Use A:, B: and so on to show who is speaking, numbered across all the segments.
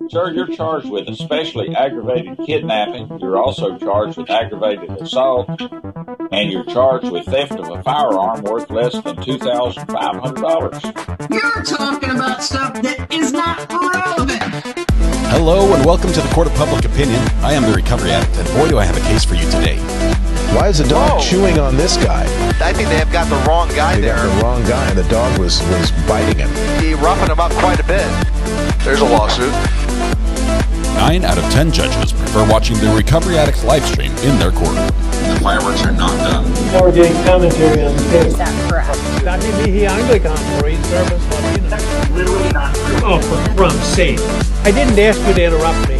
A: Sir, you're charged with especially aggravated kidnapping. You're also charged with aggravated assault, and you're charged with theft of a firearm worth less than $2,500.
B: You're talking about stuff that is not relevant.
C: Hello and welcome to the Court of Public Opinion. I am the Recovery Addict, and boy do I have a case for you today.
D: Why is the dog chewing on this guy?
E: I think they have got the wrong guy
D: They
E: there.
D: got the wrong guy, and the dog was biting him.
E: He roughened him up quite a bit. There's a lawsuit.
C: 9 out of 10 judges prefer watching the Recovery Addict live stream in their courtroom.
A: The fireworks are not done.
F: Now we're getting commentary on the case.
G: Is that correct?
F: Dati mihi Anglican Marine Service.
B: That's literally not true.
F: Oh, for crumb's sake. I didn't ask you to interrupt me.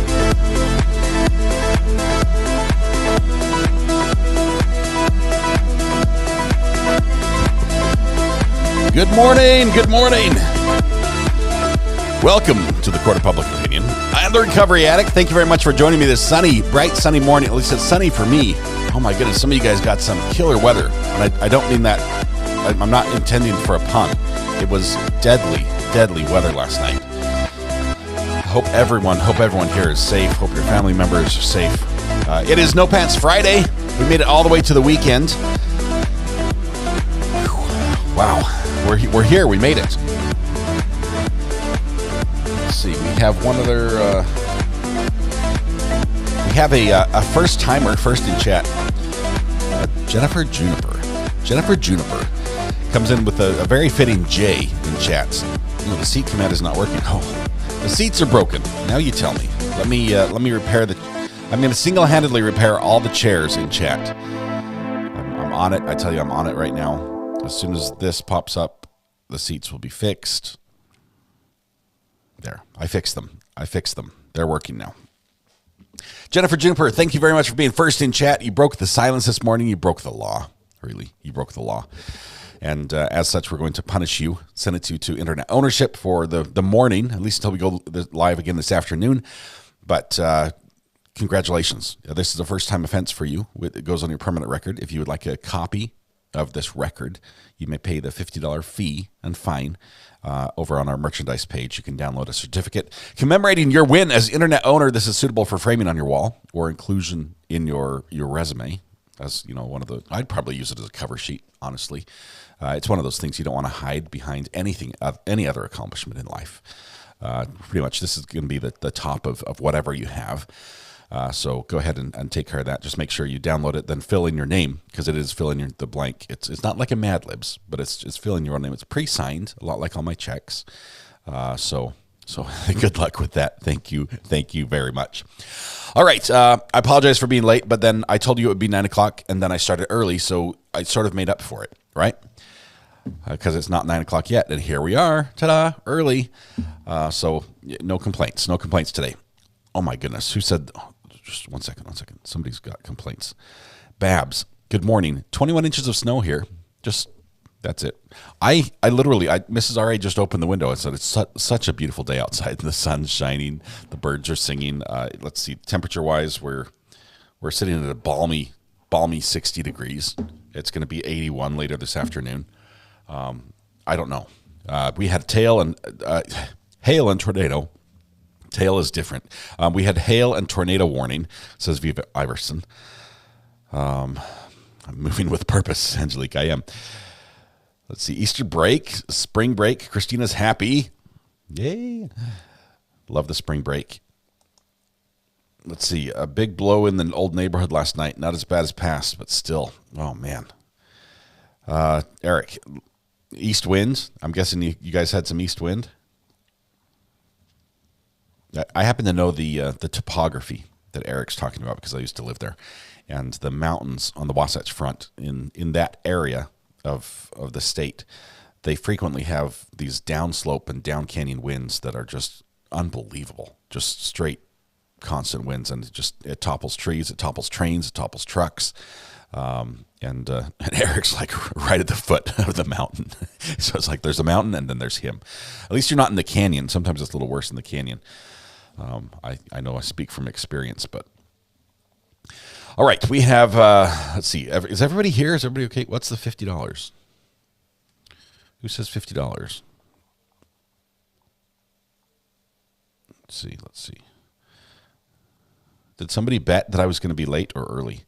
C: Good morning, good morning. Welcome to the Court of Public Opinion. I am the Recovery Addict. Thank you very much for joining me this sunny, bright, sunny morning. At least it's sunny for me. Oh my goodness, some of you guys got some killer weather. And I don't mean that, I'm not intending for a pun. It was deadly, deadly weather last night. Hope everyone here is safe. Hope your family members are safe. It is No Pants Friday. We made it all the way to the weekend. Whew. Wow, we're here. We made it. Let's see. We have one other. We have a first timer, first in chat. Jennifer Juniper comes in with a very fitting J in chats. The seat command is not working. Oh, the seats are broken. Now you tell me. Let me repair I'm going to single-handedly repair all the chairs in chat. I'm on it. I tell you, I'm on it right now. As soon as this pops up, the seats will be fixed. There. I fixed them. They're working now. Jennifer Juniper, thank you very much for being first in chat. You broke the silence this morning. You broke the law. Really, you broke the law. And as such, we're going to punish you, send it to internet ownership for the morning, at least until we go live again this afternoon. But congratulations. This is a first-time offense for you. It goes on your permanent record. If you would like a copy of this record, you may pay the $50 fee and fine over on our merchandise page. You can download a certificate commemorating your win as internet owner. This is suitable for framing on your wall or inclusion in your resume. As you know, I'd probably use it as a cover sheet, honestly. It's one of those things you don't want to hide behind any other accomplishment in life. Pretty much this is going to be the top of whatever you have. So go ahead and take care of that. Just make sure you download it, then fill in your name, because it is fill in the blank. It's not like a Mad Libs, but it's fill in your own name. It's pre-signed, a lot like all my checks. So good luck with that. Thank you very much. All right, I apologize for being late, but then I told you it would be 9 o'clock, and then I started early, so I sort of made up for it, right? Because it's not 9 o'clock yet, and here we are, ta-da, early. So no complaints today. Oh my goodness, who said? Just one second. Somebody's got complaints. Babs, good morning. 21 inches of snow here. That's it. I literally, Mrs. R.A. just opened the window and said it's such a beautiful day outside. The sun's shining. The birds are singing. Let's see, temperature-wise, we're sitting at a balmy 60 degrees. It's going to be 81 later this afternoon. I don't know. We had hail and tornado. Tail is different. We had hail and tornado warning, says Viva Iverson. I'm moving with purpose, Angelique. I am. Let's see. Easter break, spring break. Christina's happy. Yay. Love the spring break. Let's see. A big blow in the old neighborhood last night. Not as bad as past, but still. Oh, man. Eric, east wind. I'm guessing you guys had some east wind. I happen to know the topography that Eric's talking about because I used to live there, and the mountains on the Wasatch Front in that area of the state, they frequently have these downslope and down canyon winds that are just unbelievable, just straight constant winds, and it topples trees, it topples trains, it topples trucks, and Eric's like right at the foot of the mountain. So it's like there's a mountain and then there's him. At least you're not in the canyon. Sometimes it's a little worse in the canyon. I know I speak from experience, but all right, we have, let's see, is everybody here? Is everybody okay? What's the $50? Who says $50? Let's see. Did somebody bet that I was going to be late or early?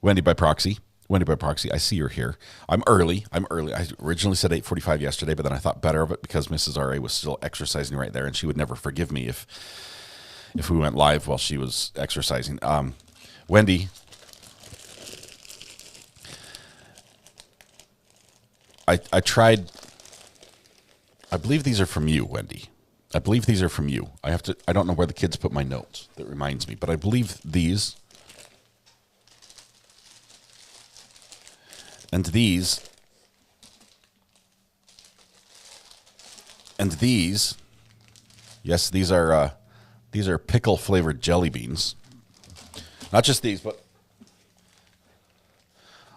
C: Wendy by proxy. I see you're here. I'm early. I originally said 8:45 yesterday, but then I thought better of it because Mrs. R.A. was still exercising right there, and she would never forgive me if we went live while she was exercising. Wendy, I tried. I believe these are from you, Wendy. I don't know where the kids put my notes. That reminds me, but I believe these. And these, yes, these are pickle flavored jelly beans. Not just these, but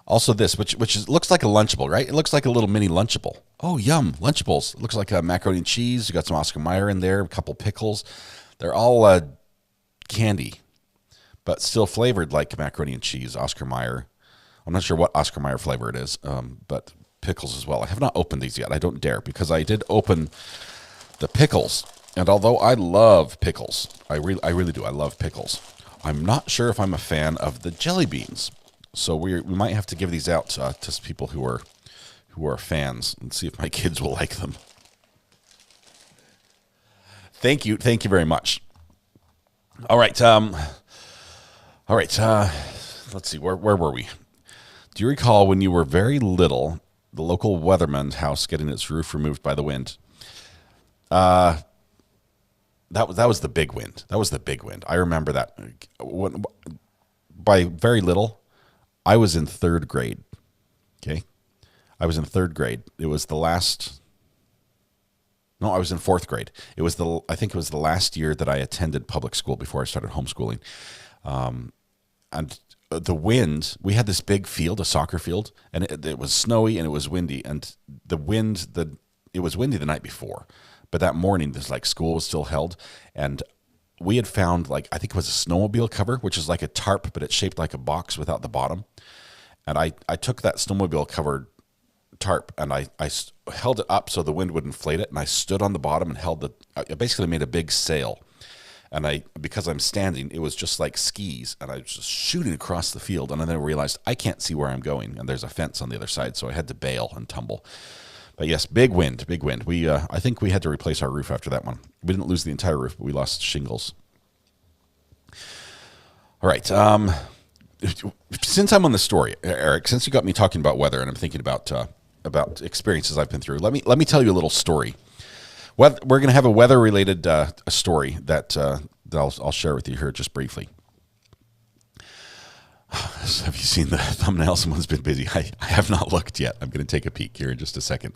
C: also this, looks like a Lunchable, right? It looks like a little mini Lunchable. Oh, yum, Lunchables. It looks like a macaroni and cheese. You got some Oscar Mayer in there, a couple pickles. They're all candy, but still flavored like macaroni and cheese, Oscar Mayer. I'm not sure what Oscar Mayer flavor it is, but pickles as well. I have not opened these yet. I don't dare because I did open the pickles, and although I love pickles, I really do. I love pickles. I'm not sure if I'm a fan of the jelly beans, so we might have to give these out to people who are fans and see if my kids will like them. Thank you very much. All right, let's see. Where were we? Do you recall when you were very little, the local weatherman's house getting its roof removed by the wind? That was the big wind. I remember that. By very little, I was in third grade. Okay, I was in third grade. It was the last. No, I was in fourth grade. I think it was the last year that I attended public school before I started homeschooling, and. The wind, we had this big field, a soccer field, and it was snowy and it was windy. And it was windy the night before, but that morning, school was still held. And we had found, I think it was a snowmobile cover, which is like a tarp, but it's shaped like a box without the bottom. And I took that snowmobile covered tarp and I held it up so the wind would inflate it. And I stood on the bottom and I basically made a big sail. And because I'm standing, it was just like skis, and I was just shooting across the field, and then I realized I can't see where I'm going, and there's a fence on the other side, so I had to bail and tumble. But yes, big wind. I think we had to replace our roof after that one. We didn't lose the entire roof, but we lost shingles. All right. Since I'm on the story, Eric, since you got me talking about weather, and I'm thinking about experiences I've been through, let me tell you a little story. We're going to have a weather-related story that I'll share with you here just briefly. Have you seen the thumbnail? Someone's been busy. I have not looked yet. I'm going to take a peek here in just a second.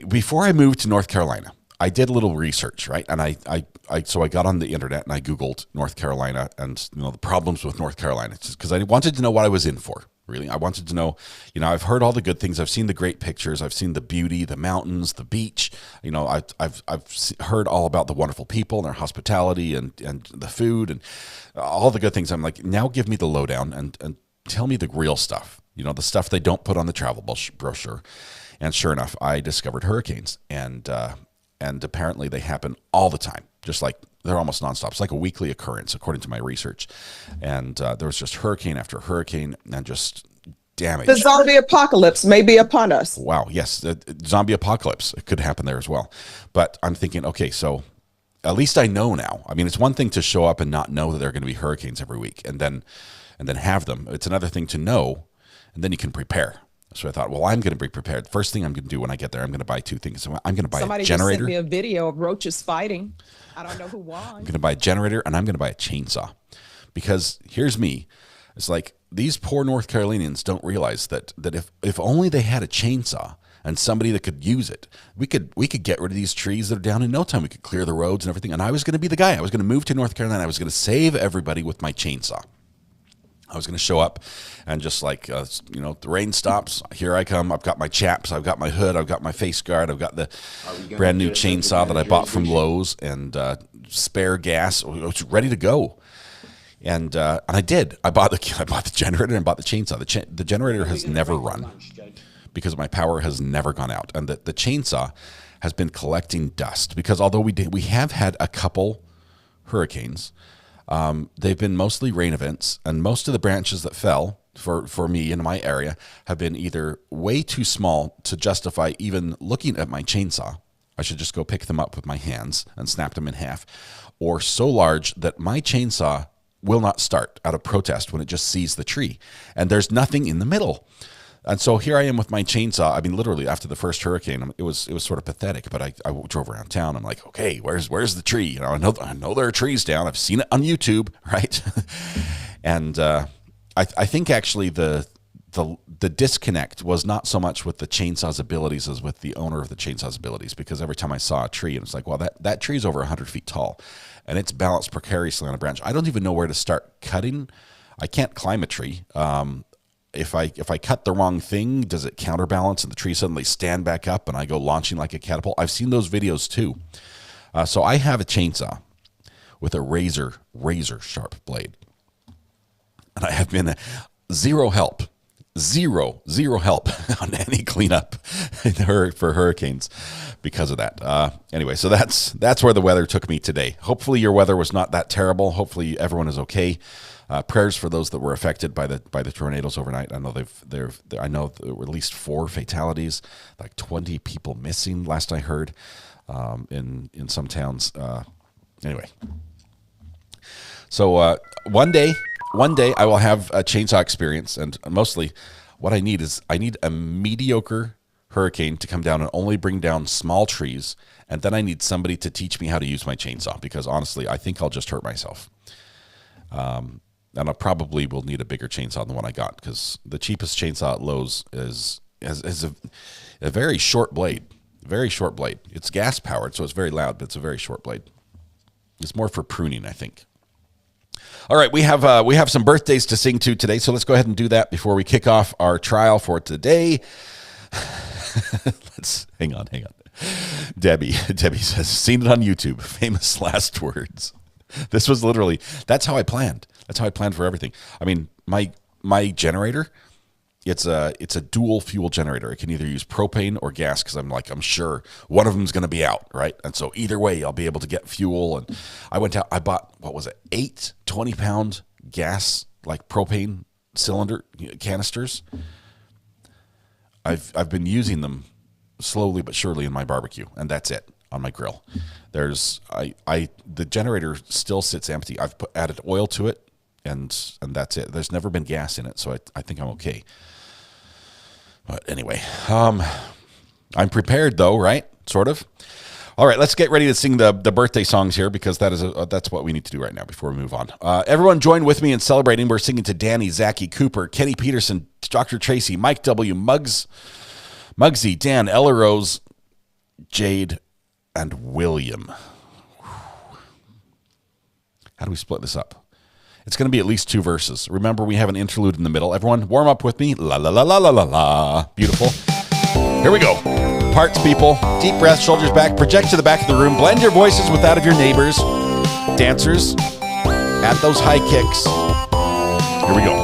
C: Before I moved to North Carolina, I did a little research, right? And so I got on the internet and I Googled North Carolina and the problems with North Carolina, because I wanted to know what I was in for. Really, I wanted to know, I've heard all the good things. I've seen the great pictures. I've seen the beauty, the mountains, the beach. I've heard all about the wonderful people and their hospitality and the food and all the good things. I'm like, now give me the lowdown and tell me the real stuff, the stuff they don't put on the travel brochure. And sure enough, I discovered hurricanes, and apparently they happen all the time, just like they're almost nonstop. It's like a weekly occurrence, according to my research. And there was just hurricane after hurricane and just damage.
G: The zombie apocalypse may be upon us.
C: Wow, yes, the zombie apocalypse. It could happen there as well. But I'm thinking, okay, so at least I know now. I mean, it's one thing to show up and not know that there are going to be hurricanes every week and then have them. It's another thing to know, and then you can prepare. So I thought, well, I'm going to be prepared. First thing I'm going to do when I get there, I'm going to buy two things. I'm going to buy a generator.
G: Somebody just sent me a video of roaches fighting. I don't know who won.
C: I'm going to buy a generator, and I'm going to buy a chainsaw. Because here's me. It's like these poor North Carolinians don't realize that if only they had a chainsaw and somebody that could use it, we could get rid of these trees that are down in no time. We could clear the roads and everything. And I was going to be the guy. I was going to move to North Carolina. I was going to save everybody with my chainsaw. I was going to show up and just the rain stops. Here I come. I've got my chaps. I've got my hood. I've got my face guard. I've got the brand new chainsaw that I bought from Lowe's and spare gas. It's ready to go. And I did. I bought the generator and bought the chainsaw. The generator has never run because my power has never gone out, and the chainsaw has been collecting dust because although we have had a couple hurricanes, they've been mostly rain events, and most of the branches that fell for me in my area have been either way too small to justify even looking at my chainsaw. I should just go pick them up with my hands and snap them in half, or so large that my chainsaw will not start out of protest when it just sees the tree, and there's nothing in the middle. And so here I am with my chainsaw. I mean, literally after the first hurricane, it was sort of pathetic. But I drove around town. I'm like, okay, where's the tree? You know, I know there are trees down. I've seen it on YouTube, right? And I think actually the disconnect was not so much with the chainsaw's abilities as with the owner of the chainsaw's abilities. Because every time I saw a tree, it was like, well, that tree is over 100 feet tall, and it's balanced precariously on a branch. I don't even know where to start cutting. I can't climb a tree. If I cut the wrong thing, does it counterbalance and the tree suddenly stand back up and I go launching like a catapult? I've seen those videos too. So I have a chainsaw with a razor sharp blade. And I have been zero help on any cleanup for hurricanes because of that. Anyway, so that's where the weather took me today. Hopefully your weather was not that terrible. Hopefully everyone is okay. Prayers for those that were affected by the tornadoes overnight. I know there were at least 4 fatalities, like 20 people missing last I heard in some towns. Anyway, so one day I will have a chainsaw experience, and mostly what I need a mediocre hurricane to come down and only bring down small trees, and then I need somebody to teach me how to use my chainsaw, because honestly I think I'll just hurt myself. And I probably will need a bigger chainsaw than the one I got, because the cheapest chainsaw at Lowe's is a very short blade. Very short blade. It's gas powered, so it's very loud, but it's a very short blade. It's more for pruning, I think. All right, we have some birthdays to sing to today, so let's go ahead and do that before we kick off our trial for today. Let's hang on. Debbie says, seen it on YouTube. Famous last words. This was literally, that's how I planned. That's how I planned for everything. I mean, my generator, it's a dual fuel generator. It can either use propane or gas, because I'm sure one of them is going to be out, right? And so either way, I'll be able to get fuel. And I bought, what was it, 8 20-pound gas, like propane cylinder canisters. I've been using them slowly but surely in my barbecue, and that's it. On my grill, the generator still sits empty. I've added oil to it, and that's it. There's never been gas in it, so I think I'm okay. But anyway, I'm prepared though, right? Sort of. All right, let's get ready to sing the birthday songs here, because that's what we need to do right now before we move on. Everyone join with me in celebrating. We're singing to Danny, Zachy, Cooper, Kenny Peterson, Dr. Tracy, Mike W, Muggsy, Dan, Ella Rose, Jade, and William. How do we split this up? It's going to be at least 2 verses. Remember, we have an interlude in the middle. Everyone, warm up with me. La la la la la la la. Beautiful. Here we go. Parts, people. Deep breath, shoulders back. Project to the back of the room. Blend your voices with that of your neighbors. Dancers, add those high kicks. Here we go.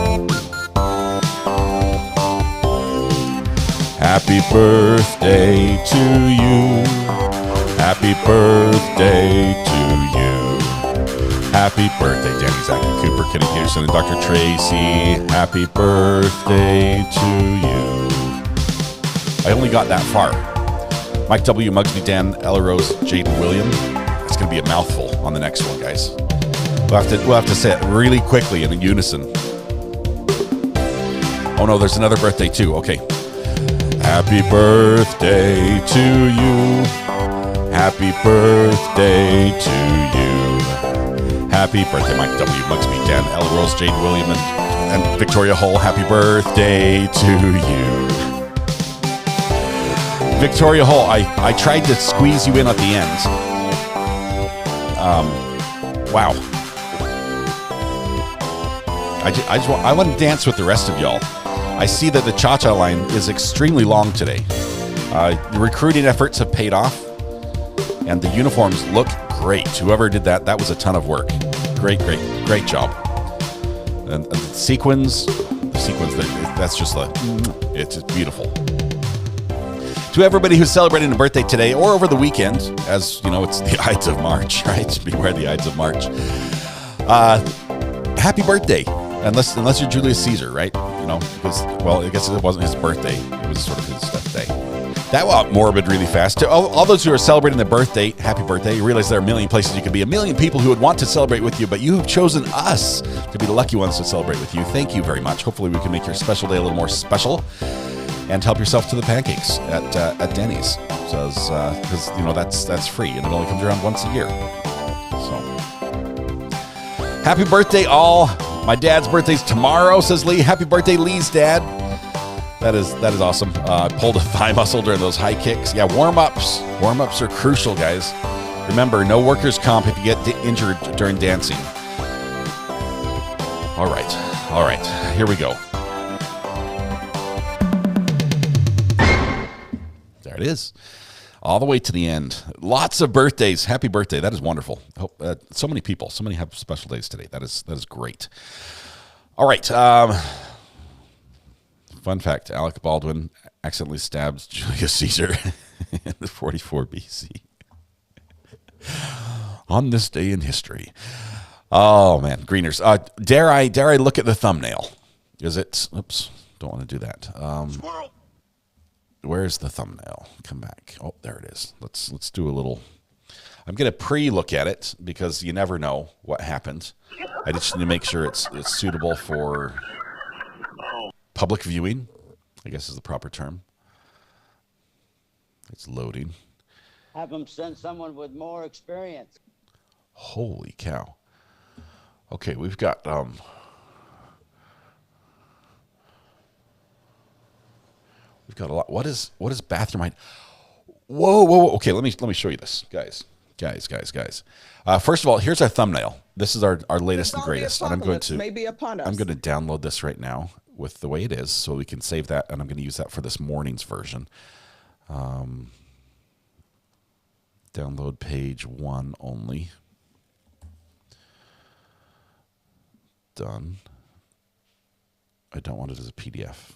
C: Happy birthday to you. Happy birthday to you. Happy birthday, Danny, Zachy, Cooper, Kenny Peterson, and Dr. Tracy. Happy birthday to you. I only got that far. Mike W, Muggsy, Dan, Ella Rose, Jade, and William. It's going to be a mouthful on the next one, guys. We'll have to say it really quickly and in unison. Oh no, there's another birthday too. Okay. Happy birthday to you. Happy birthday to you. Happy birthday, Mike W, Muggsy, Dan, Ella Rose, Jade, William, and Victoria Hull. Happy birthday to you. Victoria Hull, I tried to squeeze you in at the end. Wow. I want to dance with the rest of y'all. I see that the cha-cha line is extremely long today. The recruiting efforts have paid off, and the uniforms look great. Whoever did that was a ton of work. Great job. And the sequins, that's just it's just beautiful. To everybody who's celebrating a birthday today or over the weekend, as you know, it's the Ides of March, right? Beware the Ides of March. Happy birthday, unless you're Julius Caesar, right? You know, because, well, I guess it wasn't his birthday; it was sort of his death day. That went morbid really fast. To all those who are celebrating their birthday, happy birthday. You realize there are a million places you could be, a million people who would want to celebrate with you, but you have chosen us to be the lucky ones to celebrate with you. Thank you very much. Hopefully we can make your special day a little more special and help yourself to the pancakes at Denny's. Because, you know, that's free, and it only comes around once a year. So, happy birthday, all. My dad's birthday's tomorrow, says Lee. Happy birthday, Lee's dad. That is awesome. Pulled a thigh muscle during those high kicks. Yeah, warm-ups. Warm-ups are crucial, guys. Remember, no workers' comp if you get injured during dancing. All right. Here we go. There it is. All the way to the end. Lots of birthdays. Happy birthday. That is wonderful. I hope so many people. So many have special days today. That is great. All right. Fun fact, Alec Baldwin accidentally stabbed Julius Caesar in 44 BC. On this day in history. Oh, man. Greeners. Dare I look at the thumbnail? Is it? Oops. Don't want to do that. Where's the thumbnail? Come back. Oh, there it is. Let's do a little. I'm going to pre-look at it because you never know what happened. I just need to make sure it's suitable for public viewing, I guess is the proper term. It's loading.
H: Have them send someone with more experience.
C: Holy cow. Okay, we've got we've got a lot. What is bathroom height? Whoa. Okay, let me show you this, guys. First of all, here's our thumbnail. This is our latest and greatest, and I'm going to download this right now with the way it is, so we can save that, and I'm going to use that for this morning's version. Download page 1 only. Done. I don't want it as a PDF.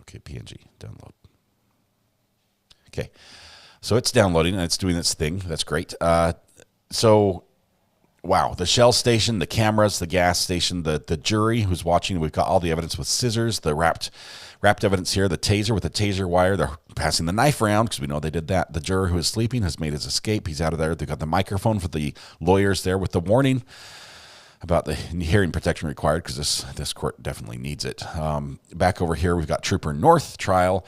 C: Okay, PNG, download. Okay, so it's downloading and it's doing its thing. That's great. So, wow, the Shell station, the cameras, the gas station, the jury who's watching. We've got all the evidence with scissors, the wrapped evidence here, the taser with the taser wire. They're passing the knife around because we know they did that. The juror who is sleeping has made his escape. He's out of there. They've got the microphone for the lawyers there with the warning about the hearing protection required because this court definitely needs it. Back over here, we've got Trooper North trial.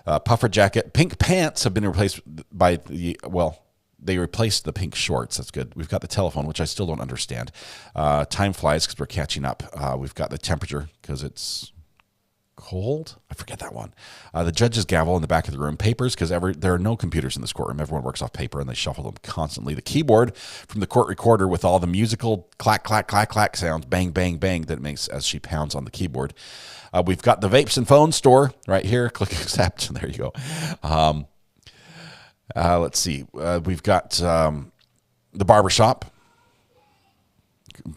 C: Puffer jacket. Pink pants have been replaced by they replaced the pink shorts. That's good. We've got the telephone, which I still don't understand. Time flies because we're catching up. We've got the temperature because it's cold. I forget that one. The judge's gavel in the back of the room. Papers because there are no computers in this courtroom. Everyone works off paper and they shuffle them constantly. The keyboard from the court recorder with all the musical clack, clack, clack, clack sounds, bang, bang, bang that it makes as she pounds on the keyboard. We've got the vapes and phone store right here. Click accept. There you go. Let's see. We've got the barbershop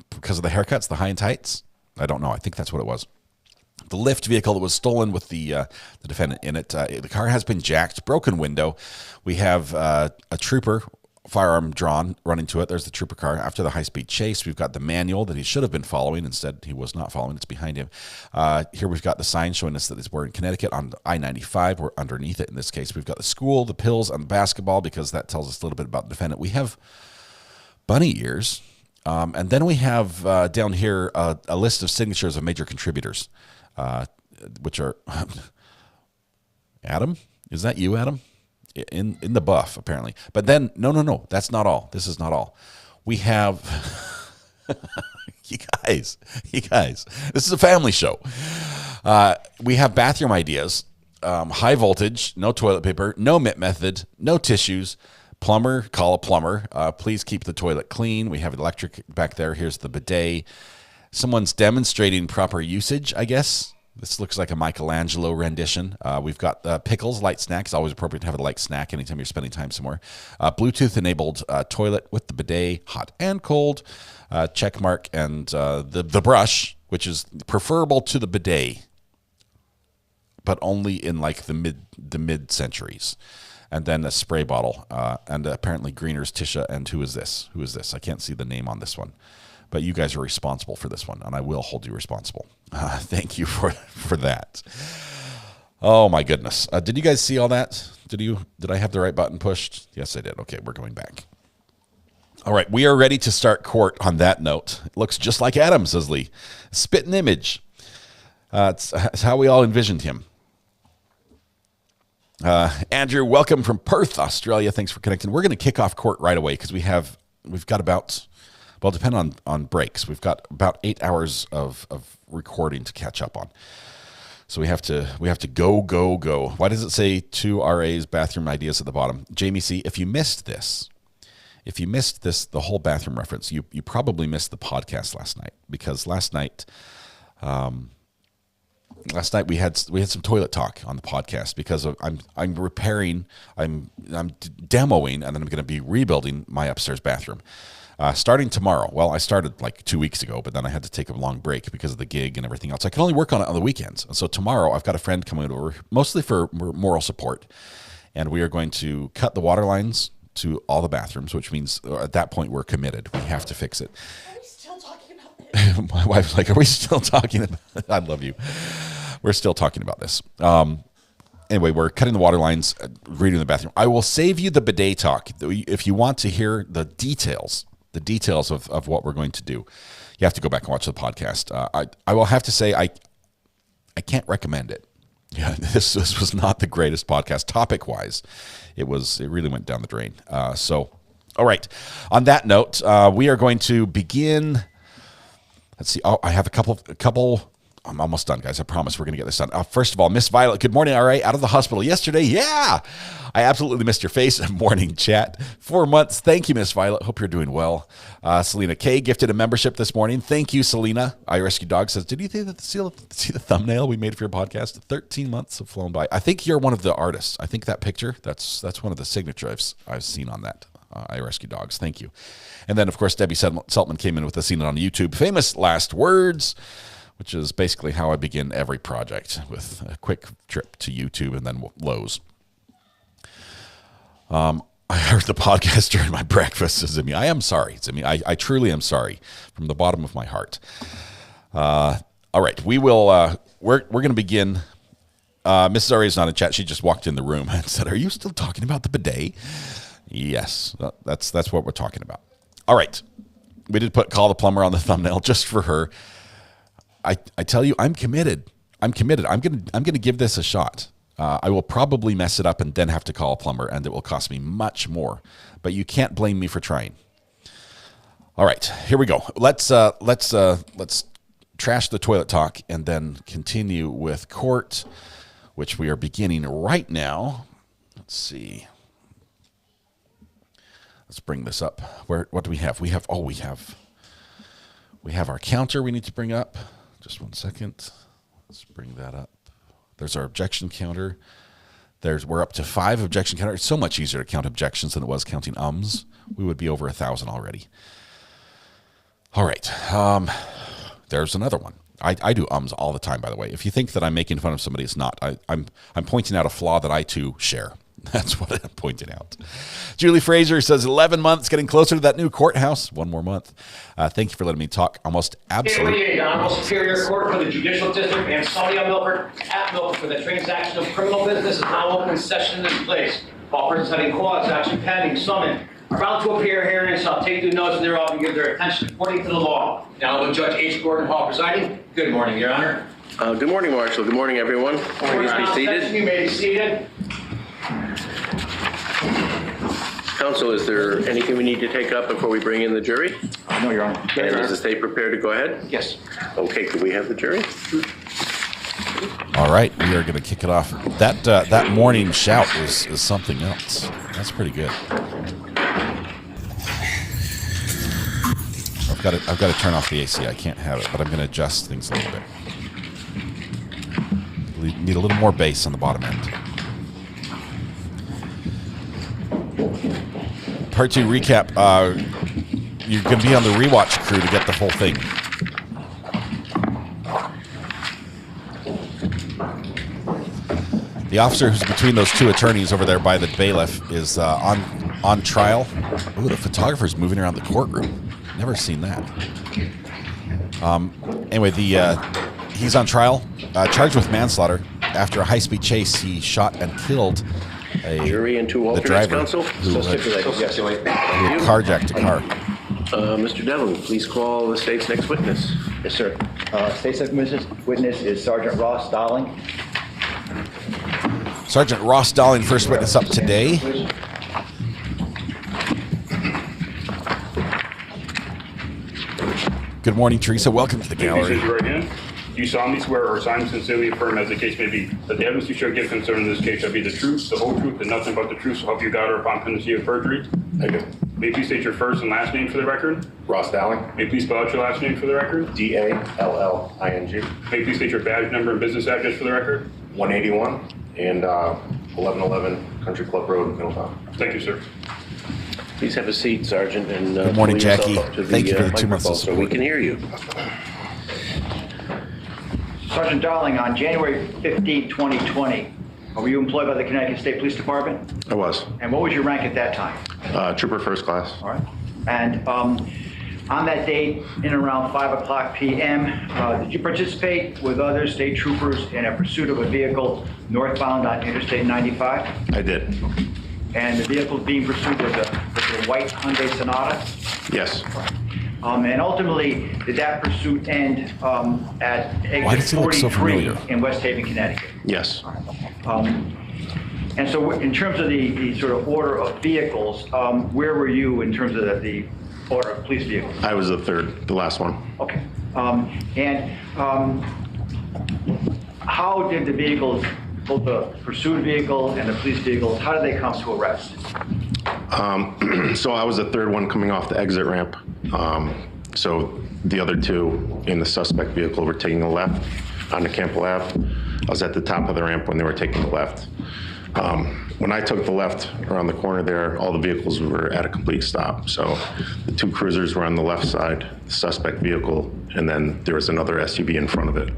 C: because of the haircuts, the high and tights. I don't know. I think that's what it was. The Lyft vehicle that was stolen with the defendant in it. The car has been jacked, broken window. We have a trooper, firearm drawn, running to it. There's the trooper car. After the high-speed chase, we've got the manual that he should have been following. Instead, he was not following. It's behind him. Here we've got the sign showing us that we're in Connecticut on I-95. We're underneath it in this case. We've got the school, the pills, and the basketball because that tells us a little bit about the defendant. We have bunny ears. And then we have down here a list of signatures of major contributors, which are Adam? Is that you, Adam? In the buff, apparently. But then, no, that's not all. This is not all. We have, you guys, this is a family show. We have bathroom ideas, high voltage, no toilet paper, no MIT method, no tissues. Plumber, call a plumber. Please keep the toilet clean. We have electric back there. Here's the bidet. Someone's demonstrating proper usage, I guess. This looks like a Michelangelo rendition. We've got Pickles, light snack. It's always appropriate to have a light snack anytime you're spending time somewhere. Bluetooth-enabled toilet with the bidet, hot and cold. Check mark and the brush, which is preferable to the bidet, but only in like the mid centuries. And then a spray bottle, and apparently Greener's Tisha. And who is this? Who is this? I can't see the name on this one, but you guys are responsible for this one, and I will hold you responsible. Thank you for that. Oh my goodness! Did you guys see all that? Did I have the right button pushed? Yes, I did. Okay, we're going back. All right, we are ready to start court. On that note, it looks just like Adam, says Lee. Spitting image. It's how we all envisioned him. Andrew, welcome from Perth, Australia. Thanks for connecting. We're going to kick off court right away because we've got about, well, depending on breaks, we've got about 8 hours of recording to catch up on. So we have to go. Why does it say 2 RAs bathroom ideas at the bottom? Jamie C., if you missed this, the whole bathroom reference, you probably missed the podcast last night, because last night we had some toilet talk on the podcast because I'm repairing, I'm demoing, and then I'm going to be rebuilding my upstairs bathroom starting tomorrow. Well, I started like 2 weeks ago, but then I had to take a long break because of the gig and everything else. I can only work on it on the weekends, and so tomorrow I've got a friend coming over, mostly for moral support, and we are going to cut the water lines to all the bathrooms, which means at that point we're committed. We have to fix it. Are we still talking about this? My wife's like, are we still talking about it? I love you. We're still talking about this. Anyway, we're cutting the water lines, redoing the bathroom. I will save you the bidet talk. If you want to hear the details of what we're going to do, you have to go back and watch the podcast. I will have to say I can't recommend it. Yeah, this was not the greatest podcast topic-wise. It really went down the drain. So, all right. On that note, we are going to begin. Let's see. Oh, I have a couple. I'm almost done, guys. I promise we're going to get this done. First of all, Miss Violet, good morning. All right, out of the hospital yesterday. Yeah, I absolutely missed your face. Morning chat. 4 months. Thank you, Miss Violet. Hope you're doing well. Selena K gifted a membership this morning. Thank you, Selena. I Rescue Dog says, did you see the thumbnail we made for your podcast? 13 months have flown by. I think you're one of the artists. I think that picture, that's one of the signatures I've seen on that. I Rescue Dogs. Thank you. And then, of course, Debbie Seltman came in with a scene on YouTube. Famous last words, which is basically how I begin every project, with a quick trip to YouTube and then Lowe's. I heard the podcast during my breakfast, says Zimmy. I am sorry, Zimmy. I truly am sorry from the bottom of my heart. All right, we will. We're going to begin. Mrs. Ari is not in chat. She just walked in the room and said, "Are you still talking about the bidet?" Yes, that's what we're talking about. All right, we did call the plumber on the thumbnail just for her. I tell you, I'm committed. I'm gonna give this a shot. I will probably mess it up and then have to call a plumber, and it will cost me much more. But you can't blame me for trying. All right, here we go. Let's trash the toilet talk and then continue with court, which we are beginning right now. Let's see. Let's bring this up. What do we have? We have our counter we need to bring up. Just 1 second. Let's bring that up. There's our objection counter. We're up to 5 objection counters. It's so much easier to count objections than it was counting ums. We would be over 1,000 already. All right. There's another one. I do ums all the time, by the way. If you think that I'm making fun of somebody, it's not. I'm pointing out a flaw that I too share. That's what I'm pointing out. Julie Fraser says 11 months, getting closer to that new courthouse. 1 more month. Thank you for letting me talk. Almost absolutely.
I: Honorable Superior Court for the Judicial District and Sonia Milford at Milford for the transaction of criminal business is now open in session in place. All persons having cause, action pending, summoned, are bound to appear herein and shall take due notice thereof and give their attention according to the law. Now, Judge H. Gordon Hall presiding. Good morning, Your Honor.
J: Good morning, Marshal. Good morning, everyone. Please be seated.
I: You may be seated.
J: Counsel, is there anything we need to take up before we bring in the jury?
I: No, Your Honor.
J: And is the state prepared to go ahead?
I: Yes.
J: Okay, could we have the jury?
C: All right, we are going to kick it off. That morning shout is something else. That's pretty good. I've got to turn off the AC. I can't have it, but I'm going to adjust things a little bit. We need a little more bass on the bottom end. Part 2 recap. You're going to be on the rewatch crew to get the whole thing. The officer who's between those two attorneys over there by the bailiff is on trial. Ooh, the photographer's moving around the courtroom. Never seen that. Anyway, he's on trial, charged with manslaughter. After a high-speed chase, he shot and killed
J: Jury and two alternates,
C: driver
J: counsel?
C: who had carjacked a car.
J: Mr. Devlin, please call the state's next witness.
I: Yes, sir. State's witness is Sergeant Ross Dowling.
C: Sergeant Ross Dowling, first witness up today. Good morning, Teresa. Welcome to the gallery.
K: Do you solemnly swear or sincerely affirm, as the case may be, that the evidence you shall give concerning this case shall be the truth, the whole truth, and nothing but the truth, so help you God, or upon penalty of perjury?
L: I do.
K: May you please state your first and last name for the record?
L: Ross Dowling.
K: May you please spell out your last name for the record?
L: D-A-L-L-I-N-G.
K: May you please state your badge number and business address for the record?
L: 181 and 1111 Country Club Road, Middletown.
K: Thank you, sir.
J: Please have a seat, Sergeant, and
C: good morning,
J: pull yourself
C: Jackie.
J: up to
C: Thank you for the 2 months of
J: so we
C: support.
J: can hear you.
I: Sergeant Dowling, on January 15, 2020, were you employed by the Connecticut State Police Department?
L: I was.
I: And what was your rank at that time?
L: Trooper first class.
I: All right. And on that date, in around 5 o'clock p.m., did you participate with other state troopers in a pursuit of a vehicle northbound on Interstate 95?
L: I did.
I: And the vehicle being pursued was a white Hyundai Sonata?
L: Yes.
I: And ultimately, did that pursuit end at
C: Why does
I: exit
C: he look so
I: 43
C: familiar?
I: in West Haven, Connecticut?
L: Yes.
I: And so in terms of the sort of order of vehicles, where were you in terms of the order of police vehicles?
L: I was the last one.
I: Okay. How did the vehicles, both the pursuit vehicle and the police vehicles, how did they come to arrest?
L: So I was the third one coming off the exit ramp. So the other two in the suspect vehicle were taking a left onto Campbell Ave. I was at the top of the ramp when they were taking the left. When I took the left around the corner there, all the vehicles were at a complete stop. So the two cruisers were on the left side, the suspect vehicle, and then there was another SUV in front of it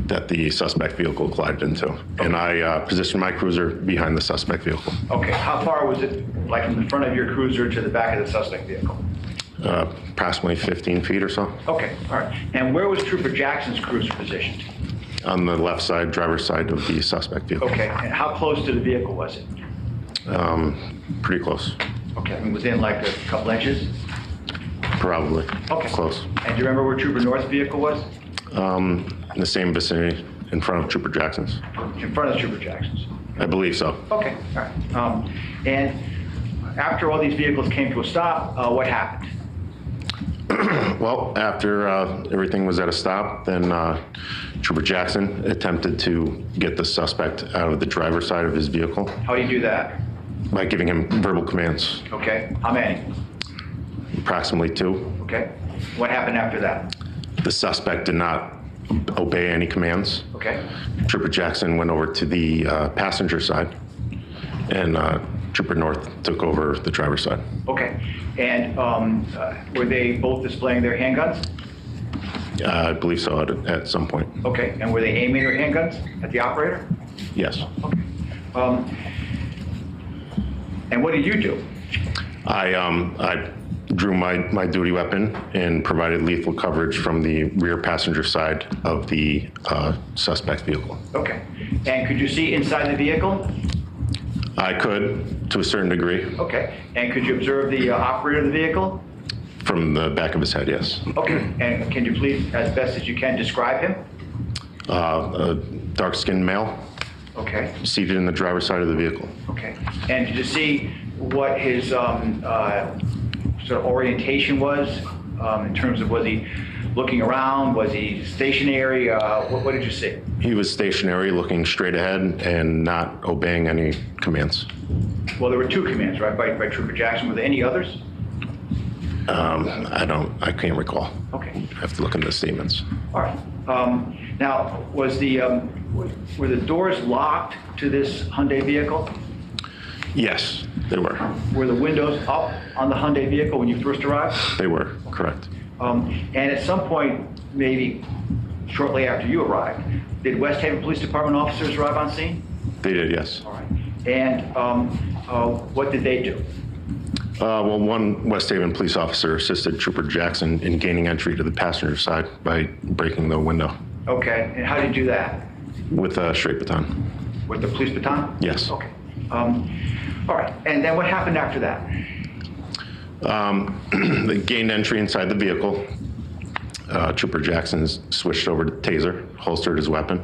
L: that the suspect vehicle collided into. And I positioned my cruiser behind the suspect vehicle.
I: Okay, how far was it, like from the front of your cruiser to the back of the suspect vehicle?
L: Approximately 15 feet or so.
I: Okay, all right. And where was Trooper Jackson's cruiser positioned?
L: On the left side, driver's side of the suspect vehicle.
I: Okay, and how close to the vehicle was it?
L: Pretty close.
I: Okay, I mean, within like a couple inches?
L: Probably.
I: Okay.
L: Close.
I: And do you remember where Trooper North's vehicle was?
L: In the same vicinity, in front of Trooper Jackson's.
I: In front of Trooper Jackson's?
L: I believe so.
I: Okay, all right. And after all these vehicles came to a stop, what happened?
L: Well, after everything was at a stop, then Trooper Jackson attempted to get the suspect out of the driver's side of his vehicle.
I: How do you do that?
L: By giving him verbal commands.
I: Okay, how many?
L: Approximately 2.
I: Okay, what happened after that?
L: The suspect did not obey any commands.
I: Okay.
L: Trooper Jackson went over to the passenger side, and Trooper North took over the driver's side.
I: Okay, and were they both displaying their handguns?
L: I believe so at some point.
I: Okay, and were they aiming their handguns at the operator?
L: Yes.
I: Okay. And what did you do?
L: I drew my duty weapon and provided lethal coverage from the rear passenger side of the suspect vehicle.
I: Okay, and could you see inside the vehicle?
L: I could, to a certain degree.
I: Okay, and could you observe the operator of the vehicle?
L: From the back of his head, yes.
I: Okay, and can you please, as best as you can, describe him?
L: A dark-skinned male.
I: Okay.
L: Seated in the driver's side of the vehicle.
I: Okay, and did you see what his sort of orientation was in terms of, was he looking around, was he stationary, what did you see?
L: He was stationary, looking straight ahead and not obeying any commands.
I: Well, there were 2 commands, right, by Trooper Jackson. Were there any others?
L: I can't recall.
I: Okay.
L: I have to look into the statements.
I: All right. Now, was were the doors locked to this Hyundai vehicle?
L: Yes, they were.
I: Were the windows up on the Hyundai vehicle when you first arrived?
L: They were, correct.
I: And at some point, maybe shortly after you arrived, did West Haven Police Department officers arrive on scene?
L: They did, yes.
M: All right. And what did they do?
L: Well, one West Haven police officer assisted Trooper Jackson in gaining entry to the passenger side by breaking the window.
M: Okay, and how did you do that?
L: With a straight baton.
M: With the police baton?
L: Yes.
M: Okay. All right, and then what happened after that?
L: They gained entry inside the vehicle. Trooper Jackson switched over to taser, holstered his weapon.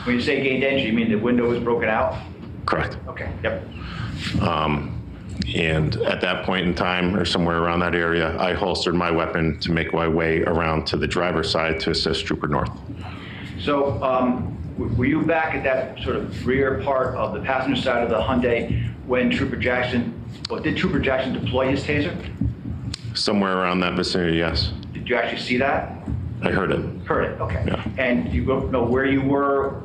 M: When you say gained entry, you mean the window was broken out?
L: Correct.
M: Okay, yep.
L: And at that point in time, or somewhere around that area, I holstered my weapon to make my way around to the driver's side to assist Trooper North.
M: So were you back at that sort of rear part of the passenger side of the Hyundai when Trooper Jackson, well, did Trooper Jackson deploy his taser?
L: Somewhere around that vicinity, yes.
M: Did you actually see that?
L: I heard it.
M: Heard it, okay.
L: Yeah.
M: And you don't know where you were,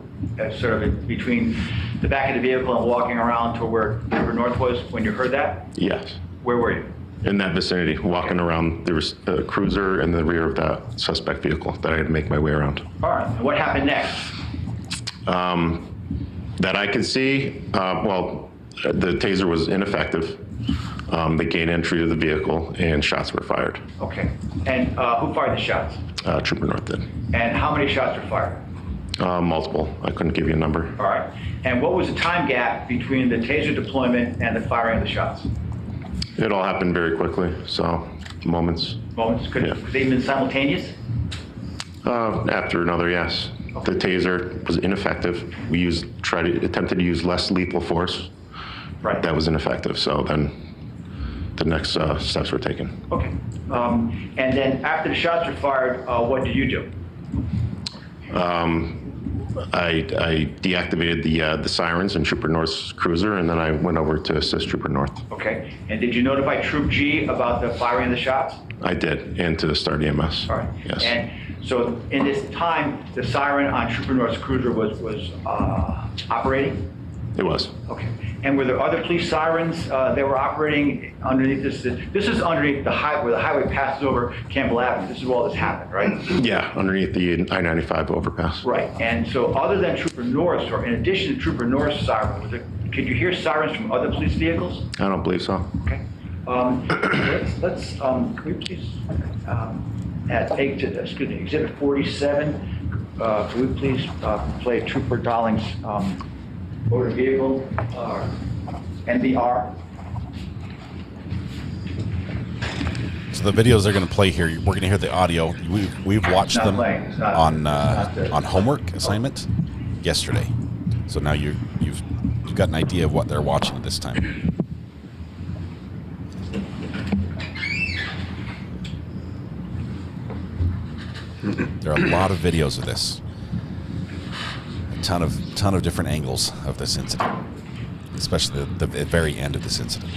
M: sort of between the back of the vehicle and walking around to where Trooper North was when you heard that?
L: Yes.
M: Where were you?
L: In that vicinity, walking around. There was a cruiser in the rear of that suspect vehicle that I had to make my way around.
M: All right, and what happened next?
L: That I could see, well, the taser was ineffective. They gained entry to the vehicle and shots were fired.
M: Okay, and who fired the shots?
L: Trooper North did.
M: And how many shots were fired?
L: Multiple. I couldn't give you a number.
M: All right, and what was the time gap between the taser deployment and the firing of the shots?
L: It all happened very quickly, so moments.
M: Moments? Could they have been simultaneous?
L: After another, yes. The taser was ineffective. We attempted to use less lethal force.
M: Right.
L: That was ineffective, so then the next steps were taken.
M: Okay. And then after the shots were fired, what did you do?
L: I deactivated the sirens in Trooper North's cruiser, and then I went over to assist Trooper North.
M: Okay. And did you notify Troop G about the firing of the shots?
L: I did, and to start EMS.
M: All right.
L: Yes.
M: And so in this time, the siren on Trooper North's cruiser was operating?
L: It was.
M: Okay. And were there other police sirens that were operating underneath this? This is underneath the highway, where the highway passes over Campbell Avenue. This is where all this happened, right?
L: Yeah, underneath the I-95 overpass.
M: Right. And so other than Trooper North's, or in addition to Trooper North's siren, could you hear sirens from other police vehicles?
L: I don't believe so.
M: Okay. Can we please Exhibit 47, can we please play Trooper Darling's motor vehicle, NBR?
C: So the videos they're going to play here, we're going to hear the audio. We've watched them on homework assignment yesterday. So now you've got an idea of what they're watching at this time. There are a lot of videos of this. A ton of different angles of this incident, especially the very end of this incident.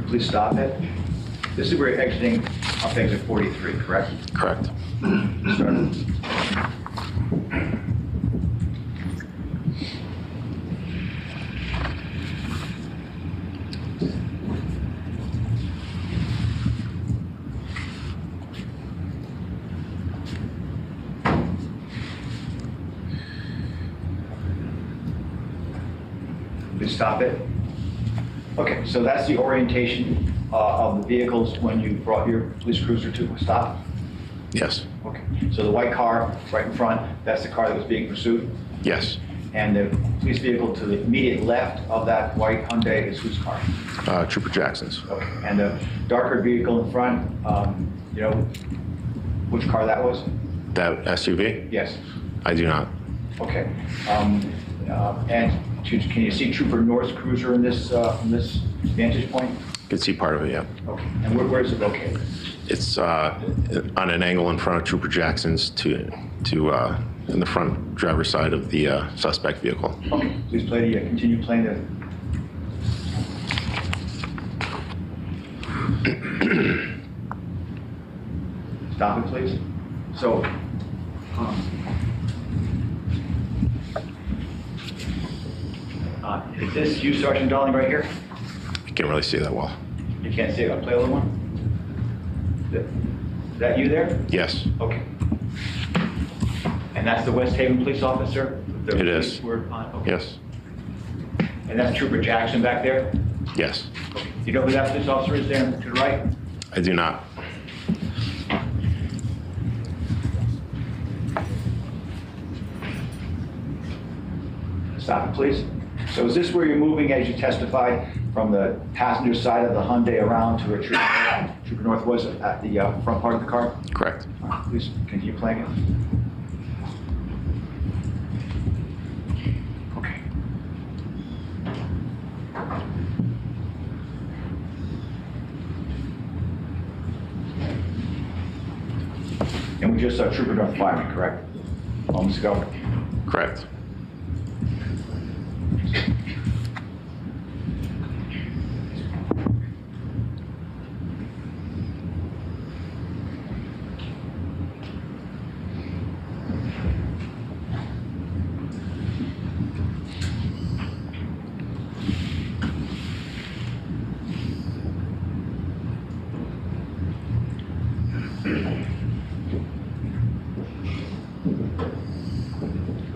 M: Please stop it. This is where you're exiting off exit 43, correct?
L: Correct.
M: Start. Please stop it. Okay, so that's the orientation of the vehicles when you brought your police cruiser to a stop?
L: Yes.
M: Okay, so the white car right in front, that's the car that was being pursued?
L: Yes.
M: And the police vehicle to the immediate left of that white Hyundai is whose car?
L: Trooper Jackson's.
M: Okay, and the darker vehicle in front, you know which car that was?
L: That SUV?
M: Yes.
L: I do not.
M: Okay, and can you see Trooper North's cruiser in this from this vantage point?
L: You can see part of it, yeah.
M: Okay, and where is it located?
L: It's on an angle in front of Trooper Jackson's to in the front driver's side of the suspect vehicle.
M: Okay, please play the continue playing the. Stop it, please. So Is this you, Sergeant Darling, right here?
L: You can't really see that well.
M: You can't see it. I'll play a little one. Is that you there?
L: Yes,
M: Okay. And that's the West Haven police officer?
L: it is.
M: Okay.
L: Yes,
M: And that's Trooper Jackson back there?
L: yes.
M: Okay. You know who that police officer is there to the right?
L: I do not.
M: Stop it, please. So is this where you're moving, as you testified, from the passenger side of the Hyundai around to where Trooper North was at the front part of the car?
L: Correct.
M: All right, please continue playing it. Okay. And we just saw Trooper North firing, correct? Moments ago?
L: Correct.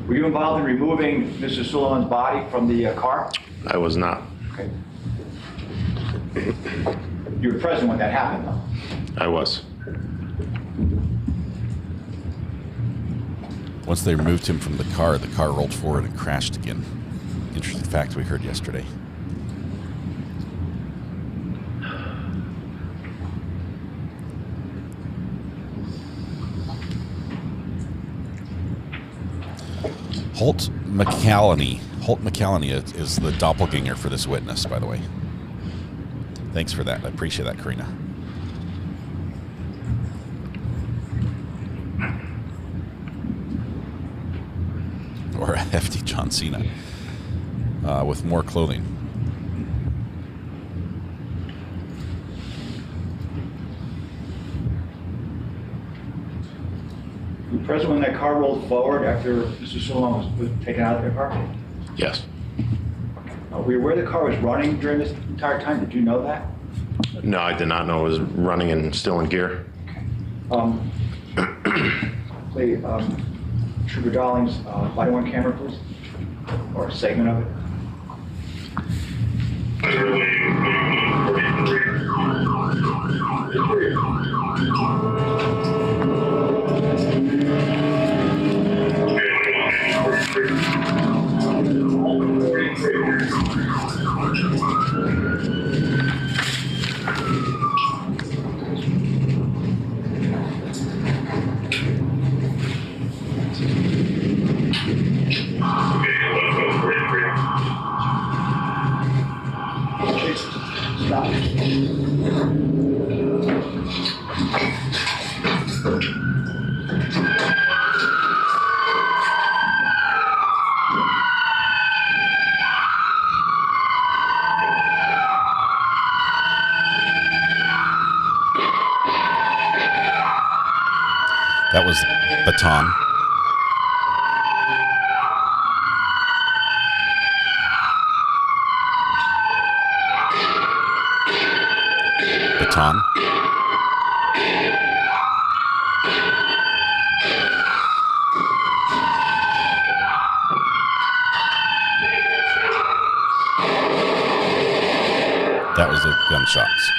M: Were you involved in removing Mr. Soulemane's body from the car?
L: I was not.
M: Okay. You were present when that happened, though?
L: I was.
C: Once they removed him from the car rolled forward and crashed again. Interesting fact we heard yesterday. Holt McCallany is the doppelganger for this witness, by the way. Thanks for that. I appreciate that, Karina. Or a hefty John Cena with more clothing.
M: You were present when that car rolled forward after Mr. Soulemane was taken out of their car?
L: Yes.
M: Were you aware the car was running during this entire time? Did you know that?
L: No, I did not know it was running and still in gear.
M: Play Trooper Darling's body-worn camera, please, or a segment of it. Stop.
C: That was Baton. Baton. That was the gunshots.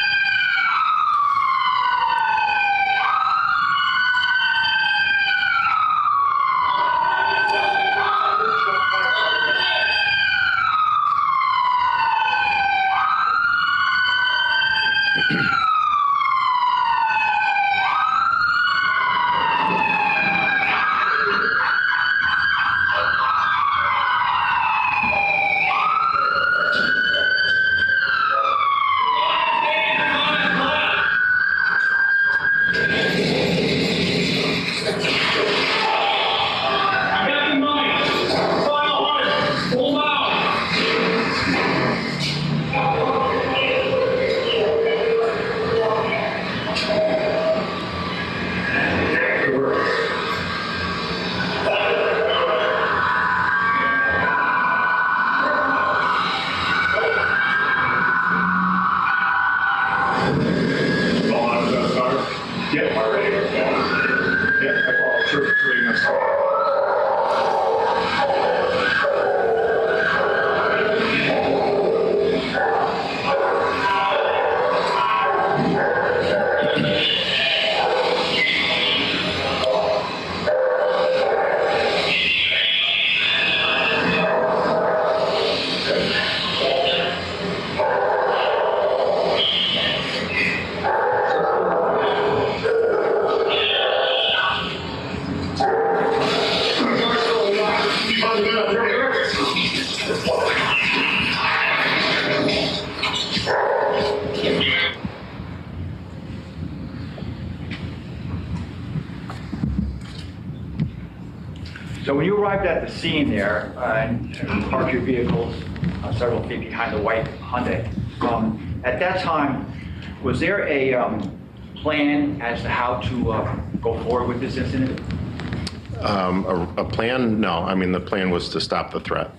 M: So when you arrived at the scene there and parked your vehicles several feet behind the white Hyundai, at that time, was there a plan as to how to go forward with this incident?
L: A plan? No. I mean, the plan was to stop the threat.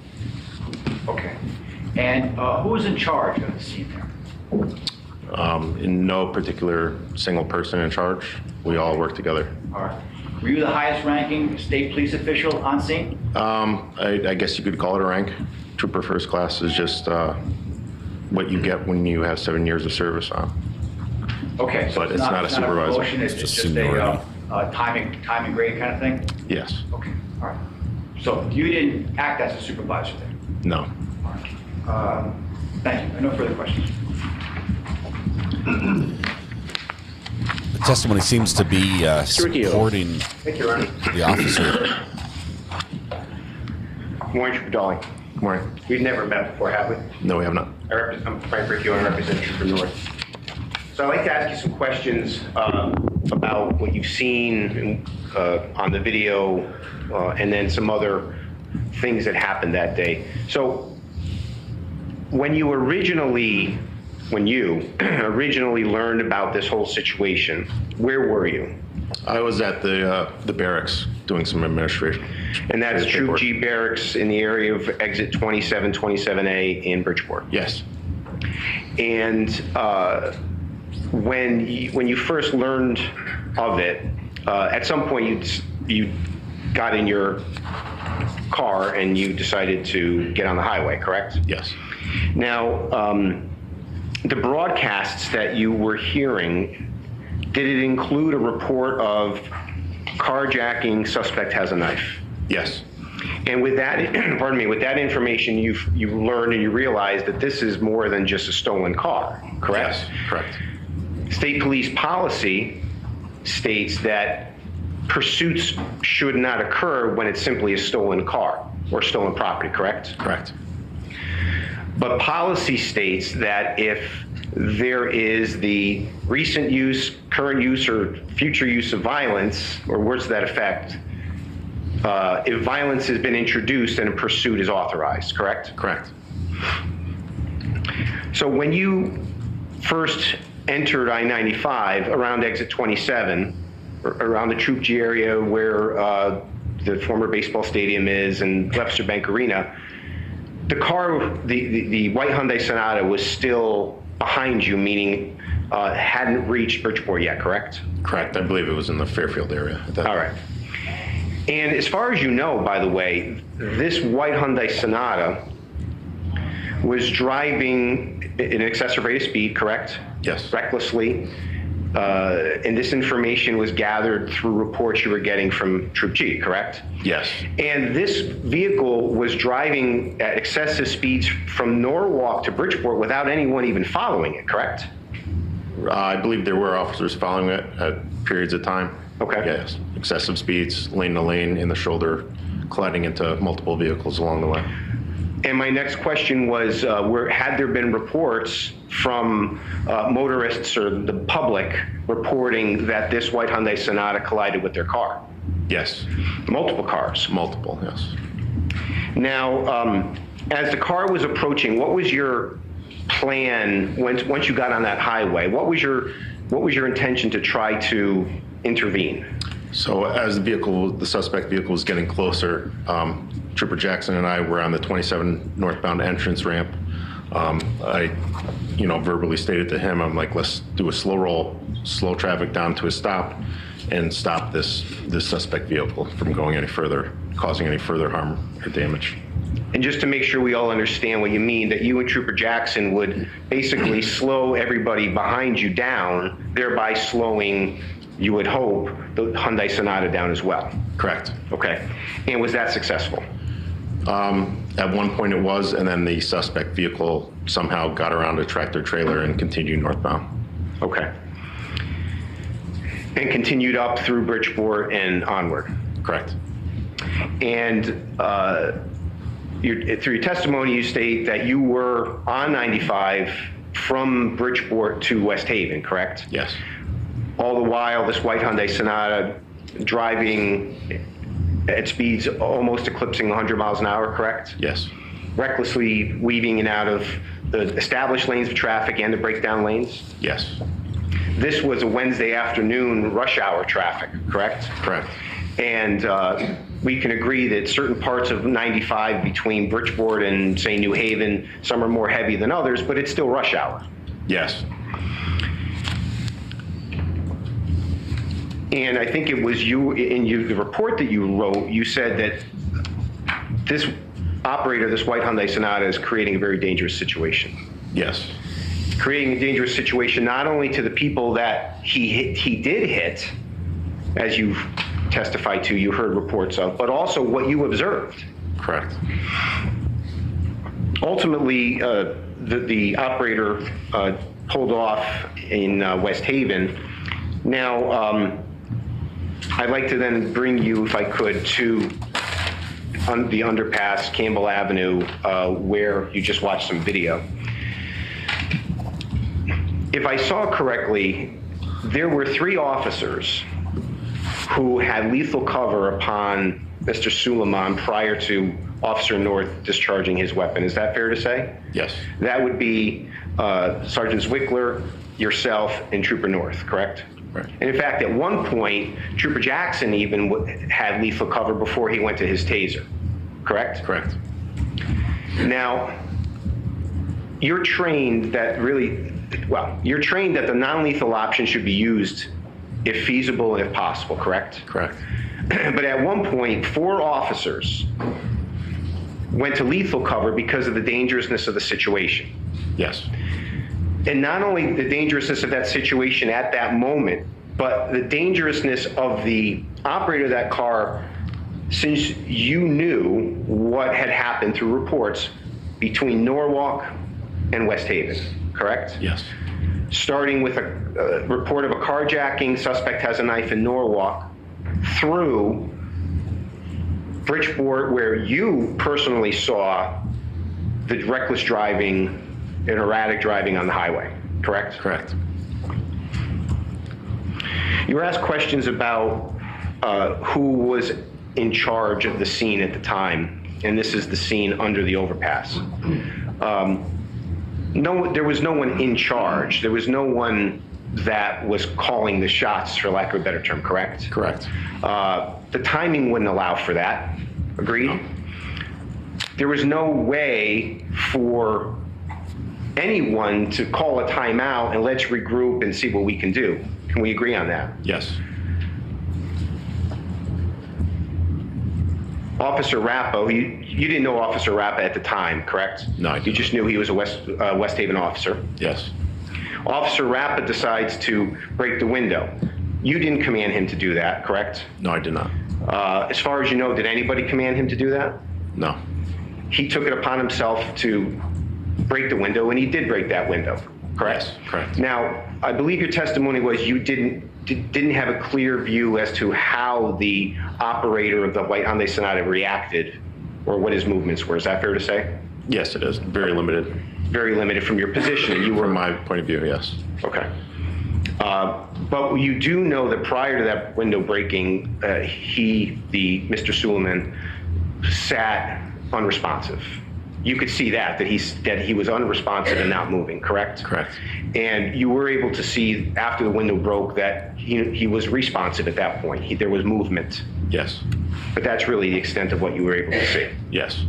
M: Okay. And who was in charge of the scene there?
L: In no particular single person in charge. We all worked together.
M: All right. Were you the highest ranking state police official on scene?
L: I guess you could call it a rank. Trooper first class is just what you get when you have 7 years of service on.
M: Okay. So
L: but it's not a supervisor.
M: Promotion, it's just a time and grade kind of thing?
L: Yes.
M: Okay. All right. So you didn't act as a supervisor there?
L: No.
M: All right. Thank you. No further questions.
C: The testimony seems to be supporting the officer.
N: Good morning, Trooper Dawling.
L: Good morning.
N: We've never met before, have we?
L: No, we have not.
N: I'm Frank Riccio, and I represent Trooper North. So I'd like to ask you some questions about what you've seen on the video and then some other things that happened that day. So when you originally learned about this whole situation, where were you?
L: I was at the barracks doing some administration.
N: And that's Troop G barracks in the area of exit 27A in Bridgeport?
L: Yes.
N: And when you first learned of it, at some point you got in your car and you decided to get on the highway, correct?
L: Yes.
N: Now, the broadcasts that you were hearing, did it include a report of carjacking, suspect has a knife?
L: Yes.
N: And with that, pardon me, with that information, you learned and you realized that this is more than just a stolen car, correct?
L: Yes, correct.
N: State police policy states that pursuits should not occur when it's simply a stolen car or stolen property, correct?
L: Correct.
N: But policy states that if there is the recent use, current use, or future use of violence, or words to that effect, if violence has been introduced and a pursuit is authorized, correct?
L: Correct.
N: So when you first entered I-95 around exit 27, around the Troop G area where the former baseball stadium is and Webster Bank Arena, the car, the white Hyundai Sonata was still behind you, meaning hadn't reached Bridgeport yet, correct?
L: Correct. I believe it was in the Fairfield area.
N: All right. And as far as you know, by the way, this white Hyundai Sonata was driving in excess of rate of speed, correct?
L: Yes.
N: Recklessly. And this information was gathered through reports you were getting from Troop G, correct?
L: Yes.
N: And this vehicle was driving at excessive speeds from Norwalk to Bridgeport without anyone even following it, correct?
L: I believe there were officers following it at periods of time.
N: Okay.
L: Yes. Excessive speeds, lane to lane, in the shoulder, colliding into multiple vehicles along the way.
N: And my next question was, had there been reports from motorists or the public reporting that this white Hyundai Sonata collided with their car?
L: Yes.
N: Multiple cars?
L: Multiple, yes.
N: Now, as the car was approaching, what was your plan once you got on that highway? What was your intention to try to intervene?
L: So as the suspect vehicle was getting closer, Trooper Jackson and I were on the 27 northbound entrance ramp. I, verbally stated to him, I'm like, let's do a slow roll, slow traffic down to a stop, and stop this suspect vehicle from going any further, causing any further harm or damage.
N: And just to make sure we all understand what you mean, that you and Trooper Jackson would basically slow everybody behind you down, thereby slowing, you would hope, the Hyundai Sonata down as well.
L: Correct.
N: Okay. And was that successful?
L: At one point it was, and then the suspect vehicle somehow got around a tractor trailer and continued northbound.
N: Okay. And continued up through Bridgeport and onward.
L: Correct.
N: And through your testimony, you state that you were on 95 from Bridgeport to West Haven, correct?
L: Yes.
N: All the while, this white Hyundai Sonata driving at speeds almost eclipsing 100 miles an hour, correct?
L: Yes.
N: Recklessly weaving in and out of the established lanes of traffic and the breakdown lanes?
L: Yes.
N: This was a Wednesday afternoon rush hour traffic, correct?
L: Correct.
N: And we can agree that certain parts of 95 between Bridgeport and, say, New Haven, some are more heavy than others, but it's still rush hour.
L: Yes.
N: And I think it was you, in the report that you wrote, you said that this operator, this white Hyundai Sonata, is creating a very dangerous situation.
L: Yes.
N: Creating a dangerous situation not only to the people that he did hit, as you've testified to, you heard reports of, but also what you observed.
L: Correct.
N: Ultimately, the operator pulled off in West Haven. Now, I'd like to then bring you, if I could, to the underpass, Campbell Avenue, where you just watched some video. If I saw correctly, there were 3 officers who had lethal cover upon Mr. Soulemane prior to Officer North discharging his weapon. Is that fair to say?
L: Yes.
N: That would be Sergeant Zwickler, yourself, and Trooper North, correct?
L: Right.
N: And in fact, at one point, Trooper Jackson even had lethal cover before he went to his taser, correct?
L: Correct.
N: Now, you're trained that you're trained that the non-lethal option should be used if feasible and if possible, correct?
L: Correct.
N: But at one point, 4 officers went to lethal cover because of the dangerousness of the situation.
L: Yes.
N: And not only the dangerousness of that situation at that moment, but the dangerousness of the operator of that car, since you knew what had happened through reports between Norwalk and West Haven, correct?
L: Yes.
N: Starting with a report of a carjacking, suspect has a knife in Norwalk, through Bridgeport, where you personally saw the reckless driving and erratic driving on the highway, correct?
L: Correct.
N: You were asked questions about who was in charge of the scene at the time, and this is the scene under the overpass. No, there was no one in charge. There was no one that was calling the shots, for lack of a better term, correct?
L: Correct.
N: The timing wouldn't allow for that. Agreed? No. There was no way for anyone to call a timeout and let's regroup and see what we can do. Can we agree on that?
L: Yes.
N: Officer Rappa, you didn't know Officer Rappa at the time, correct?
L: No, I didn't.
N: You just knew he was a West Haven officer?
L: Yes.
N: Officer Rappa decides to break the window. You didn't command him to do that, correct?
L: No, I did not.
N: As far as you know, did anybody command him to do that?
L: No.
N: He took it upon himself to break the window, and he did break that window, correct?
L: Yes, correct.
N: Now, I believe your testimony was you didn't have a clear view as to how the operator of the white Hyundai Sonata reacted or what his movements were. Is that fair to say?
L: Yes, it is. Very limited.
N: Very limited from your position. You were,
L: from my point of view, yes.
N: Okay. But you do know that prior to that window breaking, Mr. Soulemane, sat unresponsive. You could see that he was unresponsive and not moving, correct?
L: Correct.
N: And you were able to see after the window broke that he was responsive at that point. There was movement.
L: Yes.
N: But that's really the extent of what you were able to see.
L: Yes.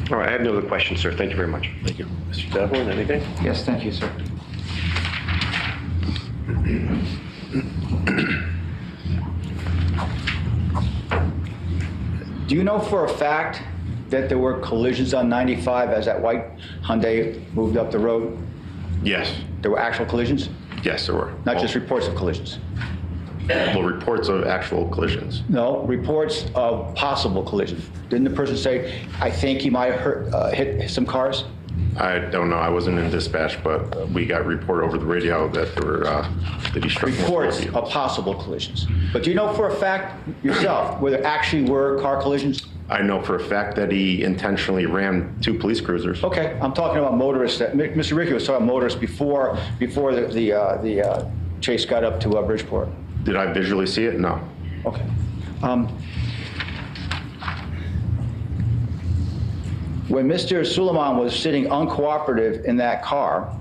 N: All right, I have no other questions, sir. Thank you very much.
L: Thank you. Mr. Devlin, anything?
M: Yes, thank you, sir. Do you know for a fact that there were collisions on 95 as that white Hyundai moved up the road?
L: Yes.
M: There were actual collisions?
L: Yes, there were.
M: Not just reports of collisions?
L: Well, reports of actual collisions.
M: No, reports of possible collisions. Didn't the person say, I think he might have hit some cars?
L: I don't know. I wasn't in dispatch, but we got report over the radio that there were that he struck
M: reports of possible collisions. But do you know for a fact yourself where there actually were car collisions?
L: I know for a fact that he intentionally rammed 2 police cruisers.
M: Okay, I'm talking about motorists. Mr. Ricky was talking about motorists before the chase got up to Bridgeport.
L: Did I visually see it? No.
M: Okay. When Mr. Soulemane was sitting uncooperative in that car,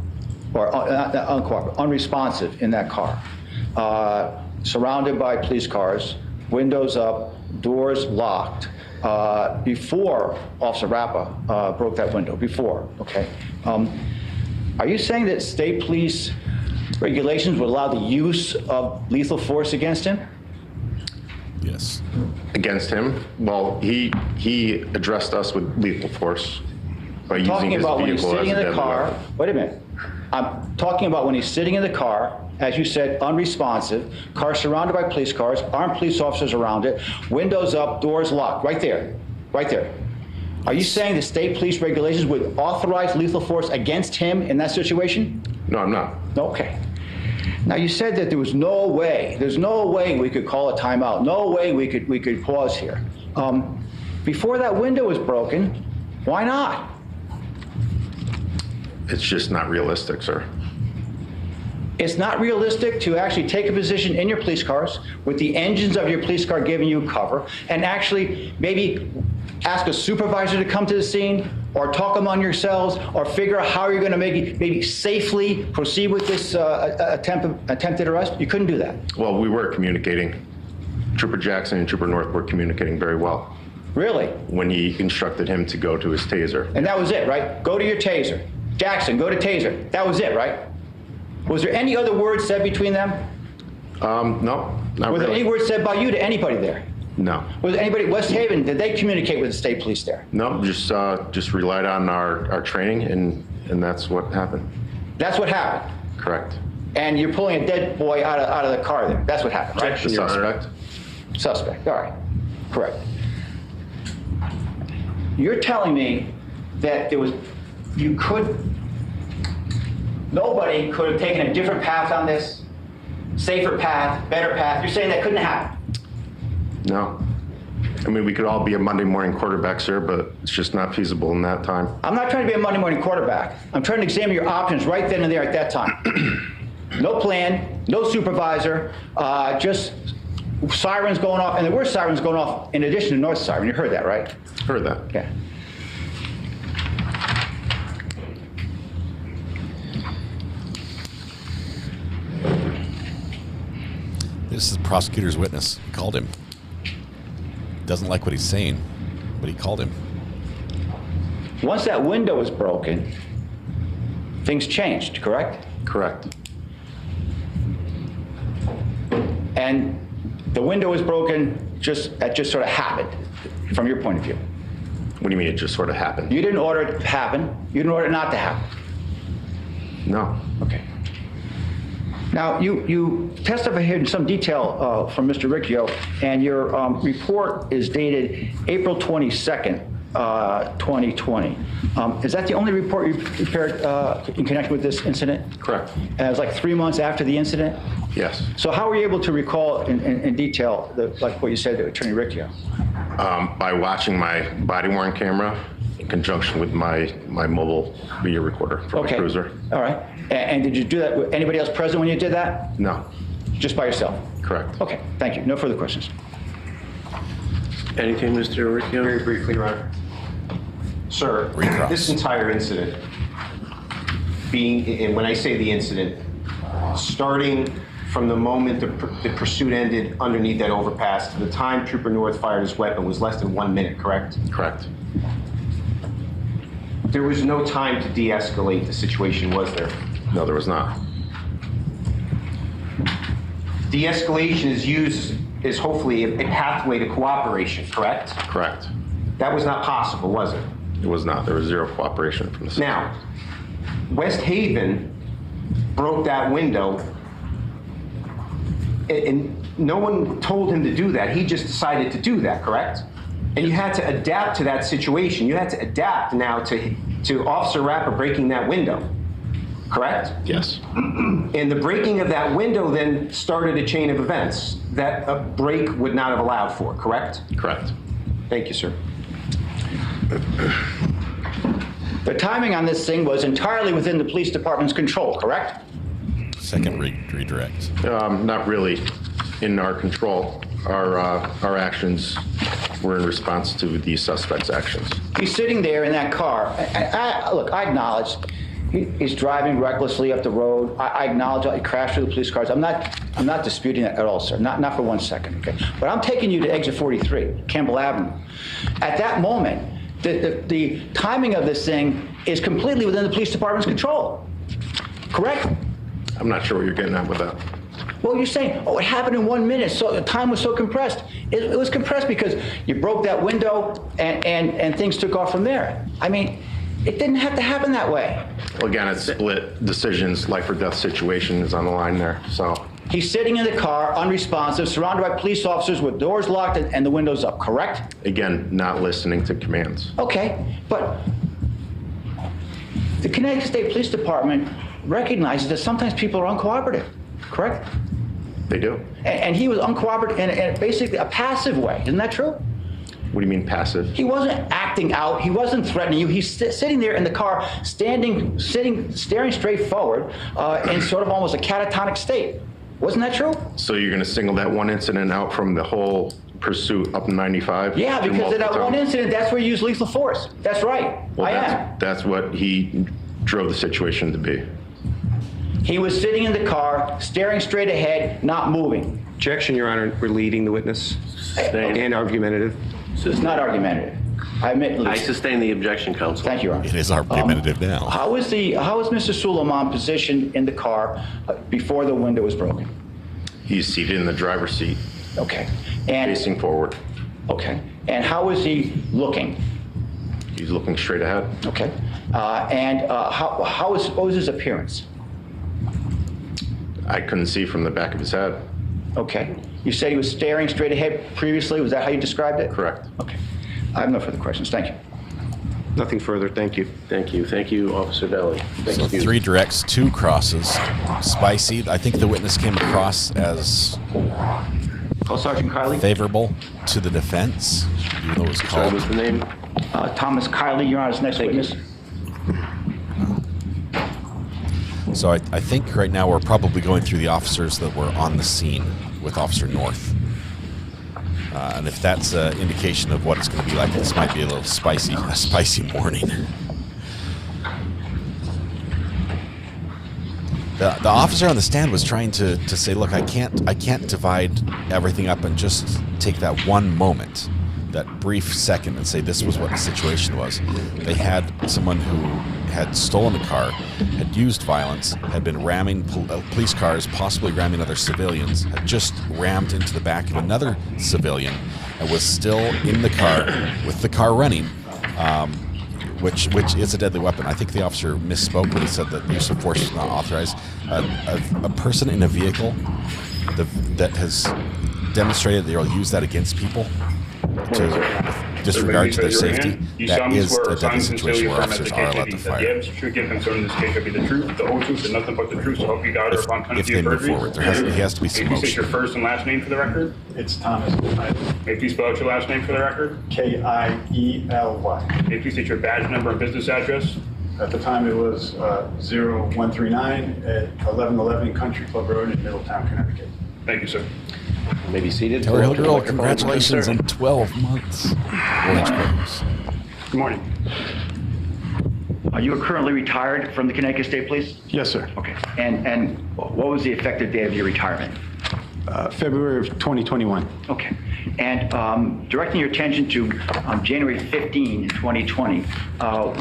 M: or not uncooperative, unresponsive in that car, surrounded by police cars, windows up, doors locked, before Officer Rappa broke that window, before, okay? Are you saying that state police regulations would allow the use of lethal force against him?
C: Yes.
L: Against him? Well, he addressed us with lethal force by using his
M: talking about when he's
L: vehicle as
M: sitting
L: a
M: in the
L: deadly
M: car.
L: weapon.
M: Wait a minute. I'm talking about when he's sitting in the car, as you said, unresponsive, car surrounded by police cars, armed police officers around it, windows up, doors locked, right there, right there. Are you saying the state police regulations would authorize lethal force against him in that situation?
L: No, I'm not.
M: Okay. Now, you said that there's no way we could call a timeout, no way we could pause here. Before that window was broken, why not?
L: It's just not realistic, sir.
M: It's not realistic to actually take a position in your police cars with the engines of your police car giving you cover and actually maybe ask a supervisor to come to the scene or talk among yourselves or figure out how you're going to maybe safely proceed with this attempted arrest? You couldn't do that.
L: Well, we were communicating. Trooper Jackson and Trooper North were communicating very well.
M: Really?
L: When he instructed him to go to his taser.
M: And that was it, right? Go to your taser. Jackson, go to taser. That was it, right? Was there any other words said between them?
L: No, not really.
M: Was there any words said by you to anybody there?
L: No.
M: Was there anybody, West Haven, did they communicate with the state police there?
L: No, just relied on our training, and that's what happened.
M: That's what happened?
L: Correct.
M: And you're pulling a dead boy out of the car there. That's what happened, right?
L: The suspect.
M: Suspect, all right. Correct. You're telling me that nobody could have taken a different path on this? Safer path, better path? You're saying that couldn't happen?
L: No. I mean, we could all be a Monday morning quarterback, sir, but it's just not feasible in that time.
M: I'm not trying to be a Monday morning quarterback. I'm trying to examine your options right then and there at that time. No plan, no supervisor, just sirens going off, and there were sirens going off in addition to North Siren. You heard that, right?
L: Heard that.
M: Okay.
C: This is the prosecutor's witness. He called him. Doesn't like what he's saying, but he called him.
M: Once that window was broken, things changed, correct?
L: Correct.
M: And the window was broken, that just sort of happened, from your point of view.
L: What do you mean it just sort of happened?
M: You didn't order it to happen. You didn't order it not to happen.
L: No.
M: Okay. Now, you testified here in some detail from Mr. Riccio, and your report is dated April 22nd, 2020. Is that the only report you prepared in connection with this incident?
L: Correct.
M: And it was like 3 months after the incident?
L: Yes.
M: So how were you able to recall in detail, like what you said to Attorney Riccio?
L: By watching my body-worn camera in conjunction with my mobile video recorder for my cruiser.
M: All right. And did you do that with anybody else present when you did that?
L: No.
M: Just by yourself?
L: Correct.
M: Okay, thank you. No further questions.
J: Anything, Mr. Riccio?
O: Very briefly, Your Honor. Sir, this entire incident, and when I say the incident, starting from the moment the pursuit ended underneath that overpass to the time Trooper North fired his weapon was less than 1 minute, correct?
L: Correct.
O: There was no time to de-escalate the situation, was there?
L: No, there was not.
O: De-escalation is used as hopefully a pathway to cooperation, correct?
L: Correct.
O: That was not possible, was it?
L: It was not. There was zero cooperation from the city.
O: Now, West Haven broke that window, and no one told him to do that. He just decided to do that, correct? And you had to adapt to that situation. You had to adapt now to Officer Rappa breaking that window, correct?
L: Yes.
O: And the breaking of that window then started a chain of events that a break would not have allowed for, correct?
L: Correct.
O: Thank you, sir.
M: The timing on this thing was entirely within the police department's control, correct?
C: Second redirect.
L: Not really in our control. Our actions were in response to the suspect's actions.
M: He's sitting there in that car. Look, I acknowledge he's driving recklessly up the road. I acknowledge he crashed through the police cars. I'm not disputing that at all, sir. Not for 1 second, okay? But I'm taking you to exit 43, Campbell Avenue. At that moment, the timing of this thing is completely within the police department's control. Correct?
L: I'm not sure what you're getting at with that.
M: Well, you're saying, oh, it happened in 1 minute, so the time was so compressed. It was compressed because you broke that window and things took off from there. I mean, it didn't have to happen that way.
L: Well, again, it's split decisions. Life or death situation is on the line there, so.
M: He's sitting in the car, unresponsive, surrounded by police officers with doors locked and the windows up, correct?
L: Again, not listening to commands.
M: Okay, but the Connecticut State Police Department recognizes that sometimes people are uncooperative, correct?
L: They do.
M: And he was uncooperative in basically a passive way. Isn't that true?
L: What do you mean passive?
M: He wasn't acting out. He wasn't threatening you. He's sitting there in the car, staring straight forward in sort of almost a catatonic state. Wasn't that true?
L: So you're going to single that one incident out from the whole pursuit up in 95?
M: Yeah, because of that one incident, that's where you use lethal force. That's right.
L: Well,
M: I am.
L: That's what he drove the situation to be.
M: He was sitting in the car, staring straight ahead, not moving.
O: Objection, Your Honor. We're leading the witness. And argumentative.
M: It's not argumentative.
J: I sustain the objection, counsel.
M: Thank you, Your Honor.
C: It is argumentative now.
M: How was Mr. Soulemane positioned in the car before the window was broken?
L: He's seated in the driver's seat.
M: Okay. And
L: facing forward.
M: Okay. And how was he looking?
L: He's looking straight ahead.
M: Okay. What was his appearance?
L: I couldn't see from the back of his head.
M: Okay. You said he was staring straight ahead previously. Was that how you described it?
L: Correct.
M: Okay. I have no further questions. Thank you.
O: Nothing further. Thank you.
J: Thank you. Thank you, Officer Daly.
C: So 3 directs, 2 crosses. Spicy. I think the witness came across as
M: Sergeant Kiley.
C: Favorable to the defense, even though it was called.
J: Sorry, what's the name?
M: Thomas Kiley, Your Honor's next witness.
C: So I think right now we're probably going through the officers that were on the scene with Officer North. And if that's an indication of what it's going to be like, this might be a spicy morning. The officer on the stand was trying to say, look, I can't divide everything up and just take that one moment, that brief second, and say this was what the situation was. They had someone who had stolen a car, had used violence, had been ramming police cars, possibly ramming other civilians, had just rammed into the back of another civilian, and was still in the car with the car running, which is a deadly weapon. I think the officer misspoke when he said that use of force is not authorized. A person in a vehicle that has demonstrated that they'll use that against people to disregard to their safety, that is a deadly situation where officers are allowed to fire.
K: The truth given concerning this case shall be the truth, the whole truth, and nothing but the truth, so help you God or upon
C: If
K: penalty
C: they
K: of
C: move
K: perjury.
C: forward, he has to be some
K: May you please state
C: motion.
K: your first and last name for the record?
P: It's Thomas Kiley.
K: May you please spell out your last name for the record?
P: Kiely.
K: May you please state your badge number and business address?
P: At the time, it was 0139 at 1111 Country Club Road in Middletown, Connecticut.
K: Thank you, sir.
J: You may be seated.
C: Taylor Hill Girl, congratulations on 12 months. Orange Groves.
P: Good morning.
M: You are currently retired from the Connecticut State Police?
P: Yes, sir.
M: Okay. And what was the effective date of your retirement?
P: February of 2021.
M: Okay. And directing your attention to January 15, 2020,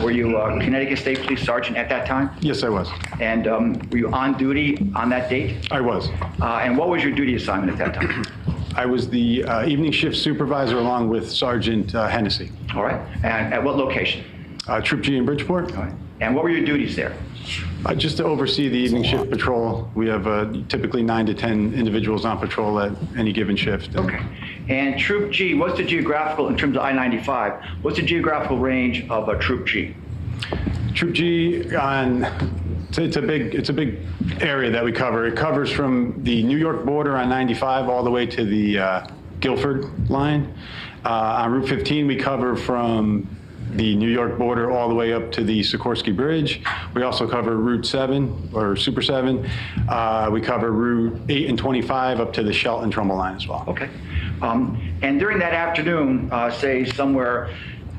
M: were you a Connecticut State Police Sergeant at that time?
P: Yes, I was.
M: And were you on duty on that date?
P: I was.
M: And what was your duty assignment at that time?
P: I was the evening shift supervisor along with Sergeant Hennessy.
M: All right. And at what location?
P: Troop G in Bridgeport.
M: All right. And what were your duties there?
P: Just to oversee the evening shift patrol. We have typically 9 to 10 individuals on patrol at any given shift.
M: Okay. And Troop G, what's the geographical, in terms of I-95, what's the geographical range of a Troop G?
P: Troop G, it's a big area that we cover. It covers from the New York border on 95 all the way to the Guilford line. On Route 15, we cover from the New York border all the way up to the Sikorsky Bridge. We also cover Route 7 or Super 7. We cover Route 8 and 25 up to the Shelton-Trumbull line as well.
M: Okay. And during that afternoon, say somewhere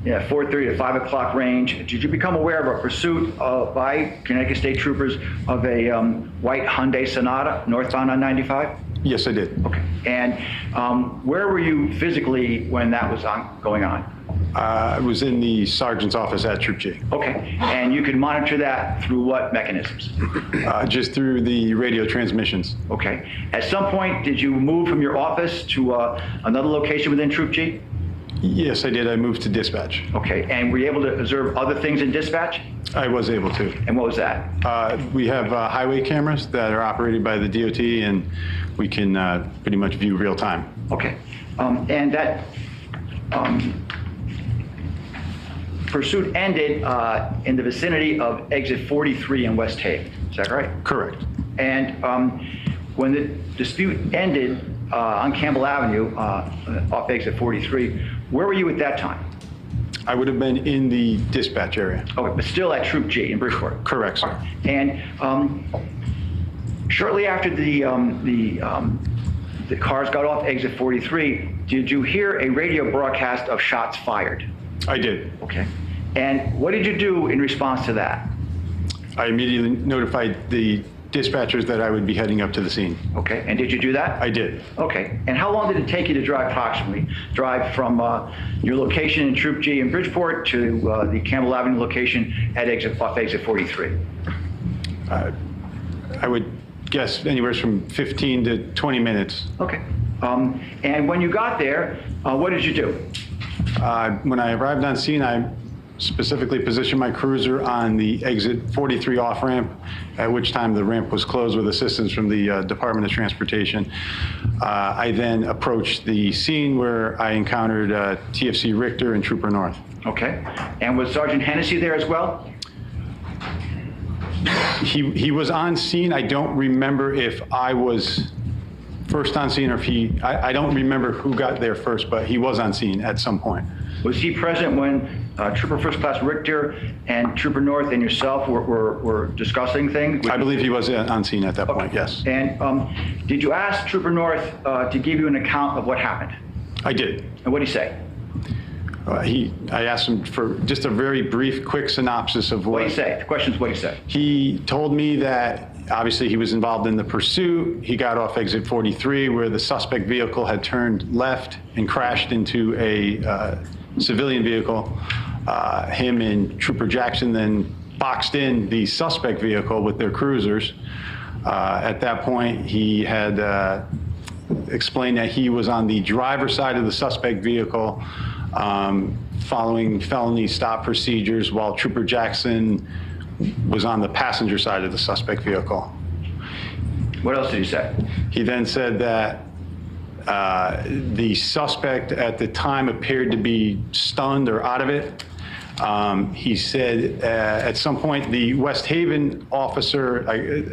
M: 4:30 to 5 o'clock range, did you become aware of a pursuit by Connecticut State Troopers of a white Hyundai Sonata northbound on 95?
P: Yes, I did.
M: Okay. And where were you physically when that was going on?
P: I was in the sergeant's office at Troop G.
M: Okay. And you could monitor that through what mechanisms?
P: Just through the radio transmissions.
M: Okay. At some point, did you move from your office to another location within Troop G?
P: Yes, I did. I moved to dispatch.
M: Okay. And were you able to observe other things in dispatch?
P: I was able to.
M: And what was that?
P: We have highway cameras that are operated by the DOT, and we can pretty much view real time.
M: Okay. And that pursuit ended in the vicinity of exit 43 in West Haven. Is that right?
P: Correct.
M: And when the dispute ended on Campbell Avenue off exit 43, where were you at that time?
P: I would have been in the dispatch area.
M: Okay, but still at Troop G in Bridgeport.
P: Correct, sir.
M: And shortly after the cars got off exit 43, did you hear a radio broadcast of shots fired?
P: I did.
M: Okay. And what did you do in response to that?
P: I immediately notified the dispatchers that I would be heading up to the scene.
M: Okay. And did you do that?
P: I did.
M: Okay. And how long did it take you to drive approximately? Drive from your location in Troop G in Bridgeport to the Campbell Avenue location at off exit 43?
P: I would guess anywhere from 15 to 20 minutes.
M: Okay. And when you got there, what did you do?
P: When I arrived on scene, I specifically positioned my cruiser on the exit 43 off-ramp, at which time the ramp was closed with assistance from the Department of Transportation. I then approached the scene where I encountered TFC Richter and Trooper North.
M: Okay. And was Sergeant Hennessy there as well?
P: He was on scene. I don't remember if I was first on scene or if I don't remember who got there first, but he was on scene at some point.
M: Was he present when Trooper First Class Richter and Trooper North and yourself were discussing things?
P: I believe he was on scene at that point, yes.
M: And did you ask Trooper North to give you an account of what happened?
P: I did.
M: And what did he say?
P: I asked him for just a very brief, quick synopsis of
M: what did he say? The question is what he said.
P: He told me that obviously he was involved in the pursuit. He got off exit 43 where the suspect vehicle had turned left and crashed into a civilian vehicle. Him and Trooper Jackson then boxed in the suspect vehicle with their cruisers. At that point, he had explained that he was on the driver's side of the suspect vehicle, following felony stop procedures, while Trooper Jackson was on the passenger side of the suspect vehicle.
M: What else did he say?
P: He then said that the suspect at the time appeared to be stunned or out of it. He said at some point the West Haven officer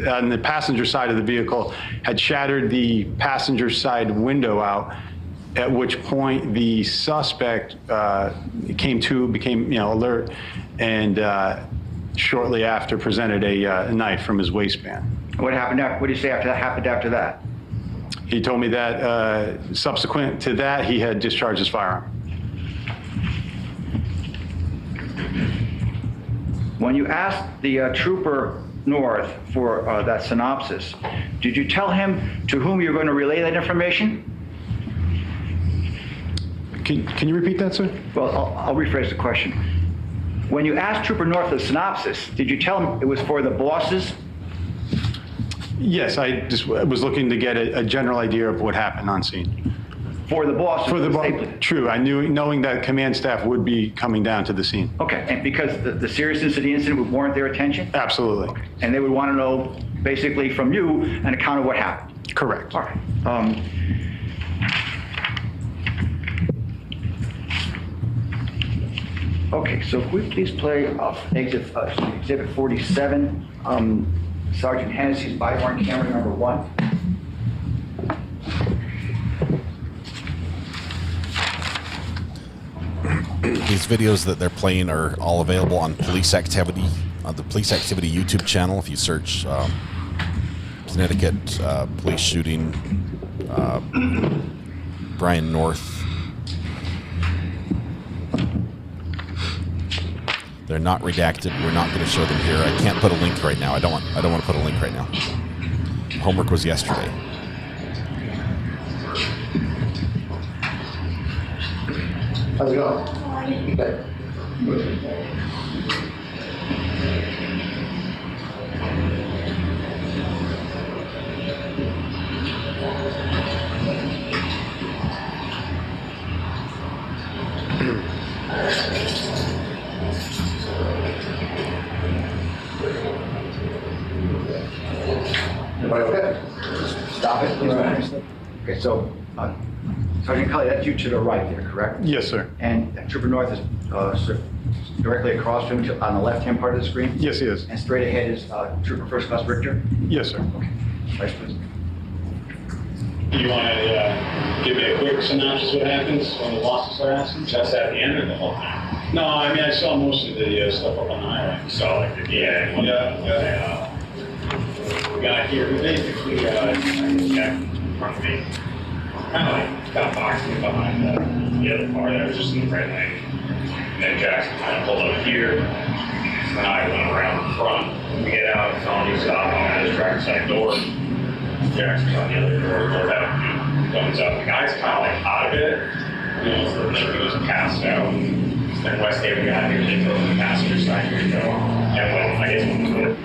P: on the passenger side of the vehicle had shattered the passenger side window out, at which point the suspect became alert, and shortly after presented a knife from his waistband.
M: What happened after? What did he say happened after that?
P: He told me that subsequent to that, he had discharged his firearm.
M: When you asked the Trooper North for that synopsis, did you tell him to whom you're going to relay that information?
P: Can you repeat that, sir?
M: Well, I'll rephrase the question. When you asked Trooper North the synopsis, did you tell him it was for the bosses?
P: Yes, I just was looking to get a general idea of what happened on scene.
M: For the bosses?
P: For the boss. True. I knew, knowing that command staff would be coming down to the scene.
M: Okay, and because the seriousness of the incident would warrant their attention?
P: Absolutely.
M: Okay. And they would want to know, basically, from you, an account of what happened?
P: Correct.
M: All right. Okay, so if we please play Exhibit 47, Sergeant Hennessy's body-worn camera number 1.
C: These videos that they're playing are all available on Police Activity, on the Police Activity YouTube channel. If you search Connecticut police shooting, Brian North. They're not redacted. We're not going to show them here. I can't put a link right now. I don't want to put a link right now. Homework was yesterday.
Q: How's it going? Good. Everybody okay?
M: Stop it, please. Okay, so, Sergeant Kelly, that's you to the right there, correct?
P: Yes, sir.
M: And Trooper North is directly across from you on the left-hand part of the screen?
P: Yes, he is.
M: And straight ahead is Trooper First Class Richter?
P: Yes, sir.
M: Okay. Vice President.
K: You want to give me a quick synopsis of what happens when the losses are asking? Just at the end or the whole time? No, I mean, I saw most of the stuff up on the highway. You saw like the DA. Yeah. We got here, we basically checked in front of me. Kind of like got boxing behind the other car that was just in the red lane. And then Jackson kind of pulled up here. And I went around the front. When we get out, it's on you stop on this driver's side door. Jackson's on the other door, goes out, comes up. The guy's kind of like out of it. You know, so he was passed out. Then West Haven got here, they drove the passenger side here, so yeah, well, I guess we'll do it.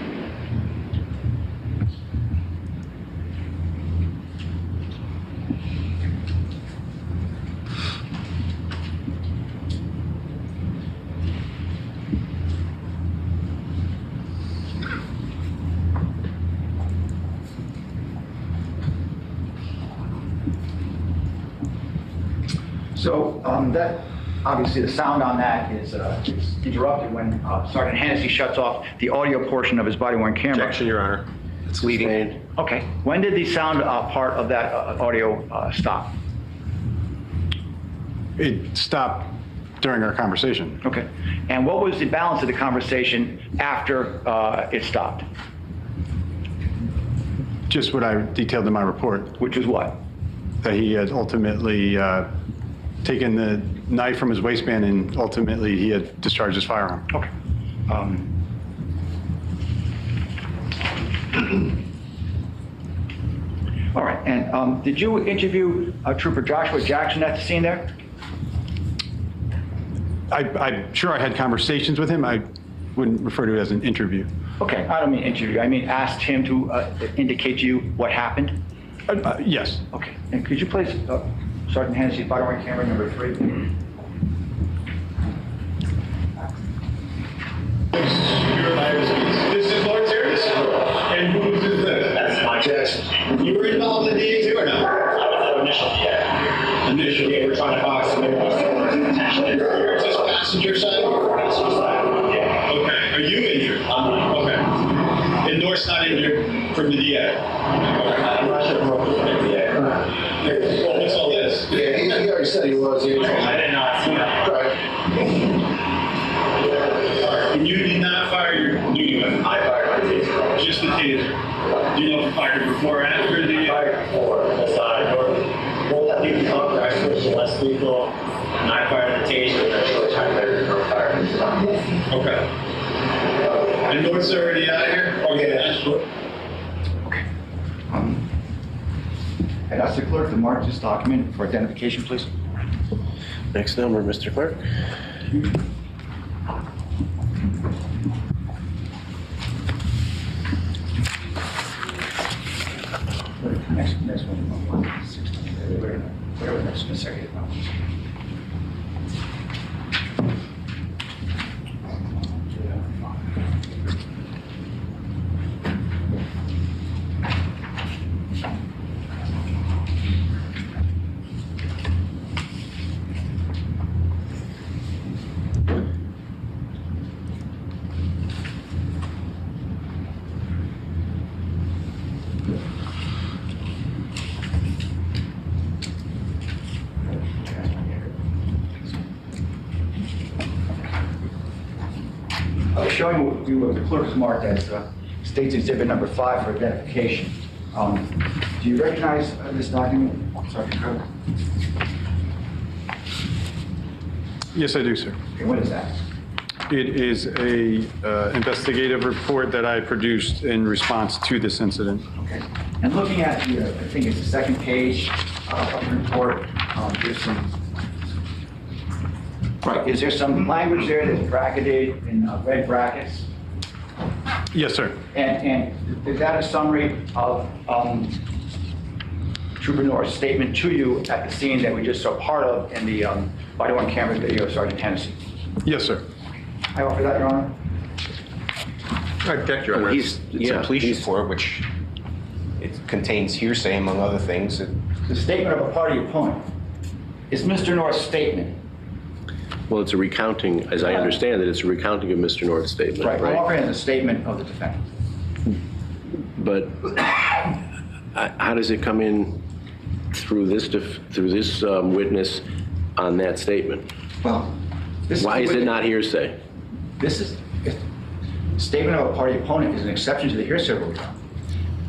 M: So that, obviously the sound on that is interrupted when Sergeant Hennessy shuts off the audio portion of his body-worn camera.
J: Objection, Your Honor. It's leading.
M: Okay. When did the sound part of that audio stop?
P: It stopped during our conversation.
M: Okay. And what was the balance of the conversation after it stopped?
P: Just what I detailed in my report.
M: Which was what?
P: That he had ultimately taken the knife from his waistband and ultimately he had discharged his firearm.
M: Okay. All right. And did you interview Trooper Joshua Jackson at the scene there?
P: I'm sure I had conversations with him. I wouldn't refer to it as an interview.
M: Okay. I don't mean interview. I mean asked him to indicate to you what happened?
P: Yes.
M: Okay. And could you please, Sergeant Hennessy, body-worn camera number 3.
K: This is Lord Terrace. And who's this? That's Mike Jackson. You were involved in the DA too or no? Initially, yeah. Initially, we're trying to box him. Is this passenger side or passenger side? Yeah. Okay. Are you injured? I'm not. Okay. And North's not injured from the DA? Okay. I'm not sure from the DA. Well, what's all this?
Q: Yeah, he already said he was.
K: I did not see that. Right. And you did not fire your new weapon? I fired my taser. Just the taser. Do you know if you fired it before or after the DA? Fired before. That's not well, that people talk, I switched to less lethal, and I fired the taser, and I short time later, no fire. Okay. And North's already out of here? Okay, that's good.
M: Okay. I'd ask the clerk to mark this document for identification, please.
J: Next number, Mr. Clerk.
M: Next one. 16. Whatever next consecutive numbers. I was showing you what the clerk has marked as State's Exhibit number 5 for identification. Do you recognize this document, Sergeant Cook?
P: Yes, I do, sir.
M: Okay, what is that?
P: It is a investigative report that I produced in response to this incident.
M: Okay. And looking at the, I think it's the second page of the report, there's some. Right. Is there some language there that's bracketed in red brackets?
P: Yes, sir.
M: And is that a summary of Trooper North's statement to you at the scene that we just saw part of in the body-worn camera video of Sergeant Hennessy?
P: Yes, sir.
M: I offer that, Your Honor.
O: I object, Your Honor. It's a police report, which it contains hearsay, among other things.
M: The statement of a party opponent is Mr. North's statement.
J: Well, it's a recounting, as I understand it, it's a recounting of Mr. North's statement,
M: Right.
J: right?
M: I'm offering a statement of the defendant.
J: But how does it come in through this witness on that statement?
M: Well,
J: why is it not hearsay?
M: This is statement of a party opponent is an exception to the hearsay rule.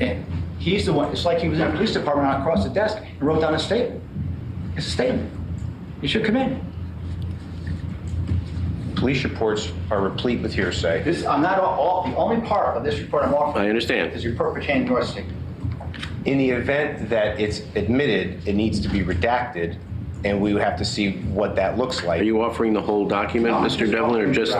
M: And he's the one. It's like he was in a police department across the desk and wrote down a statement. It's a statement. You should come in.
O: Police reports are replete with hearsay.
M: I'm not all. The only part of this report I'm offering.
J: I understand.
M: Is the report pertaining to North's statement.
O: In the event that it's admitted, it needs to be redacted, and we would have to see what that looks like.
J: Are you offering the whole document,
M: No,
J: Mr. Devlin, or just?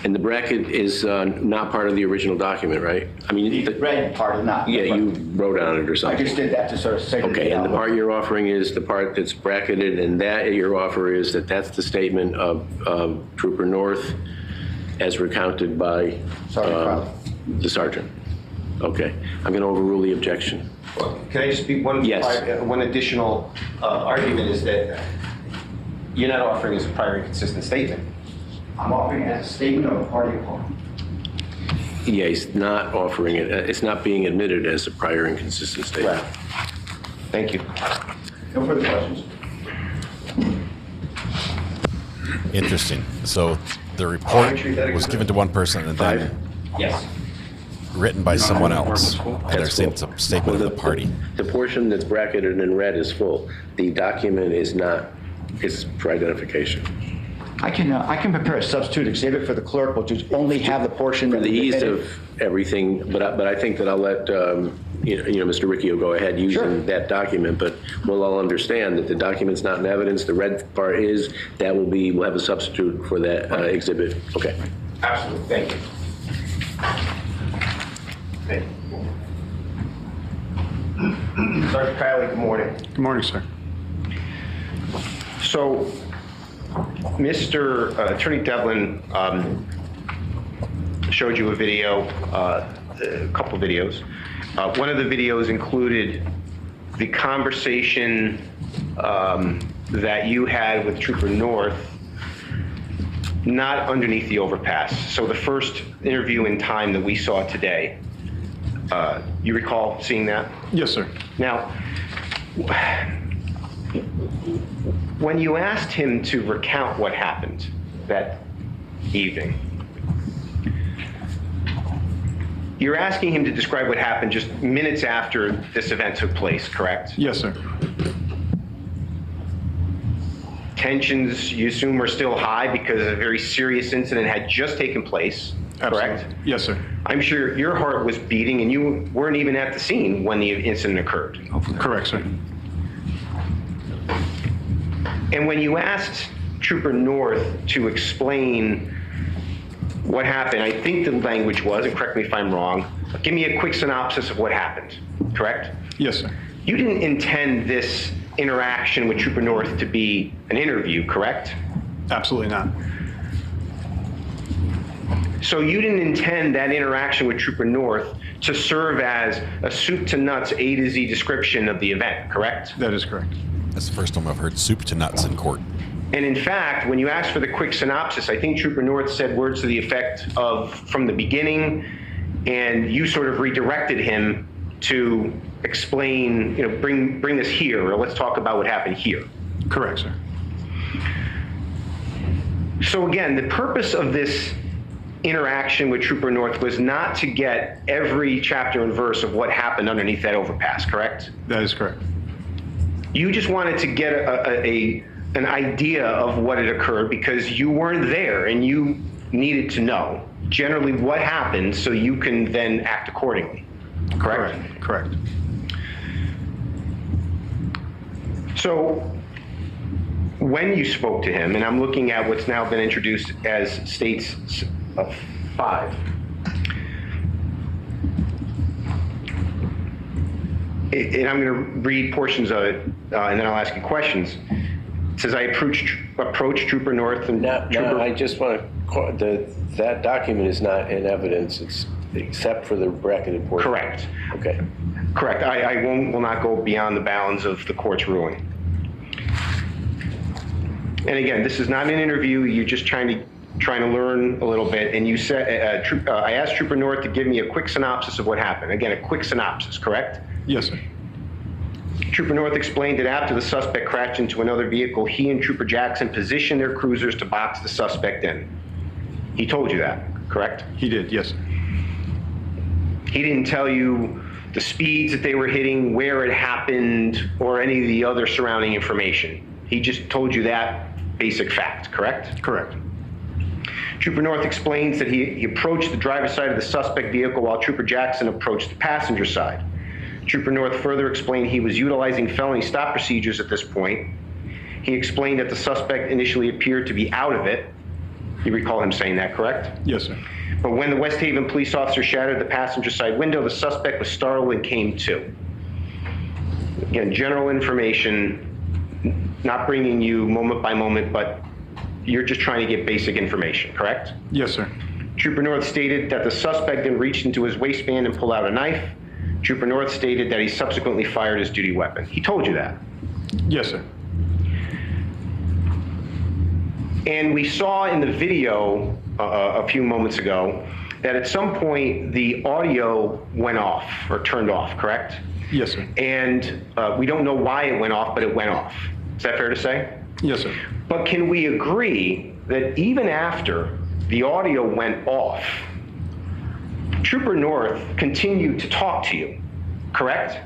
J: And the bracket is not part of the original document, right? I mean,
M: the red part is not.
J: Yeah, you wrote on it or something.
M: I just did that to sort of say.
J: Okay, and the part you're offering is the part that's bracketed, and that your offer is that's the statement of Trooper North as recounted by the sergeant. Okay, I'm going to overrule the objection.
O: Can I just speak one?
J: Yes.
O: One additional argument is that you're not offering as a prior and consistent statement.
M: I'm offering it as a statement of a party opponent.
J: Yeah, he's not offering it. It's not being admitted as a prior and consistent statement.
O: Right. Thank you.
M: No further questions.
C: Interesting. So the report was given to one person and then
M: yes,
C: written by someone else. And they're saying it's a statement of the party.
J: The portion that's bracketed in red is full. The document is not. It's for identification.
M: I can prepare a substitute exhibit for the clerk, which will only have the portion
J: for
M: that
J: the ease of everything. But I think that I'll let Mr. Riccio go ahead using that document. But we'll all understand that the document's not in evidence. The red part is. We'll have a substitute for that exhibit. Okay.
O: Absolutely. Thank you. Thank you. Sergeant Kiley, good morning.
P: Good morning, sir.
N: So, Mr. Attorney Devlin showed you a video, a couple videos. One of the videos included the conversation that you had with Trooper North, not underneath the overpass. So the first interview in time that we saw today. You recall seeing that?
P: Yes, sir.
N: Now, when you asked him to recount what happened that evening, you're asking him to describe what happened just minutes after this event took place, correct?
P: Yes, sir.
N: Tensions, you assume, were still high because a very serious incident had just taken place, correct?
P: Absolutely. Yes, sir.
N: I'm sure your heart was beating and you weren't even at the scene when the incident occurred.
P: Correct, sir.
N: And when you asked Trooper North to explain what happened, I think the language was, and correct me if I'm wrong, give me a quick synopsis of what happened, correct?
P: Yes, sir.
N: You didn't intend this interaction with Trooper North to be an interview, correct?
P: Absolutely not.
N: So you didn't intend that interaction with Trooper North to serve as a soup to nuts A to Z description of the event, correct?
P: That is correct.
C: That's the first time I've heard soup to nuts in court.
N: And in fact, when you asked for the quick synopsis, I think Trooper North said words to the effect of from the beginning, and you sort of redirected him to explain, bring us here, or let's talk about what happened here.
P: Correct, sir.
N: So again, the purpose of this interaction with Trooper North was not to get every chapter and verse of what happened underneath that overpass, correct?
P: That is correct.
N: You just wanted to get an idea of what had occurred because you weren't there and you needed to know generally what happened so you can then act accordingly, correct?
P: Correct.
N: So when you spoke to him, and I'm looking at what's now been introduced as states 5, and I'm going to read portions of it, and then I'll ask you questions. It says, I approached Trooper North and
J: No, I just want to, that document is not in evidence, it's except for the bracketed portion.
N: Correct.
J: Okay.
N: Correct. I will not go beyond the bounds of the court's ruling. And again, this is not an interview. You're just trying to learn a little bit. And you said, I asked Trooper North to give me a quick synopsis of what happened. Again, a quick synopsis, correct?
P: Yes, sir.
N: Trooper North explained that after the suspect crashed into another vehicle, he and Trooper Jackson positioned their cruisers to box the suspect in. He told you that, correct?
P: He did, yes, sir.
N: He didn't tell you the speeds that they were hitting, where it happened, or any of the other surrounding information. He just told you that basic fact, correct?
P: Correct.
N: Trooper North explains that he approached the driver's side of the suspect vehicle while Trooper Jackson approached the passenger side. Trooper North further explained he was utilizing felony stop procedures at this point. He explained that the suspect initially appeared to be out of it. You recall him saying that, correct?
P: Yes, sir.
N: But when the West Haven police officer shattered the passenger side window, the suspect was startled and came to. Again, general information, not bringing you moment by moment, but you're just trying to get basic information, correct?
P: Yes, sir.
N: Trooper North stated that the suspect then reached into his waistband and pulled out a knife. Trooper North stated that he subsequently fired his duty weapon. He told you that?
P: Yes, sir.
N: And we saw in the video a few moments ago that at some point the audio went off or turned off, correct?
P: Yes, sir.
N: And we don't know why it went off, but it went off. Is that fair to say?
P: Yes, sir.
N: But can we agree that even after the audio went off, Trooper North continued to talk to you, correct?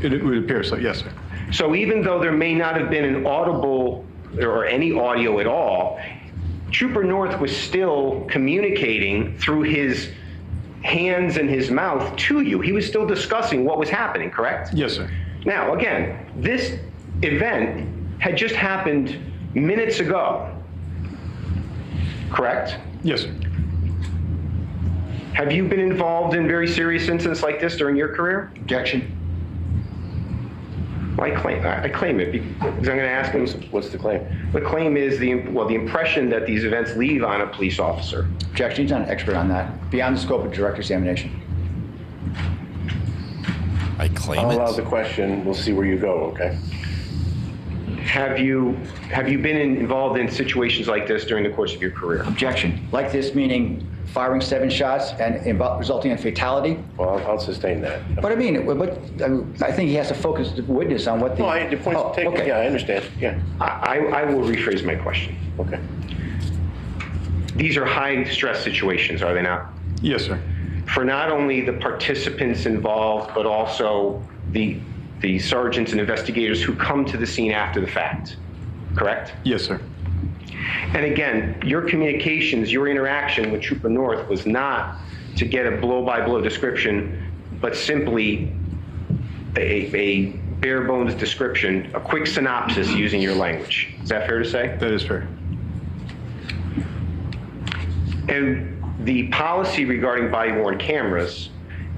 P: It would appear so, yes, sir.
N: So even though there may not have been an audible or any audio at all, Trooper North was still communicating through his hands and his mouth to you. He was still discussing what was happening, correct?
P: Yes, sir.
N: Now, again, this event had just happened minutes ago, correct?
P: Yes, sir.
N: Have you been involved in very serious incidents like this during your career?
M: Objection.
N: Well, I claim it because I'm going to ask him.
J: What's the claim?
N: The claim is the impression that these events leave on a police officer.
M: Objection. He's not an expert on that. Beyond the scope of direct examination.
C: I claim
J: I'll
C: it.
J: allow the question. We'll see where you go, okay?
N: Have you been involved in situations like this during the course of your career?
M: Objection. Like this meaning firing 7 shots and resulting in fatality?
J: Well, I'll sustain that.
M: But I mean, I think he has to focus the witness on what the...
J: No, the point's taken.
M: okay.
J: Yeah, I understand. Yeah.
N: I will rephrase my question.
J: Okay.
N: These are high-stress situations, are they not?
P: Yes, sir.
N: For not only the participants involved, but also the sergeants and investigators who come to the scene after the fact, correct?
P: Yes, sir.
N: And again, your communications, your interaction with Trooper North was not to get a blow-by-blow description, but simply a bare-bones description, a quick synopsis using your language. Is that fair to say?
P: That is fair.
N: And the policy regarding body-worn cameras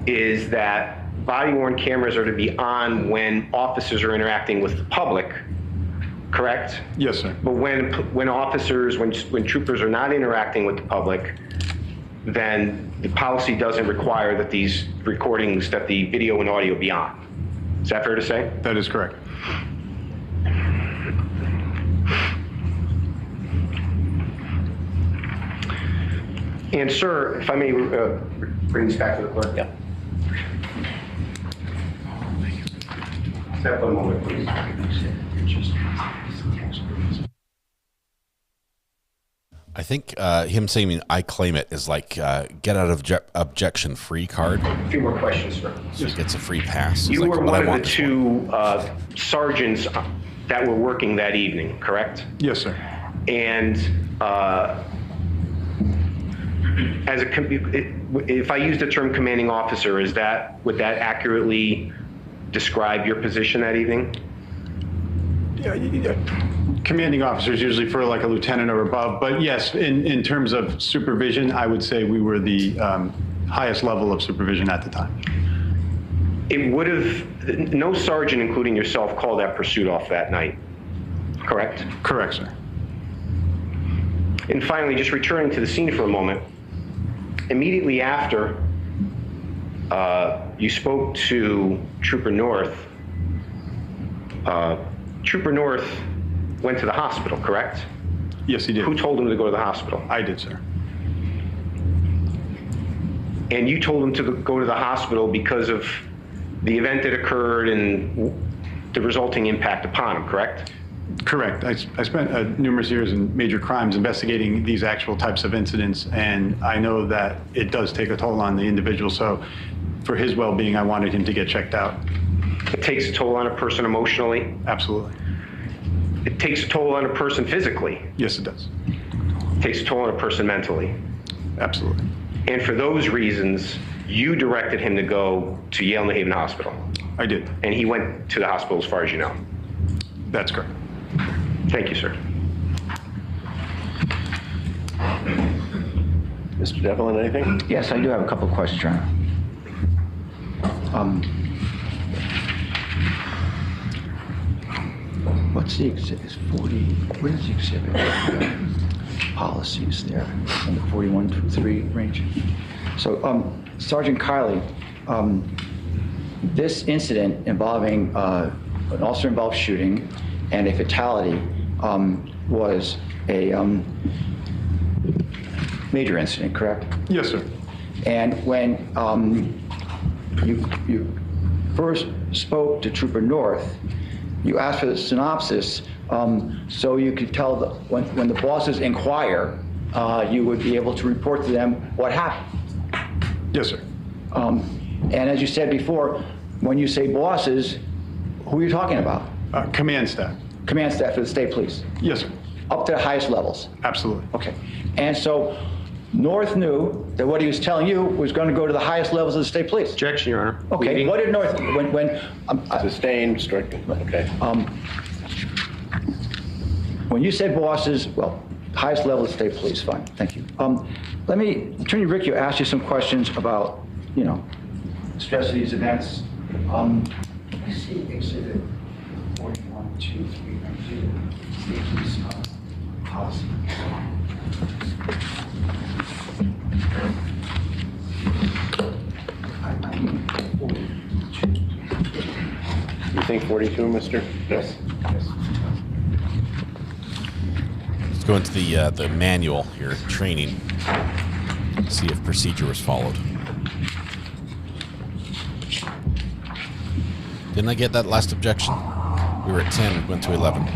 N: is that body-worn cameras are to be on when officers are interacting with the public, correct?
P: Yes, sir.
N: But when troopers are not interacting with the public, then the policy doesn't require that these recordings, that the video and audio be on. Is that fair to say?
P: That is correct.
N: And sir, if I may bring this back to the clerk.
J: Yeah.
N: Step one moment, please.
C: I think him saying "I claim it" is like get out of objection free card.
O: A few more questions, sir.
C: So he gets a free pass.
N: You
C: He's
N: were
C: like,
N: one of the two sergeants that were working that evening, correct?
P: Yes, sir.
N: And as if I use the term commanding officer, would that accurately describe your position that evening?
P: Yeah. Commanding officers usually for like a lieutenant or above, but yes, in terms of supervision, I would say we were the highest level of supervision at the time.
N: It would have, no sergeant, including yourself, called that pursuit off that night, correct?
P: Correct, sir.
N: And finally, just returning to the scene for a moment, immediately after you spoke to Trooper North, Trooper North went to the hospital, correct?
P: Yes, he did.
N: Who told him to go to the hospital?
P: I did, sir.
N: And you told him to go to the hospital because of the event that occurred and the resulting impact upon him, correct?
P: Correct. I spent numerous years in major crimes investigating these actual types of incidents, and I know that it does take a toll on the individual. So for his well-being, I wanted him to get checked out.
N: It takes a toll on a person emotionally?
P: Absolutely.
N: It takes a toll on a person physically?
P: Yes, it does.
N: It takes a toll on a person mentally?
P: Absolutely.
N: And for those reasons, you directed him to go to Yale New Haven Hospital?
P: I did.
N: And he went to the hospital as far as you know?
P: That's correct.
N: Thank you, sir.
J: Mr. Devlin, anything?
M: Yes, I do have a couple of questions, Your Honor. What's the exhibit? 40. What is the exhibit? Policies there in the 4123 range. So, Sergeant Kiley, this incident involving an officer-involved shooting and a fatality was a major incident, correct?
P: Yes, sir.
M: And when you first spoke to Trooper North, you asked for the synopsis so you could tell when the bosses inquire, you would be able to report to them what happened.
P: Yes, sir.
M: And as you said before, when you say bosses, who are you talking about?
P: Command staff.
M: Command staff of the state police?
P: Yes, sir.
M: Up to the highest levels?
P: Absolutely.
M: Okay. And so North knew that what he was telling you was going to go to the highest levels of the state police?
N: Objection, Your Honor.
M: Okay.
N: Leading.
M: What did North,
J: Sustained, stricken. Okay.
M: When you said bosses, well, highest level of state police, fine, thank you. Let me, Attorney Riccio asked you some questions about, stress of these events. Let me see exhibit 41, 2, 3, state police policy.
J: You think 42, Mr.?
M: Yes.
C: Let's go into the manual here, training, see if procedure was followed. Didn't I get that last objection? We were at 10, went to 11.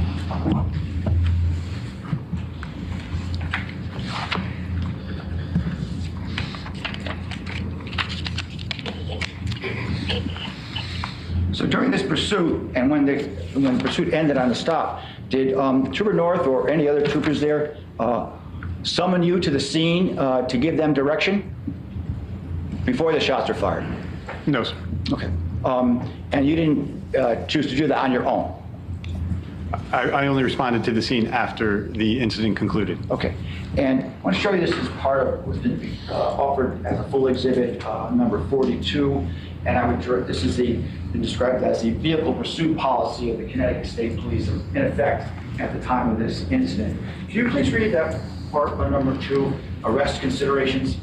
M: So during this pursuit, and when the pursuit ended on the stop, did Trooper North or any other troopers there summon you to the scene to give them direction before the shots were fired?
P: No, sir.
M: Okay. And you didn't choose to do that on your own?
P: I only responded to the scene after the incident concluded.
M: Okay. And I want to show you this as part of what's been offered as a full exhibit, number 42. And I would, this is been described as the vehicle pursuit policy of the Connecticut State Police in effect at the time of this incident. Can you please read that part by number 2, arrest considerations?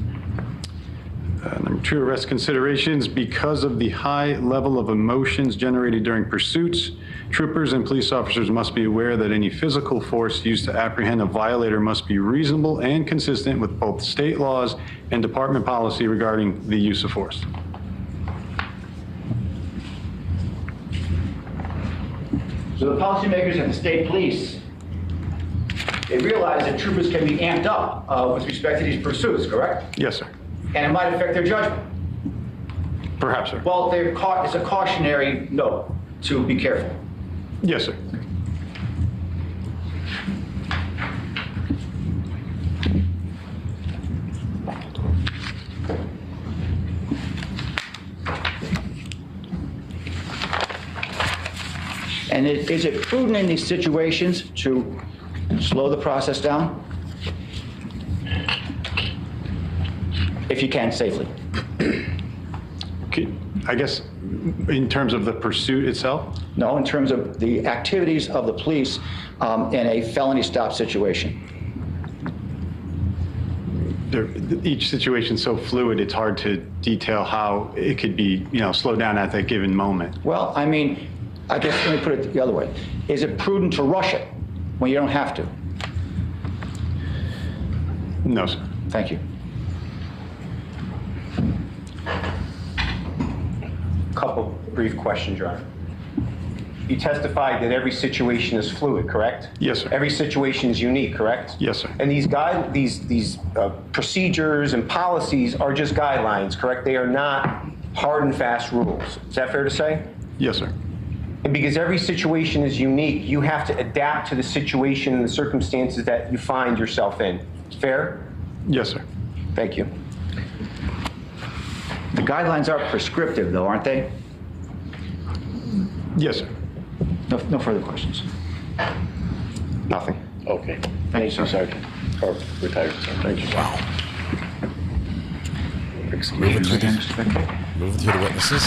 P: Number 2, arrest considerations. Because of the high level of emotions generated during pursuits, troopers and police officers must be aware that any physical force used to apprehend a violator must be reasonable and consistent with both state laws and department policy regarding the use of force.
M: So the policymakers at the state police they realize that troopers can be amped up with respect to these pursuits, correct?
P: Yes, sir.
M: And it might affect their judgment.
P: Perhaps, sir.
M: Well, it's a cautionary note to be careful.
P: Yes, sir.
M: And is it prudent in these situations to slow the process down? If you can, safely.
P: I guess in terms of the pursuit itself?
M: No, in terms of the activities of the police in a felony stop situation.
P: Each situation's so fluid, it's hard to detail how it could be, slowed down at that given moment.
M: Well, I mean, I guess let me put it the other way. Is it prudent to rush it when you don't have to?
P: No, sir.
M: Thank you.
O: Couple brief questions, Your Honor. You testified that every situation is fluid, correct?
P: Yes, sir.
O: Every situation is unique, correct?
P: Yes, sir.
O: And these procedures and policies are just guidelines, correct? They are not hard and fast rules. Is that fair to say?
P: Yes, sir.
O: And because every situation is unique, you have to adapt to the situation and the circumstances that you find yourself in. Fair?
P: Yes, sir.
O: Thank you.
M: The guidelines are prescriptive, though, aren't they?
P: Yes, sir.
M: No further questions.
O: Nothing.
J: Okay.
M: Thank you,
J: Sergeant. Or retired Sergeant. Thank you.
C: Wow. Moving through the witnesses.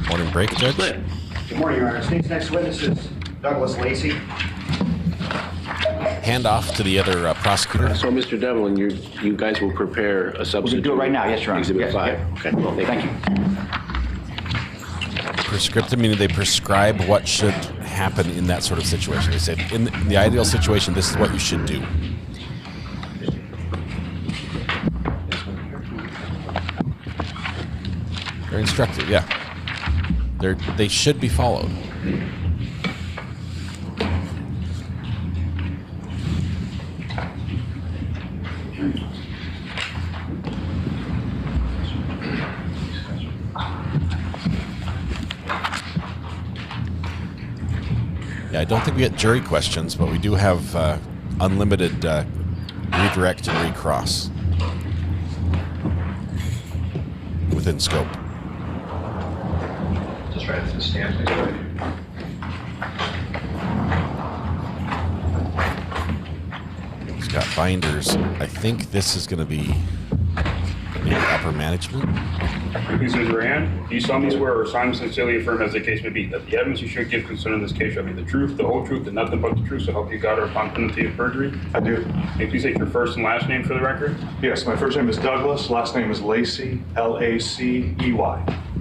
C: Morning break, Judge.
M: Good morning, Your Honor. State's next witness is Douglas Lacey.
C: Hand off to the other prosecutor.
J: So, Mr. Devlin, you guys will prepare a substitute.
M: We'll do it right now. Yes, Your Honor.
J: Exhibit
M: Yes,
J: 5.
M: yeah.
J: Okay.
M: Thank you.
C: Prescriptive meaning they prescribe what should happen in that sort of situation. They say, in the ideal situation, this is what you should do. They're instructive, yeah. They should be followed. Yeah, I don't think we get jury questions, but we do have unlimited redirect and recross within scope.
Q: Just right to the stand, please.
C: He's got binders. I think this is going to be maybe upper management.
K: Please raise your hand. Do you solemnly swear or solemnly sincerely affirm, as the case may be, that the evidence you should give concerning this case shall be the truth, the whole truth, and nothing but the truth, so help you God, or upon penalty of perjury?
P: I do.
K: May you please take your first and last name for the record?
P: Yes, my first name is Douglas, last name is Lacey, Lacey.
K: May you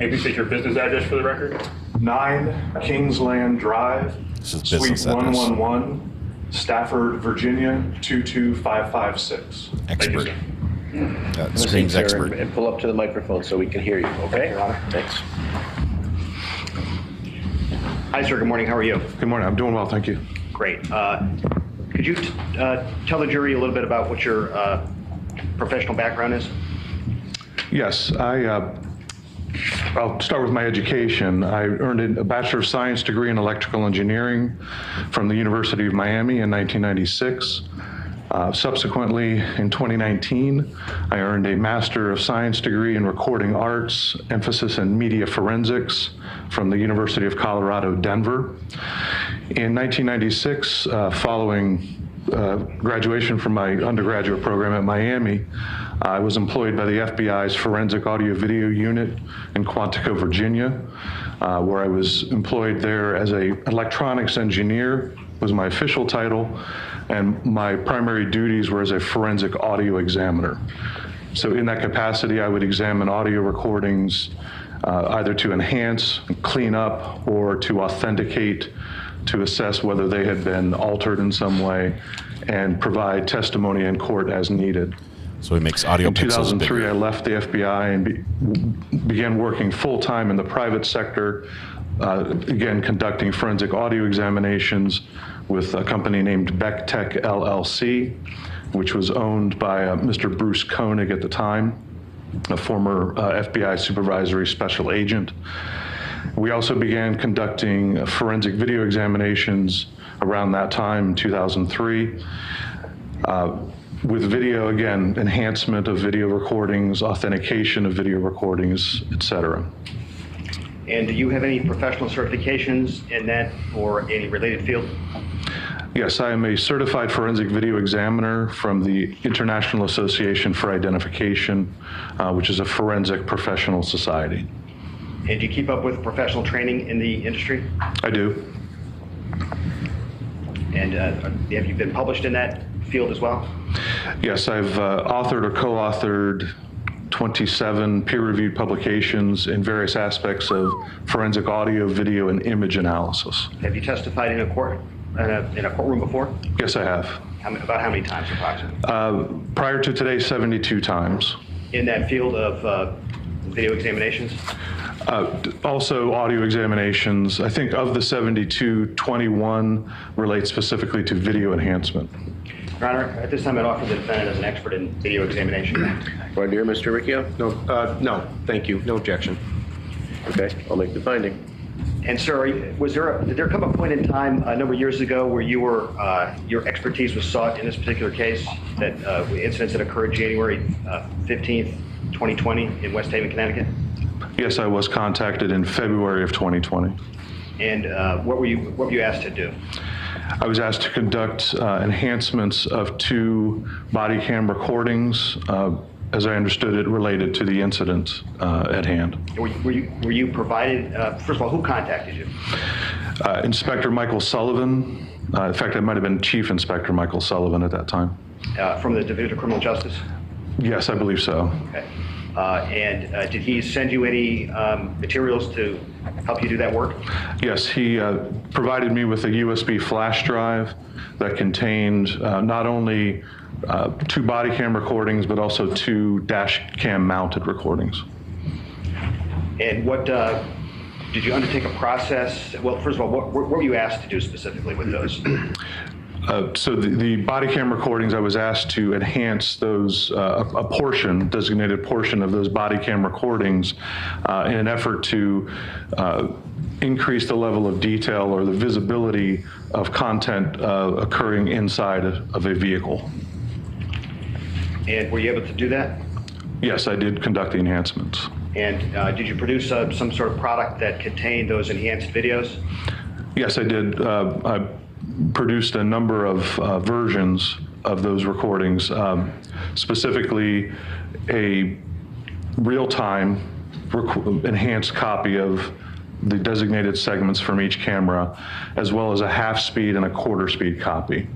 K: please take your business address for the record?
P: 9 Kingsland Drive, Suite 111, Stafford, Virginia, 22556.
C: Expert.
J: Screams expert. And pull up to the microphone so we can hear you, okay? Thanks.
R: Hi, sir. Good morning. How are you?
P: Good morning. I'm doing well, thank you.
R: Great. Could you tell the jury a little bit about what your professional background is?
P: Yes, I'll start with my education. I earned a Bachelor of Science degree in Electrical Engineering from the University of Miami in 1996. Subsequently, in 2019, I earned a Master of Science degree in Recording Arts, emphasis in Media Forensics from the University of Colorado, Denver. In 1996, following graduation from my undergraduate program at Miami, I was employed by the FBI's Forensic Audio Video Unit in Quantico, Virginia, where I was employed there as an electronics engineer, was my official title, and my primary duties were as a forensic audio examiner. So in that capacity, I would examine audio recordings either to enhance, clean up, or to authenticate, to assess whether they had been altered in some way, and provide testimony in court as needed.
C: So he makes audio
P: in
C: pixels
P: 2003,
C: bigger.
P: I left the FBI and began working full-time in the private sector,
L: again, conducting forensic audio examinations with a company named Beck Tech LLC, which was owned by Mr. Bruce Koenig at the time, a former FBI supervisory special agent. We also began conducting forensic video examinations around that time in 2003. With video, again, enhancement of video recordings, authentication of video recordings, et cetera.
R: And do you have any professional certifications in that or any related field?
L: Yes, I am a certified forensic video examiner from the International Association for Identification, which is a forensic professional society.
R: And do you keep up with professional training in the industry?
L: I do.
R: And have you been published in that field as well?
L: Yes, I've authored or co-authored 27 peer-reviewed publications in various aspects of forensic audio, video, and image analysis.
R: Have you testified in a courtroom before?
L: Yes, I have.
R: About how many times approximately?
L: Prior to today, 72 times.
R: In that field of video examinations?
L: Also audio examinations. I think of the 72, 21 relate specifically to video enhancement.
R: Your Honor, at this time I'd offer the defendant as an expert in video examination.
J: Voir dire, Mr. Riccio?
O: No, thank you. No objection.
J: Okay, I'll make the finding.
R: And sir, did there come a point in time a number of years ago where you were your expertise was sought in this particular case, that incidents that occurred January 15th, 2020 in West Haven, Connecticut?
L: Yes, I was contacted in February of 2020.
R: And what were you asked to do?
L: I was asked to conduct enhancements of 2 body cam recordings, as I understood it, related to the incident at hand.
R: Were you provided, first of all, who contacted you?
L: Inspector Michael Sullivan. In fact, it might have been Chief Inspector Michael Sullivan at that time.
R: From the Division of Criminal Justice?
L: Yes, I believe so.
R: Okay. And did he send you any materials to help you do that work?
L: Yes, he provided me with a USB flash drive that contained not only 2 body cam recordings, but also 2 dash cam mounted recordings.
R: And what, did you undertake a process? Well, first of all, what were you asked to do specifically with those?
L: So the body cam recordings, I was asked to enhance those, a portion, designated portion of those body cam recordings in an effort to increase the level of detail or the visibility of content occurring inside of a vehicle.
R: And were you able to do that?
L: Yes, I did conduct the enhancements.
R: And did you produce some sort of product that contained those enhanced videos?
L: Yes, I did. I produced a number of versions of those recordings, specifically a real-time enhanced copy of the designated segments from each camera, as well as a half-speed and a quarter-speed copy.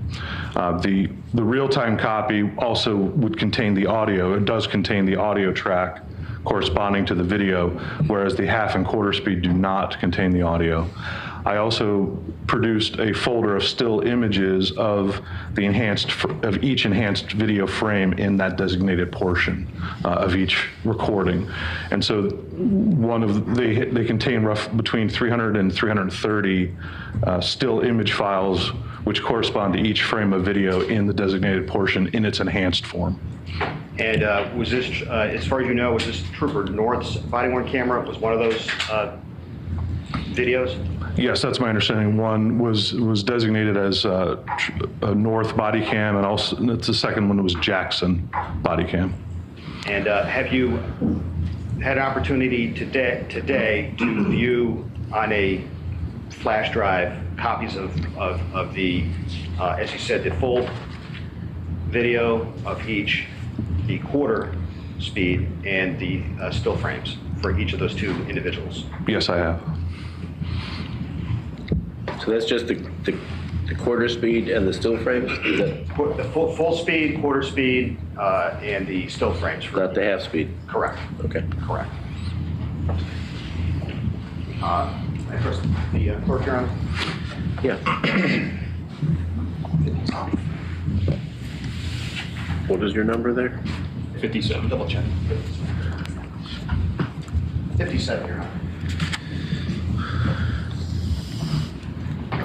L: The real-time copy also would contain the audio. It does contain the audio track corresponding to the video, whereas the half and quarter speed do not contain the audio. I also produced a folder of still images of each enhanced video frame in that designated portion of each recording. And so they contain between 300 and 330 still image files, which correspond to each frame of video in the designated portion in its enhanced form.
R: And was this, as far as you know, was this Trooper North's body-worn camera? Was one of those videos?
L: Yes, that's my understanding. One was designated as a North body cam, and also the second one was Jackson body cam.
R: And have you had an opportunity today to view on a flash drive copies of the, as you said, the full video of each, the quarter speed and the still frames for each of those 2 individuals?
L: Yes, I have.
J: So that's just the quarter speed and the still frames?
R: The full speed, quarter speed, and the still frames.
J: Not the half speed?
R: Correct.
J: Okay.
R: Correct. I trust the clerk, Your Honor?
J: Yeah. What is your number there?
R: 57. Double check. 57, Your Honor.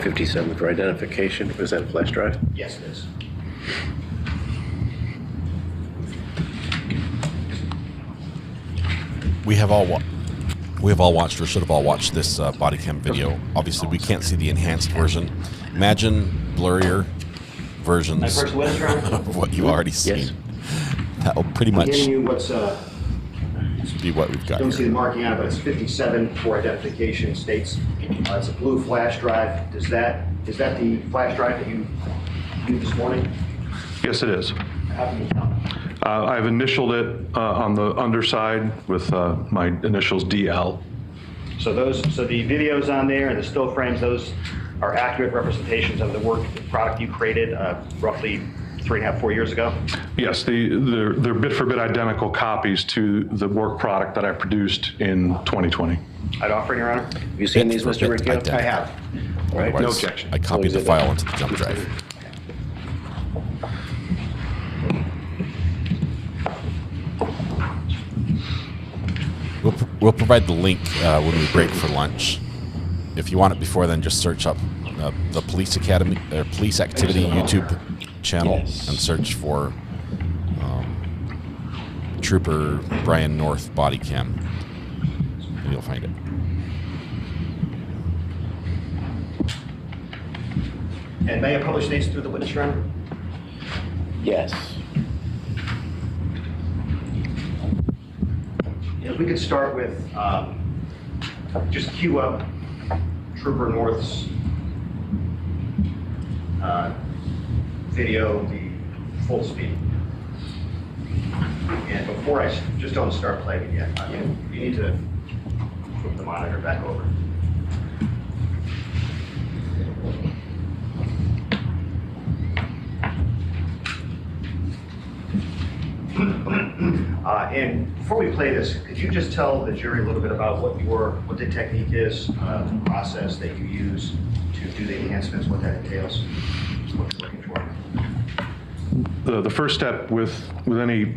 J: 57 for identification. Was that a flash drive?
R: Yes, it is.
C: We have all watched, or should have all watched, this body cam video. Obviously, we can't see the enhanced version. Imagine blurrier versions of what you already seen.
R: Yes.
C: That will pretty much
R: I'm giving you what's
C: be what we've got
R: don't
C: here.
R: see the marking on it, but it's 57 for identification. States it's a blue flash drive. Is that the flash drive that you used this morning?
P: Yes, it is.
R: How can you tell?
P: I've initialed it on the underside with my initials DL.
R: So the videos on there and the still frames, those are accurate representations of the product you created roughly 3.5, 4 years ago?
P: Yes, they're bit for bit identical copies to the work product that I produced in 2020.
R: I'd offer, Your Honor.
J: Have you seen these, Mr. Riccio?
R: I have.
J: All right.
P: No objection.
C: I copied the file into the jump drive. We'll provide the link when we break for lunch. If you want it before then, just search up the Police Academy, Police Activity YouTube channel, and search for Trooper Brian North body cam, and you'll find it.
R: And may I publish these through the witness, Your Honor?
J: Yes.
R: If we could start with just cue up Trooper North's video, the full speed. And before just don't start playing it yet. You need to flip the monitor back over. And before we play this, could you just tell the jury a little bit about what the technique is, the process that you use to do the enhancements, what that entails, what you're looking for?
P: The first step with any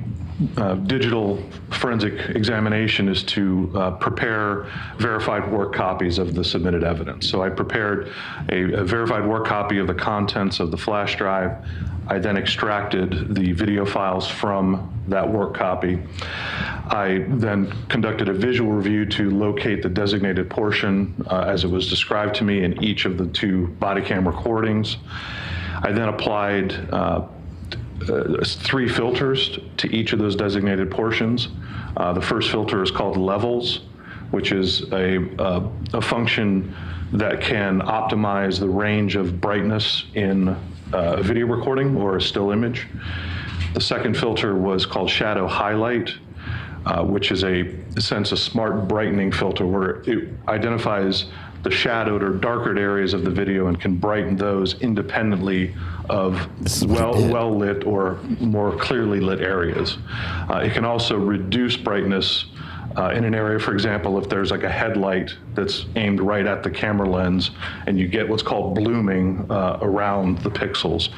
P: digital forensic examination is to prepare verified work copies of the submitted evidence. So I prepared a verified work copy of the contents of the flash drive. I then extracted the video files from that work copy. I then conducted a visual review to locate the designated portion as it was described to me in each of the 2 body cam recordings. I then applied 3 filters to each of those designated portions. The first filter is called levels, which is a function that can optimize the range of brightness in a video recording or a still image. The second filter was called shadow highlight, which is in a sense a smart brightening filter where it identifies the shadowed or darkered areas of the video and can brighten those independently of well lit or more clearly lit areas. It can also reduce brightness in an area, for example, if there's like a headlight that's aimed right at the camera lens and you get what's called blooming around the pixels.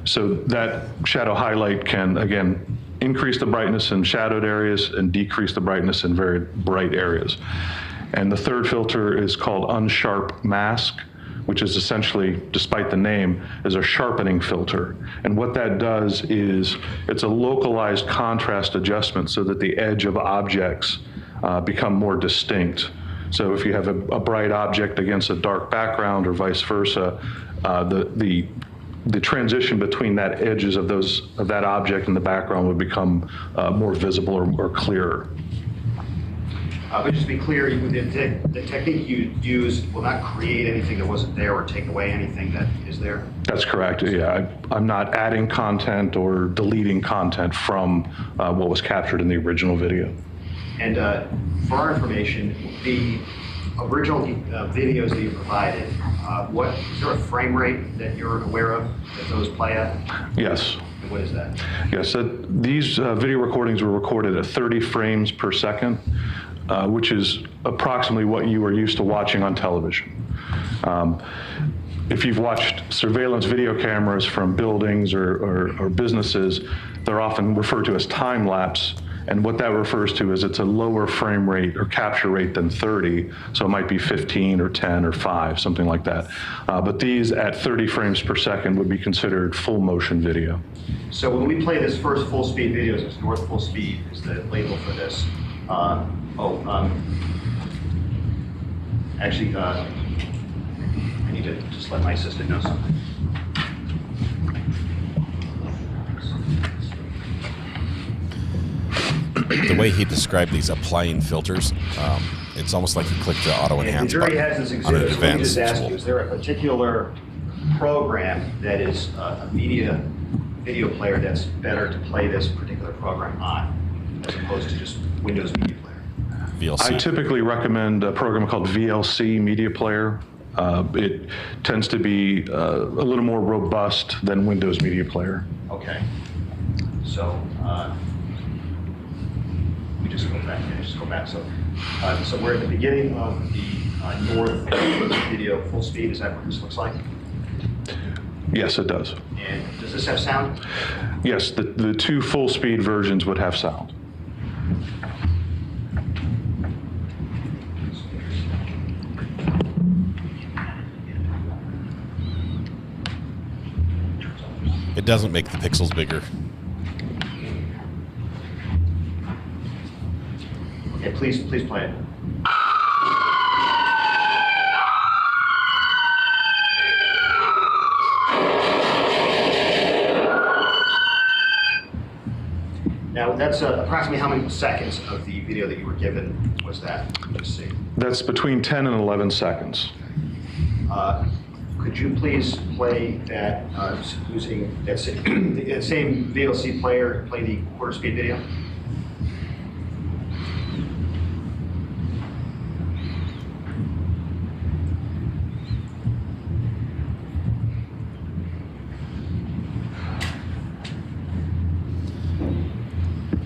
P: So that shadow highlight can, again, increase the brightness in shadowed areas and decrease the brightness in very bright areas. And the third filter is called unsharp mask, which is essentially, despite the name, is a sharpening filter. And what that does is it's a localized contrast adjustment so that the edge of objects become more distinct. So if you have a bright object against a dark background or vice versa, the transition between that edges of that object and the background would become more visible or clearer.
R: But just to be clear, the technique you use will not create anything that wasn't there or take away anything that is there? That's
P: correct, yeah. I'm not adding content or deleting content from what was captured in the original video. And
R: for our information, the original videos that you provided, is there a frame rate that you're aware of that those play at?
P: Yes.
R: And what is that?
P: Yes, these video recordings were recorded at 30 frames per second, which is approximately what you are used to watching on television. If you've watched surveillance video cameras from buildings or businesses, they're often referred to as time lapse,
L: And what that refers to is it's a lower frame rate or capture rate than 30. So it might be 15 or 10 or 5, something like that. But these at 30 frames per second would be considered full motion video.
R: So when we play this first full speed video, this North full speed is the label for this. Actually, I need to just let my assistant know something.
C: The way he described these applying filters, it's almost like he clicked the auto enhance
R: The jury
C: button
R: has this
C: on an
R: exhibit, so let me
C: advanced
R: just ask
C: tool.
R: you, is there a particular program that is a video player that's better to play this particular program on, as opposed to just Windows Media Player?
C: VLC.
L: I typically recommend a program called VLC Media Player. It tends to be a little more robust than Windows Media Player.
R: Okay. So, we just go back. So we're at the beginning of the North video full speed. Is that what this looks like?
L: Yes, it does.
R: And does this have sound?
L: Yes, the two full speed versions would have sound.
C: It doesn't make the pixels bigger.
R: Okay, please play it. Now, that's approximately how many seconds of the video that you were given was that? Let's see.
L: That's between 10 and 11 seconds.
R: Could you please play that using that same VLC player, play the quarter speed video?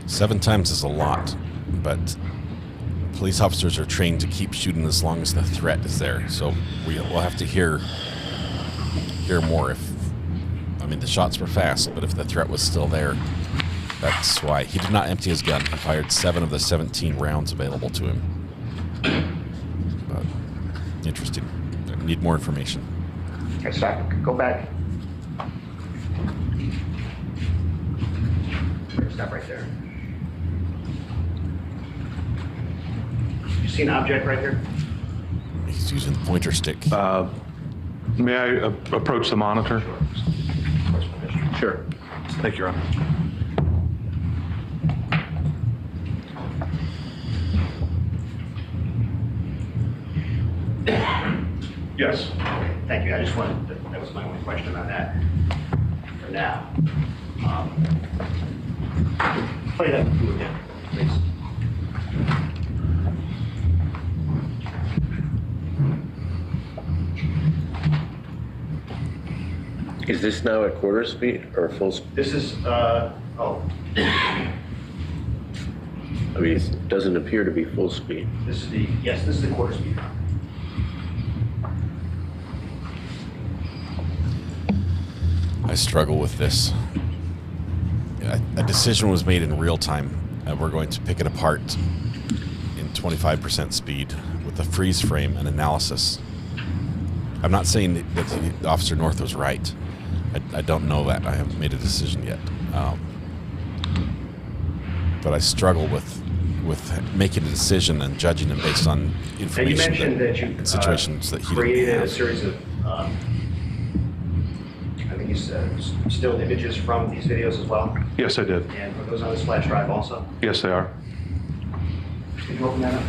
C: Seven times is a lot, but police officers are trained to keep shooting as long as the threat is there. So we'll have to hear more if, I mean, the shots were fast, but if the threat was still there, that's why. He did not empty his gun. He fired 7 of the 17 rounds available to him. But interesting. I need more information.
R: Okay, stop. Go back. Stop right there. You see an object right here?
C: He's using the pointer stick.
L: May I approach the monitor?
R: Sure.
L: Thank you, Your Honor. Yes.
R: Thank you. I just wanted, that was my only question on that for now. Play that again, please.
J: Is this now at quarter speed or full speed?
R: This is,
J: I mean, it doesn't appear to be full speed.
R: This is the, yes, this is the quarter speed.
C: I struggle with this. A decision was made in real time. We're going to pick it apart in 25% speed with a freeze frame and analysis. I'm not saying that Officer North was right. I don't know that. I haven't made a decision yet. But I struggle with making a decision and judging him based on information.
R: Now you mentioned that you
C: situations that he
R: created
C: didn't
R: a
C: have.
R: series of, I think you said, still images from these videos as well?
L: Yes, I did.
R: And are those on this flash drive also?
L: Yes, they are.
R: Can you open that up?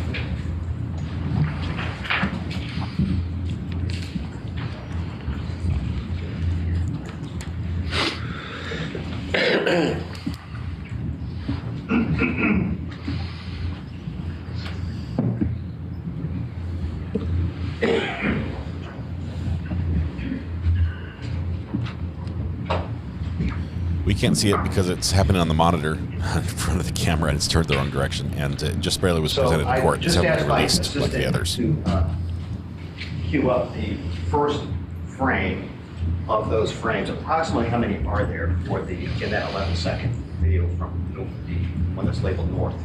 C: We can't see it because it's happening on the monitor in front of the camera and it's turned the wrong direction. And it just barely was presented in court. It's haven't been released like the others.
R: To queue up the first frame of those frames. Approximately how many are there for the in that 11-second video from the one that's labeled north?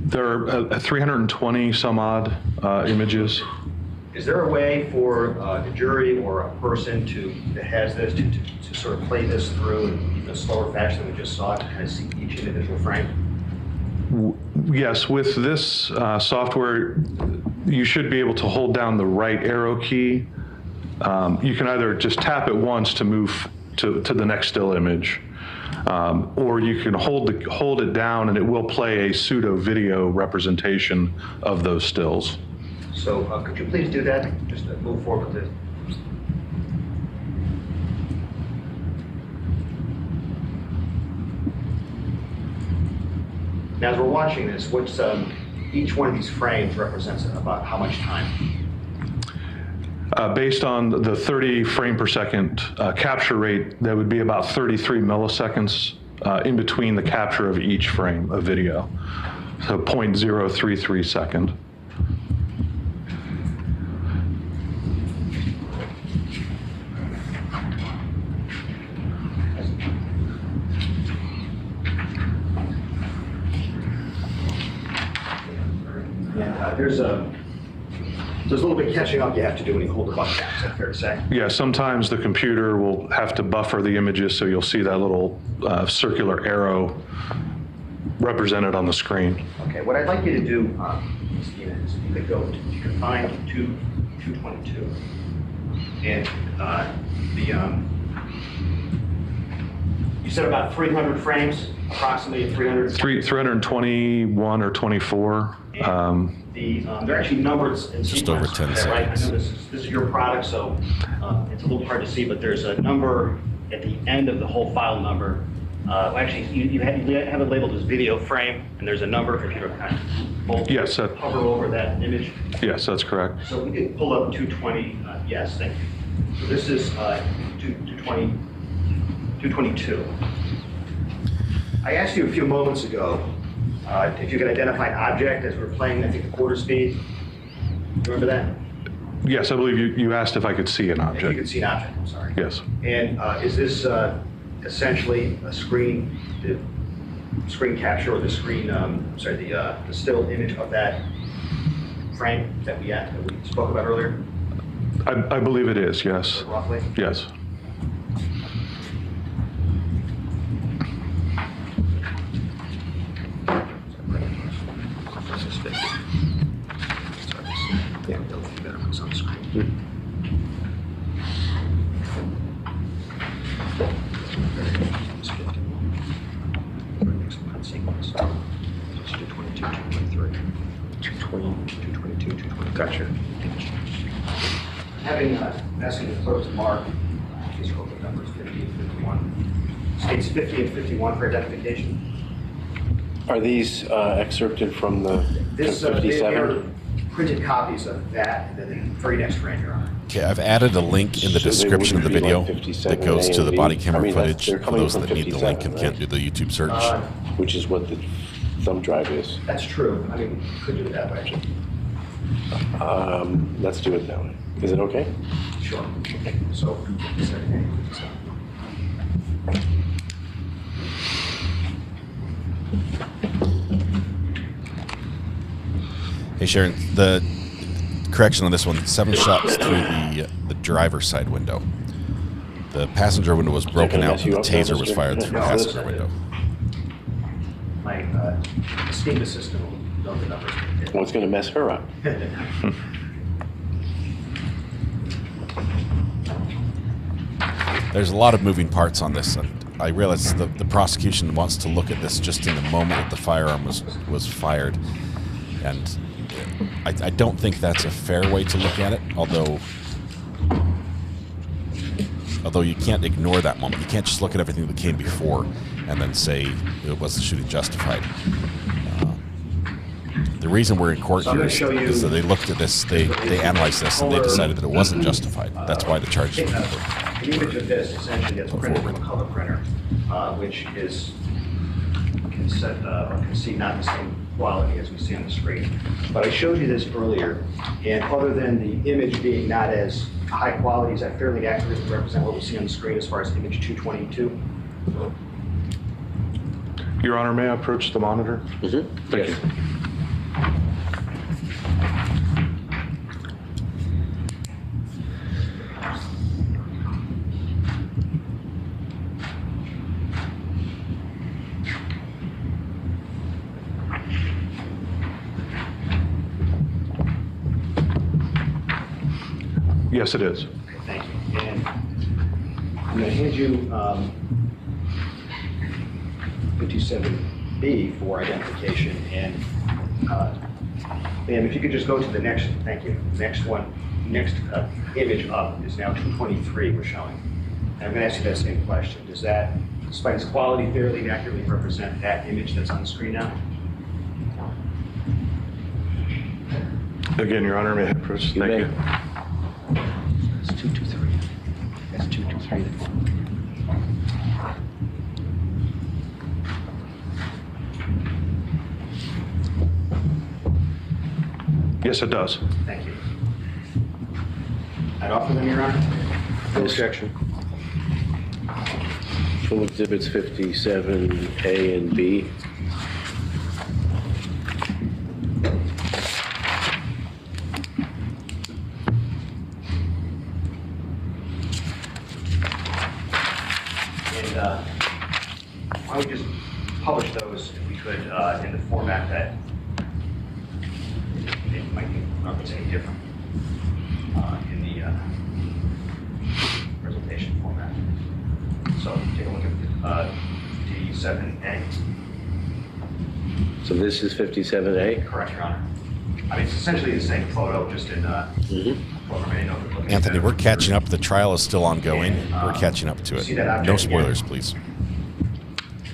S: There are 320 some odd images.
R: Is there a way for the jury or a person that has this to sort of play this through in a slower fashion than we just saw to kind of see each individual frame?
S: Yes, with this software, you should be able to hold down the right arrow key. You can either just tap it once to move to the next still image, or you can hold it down and it will play a pseudo video representation of those stills.
R: So could you please do that? Just move forward with this. Now, as we're watching this, what's each one of these frames represents about how much time?
S: Based on the 30 frame per second capture rate, that would be about 33 milliseconds in between the capture of each frame of video. So 0.033 second.
R: There's a little bit catching up you have to do when you hold the button down. Is that fair to say?
S: Yeah, sometimes the computer will have to buffer the images, so you'll see that little circular arrow represented on the screen.
R: Okay, what I'd like you to do, Stephen, is if you could find 222, and you said about 300 frames, approximately 300.
S: 321 or 24.
R: They're actually numbered in
C: just over 10 seconds.
R: Right? I know this is your product, so it's a little hard to see, but there's a number at the end of the whole file number. Actually, you have it labeled as video frame, and there's a number if you kind of hover over that image.
S: Yes, that's correct.
R: So we could pull up 220. Yes, thank you. So this is 222. I asked you a few moments ago if you could identify an object as we're playing, I think, the quarter speed. Remember that?
S: Yes, I believe you asked if I could see an object.
R: If you could see an object, I'm sorry.
S: Yes.
R: And is this essentially a screen capture, or the screen, the still image of that frame that we spoke about earlier?
S: I believe it is, yes.
R: Roughly?
S: Yes.
R: Yeah, it'll be better when it's on the screen. Gotcha. Having asking the clerk to mark these corporate numbers 50 and 51. States 50 and 51 for identification.
J: Are these excerpted from the 57?
R: Printed copies of that, and then the very next frame, Your Honor.
C: Okay, I've added a link in the description of the video that goes to the body camera footage for those that need the link and can't do the YouTube search.
J: Which is what the thumb drive is.
R: That's true. I mean, you could do it that way.
J: Let's do it that way. Is it okay?
R: Sure. Okay. So,
C: Hey Sharon, the correction on this one, 7 shots through the driver's side window. The passenger window was broken out and the taser was fired through the passenger window.
R: My esteemed assistant will know the numbers.
J: Well, it's going to mess her up.
C: There's a lot of moving parts on this, and I realize the prosecution wants to look at this just in the moment that the firearm was fired, and I don't think that's a fair way to look at it, although you can't ignore that moment. You can't just look at everything that came before and then say it was the shooting justified. The reason we're in court here is that they looked at this, they analyzed this, and they decided that it wasn't justified. That's why the charges were put.
R: An image of this essentially gets printed from a color printer, which can see not the same quality as we see on the screen. But I showed you this earlier, and other than the image being not as high quality, is that fairly accurate to represent what we see on the screen as far as image 222?
S: Your Honor, may I approach the monitor? Thank you. Yes, it is.
R: Thank you. And I'm going to hand you 57B for identification. And ma'am, if you could just go to the next, thank you, next one, next image up is now 223 we're showing. And I'm going to ask you that same question. Does that, despite its quality, fairly and accurately represent that image that's on the screen now?
S: Again, Your Honor, may I approach? Thank you.
R: That's 223. That's 223.
S: Yes, it does.
R: Thank you. I'd offer them, Your Honor.
J: No objection. Full exhibits 57A and B.
R: I would just publish those, if we could, in the format that it might be, I don't know if it's any different in the presentation format. So take a look at D7A.
J: So this is 57A?
R: Correct, Your Honor. I mean, it's essentially the same photo, just in
C: Anthony, we're catching up. The trial is still ongoing. We're catching up to it. No spoilers, please.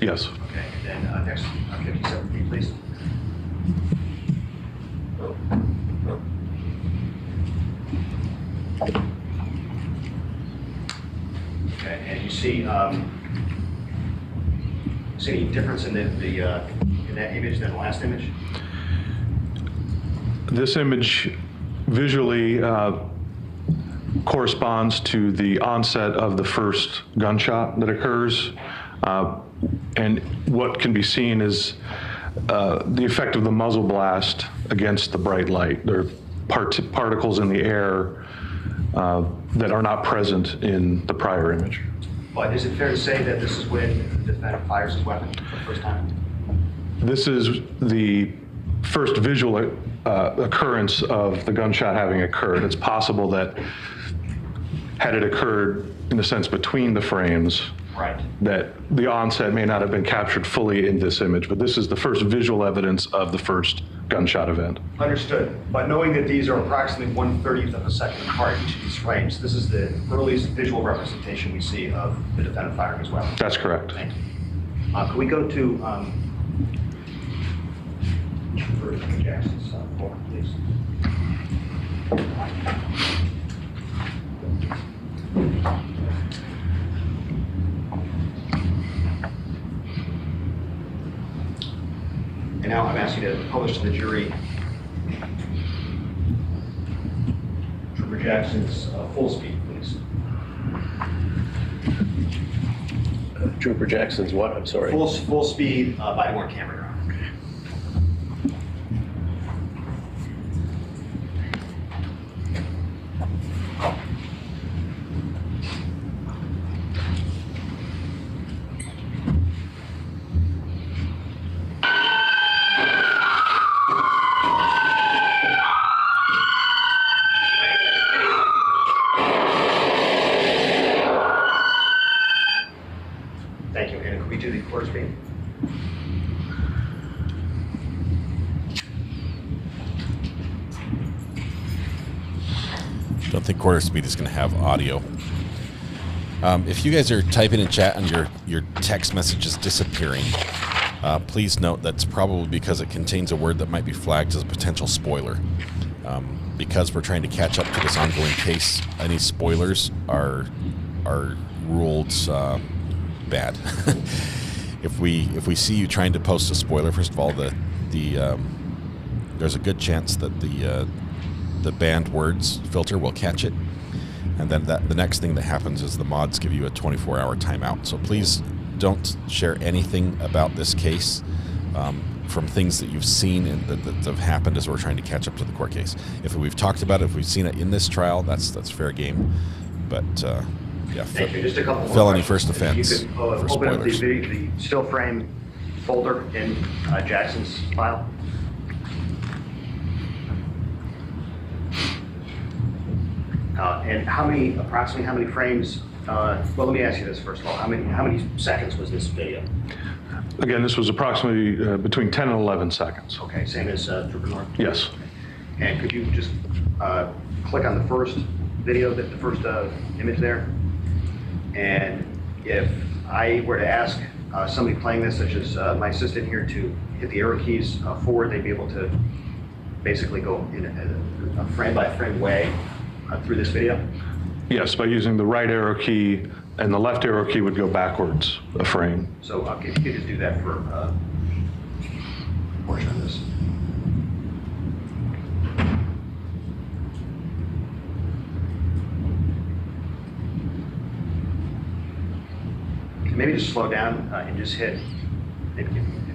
S: Yes.
R: Okay, and then next, 57B, please. Okay, and you see any difference in in that image than the last image?
S: This image visually corresponds to the onset of the first gunshot that occurs. And what can be seen is the effect of the muzzle blast against the bright light. There are particles in the air that are not present in the prior image.
R: But is it fair to say that this is when the defendant fires his weapon for the first time?
S: This is the first visual occurrence of the gunshot having occurred. It's possible that had it occurred, in a sense, between the frames,
R: right, that
S: the onset may not have been captured fully in this image, but this is the first visual evidence of the first gunshot event.
R: Understood. But knowing that these are approximately 1/30th of a second apart, each of these frames, this is the earliest visual representation we see of the defendant firing his weapon.
S: That's correct.
R: Thank you. Can we go to Trooper Jackson's form, please? And now I'm asking you to publish to the jury Trooper Jackson's full speed, please.
J: Trooper Jackson's what? I'm sorry.
R: Full speed body-worn camera. Thank you. And can we do the quarter speed?
C: Don't think quarter speed is going to have audio. If you guys are typing in chat and your text message is disappearing, please note that's probably because it contains a word that might be flagged as a potential spoiler. Because we're trying to catch up to this ongoing case, any spoilers are ruled bad. If we see you trying to post a spoiler, first of all, there's a good chance that the banned words filter will catch it, and then the next thing that happens is the mods give you a 24-hour timeout. So please don't share anything about this case from things that you've seen and that have happened as we're trying to catch up to the court case. If we've talked about it, if we've seen it in this trial, that's fair game. But yeah,
R: Thank you. Just a couple more
C: felony
R: questions.
C: first offense
R: You could
C: for
R: open up
C: spoilers.
R: the still frame folder in Jackson's file. And approximately how many frames? Well, let me ask you this first of all. How many seconds was this video?
S: Again, this was approximately between 10 and 11 seconds.
R: Okay, same as Trooper North?
S: Yes.
R: And could you just click on the first video, the first image there? And if I were to ask somebody playing this, such as my assistant here, to hit the arrow keys forward, they'd be able to basically go in a frame-by-frame way through this video?
S: Yes, by using the right arrow key, and the left arrow key would go backwards a frame.
R: So if you could just do that for a portion of this. Maybe just slow down and just hit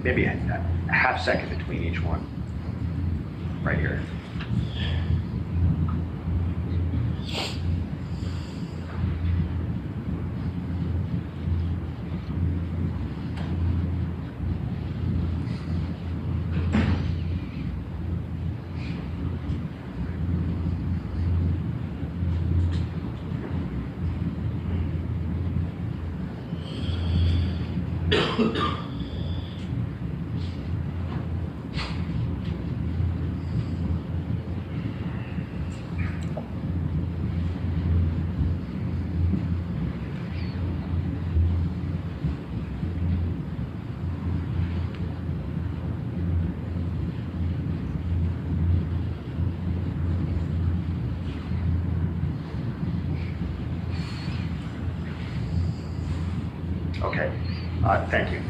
R: maybe a half second between each one. Right here. Okay, thank you.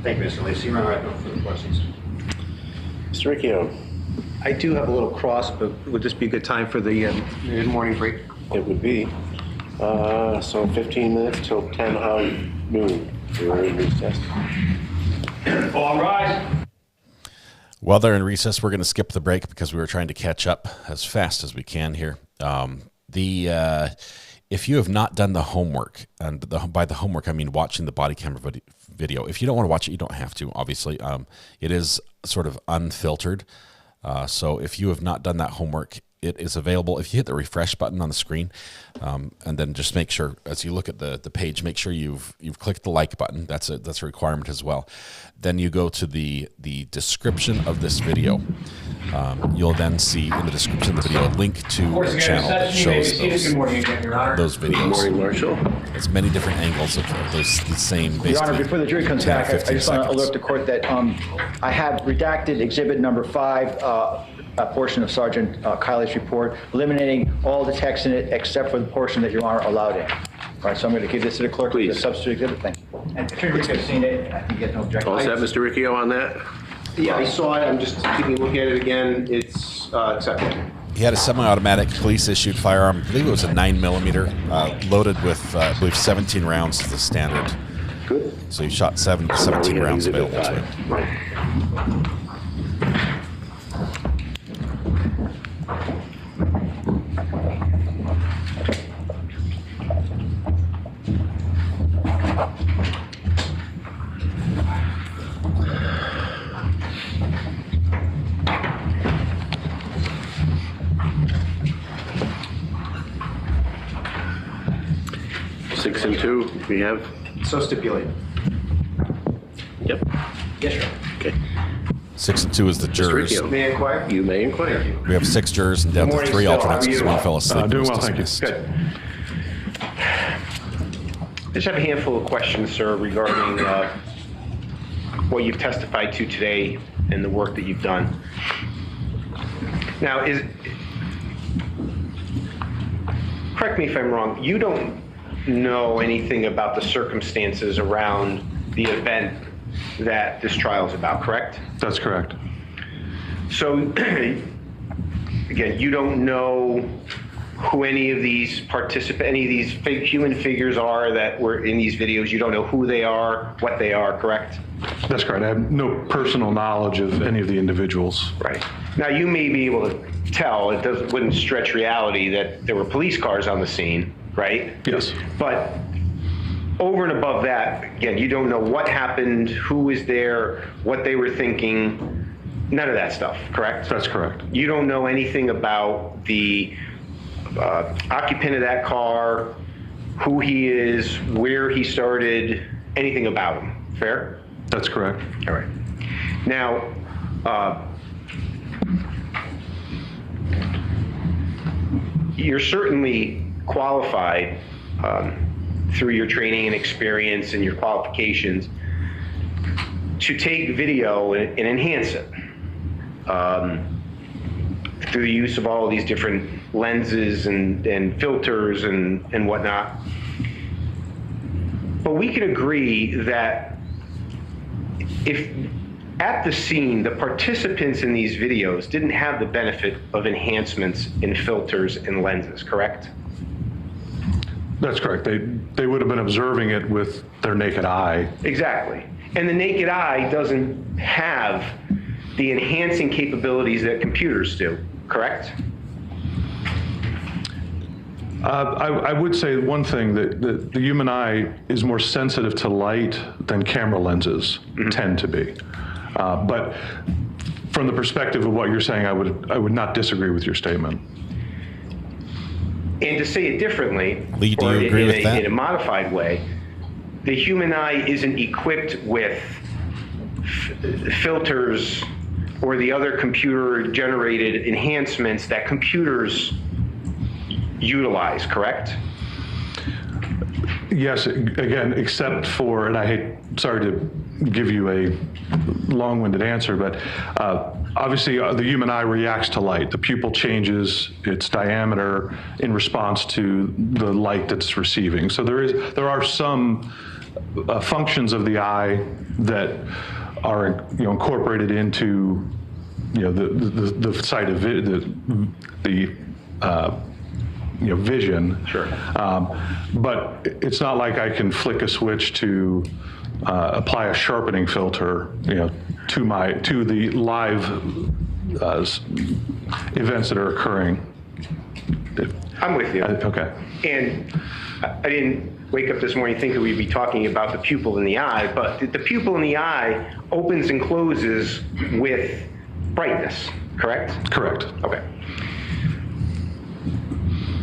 R: Thank you, Mr. Lacey. I have no further questions.
J: Mr. Riccio.
O: I do have a little cross, but would this be a good time for the mid-morning break?
J: It would be. So 15 minutes till 10 noon. We're in recess.
I: All rise.
C: While they're in recess, we're going to skip the break because we were trying to catch up as fast as we can here. If you have not done the homework, and by the homework I mean watching the body camera video. If you don't want to watch it, you don't have to, obviously. It is sort of unfiltered. So if you have not done that homework, it is available. If you hit the refresh button on the screen, and then just make sure, as you look at the page, make sure you've clicked the like button. That's a requirement as well. Then you go to the description of this video. You'll then see in the description of the video a link to a channel that shows those videos.
J: Good morning, Marshal.
C: It's many different angles of the same, basically.
M: Your Honor, before the jury comes
C: 10 or
M: back, I
C: 15
M: just want to
C: seconds.
M: alert the court that I have redacted exhibit number 5, a portion of Sergeant Kiley's report, eliminating all the text in it except for the portion that Your Honor allowed in. All right, so I'm going to give this to the clerk.
J: Please.
M: The substitute exhibit. Thank you. And Attorney Riccio has seen it. I think he has no objection.
J: All set, Mr. Riccio, on that?
O: Yeah, I saw it. I'm just taking a look at it again. It's acceptable.
C: He had a semi-automatic police-issued firearm. I believe it was a 9mm, loaded with, I believe, 17 rounds is the standard.
J: Good.
C: So he shot 17 rounds available to him.
J: Right. 6 and 2, we have?
O: So stipulated.
J: Yep.
O: Yes, sir.
J: Okay.
C: 6 and 2 is the jurors.
J: Riccio.
O: May I inquire?
J: You may inquire.
C: We have 6 jurors and down
O: Good
C: to
O: morning,
C: 3
O: Phil.
C: alternates
O: How are
C: because
O: you?
C: one fell asleep.
S: Doing
C: and
S: well,
C: was
S: thank you.
C: dismissed.
O: Good. I just have a handful of questions, sir, regarding what you've testified to today and the work that you've done. Now, correct me if I'm wrong, you don't know anything about the circumstances around the event that this trial is about, correct?
S: That's correct.
O: So, again, you don't know
N: who any of these human figures are that were in these videos? You don't know who they are, what they are, correct?
S: That's correct. I have no personal knowledge of any of the individuals.
N: Right. Now, you may be able to tell, wouldn't stretch reality, that there were police cars on the scene, right?
S: Yes.
N: But over and above that, again, you don't know what happened, who was there, what they were thinking, none of that stuff, correct?
S: That's correct.
N: You don't know anything about the occupant of that car, who he is, where he started, anything about him, fair?
S: That's correct.
N: All right. Now, you're certainly qualified through your training and experience and your qualifications to take video and enhance it through the use of all of these different lenses and filters and whatnot. But we can agree that if at the scene, the participants in these videos didn't have the benefit of enhancements in filters and lenses, correct?
S: That's correct. They would have been observing it with their naked eye.
N: Exactly. And the naked eye doesn't have the enhancing capabilities that computers do, correct?
S: I would say one thing, that the human eye is more sensitive to light than camera lenses tend to be. But from the perspective of what you're saying, I would not disagree with your statement.
N: And to say it differently,
C: Lee, do you agree with that?
N: In a modified way, the human eye isn't equipped with filters or the other computer-generated enhancements that computers utilize, correct?
S: Yes, again, except for, and sorry to give you a long-winded answer, but obviously the human eye reacts to light. The pupil changes its diameter in response to the light that's receiving. So there are some functions of the eye that are incorporated into the sight of vision.
N: Sure.
S: But it's not like I can flick a switch to apply a sharpening filter, to the live events that are occurring.
N: I'm with you.
S: Okay.
N: And I didn't wake up this morning thinking we'd be talking about the pupil in the eye, but the pupil in the eye opens and closes with brightness, correct?
S: Correct.
N: Okay.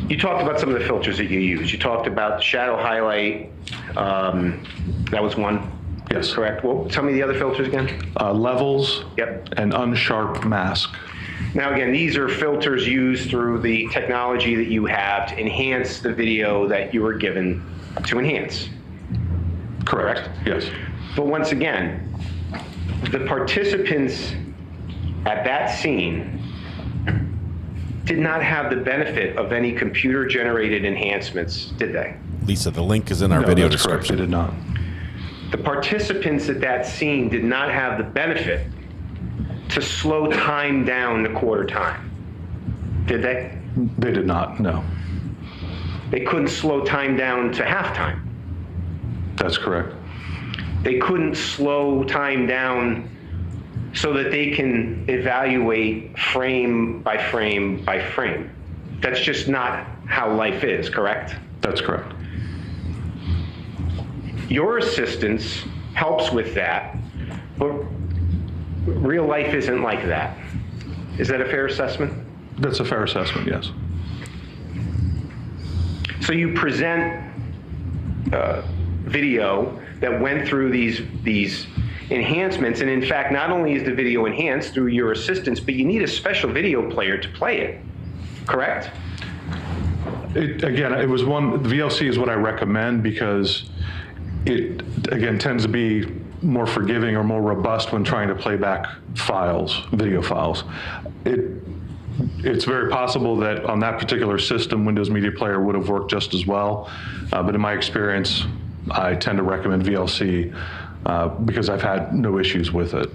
N: You talked about some of the filters that you use. You talked about shadow highlight. That was one.
S: Yes.
N: Correct. Well, tell me the other filters again.
S: Levels.
N: Yep.
S: And unsharp mask.
N: Now, again, these are filters used through the technology that you have to enhance the video that you were given to enhance.
S: Correct. Yes.
N: But once again, the participants at that scene did not have the benefit of any computer-generated enhancements, did they?
C: Lisa, the link is in our video description.
S: They did not.
N: The participants at that scene did not have the benefit to slow time down to quarter time, did they?
S: They did not, no.
N: They couldn't slow time down to halftime.
S: That's correct.
N: They couldn't slow time down so that they can evaluate frame by frame by frame. That's just not how life is, correct?
S: That's correct.
N: Your assistance helps with that, but real life isn't like that. Is that a fair assessment?
S: That's a fair assessment, yes.
N: So you present video that went through these enhancements, and in fact, not only is the video enhanced through your assistance, but you need a special video player to play it, correct?
S: Again, it was one, the VLC is what I recommend because it, again, tends to be more forgiving or more robust when trying to play back files, video files. It's very possible that on that particular system, Windows Media Player would have worked just as well. But in my experience, I tend to recommend VLC because I've had no issues with it.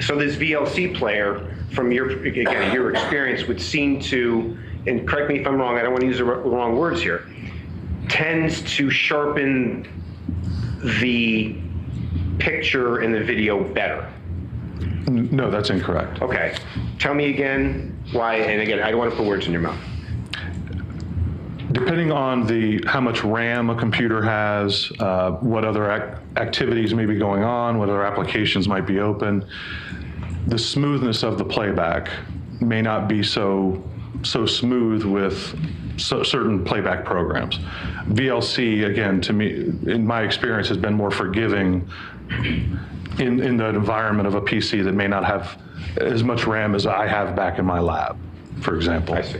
N: So this VLC player, from your experience, would seem to and correct me if I'm wrong, I don't want to use the wrong words here, tends to sharpen the picture in the video better.
S: No, that's incorrect.
N: Okay. Tell me again why, and again, I don't want to put words in your mouth.
S: Depending on how much RAM a computer has, what other activities may be going on, what other applications might be open, the smoothness of the playback may not be so smooth with certain playback programs. VLC, again, to me, in my experience, has been more forgiving in the environment of a PC that may not have as much RAM as I have back in my lab, for example.
N: I see.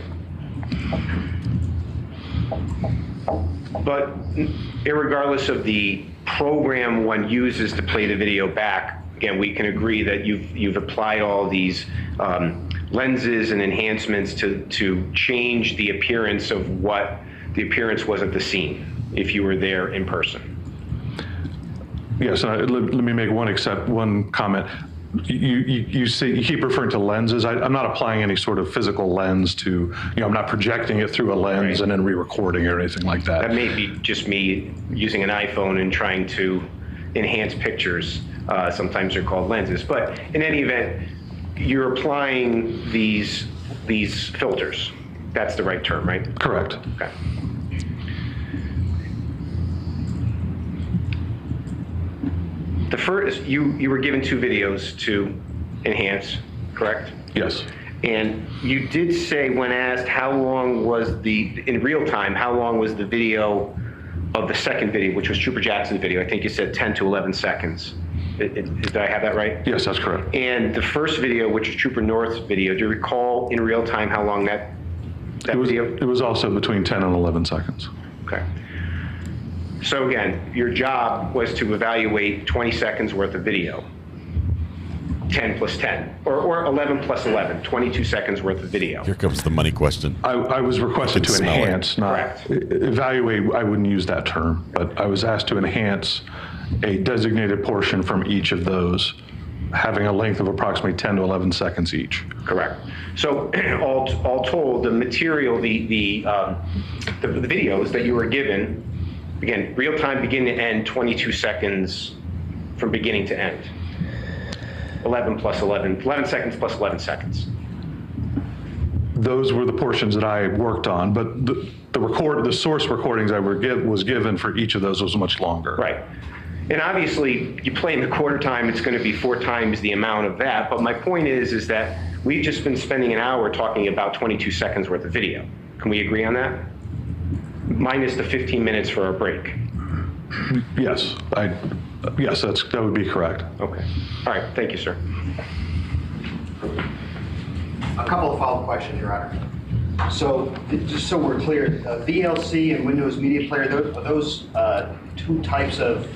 N: But irregardless of the program one uses to play the video back, again, we can agree that you've applied all these lenses and enhancements to change the appearance of what the appearance was at the scene if you were there in person.
S: Yes, let me make one comment. You keep referring to lenses. I'm not applying any sort of physical lens to, I'm not projecting it through a lens and then re-recording or anything like that.
N: That may be just me using an iPhone and trying to enhance pictures. Sometimes they're called lenses, but in any event, you're applying these filters. That's the right term, right?
S: Correct.
N: Okay. The first, you were given 2 videos to enhance, correct?
S: Yes.
N: And you did say when asked how long was in real time, how long was the video of the second video, which was Trooper Jackson's video? I think you said 10 to 11 seconds. Did I have that right?
S: Yes, that's correct.
N: And the first video, which is Trooper North's video, do you recall in real time how long that video?
S: It was also between 10 and 11 seconds.
N: Okay. So again, your job was to evaluate 20 seconds worth of video. 10 plus 10, or 11 plus 11, 22 seconds worth of video.
C: Here comes the money question.
S: I was requested to enhance, not evaluate. I wouldn't use that term, but I was asked to enhance a designated portion from each of those, having a length of approximately 10 to 11 seconds each.
N: Correct. So all told, the material, the videos that you were given, again, real time beginning to end, 22 seconds from beginning to end. 11 seconds plus 11 seconds.
S: Those were the portions that I worked on, but the source recordings I was given for each of those was much longer.
N: Right. And obviously, you play in the quarter time, it's going to be 4 times the amount of that. But my point is that we've just been spending an hour talking about 22 seconds worth of video. Can we agree on that? Minus the 15 minutes for our break.
S: Yes, yes, that would be correct.
N: Okay. All right. Thank you, sir.
R: A couple of follow-up questions, Your Honor. So, just so we're clear, VLC and Windows Media Player, are those 2 types of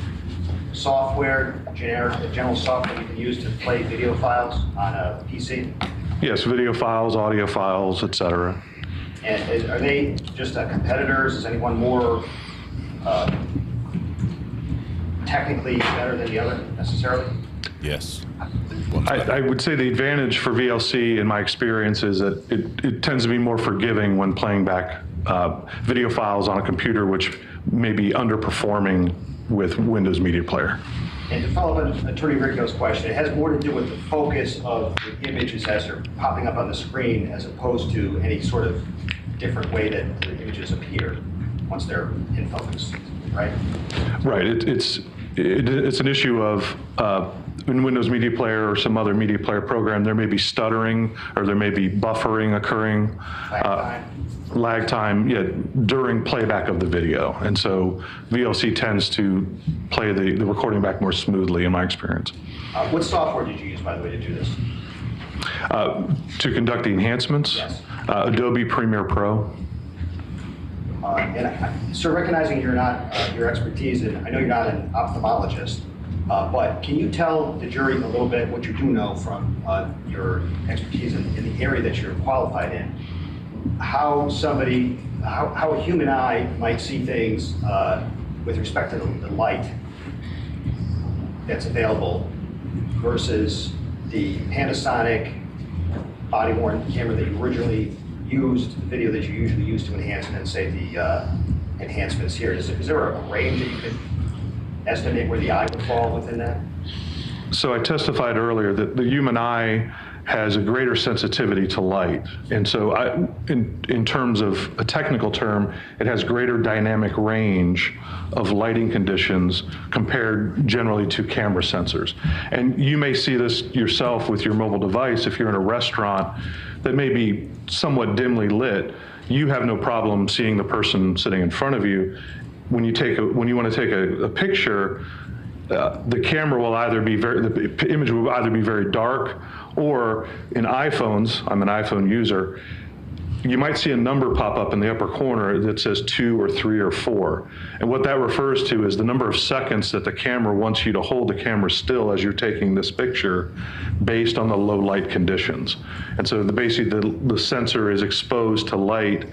R: software, general software you can use to play video files on a PC?
S: Yes, video files, audio files, etc.
R: And are they just competitors? Is anyone more technically better than the other necessarily?
C: Yes.
S: I would say the advantage for VLC in my experience is that it tends to be more forgiving when playing back video files on a computer which may be underperforming with Windows Media Player.
R: And to follow up on Attorney Ricco's question, it has more to do with the focus of the images as they're popping up on the screen as opposed to any sort of different way that the images appear once they're in focus, right?
S: Right. It's an issue of in Windows Media Player or some other media player program, there may be stuttering or there may be buffering occurring. Lag time, during playback of the video. And so VLC tends to play the recording back more smoothly in my experience.
R: What software did you use, by the way, to do this?
S: To conduct the enhancements?
R: Yes.
S: Adobe Premiere Pro.
R: So recognizing your expertise, and I know you're not an ophthalmologist, but can you tell the jury a little bit what you do know from your expertise in the area that you're qualified in? How a human eye might see things with respect to the light that's available versus the Panasonic body-worn camera that you originally used, the video that you usually use to enhance and say the enhancements here, is there a range that you could estimate where the eye would fall within that?
S: So I testified earlier that the human eye has a greater sensitivity to light. And so in terms of a technical term, it has greater dynamic range of lighting conditions compared generally to camera sensors. And you may see this yourself with your mobile device. If you're in a restaurant that may be somewhat dimly lit, you have no problem seeing the person sitting in front of you. When you want to take a picture, the camera will either be the image will either be very dark, or in iPhones, I'm an iPhone user, you might see a number pop up in the upper corner that says 2 or 3 or 4. And what that refers to is the number of seconds that the camera wants you to hold the camera still as you're taking this picture based on the low light conditions. And so basically the sensor is exposed to light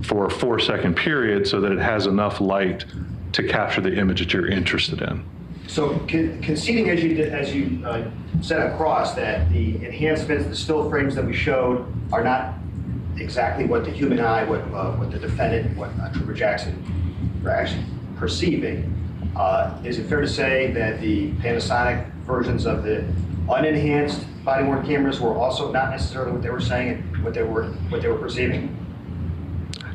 S: for a 4-second period so that it has enough light to capture the image that you're interested in.
R: So conceding as you set across that the enhancements, the still frames that we showed are not exactly what the human eye, what the defendant, what Trooper Jackson are actually perceiving, is it fair to say that the Panasonic versions of the unenhanced body-worn cameras were also not necessarily what they were saying and what they were perceiving?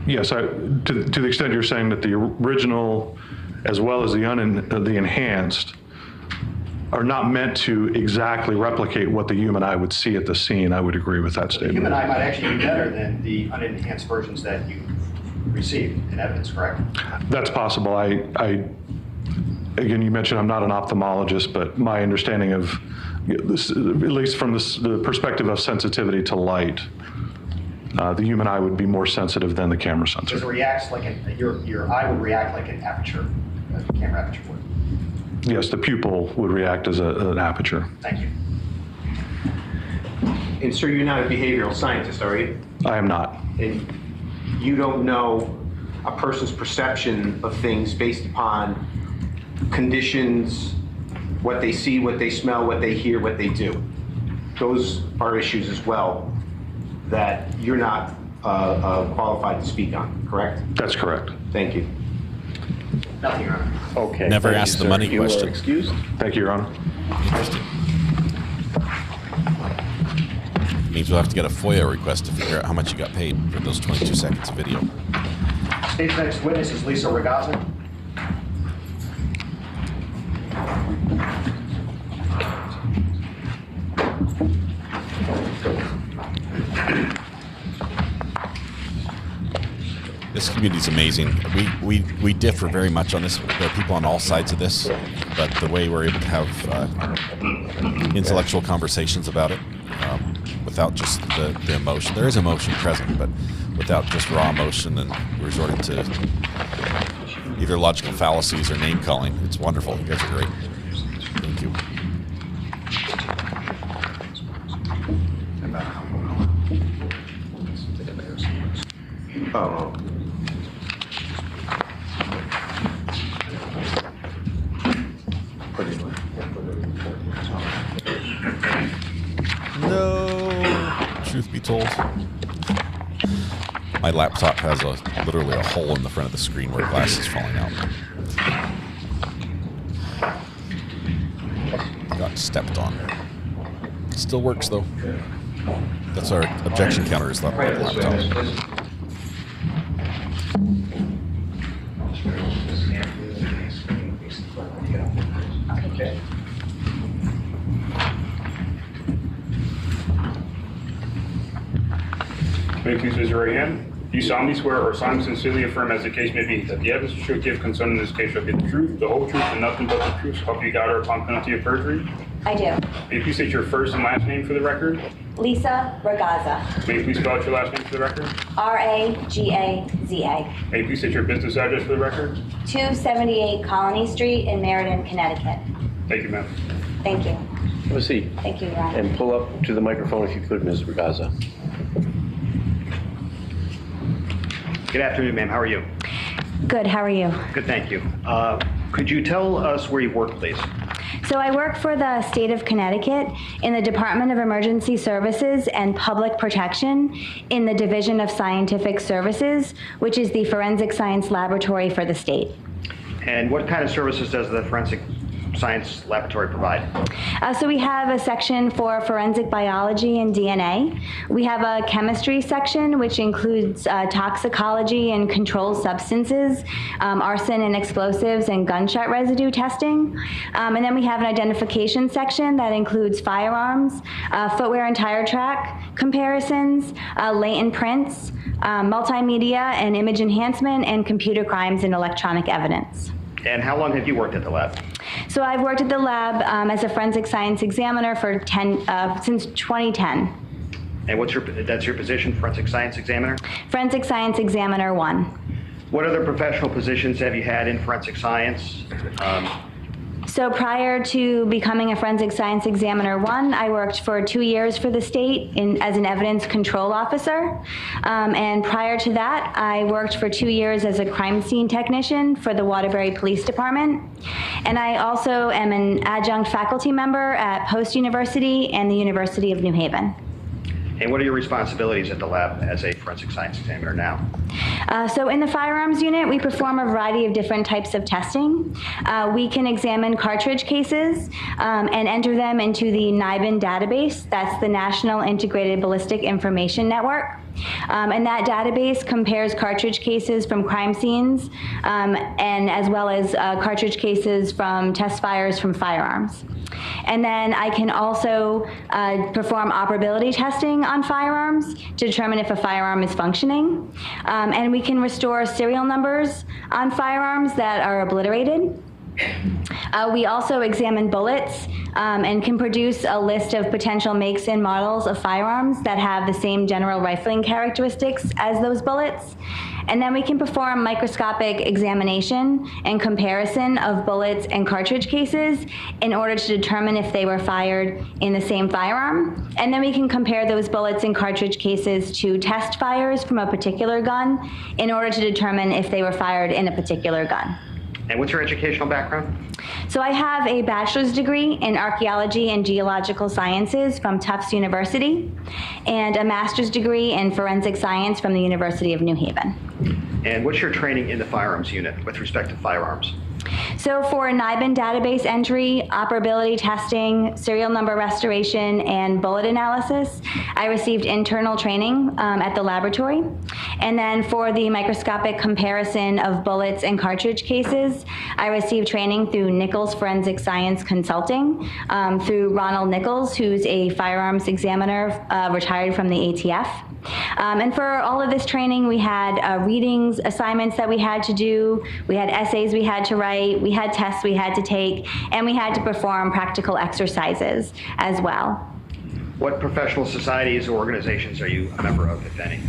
S: Yes, to the extent you're saying that the original as well as the enhanced are not meant to exactly replicate what the human eye would see at the scene, I would agree with that statement.
R: The human eye might actually be better than the unenhanced versions that you received in evidence, correct?
S: That's possible. Again, you mentioned I'm not an ophthalmologist, but my understanding of this, at least from the perspective of sensitivity to light, the human eye would be more sensitive than the camera sensor.
R: Because it reacts like your eye would react like an aperture, as a camera aperture would.
S: Yes, the pupil would react as an aperture.
R: Thank you.
O: And sir, you're not a behavioral scientist, are you?
S: I am not.
O: And you don't know a person's perception of things based upon conditions, what they see, what they smell, what they hear, what they do. Those are issues as well that you're not qualified to speak on, correct?
S: That's correct.
O: Thank you.
R: Nothing, Your Honor.
J: Okay.
C: Never asked the money question.
J: Excused.
S: Thank you, Your Honor.
C: Interesting. Means we'll have to get a FOIA request to figure out how much you got paid for those 22 seconds of video.
R: State's next witness is Lisa Ragazza.
C: This community is amazing. We differ very much on this. There are people on all sides of this, but the way we're able to have intellectual conversations about it without just the emotion. There is emotion present, but without just raw emotion and resorting to either logical fallacies or name calling. It's wonderful. You guys are great. Thank you.
O: Oh.
C: No. Truth be told, my laptop has literally a hole in the front of the screen where glass is falling out. Got stepped on. Still works though. That's our objection counter, is that laptop.
R: Okay.
K: May you please raise your right hand? Do you solemnly swear or solemnly sincerely affirm, as the case may be, that the evidence you shall give concerning this case shall be the truth, the whole truth, and nothing but the truth, so help you God or upon penalty of perjury?
T: I do.
K: May you please state your first and last name for the record?
T: Lisa Ragazza.
K: May you please spell out your last name for the record?
T: Ragaza.
K: May you please state your business address for the record?
T: 278 Colony Street in Meriden, Connecticut.
K: Thank you, ma'am.
T: Thank you.
J: Have a seat.
T: Thank you, Your Honor.
J: And pull up to the microphone if you could, Ms. Ragazza.
R: Good afternoon, ma'am. How are you?
T: Good, how are you?
R: Good, thank you. Could you tell us where you work, please?
T: So I work for the state of Connecticut in the Department of Emergency Services and Public Protection in the Division of Scientific Services, which is the forensic science laboratory for the state.
R: And what kind of services does the forensic science laboratory provide?
T: So we have a section for forensic biology and DNA. We have a chemistry section, which includes toxicology and controlled substances, arson and explosives, and gunshot residue testing. And then we have an identification section that includes firearms, footwear and tire track comparisons, latent prints, multimedia and image enhancement, and computer crimes and electronic evidence.
R: And how long have you worked at the lab?
T: So I've worked at the lab as a forensic science examiner for since 2010.
R: And that's your position, forensic science examiner?
T: Forensic science examiner 1.
R: What other professional positions have you had in forensic science?
T: So prior to becoming a forensic science examiner 1, I worked for 2 years for the state as an evidence control officer. And prior to that, I worked for 2 years as a crime scene technician for the Waterbury Police Department. And I also am an adjunct faculty member at Post University and the University of New Haven.
R: And what are your responsibilities at the lab as a forensic science examiner now?
T: So in the firearms unit, we perform a variety of different types of testing. We can examine cartridge cases and enter them into the NIBIN database. That's the National Integrated Ballistic Information Network. And that database compares cartridge cases from crime scenes and as well as cartridge cases from test fires from firearms. And then I can also perform operability testing on firearms to determine if a firearm is functioning. And we can restore serial numbers on firearms that are obliterated. We also examine bullets and can produce a list of potential makes and models of firearms that have the same general rifling characteristics as those bullets. And then we can perform microscopic examination and comparison of bullets and cartridge cases in order to determine if they were fired in the same firearm. And then we can compare those bullets and cartridge cases to test fires from a particular gun in order to determine if they were fired in a particular gun.
R: And what's your educational background?
T: So I have a bachelor's degree in archaeology and geological sciences from Tufts University and a master's degree in forensic science from the University of New Haven.
R: And what's your training in the firearms unit with respect to firearms?
T: So for NIBIN database entry, operability testing, serial number restoration, and bullet analysis, I received internal training at the laboratory. And then for the microscopic comparison of bullets and cartridge cases, I received training through Nichols Forensic Science Consulting, through Ronald Nichols, who's a firearms examiner retired from the ATF. And for all of this training, we had readings, assignments that we had to do, we had essays we had to write, we had tests we had to take, and we had to perform practical exercises as well.
R: What professional societies or organizations are you a member of, if any?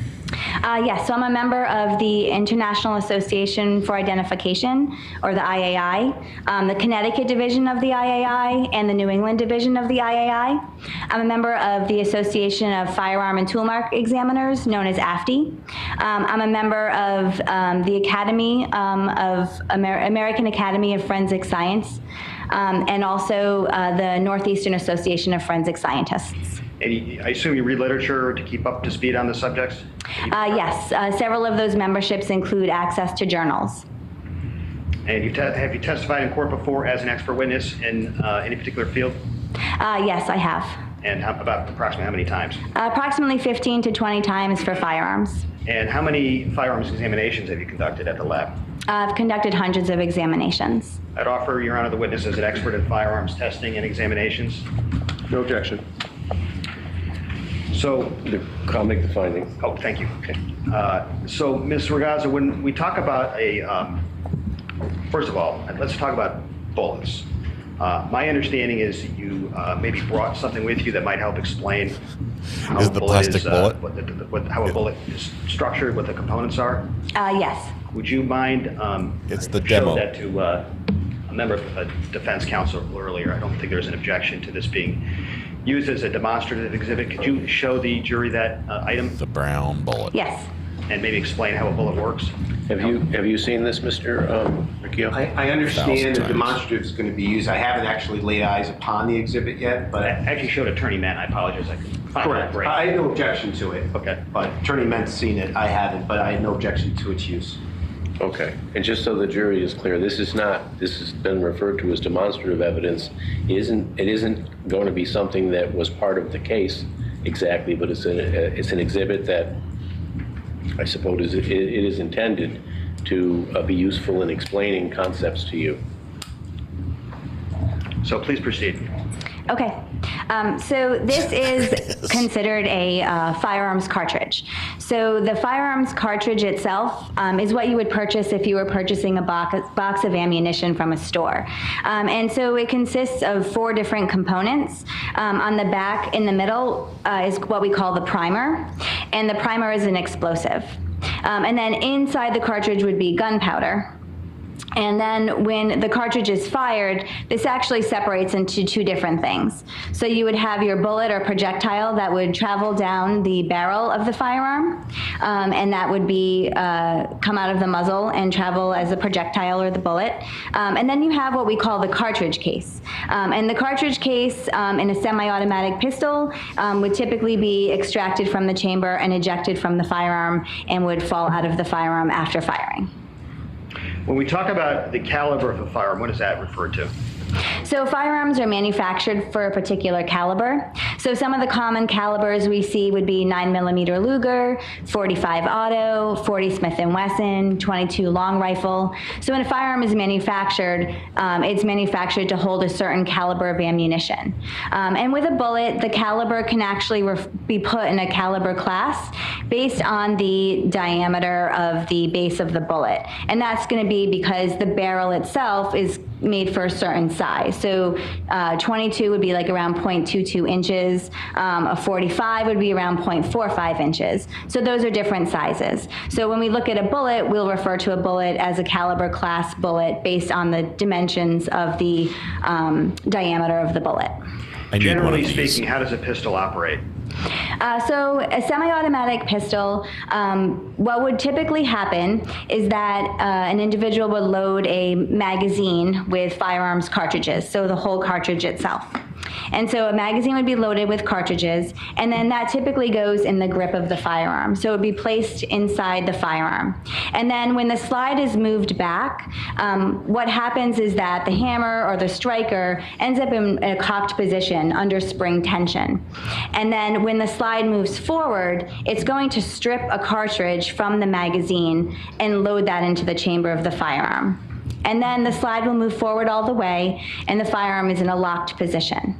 T: Yes, so I'm a member of the International Association for Identification, or the IAI, the Connecticut division of the IAI, and the New England division of the IAI. I'm a member of the Association of Firearm and Toolmark Examiners, known as AFTI. I'm a member of the Academy of American Academy of Forensic Science, and also the Northeastern Association of Forensic Scientists.
R: And I assume you read literature to keep up to speed on the subjects?
T: Yes, several of those memberships include access to journals.
R: And have you testified in court before as an expert witness in any particular field?
T: Yes, I have.
R: And about approximately how many times?
T: Approximately 15 to 20 times for firearms.
R: And how many firearms examinations have you conducted at the lab?
T: I've conducted hundreds of examinations.
R: I'd offer, Your Honor, the witness as an expert in firearms testing and examinations.
J: No objection.
R: So,
J: I'll make the finding.
R: Oh, thank you. Okay. So, Ms. Ragazza, when we talk about first of all, let's talk about bullets. My understanding is that you maybe brought something with you that might help explain how
C: is the plastic bullet?
R: How a bullet is structured, what the components are.
T: Yes.
R: Would you mind
C: it's the demo.
R: show that to a member of a defense counsel earlier? I don't think there's an objection to this being used as a demonstrative exhibit. Could you show the jury that item?
C: The brown bullet.
T: Yes.
R: And maybe explain how a bullet works?
J: Have you seen this, Mr. Riccio?
O: I understand the demonstrative is going to be used. I haven't actually laid eyes upon the exhibit yet, but
R: I actually showed Attorney Mann. I apologize. I couldn't find
O: correct.
R: it.
O: I have no objection to it.
R: Okay.
O: But Attorney Mann's seen it. I haven't, but I have no objection to its use.
J: Okay, and just so the jury is clear, this has been referred to as demonstrative evidence. It isn't going to be something that was part of the case exactly, but it's an exhibit that I suppose it is intended to be useful in explaining concepts to you.
R: So please proceed.
T: Okay. So this is considered a firearms cartridge. So the firearms cartridge itself is what you would purchase if you were purchasing a box of ammunition from a store. And so it consists of 4 different components. On the back in the middle is what we call the primer, and the primer is an explosive. And then inside the cartridge would be gunpowder. And then when the cartridge is fired, this actually separates into 2 different things. So you would have your bullet or projectile that would travel down the barrel of the firearm, and that would be come out of the muzzle and travel as a projectile or the bullet. And then you have what we call the cartridge case. And the cartridge case in a semi-automatic pistol would typically be extracted from the chamber and ejected from the firearm and would fall out of the firearm after firing.
R: When we talk about the caliber of a firearm, what does that refer to?
T: So firearms are manufactured for a particular caliber. So some of the common calibers we see would be 9mm Luger, 45 Auto, 40 Smith & Wesson, 22 long rifle. So when a firearm is manufactured, it's manufactured to hold a certain caliber of ammunition. And with a bullet, the caliber can actually be put in a caliber class based on the diameter of the base of the bullet. And that's going to be because the barrel itself is made for a certain size. So 22 would be like around 0.22 inches. A 45 would be around 0.45 inches. So those are different sizes. So when we look at a bullet, we'll refer to a bullet as a caliber class bullet based on the dimensions of the diameter of the bullet.
R: Generally speaking, how does a pistol operate?
T: So a semi-automatic pistol, what would typically happen is that an individual would load a magazine with firearms cartridges, so the whole cartridge itself. And so a magazine would be loaded with cartridges, and then that typically goes in the grip of the firearm. So it would be placed inside the firearm. And then when the slide is moved back, what happens is that the hammer or the striker ends up in a cocked position under spring tension. And then when the slide moves forward, it's going to strip a cartridge from the magazine and load that into the chamber of the firearm. And then the slide will move forward all the way, and the firearm is in a locked position.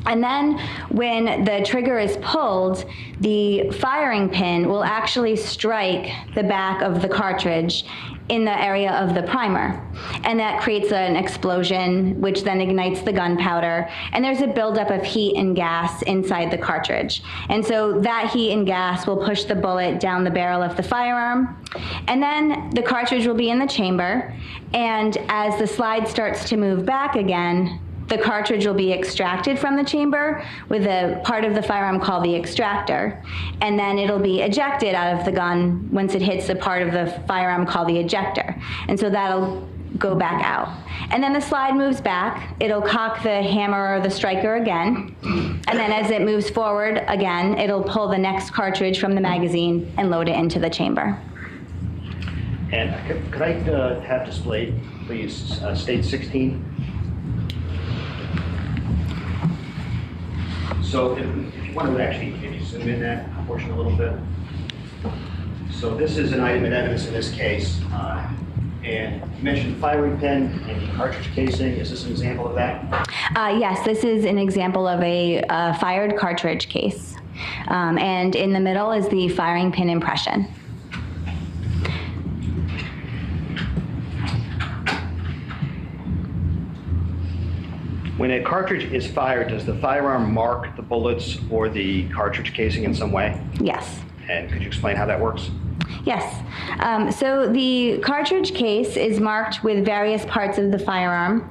T: And then when the trigger is pulled, the firing pin will actually strike the back of the cartridge in the area of the primer. And that creates an explosion, which then ignites the gunpowder. And there's a buildup of heat and gas inside the cartridge. And so that heat and gas will push the bullet down the barrel of the firearm. And then the cartridge will be in the chamber. And as the slide starts to move back again, the cartridge will be extracted from the chamber with a part of the firearm called the extractor, and then it'll be ejected out of the gun once it hits the part of the firearm called the ejector. And so that'll go back out. And then the slide moves back, it'll cock the hammer or the striker again, and then as it moves forward again, it'll pull the next cartridge from the magazine and load it into the chamber.
R: And could I have displayed, please, state 16? So if you want to actually maybe zoom in that portion a little bit. So this is an item of evidence in this case. And you mentioned firing pin and the cartridge casing. Is this an example of that?
T: Yes, this is an example of a fired cartridge case. And in the middle is the firing pin impression.
R: When a cartridge is fired, does the firearm mark the bullets or the cartridge casing in some way?
T: Yes.
R: And could you explain how that works?
T: Yes. So the cartridge case is marked with various parts of the firearm.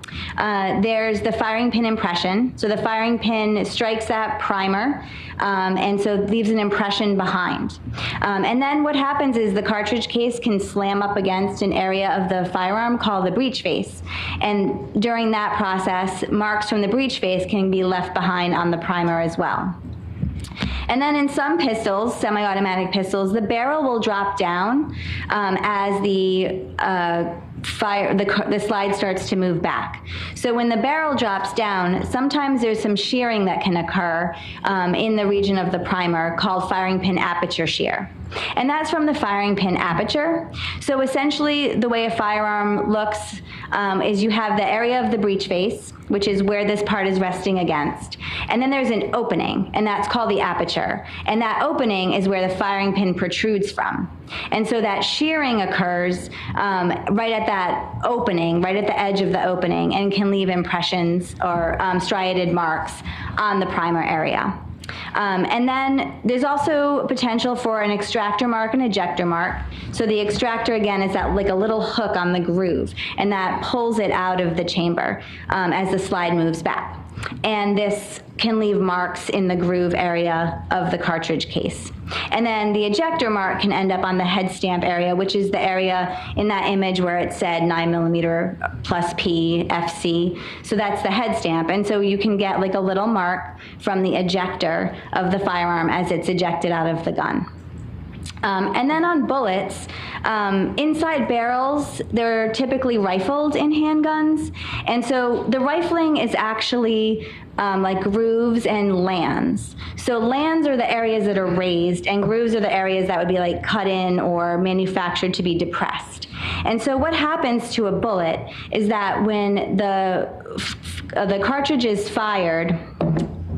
T: There's the firing pin impression. So the firing pin strikes that primer, and so leaves an impression behind. And then what happens is the cartridge case can slam up against an area of the firearm called the breech face. And during that process, marks from the breech face can be left behind on the primer as well. And then in some pistols, semi-automatic pistols, the barrel will drop down as the slide starts to move back. So when the barrel drops down, sometimes there's some shearing that can occur in the region of the primer called firing pin aperture shear. And that's from the firing pin aperture. So essentially the way a firearm looks is you have the area of the breech face, which is where this part is resting against. And then there's an opening, and that's called the aperture. And that opening is where the firing pin protrudes from. And so that shearing occurs right at that opening, right at the edge of the opening, and can leave impressions or striated marks on the primer area. And then there's also potential for an extractor mark and ejector mark. So the extractor, again, is that like a little hook on the groove, and that pulls it out of the chamber as the slide moves back. And this can leave marks in the groove area of the cartridge case. And then the ejector mark can end up on the head stamp area, which is the area in that image where it said 9mm plus P FC. So that's the head stamp. And so you can get like a little mark from the ejector of the firearm as it's ejected out of the gun. And then on bullets, inside barrels, they're typically rifled in handguns. And so the rifling is actually like grooves and lands. So lands are the areas that are raised, and grooves are the areas that would be like cut in or manufactured to be depressed. And so what happens to a bullet is that when the cartridge is fired,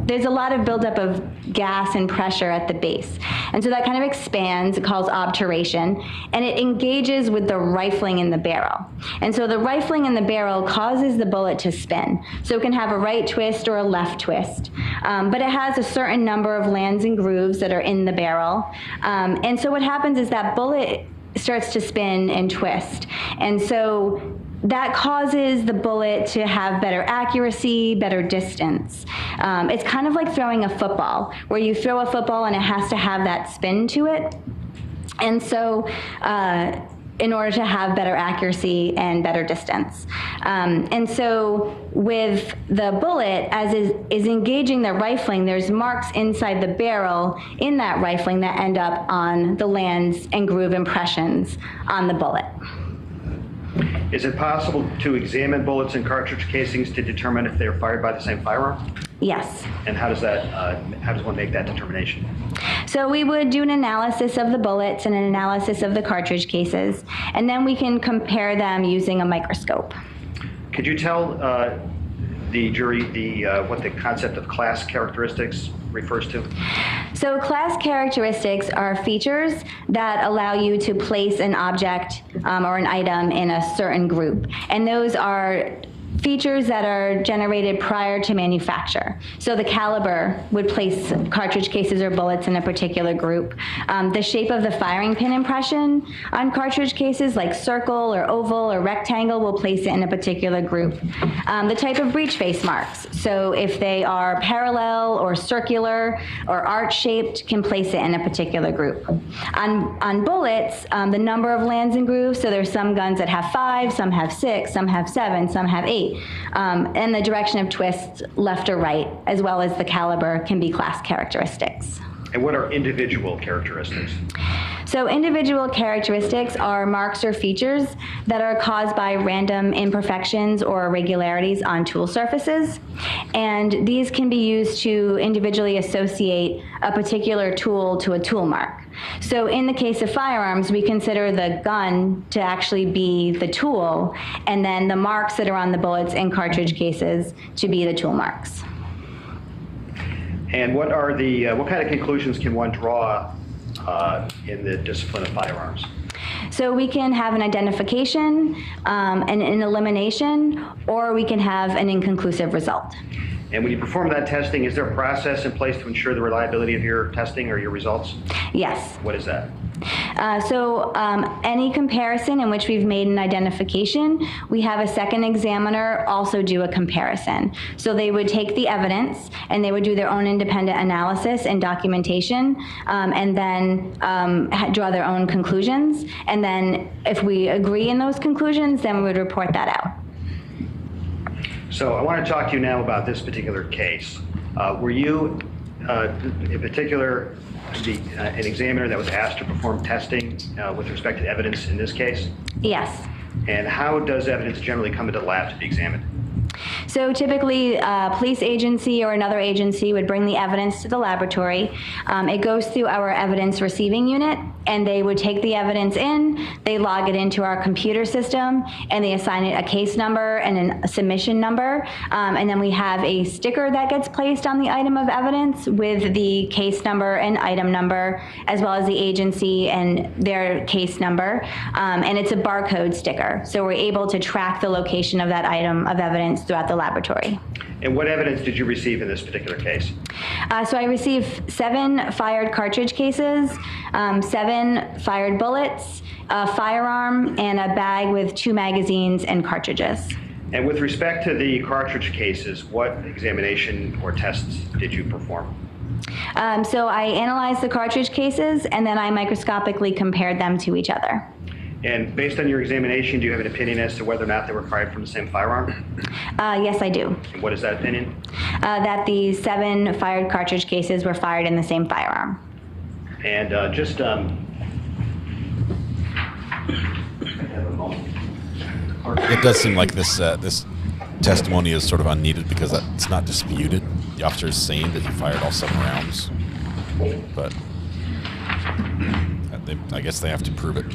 T: there's a lot of buildup of gas and pressure at the base. And so that kind of expands, it calls obturation, and it engages with the rifling in the barrel. And so the rifling in the barrel causes the bullet to spin. So it can have a right twist or a left twist. But it has a certain number of lands and grooves that are in the barrel. And so what happens is that bullet starts to spin and twist. And so that causes the bullet to have better accuracy, better distance. It's kind of like throwing a football, where you throw a football and it has to have that spin to it. And so in order to have better accuracy and better distance. And so with the bullet, as is engaging the rifling, there's marks inside the barrel in that rifling that end up on the lands and groove impressions on the bullet.
R: Is it possible to examine bullets and cartridge casings to determine if they're fired by the same firearm?
T: Yes.
R: And how does one make that determination?
T: So we would do an analysis of the bullets and an analysis of the cartridge cases, and then we can compare them using a microscope.
R: Could you tell the jury what the concept of class characteristics refers to?
T: So class characteristics are features that allow you to place an object or an item in a certain group. And those are features that are generated prior to manufacture. So the caliber would place cartridge cases or bullets in a particular group. The shape of the firing pin impression on cartridge cases, like circle or oval or rectangle, will place it in a particular group. The type of breech face marks. So if they are parallel or circular or arch-shaped, can place it in a particular group. On bullets, the number of lands and grooves, so there's some guns that have 5, some have 6, some have 7, some have 8. And the direction of twists, left or right, as well as the caliber, can be class characteristics.
R: And what are individual characteristics?
T: So individual characteristics are marks or features that are caused by random imperfections or irregularities on tool surfaces. And these can be used to individually associate a particular tool to a tool mark. So in the case of firearms, we consider the gun to actually be the tool, and then the marks that are on the bullets and cartridge cases to be the tool marks.
R: And what are what kind of conclusions can one draw in the discipline of firearms?
T: So we can have an identification, an elimination, or we can have an inconclusive result.
R: And when you perform that testing, is there a process in place to ensure the reliability of your testing or your results?
T: Yes.
R: What is that?
T: Any comparison in which we've made an identification, we have a second examiner also do a comparison. So they would take the evidence and they would do their own independent analysis and documentation, and then draw their own conclusions. And then if we agree in those conclusions, then we would report that out.
R: So I want to talk to you now about this particular case. Were you, in particular, an examiner that was asked to perform testing with respect to evidence in this case?
T: Yes.
R: And how does evidence generally come into the lab to be examined?
T: So typically, a police agency or another agency would bring the evidence to the laboratory. It goes through our evidence receiving unit, and they would take the evidence in, they log it into our computer system, and they assign it a case number and a submission number. And then we have a sticker that gets placed on the item of evidence with the case number and item number, as well as the agency and their case number. And it's a barcode sticker. So we're able to track the location of that item of evidence throughout the laboratory.
R: And what evidence did you receive in this particular case?
T: So I received 7 fired cartridge cases, 7 fired bullets, a firearm, and a bag with 2 magazines and cartridges.
R: And with respect to the cartridge cases, what examination or tests did you perform?
T: So I analyzed the cartridge cases, and then I microscopically compared them to each other.
R: And based on your examination, do you have an opinion as to whether or not they were fired from the same firearm?
T: Yes, I do.
R: And what is that opinion?
T: That the 7 fired cartridge cases were fired in the same firearm.
R: And
C: It does seem like this testimony is sort of unneeded because it's not disputed. The officer is saying that he fired all 7 rounds, but I guess they have to prove it.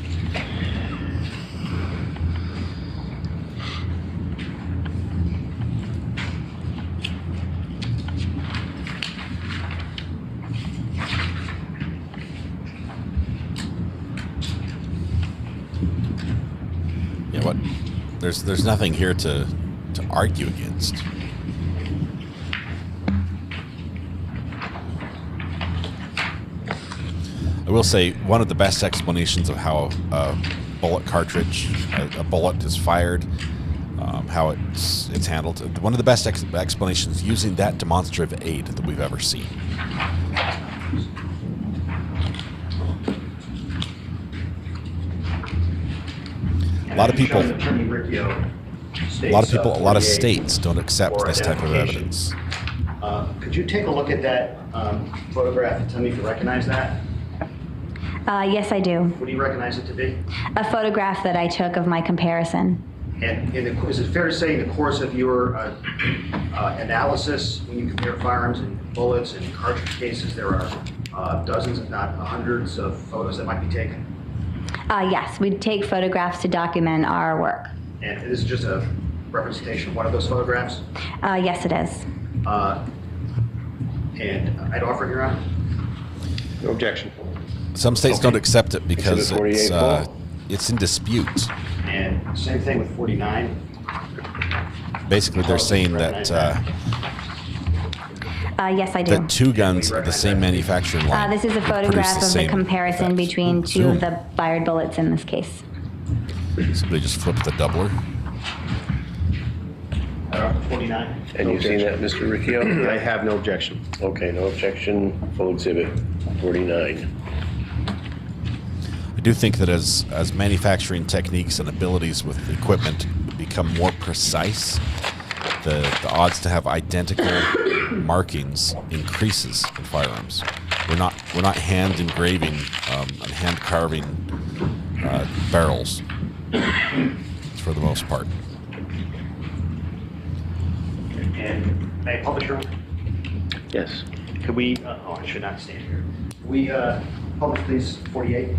C: Yeah, what? There's nothing here to argue against. I will say one of the best explanations of how a bullet cartridge, a bullet is fired, how it's handled. One of the best explanations using that demonstrative aid that we've ever seen. A lot of people, a lot of states don't accept this type of evidence.
R: Could you take a look at that photograph and tell me if you recognize that?
T: Yes, I do.
R: What do you recognize it to be?
T: A photograph that I took of my comparison.
R: And is it fair to say in the course of your analysis, when you compare firearms and bullets and cartridge cases, there are dozens, if not hundreds, of photos that might be taken?
T: Yes, we take photographs to document our work.
R: And this is just a representation of one of those photographs?
T: Yes, it is.
R: And I'd offer, Your Honor? No objection.
C: Some states don't accept it because it's in dispute.
R: And same thing with 49.
C: Basically, they're saying that
T: yes, I do.
C: that 2 guns of the same manufacturing line.
T: This is a photograph of the comparison between 2 of the fired bullets in this case.
C: Somebody just flipped the doubler.
R: 49.
J: And you've seen that, Mr. Riccio?
R: I have no objection.
J: Okay, no objection. Full exhibit 49.
C: I do think that as manufacturing techniques and abilities with equipment become more precise, the odds to have identical markings increases in firearms. We're not hand engraving and hand carving barrels for the most part.
R: And may I publish, Your Honor?
J: Yes.
R: Could we, I should not stand here. Could we publish please 48?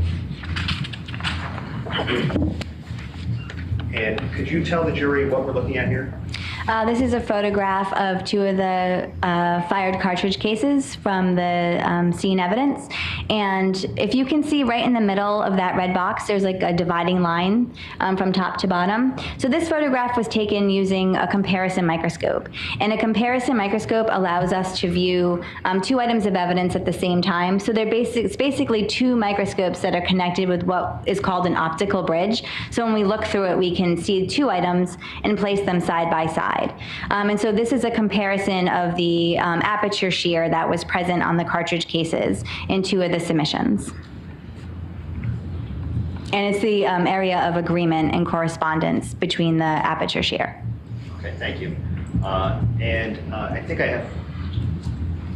R: And could you tell the jury what we're looking at here?
T: This is a photograph of two of the fired cartridge cases from the scene evidence. And if you can see right in the middle of that red box, there's like a dividing line from top to bottom. So this photograph was taken using a comparison microscope. And a comparison microscope allows us to view two items of evidence at the same time. So it's basically two microscopes that are connected with what is called an optical bridge. So when we look through it, we can see two items and place them side by side. And so this is a comparison of the aperture shear that was present on the cartridge cases in two of the submissions. And it's the area of agreement and correspondence between the aperture shear.
R: Okay, thank you. I think I have,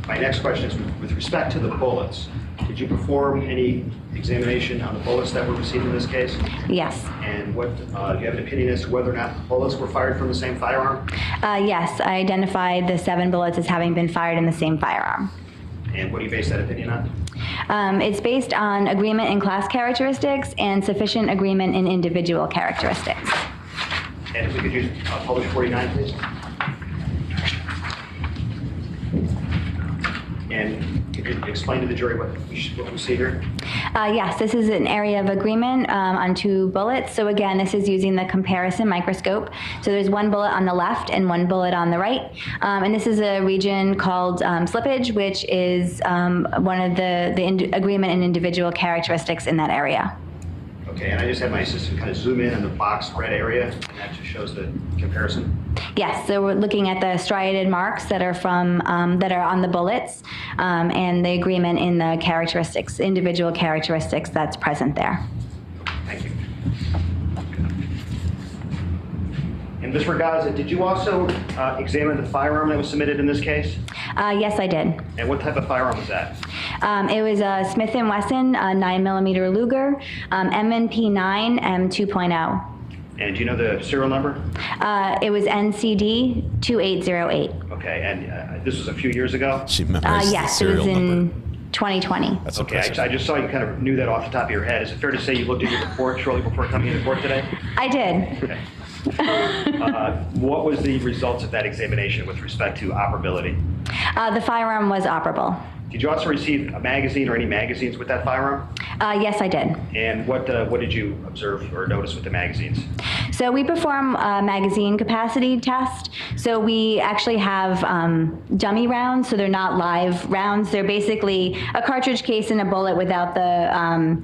R: my next question is with respect to the bullets. Did you perform any examination on the bullets that were received in this case?
T: Yes.
R: And what, do you have an opinion as to whether or not the bullets were fired from the same firearm?
T: Yes, I identified the 7 bullets as having been fired in the same firearm.
R: And what do you base that opinion on?
T: It's based on agreement in class characteristics and sufficient agreement in individual characteristics.
R: And if we could use published 49, please. And could you explain to the jury what we see here?
T: Yes, this is an area of agreement on 2 bullets. So again, this is using the comparison microscope. So there's 1 bullet on the left and 1 bullet on the right. And this is a region called slippage, which is one of the agreement and individual characteristics in that area.
R: Okay, and I just had my assistant kind of zoom in on the box red area, and that just shows the comparison.
T: Yes, so we're looking at the striated marks that are from that are on the bullets, and the agreement in the characteristics, individual characteristics that's present there.
R: Thank you. And Ms. Ragazza, did you also examine the firearm that was submitted in this case?
T: Yes, I did.
R: And what type of firearm was that?
T: It was a Smith & Wesson 9mm Luger, M&P9 M2.0.
R: And do you know the serial number?
T: It was NCD 2808.
R: Okay, and this was a few years ago?
C: She memorized
T: yes,
C: the serial
T: it was in
C: number.
T: 2020.
C: That's
R: okay,
C: impressive.
R: I just saw you kind of knew that off the top of your head. Is it fair to say you looked at your report shortly before coming into court today?
T: I did.
R: Okay. What was the results of that examination with respect to operability?
T: The firearm was operable.
R: Did you also receive a magazine or any magazines with that firearm?
T: Yes, I did.
R: And what did you observe or notice with the magazines?
T: So we perform a magazine capacity test. So we actually have dummy rounds, so they're not live rounds. They're basically a cartridge case and a bullet without the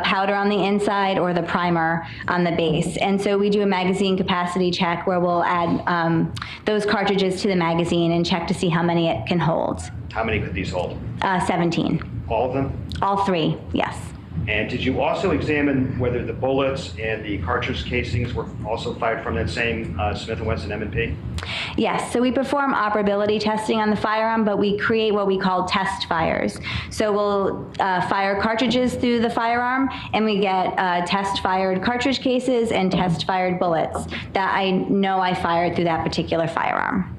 T: powder on the inside or the primer on the base. And so we do a magazine capacity check where we'll add those cartridges to the magazine and check to see how many it can hold.
R: How many could these hold?
T: 17.
R: All of them?
T: All 3, yes.
R: And did you also examine whether the bullets and the cartridge casings were also fired from that same Smith & Wesson M&P?
T: Yes, so we perform operability testing on the firearm, but we create what we call test fires. So we'll fire cartridges through the firearm, and we get test-fired cartridge cases and test-fired bullets that I know I fired through that particular firearm.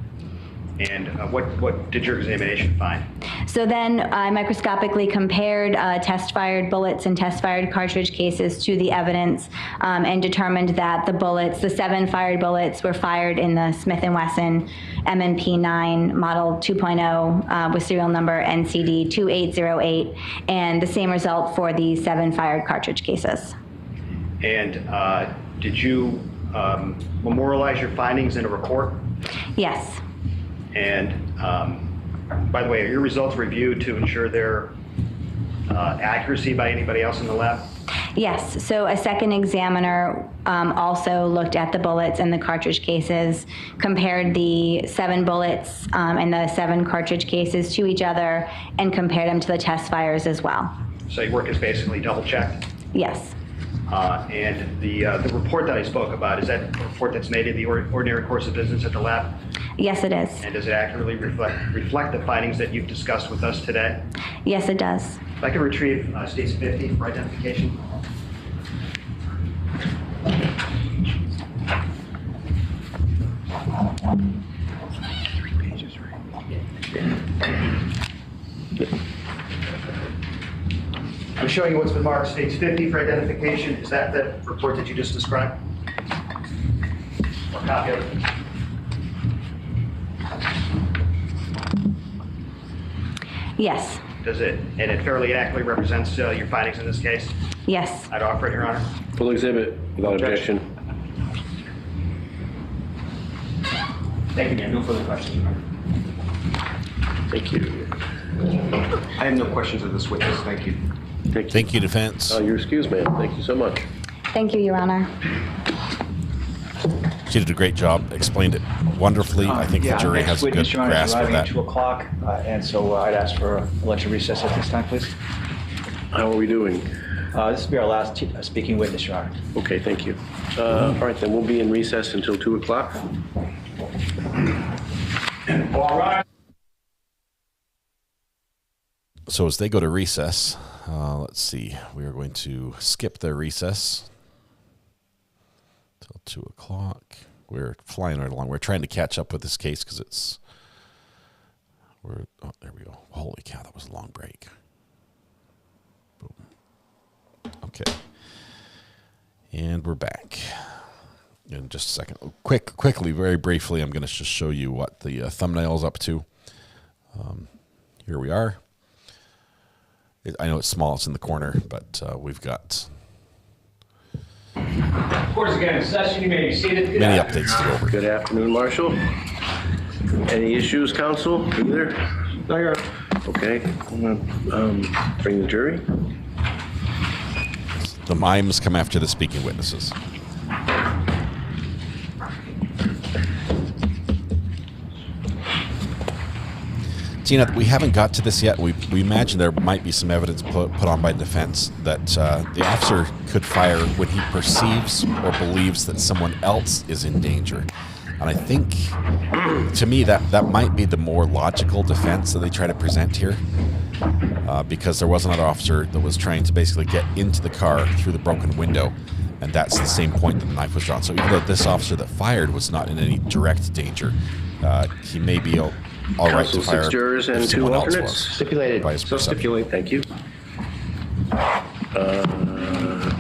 R: And what did your examination find?
T: So then I microscopically compared test-fired bullets and test-fired cartridge cases to the evidence and determined that the bullets, the 7 fired bullets, were fired in the Smith & Wesson M&P9 Model 2.0 with serial number NCD 2808, and the same result for the 7 fired cartridge cases.
R: And did you memorialize your findings in a report?
T: Yes.
R: And by the way, are your results reviewed to ensure their accuracy by anybody else in the lab?
T: Yes, so a second examiner also looked at the bullets and the cartridge cases, compared the 7 bullets and the 7 cartridge cases to each other, and compared them to the test fires as well.
R: So your work is basically double-checked?
T: Yes.
R: And the report that I spoke about, is that a report that's made in the ordinary course of business at the lab?
T: Yes, it is.
R: And does it accurately reflect the findings that you've discussed with us today?
T: Yes, it does.
R: If I could retrieve States 50 for identification. I'm showing you what's been marked States 50 for identification. Is that the report that you just described? a copy of it?
T: Yes.
R: Does it, and it fairly accurately represents your findings in this case?
T: Yes.
R: I'd offer it, Your Honor.
J: Full exhibit without objection.
R: Thank you, ma'am. No further questions, Your Honor.
J: Thank you.
O: I have no questions of this witness. Thank you.
C: Thank you, defense.
J: You're excused, ma'am. Thank you so much.
T: Thank you, Your Honor.
C: She did a great job, explained it wonderfully. I think the jury has a good grasp of that.
M: At 2 o'clock, and so I'd ask for a lunch recess at this time, please.
J: How are we doing?
M: This will be our last speaking witness, Your Honor.
J: Okay, thank you. All right, then we'll be in recess until 2 o'clock.
K: All right.
C: So as they go to recess, let's see, we are going to skip their recess till 2 o'clock. We're flying right along. We're trying to catch up with this case because oh, there we go. Holy cow, that was a long break. Boom. Okay. And we're back in just a second. Quickly, very briefly, I'm going to just show you what the thumbnail is up to. Here we are. I know it's small, it's in the corner, but we've got
I: Court is again in session. You may be seated.
C: many updates to go over.
J: Good afternoon, Marshal. Any issues, counsel? Either?
R: No, Your Honor.
J: Okay. I'm going to bring the jury.
C: The mimes come after the speaking witnesses. Tina, we haven't got to this yet. We imagine there might be some evidence put on by defense that the officer could fire when he perceives or believes that someone else is in danger. And I think, to me, that might be the more logical defense that they try to present here, because there was another officer that was trying to basically get into the car through the broken window, and that's the same point that the knife was drawn. So even though this officer that fired was not in any direct danger, he may be all right to fire
J: 6 jurors and 2 alternates.
O: Stipulated.
J: So stipulate. Thank you.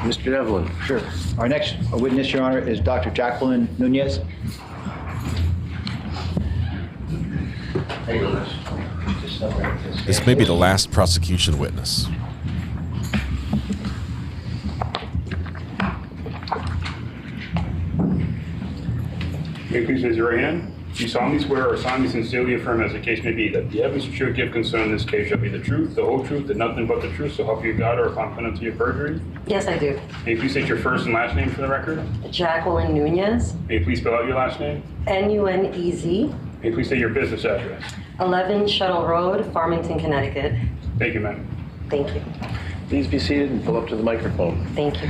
J: Mr. Devlin.
M: Sure. Our next witness, Your Honor, is Dr. Jacqueline Nunez.
C: This may be the last prosecution witness.
K: May you please raise your right hand. Do you solemnly swear or solemnly sincerely affirm, as the case may be, that the evidence you should give concerning this case shall be the truth, the whole truth, and nothing but the truth, so help you God, or upon penalty of perjury?
U: Yes, I do.
K: May you please state your first and last name for the record?
U: Jacqueline Nunez.
K: May you please spell out your last name?
U: N-U-N-E-Z.
K: May you please state your business address?
U: 11 Shuttle Road, Farmington, Connecticut.
K: Thank you, ma'am.
U: Thank you.
J: Please be seated and pull up to the microphone.
U: Thank you.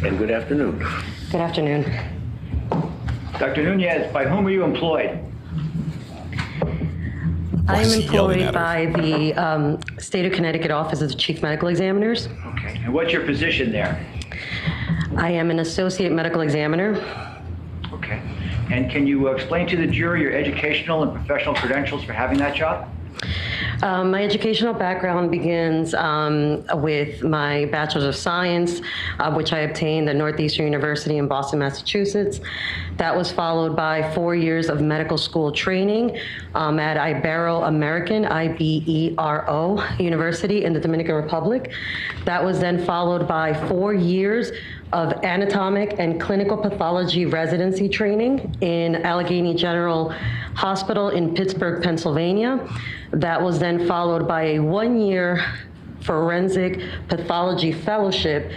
J: And good afternoon.
U: Good afternoon.
M: Dr. Nunez, by whom are you employed?
U: I am employed by the State of Connecticut Office of the Chief Medical Examiners.
M: Okay. And what's your position there?
U: I am an associate medical examiner.
M: Okay. And can you explain to the jury your educational and professional credentials for having that job?
U: My educational background begins with my Bachelor's of Science, which I obtained at Northeastern University in Boston, Massachusetts. That was followed by 4 years of medical school training at Ibero-American, I-B-E-R-O, University in the Dominican Republic. That was then followed by 4 years of anatomic and clinical pathology residency training in Allegheny General Hospital in Pittsburgh, Pennsylvania. That was then followed by a 1-year forensic pathology fellowship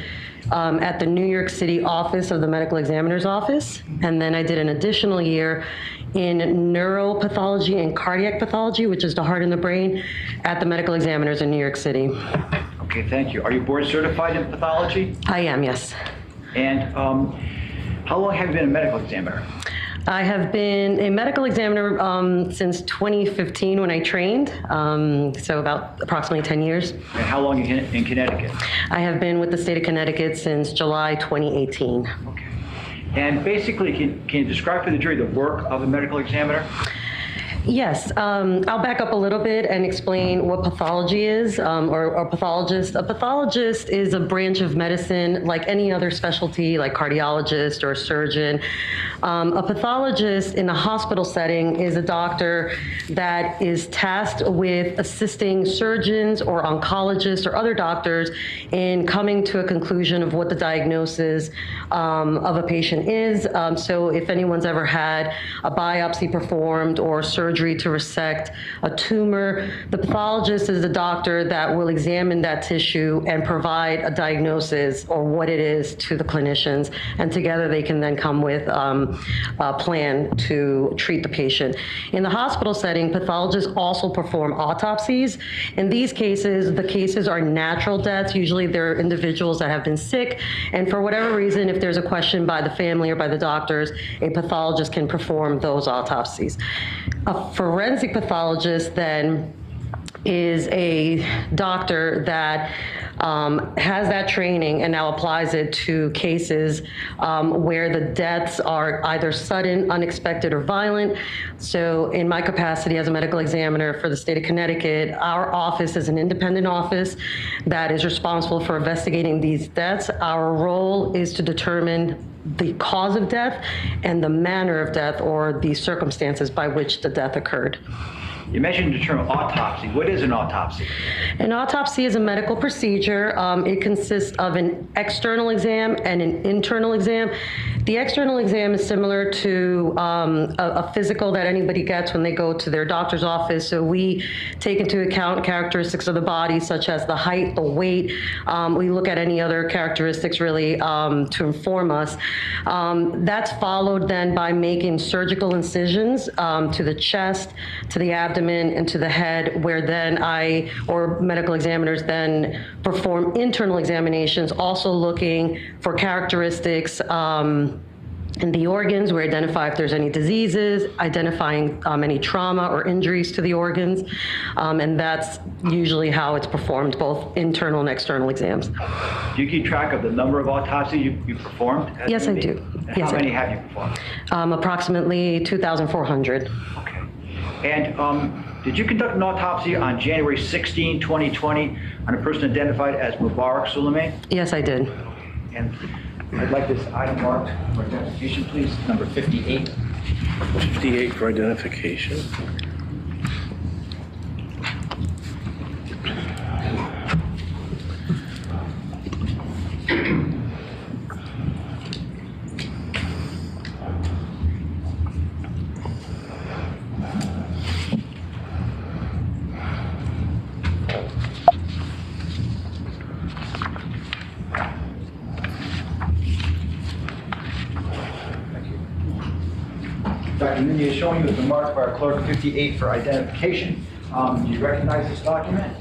U: at the New York City office of the Medical Examiner's Office. And then I did an additional year in neuropathology and cardiac pathology, which is the heart and the brain, at the Medical Examiners in New York City.
M: Okay, thank you. Are you board certified in pathology?
U: I am, yes.
M: And how long have you been a medical examiner?
U: I have been a medical examiner since 2015 when I trained, so about approximately 10 years.
M: And how long in Connecticut?
U: I have been with the state of Connecticut since July 2018.
M: Okay. And basically, can you describe for the jury the work of a medical examiner?
U: Yes, I'll back up a little bit and explain what pathology is, or pathologist. A pathologist is a branch of medicine like any other specialty, like cardiologist or a surgeon. A pathologist in a hospital setting is a doctor that is tasked with assisting surgeons or oncologists or other doctors in coming to a conclusion of what the diagnosis of a patient is. So if anyone's ever had a biopsy performed or surgery to resect a tumor, the pathologist is the doctor that will examine that tissue and provide a diagnosis or what it is to the clinicians, and together they can then come with a plan to treat the patient. In the hospital setting, pathologists also perform autopsies. In these cases, the cases are natural deaths. Usually they're individuals that have been sick, and for whatever reason, if there's a question by the family or by the doctors, a pathologist can perform those autopsies. A forensic pathologist then is a doctor that has that training and now applies it to cases where the deaths are either sudden, unexpected, or violent. So in my capacity as a medical examiner for the state of Connecticut, our office is an independent office that is responsible for investigating these deaths. Our role is to determine the cause of death and the manner of death, or the circumstances by which the death occurred.
M: You mentioned the term autopsy. What is an autopsy?
U: An autopsy is a medical procedure. It consists of an external exam and an internal exam. The external exam is similar to a physical that anybody gets when they go to their doctor's office. So we take into account characteristics of the body, such as the height, the weight. We look at any other characteristics really to inform us. That's followed then by making surgical incisions to the chest, to the abdomen, and to the head, where then or medical examiners then perform internal examinations, also looking for characteristics in the organs. We identify if there's any diseases, identifying any trauma or injuries to the organs, and that's usually how it's performed, both internal and external exams.
M: Do you keep track of the number of autopsies you performed?
U: Yes, I do.
M: And
U: Yes,
M: how
U: I
M: many
U: do.
M: have you performed?
U: Approximately 2,400.
M: Okay. And did you conduct an autopsy on January 16, 2020 on a person identified as Mubarak Soulemane?
U: Yes, I did.
M: And I'd like this item marked for identification, please, number 58.
J: 58 for identification.
M: Dr. Mindy is showing you has been marked by our clerk 58 for identification. Do you recognize this document?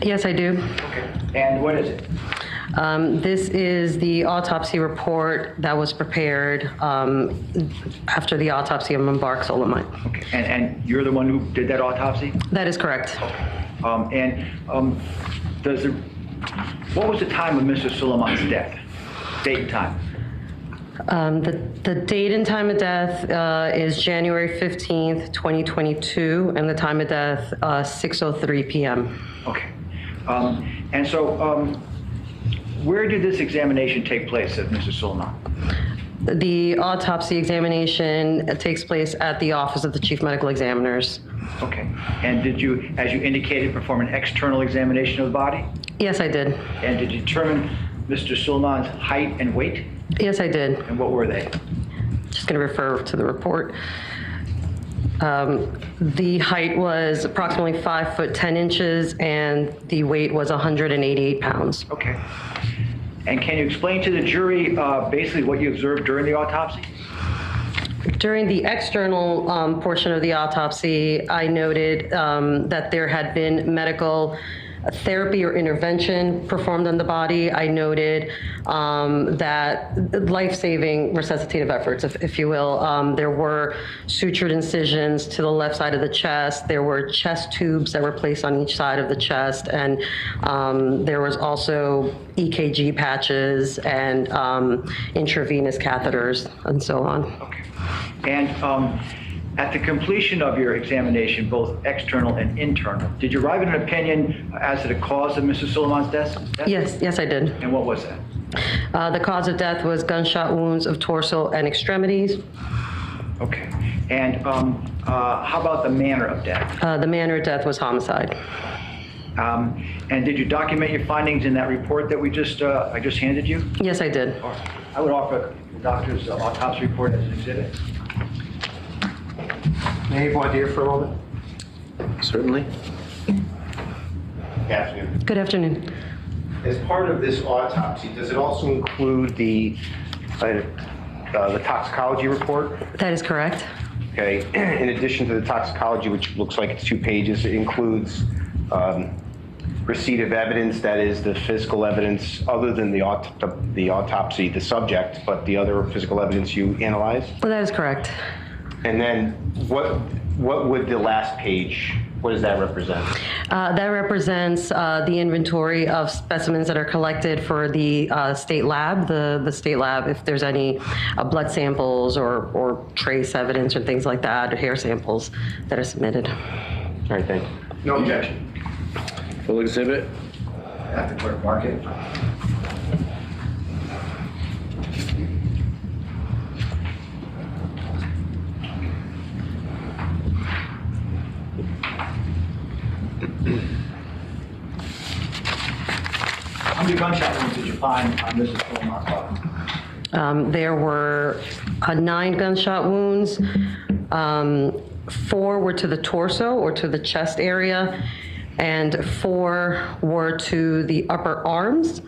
U: Yes, I do.
M: Okay. And what is it?
U: This is the autopsy report that was prepared after the autopsy of Mubarak Soulemane.
M: Okay. And you're the one who did that autopsy?
U: That is correct.
M: Okay. What was the time of Mr. Soulemane's death? Date and time?
U: The date and time of death is January 15th, 2022, and the time of death, 6:03 p.m.
M: Okay. And so, where did this examination take place of Mr. Soulemane?
U: The autopsy examination takes place at the Office of the Chief Medical Examiners.
M: Okay. And did you, as you indicated, perform an external examination of the body?
U: Yes, I did.
M: And did you determine Mr. Soulemane's height and weight?
U: Yes, I did.
M: And what were they?
U: Just going to refer to the report. The height was approximately 5 foot 10 inches, and the weight was 188 pounds.
M: Okay. And can you explain to the jury basically what you observed during the autopsy?
U: During the external portion of the autopsy, I noted that there had been medical therapy or intervention performed on the body. I noted that life-saving resuscitative efforts, if you will. There were sutured incisions to the left side of the chest. There were chest tubes that were placed on each side of the chest, and there was also EKG patches and intravenous catheters and so on.
M: Okay. And at the completion of your examination, both external and internal, did you arrive at an opinion as to the cause of Mrs. Soulemane's death?
U: Yes, I did.
M: And what was that?
U: The cause of death was gunshot wounds of torso and extremities.
M: Okay. And how about the manner of death?
U: The manner of death was homicide.
M: And did you document your findings in that report that I just handed you?
U: Yes, I did.
M: I would offer the doctor's autopsy report as an exhibit.
O: May I have one here for a moment?
J: Certainly.
O: Good afternoon.
U: Good afternoon.
O: As part of this autopsy, does it also include the toxicology report?
U: That is correct.
O: Okay. In addition to the toxicology, which looks like it's 2 pages, it includes receipt of evidence, that is the physical evidence other than the autopsy, the subject, but the other physical evidence you analyzed?
U: Well, that is correct.
O: And then what would the last page, what does that represent?
U: That represents the inventory of specimens that are collected for the state lab, the state lab, if there's any blood samples or trace evidence or things like that, or hair samples that are submitted.
O: All right, thank you. No objection.
J: Full exhibit.
M: At the clerk market. How many gunshot wounds did you find on Mrs. Soulemane's body?
U: There were 9 gunshot wounds. 4 were to the torso or to the chest area, and 4 were to the upper arms,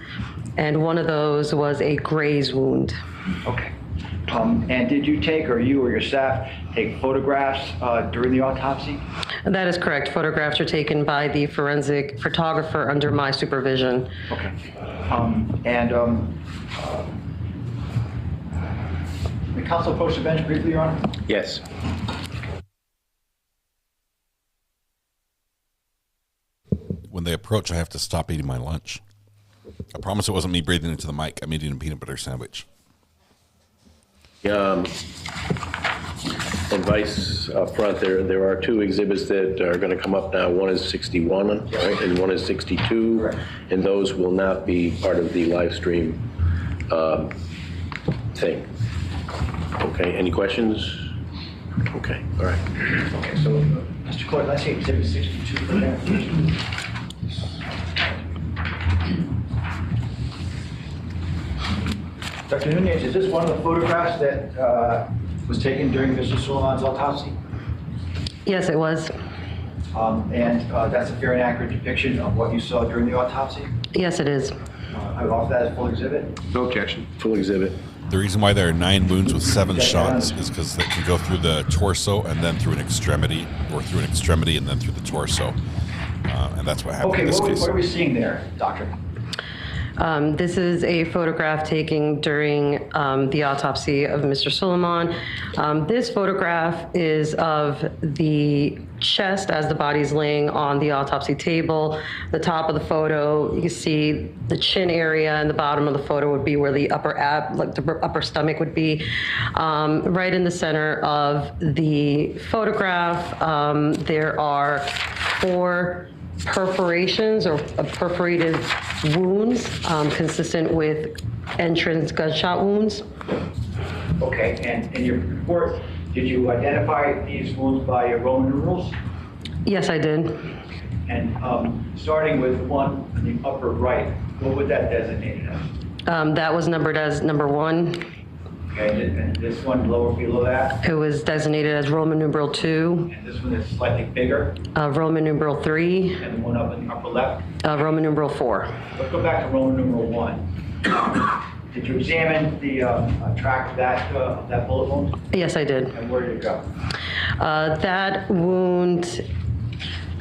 U: and one of those was a graze wound.
M: Okay. And did you take, or you or your staff, take photographs during the autopsy?
U: That is correct. Photographs were taken by the forensic photographer under my supervision.
M: Okay. The counsel approach the bench briefly, Your Honor?
J: Yes.
C: When they approach, I have to stop eating my lunch. I promise it wasn't me breathing into the mic. I'm eating a peanut butter sandwich.
J: Advice up front, there are 2 exhibits that are going to come up now. One is 61, right, and one is 62, correct. And those will not be part of the live stream thing. Okay, any questions? Okay, all right.
M: Okay, so Mr. Clerk, let's see exhibit 62 for there. Dr. Nunez, is this one of the photographs that was taken during Mr. Soulemane's autopsy?
U: Yes, it was.
M: And that's a fair and accurate depiction of what you saw during the autopsy?
U: Yes, it is.
M: I would offer that as full exhibit.
O: No objection.
J: Full exhibit.
C: The reason why there are 9 wounds with 7 shots is because they can go through the torso and then through an extremity, or through an extremity and then through the torso. And that's what happened in this case.
M: What are we seeing there, Doctor?
U: This is a photograph taken during the autopsy of Mr. Soulemane. This photograph is of the chest as the body's laying on the autopsy table. The top of the photo, you can see the chin area, and the bottom of the photo would be where the upper the upper stomach would be. Right in the center of the photograph, there are 4 perforations or perforated wounds consistent with entrance gunshot wounds.
M: Okay, and in your report, did you identify these wounds by Roman numerals?
U: Yes, I did.
M: And starting with one on the upper right, what would that designate as?
U: That was numbered as number 1.
M: Okay, and this one lower below that?
U: It was designated as Roman numeral 2.
M: And this one is slightly bigger?
U: Roman numeral 3.
M: And the one up in the upper left?
U: Roman numeral 4.
M: Let's go back to Roman numeral 1. Did you examine the track of that bullet wound?
U: Yes, I did.
M: And where did it go?
U: That wound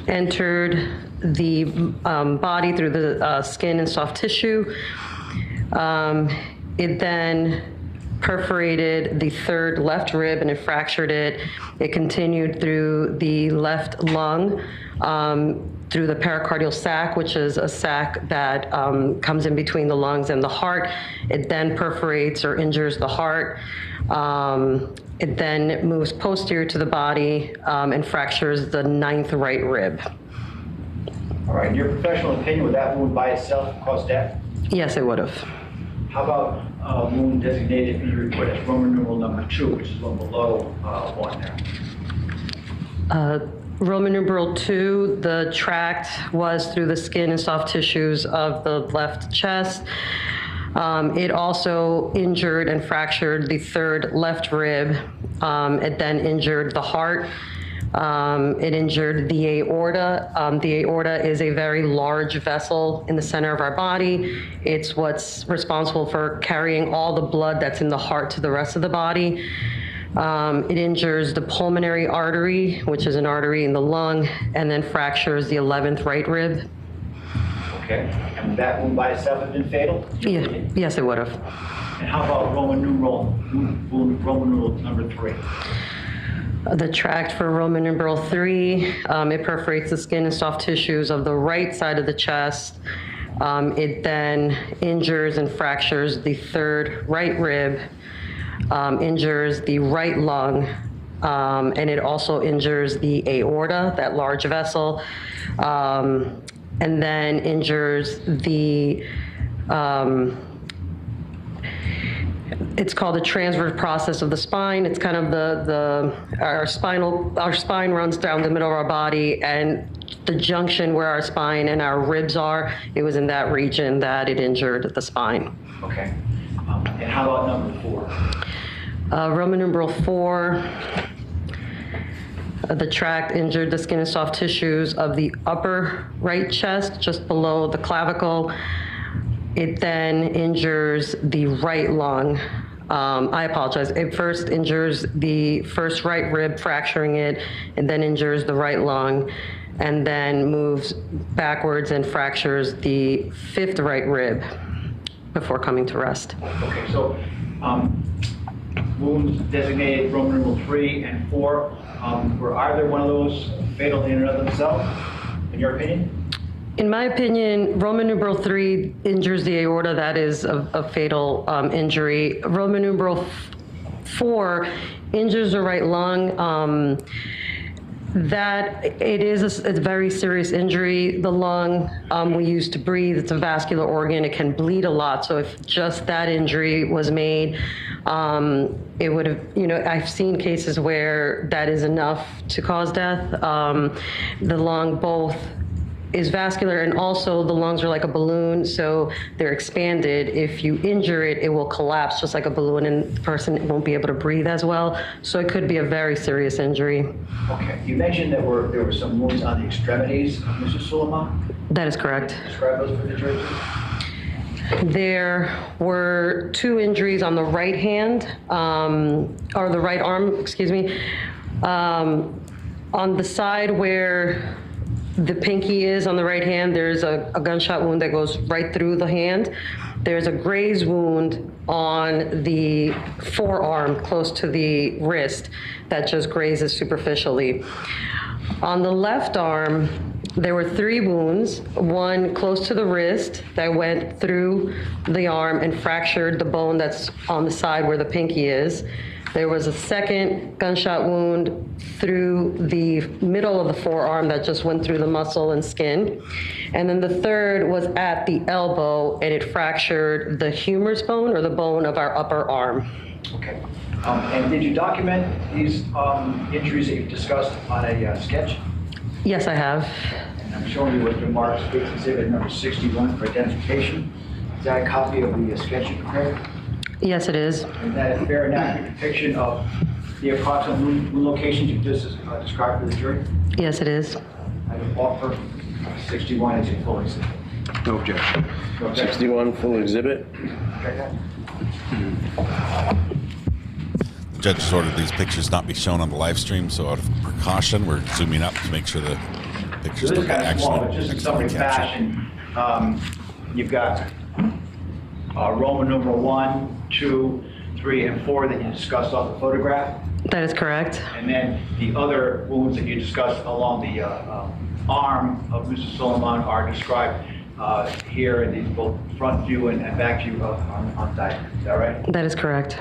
U: entered the body through the skin and soft tissue. It then perforated the third left rib and it fractured it. It continued through the left lung, through the pericardial sac, which is a sac that comes in between the lungs and the heart. It then perforates or injures the heart. It then moves posterior to the body and fractures the 9th right rib.
M: All right, in your professional opinion, would that wound by itself cause death?
U: Yes, it would have.
M: How about wound designated in your report as Roman numeral number 2, which is one below 1 there?
U: Roman numeral 2, the tract was through the skin and soft tissues of the left chest. It also injured and fractured the third left rib. It then injured the heart. It injured the aorta. The aorta is a very large vessel in the center of our body. It's what's responsible for carrying all the blood that's in the heart to the rest of the body. It injures the pulmonary artery, which is an artery in the lung, and then fractures the 11th right rib.
M: Okay, and that wound by itself have been fatal?
U: Yeah. Yes, it would have.
M: And how about Roman numeral number 3?
U: The tract for Roman numeral 3, it perforates the skin and soft tissues of the right side of the chest. It then injures and fractures the third right rib, injures the right lung, and it also injures the aorta, that large vessel, and then injures the it's called the transverse process of the spine. It's kind of our spine runs down the middle of our body, and the junction where our spine and our ribs are, it was in that region that it injured the spine.
M: Okay. And how about number 4?
U: Roman numeral 4, the tract injured the skin and soft tissues of the upper right chest, just below the clavicle. It then injures the right lung. I apologize. It first injures the first right rib, fracturing it, and then injures the right lung, and then moves backwards and fractures the 5th right rib before coming to rest.
M: Okay, so wounds designated Roman numeral 3 and 4, were either one of those fatal in and of themselves, in your opinion?
U: In my opinion, Roman numeral 3 injures the aorta. That is a fatal injury. Roman numeral 4 injures the right lung. That it is a very serious injury. The lung we use to breathe. It's a vascular organ. It can bleed a lot. So if just that injury was made, it would have, I've seen cases where that is enough to cause death. The lung both is vascular, and also the lungs are like a balloon, so they're expanded. If you injure it, it will collapse just like a balloon, and the person won't be able to breathe as well. So it could be a very serious injury.
M: Okay, you mentioned that there were some wounds on the extremities, Mr. Soulemane?
U: That is correct.
M: Describe those for the jury.
U: There were 2 injuries on the right hand, or the right arm, excuse me. On the side where the pinky is on the right hand, there's a gunshot wound that goes right through the hand. There's a graze wound on the forearm close to the wrist that just grazes superficially. On the left arm, there were 3 wounds, one close to the wrist that went through the arm and fractured the bone that's on the side where the pinky is. There was a second gunshot wound through the middle of the forearm that just went through the muscle and skin. And then the third was at the elbow, and it fractured the humerus bone, or the bone of our upper arm.
M: Okay. And did you document these injuries that you've discussed on a sketch?
U: Yes, I have.
M: And I'm showing you what remarks exhibit number 61 for identification. Is that a copy of the sketch you prepared?
U: Yes, it is.
M: Is that a fair and accurate depiction of the approximate wound locations you just described to the jury?
U: Yes, it is.
M: I would offer 61 as a full exhibit.
J: No objection. 61 full exhibit.
C: The judge has ordered these pictures not be shown on the live stream, so out of precaution, we're zooming up to make sure the pictures.
M: So this
C: but
M: is kind of
C: actually-
M: small, but just in summary fashion, you've got Roman numeral 1, 2, 3, and 4 that you discussed off the photograph.
U: That is correct.
M: And then the other wounds that you discussed along the arm of Mr. Soulemane are described here in these both front view and back view on diagram. Is that right?
U: That is correct.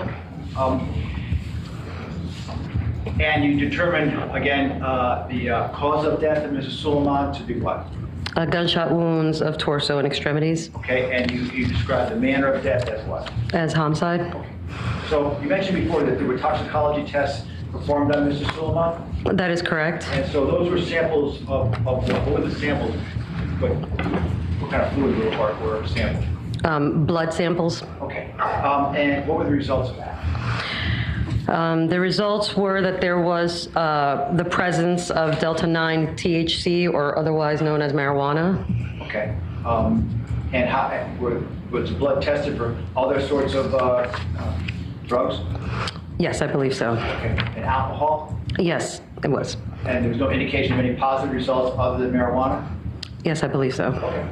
M: And you determined, again, the cause of death of Mrs. Soulemane to be what?
U: Gunshot wounds of torso and extremities.
M: Okay, and you described the manner of death as what?
U: As homicide.
M: So you mentioned before that there were toxicology tests performed on Mrs. Soulemane?
U: That is correct.
M: And so those were samples of what were the samples? What kind of fluid were sampled?
U: Blood samples.
M: Okay. And what were the results of that?
U: The results were that there was the presence of delta-9 THC, or otherwise known as marijuana.
M: Okay. And how was blood tested for other sorts of drugs?
U: Yes, I believe so.
M: Okay. And alcohol?
U: Yes, it was.
M: And there was no indication of any positive results other than marijuana?
U: Yes, I believe so.
M: Okay.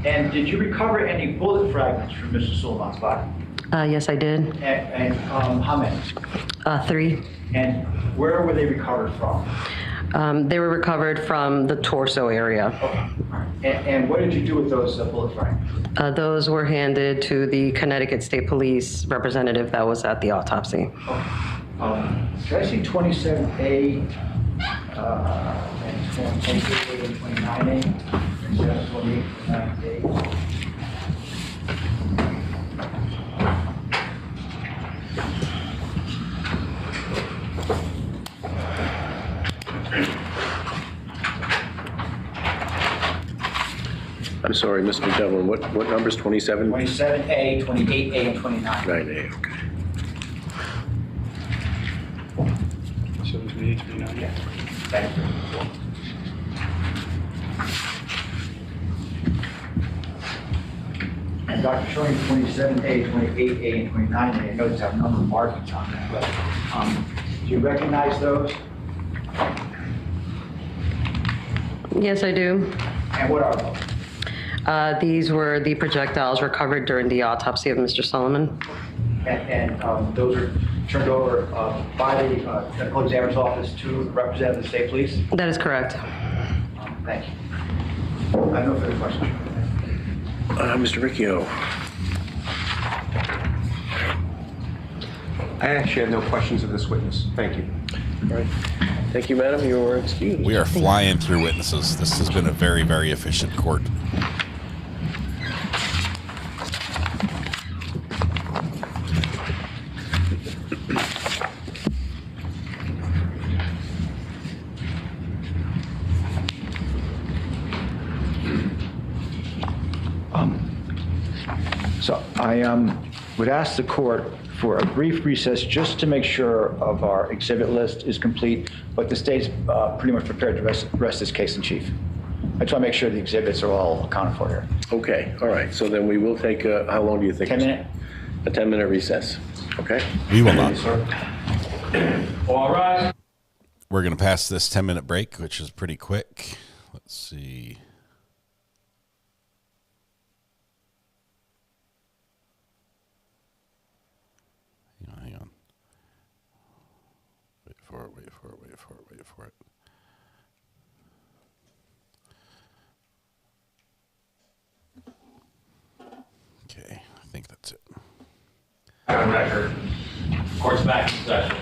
M: And did you recover any bullet fragments from Mr. Soulemane's body?
U: Yes, I did.
M: And how many?
U: 3.
M: And where were they recovered from?
U: They were recovered from the torso area.
M: Okay. And what did you do with those bullet fragments?
U: Those were handed to the Connecticut State Police representative that was at the autopsy.
M: Okay. Can I see 27A and 28A and 29A? 28, 29A.
J: I'm sorry, Mr. Devlin, what number's 27?
M: 27A, 28A, and 29.
J: 9A, okay.
P: So it was 28, 29.
M: Yeah. Thank you. And Dr. showing 27A, 28A, and 29A, I notice I have a number of markings on that, but do you recognize those?
U: Yes, I do.
M: And what are those?
U: These were the projectiles recovered during the autopsy of Mr. Soulemane.
M: And those are turned over by the medical examiner's office to represent the state police?
U: That is correct.
M: Thank you. I have no further questions.
J: Mr. Riccio.
O: I actually have no questions of this witness. Thank you.
J: All right. Thank you, madam. You are excused.
C: We are flying through witnesses. This has been a very, very efficient court.
M: So I would ask the court for a brief recess just to make sure of our exhibit list is complete, but the state's pretty much prepared to rest this case in chief. I just want to make sure the exhibits are all accounted for here.
J: Okay, all right. So then we will take, how long do you think?
M: 10 minutes.
J: A 10-minute recess. Okay?
C: We will not.
I: All rise.
C: We're going to pass this 10-minute break, which is pretty quick. Let's see. Hang on. Wait for it. Okay, I think that's it.
I: On record. Court's back in session.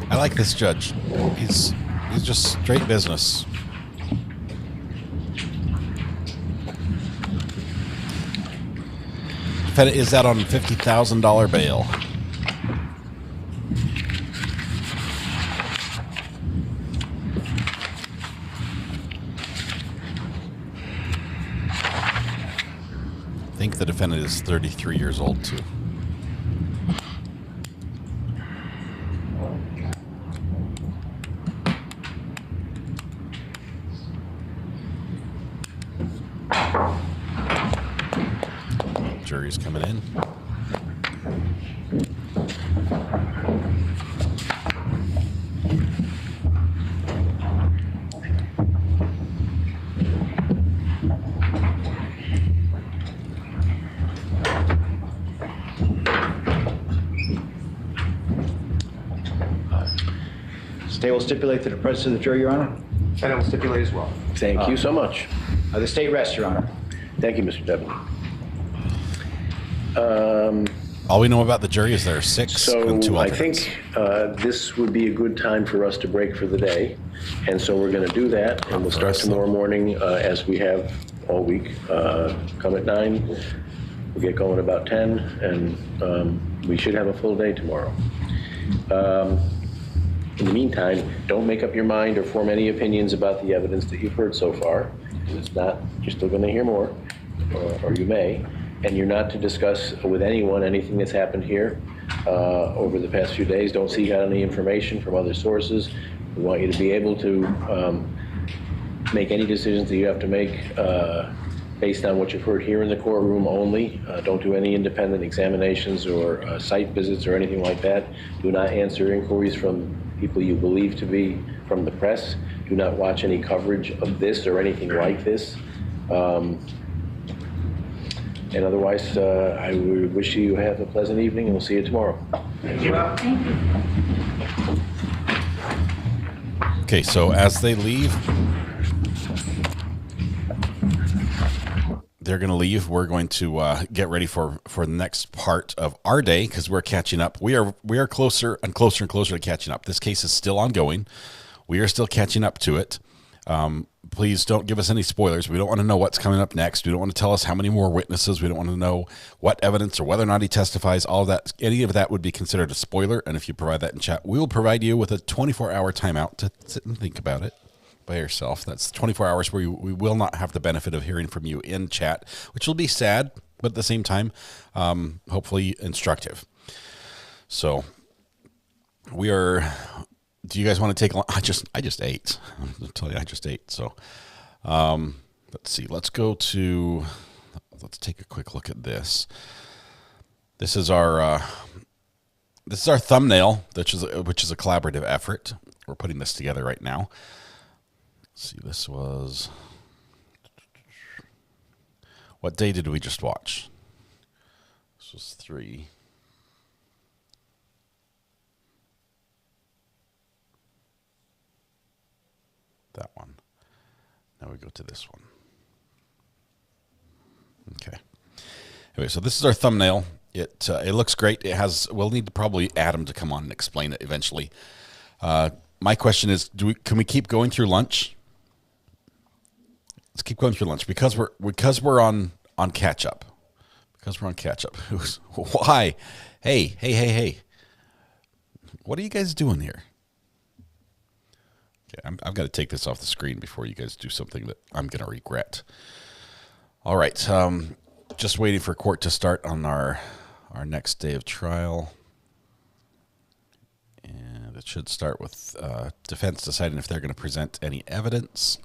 C: I like this judge. He's just straight business. Defendant is out on $50,000 bail. I think the defendant is 33 years old too. jury's coming in.
R: State will stipulate to the presence of the jury, Your Honor.
O: And I will stipulate as well.
J: Thank you so much.
R: The state rests, Your Honor.
J: Thank you, Mr. Devlin.
C: All we know about the jury is there are 6 and 2
J: So I
C: alternates.
J: think this would be a good time for us to break for the day. And so we're going to do that, and we'll start tomorrow morning as we have all week. Come at 9, we'll get going about 10, and we should have a full day tomorrow. In the meantime, don't make up your mind or form any opinions about the evidence that you've heard so far. It's not, you're still going to hear more, or you may, and you're not to discuss with anyone anything that's happened here over the past few days. Don't seek out any information from other sources. We want you to be able to make any decisions that you have to make based on what you've heard here in the courtroom only. Don't do any independent examinations or site visits or anything like that. Do not answer inquiries from people you believe to be from the press. Do not watch any coverage of this or anything like this. And otherwise, I would wish you have a pleasant evening, and we'll see you tomorrow.
R: Thank you.
C: Okay, so as they leave, they're going to leave. We're going to get ready for the next part of our day because we're catching up. We are closer and closer and closer to catching up. This case is still ongoing. We are still catching up to it. Please don't give us any spoilers. We don't want to know what's coming up next. We don't want to tell us how many more witnesses. We don't want to know what evidence or whether or not he testifies. All of that, any of that would be considered a spoiler. And if you provide that in chat, we will provide you with a 24-hour timeout to sit and think about it by yourself. That's 24 hours where we will not have the benefit of hearing from you in chat, which will be sad, but at the same time, hopefully instructive. So we are... Do you guys want to take? I just ate. I'll tell you, I just ate. So, let's see. Let's take a quick look at this. This is our thumbnail, which is a collaborative effort. We're putting this together right now. Let's see. This was, what day did we just watch? This was 3. That one. Now we go to this one. Okay. Anyway, so this is our thumbnail. It looks great. It has. We'll need to probably Adam to come on and explain it eventually. My question is, can we keep going through lunch? Let's keep going through lunch because we're on catch up. Because we're on catch up. Why? Hey. What are you guys doing here? Okay, I've got to take this off the screen before you guys do something that I'm going to regret. All right, just waiting for court to start on our next day of trial. And it should start with defense deciding if they're going to present any evidence.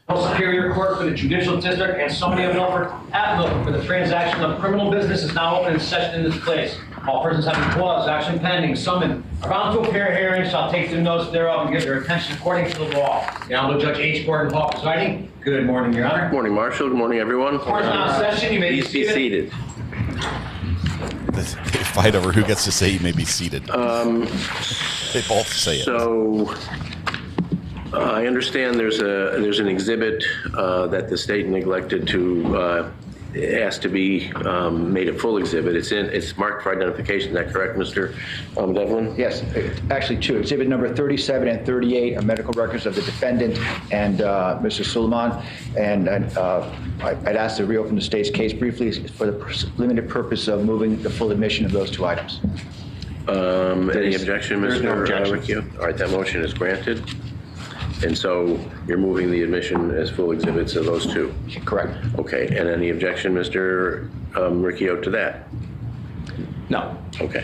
I: Superior Court for the Judicial District and Summary of Milford at Milford for the transaction of criminal business is now open in session in this place. All persons having cause, action pending, summoned, are bound to appear herein, shall take due notice thereof and give their attention according to the law. The Honorable Judge H. Gordon Hall presiding. Good morning, Your Honor.
J: Good morning, Marshal. Good morning, everyone.
I: Court is now in session. You may be
J: Please be seated.
C: They fight over who gets to say you may be seated. They both say it.
J: So I understand there's an exhibit that the state neglected to ask to be made a full exhibit. It's marked for identification. Is that correct, Mr. Devlin?
R: Yes, actually 2. Exhibit number 37 and 38 are medical records of the defendant and Mr. Soulemane. And I'd ask to reopen the state's case briefly for the limited purpose of moving the full admission of those 2 items.
J: Any objection, Mr.
R: no objection.
J: Riccio? All right, that motion is granted. And so you're moving the admission as full exhibits of those 2?
R: Correct.
J: Okay, and any objection, Mr. Riccio, to that?
R: No.
J: Okay,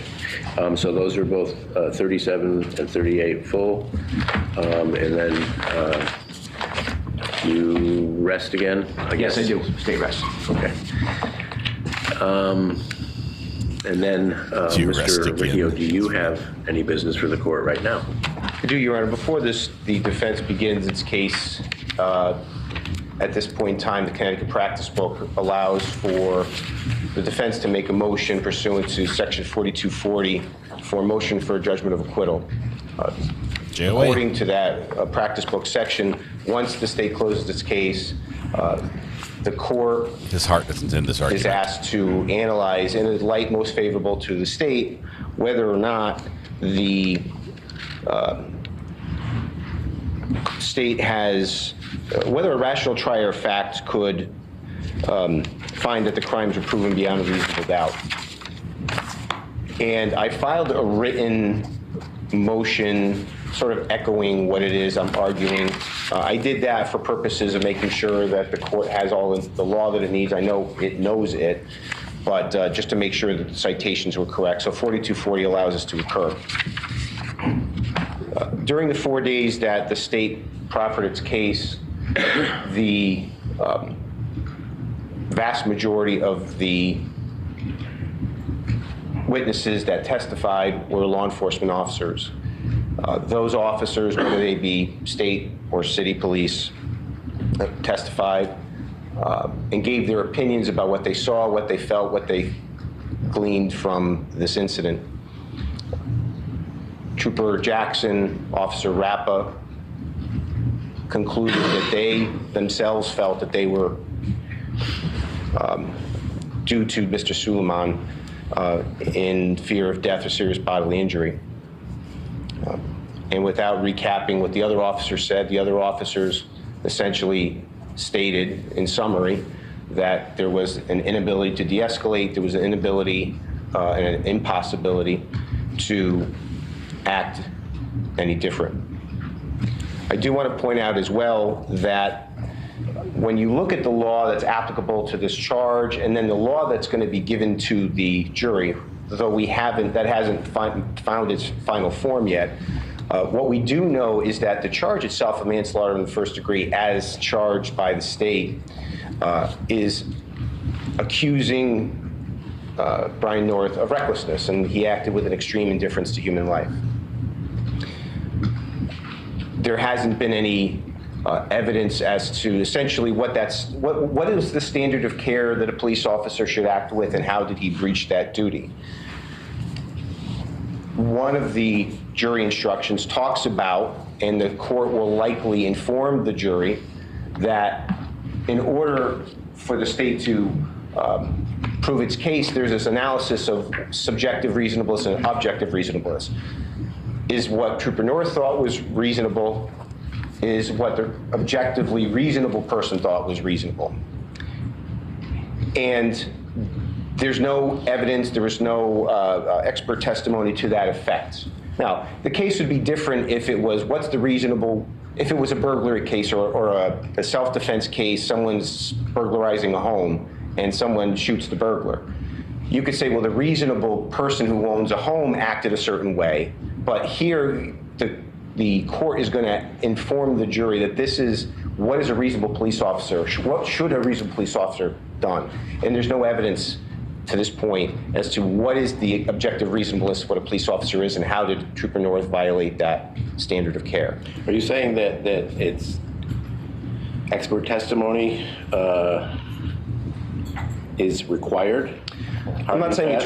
J: so those are both 37 and 38 full, and then You rest again?
O: Yes, I do. State rest.
J: Okay. And then, Mr. Riccio, do you have any business for the court right now?
O: I do, Your Honor. Before the defense begins its case, at this point in time, the Connecticut Practice Book allows for the defense to make a motion pursuant to Section 4240 for a motion for a judgment of acquittal. According to that Practice Book section, once the state closes its case, the court
C: his heart isn't in this argument.
O: Is asked to analyze, in a light most favorable to the state, whether or not the state has, whether a rational trier of fact could find that the crimes were proven beyond a reasonable doubt. And I filed a written motion sort of echoing what it is I'm arguing. I did that for purposes of making sure that the court has all the law that it needs. I know it knows it, but just to make sure that the citations were correct. So 4240 allows us to occur. During the 4 days that the state proffered its case, the vast majority of the witnesses that testified were law enforcement officers. Those officers, whether they be state or city police, testified and gave their opinions about what they saw, what they felt, what they gleaned from this incident. Trooper Jackson, Officer Rappa concluded that they themselves felt that they were, due to Mr. Soulemane, in fear of death or serious bodily injury. And without recapping what the other officers said, the other officers essentially stated, in summary, that there was an inability to de-escalate, there was an inability and an impossibility to act any different. I do want to point out as well that when you look at the law that's applicable to this charge and then the law that's going to be given to the jury, though that hasn't found its final form yet, what we do know is that the charge itself of manslaughter in the first degree, as charged by the state, is accusing Brian North of recklessness, and he acted with an extreme indifference to human life. There hasn't been any evidence as to essentially what is the standard of care that a police officer should act with, and how did he breach that duty. One of the jury instructions talks about, and the court will likely inform the jury, that in order for the state to prove its case, there's this analysis of subjective reasonableness and objective reasonableness. Is what Trooper North thought was reasonable, is what the objectively reasonable person thought was reasonable. And there's no evidence, there was no expert testimony to that effect. Now, the case would be different if it was, what's the reasonable, if it was a burglary case or a self-defense case, someone's burglarizing a home and someone shoots the burglar. You could say, well, the reasonable person who owns a home acted a certain way, but here the court is going to inform the jury that this is, what is a reasonable police officer, what should a reasonable police officer done? And there's no evidence to this point as to what is the objective reasonableness of what a police officer is and how did Trooper North violate that standard of care.
J: Are you saying that it's expert testimony is required?
O: I'm not saying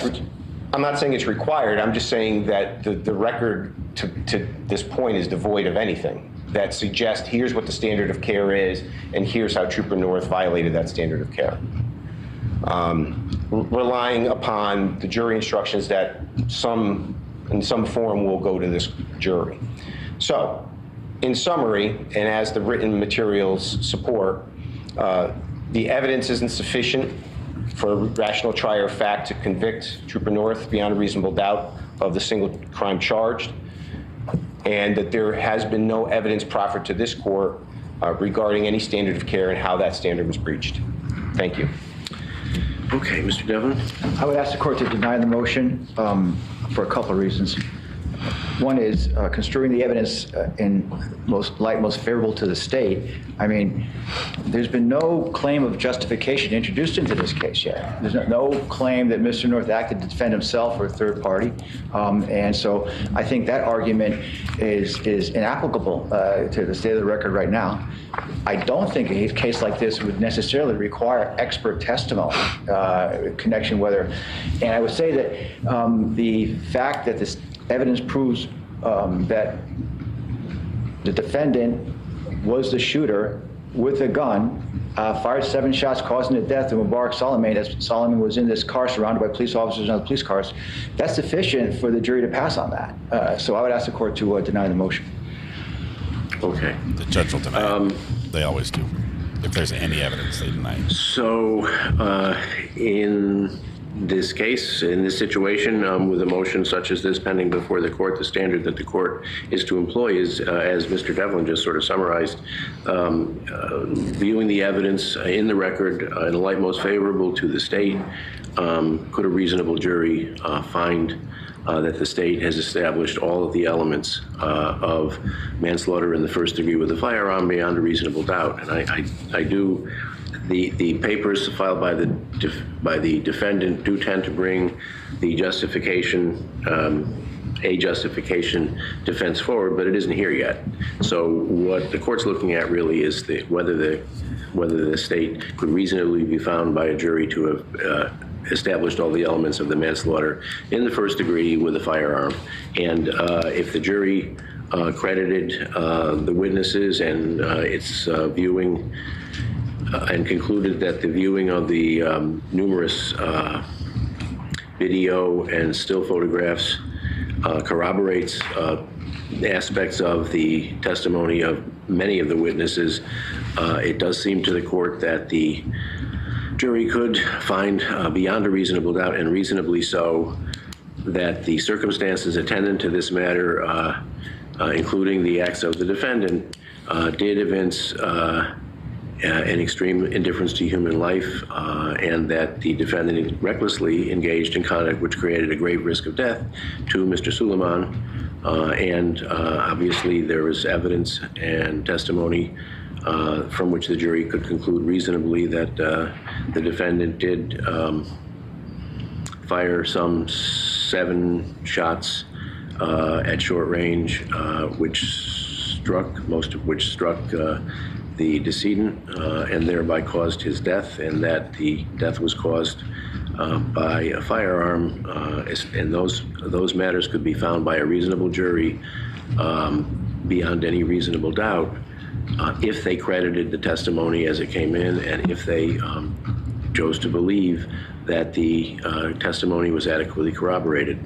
O: it's required. I'm just saying that the record to this point is devoid of anything that suggests here's what the standard of care is and here's how Trooper North violated that standard of care. Relying upon the jury instructions that in some form will go to this jury. So, in summary, and as the written materials support, the evidence isn't sufficient for a rational trier of fact to convict Trooper North beyond a reasonable doubt of the single crime charged, and that there has been no evidence proffered to this court regarding any standard of care and how that standard was breached. Thank you.
J: Okay, Mr. Devlin.
M: I would ask the court to deny the motion for a couple of reasons. One is construing the evidence in most favorable to the state. I mean, there's been no claim of justification introduced into this case yet. There's no claim that Mr. North acted to defend himself or a third party. And so I think that argument is inapplicable to the state of the record right now. I don't think a case like this would necessarily require expert testimony, connection whether, and I would say that the fact that this evidence proves that the defendant was the shooter with a gun, fired 7 shots, causing the death of Mubarak Soulemane as Soulemane was in this car surrounded by police officers and other police cars. That's sufficient for the jury to pass on that. So I would ask the court to deny the motion.
J: Okay.
C: The judge will deny it. They always do. If there's any evidence, they deny it.
J: So in this case, in this situation, with a motion such as this pending before the court, the standard that the court is to employ is, as Mr. Devlin just sort of summarized, viewing the evidence in the record in the light most favorable to the state, could a reasonable jury find that the state has established all of the elements of manslaughter in the first degree with a firearm beyond a reasonable doubt? And I do. The papers filed by the defendant do tend to bring the justification, a justification defense forward, but it isn't here yet. So what the court's looking at really is whether the state could reasonably be found by a jury to have established all the elements of the manslaughter in the first degree with a firearm. And if the jury credited the witnesses and its viewing and concluded that the viewing of the numerous video and still photographs corroborates aspects of the testimony of many of the witnesses, it does seem to the court that the jury could find beyond a reasonable doubt, and reasonably so, that the circumstances attendant to this matter, including the acts of the defendant, did evince an extreme indifference to human life, and that the defendant recklessly engaged in conduct which created a grave risk of death to Mr. Soulemane. And obviously there was evidence and testimony from which the jury could conclude reasonably that the defendant did fire some 7 shots at short range, most of which struck the decedent and thereby caused his death, and that the death was caused by a firearm, and those matters could be found by a reasonable jury beyond any reasonable doubt if they credited the testimony as it came in, and if they chose to believe that the testimony was adequately corroborated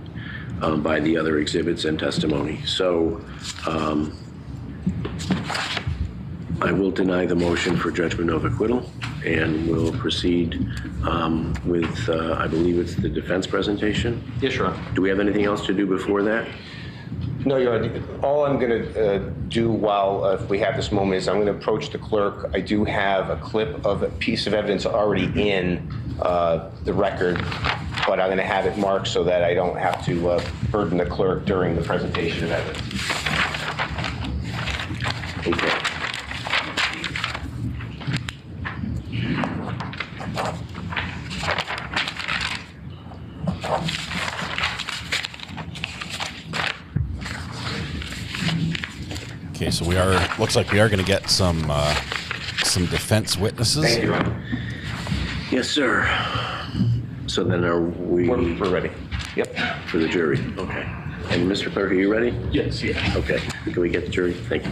J: by the other exhibits and testimony. So I will deny the motion for judgment of acquittal, and we'll proceed with, I believe it's the defense presentation.
O: Yes, Your Honor.
J: Do we have anything else to do before that?
O: No, Your Honor. All I'm going to do while if we have this moment is I'm going to approach the clerk. I do have a clip of a piece of evidence already in the record, but I'm going to have it marked so that I don't have to burden the clerk during the presentation of evidence.
J: Okay.
C: Okay, so looks like we are going to get some defense witnesses.
O: Thank you, Your Honor.
J: Yes, sir. So then
O: We're ready. Yep.
J: For the jury. Okay. And Mr. Clerk, are you ready?
O: Yes, yes.
J: Okay. Can we get the jury? Thank you.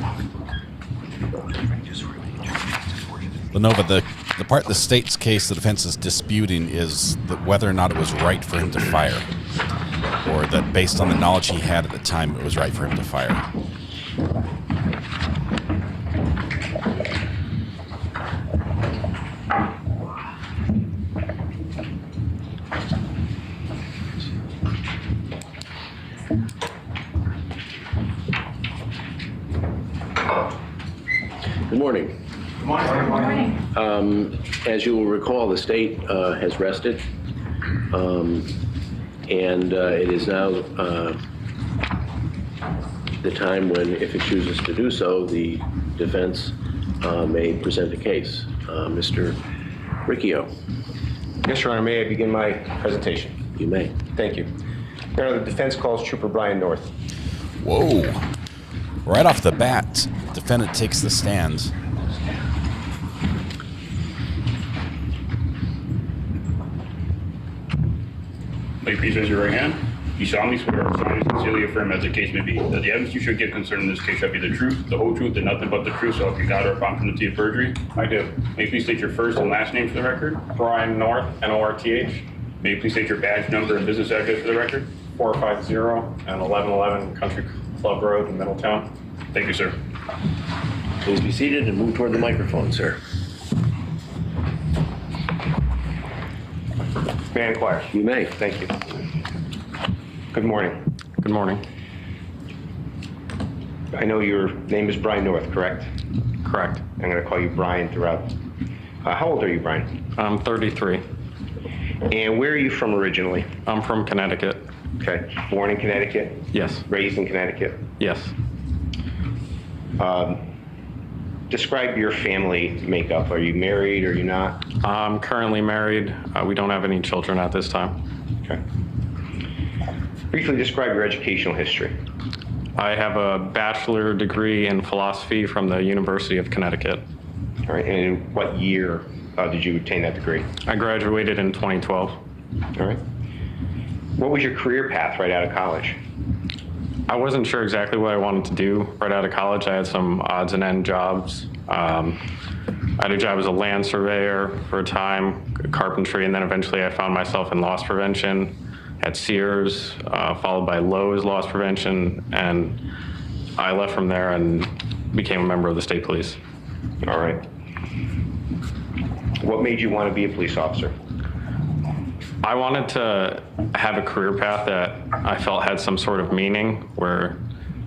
C: Well, no, but the part of the state's case the defense is disputing is that whether or not it was right for him to fire, or that based on the knowledge he had at the time, it was right for him to fire.
J: Good morning.
M: Good morning.
J: As you will recall, the state has rested, and it is now the time when, if it chooses to do so, the defense may present a case. Mr. Riccio.
O: Yes, Your Honor, may I begin my presentation?
J: You may.
O: Thank you. Your Honor, the defense calls Trooper Brian North.
C: Whoa. Right off the bat, defendant takes the stand.
K: May you please raise your right hand. You solemnly swear or solemnly sincerely affirm, as the case may be, that the evidence you should give concerning this case shall be the truth, the whole truth, and nothing but the truth, so help you God, or upon penalty of perjury? I do. May you please state your first and last name for the record? Brian North, N-O-R-T-H. May you please state your badge number and business address for the record? 450 and 1111 Country Club Road in Middletown. Thank you, sir.
J: Please be seated and move toward the microphone, sir.
O: May I inquire?
J: You may.
O: Thank you. Good morning.
D: Good morning.
O: I know your name is Brian North, correct?
D: Correct.
O: I'm going to call you Brian throughout. How old are you, Brian?
D: I'm 33.
O: And where are you from originally?
D: I'm from Connecticut.
O: Okay. Born in Connecticut?
D: Yes.
O: Raised in Connecticut?
D: Yes.
O: Describe your family makeup. Are you married or are you not?
D: I'm currently married. We don't have any children at this time.
O: Okay. Briefly describe your educational history.
D: I have a bachelor degree in philosophy from the University of Connecticut.
O: All right. And in what year did you obtain that degree?
D: I graduated in 2012.
O: All right. What was your career path right out of college?
D: I wasn't sure exactly what I wanted to do right out of college. I had some odds and end jobs. I had a job as a land surveyor for a time, carpentry, and then eventually I found myself in loss prevention at Sears, followed by Lowe's loss prevention, and I left from there and became a member of the state police.
O: All right. What made you want to be a police officer?
D: I wanted to have a career path that I felt had some sort of meaning, where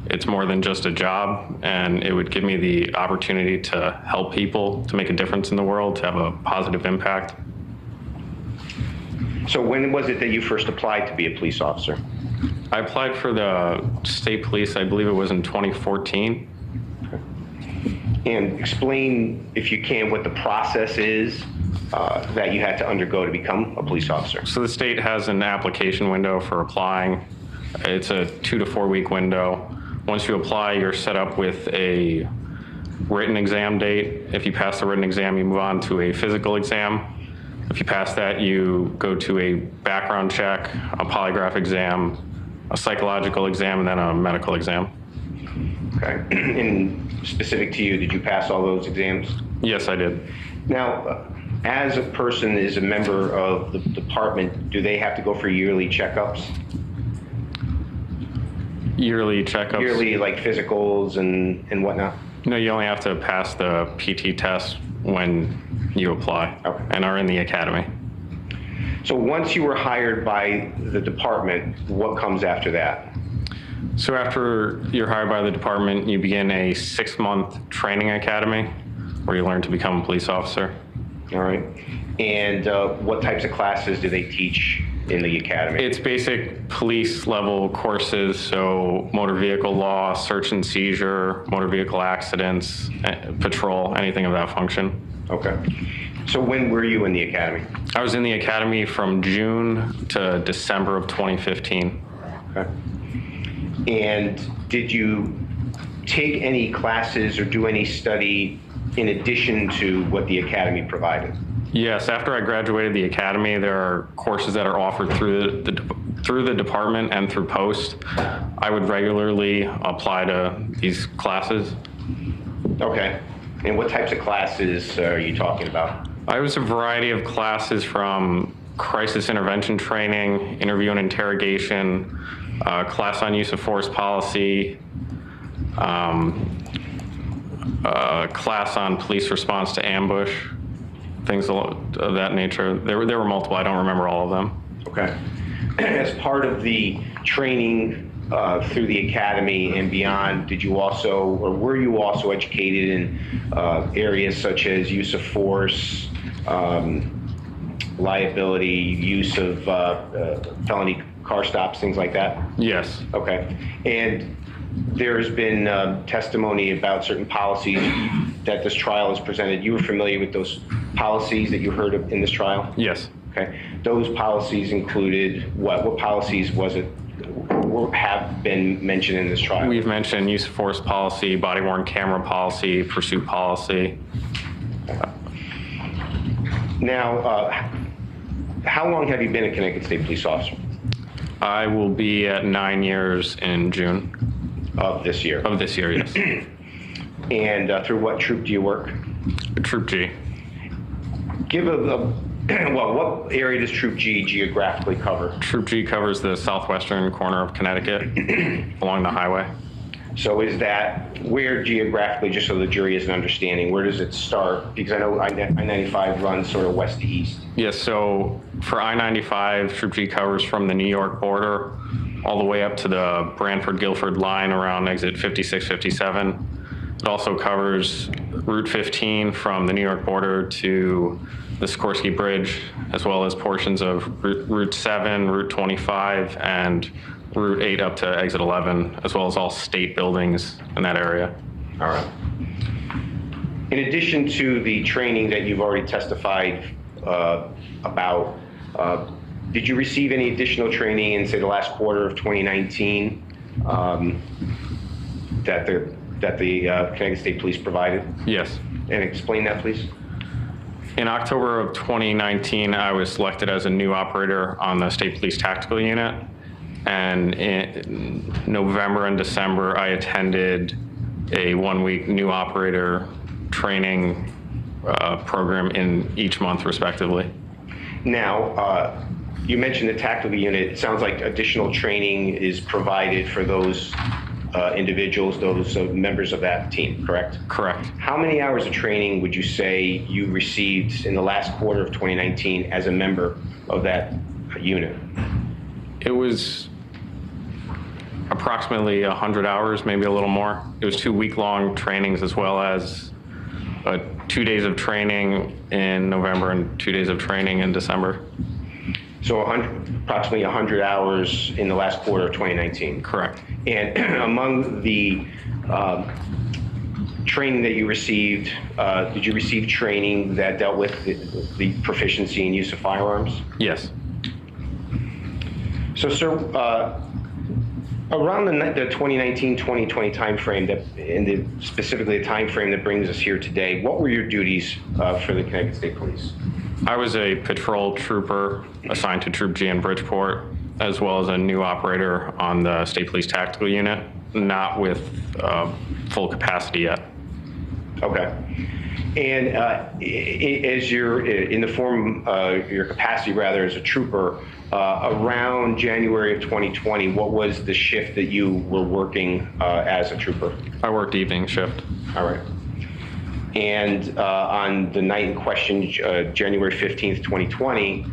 D: it's more than just a job, and it would give me the opportunity to help people, to make a difference in the world, to have a positive impact.
O: So when was it that you first applied to be a police officer?
D: I applied for the state police, I believe it was in 2014.
O: And explain, if you can, what the process is that you had to undergo to become a police officer.
D: So the state has an application window for applying. It's a 2 to 4 week window. Once you apply, you're set up with a written exam date. If you pass the written exam, you move on to a physical exam. If you pass that, you go to a background check, a polygraph exam, a psychological exam, and then a medical exam.
O: Okay. And specific to you, did you pass all those exams?
D: Yes, I did.
O: Now, as a person is a member of the department, do they have to go for yearly checkups?
D: Yearly checkups?
O: Yearly, like physicals and whatnot?
D: No, you only have to pass the PT test when you apply and are in the academy.
O: So once you were hired by the department, what comes after that?
D: So after you're hired by the department, you begin a 6-month training academy where you learn to become a police officer.
O: All right. And what types of classes do they teach in the academy?
D: It's basic police level courses, so motor vehicle law, search and seizure, motor vehicle accidents, patrol, anything of that function.
O: Okay. So when were you in the academy?
D: I was in the academy from June to December of 2015.
O: Okay. And did you take any classes or do any study in addition to what the academy provided?
D: Yes, after I graduated the academy, there are courses that are offered through the department and through post. I would regularly apply to these classes.
O: Okay. And what types of classes are you talking about?
D: I was a variety of classes, from crisis intervention training, interview and interrogation, class on use of force policy, class on police response to ambush, things of that nature. There were multiple. I don't remember all of them.
O: Okay. As part of the training through the academy and beyond, did you also, or were you also educated in areas such as use of force, liability, use of felony car stops, things like that?
D: Yes.
O: Okay. And
N: There's been testimony about certain policies that this trial has presented. You were familiar with those policies that you heard of in this trial?
D: Yes.
N: Okay. Those policies included what? What policies was it? Have been mentioned in this trial?
D: We've mentioned use of force policy, body-worn camera policy, pursuit policy.
N: Now, how long have you been a Connecticut State Police officer?
D: I will be at 9 years in June.
N: Of this year?
D: Of this year, yes.
N: And through what troop do you work?
D: Troop G.
N: Give well, what area does Troop G geographically cover?
D: Troop G covers the southwestern corner of Connecticut along the highway.
N: So is that where geographically, just so the jury has an understanding, where does it start? Because I know I-95 runs sort of west to east.
D: Yes, so for I-95, Troop G covers from the New York border all the way up to the Branford-Guilford line around exit 56, 57. It also covers Route 15 from the New York border to the Sikorsky Bridge, as well as portions of Route 7, Route 25, and Route 8 up to exit 11, as well as all state buildings in that area.
N: All right. In addition to the training that you've already testified about, did you receive any additional training in, say, the last quarter of 2019 that the Connecticut State Police provided?
D: Yes.
N: And explain that, please.
D: In October of 2019, I was selected as a new operator on the State Police Tactical Unit. And in November and December, I attended a 1-week new operator training program in each month, respectively.
N: Now, you mentioned the tactical unit. It sounds like additional training is provided for those individuals, those members of that team, correct?
D: Correct.
N: How many hours of training would you say you received in the last quarter of 2019 as a member of that unit?
D: It was approximately 100 hours, maybe a little more. It was 2 week-long trainings, as well as 2 days of training in November and 2 days of training in December.
N: So approximately 100 hours in the last quarter of 2019.
D: Correct.
N: And among the training that you received, did you receive training that dealt with the proficiency in use of firearms?
D: Yes.
N: So, sir, around the 2019-2020 timeframe, and specifically the timeframe that brings us here today, what were your duties for the Connecticut State Police?
D: I was a patrol trooper assigned to Troop G in Bridgeport, as well as a new operator on the State Police Tactical Unit, not with full capacity yet.
N: Okay. And as you're in the form, your capacity rather as a trooper, around January of 2020, what was the shift that you were working as a trooper?
D: I worked evening shift.
N: All right. And on the night in question, January 15th, 2020,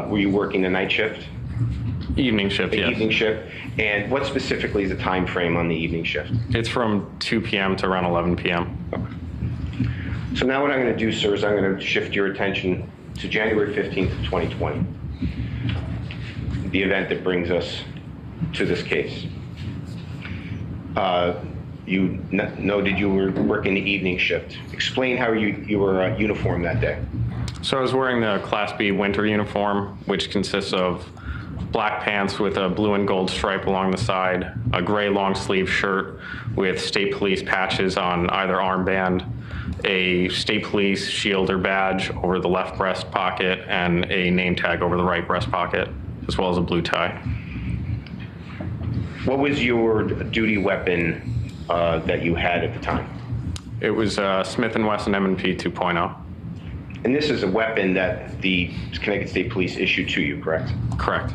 N: were you working the night shift?
D: Evening shift, yes.
N: Evening shift. And what specifically is the time frame on the evening shift?
D: It's from 2 p.m. to around 11 p.m.
N: Okay. So now what I'm going to do, sir, is I'm going to shift your attention to January 15th, 2020, the event that brings us to this case. You noted you were working the evening shift. Explain how you were uniformed that day.
D: So I was wearing the Class B winter uniform, which consists of black pants with a blue and gold stripe along the side, a gray long sleeve shirt with state police patches on either armband, a state police shield or badge over the left breast pocket, and a name tag over the right breast pocket, as well as a blue tie.
N: What was your duty weapon that you had at the time?
D: It was Smith & Wesson M&P 2.0.
N: And this is a weapon that the Connecticut State Police issued to you, correct?
D: Correct.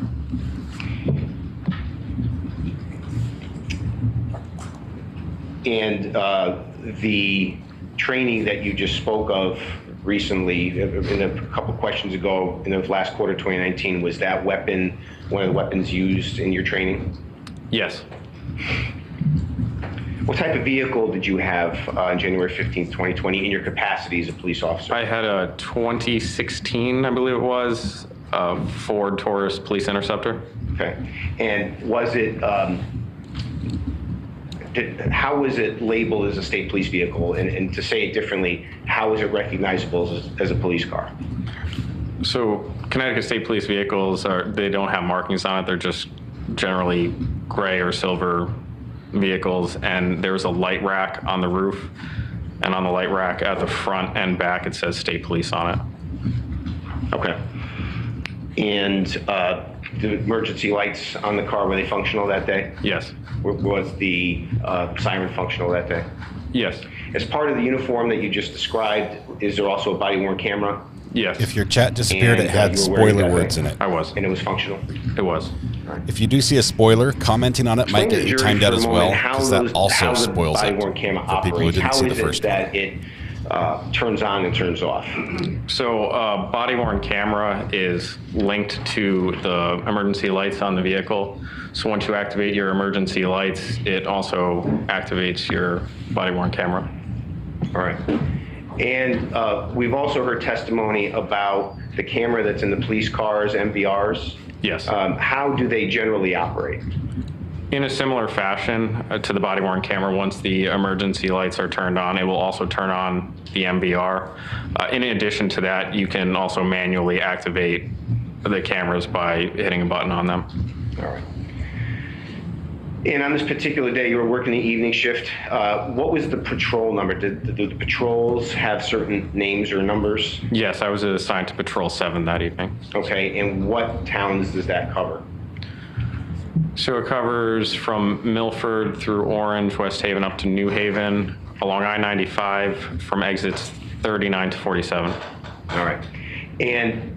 N: And the training that you just spoke of recently, in a couple questions ago, in the last quarter of 2019, was that weapon one of the weapons used in your training?
D: Yes.
N: What type of vehicle did you have on January 15th, 2020 in your capacity as a police officer?
D: I had a 2016, I believe it was, Ford Taurus Police Interceptor.
N: Okay. And was it, how was it labeled as a state police vehicle? And to say it differently, how is it recognizable as a police car?
D: So Connecticut State Police vehicles they don't have markings on it. They're just generally gray or silver vehicles, and there's a light rack on the roof, and on the light rack at the front and back it says State Police on it.
N: Okay. And the emergency lights on the car, were they functional that day?
D: Yes.
N: Was the siren functional that day?
D: Yes.
N: As part of the uniform that you just described, is there also a body-worn camera?
D: Yes.
C: If your chat disappeared, it had spoiler words in it.
D: I was.
N: And it was functional?
D: It was.
C: If you do see a spoiler, commenting on it might get you timed out as well, because that also spoils it for people who didn't see the first one.
N: How is it that it turns on and turns off?
D: So body-worn camera is linked to the emergency lights on the vehicle. So once you activate your emergency lights, it also activates your body-worn camera.
N: All right. And we've also heard testimony about the camera that's in the police cars, MVRs.
D: Yes.
N: How do they generally operate?
D: In a similar fashion to the body-worn camera, once the emergency lights are turned on, it will also turn on the MVR. In addition to that, you can also manually activate the cameras by hitting a button on them.
N: All right. And on this particular day, you were working the evening shift. What was the patrol number? Did the patrols have certain names or numbers?
D: Yes, I was assigned to Patrol 7 that evening.
N: Okay, and what towns does that cover?
D: So it covers from Milford through Orange, West Haven up to New Haven, along I-95 from exits 39 to 47.
N: All right. And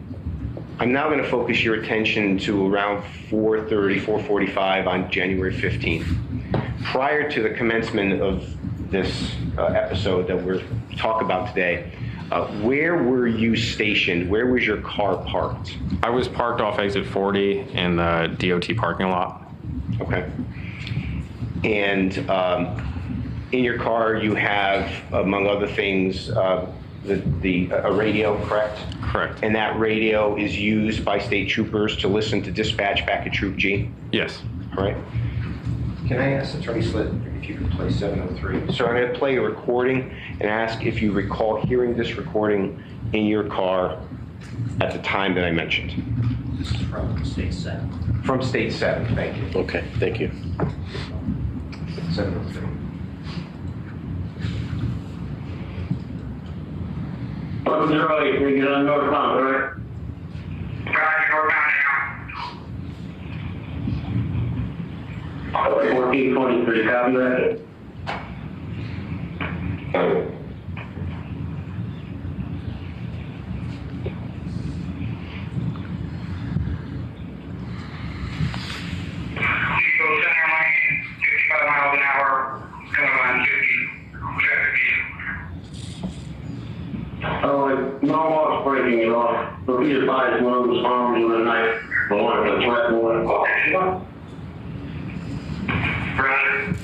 N: I'm now going to focus your attention to around 4:30, 4:45 on January 15th. Prior to the commencement of this episode that we're talking about today, where were you stationed? Where was your car parked?
D: I was parked off exit 40 in the DOT parking lot.
N: Okay. And in your car, you have, among other things, a radio, correct?
D: Correct.
N: And that radio is used by state troopers to listen to dispatch back at Troop G?
D: Yes.
N: All right. Can I ask Attorney Slit if you could play 703? Sir, I'm going to play a recording and ask if you recall hearing this recording in your car at the time that I mentioned.
E: This is from State 7.
N: From State 7, thank you.
J: Okay, thank you.
N: 703.
V: Welcome to Raleigh. We get on northbound, right? Roger, northbound now. 1423, copy that. Eagle center lane, 55 miles an hour, coming on 50, traffic like, no one's breaking it off. But be advised, one of them's armed with a knife. The one that's threatened one. Okay. Roger.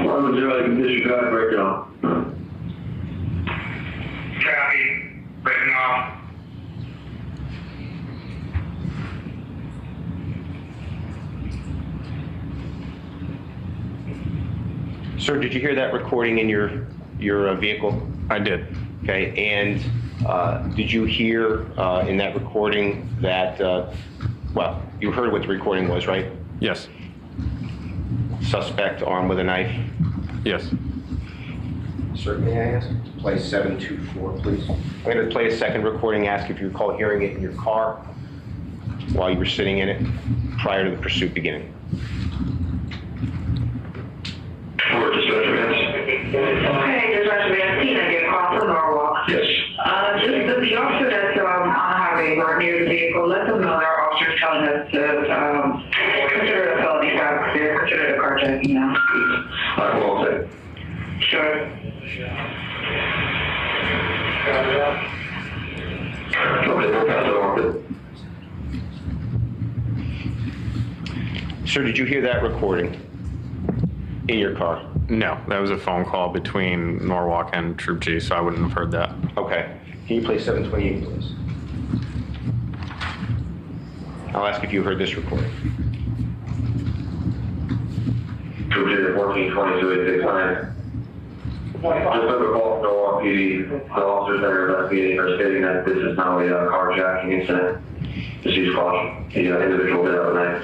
V: One of zero, you can disregard breakdown. Copy. Breaking off.
N: Sir, did you hear that recording in your vehicle?
D: I did.
N: Okay, and did you hear in that recording that, well, you heard what the recording was, right?
D: Yes.
N: Suspect armed with a knife?
D: Yes.
N: Sir, may I ask to play 724, please? I'm going to play a second recording, ask if you recall hearing it in your car while you were sitting in it prior to the pursuit beginning.
V: Okay, this is Valentina, get call from Norwalk. Yes. Just the officer that's on the highway or near the vehicle, let them know their officers telling us to consider it a felony stop. They're considered a carjacking now. I will say. Sure.
N: Sir, did you hear that recording in your car?
D: No, that was a phone call between Norwalk and Troop G, so I wouldn't have heard that.
N: Okay. Can you play 728, please?
J: I'll ask if you heard this recording.
V: Trooper 1422-869. Just took a call from Milwaukee. The officers that are investigating are stating that this is now a carjacking incident. Just use caution. The individual did have a knife.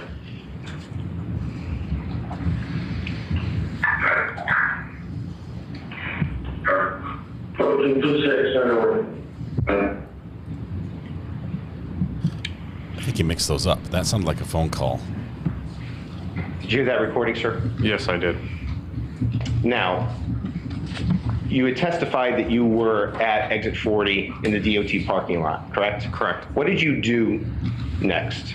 V: Alright. 1426,
C: I think he mixed those up. That sounded like a phone call.
J: Did you hear that recording, sir?
D: Yes, I did.
J: Now, you had testified that you were at exit 40 in the DOT parking lot, correct?
D: Correct.
J: What did you do next?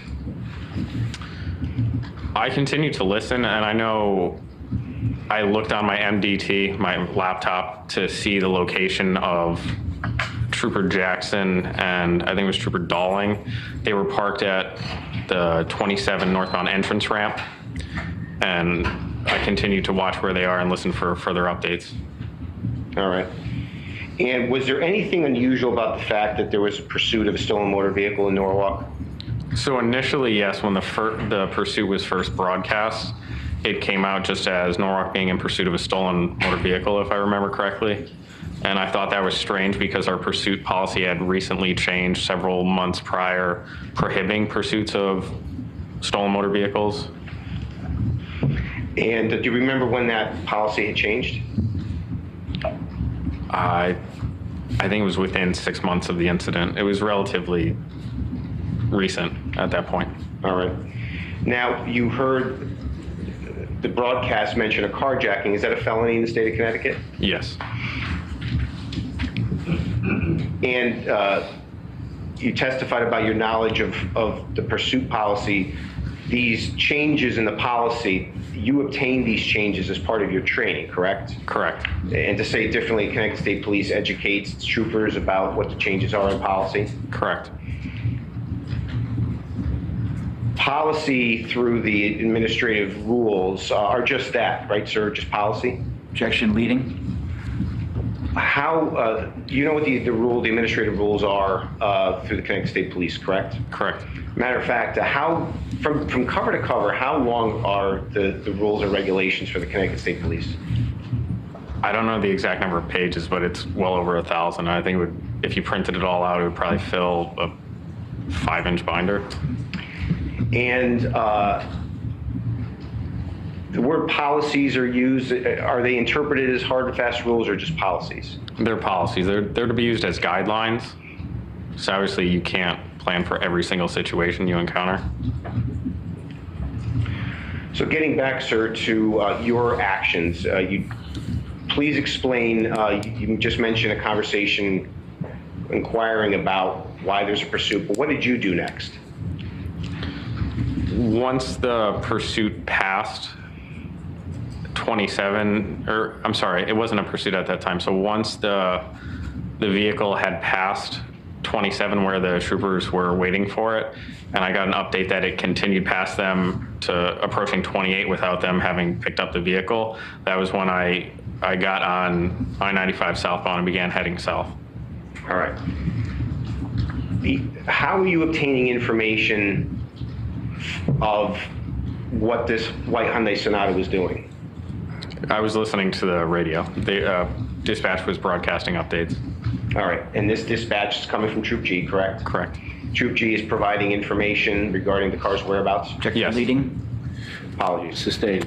D: I continued to listen, and I know I looked on my MDT, my laptop, to see the location of Trooper Jackson and I think it was Trooper Dalling. They were parked at the 27 northbound entrance ramp, and I continued to watch where they are and listen for further updates.
J: All right. And was there anything unusual about the fact that there was a pursuit of a stolen motor vehicle in Norwalk?
D: So initially, yes, when the pursuit was first broadcast, it came out just as Norwalk being in pursuit of a stolen motor vehicle, if I remember correctly. And I thought that was strange because our pursuit policy had recently changed several months prior, prohibiting pursuits of stolen motor vehicles.
J: And do you remember when that policy had changed?
D: I think it was within 6 months of the incident. It was relatively recent at that point.
J: All right. Now, you heard the broadcast mention a carjacking. Is that a felony in the state of Connecticut?
D: Yes.
J: And you testified about your knowledge of the pursuit policy. These changes in the policy, you obtained these changes as part of your training, correct?
D: Correct.
J: And to say it differently, Connecticut State Police educates troopers about what the changes are in policy?
D: Correct.
J: Policy through the administrative rules are just that, right, sir? Just policy?
A: Objection leading.
J: How, you know what the administrative rules are through the Connecticut State Police, correct?
D: Correct.
J: Matter of fact, from cover to cover, how long are the rules or regulations for the Connecticut State Police?
D: I don't know the exact number of pages, but it's well over 1,000. I think if you printed it all out, it would probably fill a 5-inch binder.
J: And the word policies are used, are they interpreted as hard and fast rules or just policies?
D: They're policies. They're to be used as guidelines. So obviously you can't plan for every single situation you encounter.
J: So getting back, sir, to your actions, please explain, you just mentioned a conversation inquiring about why there's a pursuit, but what did you do next?
D: Once the pursuit passed 27, or I'm sorry, it wasn't a pursuit at that time. So once the vehicle had passed 27 where the troopers were waiting for it, and I got an update that it continued past them to approaching 28 without them having picked up the vehicle, that was when I got on I-95 southbound and began heading south.
J: All right. How are you obtaining information of what this white Hyundai Sonata was doing?
D: I was listening to the radio. The dispatch was broadcasting updates.
J: All right, and this dispatch is coming from Troop G, correct?
D: Correct.
J: Troop G is providing information regarding the car's whereabouts?
A: Yes. Leading.
J: Apologies.
A: Sustained.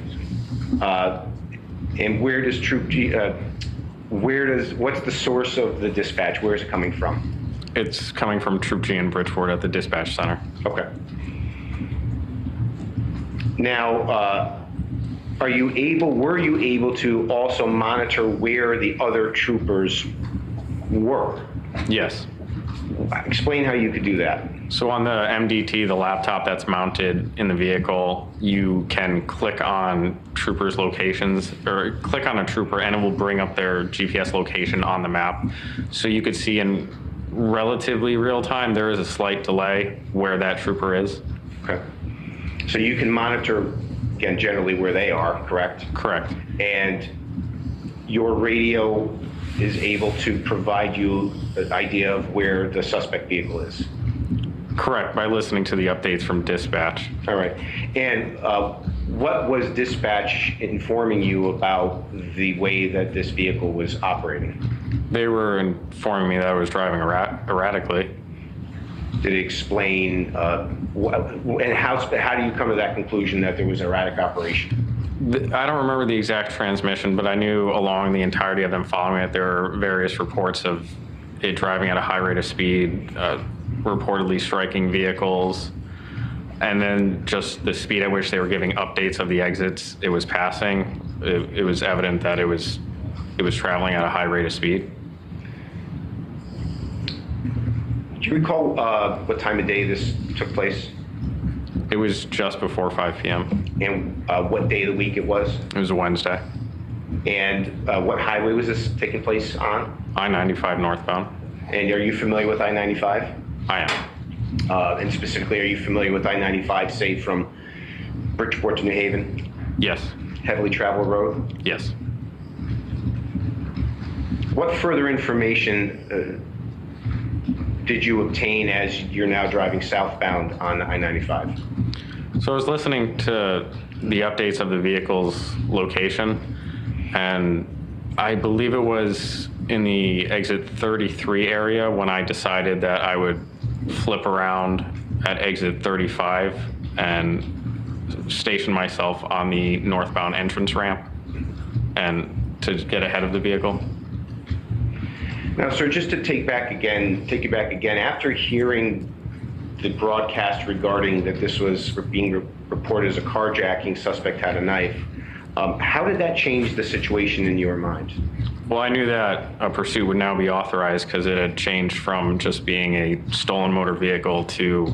J: And where does Troop G, what's the source of the dispatch? Where is it coming from?
D: It's coming from Troop G in Bridgeport at the dispatch center.
J: Okay. Now, were you able to also monitor where the other troopers were?
D: Yes.
J: Explain how you could do that.
D: So on the MDT, the laptop that's mounted in the vehicle, you can click on troopers' locations, or click on a trooper and it will bring up their GPS location on the map. So you could see in relatively real time, there is a slight delay where that trooper is.
J: Okay. So you can monitor, again, generally where they are, correct?
D: Correct.
J: And your radio is able to provide you an idea of where the suspect vehicle is?
D: Correct, by listening to the updates from dispatch.
R: All right. And what was dispatch informing you about the way that this vehicle was operating?
D: They were informing me that I was driving erratically.
R: Did it explain, and how do you come to that conclusion that there was erratic operation?
D: I don't remember the exact transmission, but I knew along the entirety of them following it, there were various reports of it driving at a high rate of speed, reportedly striking vehicles, and then just the speed at which they were giving updates of the exits it was passing. It was evident that it was traveling at a high rate of speed.
R: Do you recall what time of day this took place?
D: It was just before 5 p.m.
R: And what day of the week it was?
D: It was a Wednesday.
R: And what highway was this taking place on?
D: I-95 northbound.
R: And are you familiar with I-95?
D: I am.
R: And specifically, are you familiar with I-95, say, from Bridgeport to New Haven?
D: Yes.
R: Heavily traveled road?
D: Yes.
R: What further information did you obtain as you're now driving southbound on I-95?
D: So I was listening to the updates of the vehicle's location, and I believe it was in the exit 33 area when I decided that I would flip around at exit 35 and station myself on the northbound entrance ramp and to get ahead of the vehicle.
R: Now, sir, just to take you back again, after hearing the broadcast regarding that this was being reported as a carjacking, suspect had a knife, how did that change the situation in your mind?
D: Well, I knew that a pursuit would now be authorized because it had changed from just being a stolen motor vehicle to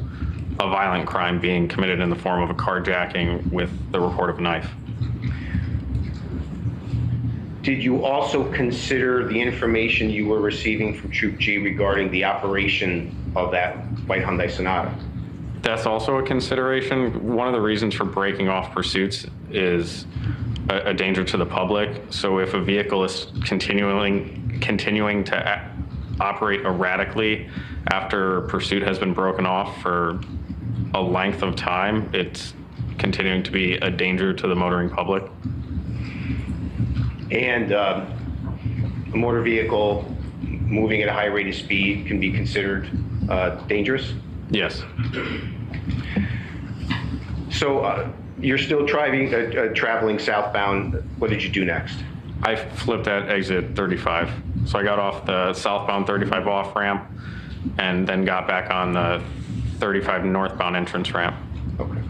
D: a violent crime being committed in the form of a carjacking with the report of a knife.
R: Did you also consider the information you were receiving from Troop G regarding the operation of that white Hyundai Sonata?
D: That's also a consideration. One of the reasons for breaking off pursuits is a danger to the public. So if a vehicle is continuing to operate erratically after pursuit has been broken off for a length of time, it's continuing to be a danger to the motoring public.
R: And a motor vehicle moving at a high rate of speed can be considered dangerous?
D: Yes.
R: So you're still traveling southbound. What did you do next?
D: I flipped at exit 35. So I got off the southbound 35 off ramp and then got back on the 35 northbound entrance ramp.
R: Okay.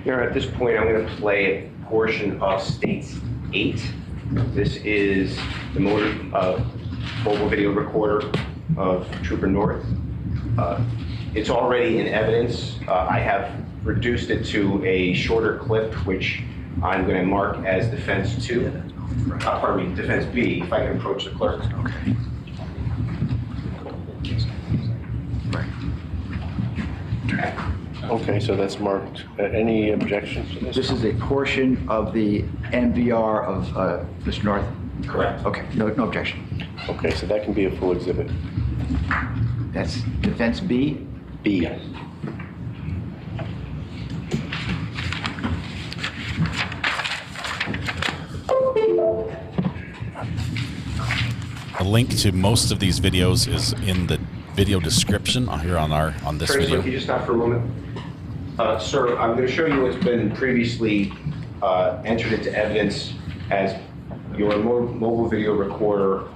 R: Here at this point, I'm going to play a portion of States 8. This is the mobile video recorder of Trooper North. It's already in evidence. I have reduced it to a shorter clip, which I'm going to mark as Defense 2. Pardon me, Defense B, if I can approach the clerk. Okay.
J: Okay, so that's marked. Any objections to this?
M: This is a portion of the NVR of Mr. North?
R: Correct.
M: Okay, no objection.
J: Okay, so that can be a full exhibit.
M: That's Defense B?
J: B.
R: Yes.
C: A link to most of these videos is in the video description here on this
R: Tracy,
C: video.
R: can you just stop for a moment? Sir, I'm going to show you what's been previously entered into evidence as your mobile video recorder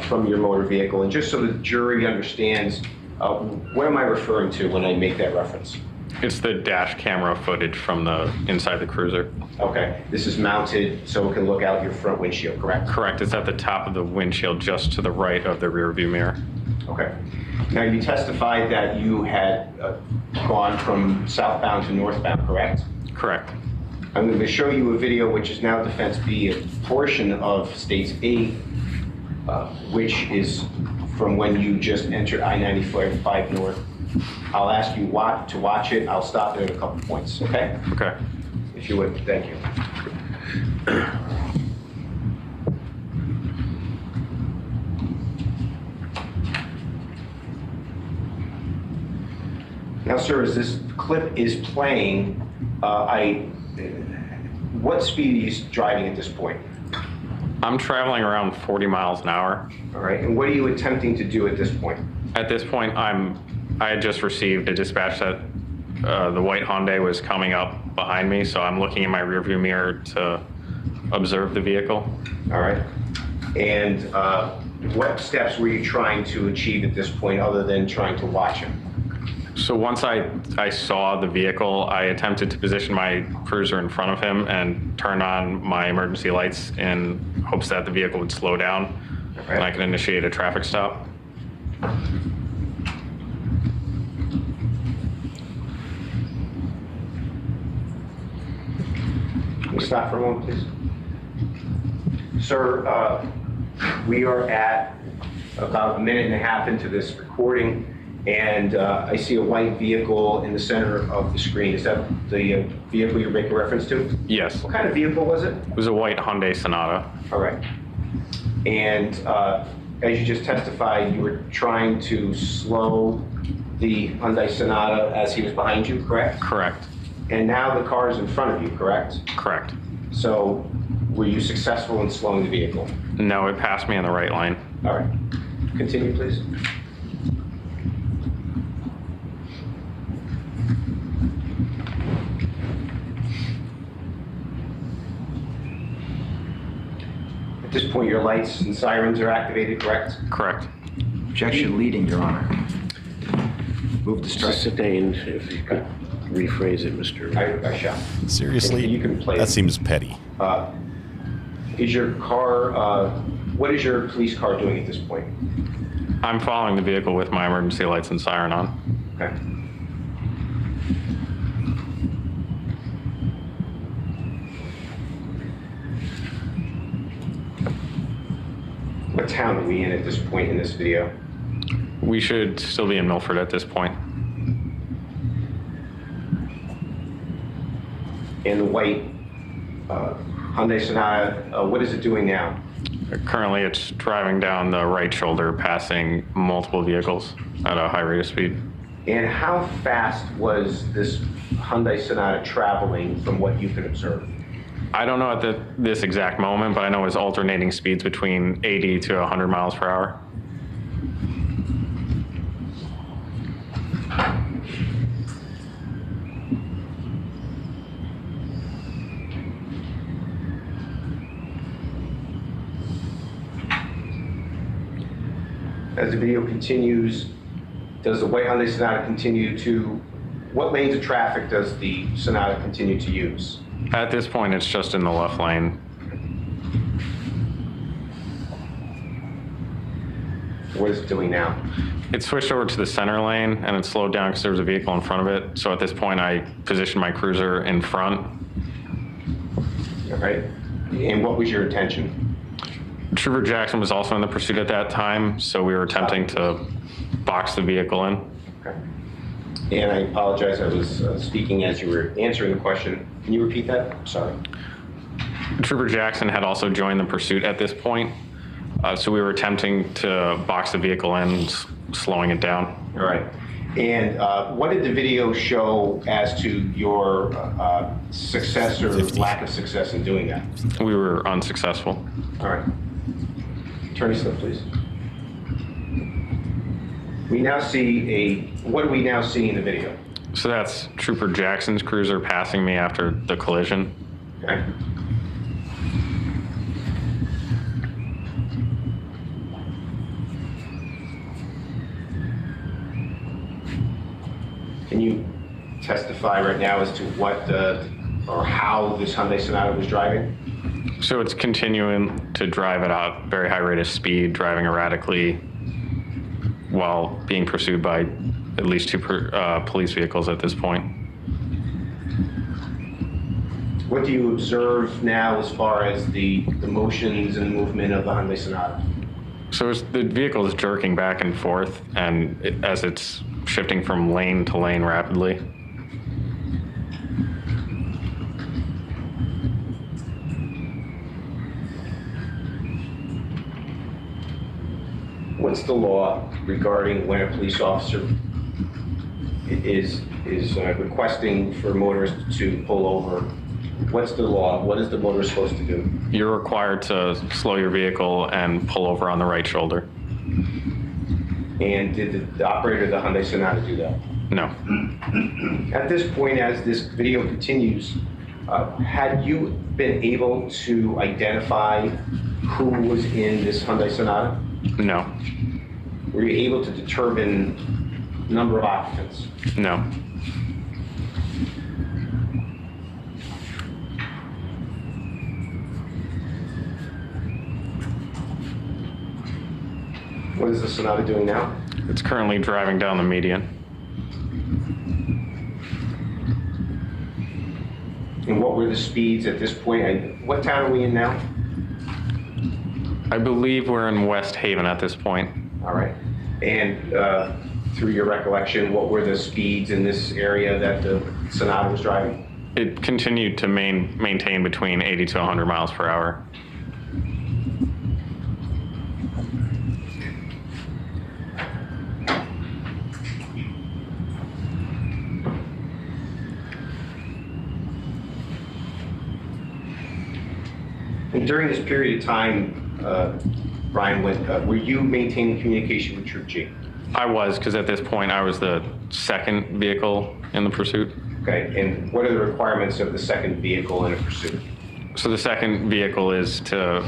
R: from your motor vehicle. And just so the jury understands, what am I referring to when I make that reference?
D: It's the dash camera footage from the inside the cruiser.
R: Okay. This is mounted so it can look out your front windshield, correct?
D: Correct. It's at the top of the windshield just to the right of the rear view mirror.
R: Okay. Now, you testified that you had gone from southbound to northbound, correct?
D: Correct.
R: I'm going to show you a video which is now Defense B, a portion of States 8, which is from when you just entered I-95 North. I'll ask you to watch it. I'll stop it at a couple points, okay?
D: Okay.
R: If you would, thank you.
O: Now, sir, as this clip is playing, what speed are you driving at this point?
D: I'm traveling around 40 miles an hour.
O: All right, and what are you attempting to do at this point?
D: At this point, I had just received a dispatch that the white Hyundai was coming up behind me, so I'm looking in my rearview mirror to observe the vehicle.
O: All right. And what steps were you trying to achieve at this point other than trying to watch him?
D: So once I saw the vehicle, I attempted to position my cruiser in front of him and turn on my emergency lights in hopes that the vehicle would slow down and I could initiate a traffic stop.
O: Can we stop for a moment, please? Sir, we are at about a minute and a half into this recording, and I see a white vehicle in the center of the screen. Is that the vehicle you're making reference to?
D: Yes.
O: What kind of vehicle was it?
D: It was a white Hyundai Sonata.
O: All right. And as you just testified, you were trying to slow the Hyundai Sonata as he was behind you, correct?
D: Correct.
O: And now the car is in front of you, correct?
D: Correct.
O: So were you successful in slowing the vehicle?
D: No, it passed me in the right lane.
O: All right. Continue, please. At this point, your lights and sirens are activated, correct?
D: Correct.
A: Objection leading, Your Honor. Move to strike.
J: Sustained, if you could rephrase it, Mr.
O: I shall.
C: Seriously?
O: You can play
C: That
O: it.
C: seems petty.
O: Is your car, what is your police car doing at this point?
D: I'm following the vehicle with my emergency lights and siren on.
O: Okay. What town are we in at this point in this video?
D: We should still be in Milford at this point.
O: And the white Hyundai Sonata, what is it doing now?
D: Currently, it's driving down the right shoulder, passing multiple vehicles at a high rate of speed.
O: And how fast was this Hyundai Sonata traveling from what you could observe?
D: I don't know at this exact moment, but I know it's alternating speeds between 80 to 100 miles per hour.
O: As the video continues, does the white Hyundai Sonata continue to, what lanes of traffic does the Sonata continue to use?
D: At this point, it's just in the left lane.
O: What is it doing now?
D: It switched over to the center lane and it slowed down because there was a vehicle in front of it. So at this point, I positioned my cruiser in front.
O: All right. And what was your intention?
D: Trooper Jackson was also in the pursuit at that time, so we were attempting to box the vehicle in.
O: Okay. And I apologize, I was speaking as you were answering the question. Can you repeat that? I'm sorry.
D: Trooper Jackson had also joined the pursuit at this point, so we were attempting to box the vehicle in, slowing it down.
O: All right. And what did the video show as to your success or lack of success in doing that?
D: We were unsuccessful.
O: All right. Attorney slip, please. We now see what do we now see in the video?
D: So that's Trooper Jackson's cruiser passing me after the collision.
O: Okay. Can you testify right now as to what or how this Hyundai Sonata was driving?
D: So it's continuing to drive at a very high rate of speed, driving erratically while being pursued by at least two police vehicles at this point.
O: What do you observe now as far as the motions and movement of the Hyundai Sonata?
D: So the vehicle is jerking back and forth, and as it's shifting from lane to lane rapidly.
O: What's the law regarding when a police officer
J: is requesting for motorists to pull over. What's the law? What is the motorist supposed to do?
D: You're required to slow your vehicle and pull over on the right shoulder.
J: And did the operator of the Hyundai Sonata do that?
D: No.
J: At this point, as this video continues, had you been able to identify who was in this Hyundai Sonata?
D: No.
J: Were you able to determine number of occupants?
D: No.
J: What is the Sonata doing now?
D: It's currently driving down the median.
J: And what were the speeds at this point? What town are we in now?
D: I believe we're in West Haven at this point.
J: All right. And through your recollection, what were the speeds in this area that the Sonata was driving?
D: It continued to maintain between 80 to 100 miles per hour.
J: And during this period of time, Brian, were you maintaining communication with Troop G?
D: I was, because at this point I was the second vehicle in the pursuit.
J: Okay, and what are the requirements of the second vehicle in a pursuit?
D: So the second vehicle is to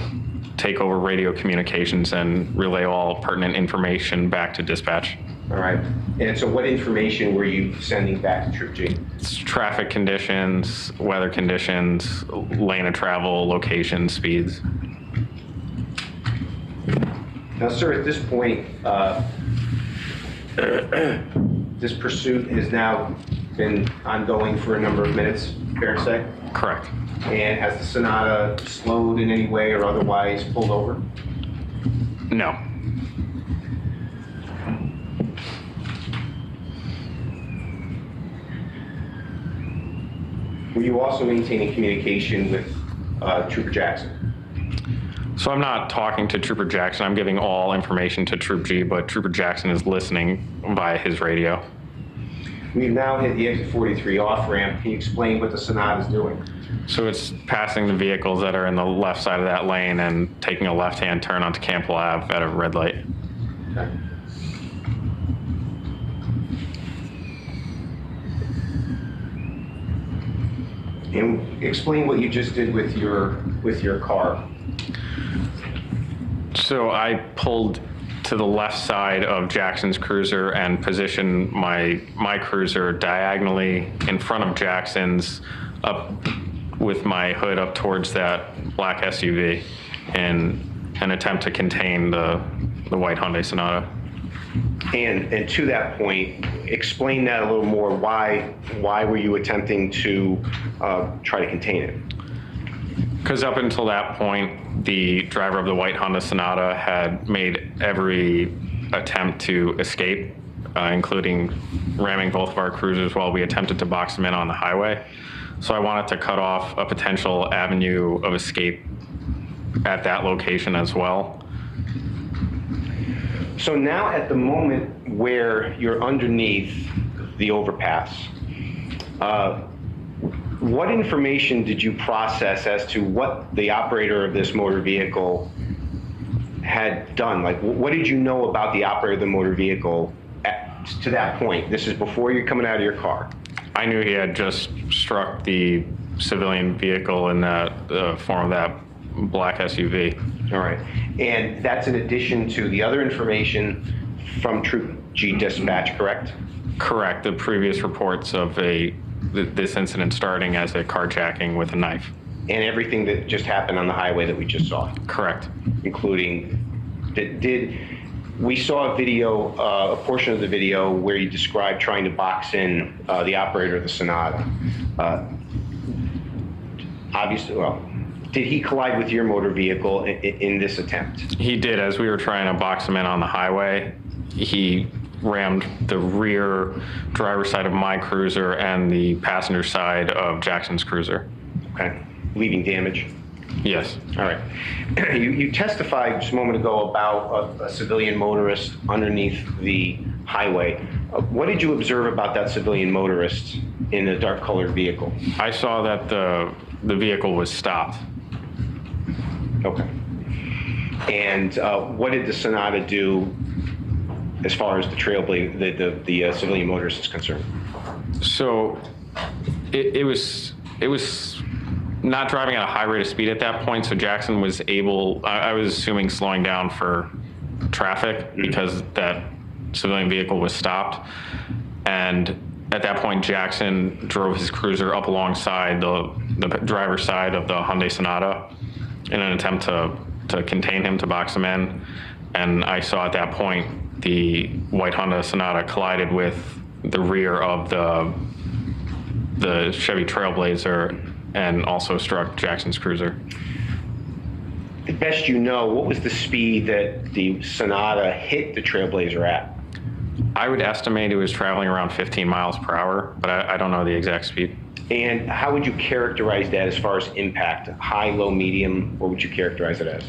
D: take over radio communications and relay all pertinent information back to dispatch.
J: All right, and so what information were you sending back to Troop G?
D: It's traffic conditions, weather conditions, lane of travel, location, speeds.
J: Now, sir, at this point, this pursuit has now been ongoing for a number of minutes, fair to say?
D: Correct.
J: And has the Sonata slowed in any way or otherwise pulled over?
D: No.
J: Were you also maintaining communication with Trooper Jackson?
D: So I'm not talking to Trooper Jackson. I'm giving all information to Troop G, but Trooper Jackson is listening via his radio.
J: We've now hit the exit 43 off ramp. Can you explain what the Sonata is doing?
D: So it's passing the vehicles that are in the left side of that lane and taking a left-hand turn onto Campbell Ave at a red light.
J: Okay. And explain what you just did with your car.
D: So I pulled to the left side of Jackson's cruiser and positioned my cruiser diagonally in front of Jackson's, up with my hood up towards that black SUV in an attempt to contain the white Hyundai Sonata.
N: And to that point, explain that a little more. Why were you attempting to try to contain it?
D: Because up until that point, the driver of the white Honda Sonata had made every attempt to escape, including ramming both of our cruisers while we attempted to box them in on the highway. So I wanted to cut off a potential avenue of escape at that location as well.
N: So now at the moment where you're underneath the overpass, what information did you process as to what the operator of this motor vehicle had done? Like, what did you know about the operator of the motor vehicle to that point? This is before you're coming out of your car.
D: I knew he had just struck the civilian vehicle in that form of that black SUV.
N: All right. And that's in addition to the other information from Troop G dispatch, correct?
D: Correct. The previous reports of this incident starting as a carjacking with a knife.
N: And everything that just happened on the highway that we just saw?
D: Correct.
N: Including, we saw a video, a portion of the video where you described trying to box in the operator of the Sonata. Obviously, well, did he collide with your motor vehicle in this attempt?
D: He did. As we were trying to box him in on the highway, he rammed the rear driver's side of my cruiser and the passenger side of Jackson's cruiser.
N: Okay. Leaving damage? Yes.
J: All right. You testified just a moment ago about a civilian motorist underneath the highway. What did you observe about that civilian motorist in the dark-colored vehicle?
N: I saw that the vehicle was stopped.
J: Okay. And what did the Sonata do as far as the trailblazer, the civilian motorist is concerned?
N: So it was not driving at a high rate of speed at that point. So Jackson was able, I was assuming, slowing down for traffic because that civilian vehicle was stopped. And at that point, Jackson drove his cruiser up alongside the driver's side of the Hyundai Sonata in an attempt to contain him, to box him in. And I saw at that point the white Honda Sonata collided with the rear of the Chevy Trailblazer and also struck Jackson's cruiser.
J: The best you know, what was the speed that the Sonata hit the Trailblazer at?
N: I would estimate it was traveling around 15 miles per hour, but I don't know the exact speed.
J: And how would you characterize that as far as impact? High, low, medium? What would you characterize it as?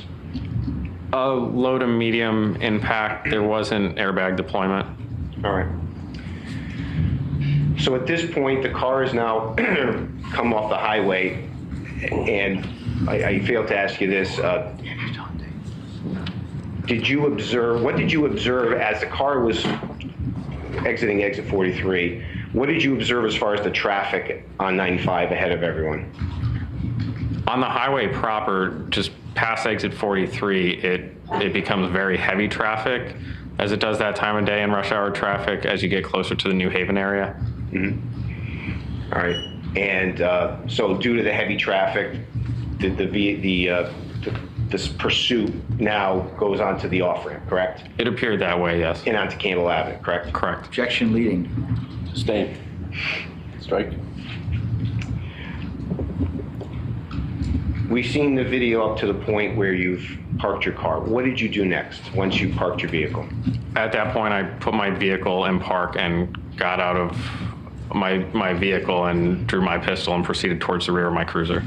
N: A low to medium impact. There wasn't airbag deployment.
J: All right. So at this point, the car has now come off the highway, and I failed to ask you this. Did you observe, what did you observe as the car was exiting exit 43? What did you observe as far as the traffic on 95 ahead of everyone?
N: On the highway proper, just past exit 43, it becomes very heavy traffic, as it does that time of day in rush hour traffic as you get closer to the New Haven area.
J: Mm-hmm. All right. And so due to the heavy traffic, this pursuit now goes onto the off-ramp, correct?
N: It appeared that way, yes.
J: And onto Campbell Avenue, correct?
N: Correct.
A: Objection leading.
J: Sustained. Strike. We've seen the video up to the point where you've parked your car. What did you do next once you parked your vehicle?
N: At that point, I put my vehicle in park and got out of my vehicle and drew my pistol and proceeded towards the rear of my cruiser.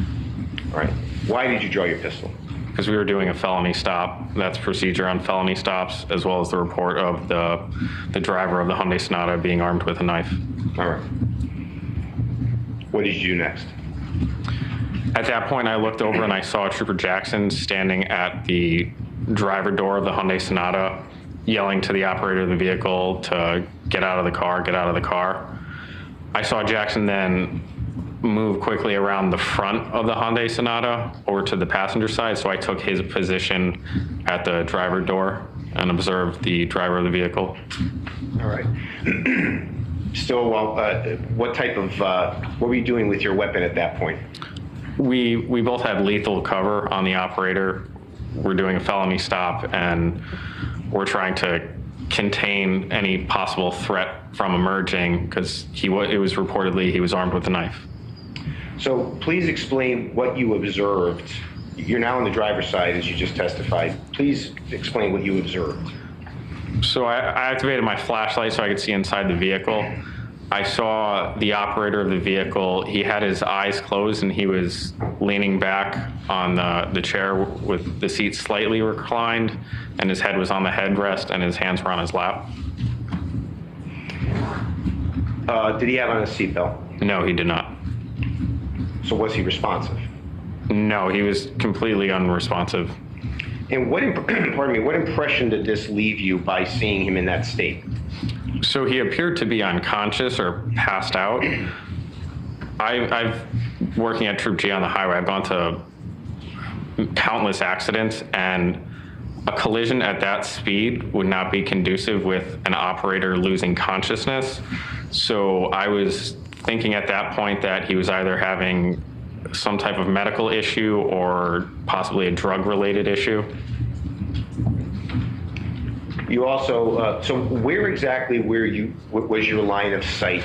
J: All right. Why did you draw your pistol?
N: Because we were doing a felony stop. That's procedure on felony stops, as well as the report of the driver of the Hyundai Sonata being armed with a knife.
J: All right. What did you do next?
N: At that point, I looked over and I saw Trooper Jackson standing at the driver door of the Hyundai Sonata, yelling to the operator of the vehicle to get out of the car, get out of the car. I saw Jackson then move quickly around the front of the Hyundai Sonata over to the passenger side, so I took his position at the driver door and observed the driver of the vehicle.
J: All right. Still, what type of, what were you doing with your weapon at that point?
N: We both had lethal cover on the operator. We're doing a felony stop, and we're trying to contain any possible threat from emerging, because it was reportedly he was armed with a knife.
J: So please explain what you observed. You're now on the driver's side, as you just testified. Please explain what you observed.
N: So I activated my flashlight so I could see inside the vehicle. I saw the operator of the vehicle. He had his eyes closed and he was leaning back on the chair with the seat slightly reclined, and his head was on the headrest and his hands were on his lap.
J: Did he have on a seatbelt?
N: No, he did not.
J: So was he responsive?
N: No, he was completely unresponsive.
J: And what impression did this leave you by seeing him in that state?
N: So he appeared to be unconscious or passed out. I've working at Troop G on the highway, I've gone to countless accidents, and a collision at that speed would not be conducive with an operator losing consciousness. So I was thinking at that point that he was either having some type of medical issue or possibly a drug-related issue.
J: You also, so where exactly was your line of sight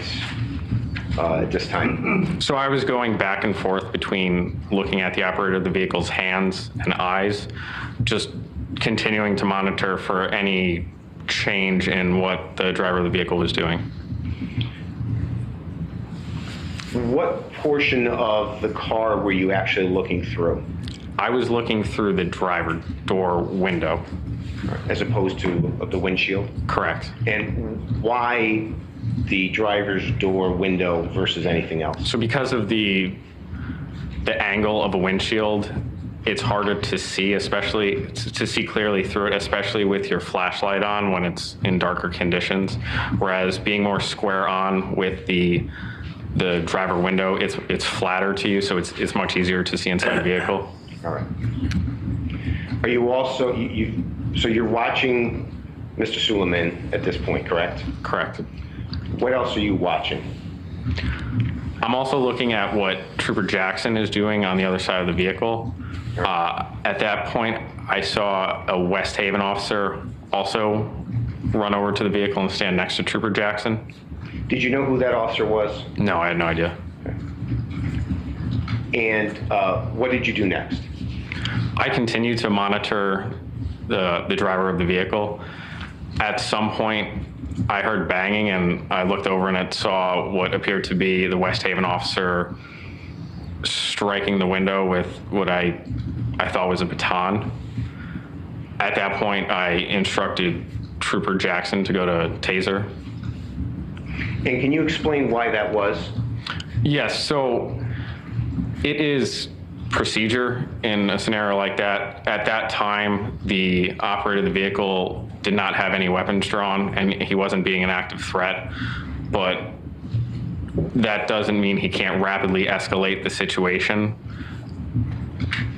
J: at this time?
N: So I was going back and forth between looking at the operator of the vehicle's hands and eyes, just continuing to monitor for any change in what the driver of the vehicle was doing.
J: What portion of the car were you actually looking through?
D: I was looking through the driver door window.
N: As opposed to the windshield?
D: Correct.
N: And why the driver's door window versus anything else?
D: So because of the angle of a windshield, it's harder to see, especially to see clearly through it, especially with your flashlight on when it's in darker conditions. Whereas being more square on with the driver window, it's flatter to you, so it's much easier to see inside the vehicle.
N: All right. Are you also, so you're watching Mr. Soulemane at this point, correct?
D: Correct.
N: What else are you watching?
D: I'm also looking at what Trooper Jackson is doing on the other side of the vehicle. At that point, I saw a West Haven officer also run over to the vehicle and stand next to Trooper Jackson.
N: Did you know who that officer was?
D: No, I had no idea.
N: And what did you do next?
D: I continued to monitor the driver of the vehicle. At some point, I heard banging, and I looked over and I saw what appeared to be the West Haven officer striking the window with what I thought was a baton. At that point, I instructed Trooper Jackson to go to taser.
N: And can you explain why that was?
D: Yes, so it is procedure in a scenario like that. At that time, the operator of the vehicle did not have any weapons drawn, and he wasn't being an active threat, but that doesn't mean he can't rapidly escalate the situation.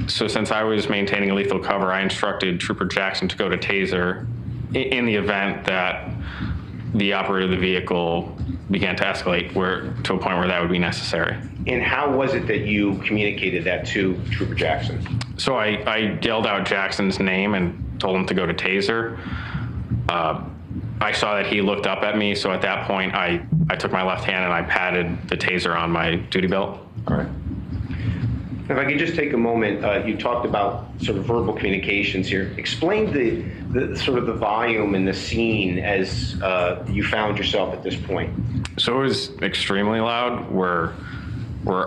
D: So since I was maintaining a lethal cover, I instructed Trooper Jackson to go to taser in the event that the operator of the vehicle began to escalate to a point where that would be necessary.
N: And how was it that you communicated that to Trooper Jackson?
D: So I yelled out Jackson's name and told him to go to taser. I saw that he looked up at me, so at that point, I took my left hand and I patted the taser on my duty belt.
N: All right. If I could just take a moment, you talked about sort of verbal communications here. Explain the sort of the volume and the scene as you found yourself at this point.
D: So it was extremely loud. We're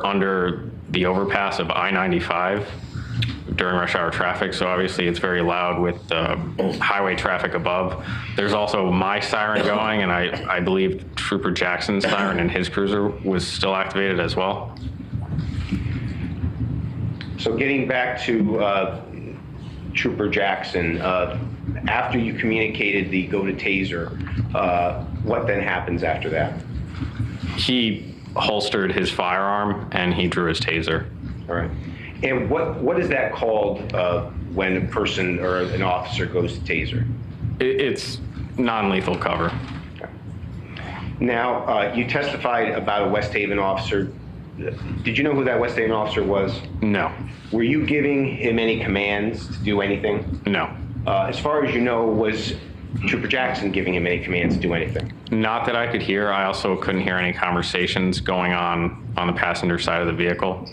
D: under the overpass of I-95 during rush hour traffic, so obviously it's very loud with the highway traffic above. There's also my siren going, and I believe Trooper Jackson's siren in his cruiser was still activated as well.
N: So getting back to Trooper Jackson, after you communicated the go to taser, what then happens after that?
D: He holstered his firearm and he drew his taser.
N: All right. And what is that called when a person or an officer goes to taser?
D: It's non-lethal cover.
N: Okay. Now, you testified about a West Haven officer. Did you know who that West Haven officer was?
D: No.
N: Were you giving him any commands to do anything?
D: No.
N: As far as you know, was Trooper Jackson giving him any commands to do anything?
D: Not that I could hear. I also couldn't hear any conversations going on the passenger side of the vehicle.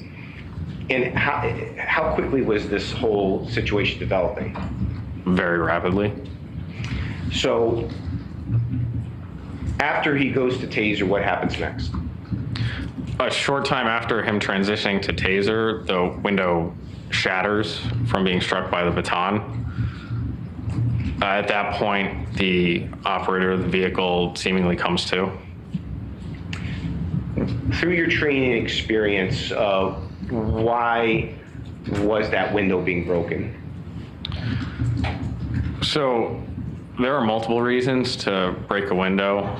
N: And how quickly was this whole situation developing?
D: Very rapidly.
N: So after he goes to taser, what happens next?
D: A short time after him transitioning to taser, the window shatters from being struck by the baton. At that point, the operator of the vehicle seemingly comes to.
N: Through your training experience, why was that window being broken?
D: So there are multiple reasons to break a window.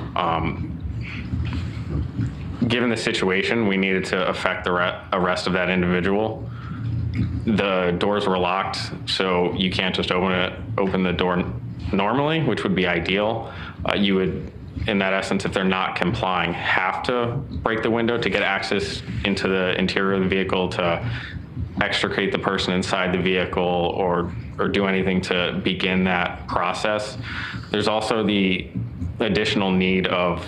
D: Given the situation, we needed to effect the arrest of that individual. The doors were locked, so you can't just open the door normally, which would be ideal. You would, in that essence, if they're not complying, have to break the window to get access into the interior of the vehicle, to extricate the person inside the vehicle, or do anything to begin that process. There's also the additional need of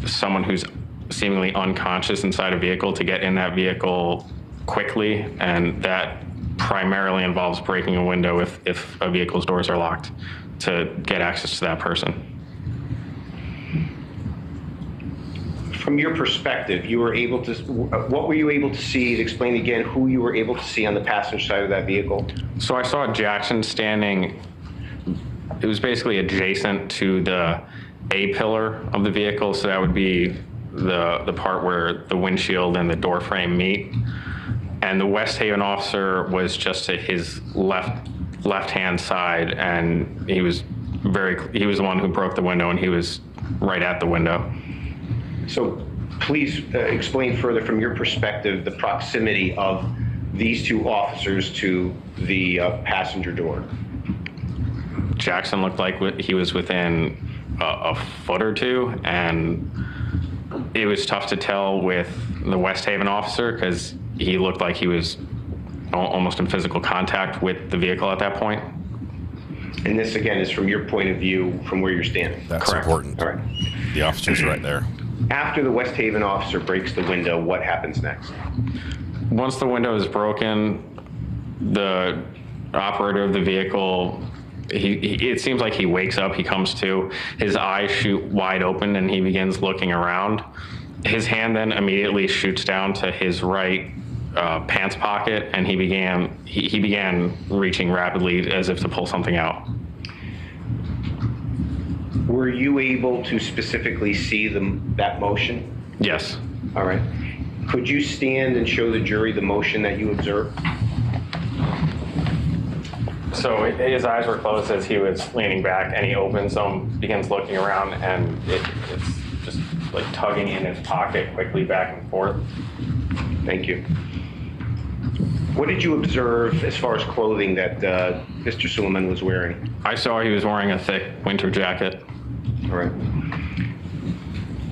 D: someone who's seemingly unconscious inside a vehicle to get in that vehicle quickly, and that primarily involves breaking a window if a vehicle's doors are locked to get access to that person.
R: From your perspective, you were able to, what were you able to see? Explain again who you were able to see on the passenger side of that vehicle.
D: So I saw Jackson standing, it was basically adjacent to the A pillar of the vehicle, so that would be the part where the windshield and the door frame meet. And the West Haven officer was just to his left-hand side, and he was the one who broke the window, and he was right at the window.
R: So please explain further from your perspective the proximity of these two officers to the passenger door.
D: Jackson looked like he was within a foot or two, and it was tough to tell with the West Haven officer because he looked like he was almost in physical contact with the vehicle at that point.
R: And this, again, is from your point of view, from where you're standing.
C: That's
D: correct.
C: Important.
R: All right.
C: The officer's right there.
R: After the West Haven officer breaks the window, what happens next?
D: Once the window is broken, the operator of the vehicle, it seems like he wakes up, he comes to, his eyes shoot wide open, and he begins looking around. His hand then immediately shoots down to his right pants pocket, and he began reaching rapidly as if to pull something out.
R: Were you able to specifically see that motion?
D: Yes.
R: All right. Could you stand and show the jury the motion that you observed?
D: So his eyes were closed as he was leaning back, and he opens them, begins looking around, and it's just like tugging in his pocket quickly back and forth.
R: Thank you. What did you observe as far as clothing that Mr. Soulemane was wearing?
D: I saw he was wearing a thick winter jacket.
R: All right.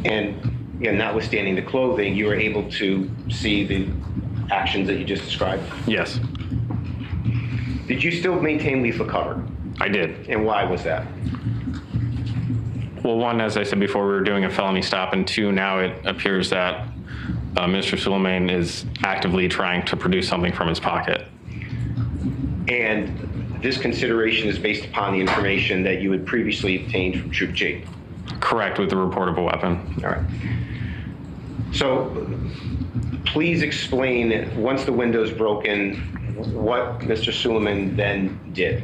R: And again, notwithstanding the clothing, you were able to see the actions that you just described?
D: Yes.
R: Did you still maintain lethal cover?
D: I did.
R: And why was that?
D: Well, one, as I said before, we were doing a felony stop, and two, now it appears that Mr. Soulemane is actively trying to produce something from his pocket.
R: And this consideration is based upon the information that you had previously obtained from Troop G?
D: Correct, with the report of a weapon.
R: All right. So please explain, once the window's broken, what Mr. Soulemane then did.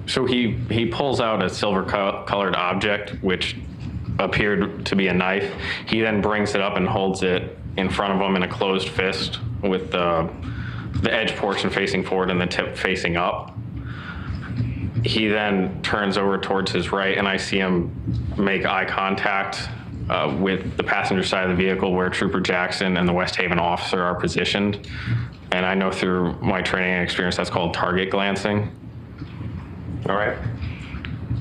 D: So he pulls out a silver-colored object, which appeared to be a knife. He then brings it up and holds it in front of him in a closed fist with the edge portion facing forward and the tip facing up. He then turns over towards his right, and I see him make eye contact with the passenger side of the vehicle where Trooper Jackson and the West Haven officer are positioned. And I know through my training and experience that's called target glancing.
R: All right.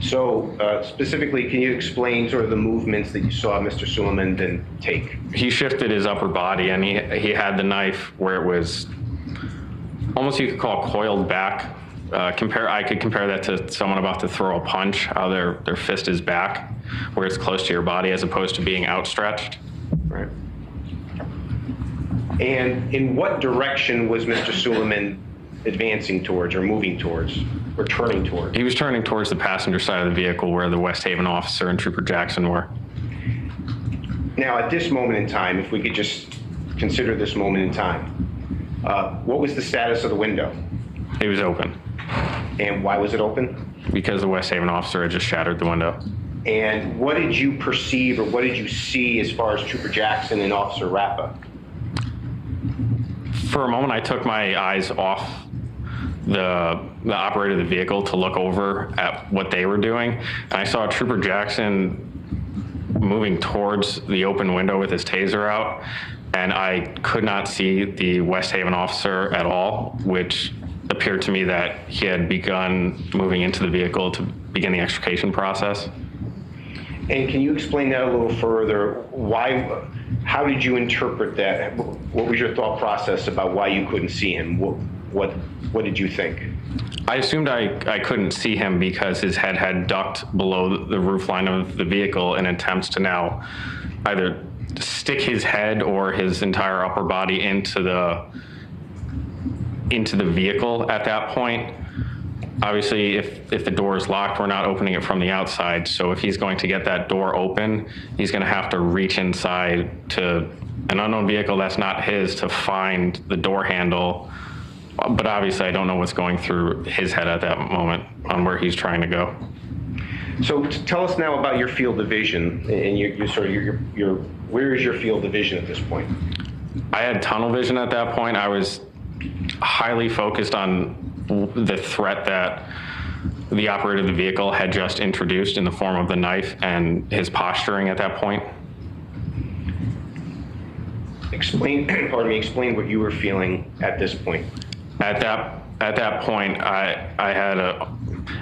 R: So specifically, can you explain sort of the movements that you saw Mr. Soulemane then take?
D: He shifted his upper body, and he had the knife where it was almost, you could call it coiled back. I could compare that to someone about to throw a punch, how their fist is back, where it's close to your body as opposed to being outstretched.
R: Right. And in what direction was Mr. Soulemane advancing towards, or moving towards, or turning towards?
D: He was turning towards the passenger side of the vehicle where the West Haven officer and Trooper Jackson were.
R: Now, at this moment in time, if we could just consider this moment in time, what was the status of the window?
D: It was open.
R: And why was it open?
D: Because the West Haven officer had just shattered the window.
R: And what did you perceive, or what did you see as far as Trooper Jackson and Officer Rappa?
D: For a moment, I took my eyes off the operator of the vehicle to look over at what they were doing. And I saw Trooper Jackson moving towards the open window with his taser out. And I could not see the West Haven officer at all, which appeared to me that he had begun moving into the vehicle to begin the extrication process.
R: And can you explain that a little further? How did you interpret that? What was your thought process about why you couldn't see him? What did you think?
D: I assumed I couldn't see him because his head had ducked below the roofline of the vehicle in attempts to now either stick his head or his entire upper body into the vehicle at that point. obviously, if the door is locked, we're not opening it from the outside. So if he's going to get that door open, he's going to have to reach inside to an unknown vehicle that's not his to find the door handle. But obviously, I don't know what's going through his head at that moment on where he's trying to go.
N: So tell us now about your field of vision, and where is your field of vision at this point?
D: I had tunnel vision at that point. I was highly focused on the threat that the operator of the vehicle had just introduced in the form of the knife and his posturing at that point.
N: Explain what you were feeling at this point.
D: At that point, I had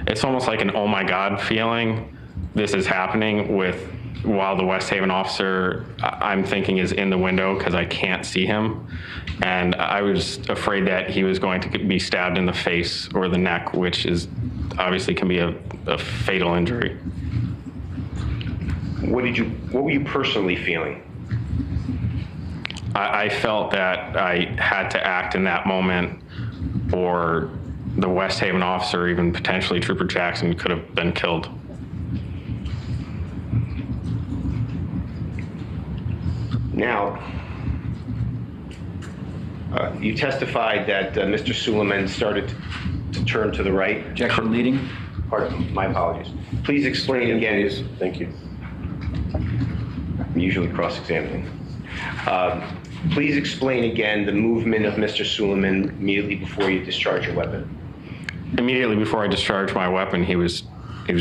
D: it's almost like an oh my God feeling. This is happening while the West Haven officer I'm thinking is in the window because I can't see him. And I was afraid that he was going to be stabbed in the face or the neck, which is obviously can be a fatal injury.
N: What were you personally feeling?
D: I felt that I had to act in that moment, or the West Haven officer, even potentially Trooper Jackson, could have been killed.
N: Now, you testified that Mr. Soulemane started to turn to the right.
A: Objection leading.
N: Pardon, my apologies. Please explain again. Thank you. I'm usually cross-examining. Please explain again the movement of Mr. Soulemane immediately before you discharge your weapon.
D: Immediately before I discharged my weapon, he was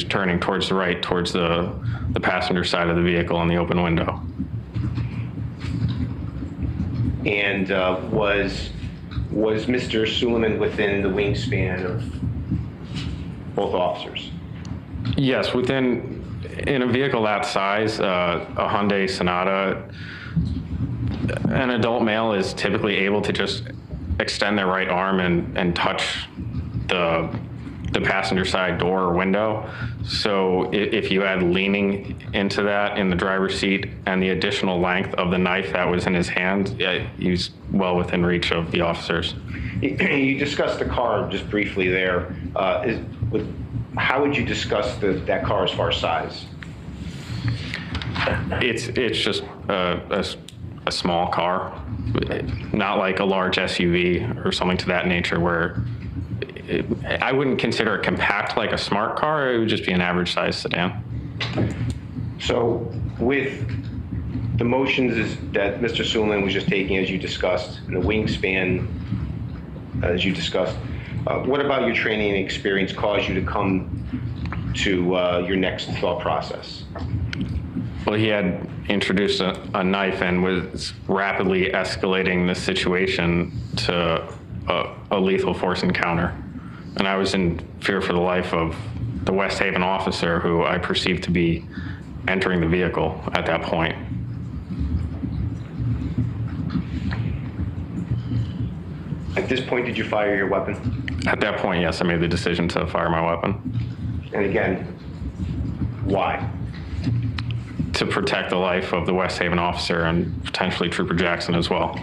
D: turning towards the right, towards the passenger side of the vehicle in the open window.
N: And was Mr. Soulemane within the wingspan of both officers?
D: Yes, in a vehicle that size, a Hyundai Sonata, an adult male is typically able to just extend their right arm and touch the passenger side door or window. So if you add leaning into that in the driver's seat and the additional length of the knife that was in his hand, he's well within reach of the officers.
N: You discussed the car just briefly there. How would you discuss that car as far as size?
D: It's just a small car, not like a large SUV or something to that nature where I wouldn't consider it compact like a smart car. It would just be an average size sedan.
N: So with the motions that Mr. Soulemane was just taking, as you discussed, and the wingspan, as you discussed, what about your training and experience caused you to come to your next thought process?
D: Well, he had introduced a knife and was rapidly escalating the situation to a lethal force encounter. And I was in fear for the life of the West Haven officer who I perceived to be entering the vehicle at that point.
N: At this point, did you fire your weapon?
D: At that point, yes, I made the decision to fire my weapon.
N: And again, why?
D: To protect the life of the West Haven officer and potentially Trooper Jackson as well.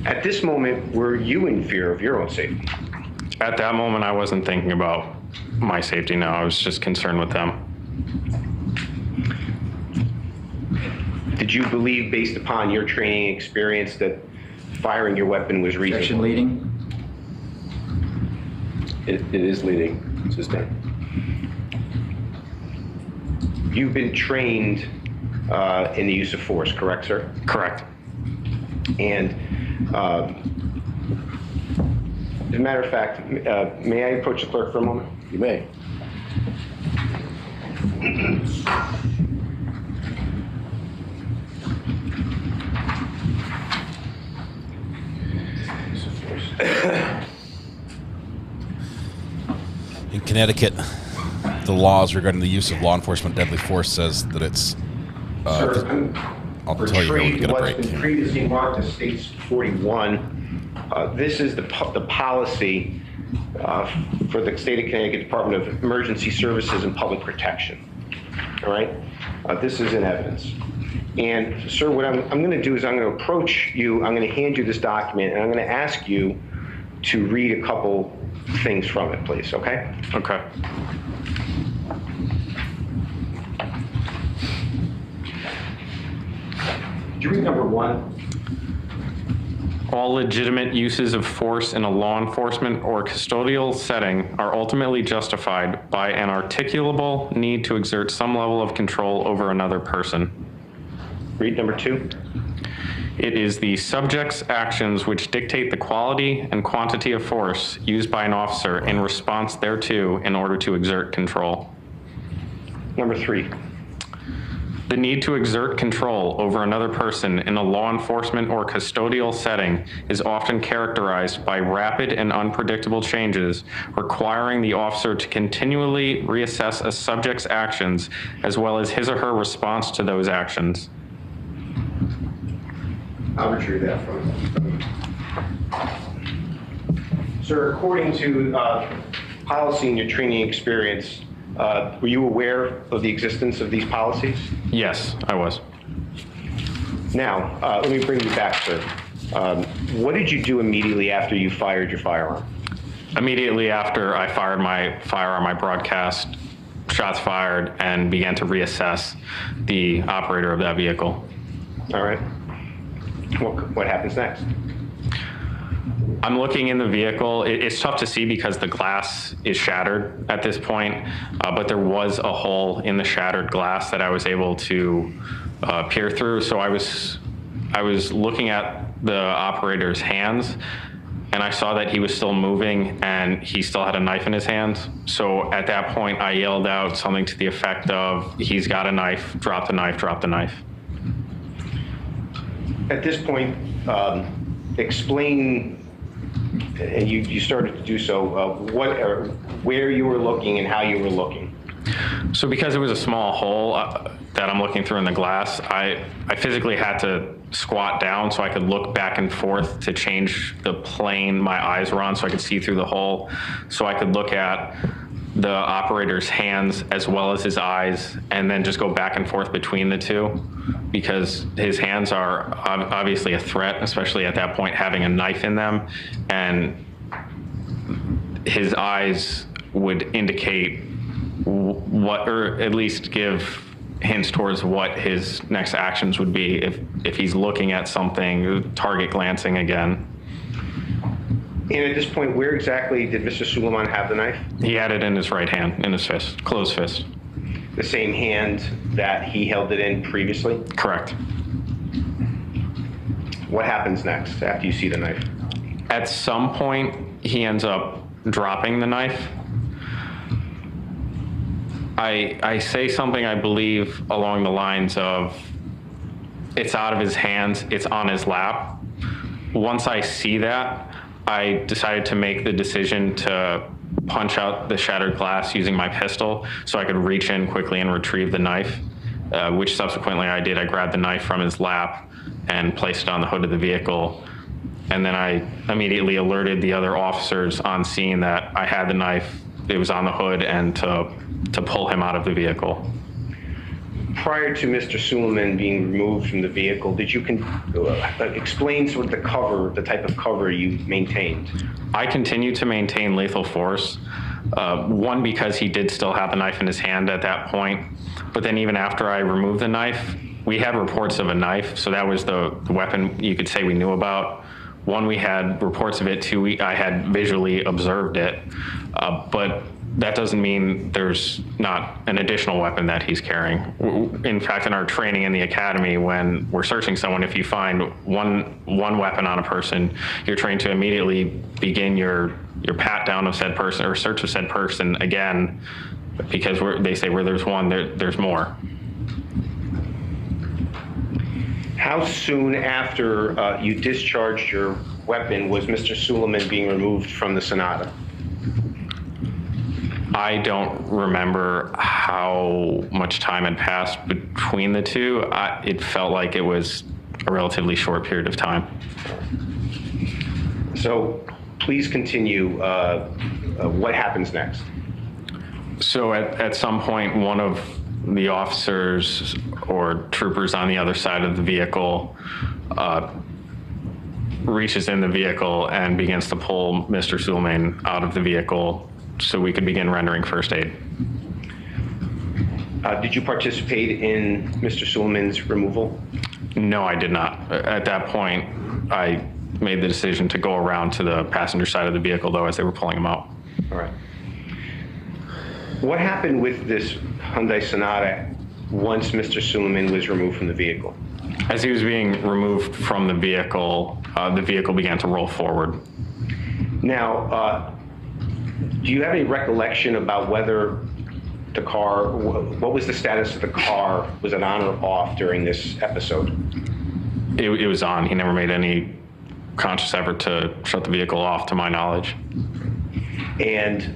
N: At this moment, were you in fear of your own safety?
D: At that moment, I wasn't thinking about my safety now. I was just concerned with them.
N: Did you believe, based upon your training experience, that firing your weapon was reasonable?
A: Objection leading.
J: It is leading. Sustain.
N: You've been trained in the use of force, correct, sir?
D: Correct.
N: And as a matter of fact, may I approach the clerk for a moment?
J: You may.
C: In Connecticut, the laws regarding the use of law enforcement deadly force says that it's.
N: Sir,
C: I'll tell you when we get a break.
N: What's been previously marked as States 41. This is the policy for the state of Connecticut Department of Emergency Services and Public Protection. All right. This is in evidence. And sir, what I'm going to do is I'm going to approach you, I'm going to hand you this document, and I'm going to ask you to read a couple things from it, please, okay?
D: Okay.
N: Did you read number 1?
D: All legitimate uses of force in a law enforcement or custodial setting are ultimately justified by an articulable need to exert some level of control over another person.
N: Read number 2.
D: It is the subject's actions which dictate the quality and quantity of force used by an officer in response thereto in order to exert control.
N: Number 3.
D: The need to exert control over another person in a law enforcement or custodial setting is often characterized by rapid and unpredictable changes, requiring the officer to continually reassess a subject's actions as well as his or her response to those actions.
N: I'll retrieve that from you. Sir, according to policy and your training experience, were you aware of the existence of these policies?
D: Yes, I was.
N: Now, let me bring you back, sir. What did you do immediately after you fired your firearm?
D: Immediately after I fired my firearm, I broadcast shots fired and began to reassess the operator of that vehicle.
N: All right. What happens next?
D: I'm looking in the vehicle. It's tough to see because the glass is shattered at this point, but there was a hole in the shattered glass that I was able to peer through. So I was looking at the operator's hands, and I saw that he was still moving and he still had a knife in his hands. So at that point, I yelled out something to the effect of, "He's got a knife, drop the knife, drop the knife."
N: At this point, explain, and you started to do so, where you were looking and how you were looking.
D: So because it was a small hole that I'm looking through in the glass, I physically had to squat down so I could look back and forth to change the plane my eyes were on so I could see through the hole, so I could look at the operator's hands as well as his eyes, and then just go back and forth between the two, because his hands are obviously a threat, especially at that point having a knife in them, and his eyes would indicate what, or at least give hints towards what his next actions would be if he's looking at something, target glancing again.
N: And at this point, where exactly did Mr. Soulemane have the knife?
D: He had it in his right hand, in his fist, closed fist.
N: The same hand that he held it in previously?
D: Correct.
N: What happens next after you see the knife?
D: At some point, he ends up dropping the knife. I say something, I believe, along the lines of, it's out of his hands, it's on his lap. Once I see that, I decided to make the decision to punch out the shattered glass using my pistol so I could reach in quickly and retrieve the knife, which subsequently I did. I grabbed the knife from his lap and placed it on the hood of the vehicle. And then I immediately alerted the other officers on scene that I had the knife, it was on the hood, and to pull him out of the vehicle.
N: Prior to Mr. Soulemane being removed from the vehicle, did you explain sort of the type of cover you maintained?
D: I continued to maintain lethal force. One, because he did still have the knife in his hand at that point, but then even after I removed the knife, we had reports of a knife, so that was the weapon you could say we knew about. One, we had reports of it. Two, I had visually observed it, but that doesn't mean there's not an additional weapon that he's carrying. In fact, in our training in the academy, when we're searching someone, if you find one weapon on a person, you're trained to immediately begin your pat down of said person or search of said person again, because they say where there's one, there's more.
N: How soon after you discharged your weapon was Mr. Soulemane being removed from the Sonata?
D: I don't remember how much time had passed between the two. It felt like it was a relatively short period of time.
N: So please continue. What happens next?
D: So at some point, one of the officers or troopers on the other side of the vehicle reaches in the vehicle and begins to pull Mr. Soulemane out of the vehicle so we could begin rendering first aid.
N: Did you participate in Mr. Soulemane's removal?
D: No, I did not. At that point, I made the decision to go around to the passenger side of the vehicle, though, as they were pulling him out.
N: All right. What happened with this Hyundai Sonata once Mr. Soulemane was removed from the vehicle?
D: As he was being removed from the vehicle began to roll forward.
N: Now, do you have any recollection about whether the car, what was the status of the car? Was it on or off during this episode?
D: It was on. He never made any conscious effort to shut the vehicle off, to my knowledge.
N: And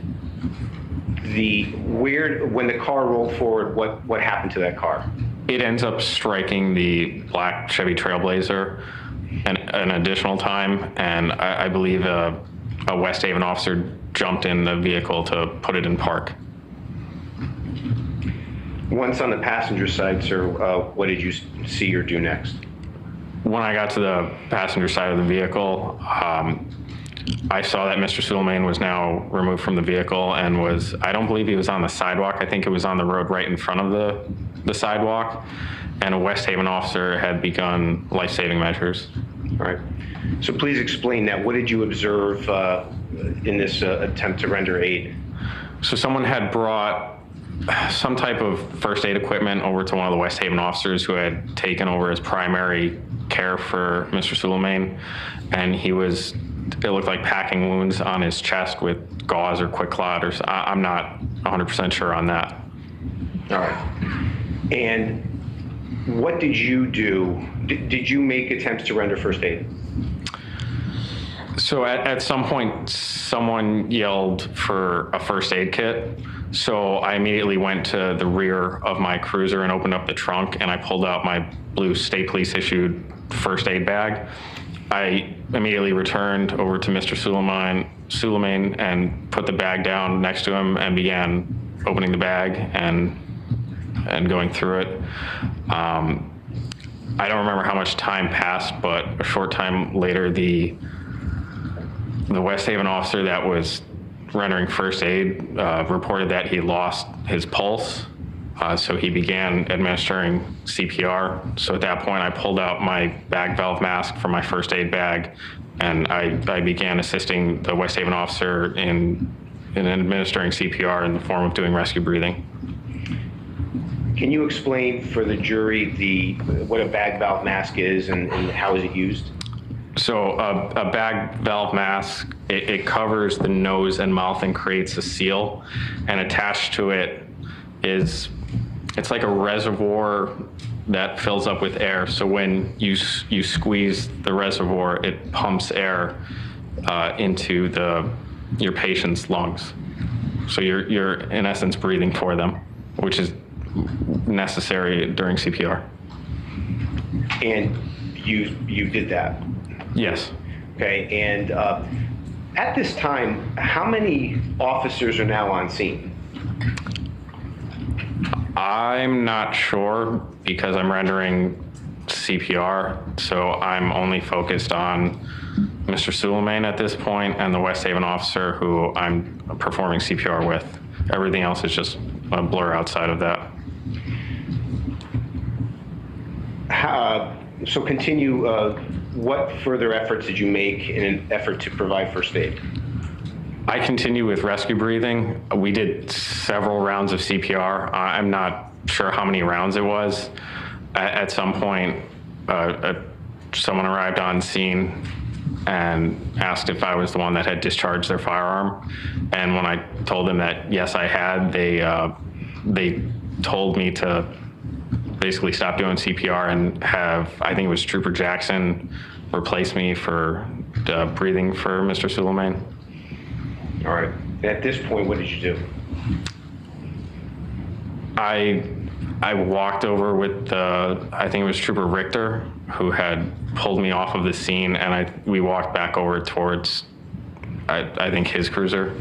N: when the car rolled forward, what happened to that car?
D: It ends up striking the black Chevy Trailblazer an additional time, and I believe a West Haven officer jumped in the vehicle to put it in park.
N: Once on the passenger side, sir, what did you see or do next?
D: When I got to the passenger side of the vehicle, I saw that Mr. Soulemane was now removed from the vehicle and I don't believe he was on the sidewalk. I think it was on the road right in front of the sidewalk, and a West Haven officer had begun life-saving measures.
N: All right. So please explain that. What did you observe in this attempt to render aid?
D: So someone had brought some type of first aid equipment over to one of the West Haven officers who had taken over as primary care for Mr. Soulemane, and it looked like packing wounds on his chest with gauze or quick clot, or I'm not 100% sure on that.
N: All right. And what did you do? Did you make attempts to render first aid?
D: So at some point, someone yelled for a first aid kit. So I immediately went to the rear of my cruiser and opened up the trunk, and I pulled out my blue state police issued first aid bag. I immediately returned over to Mr. Soulemane and put the bag down next to him and began opening the bag and going through it. I don't remember how much time passed, but a short time later, the West Haven officer that was rendering first aid reported that he lost his pulse. So he began administering CPR. So at that point, I pulled out my bag valve mask from my first aid bag, and I began assisting the West Haven officer in administering CPR in the form of doing rescue breathing.
N: Can you explain for the jury what a bag valve mask is and how is it used?
D: So a bag valve mask, it covers the nose and mouth and creates a seal, and attached to it it's like a reservoir that fills up with air. So when you squeeze the reservoir, it pumps air into your patient's lungs. So you're in essence breathing for them, which is necessary during CPR.
N: And you did that?
D: Yes.
N: Okay, and at this time, how many officers are now on scene?
D: I'm not sure because I'm rendering CPR, so I'm only focused on Mr. Soulemane at this point and the West Haven officer who I'm performing CPR with. Everything else is just a blur outside of that.
N: So continue, what further efforts did you make in an effort to provide first aid?
D: I continue with rescue breathing. We did several rounds of CPR. I'm not sure how many rounds it was. At some point, someone arrived on scene and asked if I was the one that had discharged their firearm. And when I told them that yes, I had, they told me to basically stop doing CPR and have, I think it was Trooper Jackson, replace me for breathing for Mr. Soulemane.
N: All right. At this point, what did you do?
D: I walked over with I think it was Trooper Richter, who had pulled me off of the scene, and we walked back over towards, I think, his cruiser.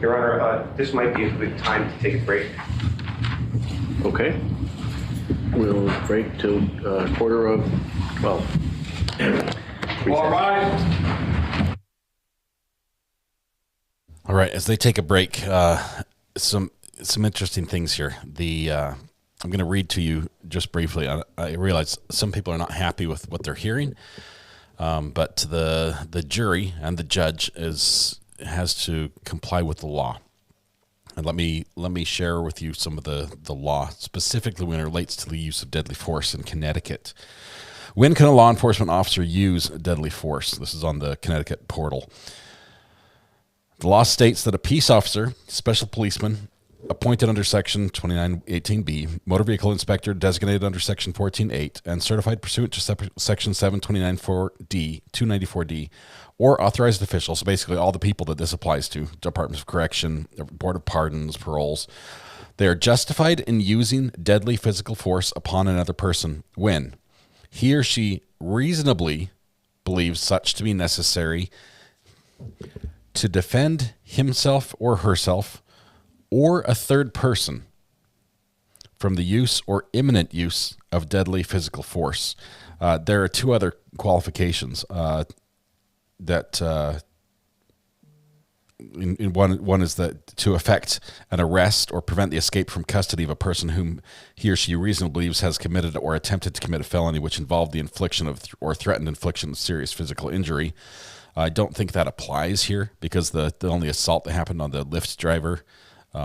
R: Your Honor, this might be a good time to take a break.
J: Okay. We'll break till 11:45.
K: All right.
C: All right, as they take a break, some interesting things here. I'm going to read to you just briefly. I realize some people are not happy with what they're hearing, but the jury and the judge has to comply with the law. And let me share with you some of the law, specifically when it relates to the use of deadly force in Connecticut. When can a law enforcement officer use deadly force? This is on the Connecticut portal. The law states that a peace officer, special policeman, appointed under Section 2918B, motor vehicle inspector designated under Section 148, and certified pursuant to Section 294D, or authorized officials, so basically all the people that this applies to, Departments of Correction, Board of Pardons, paroles, they are justified in using deadly physical force upon another person when he or she reasonably believes such to be necessary to defend himself or herself or a third person from the use or imminent use of deadly physical force. There are two other qualifications that one is that to effect an arrest or prevent the escape from custody of a person whom he or she reasonably believes has committed or attempted to commit a felony which involved the infliction of or threatened infliction of serious physical injury. I don't think that applies here because the only assault that happened on the Lyft driver,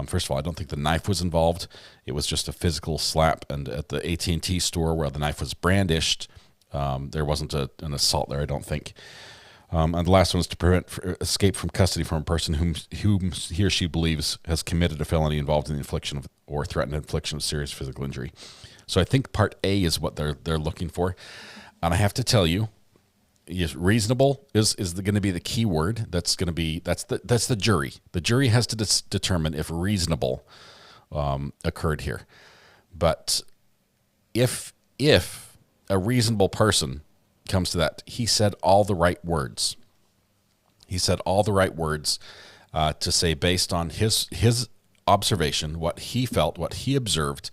C: first of all, I don't think the knife was involved. It was just a physical slap, and at the AT&T store where the knife was brandished, there wasn't an assault there, I don't think. And the last one is to prevent escape from custody from a person whom he or she believes has committed a felony involved in the infliction of or threatened infliction of serious physical injury. So I think Part A is what they're looking for, and I have to tell you, yes, reasonable is going to be the key word. That's the jury. The jury has to determine if reasonable occurred here. But if a reasonable person comes to that, he said all the right words. He said all the right words to say based on his observation, what he felt, what he observed,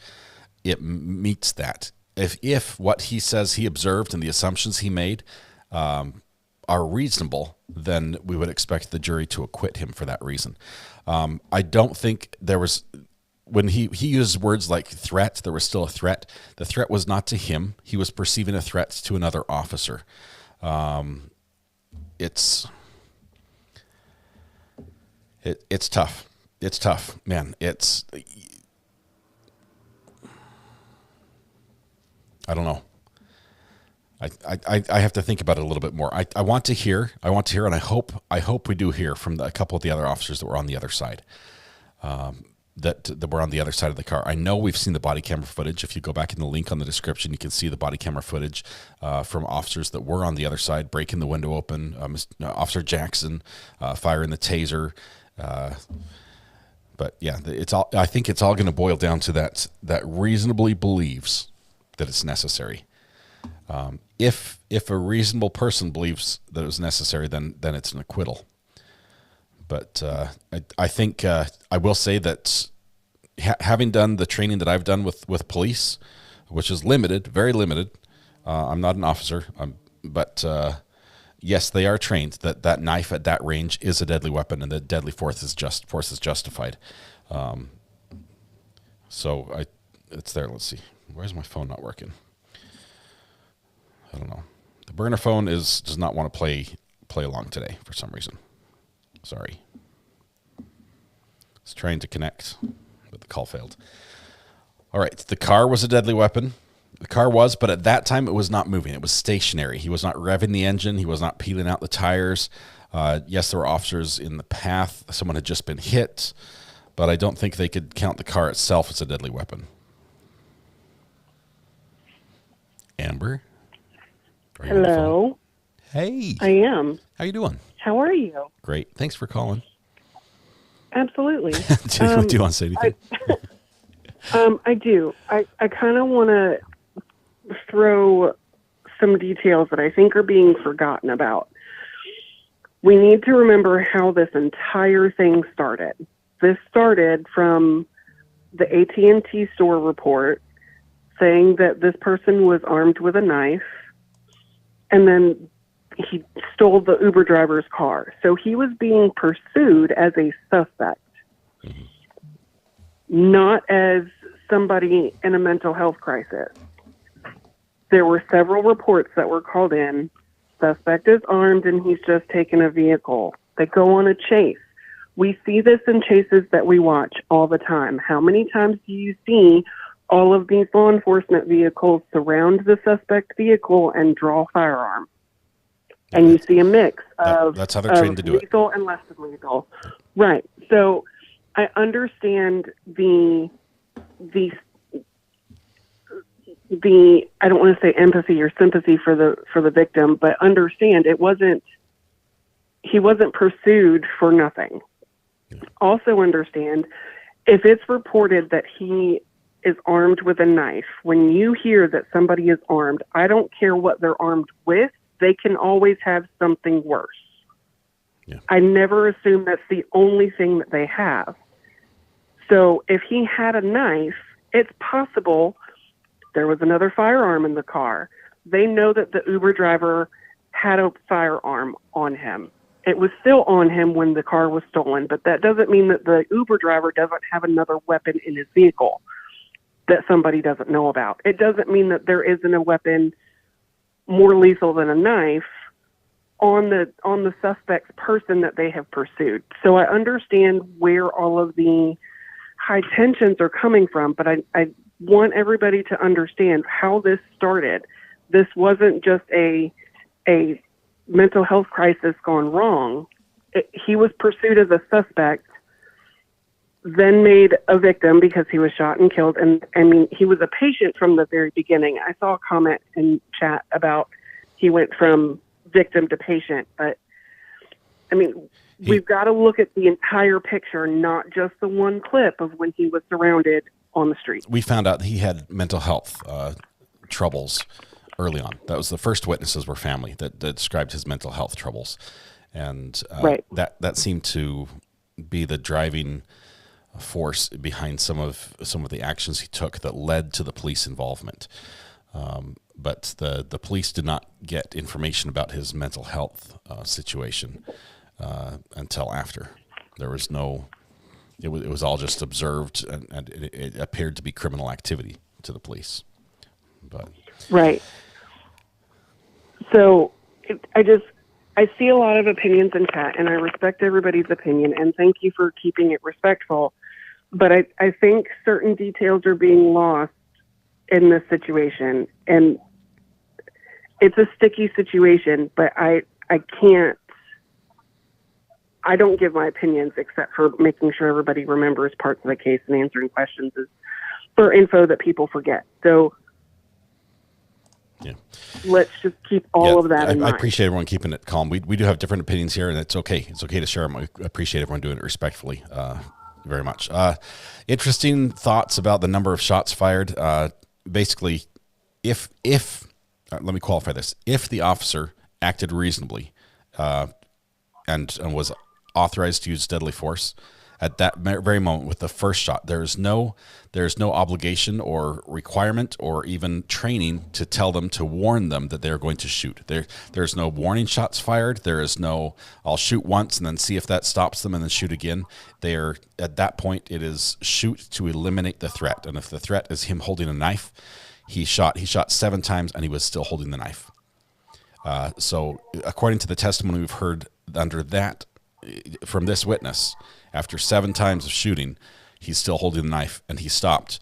C: it meets that. If what he says he observed and the assumptions he made are reasonable, then we would expect the jury to acquit him for that reason. I don't think there was, when he used words like threat, there was still a threat. The threat was not to him. He was perceiving a threat to another officer. It's tough. It's tough, man. I don't know. I have to think about it a little bit more. I want to hear, and I hope we do hear from a couple of the other officers that were on the other side, that were on the other side of the car. I know we've seen the body camera footage. If you go back in the link on the description, you can see the body camera footage from officers that were on the other side, breaking the window open. Officer Jackson firing the taser. But yeah, I think it's all going to boil down to that reasonably believes that it's necessary. If a reasonable person believes that it was necessary, then it's an acquittal. But I think I will say that having done the training that I've done with police, which is limited, very limited. I'm not an officer, but yes, they are trained that knife at that range is a deadly weapon, and that deadly force is justified. So it's there. Let's see. Where's my phone not working? I don't know. The burner phone does not want to play along today for some reason. Sorry. It's trying to connect, but the call failed. All right. The car was a deadly weapon. The car was, but at that time it was not moving. It was stationary. He was not revving the engine. He was not peeling out the tires. Yes, there were officers in the path. Someone had just been hit, but I don't think they could count the car itself as a deadly weapon. Amber?
B: Hello.
C: Hey.
B: I am.
C: How you doing?
B: How are you?
C: Great. Thanks for calling.
B: Absolutely.
C: Do you want to say anything?
B: I do. I kind of want to throw some details that I think are being forgotten about. We need to remember how this entire thing started. This started from the AT&T store report saying that this person was armed with a knife, and then he stole the Uber driver's car. So he was being pursued as a suspect, not as somebody in a mental health crisis. There were several reports that were called in. Suspect is armed and he's just taken a vehicle. They go on a chase. We see this in chases that we watch all the time. How many times do you see all of these law enforcement vehicles surround the suspect vehicle and draw firearm? And you see a mix of,
C: that's how they're trained to do it.
B: Lethal and less than lethal. Right. So I understand the I don't want to say empathy or sympathy for the victim, but understand he wasn't pursued for nothing. Also understand, if it's reported that he is armed with a knife, when you hear that somebody is armed, I don't care what they're armed with, they can always have something worse. Yeah. I never assume that's the only thing that they have. So if he had a knife, it's possible there was another firearm in the car. They know that the Uber driver had a firearm on him. It was still on him when the car was stolen, but that doesn't mean that the Uber driver doesn't have another weapon in his vehicle that somebody doesn't know about. It doesn't mean that there isn't a weapon more lethal than a knife on the suspect's person that they have pursued. So I understand where all of the high tensions are coming from, but I want everybody to understand how this started. This wasn't just a mental health crisis gone wrong. He was pursued as a suspect, then made a victim because he was shot and killed. And I mean, he was a patient from the very beginning. I saw a comment in chat about he went from victim to patient, but I mean, we've got to look at the entire picture, not just the one clip of when he was surrounded on the street.
C: We found out he had mental health troubles early on. That was the first witnesses were family that described his mental health troubles. And
B: right.
C: that seemed to be the driving force behind some of the actions he took that led to the police involvement. But the police did not get information about his mental health situation until after. There was no, it was all just observed, and it appeared to be criminal activity to the police. But
B: right. So I see a lot of opinions in chat, and I respect everybody's opinion, and thank you for keeping it respectful. But I think certain details are being lost in this situation, and it's a sticky situation, but I don't give my opinions except for making sure everybody remembers parts of the case and answering questions is for info that people forget. So
C: yeah,
B: let's just keep all of that in mind.
C: I appreciate everyone keeping it calm. We do have different opinions here, and it's okay. It's okay to share them. I appreciate everyone doing it respectfully very much. Interesting thoughts about the number of shots fired. Basically, if let me qualify this. If the officer acted reasonably and was authorized to use deadly force at that very moment with the first shot, there's no obligation or requirement or even training to tell them, to warn them that they're going to shoot. There's no warning shots fired. There is no, I'll shoot once and then see if that stops them and then shoot again. At that point, it is shoot to eliminate the threat. And if the threat is him holding a knife, he shot 7 times and he was still holding the knife. So according to the testimony we've heard under that, from this witness, after 7 times of shooting, he's still holding the knife and he stopped.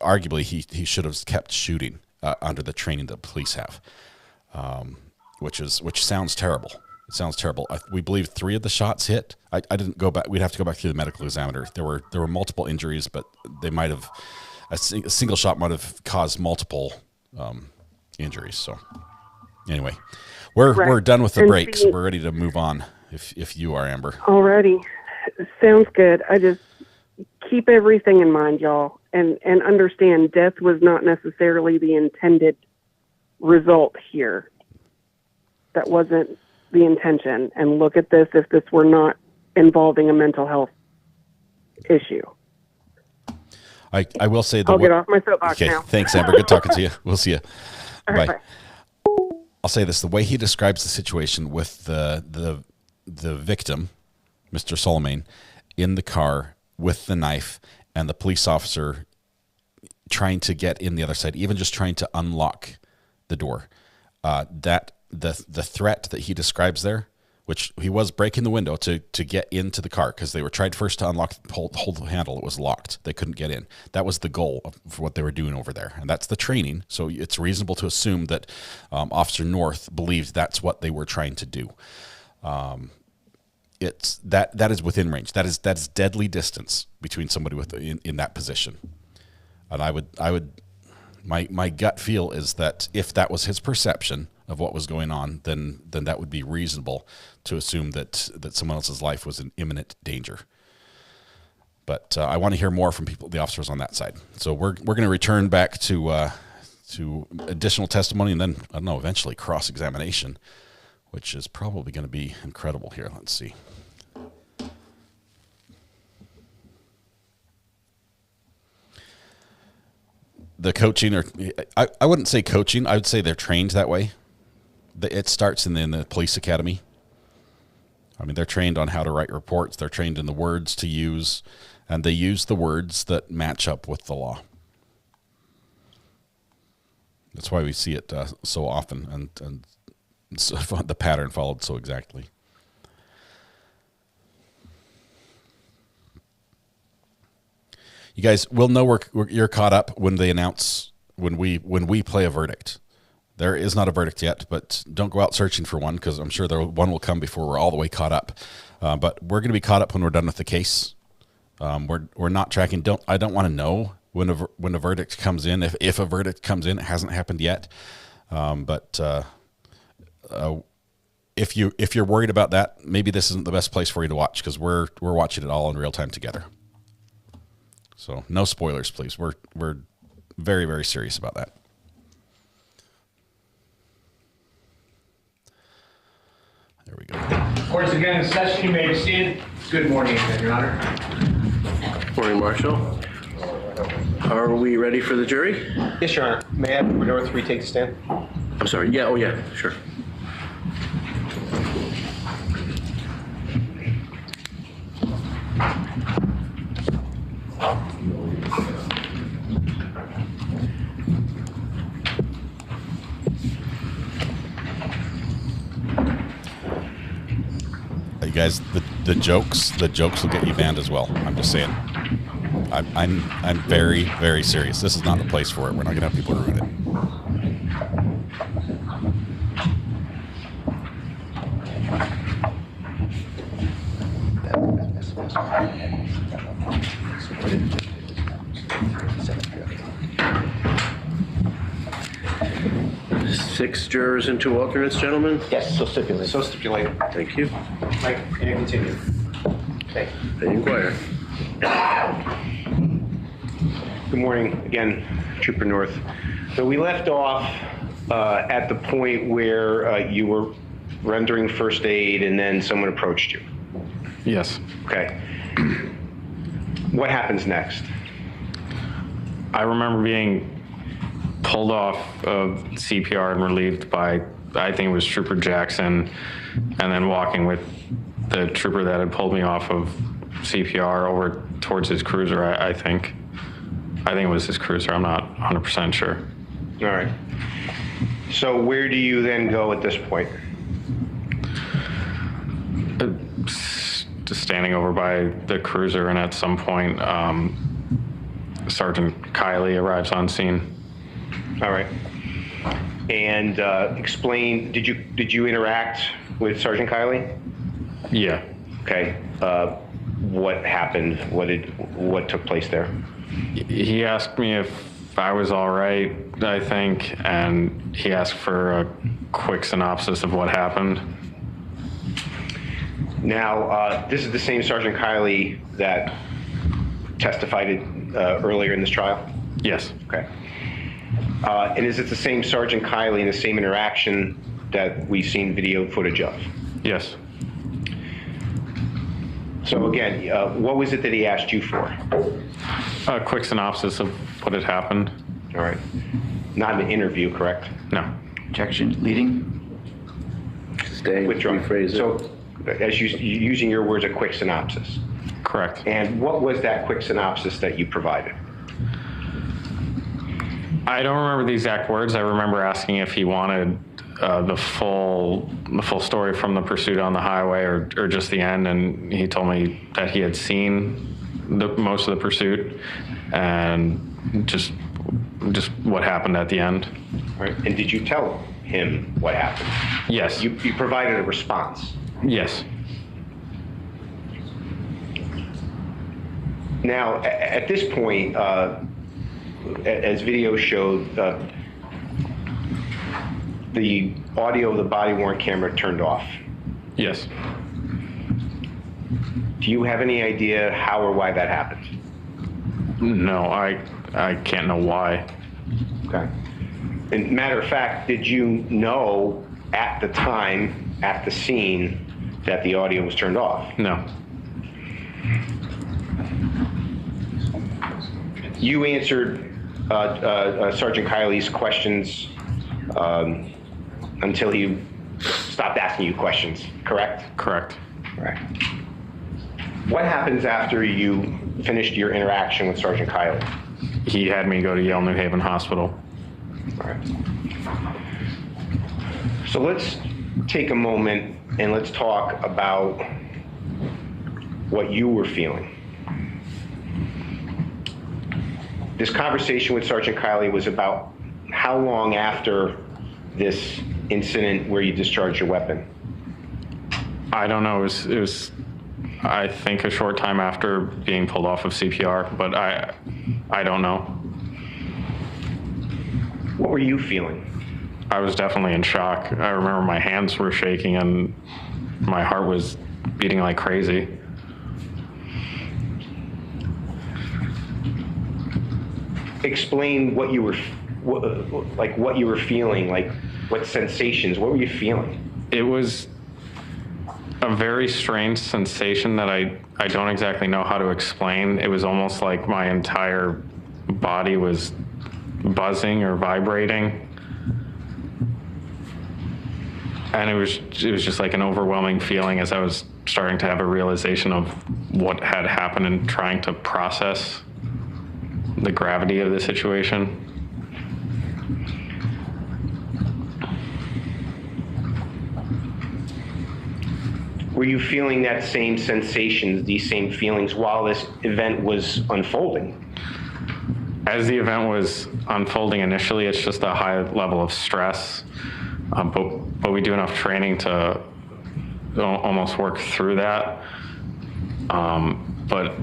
C: Arguably, he should have kept shooting under the training that police have, which sounds terrible. It sounds terrible. We believe 3 of the shots hit. I didn't go back. We'd have to go back through the medical examiner. There were multiple injuries, but they might have a single shot might have caused multiple injuries. So anyway, we're done with the breaks. We're ready to move on. If you are, Amber.
B: Alrighty. Sounds good. I just keep everything in mind, y'all, and understand death was not necessarily the intended result here. That wasn't the intention. And look at this if this were not involving a mental health issue.
C: I will say
B: I'll get off my soapbox now.
C: Thanks, Amber. Good talking to you. We'll see you.
B: All right,
C: Bye. I'll say this: the way he describes the situation with the victim, Mr. Soulemane, in the car with the knife, and the police officer trying to get in the other side, even just trying to unlock the door. That the threat that he describes there, which he was breaking the window to get into the car because they were tried first to unlock, hold the handle. It was locked. They couldn't get in. That was the goal of what they were doing over there. And that's the training. So it's reasonable to assume that Officer North believed that's what they were trying to do. It's that is within range. That's deadly distance between somebody in that position. And I would my gut feel is that if that was his perception of what was going on, then that would be reasonable to assume that someone else's life was in imminent danger. But I want to hear more from the officers on that side. So we're going to return back to additional testimony, and then I don't know, eventually cross-examination, which is probably going to be incredible here. Let's see. The coaching, or I wouldn't say coaching. I would say they're trained that way. It starts in the police academy. I mean, they're trained on how to write reports. They're trained in the words to use, and they use the words that match up with the law. That's why we see it so often, and so the pattern followed so exactly. You guys will know you're caught up when they announce when we play a verdict. There is not a verdict yet, but don't go out searching for one because I'm sure one will come before we're all the way caught up. But we're going to be caught up when we're done with the case. We're not tracking. I don't want to know when a verdict comes in. If a verdict comes in, it hasn't happened yet. But if you're worried about that, maybe this isn't the best place for you to watch because we're watching it all in real time together. So no spoilers, please. We're very, very serious about that. There we go.
I: Court is again in session. You may be seated. Good morning, Your Honor.
J: Morning, Marshal. Are we ready for the jury?
O: Yes, Your Honor. May I have North retake the stand?
J: I'm sorry. Yeah. Oh, yeah. Sure.
C: You guys, the jokes will get you banned as well. I'm just saying. I'm very, very serious. This is not the place for it. We're not gonna have people ruin it.
J: Six jurors and 2 alternates, gentlemen?
O: Yes, so stipulated.
J: So stipulated. Thank you.
O: Mike, can you continue? Okay.
J: I inquire.
N: Good morning, again, Trooper North. So we left off at the point where you were rendering first aid and then someone approached you.
D: Yes.
N: Okay. What happens next?
D: I remember being pulled off of CPR and relieved by, I think it was Trooper Jackson, and then walking with the trooper that had pulled me off of CPR over towards his cruiser, I think. I think it was his cruiser. I'm not 100% sure.
N: All right. So where do you then go at this point?
D: Just standing over by the cruiser, and at some point, Sergeant Kiley arrives on scene.
N: All right. And explain, did you interact with Sergeant Kiley?
D: Yeah.
N: Okay. What happened? What took place there?
D: He asked me if I was all right, I think, and he asked for a quick synopsis of what happened.
N: Now, this is the same Sergeant Kiley that testified earlier in this trial?
D: Yes.
N: Okay. And is it the same Sergeant Kiley and the same interaction that we've seen video footage of?
D: Yes.
N: So again, what was it that he asked you for?
D: A quick synopsis of what had happened.
N: All right. Not an interview, correct?
D: No.
A: Objection. Leading.
J: Stay.
N: Withdraw.
J: Rephrase it.
N: So, as using your words, a quick synopsis.
D: Correct.
N: And what was that quick synopsis that you provided?
D: I don't remember the exact words. I remember asking if he wanted the full story from the pursuit on the highway or just the end, and he told me that he had seen most of the pursuit and just what happened at the end.
N: All right. And did you tell him what happened?
D: Yes.
N: You provided a response.
D: Yes.
N: Now, at this point, as video showed, the audio of the body-worn camera turned off.
D: Yes.
N: Do you have any idea how or why that happened?
D: No, I can't know why.
N: Okay. And matter of fact, did you know at the time, at the scene, that the audio was turned off?
D: No.
N: You answered Sergeant Kiley's questions until he stopped asking you questions, correct?
D: Correct.
N: Right. What happens after you finished your interaction with Sergeant Kiley?
D: He had me go to Yale New Haven Hospital.
N: All right. So let's take a moment and let's talk about what you were feeling. This conversation with Sergeant Kiley was about how long after this incident where you discharged your weapon?
D: I don't know. It was I think a short time after being pulled off of CPR, but I don't know.
N: What were you feeling?
D: I was definitely in shock. I remember my hands were shaking and my heart was beating like crazy.
N: Explain what you were feeling, like what sensations, what were you feeling?
D: It was a very strange sensation that I don't exactly know how to explain. It was almost like my entire body was buzzing or vibrating. And it was just like an overwhelming feeling as I was starting to have a realization of what had happened and trying to process the gravity of the situation.
N: Were you feeling that same sensations, these same feelings while this event was unfolding?
D: As the event was unfolding initially, it's just a high level of stress, but we do enough training to almost work through that. But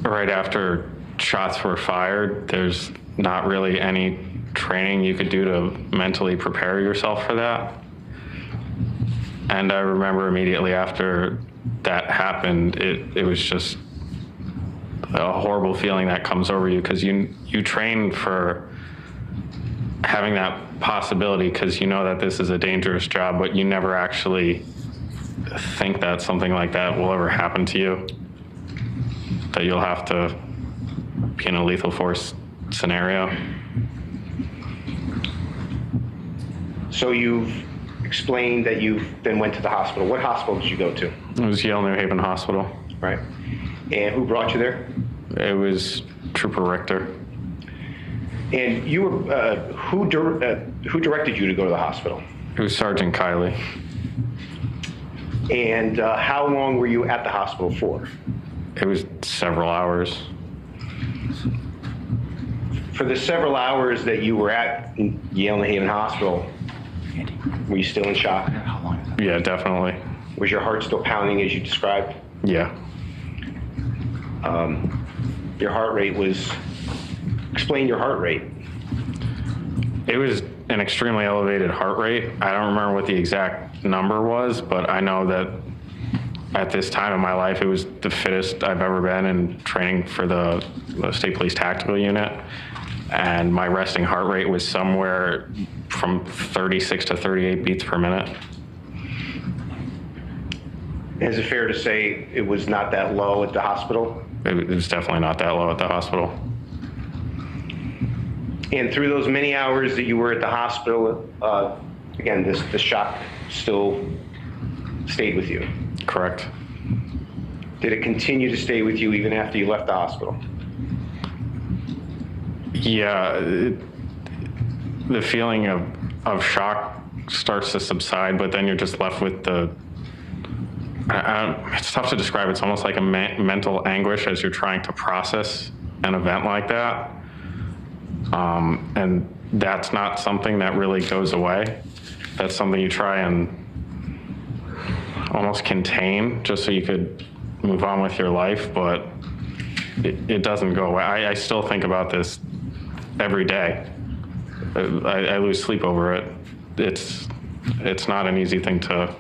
D: right after shots were fired, there's not really any training you could do to mentally prepare yourself for that. And I remember immediately after that happened, it was just a horrible feeling that comes over you because you train for having that possibility because you know that this is a dangerous job, but you never actually think that something like that will ever happen to you, that you'll have to be in a lethal force scenario.
N: So you've explained that you then went to the hospital. What hospital did you go to?
D: It was Yale New Haven Hospital.
N: Right. And who brought you there?
D: It was Trooper Richter.
N: And you were, who directed you to go to the hospital?
D: It was Sergeant Kiley.
N: And how long were you at the hospital for?
D: It was several hours.
N: For the several hours that you were at Yale New Haven Hospital, were you still in shock?
D: Yeah, definitely.
N: Was your heart still pounding as you described?
D: Yeah.
N: Your heart rate was, explain your heart rate.
D: It was an extremely elevated heart rate. I don't remember what the exact number was, but I know that at this time in my life, it was the fittest I've ever been in training for the State Police Tactical Unit. And my resting heart rate was somewhere from 36 to 38 beats per minute.
N: Is it fair to say it was not that low at the hospital?
D: It was definitely not that low at the hospital.
N: And through those many hours that you were at the hospital, again, the shock still stayed with you?
D: Correct.
N: Did it continue to stay with you even after you left the hospital?
D: Yeah, the feeling of shock starts to subside, but then you're just left with it's tough to describe. It's almost like a mental anguish as you're trying to process an event like that. And that's not something that really goes away. That's something you try and almost contain just so you could move on with your life, but it doesn't go away. I still think about this every day. I lose sleep over it. It's not an easy thing to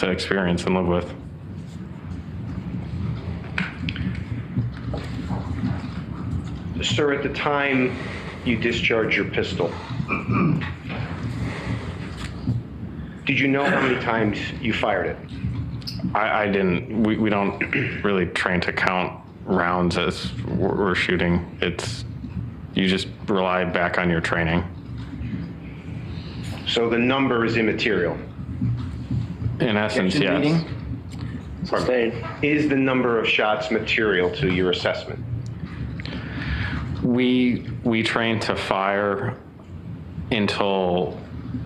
D: experience and live with.
N: Sir, at the time you discharged your pistol, did you know how many times you fired it?
D: I didn't. We don't really train to count rounds as we're shooting. You just rely back on your training.
N: So the number is immaterial?
D: In essence, yes.
N: Is the number of shots material to your assessment?
D: We train to fire until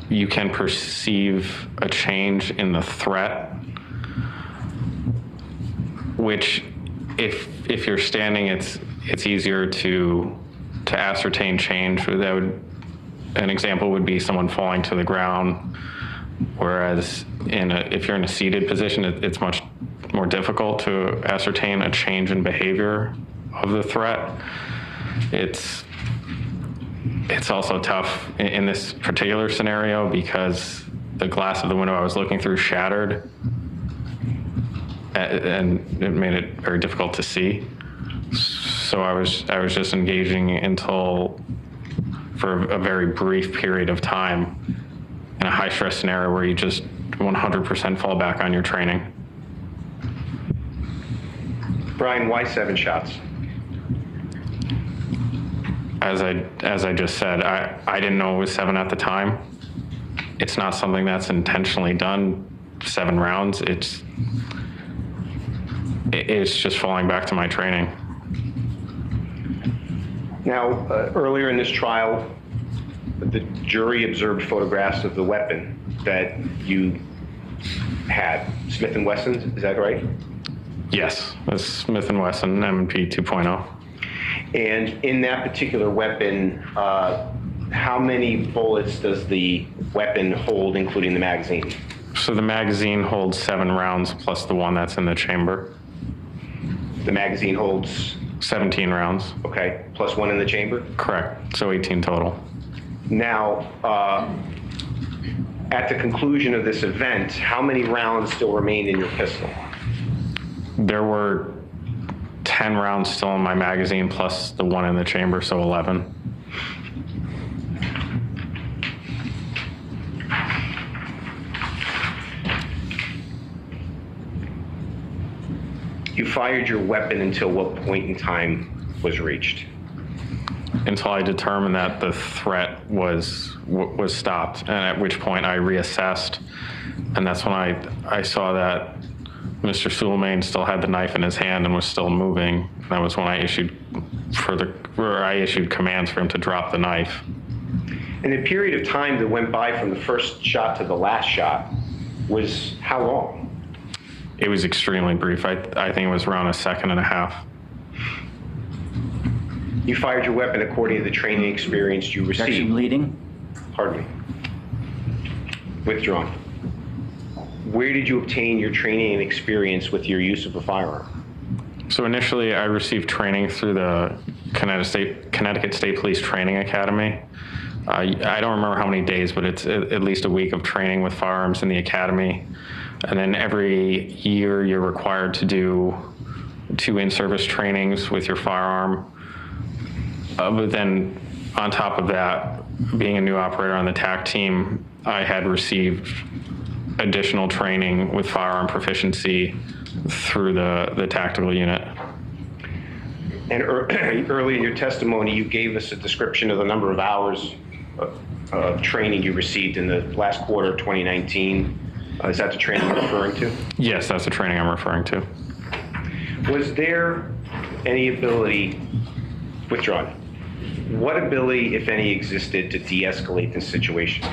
D: you can perceive a change in the threat, which if you're standing, it's easier to ascertain change. An example would be someone falling to the ground, whereas if you're in a seated position, it's much more difficult to ascertain a change in behavior of the threat. It's also tough in this particular scenario because the glass of the window I was looking through shattered, and it made it very difficult to see. So I was just engaging for a very brief period of time in a high stress scenario where you just 100% fall back on your training.
N: Brian, why 7 shots?
D: As I just said, I didn't know it was 7 at the time. It's not something that's intentionally done, 7 rounds. It's just falling back to my training.
N: Now, earlier in this trial, the jury observed photographs of the weapon that you had, Smith & Wesson, is that right?
D: Yes, it's Smith & Wesson M&P 2.0.
N: And in that particular weapon, how many bullets does the weapon hold, including the magazine?
D: So the magazine holds 7 rounds plus the one that's in the chamber.
N: The magazine holds
D: 17 rounds.
N: Okay, plus 1 in the chamber?
D: Correct, so 18 total.
N: Now, at the conclusion of this event, how many rounds still remained in your pistol?
D: There were 10 rounds still in my magazine plus the 1 in the chamber, so 11.
N: You fired your weapon until what point in time was reached?
D: Until I determined that the threat was stopped, and at which point I reassessed, and that's when I saw that Mr. Soulemane still had the knife in his hand and was still moving. That was when I issued commands for him to drop the knife.
N: And the period of time that went by from the first shot to the last shot was how long?
D: It was extremely brief. I think it was around 1.5 seconds.
N: You fired your weapon according to the training experience you received.
A: Objection leading.
N: Pardon me. Withdrawn. Where did you obtain your training and experience with your use of a firearm?
D: So initially, I received training through the Connecticut State Police Training Academy. I don't remember how many days, but it's at least a week of training with firearms in the academy. And then every year, you're required to do 2 in-service trainings with your firearm. But then on top of that, being a new operator on the TAC team, I had received additional training with firearm proficiency through the tactical unit.
N: And early in your testimony, you gave us a description of the number of hours of training you received in the last quarter of 2019. Is that the training you're referring to?
D: Yes, that's the training I'm referring to.
N: Was there any ability, withdrawn, what ability, if any, existed to de-escalate the situation?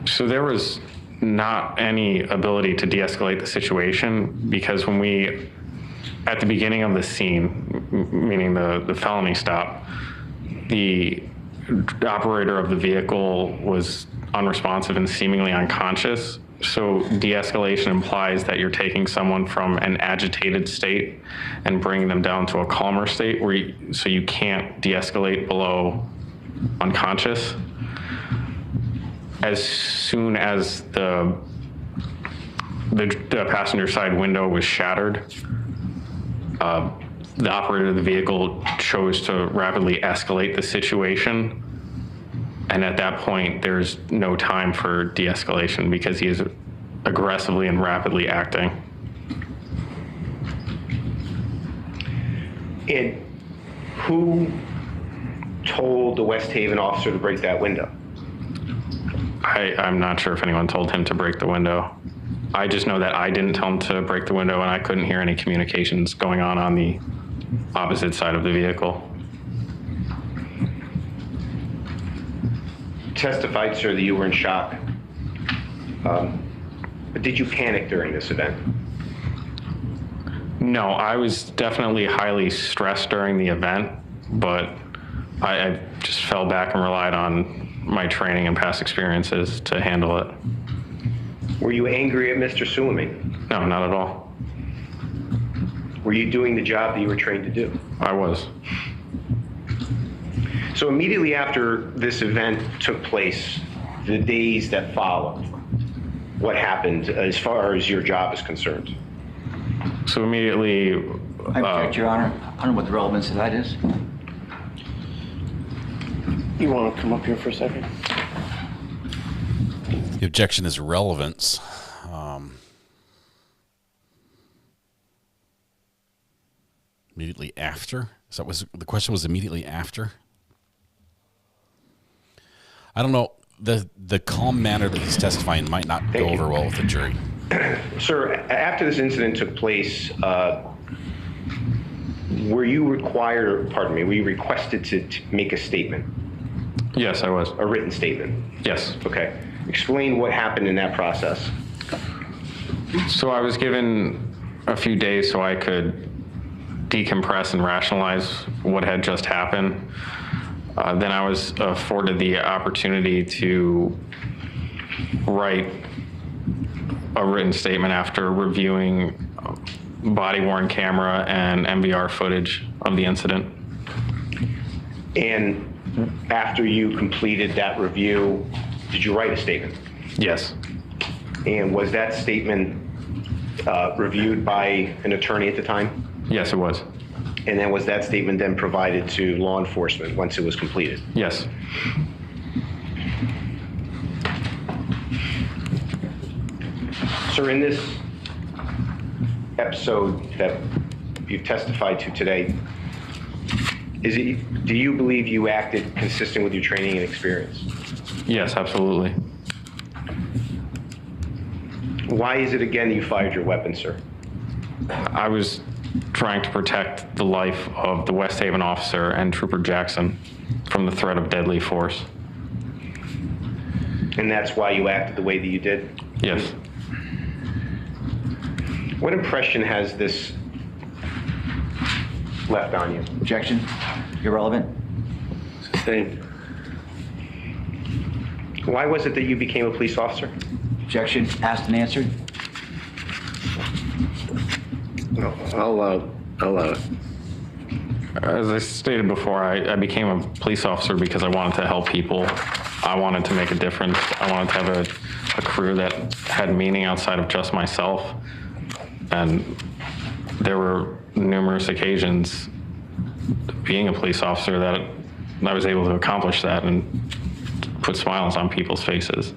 D: So there was not any ability to de-escalate the situation, because when we, at the beginning of the scene, meaning the felony stop, the operator of the vehicle was unresponsive and seemingly unconscious. So de-escalation implies that you're taking someone from an agitated state and bringing them down to a calmer state, so you can't de-escalate below unconscious. As soon as the passenger side window was shattered, the operator of the vehicle chose to rapidly escalate the situation. And at that point, there's no time for de-escalation because he is aggressively and rapidly acting.
N: And who told the West Haven officer to break that window?
D: I'm not sure if anyone told him to break the window. I just know that I didn't tell him to break the window, and I couldn't hear any communications going on the opposite side of the vehicle.
N: Testified, sir, that you were in shock. But did you panic during this event?
D: No, I was definitely highly stressed during the event, but I just fell back and relied on my training and past experiences to handle it.
N: Were you angry at Mr. Soulemane?
D: No, not at all.
N: Were you doing the job that you were trained to do?
D: I was.
N: So immediately after this event took place, the days that followed, what happened as far as your job is concerned?
D: So immediately...
E: I object, Your Honor. I don't know what the relevance of that is.
J: You want to come up here for a second?
C: The objection is relevance. Immediately after? So the question was immediately after? I don't know. The calm manner that he's testifying might not go over well with the jury.
N: Sir, after this incident took place, were you requested to make a statement?
D: Yes, I was.
N: A written statement?
D: Yes.
N: Okay. Explain what happened in that process.
D: So I was given a few days so I could decompress and rationalize what had just happened. Then I was afforded the opportunity to write a written statement after reviewing body-worn camera and MVR footage of the incident.
N: And after you completed that review, did you write a statement?
D: Yes.
N: And was that statement reviewed by an attorney at the time?
D: Yes, it was.
N: And then was that statement then provided to law enforcement once it was completed?
D: Yes.
N: Sir, in this episode that you've testified to today, do you believe you acted consistent with your training and experience?
D: Yes, absolutely.
N: Why is it again you fired your weapon, sir?
D: I was trying to protect the life of the West Haven officer and Trooper Jackson from the threat of deadly force.
N: And that's why you acted the way that you did?
D: Yes.
N: What impression has this left on you?
E: Objection. Irrelevant.
N: Sustained. Why was it that you became a police officer?
E: Objection. Asked and answered.
J: I'll allow it.
D: As I stated before, I became a police officer because I wanted to help people. I wanted to make a difference. I wanted to have a career that had meaning outside of just myself. And there were numerous occasions being a police officer that I was able to accomplish that and put smiles on people's faces.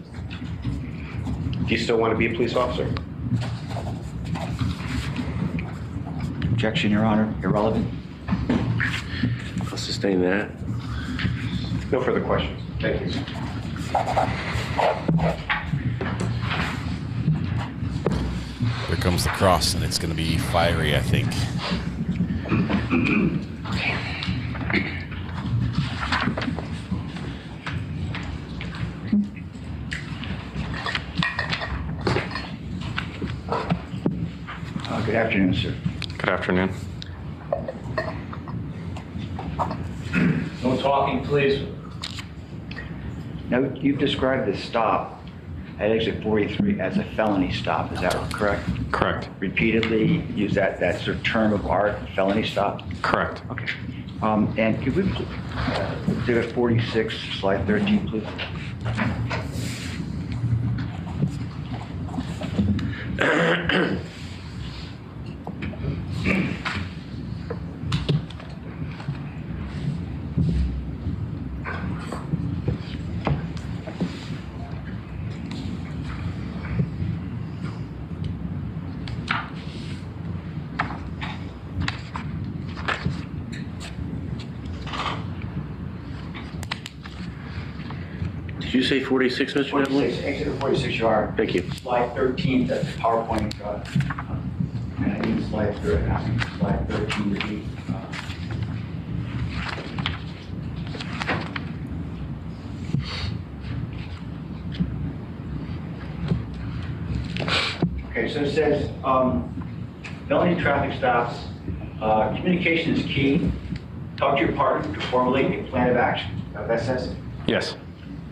N: Do you still want to be a police officer?
E: Objection, Your Honor. Irrelevant.
J: I'll sustain that.
N: No further questions. Thank you.
C: Here comes the cross, and it's going to be fiery, I think.
M: Good afternoon, sir.
D: Good afternoon.
I: No talking, please.
M: Now, you've described the stop at exit 43 as a felony stop. Is that correct?
D: Correct.
M: Repeatedly use that sort of term of art, felony stop?
D: Correct.
M: Okay. And could we exhibit 46, slide 13, please?
J: Did you say 46, Mr.
M: 46, exit 46, you are.
J: Thank you.
M: Slide 13, that's the PowerPoint. And I need slide 13 to be. Okay, so it says felony traffic stops. Communication is key. Talk to your partner to formulate a plan of action. Is that what that says?
D: Yes.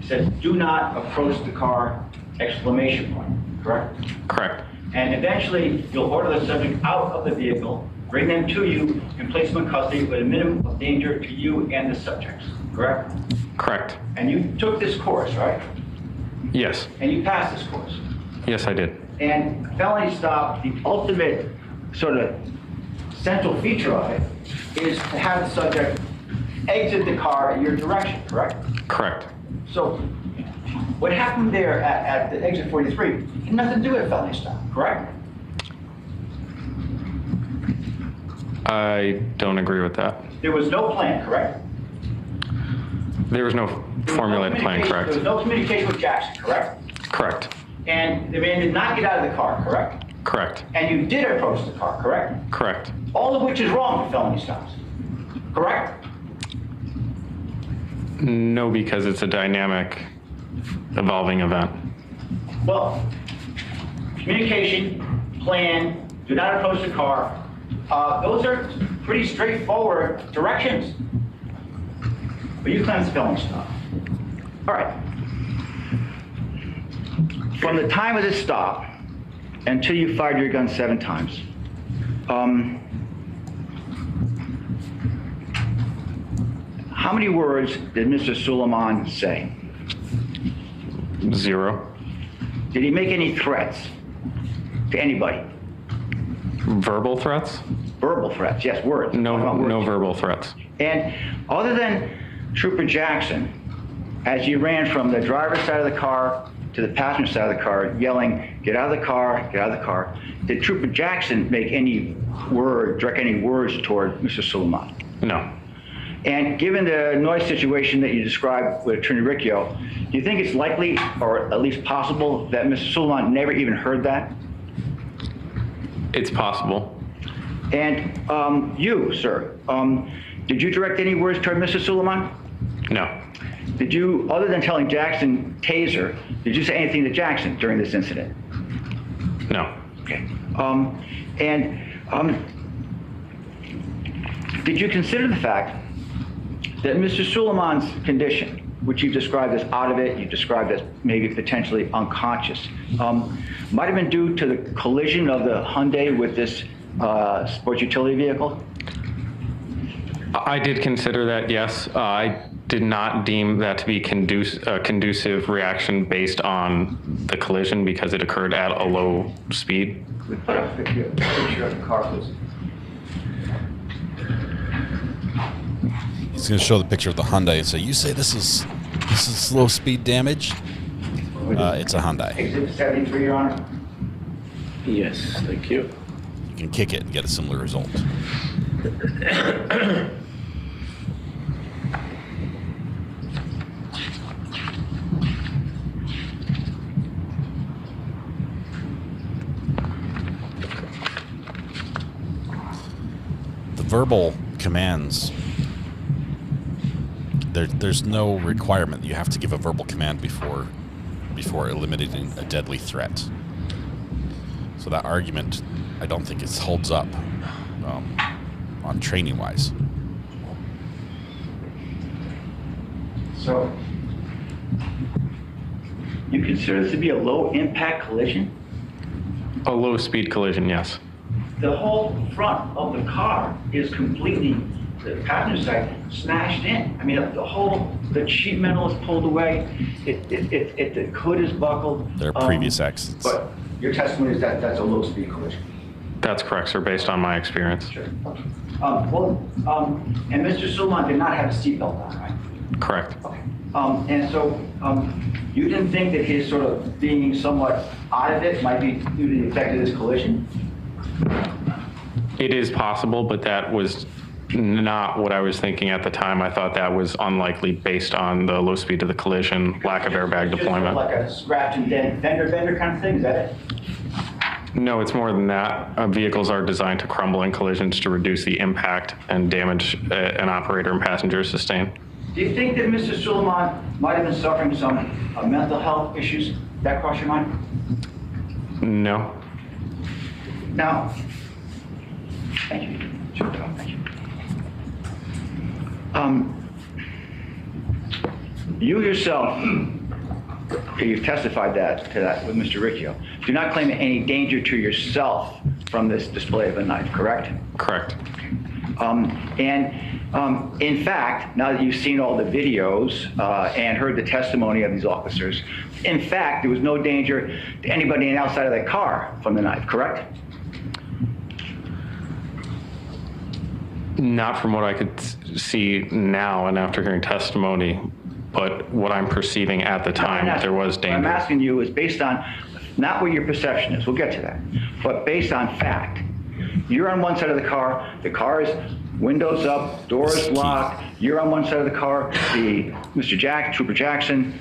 M: It says, do not approach the car, exclamation point, correct?
D: Correct.
M: And eventually, you'll order the subject out of the vehicle, bring them to you, and place them in custody with a minimum of danger to you and the subjects, correct?
D: Correct.
M: And you took this course, right?
D: Yes.
M: And you passed this course.
D: Yes, I did.
M: And felony stop, the ultimate sort of central feature of it is to have the subject exit the car in your direction, correct?
D: Correct.
M: So what happened there at the exit 43 had nothing to do with felony stop, correct?
D: I don't agree with that.
M: There was no plan, correct?
D: There was no formulated plan, correct?
M: There was no communication with Jackson, correct?
D: Correct.
M: And the man did not get out of the car, correct?
D: Correct.
M: And you did approach the car, correct?
D: Correct.
M: All of which is wrong with felony stops, correct?
D: No, because it's a dynamic, evolving event.
M: Well, communication, plan, do not approach the car, those are pretty straightforward directions. But you claim it's felony stop. All right. From the time of this stop until you fired your gun 7 times, how many words did Mr. Soulemane say?
D: 0.
M: Did he make any threats to anybody?
D: Verbal threats?
M: Verbal threats, yes, words.
D: No verbal threats.
M: And other than Trooper Jackson, as you ran from the driver's side of the car to the passenger side of the car, yelling, "Get out of the car, get out of the car," did Trooper Jackson make any direct any words toward Mr. Soulemane?
D: No.
M: And given the noise situation that you described with Attorney Riccio, do you think it's likely, or at least possible, that Mr. Soulemane never even heard that?
D: It's possible.
M: And you, sir, did you direct any words toward Mr. Soulemane?
D: No.
M: Did you, other than telling Jackson, taser, did you say anything to Jackson during this incident?
D: No.
M: Okay. Did you consider the fact that Mr. Soulemane's condition, which you've described as out of it, you described as maybe potentially unconscious, might have been due to the collision of the Hyundai with this sports utility vehicle?
D: I did consider that, yes. I did not deem that to be a conducive reaction based on the collision because it occurred at a low speed.
M: We put up a picture of the car, please.
C: He's going to show the picture of the Hyundai and say, "You say this is slow speed damage?" It's a Hyundai.
M: Exhibit 73, Your Honor.
J: Yes, thank you.
C: You can kick it and get a similar result. The verbal commands, there's no requirement that you have to give a verbal command before eliminating a deadly threat. So that argument, I don't think it holds up on training-wise.
M: So, you consider this to be a low-impact collision?
D: A low-speed collision, yes.
M: The whole front of the car is completely, the passenger side, smashed in. I mean, the sheet metal is pulled away, the hood is buckled.
C: There are previous accidents.
M: But your testimony is that that's a low-speed collision?
D: That's correct, sir, based on my experience.
M: Sure. And Mr. Soulemane did not have a seatbelt on, right?
D: Correct.
M: Okay. And so you didn't think that his sort of being somewhat out of it might be due to the effect of this collision?
D: It is possible, but that was not what I was thinking at the time. I thought that was unlikely based on the low speed of the collision, lack of airbag deployment.
M: Like a scratch and dent, fender bender kind of thing, is that it?
D: No, it's more than that. Vehicles are designed to crumble in collisions to reduce the impact and damage an operator and passenger sustain.
M: Do you think that Mr. Soulemane might have been suffering some mental health issues? That cross your mind?
D: No.
M: Now, thank you. Sure, thank you. You yourself, you've testified to that with Mr. Riccio, do not claim any danger to yourself from this display of a knife, correct?
D: Correct.
M: In fact, now that you've seen all the videos and heard the testimony of these officers, in fact, there was no danger to anybody outside of that car from the knife, correct?
D: Not from what I could see now and after hearing testimony, but what I'm perceiving at the time, there was danger.
M: What I'm asking you is based on, not what your perception is, we'll get to that, but based on fact. You're on one side of the car is windows up, doors locked, you're on one side of the car, Trooper Jackson,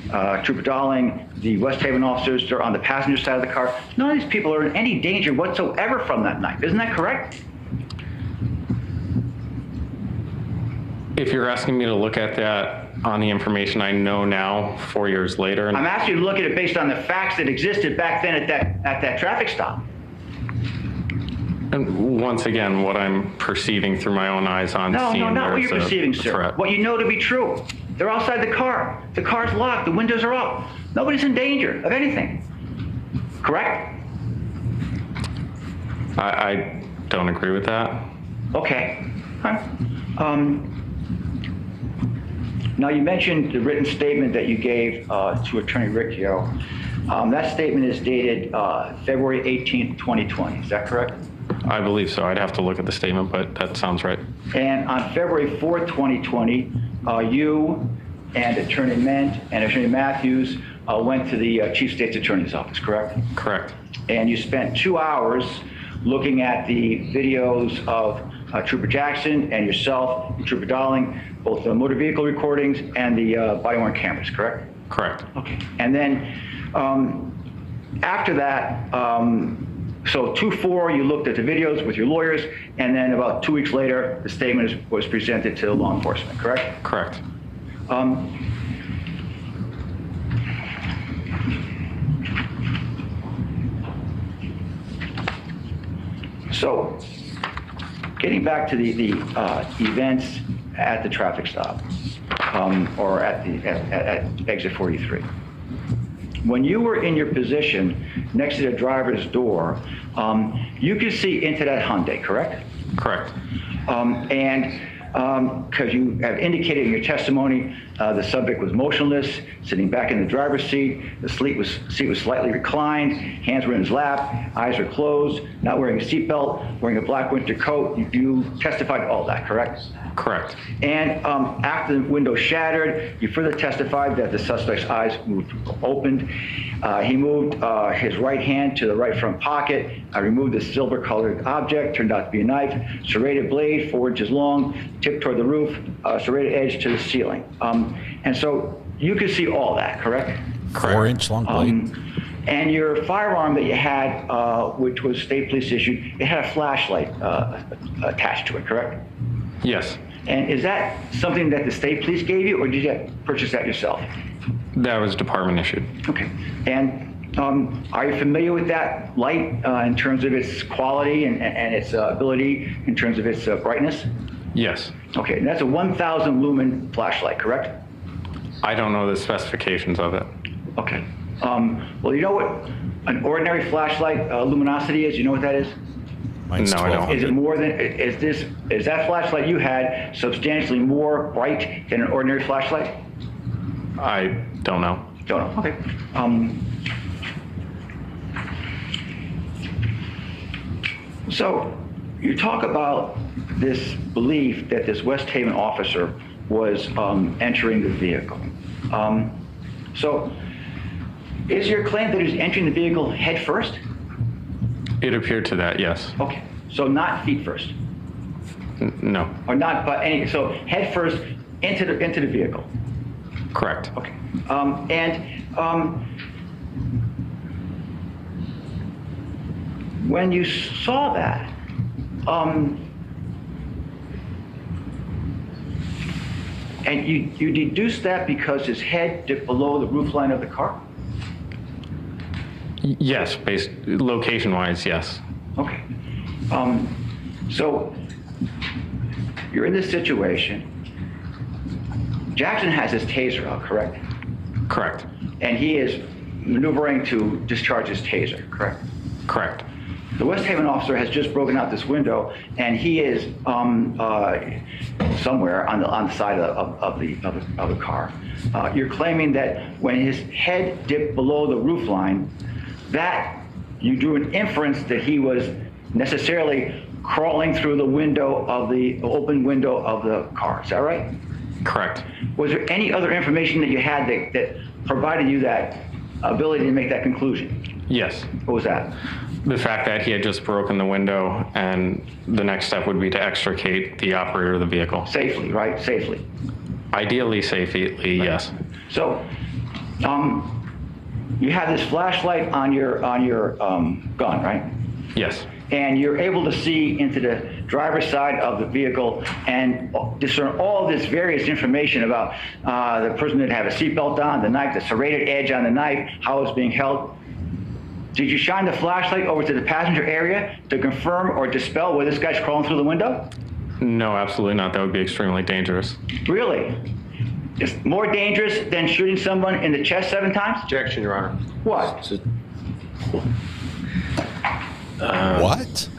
M: Trooper Darling, the West Haven officers, they're on the passenger side of the car. None of these people are in any danger whatsoever from that knife, isn't that correct?
D: If you're asking me to look at that on the information I know now, 4 years later.
M: I'm asking you to look at it based on the facts that existed back then at that traffic stop.
D: And once again, what I'm perceiving through my own eyes on scene.
M: No, not what you're perceiving, sir.
D: Threat.
M: What you know to be true. They're outside the car. The car's locked. The windows are up. Nobody's in danger of anything. Correct?
D: I don't agree with that.
M: Okay. Now, you mentioned the written statement that you gave to Attorney Riccio. That statement is dated February 18th, 2020. Is that correct?
D: I believe so. I'd have to look at the statement, but that sounds right.
M: And on February 4th, 2020, you and Attorney Ment and Attorney Matthews went to the Chief State's Attorney's office, correct?
D: Correct.
M: And you spent 2 hours looking at the videos of Trooper Jackson and yourself, and Trooper Darling, both the motor vehicle recordings and the body-worn cameras, correct?
D: Correct.
M: Okay. And then after that, so 2/4, you looked at the videos with your lawyers, and then about 2 weeks later, the statement was presented to law enforcement, correct?
D: Correct.
M: So, getting back to the events at the traffic stop, or at exit 43. When you were in your position next to the driver's door, you could see into that Hyundai, correct?
D: Correct.
M: Because you have indicated in your testimony, the subject was motionless, sitting back in the driver's seat. The seat was slightly reclined, hands were in his lap, eyes were closed, not wearing a seatbelt, wearing a black winter coat. You testified to all that, correct?
D: Correct.
M: And after the window shattered, you further testified that the suspect's eyes opened. He moved his right hand to the right front pocket, removed the silver-colored object, turned out to be a knife, serrated blade 4 inches long, tipped toward the roof, serrated edge to the ceiling. And so you could see all that, correct?
C: 4-inch long blade.
M: And your firearm that you had, which was state police issued, it had a flashlight attached to it, correct?
D: Yes.
M: And is that something that the state police gave you, or did you purchase that yourself?
D: That was department issued.
M: Okay. And are you familiar with that light in terms of its quality and its ability in terms of its brightness?
D: Yes.
M: Okay. And that's a 1,000 lumen flashlight, correct?
D: I don't know the specifications of it.
M: Okay. Well, you know what an ordinary flashlight luminosity is? You know what that is?
D: Mine's no, I don't.
M: Is it more than, is that flashlight you had substantially more bright than an ordinary flashlight?
D: I don't know.
M: Don't know, okay. So you talk about this belief that this West Haven officer was entering the vehicle. So is your claim that he was entering the vehicle head first?
D: It appeared to that, yes.
M: Okay, so not feet first?
D: No.
M: Or not, but any, so head first into the vehicle?
D: Correct.
M: Okay. When you saw that, and you deduced that because his head dipped below the roofline of the car?
D: Yes, based location-wise, yes.
M: Okay. So you're in this situation. Jackson has his taser out, correct?
D: Correct.
M: And he is maneuvering to discharge his taser, correct?
D: Correct.
M: The West Haven officer has just broken out this window, and he is somewhere on the side of the car. You're claiming that when his head dipped below the roof line, that you drew an inference that he was necessarily crawling through the window of the open window of the car. Is that right?
D: Correct.
M: Was there any other information that you had that provided you that ability to make that conclusion?
D: Yes.
M: What was that?
D: The fact that he had just broken the window, and the next step would be to extricate the operator of the vehicle.
M: Safely, right? Safely.
D: Ideally safely, right. Yes.
M: So, you have this flashlight on your gun, right?
D: Yes.
M: And you're able to see into the driver's side of the vehicle and discern all this various information about the person that had a seatbelt on, the knife, the serrated edge on the knife, how it's being held. Did you shine the flashlight over to the passenger area to confirm or dispel where this guy's crawling through the window?
D: No, absolutely not. That would be extremely dangerous.
M: Really? It's more dangerous than shooting someone in the chest 7 times?
J: Objection, Your Honor.
M: What?
C: What?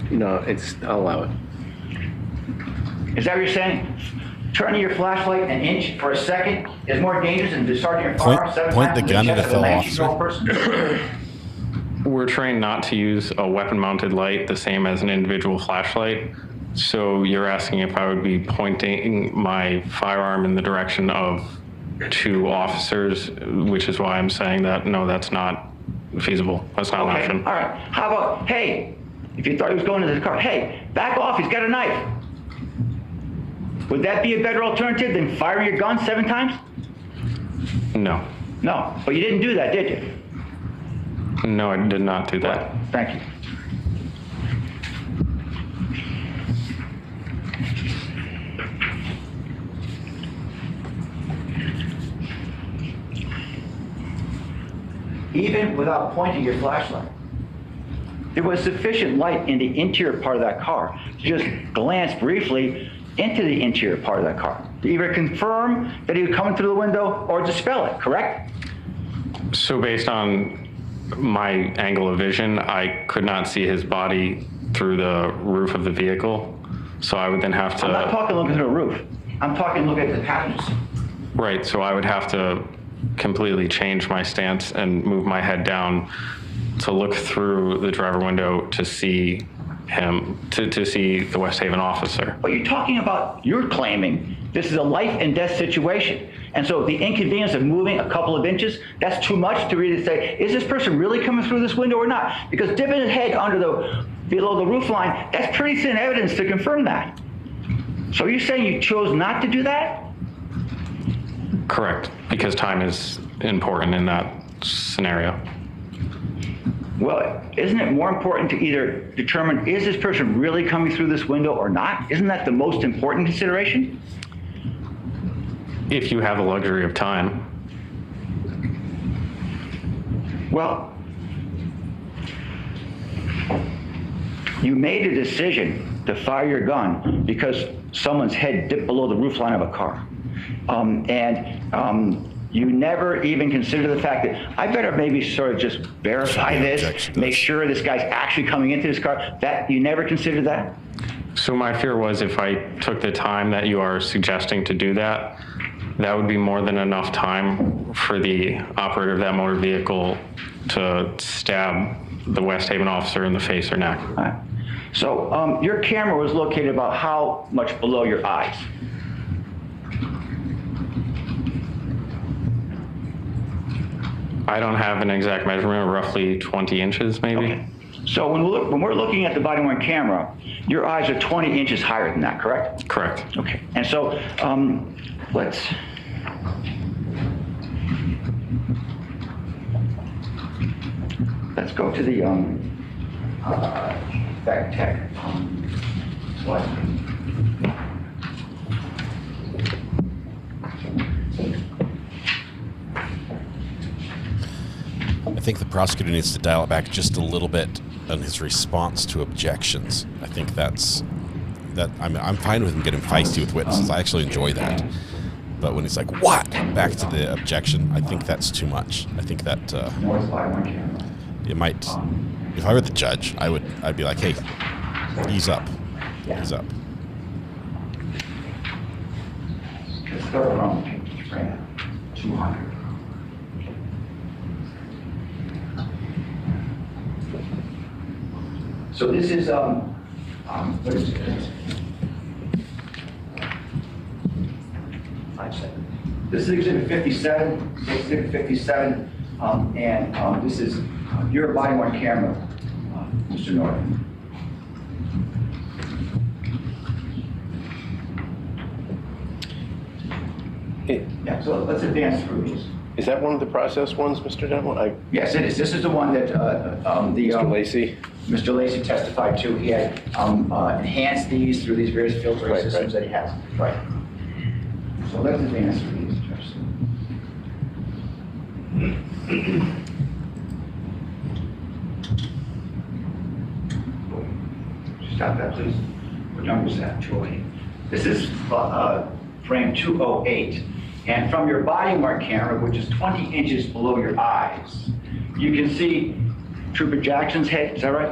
J: No, I'll allow it.
M: Is that what you're saying? Turning your flashlight an inch for a second is more dangerous than discharging your firearm 7
C: point
M: times
C: the gun at a fellow
M: officer? Person?
D: We're trained not to use a weapon-mounted light the same as an individual flashlight. So you're asking if I would be pointing my firearm in the direction of 2 officers, which is why I'm saying that, no, that's not feasible. That's not an option.
M: All right. How about, hey, if you thought he was going into the car, hey, back off, he's got a knife. Would that be a better alternative than firing your gun 7 times?
D: No.
M: No, but you didn't do that, did you?
D: No, I did not do that.
M: Right. Thank you. Even without pointing your flashlight, there was sufficient light in the interior part of that car to just glance briefly into the interior part of that car to either confirm that he was coming through the window or dispel it, correct?
D: So based on my angle of vision, I could not see his body through the roof of the vehicle. So I would then have to...
M: I'm not talking looking through the roof. I'm talking looking at the passengers.
D: Right, so I would have to completely change my stance and move my head down to look through the driver window to see him to see the West Haven officer.
R: But you're claiming this is a life and death situation. And so the inconvenience of moving a couple of inches, that's too much to really say, is this person really coming through this window or not? Because dipping his head below the roof line, that's pretty thin evidence to confirm that. So you're saying you chose not to do that?
D: Correct, because time is important in that scenario.
R: Well, isn't it more important to either determine, is this person really coming through this window or not? Isn't that the most important consideration?
D: If you have the luxury of time.
R: Well, you made a decision to fire your gun because someone's head dipped below the roofline of a car. You never even consider the fact that I better maybe sort of just verify this, make sure this guy's actually coming into this car. That you never considered that?
D: So my fear was if I took the time that you are suggesting to do that, that would be more than enough time for the operator of that motor vehicle to stab the West Haven officer in the face or neck.
R: All right. So your camera was located about how much below your eyes?
D: I don't have an exact measurement, roughly 20 inches maybe.
R: Okay. So when we're looking at the body-worn camera, your eyes are 20 inches higher than that, correct?
D: Correct.
R: Okay. And so let's go to the fact tech slide.
C: I think the prosecutor needs to dial it back just a little bit on his response to objections. I think I'm fine with him getting feisty with witnesses. I actually enjoy that. But when he's like, what? Back to the objection, I think that's too much. I think that it might, if I were the judge, I'd be like, hey, ease up. Ease up.
R: Let's start around page 200. So this is, what is it? This is exhibit 57, and this is your body-worn camera, Mr. Norton. Yeah, so let's advance through these.
J: Is that one of the processed ones, Mr. Denwell?
R: Yes, it is. This is the one that
J: Mr. Lacey?
R: Mr. Lacey testified to. He had enhanced these through these various filtering systems that he has. Right. So let's advance through these. Stop that, please. What number is that? 208. This is frame 208. And from your body-worn camera, which is 20 inches below your eyes, you can see Trooper Jackson's head. Is that right?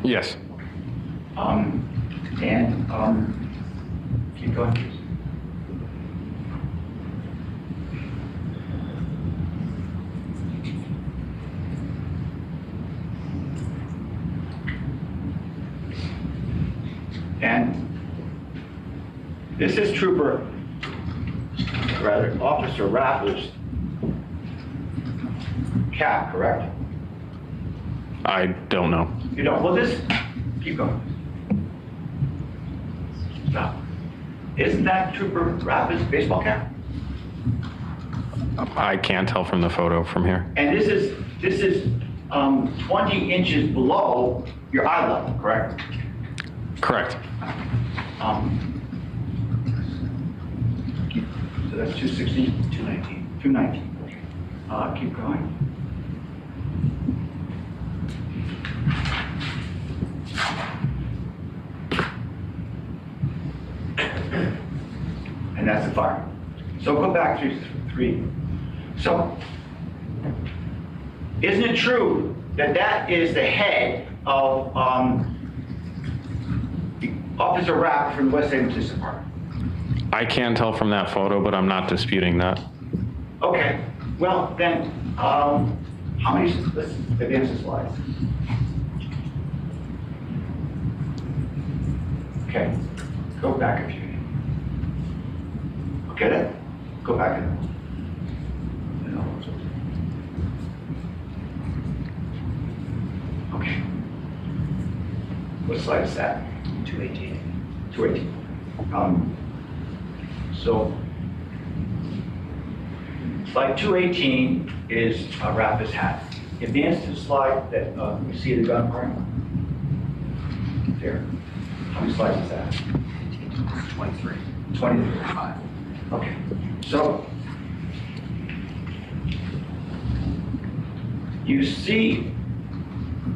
D: Yes.
R: Keep going, please. And this is Officer Rappler's cap, correct?
D: I don't know.
R: You don't? Well, keep going. Stop. Isn't that Trooper Rappler's baseball cap?
D: I can't tell from the photo from here.
R: And this is 20 inches below your eye level, correct?
D: Correct.
R: So that's 216, 219, 219. Keep going. And that's the fire. So go back to 3. So, isn't it true that that is the head of Officer Rapp from the West Haven Police Department?
D: I can tell from that photo, but I'm not disputing that.
R: Okay. Well, then, how many? Let's advance the slides.
M: Okay, go back a few. Okay, then, go back. Okay. What slide is that? 218. 218. So, slide 218 is wrap his hat. Advance to the slide that you see the gun frame. There. How many slides is that? 23. 23. Fine. Okay. So, you see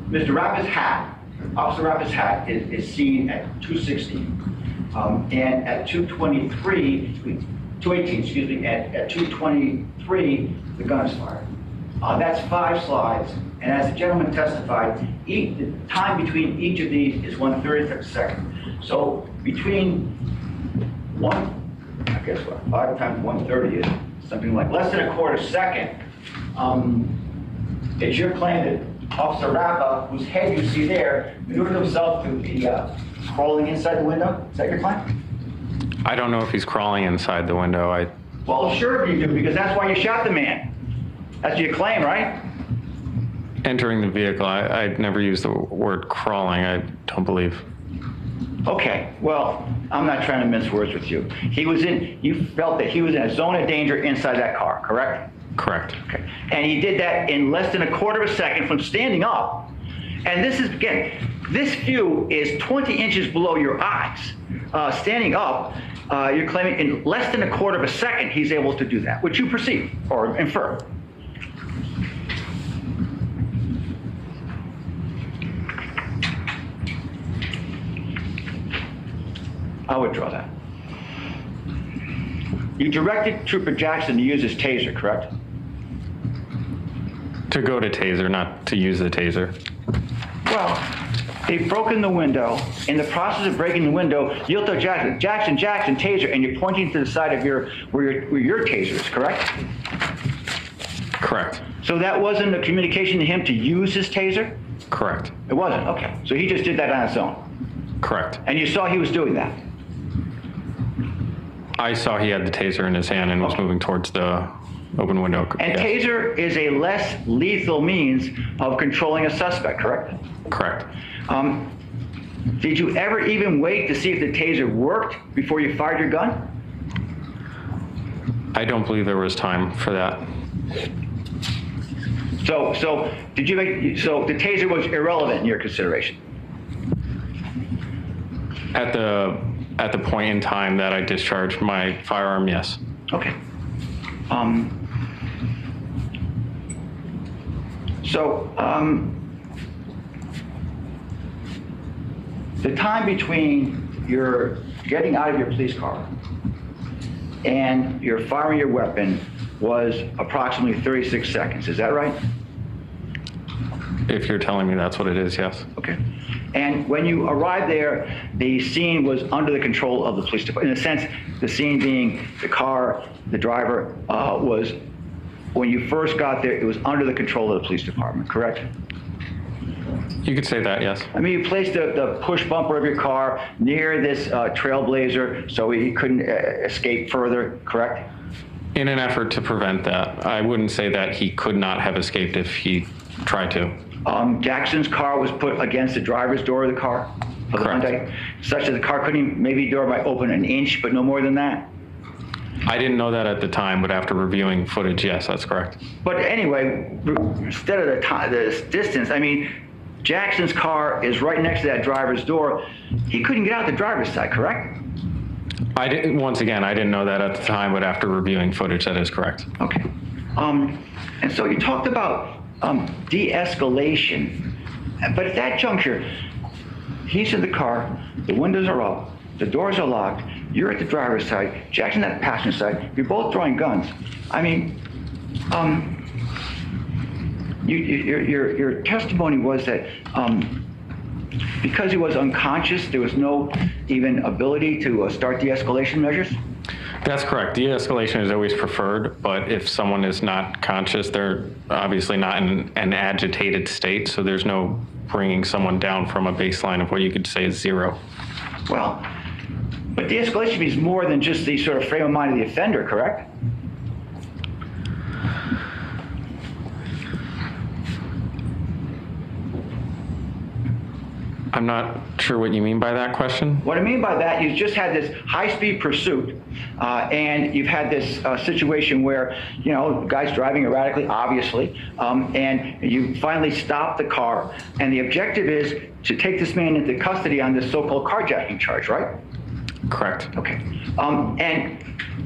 M: Mr. Rappa's hat, Officer Rappa's hat is seen at 260. And at 218, excuse me, at 223, the gun is fired. That's 5 slides, and as the gentleman testified, the time between each of these is 1/30 of a second. So between I guess what, 5 times 1/30 is something like less than a quarter second. It's your claim that Officer Rappa, whose head you see there, maneuvered himself to be crawling inside the window? Is that your claim?
D: I don't know if he's crawling inside the window.
M: Well, sure you do, because that's why you shot the man. That's your claim, right?
D: Entering the vehicle, I'd never used the word crawling, I don't believe.
M: Okay, well, I'm not trying to mince words with you. You felt that he was in a zone of danger inside that car, correct?
D: Correct.
M: Okay. And he did that in less than a quarter of a second from standing up. And this is, again, this view is 20 inches below your eyes. Standing up, you're claiming in less than a quarter of a second he's able to do that, which you perceive or infer. I would draw that. You directed Trooper Jackson to use his taser, correct?
D: To go to taser, not to use the taser.
M: Well, they've broken the window. In the process of breaking the window, you'll tell Jackson, taser, and you're pointing to the side of where your taser is, correct?
D: Correct.
M: So that wasn't a communication to him to use his taser?
D: Correct.
M: It wasn't, okay. So he just did that on his own?
D: Correct.
M: And you saw he was doing that?
D: I saw he had the taser in his hand and was moving towards the open window.
M: And
D: yes.
M: taser is a less lethal means of controlling a suspect, correct?
D: Correct.
M: Did you ever even wait to see if the taser worked before you fired your gun?
D: I don't believe there was time for that.
M: So the taser was irrelevant in your consideration?
D: At the point in time that I discharged my firearm, yes.
M: Okay. The time between your getting out of your police car and your firing your weapon was approximately 36 seconds. Is that right?
D: If you're telling me that's what it is, yes.
M: Okay. And when you arrived there, the scene was under the control of the police department. In a sense, the scene being the car, the driver was, when you first got there, it was under the control of the police department, correct?
D: You could say that, yes.
M: I mean, you placed the push bumper of your car near this trailblazer so he couldn't escape further, correct?
D: In an effort to prevent that. I wouldn't say that he could not have escaped if he tried to.
M: Jackson's car was put against the driver's door of the car, of the Hyundai, such that the car couldn't, maybe the door might open an inch, but no more than that.
D: I didn't know that at the time, but after reviewing footage, yes, that's correct.
M: But anyway, instead of the distance, I mean, Jackson's car is right next to that driver's door. He couldn't get out the driver's side, correct?
D: Once again, I didn't know that at the time, but after reviewing footage, that is correct.
M: Okay. And so you talked about de-escalation, but at that juncture, he's in the car, the windows are up, the doors are locked, you're at the driver's side, Jackson's at the passenger side, you're both throwing guns. I mean, your testimony was that because he was unconscious, there was no even ability to start de-escalation measures?
D: That's correct. De-escalation is always preferred, but if someone is not conscious, they're obviously not in an agitated state, so there's no bringing someone down from a baseline of what you could say is 0.
M: Well, but de-escalation means more than just the sort of frame of mind of the offender, correct?
D: I'm not sure what you mean by that question.
M: What I mean by that, you just had this high-speed pursuit, and you've had this situation where, you know, the guy's driving erratically, obviously, and you finally stop the car, and the objective is to take this man into custody on this so-called carjacking charge, right?
D: Correct.
M: Okay. And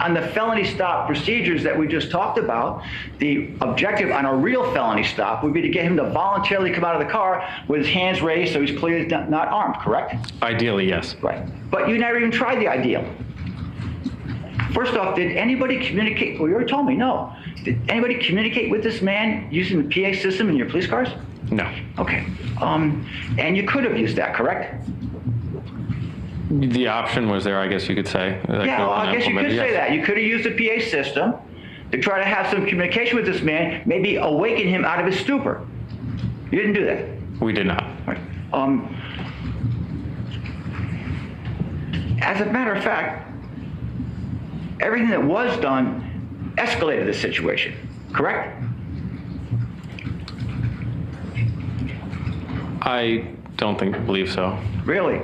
M: on the felony stop procedures that we just talked about, the objective on a real felony stop would be to get him to voluntarily come out of the car with his hands raised so he's clearly not armed, correct?
D: Ideally, yes.
M: Right. But you never even tried the ideal. First off, did anybody communicate? Well, you already told me, no. Did anybody communicate with this man using the PA system in your police cars?
D: No.
M: Okay. And you could have used that, correct?
D: The option was there, I guess you could say.
M: Yeah, well, I guess you could say that. You could have used the PA system to try to have some communication with this man, maybe awaken him out of his stupor. You didn't do that.
D: We did not.
M: Right. As a matter of fact, everything that was done escalated the situation, correct?
D: I don't believe so.
M: Really?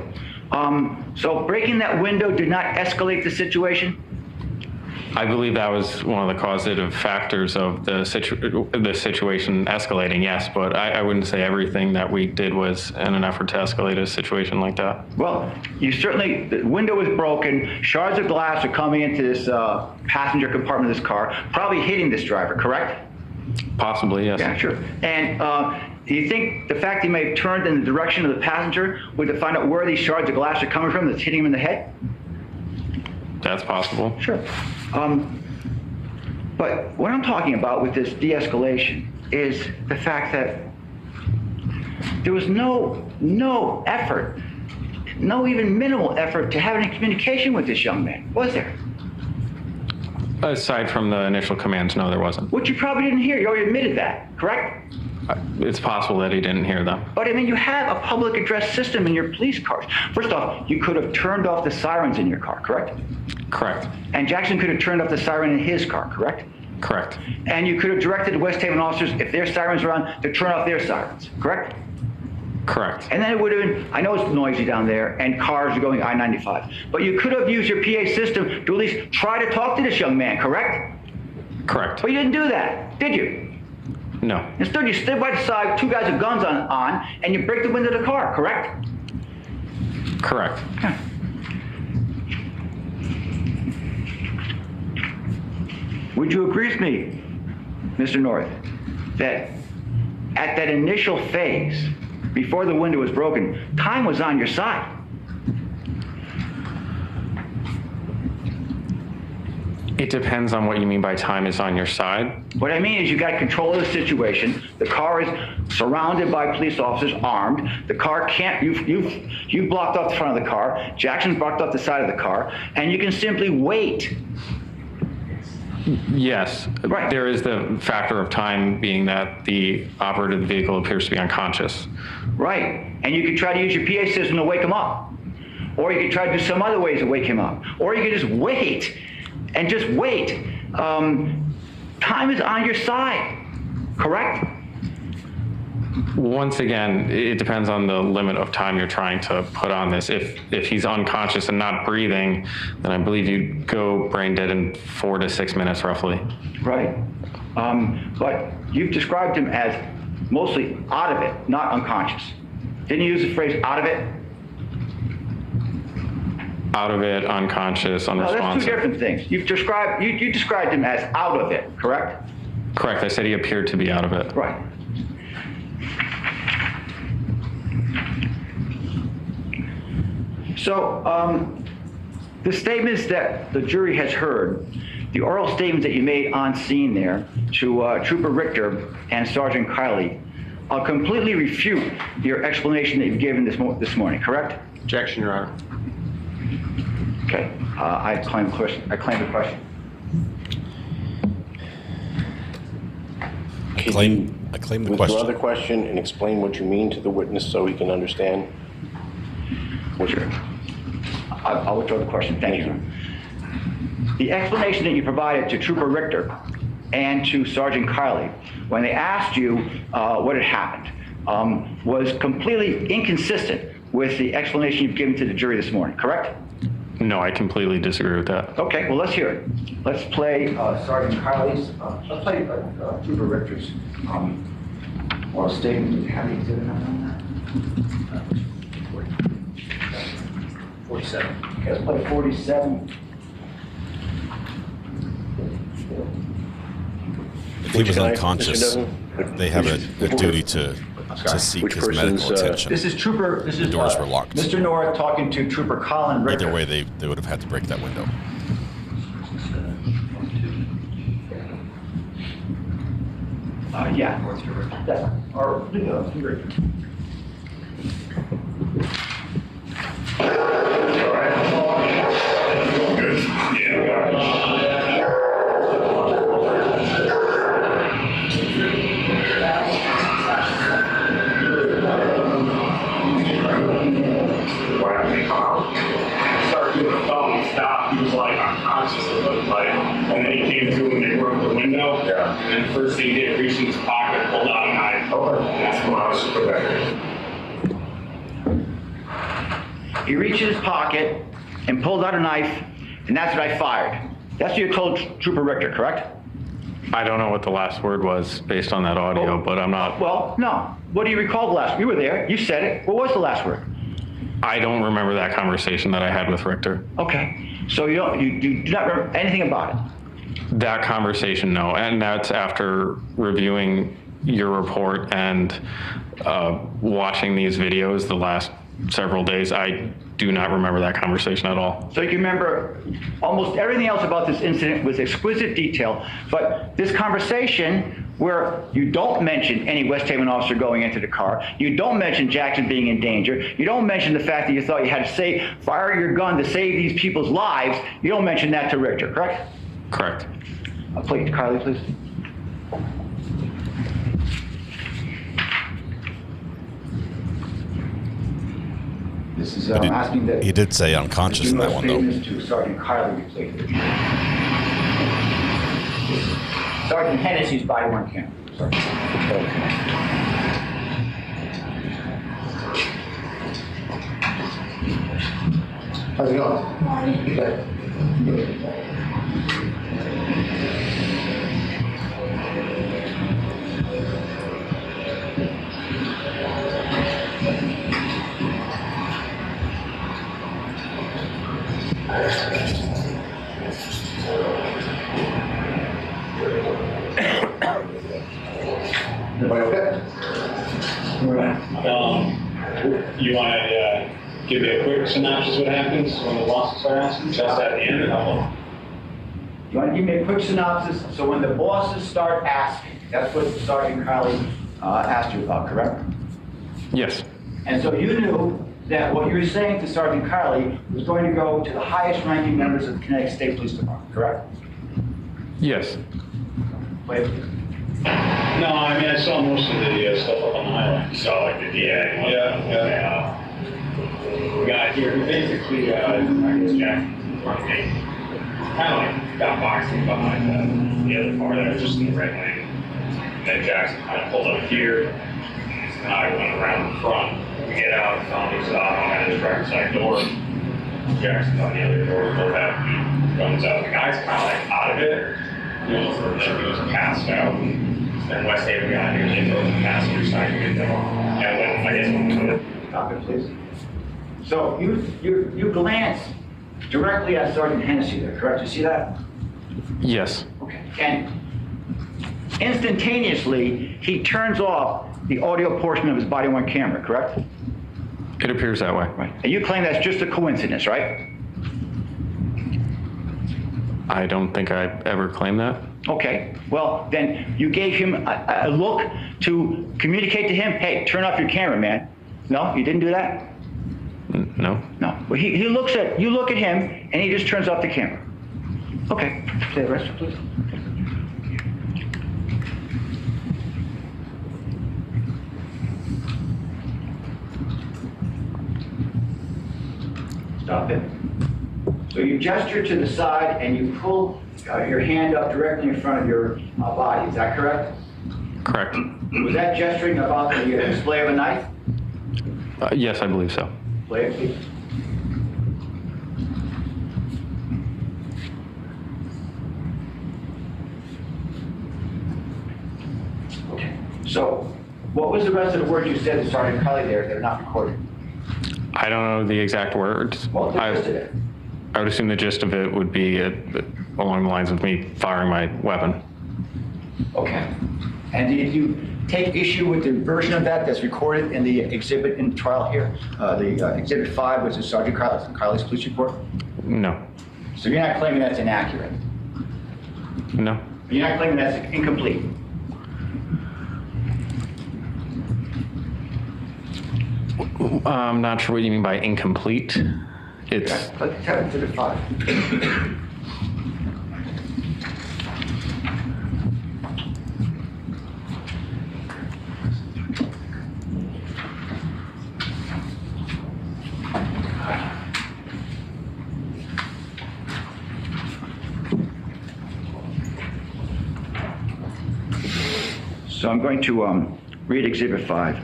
M: So breaking that window did not escalate the situation?
D: I believe that was one of the causative factors of the situation escalating, yes, but I wouldn't say everything that we did was in an effort to escalate a situation like that.
M: Well, you certainly, the window was broken, shards of glass are coming into this passenger compartment of this car, probably hitting this driver, correct?
D: Possibly, yes.
M: Yeah, sure. And do you think the fact he may have turned in the direction of the passenger would to find out where these shards of glass are coming from that's hitting him in the head?
D: That's possible.
M: Sure. But what I'm talking about with this de-escalation is the fact that there was no effort, no even minimal effort to have any communication with this young man, was there?
D: Aside from the initial commands, no, there wasn't.
M: Which you probably didn't hear. You already admitted that, correct?
D: It's possible that he didn't hear them.
M: But I mean, you have a public address system in your police cars. First off, you could have turned off the sirens in your car, correct?
D: Correct.
M: And Jackson could have turned off the siren in his car, correct?
D: Correct.
M: And you could have directed the West Haven officers, if their sirens are on, to turn off their sirens, correct?
D: Correct.
M: And then it would have been, I know it's noisy down there and cars are going I-95, but you could have used your PA system to at least try to talk to this young man, correct?
D: Correct.
M: But you didn't do that, did you?
D: No.
M: Instead, you stood by the side, two guys with guns on, and you break the window of the car, correct?
D: Correct.
M: Yeah. Would you agree with me, Mr. North, that at that initial phase, before the window was broken, time was on your side?
D: It depends on what you mean by time is on your side.
M: What I mean is you got control of the situation. The car is surrounded by police officers, armed. The car can't, you've blocked off the front of the car. Jackson's blocked off the side of the car, and you can simply wait.
D: Yes.
M: Right.
D: There is the factor of time being that the operator of the vehicle appears to be unconscious.
M: Right. And you could try to use your PA system to wake him up. Or you could try to do some other ways to wake him up. Or you could just wait. And just wait. Time is on your side, correct?
D: Once again, it depends on the limit of time you're trying to put on this. If he's unconscious and not breathing, then I believe you'd go brain dead in 4 to 6 minutes roughly.
M: Right. But you've described him as mostly out of it, not unconscious. Didn't you use the phrase out of it?
D: Out of it, unconscious, unresponsive.
M: No, that's two different things. You described him as out of it, correct?
D: Correct. I said he appeared to be out of it.
M: Right. So the statements that the jury has heard, the oral statements that you made on scene there to Trooper Richter and Sergeant Kiley, completely refute your explanation that you've given this morning, correct?
O: Objection, Your Honor.
M: Okay, I claim the question.
C: I claim the question.
J: Withdraw the question and explain what you mean to the witness so he can understand.
M: Sure. I'll withdraw the question. Thank you. The explanation that you provided to Trooper Richter and to Sergeant Kiley when they asked you what had happened was completely inconsistent with the explanation you've given to the jury this morning, correct?
D: No, I completely disagree with that.
M: Okay, well, let's hear it. Let's play Sergeant Kiley's, let's play Trooper Richter's oral statement. Do you have the exhibit number on that? 47. Okay, let's play 47.
C: If he was unconscious, they have a duty to seek his medical attention.
M: This is Trooper. This is
C: the doors were locked.
M: Mr. North talking to Trooper Colin Richter.
C: Either way, they would have had to break that window.
M: Yeah. That's or Richter.
K: Good. Stop. He was like unconscious, it looked like. And then he came to and they broke the window. Yeah. And then first thing he did, reached in his pocket, pulled out a knife. Okay. And that's when I was put back in.
M: He reached in his pocket and pulled out a knife, and that's what I fired. That's what you told Trooper Richter, correct?
D: I don't know what the last word was based on that audio, but I'm not.
M: Well, no. What do you recall the last? You were there. You said it. What was the last word?
D: I don't remember that conversation that I had with Richter.
M: Okay. So you do not remember anything about it?
D: That conversation, no. And that's after reviewing your report and watching these videos the last several days. I do not remember that conversation at all.
M: So you can remember almost everything else about this incident with exquisite detail, but this conversation where you don't mention any West Haven officer going into the car, you don't mention Jackson being in danger, you don't mention the fact that you thought you had to fire your gun to save these people's lives, you don't mention that to Richter, correct?
D: Correct.
M: Please, Carly, please. This is asking that
C: he did say unconscious in that one, though.
M: To Sergeant Kiley, please. Sergeant Hennessy's body-worn camera. Sorry. How's it going? Good.
K: Everybody okay? You want to give me a quick synopsis of what happens when the bosses are asking? Just at the end, or how long?
M: You want to give me a quick synopsis? So when the bosses start asking, that's what Sergeant Kiley asked you about, correct?
D: Yes.
M: And so you knew that what you were saying to Sergeant Kiley was going to go to the highest ranking members of the Connecticut State Police Department, correct?
D: Yes.
M: Wait.
K: No, I mean, I saw most of the stuff up on the highway. You saw like the DA. Yeah. The guy here, who basically, I guess Jackson front me, kind of like got boxing behind the other car that was just in the right lane. And then Jackson kind of pulled up here, and I went around the front. We get out, found his on his right side door. Jackson's on the other door, both have guns out. The guy's kind of like out of it. You know, for them, he was passed out. And West Haven got here, they drove the passenger side to get them. And when, I guess, when we put it.
M: Stop it, please. So you glanced directly at Sergeant Hennessy there, correct? You see that?
D: Yes.
M: Okay. And instantaneously, he turns off the audio portion of his body-worn camera, correct?
D: It appears that way.
M: Right. And you claim that's just a coincidence, right?
D: I don't think I ever claimed that.
M: Okay, well, then you gave him a look to communicate to him, hey, turn off your camera, man. No, you didn't do that?
D: No.
M: No. Well, he looks at, you look at him, and he just turns off the camera. Okay, say the rest, please. Stop it. So you gesture to the side and you pull your hand up directly in front of your body. Is that correct?
D: Correct.
M: Was that gesturing about the display of a knife?
D: Yes, I believe so.
M: Play it, please. Okay. So, what was the rest of the words you said to Sergeant Cully there that are not recorded?
D: I don't know the exact words.
M: Well, the gist of it.
D: I would assume the gist of it would be along the lines of me firing my weapon.
M: Okay. And did you take issue with the version of that that's recorded in the exhibit in the trial here? The Exhibit 5 was the Sergeant Cully's police report?
D: No.
M: So you're not claiming that's inaccurate?
D: No.
M: You're not claiming that's incomplete?
D: I'm not sure what you mean by incomplete. It's.
M: Let's have Exhibit 5. So I'm going to read Exhibit 5.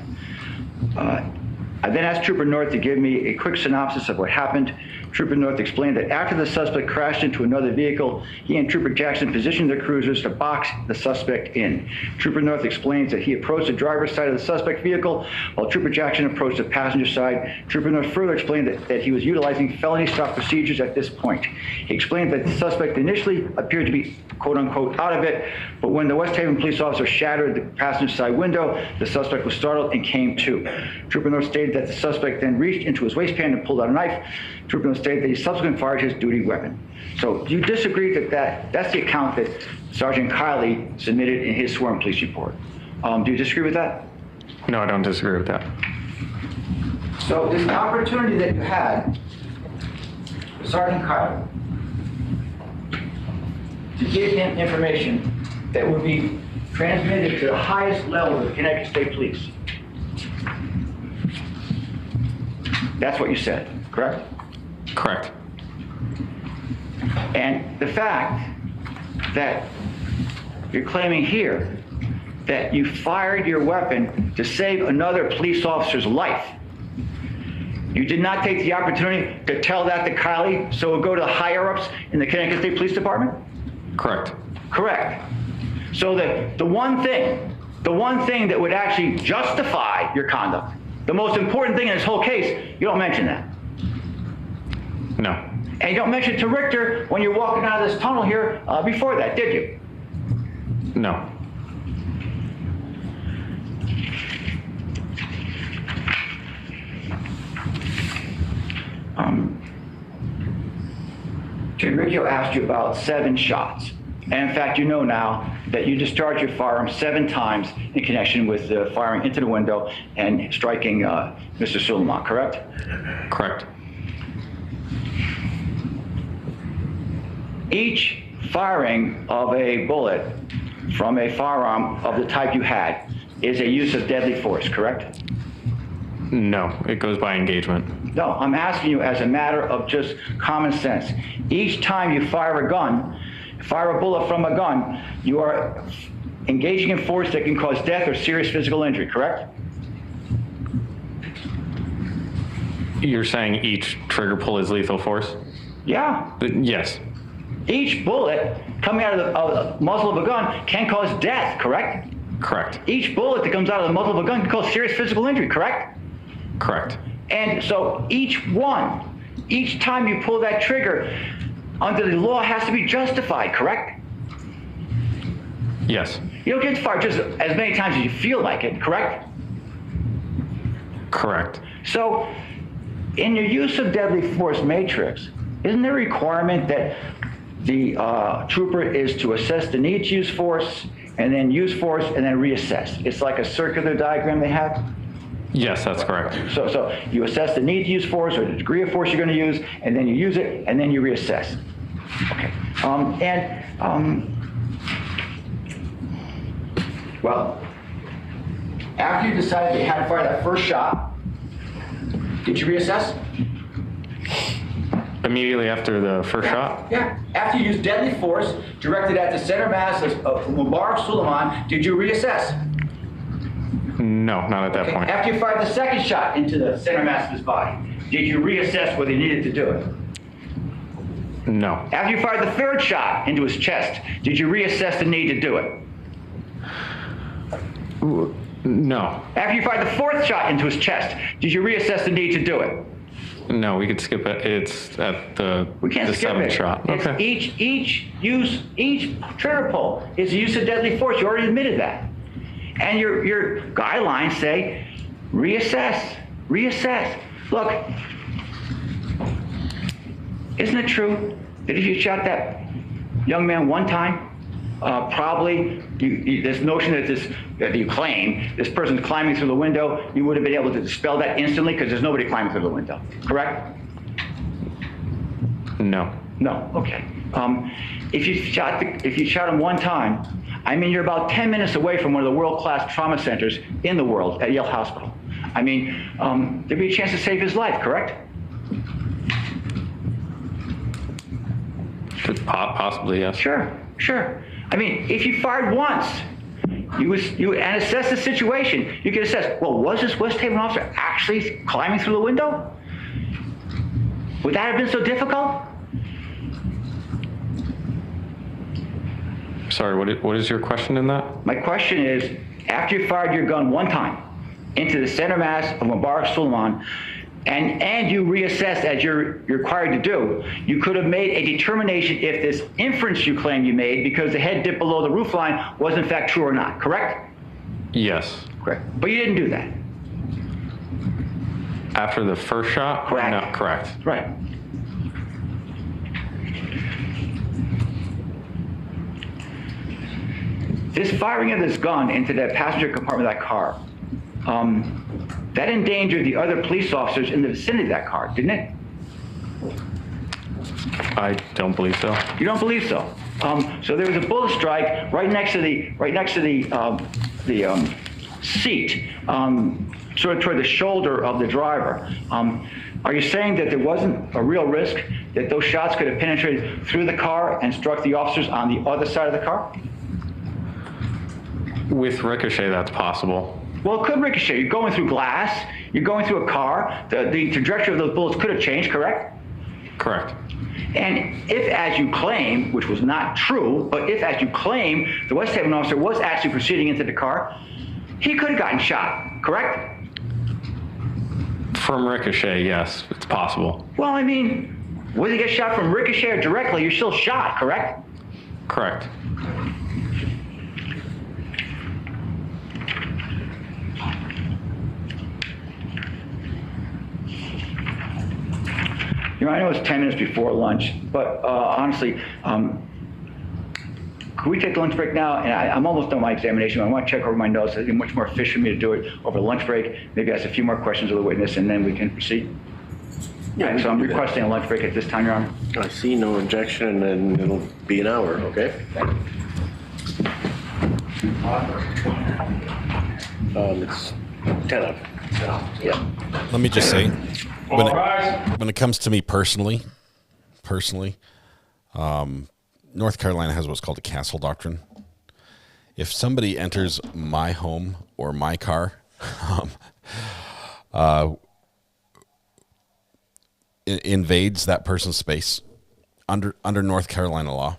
M: I then asked Trooper North to give me a quick synopsis of what happened. Trooper North explained that after the suspect crashed into another vehicle, he and Trooper Jackson positioned their cruisers to box the suspect in. Trooper North explains that he approached the driver's side of the suspect vehicle while Trooper Jackson approached the passenger side. Trooper North further explained that he was utilizing felony-stop procedures at this point. He explained that the suspect initially appeared to be quote-unquote out of it, but when the West Haven police officer shattered the passenger side window, the suspect was startled and came to. Trooper North stated that the suspect then reached into his waistband and pulled out a knife. Trooper North stated that he subsequently fired his duty weapon. So do you disagree that's the account that Sergeant Kiley submitted in his sworn police report? Do you disagree with that?
D: No, I don't disagree with that.
M: So this opportunity that you had, Sergeant Kiley, to give him information that would be transmitted to the highest level of the Connecticut State Police. That's what you said, correct?
D: Correct.
M: And the fact that you're claiming here that you fired your weapon to save another police officer's life, you did not take the opportunity to tell that to Kiley so it would go to the higher-ups in the Connecticut State Police Department?
D: Correct.
M: Correct. So the one thing that would actually justify your conduct, the most important thing in this whole case, you don't mention that.
D: No.
M: And you don't mention it to Richter when you're walking out of this tunnel here before that, did you?
D: No.
M: Riccio asked you about 7 shots. And in fact, you know now that you discharged your firearm 7 times in connection with firing into the window and striking Mr. Soulemane, correct?
D: Correct.
M: Each firing of a bullet from a firearm of the type you had is a use of deadly force, correct?
D: No, it goes by engagement.
M: No, I'm asking you as a matter of just common sense. Each time you fire a gun, fire a bullet from a gun, you are engaging in force that can cause death or serious physical injury, correct?
D: You're saying each trigger pull is lethal force?
M: Yeah.
D: Yes.
M: Each bullet coming out of the muzzle of a gun can cause death, correct?
D: Correct.
M: Each bullet that comes out of the muzzle of a gun can cause serious physical injury, correct?
D: Correct.
M: And so each time you pull that trigger, under the law has to be justified, correct?
D: Yes.
M: You don't get to fire just as many times as you feel like it, correct?
D: Correct.
M: So in your use of deadly force matrix, isn't there a requirement that the trooper is to assess the need to use force and then use force and then reassess? It's like a circular diagram they have?
D: Yes, that's correct.
M: So you assess the need to use force or the degree of force you're going to use, and then you use it, and then you reassess. Okay. Well, after you decided you had to fire that first shot, did you reassess?
D: Immediately after the first shot?
M: Yeah. After you used deadly force directed at the center mass of Mubarak Soulemane, did you reassess?
D: No, not at that point.
M: After you fired the second shot into the center mass of his body, did you reassess whether you needed to do it?
D: No.
M: After you fired the third shot into his chest, did you reassess the need to do it?
D: No.
M: After you fired the fourth shot into his chest, did you reassess the need to do it?
D: No, we could skip it. It's at the,
M: We can't
D: the
M: skip
D: seventh
M: it.
D: shot.
M: It's
D: Okay.
M: each trigger pull is the use of deadly force. You already admitted that. And your guidelines say reassess. Look, isn't it true that if you shot that young man one time, probably this notion that you claim this person's climbing through the window, you would have been able to dispel that instantly because there's nobody climbing through the window, correct?
D: No.
M: No, okay. If you shot him one time, I mean, you're about 10 minutes away from one of the world-class trauma centers in the world at Yale Hospital. I mean, there'd be a chance to save his life, correct?
D: Possibly, yes.
M: Sure. I mean, if you fired once, you and assess the situation, you could assess, well, was this West Haven officer actually climbing through the window? Would that have been so difficult?
D: Sorry, what is your question in that?
M: My question is, after you fired your gun one time into the center mass of Mubarak Soulemane, and you reassessed as you're required to do, you could have made a determination if this inference you claim you made because the head dipped below the roofline was in fact true or not, correct?
D: Yes.
M: Correct. But you didn't do that.
D: After the first shot?
M: Correct.
D: No, correct.
M: Right. This firing of this gun into the passenger compartment of that car, that endangered the other police officers in the vicinity of that car, didn't it?
D: I don't believe so.
M: You don't believe so? So there was a bullet strike right next to the seat, sort of toward the shoulder of the driver. Are you saying that there wasn't a real risk that those shots could have penetrated through the car and struck the officers on the other side of the car?
D: With ricochet, that's possible.
M: Well, it could ricochet. You're going through glass. You're going through a car. The trajectory of those bullets could have changed, correct?
D: Correct.
M: And if, as you claim, which was not true, but if, as you claim, the West Haven officer was actually proceeding into the car, he could have gotten shot, correct?
D: From ricochet, yes, it's possible.
M: Well, I mean, whether you get shot from ricochet or directly, you're still shot, correct?
D: Correct.
M: You know, I know it's 10 minutes before lunch, but honestly, could we take a lunch break now? And I'm almost done my examination. I want to check over my notes. It'd be much more efficient for me to do it over lunch break. Maybe ask a few more questions of the witness, and then we can proceed. Yeah, so I'm requesting a lunch break at this time, Your Honor.
J: I see no objection, and it'll be an hour, okay? It's 10 of. Yeah.
C: Let me just say, when it comes to me personally, North Carolina has what's called a castle doctrine. If somebody enters my home or my car, invades that person's space under North Carolina law,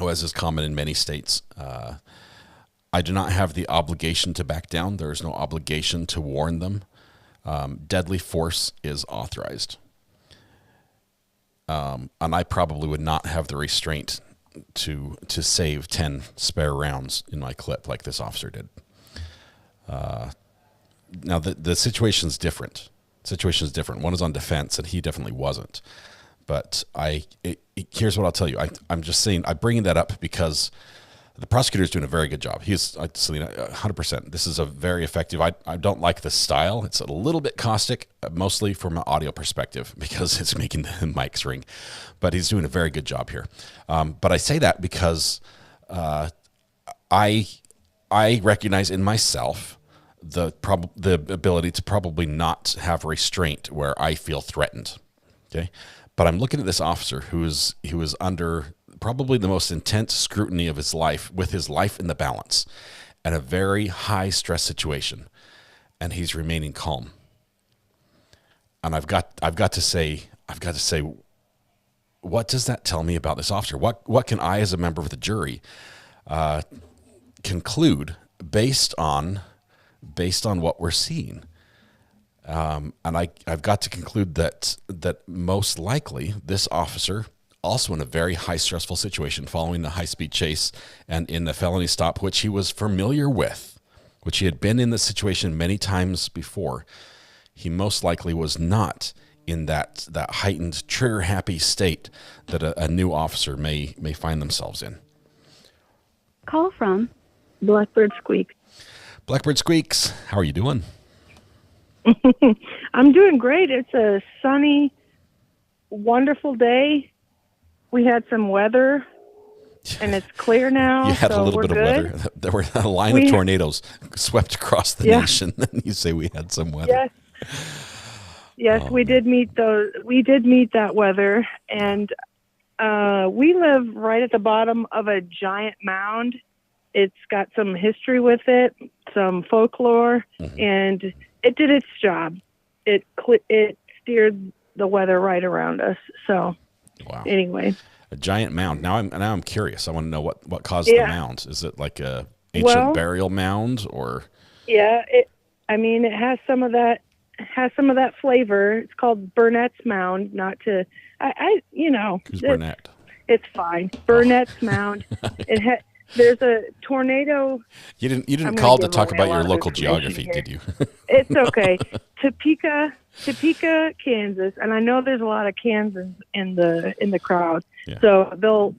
C: as is common in many states, I do not have the obligation to back down. There is no obligation to warn them. Deadly force is authorized. And I probably would not have the restraint to save 10 spare rounds in my clip like this officer did. Now, the situation's different. One is on defense, and he definitely wasn't. But here's what I'll tell you. I'm just saying, I'm bringing that up because the prosecutor is doing a very good job. Selena, 100%. This is a very effective. I don't like the style. It's a little bit caustic, mostly from an audio perspective, because it's making the mics ring. But he's doing a very good job here. But I say that because I recognize in myself the ability to probably not have restraint where I feel threatened. Okay, But I'm looking at this officer who was under probably the most intense scrutiny of his life, with his life in the balance, and a very high stress situation, and he's remaining calm. And I've got to say, what does that tell me about this officer? What can I, as a member of the jury, conclude based on what we're seeing? And I've got to conclude that most likely this officer, also in a very high stressful situation following a high-speed chase and in a felony stop, which he was familiar with, which he had been in this situation many times before, he most likely was not in that heightened, trigger-happy state that a new officer may find themselves in.
F: Call from Blackbird Squeak.
C: Blackbird Squeaks, how are you doing?
F: I'm doing great. It's a sunny, wonderful day. We had some weather, and it's clear now.
C: You had
F: so
C: a little
F: we're
C: bit of
F: good.
C: weather. There were a line of tornadoes swept across the nation. And you say we had some weather.
F: Yes, we did meet those. We did meet that weather, and we live right at the bottom of a giant mound. It's got some history with it, some folklore, and it did its job. It steered the weather right around us. So, anyway,
C: a giant mound. Now I'm curious. I want to know what caused the mound. Is it like a ancient burial mound, or?
F: Yeah, it has some of that. Has some of that flavor. It's called Burnett's Mound. Not to,
C: Who's Burnett?
F: It's fine. Burnett's Mound. There's a tornado.
C: You didn't call to talk about your local geography, did you?
F: It's okay. Topeka, Kansas, and I know there's a lot of Kansans in the crowd, so they'll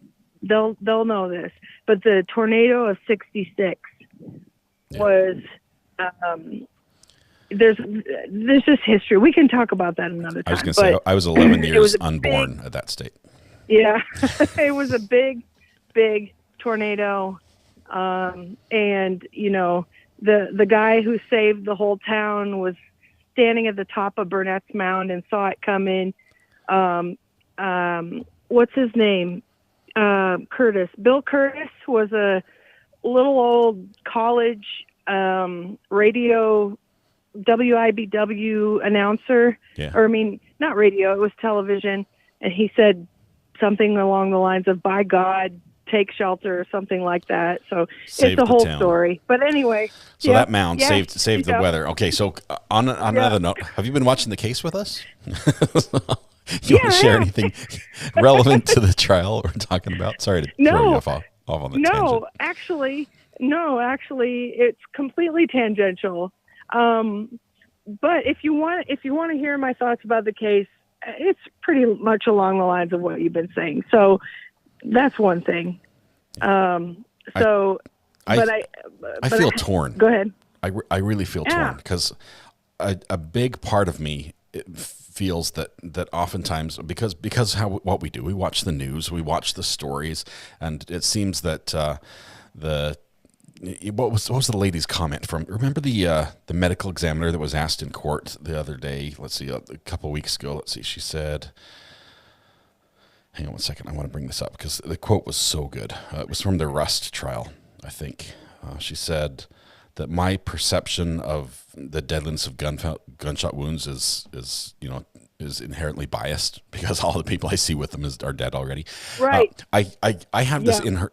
F: know this. But the tornado of '66 was. There's just history. We can talk about that another time.
C: I was going to say I was 11 years unborn at that state.
F: Yeah, it was a big tornado, and the guy who saved the whole town was standing at the top of Burnett's Mound and saw it come in. What's his name? Curtis. Bill Curtis was a little old college radio WIBW announcer, not radio, it was television. And he said something along the lines of, by God, take shelter, or something like that. So it's a whole story. But anyway.
C: So that mound saved the weather. Okay, so on another note, have you been watching the case with us? You want to share anything relevant to the trial we're talking about? Sorry to throw you off on the tangent.
F: Actually, it's completely tangential. But if you want to hear my thoughts about the case, it's pretty much along the lines of what you've been saying. So that's one thing. I
C: feel torn.
F: Go ahead.
C: I really feel torn because a big part of me feels that oftentimes because what we do, we watch the news, we watch the stories, and it seems that what was the lady's comment from? Remember the medical examiner that was asked in court the other day? Let's see, a couple of weeks ago. Let's see. She said, "Hang on one second. I want to bring this up because the quote was so good. It was from the Rust trial, I think. She said that my perception of the deadliness of gunshot wounds is inherently biased because all the people I see with them are dead already.
F: Right.
C: I have this inside.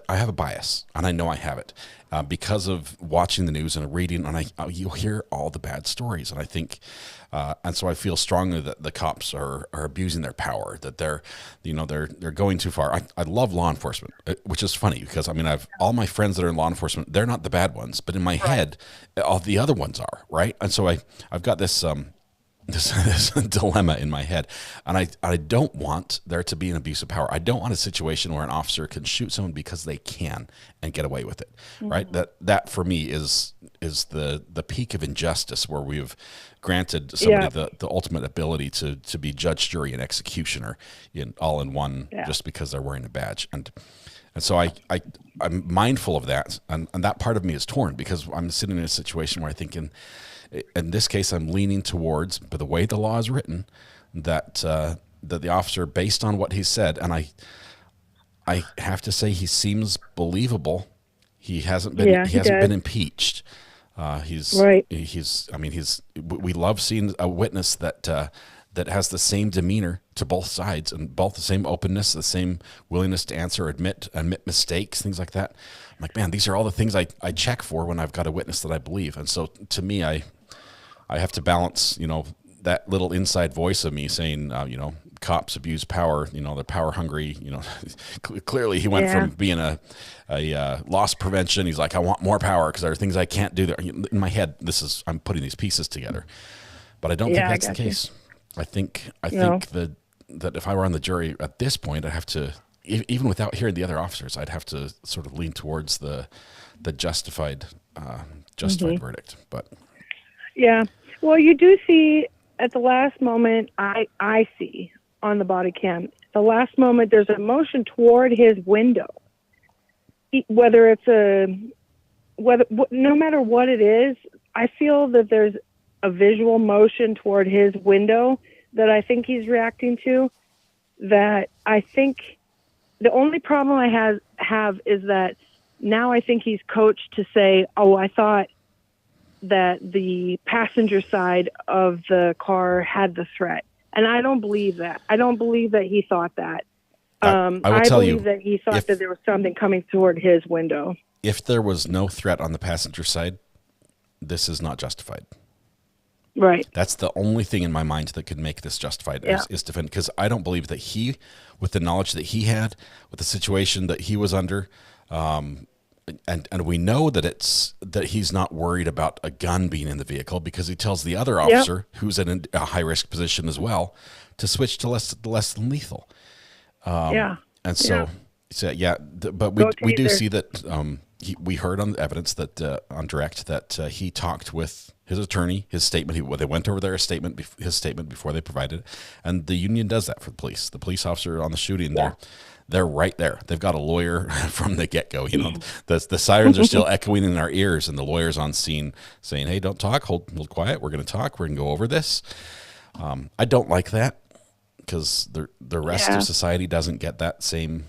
C: I have a bias, and I know I have it because of watching the news and reading, and you hear all the bad stories, and I think, and so I feel strongly that the cops are abusing their power, that they're going too far. I love law enforcement, which is funny because I've all my friends that are in law enforcement. They're not the bad ones, but in my head, all the other ones are, right? And so I've got this dilemma in my head, and I don't want there to be an abuse of power. I don't want a situation where an officer can shoot someone because they can and get away with it, right? That for me is the peak of injustice, where we've granted somebody the ultimate ability to be judge, jury, and executioner all in one, just because they're wearing a badge. And so I'm mindful of that, and that part of me is torn because I'm sitting in a situation where I think in this case, I'm leaning towards, by the way the law is written, that that the officer, based on what he said, and I have to say he seems believable. He hasn't been been impeached. He's
F: right.
C: We love seeing a witness that that has the same demeanor to both sides and both the same openness, the same willingness to answer, admit mistakes, things like that. I'm like, man, these are all the things I check for when I've got a witness that I believe. And so to me, I have to balance, that little inside voice of me saying, cops abuse power, they're power hungry, clearly he went from being a loss prevention. He's like, I want more power because there are things I can't do there. In my head, I'm putting these pieces together, but I don't think that's the case. I think that if I were on the jury at this point, I'd have to, even without hearing the other officers, I'd have to sort of lean towards the justified verdict. But
F: yeah, well, you do see at the last moment, I see on the body cam, the last moment there's a motion toward his window. Whether it's no matter what it is, I feel that there's a visual motion toward his window that I think he's reacting to, that I think the only problem I have is that now I think he's coached to say, oh, I thought that the passenger side of the car had the threat. And I don't believe that. I don't believe that he thought that. I believe that he thought that there was something coming toward his window.
C: If there was no threat on the passenger side, this is not justified.
F: Right.
C: That's the only thing in my mind that could make this justified is defend, because I don't believe that he, with the knowledge that he had, with the situation that he was under, and we know that he's not worried about a gun being in the vehicle because he tells the other officer who's in a high risk position as well to switch to less than lethal. And so but we do see that we heard on the evidence that on direct that he talked with his attorney, his statement. They went over his statement before they provided it, and the union does that for the police. The police officer on the shooting, they're right there. They've got a lawyer from the get-go. The sirens are still echoing in our ears, and the lawyer's on scene saying, "Hey, don't talk. Hold quiet. We're going to talk. We're going to go over this." I don't like that because the rest of society doesn't get that same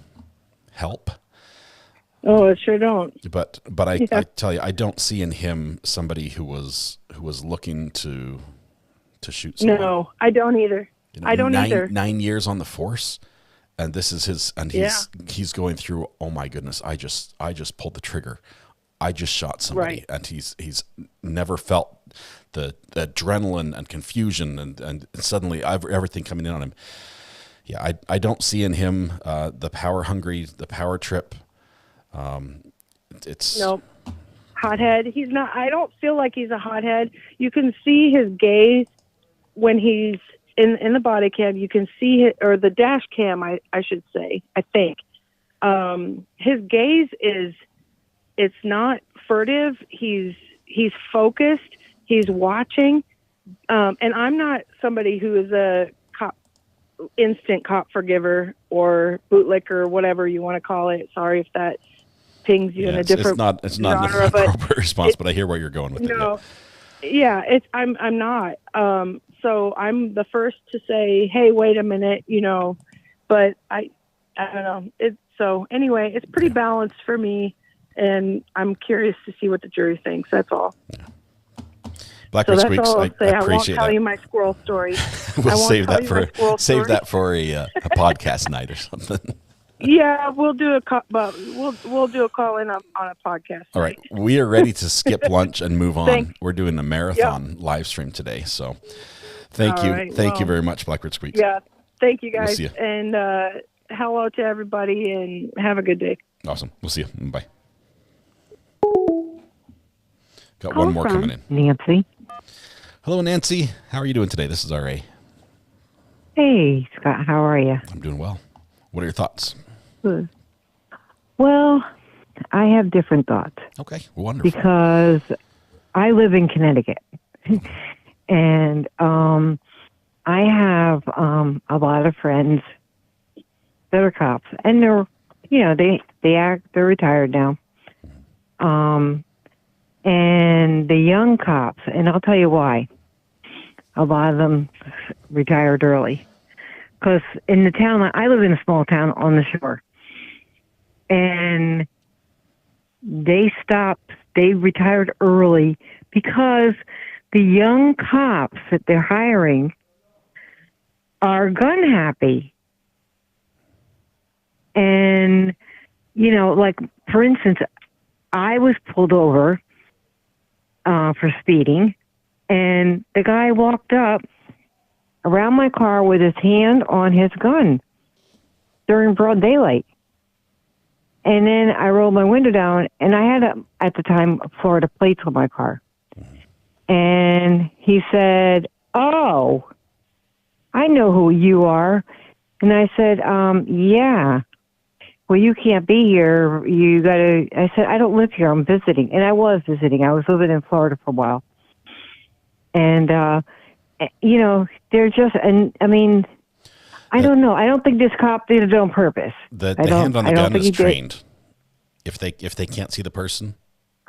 C: help.
F: Oh, it sure don't.
C: But I tell you, I don't see in him somebody who was looking to shoot someone.
F: No, I don't either. I don't either.
C: 9 years on the force, and this is his, and he's going through. Oh my goodness! I just pulled the trigger. I just shot somebody, and he's never felt the adrenaline and confusion and suddenly everything coming in on him. Yeah, I don't see in him the power hungry, the power trip. It's
F: nope. Hothead. He's not. I don't feel like he's a hothead. You can see his gaze when he's in the body cam. You can see it, or the dash cam. I should say. I think his gaze is. It's not furtive. He's focused. He's watching. And I'm not somebody who is a instant cop forgiver or bootlicker or whatever you want to call it. Sorry if that pings you in a different
C: it's not an appropriate response, but I hear where you're going with it.
F: No. Yeah, I'm not. So I'm the first to say, hey, wait a minute, but I don't know. So anyway, it's pretty balanced for me, and I'm curious to see what the jury thinks. That's all. Yeah.
C: Blackbird
F: so
C: Squeaks,
F: all
C: I
F: appreciate I won't tell
C: that.
F: you my squirrel story.
C: We'll save that for a podcast night or something.
F: Yeah, we'll do a call. We'll do a call in on a podcast.
C: All right, we are ready to skip lunch and move on. We're doing a marathon live stream today, so thank you, thank you very much, Blackbird Squeaks.
F: Yeah, thank you guys,
C: we'll see you.
F: And hello to everybody, and have a good day.
C: Awesome, we'll see you. Bye. Got one more coming in.
G: Nancy.
C: Hello, Nancy. How are you doing today? This is RA.
G: Hey, Scott. How are you?
C: I'm doing well. What are your thoughts?
G: Good. Well, I have different thoughts.
C: Okay, wonderful.
G: Because I live in Connecticut, and I have a lot of friends that are cops, and they're retired now. And the young cops, and I'll tell you why. A lot of them retired early. Because in the town, I live in a small town on the shore. And they retired early because the young cops that they're hiring are gun happy. And, like, for instance, I was pulled over for speeding, and the guy walked up around my car with his hand on his gun during broad daylight. And then I rolled my window down, and I had, at the time, Florida plates on my car. And he said, "Oh, I know who you are." And I said, "Yeah. Well, you can't be here. You gotta," I said, "I don't live here. I'm visiting." And I was visiting. I was living in Florida for a while. And, they're just, and I mean, I don't know. I don't think this cop did it on purpose.
C: The hand on the gun is trained. If they can't see the person,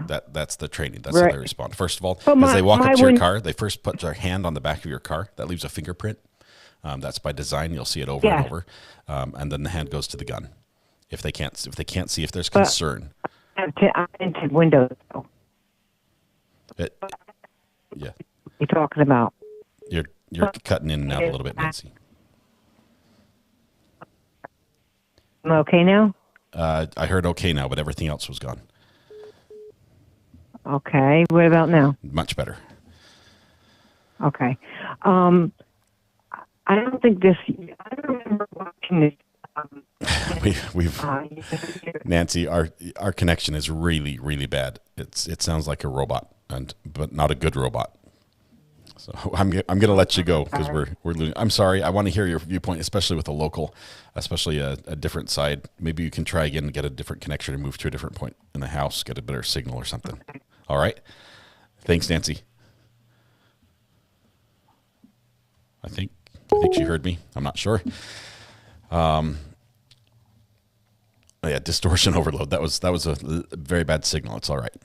C: that's the training. That's how they respond. First of all, as they walk up to your car, they first put their hand on the back of your car. That leaves a fingerprint. That's by design. You'll see it over and over. And then the hand goes to the gun. If they can't see, if there's concern.
G: I'm into windows, though.
C: Yeah.
G: You're talking about.
C: You're cutting in and out a little bit, Nancy.
G: I'm okay now?
C: I heard okay now, but everything else was gone.
G: Okay. What about now?
C: Much better.
G: Okay. I don't think this. I don't remember watching this.
C: We've Nancy, our connection is really, really bad. It sounds like a robot, but not a good robot. So I'm gonna let you go because we're losing. I'm sorry. I want to hear your viewpoint, especially with a local, especially a different side. Maybe you can try again and get a different connection and move to a different point in the house, get a better signal or something. All right. Thanks, Nancy. I think she heard me. I'm not sure. Yeah, distortion overload. That was a very bad signal. It's all right.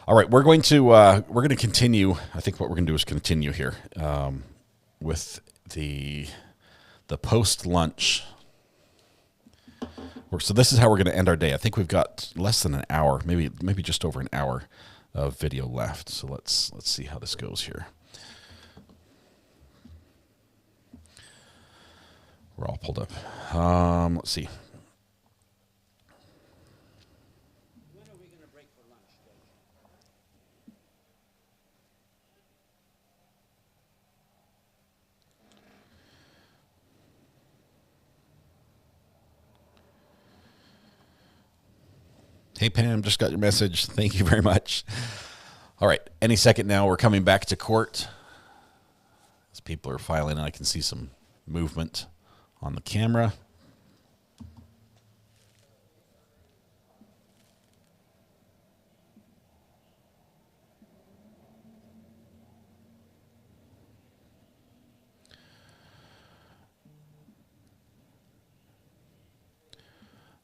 C: All right, we're going to continue. I think what we're going to do is continue here with the post lunch. So this is how we're going to end our day. I think we've got less than an hour, maybe just over an hour of video left. So let's see how this goes here. We're all pulled up. Let's see. Hey, Pam, just got your message. Thank you very much. All right, any second now, we're coming back to court. As people are filing in, I can see some movement on the camera.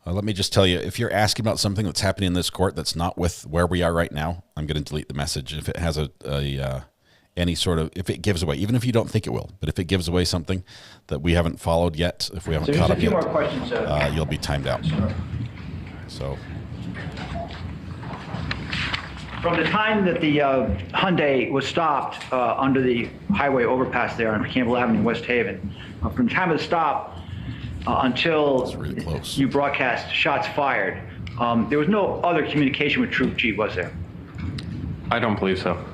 C: Let me just tell you, if you're asking about something that's happening in this court that's not with where we are right now, I'm going to delete the message. If it has any sort of, if it gives away, even if you don't think it will, but if it gives away something that we haven't followed yet, if we haven't caught up yet, you'll be timed out. So.
M: From the time that the Hyundai was stopped under the highway overpass there on Campbell Avenue, West Haven, from the time of the stop until really you broadcast shots fired, there was no other communication with Troop G, was there?
D: I don't believe so.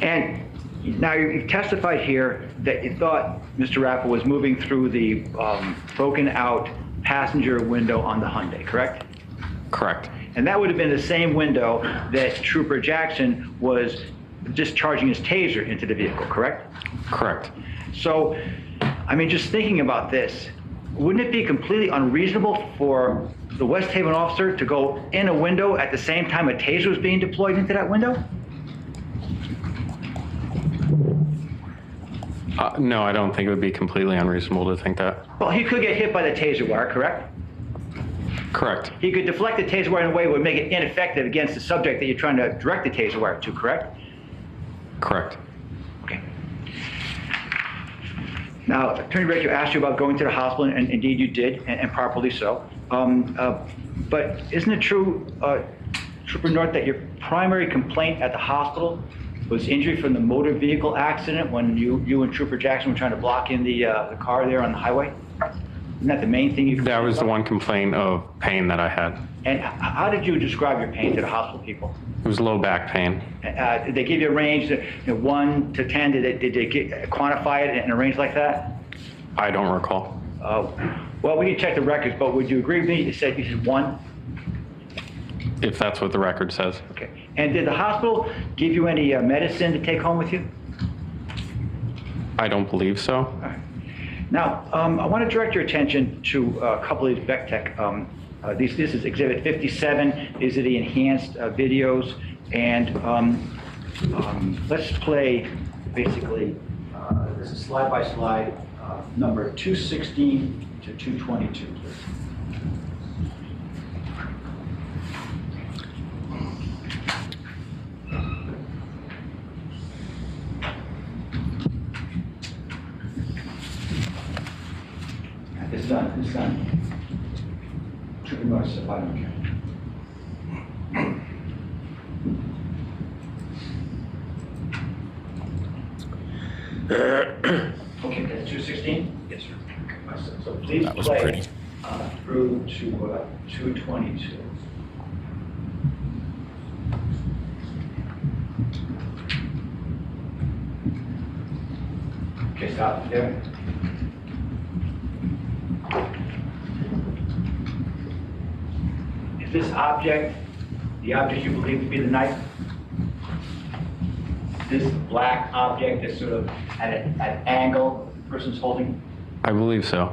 M: And now you've testified here that you thought Mr. Rappa was moving through the broken out passenger window on the Hyundai, correct?
D: Correct.
M: And that would have been the same window that Trooper Jackson was discharging his taser into the vehicle, correct?
D: Correct.
M: So, I mean, just thinking about this, wouldn't it be completely unreasonable for the West Haven officer to go in a window at the same time a taser was being deployed into that window?
D: No, I don't think it would be completely unreasonable to think that.
M: Well, he could get hit by the taser wire, correct?
D: Correct.
M: He could deflect the taser wire in a way that would make it ineffective against the subject that you're trying to direct the taser wire to, correct?
D: Correct.
M: Okay. Now, Attorney Richter asked you about going to the hospital, and indeed you did, and properly so. But isn't it true, Trooper North, that your primary complaint at the hospital was injury from the motor vehicle accident when you and Trooper Jackson were trying to block in the car there on the highway? Isn't that the main thing you?
D: That was the one complaint of pain that I had.
M: And how did you describe your pain to the hospital people?
D: It was low back pain.
M: Did they give you a range, 1 to 10? Did they quantify it in a range like that?
D: I don't recall.
M: Well, we can check the records, but would you agree with me? You said 1?
D: If that's what the record says.
M: Okay. And did the hospital give you any medicine to take home with you?
D: I don't believe so.
M: All right. Now, I want to direct your attention to a couple of these VecTech. This is Exhibit 57. These are the enhanced videos. And let's play, basically, this is slide by slide, number 216 to 222, please. It's done. Trooper North, I don't care. Okay, that's 216? Yes, sir. So please
C: That was
M: play
C: pretty.
M: Through to 222. Okay, stop there. Is this object the object you believe to be the knife? This black object that's sort of at an angle the person's holding?
D: I believe so.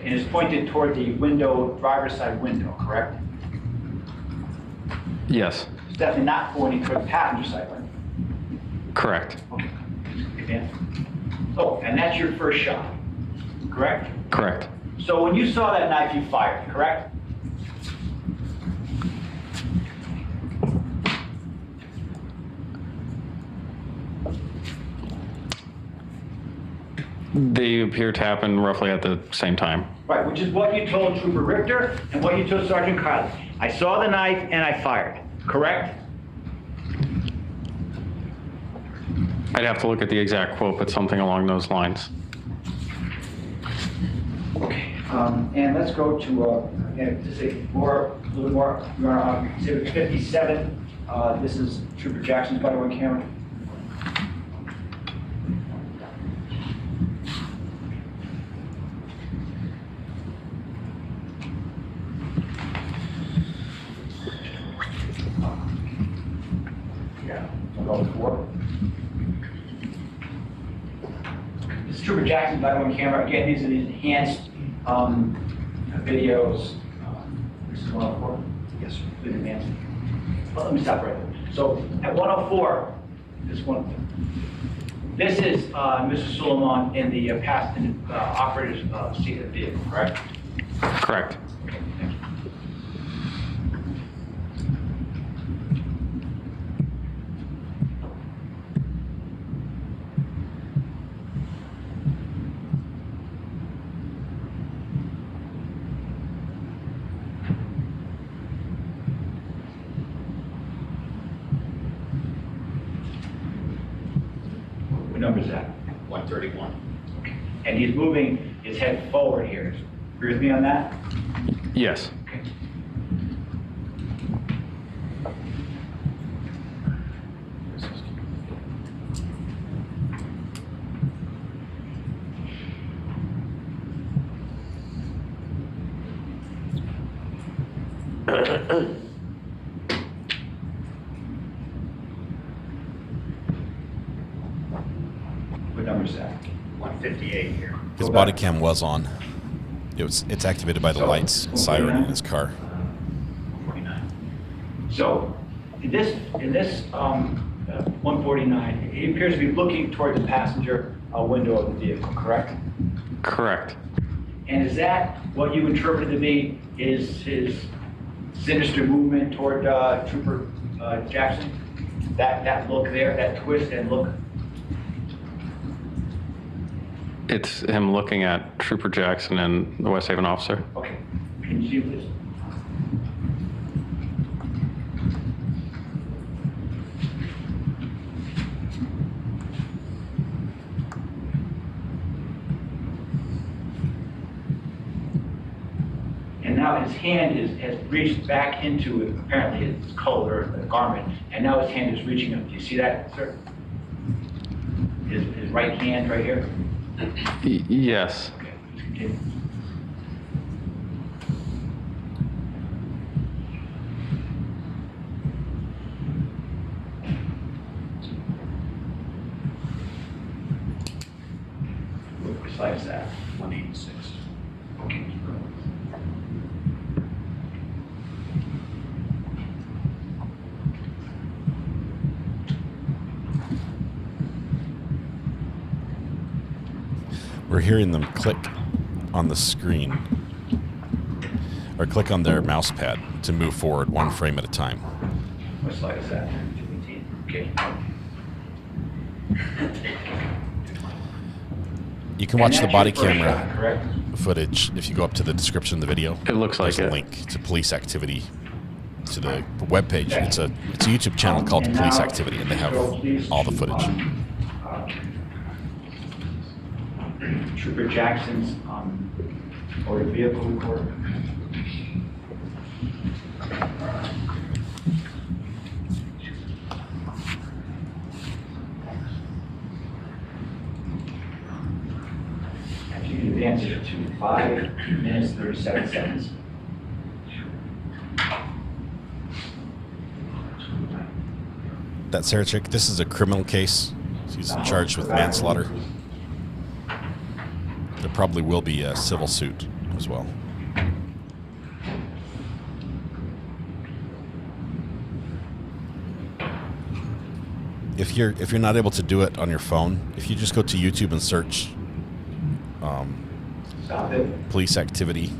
M: And it's pointed toward the window, driver's side window, correct?
D: Yes.
M: It's definitely not pointing toward the passenger side window.
D: Correct.
M: Okay. Yeah. Oh, and that's your first shot, correct?
D: Correct.
M: So when you saw that knife, you fired, correct?
D: They appear to happen roughly at the same time.
M: Right, which is what you told Trooper Richter and what you told Sergeant Kiley. I saw the knife and I fired, correct?
D: I'd have to look at the exact quote, but something along those lines.
M: Okay, and let's go to, again, to say more, a little bit more. You're on Exhibit 57. This is Trooper Jackson's body on camera. This is Trooper Jackson's body on camera. Again, these are the enhanced videos. This is 104. Yes, sir. Please advance. Well, let me stop right there. So at 104, this is Mr. Soulemane in the operator's seat of the vehicle, correct?
D: Correct.
M: Okay, thank you. What number is that? 131. Okay. And he's moving his head forward here. Agree with me on that?
D: Yes.
M: Okay. What number is that? 158 here.
C: His body cam was on. It's activated by the lights siren in his car.
M: 149. So in this 149, he appears to be looking toward the passenger window of the vehicle, correct?
D: Correct.
M: And is that what you interpreted to be his sinister movement toward Trooper Jackson? That look there, that twist and look?
D: It's him looking at Trooper Jackson and the West Haven officer.
M: Okay. Can you see this? And now his hand has reached back into apparently his coat or the garment, and now his hand is reaching up. Do you see that, sir? His right hand right here?
D: Yes.
M: Okay, let's continue. What precise that? 186. Okay.
C: We're hearing them click on the screen or click on their mouse pad to move forward one frame at a time.
M: What slide is that? 218. Okay.
C: You can watch
M: And
C: the
M: that's
C: body
M: your first
C: camera
M: shot, correct?
C: footage if you go up to the description of the video.
D: It looks like
C: There's a link to police activity to the webpage. It's a YouTube channel called Police Activity, and they have all the footage.
M: Trooper Jackson's motor vehicle report. After you advance it to 5 minutes, 37 seconds.
C: That Sarah chick, this is a criminal case. She's charged with manslaughter. There probably will be a civil suit as well. If you're not able to do it on your phone, if you just go to YouTube and search police activity,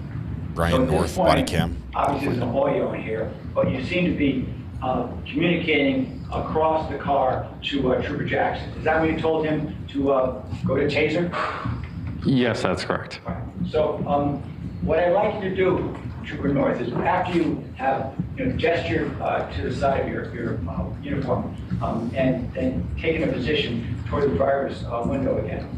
C: Brian North body cam.
M: Obviously, there's no audio in here, but you seem to be communicating across the car to Trooper Jackson. Is that when you told him to go to taser?
D: Yes, that's correct.
M: So what I'd like you to do, Trooper North, is after you have gestured to the side of your uniform and then taken a position toward the driver's window again,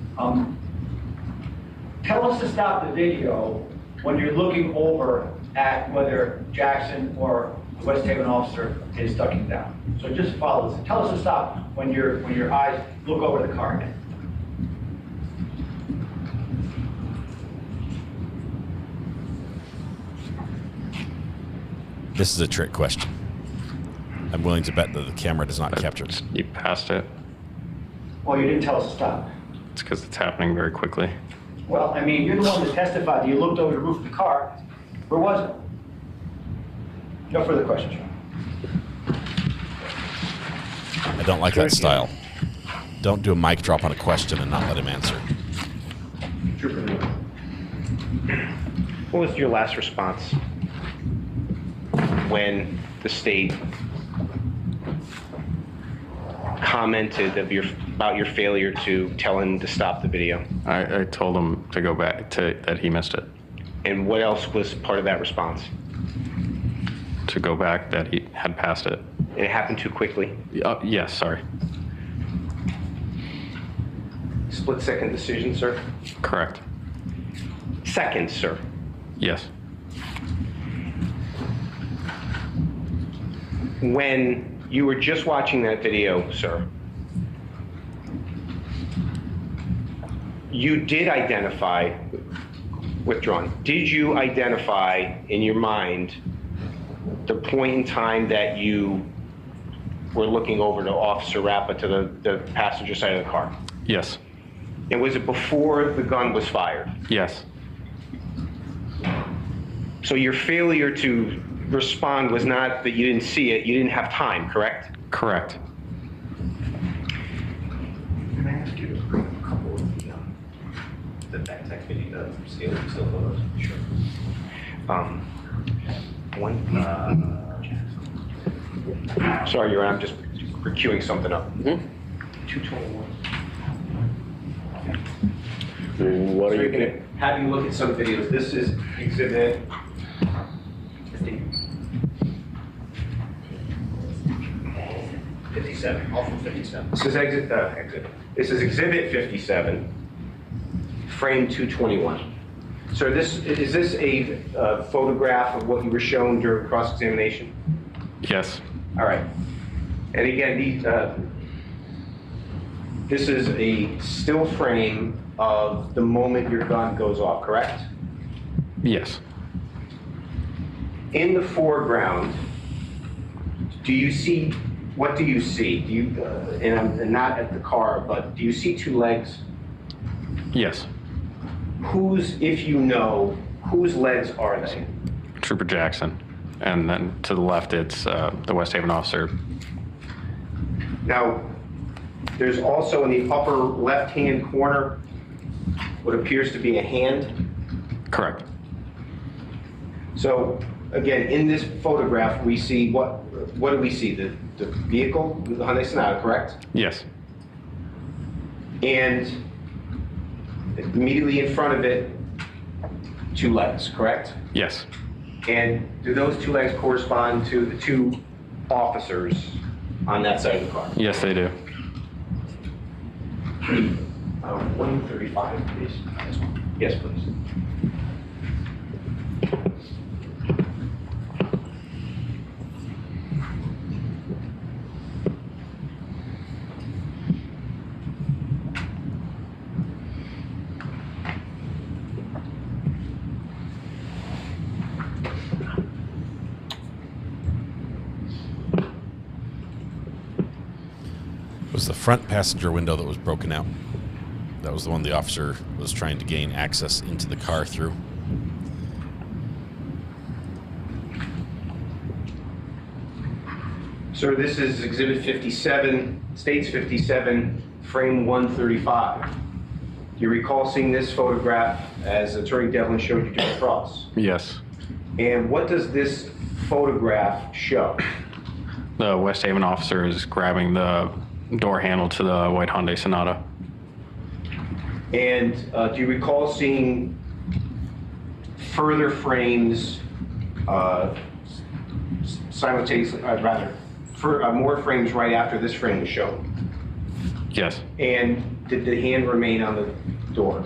M: tell us to stop the video when you're looking over at whether Jackson or the West Haven officer is ducking down. So just follow this. Tell us to stop when your eyes look over the car again.
C: This is a trick question. I'm willing to bet that the camera does not capture it.
D: You passed it.
M: Well, you didn't tell us to stop.
D: It's because it's happening very quickly.
M: Well, I mean, you're the one that testified that you looked over the roof of the car. Where was it? No further questions, John.
C: I don't like that style. Don't do a mic drop on a question and not let him answer.
N: What was your last response when the state commented about your failure to tell him to stop the video?
D: I told him to go back, that he missed it.
N: And what else was part of that response?
D: To go back, that he had passed it.
N: And it happened too quickly?
D: Yes, sorry.
N: Split-second decision, sir?
D: Correct.
N: Seconds, sir?
D: Yes.
N: When you were just watching that video, sir, you did identify, withdrawn, did you identify in your mind the point in time that you were looking over to Officer Rappa to the passenger side of the car?
D: Yes.
N: And was it before the gun was fired?
D: Yes.
N: So your failure to respond was not that you didn't see it, you didn't have time, correct?
D: Correct.
H: Can I ask you to bring up a couple of the backpack video, still photos? Sure.
N: Sorry, Your Honor, I'm just queuing something up.
H: 221.
J: What
O: So
J: are
O: we're
J: you?
O: gonna have you look at some videos. This is exhibit
R: 57, all from 57.
O: This is This is exhibit 57, frame 221. So is this a photograph of what you were shown during cross-examination?
D: Yes.
O: All right. And again, this is a still frame of the moment your gun goes off, correct?
D: Yes.
O: In the foreground, what do you see? And I'm not at the car, but do you see two legs?
D: Yes.
O: If you know, whose legs are they?
D: Trooper Jackson. And then to the left, it's the West Haven officer.
O: Now, there's also in the upper left-hand corner what appears to be a hand.
D: Correct.
O: So, again, in this photograph, we see what do we see? The vehicle, the Hyundai Sonata, correct?
D: Yes.
O: And immediately in front of it, two legs, correct?
D: Yes.
O: And do those two legs correspond to the two officers on that side of the car?
D: Yes, they do.
O: 135, please. Yes, please.
C: Was the front passenger window that was broken out. That was the one the officer was trying to gain access into the car through.
O: Sir, this is Exhibit 57, States 57, frame 135. Do you recall seeing this photograph as Attorney Devlin showed you during cross?
D: Yes.
O: And what does this photograph show?
D: The West Haven officer is grabbing the door handle to the white Hyundai Sonata.
O: And do you recall seeing further frames simultaneously, more frames right after this frame was shown?
D: Yes.
O: And did the hand remain on the door?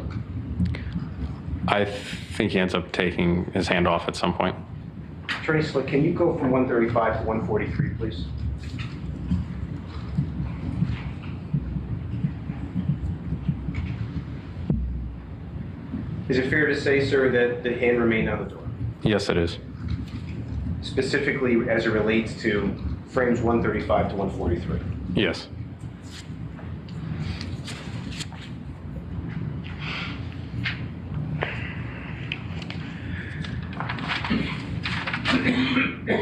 D: I think he ends up taking his hand off at some point.
O: Attorney Slick, can you go from 135 to 143, please? Is it fair to say, sir, that the hand remained on the door?
D: Yes, it is.
O: Specifically as it relates to frames 135 to 143?
D: Yes.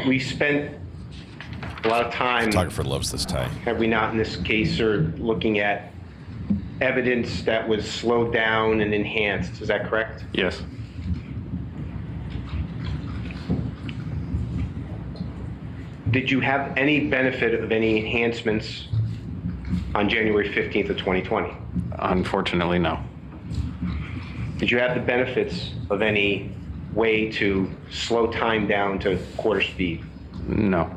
O: We spent a lot of time.
C: Photographer loves this tie.
O: Have we not in this case, sir, looking at evidence that was slowed down and enhanced? Is that correct?
D: Yes.
O: Did you have any benefit of any enhancements on January 15th of 2020?
D: Unfortunately, no.
O: Did you have the benefits of any way to slow time down to quarter speed?
D: No.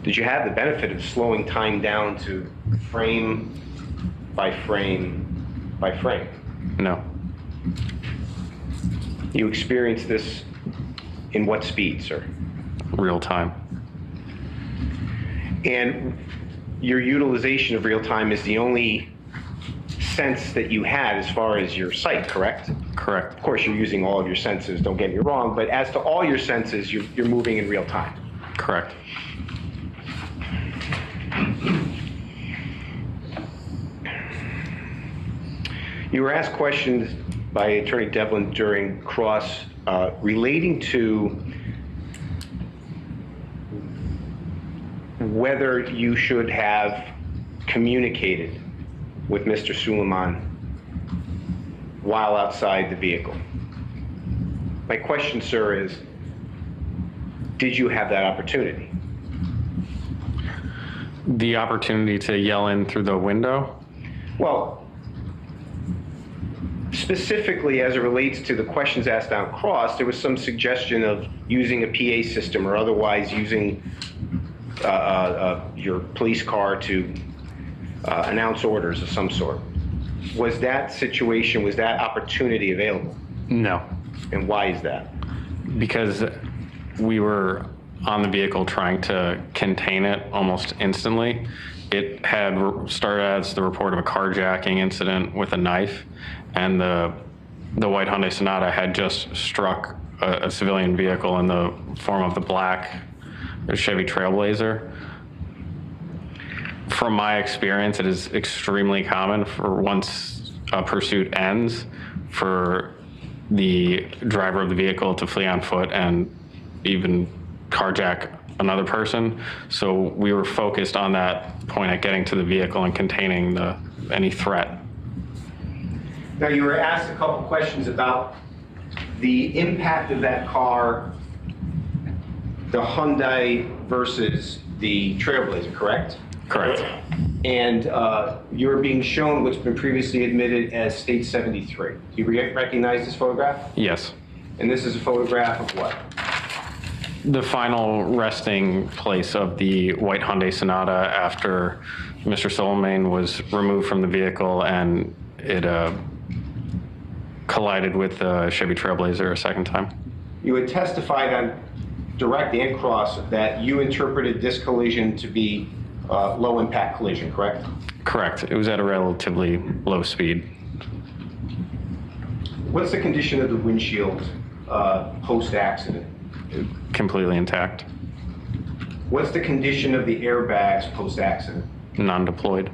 O: Did you have the benefit of slowing time down to frame by frame by frame?
D: No.
O: You experienced this in what speed, sir?
D: Real time.
O: And your utilization of real time is the only sense that you had as far as your sight, correct?
D: Correct.
O: Of course, you're using all of your senses, don't get me wrong, but as to all your senses, you're moving in real time.
D: Correct.
O: You were asked questions by Attorney Devlin during cross relating to whether you should have communicated with Mr. Soulemane while outside the vehicle. My question, sir, is, did you have that opportunity?
D: The opportunity to yell in through the window?
O: Well,
N: specifically as it relates to the questions asked on cross, there was some suggestion of using a PA system or otherwise using your police car to announce orders of some sort. Was that situation, was that opportunity available?
D: No.
N: And why is that?
D: Because we were on the vehicle trying to contain it almost instantly. It had started as the report of a carjacking incident with a knife, and the white Hyundai Sonata had just struck a civilian vehicle in the form of the black Chevy Trailblazer. From my experience, it is extremely common for once a pursuit ends for the driver of the vehicle to flee on foot and even carjack another person. So we were focused on that point at getting to the vehicle and containing any threat.
O: Now, you were asked a couple questions about the impact of that car, the Hyundai versus the Trailblazer, correct?
D: Correct.
O: And you're being shown what's been previously admitted as State 73. Do you recognize this photograph?
D: Yes.
O: And this is a photograph of what?
D: The final resting place of the white Hyundai Sonata after Mr. Soulemane was removed from the vehicle and it collided with the Chevy Trailblazer a second time.
O: You had testified on direct and cross that you interpreted this collision to be low impact collision, correct?
D: Correct. It was at a relatively low speed.
O: What's the condition of the windshield post-accident?
D: Completely intact.
O: What's the condition of the airbags post-accident?
D: Non-deployed.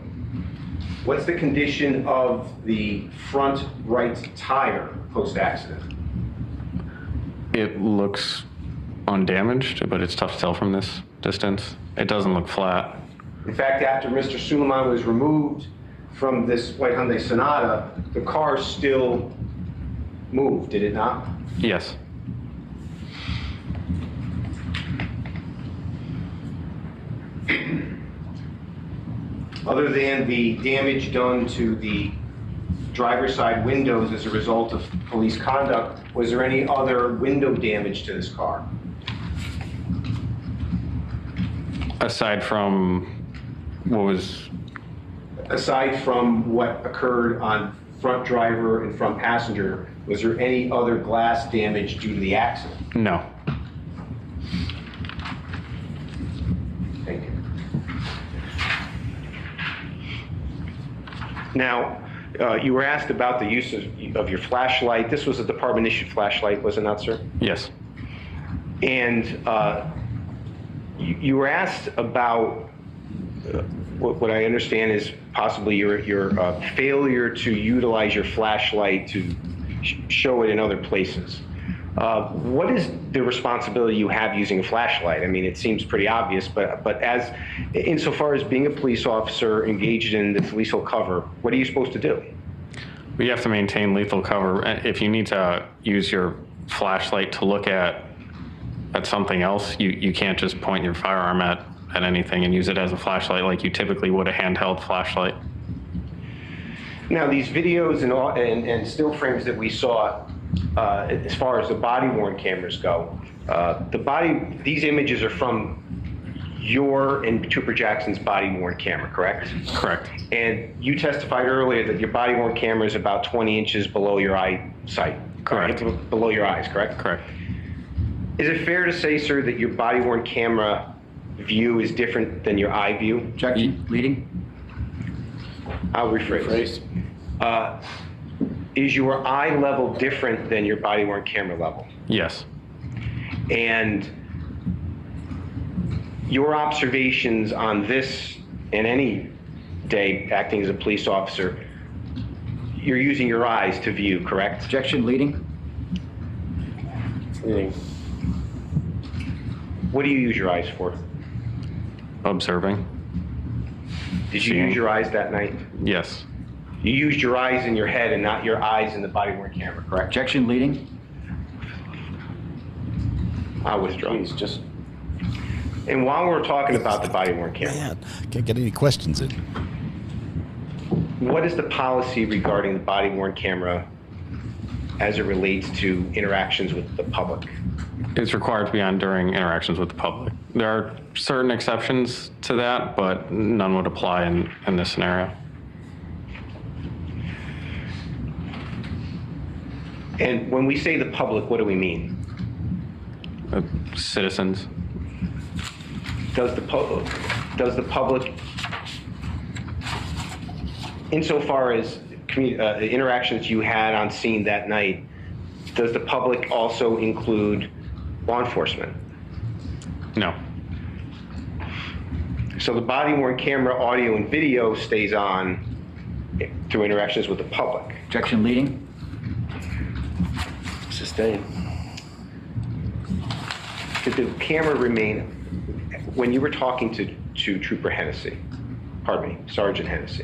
O: What's the condition of the front right tire post-accident?
D: It looks undamaged, but it's tough to tell from this distance. It doesn't look flat.
O: In fact, after Mr. Soulemane was removed from this white Hyundai Sonata, the car still moved, did it not?
D: Yes.
O: Other than the damage done to the driver's side windows as a result of police conduct, was there any other window damage to this car?
D: Aside from what was...
O: Aside from what occurred on front driver and front passenger, was there any other glass damage due to the accident?
D: No.
O: Thank you.
N: Now, you were asked about the use of your flashlight. This was a department-issued flashlight, was it not, sir?
D: Yes.
N: And you were asked about what I understand is possibly your failure to utilize your flashlight to show it in other places. What is the responsibility you have using a flashlight? I mean, it seems pretty obvious, but as insofar as being a police officer engaged in this lethal cover, what are you supposed to do?
D: We have to maintain lethal cover. If you need to use your flashlight to look at something else, you can't just point your firearm at anything and use it as a flashlight like you typically would a handheld flashlight.
O: Now, these videos and still frames that we saw, as far as the body-worn cameras go, these images are from your and Trooper Jackson's body-worn camera, correct?
D: Correct.
O: And you testified earlier that your body-worn camera is about 20 inches below your eyesight.
D: Correct.
O: Below your eyes, correct?
D: Correct.
O: Is it fair to say, sir, that your body-worn camera view is different than your eye view?
E: Objection, leading.
O: I'll rephrase. Is your eye level different than your body-worn camera level?
D: Yes.
O: And your observations on this and any day acting as a police officer, you're using your eyes to view, correct?
E: Objection, leading.
O: Leading. What do you use your eyes for?
D: Observing.
O: Did you use your eyes that night?
D: Yes.
O: You used your eyes in your head and not your eyes in the body-worn camera, correct?
E: Objection, leading.
O: I'll withdraw. And while we're talking about the body-worn camera,
C: Man, can't get any questions in.
O: what is the policy regarding the body-worn camera
N: as it relates to interactions with the public?
D: It's required to be on during interactions with the public. There are certain exceptions to that, but none would apply in this scenario.
N: And when we say the public, what do we mean?
D: Citizens.
N: Does the public, insofar as the interactions you had on scene that night, does the public also include law enforcement?
D: No.
N: So the body-worn camera, audio, and video stays on through interactions with the public.
E: Objection leading.
N: Sustained. Did the camera remain, when you were talking to Trooper Hennessy, pardon me, Sergeant Hennessy,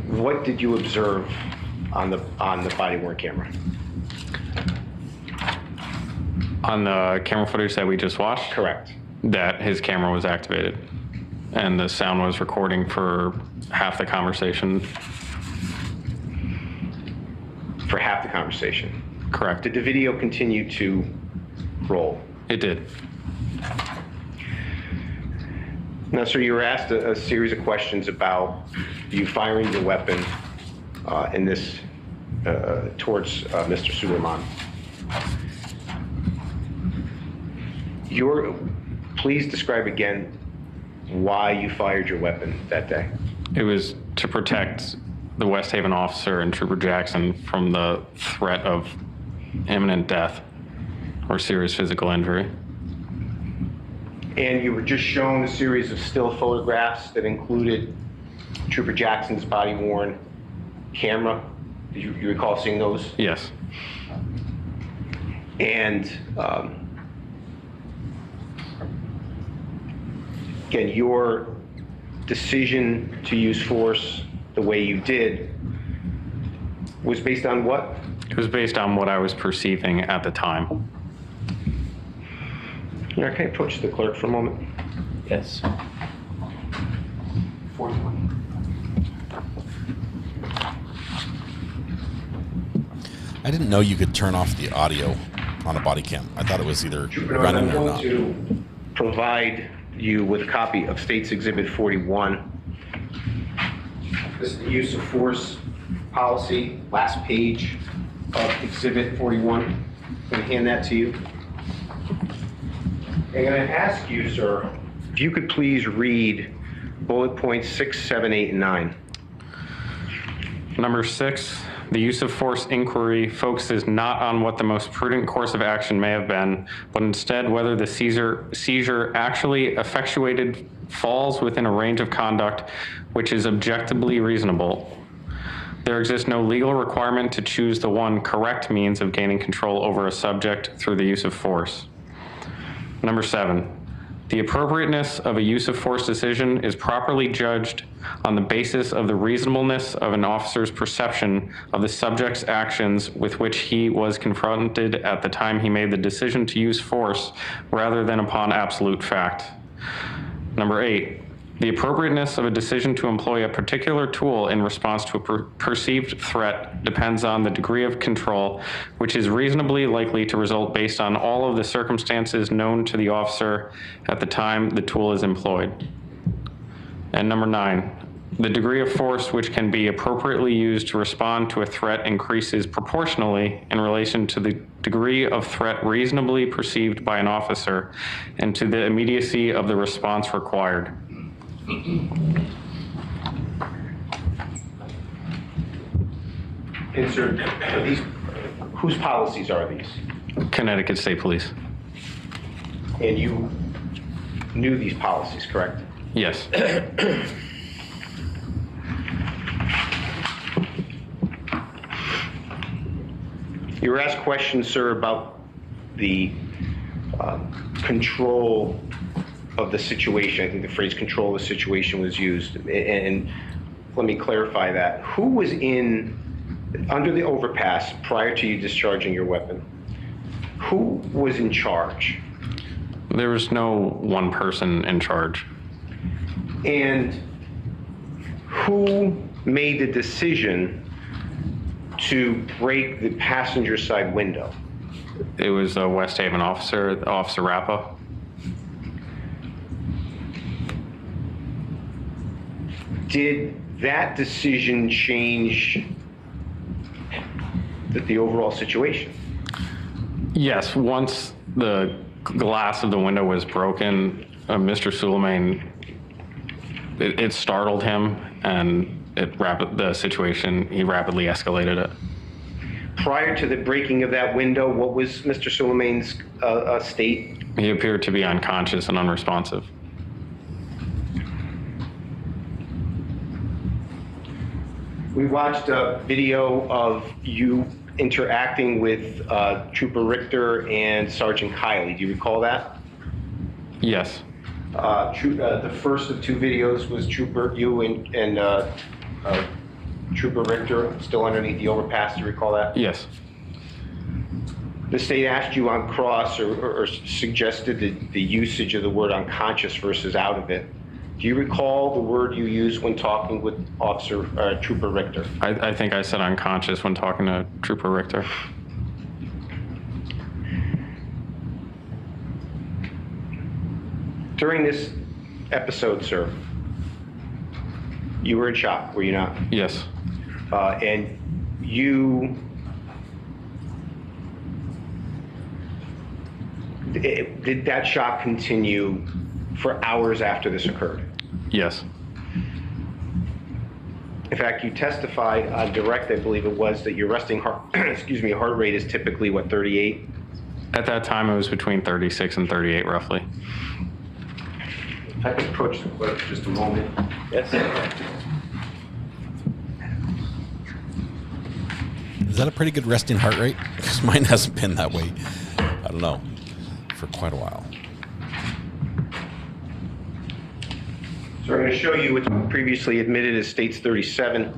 N: what did you observe on the body-worn camera?
D: On the camera footage that we just watched?
N: Correct.
D: That his camera was activated and the sound was recording for half the conversation.
N: For half the conversation?
D: Correct.
N: Did the video continue to roll?
D: It did.
N: Now, sir, you were asked a series of questions about you firing your weapon in this towards Mr. Soulemane. Please describe again why you fired your weapon that day.
D: It was to protect the West Haven officer and Trooper Jackson from the threat of imminent death or serious physical injury.
N: And you were just shown a series of still photographs that included Trooper Jackson's body-worn camera. Do you recall seeing those?
D: Yes.
N: And again, your decision to use force the way you did was based on what?
D: It was based on what I was perceiving at the time.
N: Yeah, can I approach the clerk for a moment?
E: Yes.
C: 41. I didn't know you could turn off the audio on a body cam. I thought it was either running or not.
N: I'm going to provide you with a copy of State's Exhibit 41. This is the use of force policy, last page of Exhibit 41. I'm going to hand that to you. I'm going to ask you, sir, if you could please read bullet points 6, 7, 8, and 9.
D: Number 6, the use of force inquiry focuses not on what the most prudent course of action may have been, but instead whether the seizure actually effectuated falls within a range of conduct which is objectively reasonable. There exists no legal requirement to choose the one correct means of gaining control over a subject through the use of force. Number 7, the appropriateness of a use of force decision is properly judged on the basis of the reasonableness of an officer's perception of the subject's actions with which he was confronted at the time he made the decision to use force, rather than upon absolute fact. Number 8, the appropriateness of a decision to employ a particular tool in response to a perceived threat depends on the degree of control, which is reasonably likely to result based on all of the circumstances known to the officer at the time the tool is employed. And number 9, the degree of force which can be appropriately used to respond to a threat increases proportionally in relation to the degree of threat reasonably perceived by an officer and to the immediacy of the response required.
N: And sir, whose policies are these?
D: Connecticut State Police.
N: And you knew these policies, correct?
D: Yes.
N: You were asked questions, sir, about the control of the situation. I think the phrase control of the situation was used. And let me clarify that. Who was under the overpass prior to you discharging your weapon? Who was in charge?
D: There was no one person in charge.
N: And who made the decision to break the passenger side window?
D: It was a West Haven officer, Officer Rappa.
N: Did that decision change the overall situation?
D: Yes, once the glass of the window was broken, Mr. Soulemane, it startled him, and the situation, he rapidly escalated it.
N: Prior to the breaking of that window, what was Mr. Soulemane's state?
D: He appeared to be unconscious and unresponsive.
N: We watched a video of you interacting with Trooper Richter and Sergeant Kiley. Do you recall that?
D: Yes.
N: The first of two videos was you and Trooper Richter still underneath the overpass. Do you recall that?
D: Yes.
N: The state asked you on cross or suggested the usage of the word unconscious versus out of it. Do you recall the word you used when talking with Trooper Richter?
D: I think I said unconscious when talking to Trooper Richter.
N: During this episode, sir, you were in shock, were you not?
D: Yes.
N: And you... Did that shock continue for hours after this occurred?
D: Yes.
N: In fact, you testified on direct, I believe it was, that your resting heart, heart rate is typically, what, 38?
D: At that time, it was between 36 and 38, roughly.
N: If I could approach the clerk for just a moment. Yes.
C: Is that a pretty good resting heart rate? Because mine hasn't been that way, I don't know, for quite a while.
N: So we're going to show you what's previously admitted as States 37.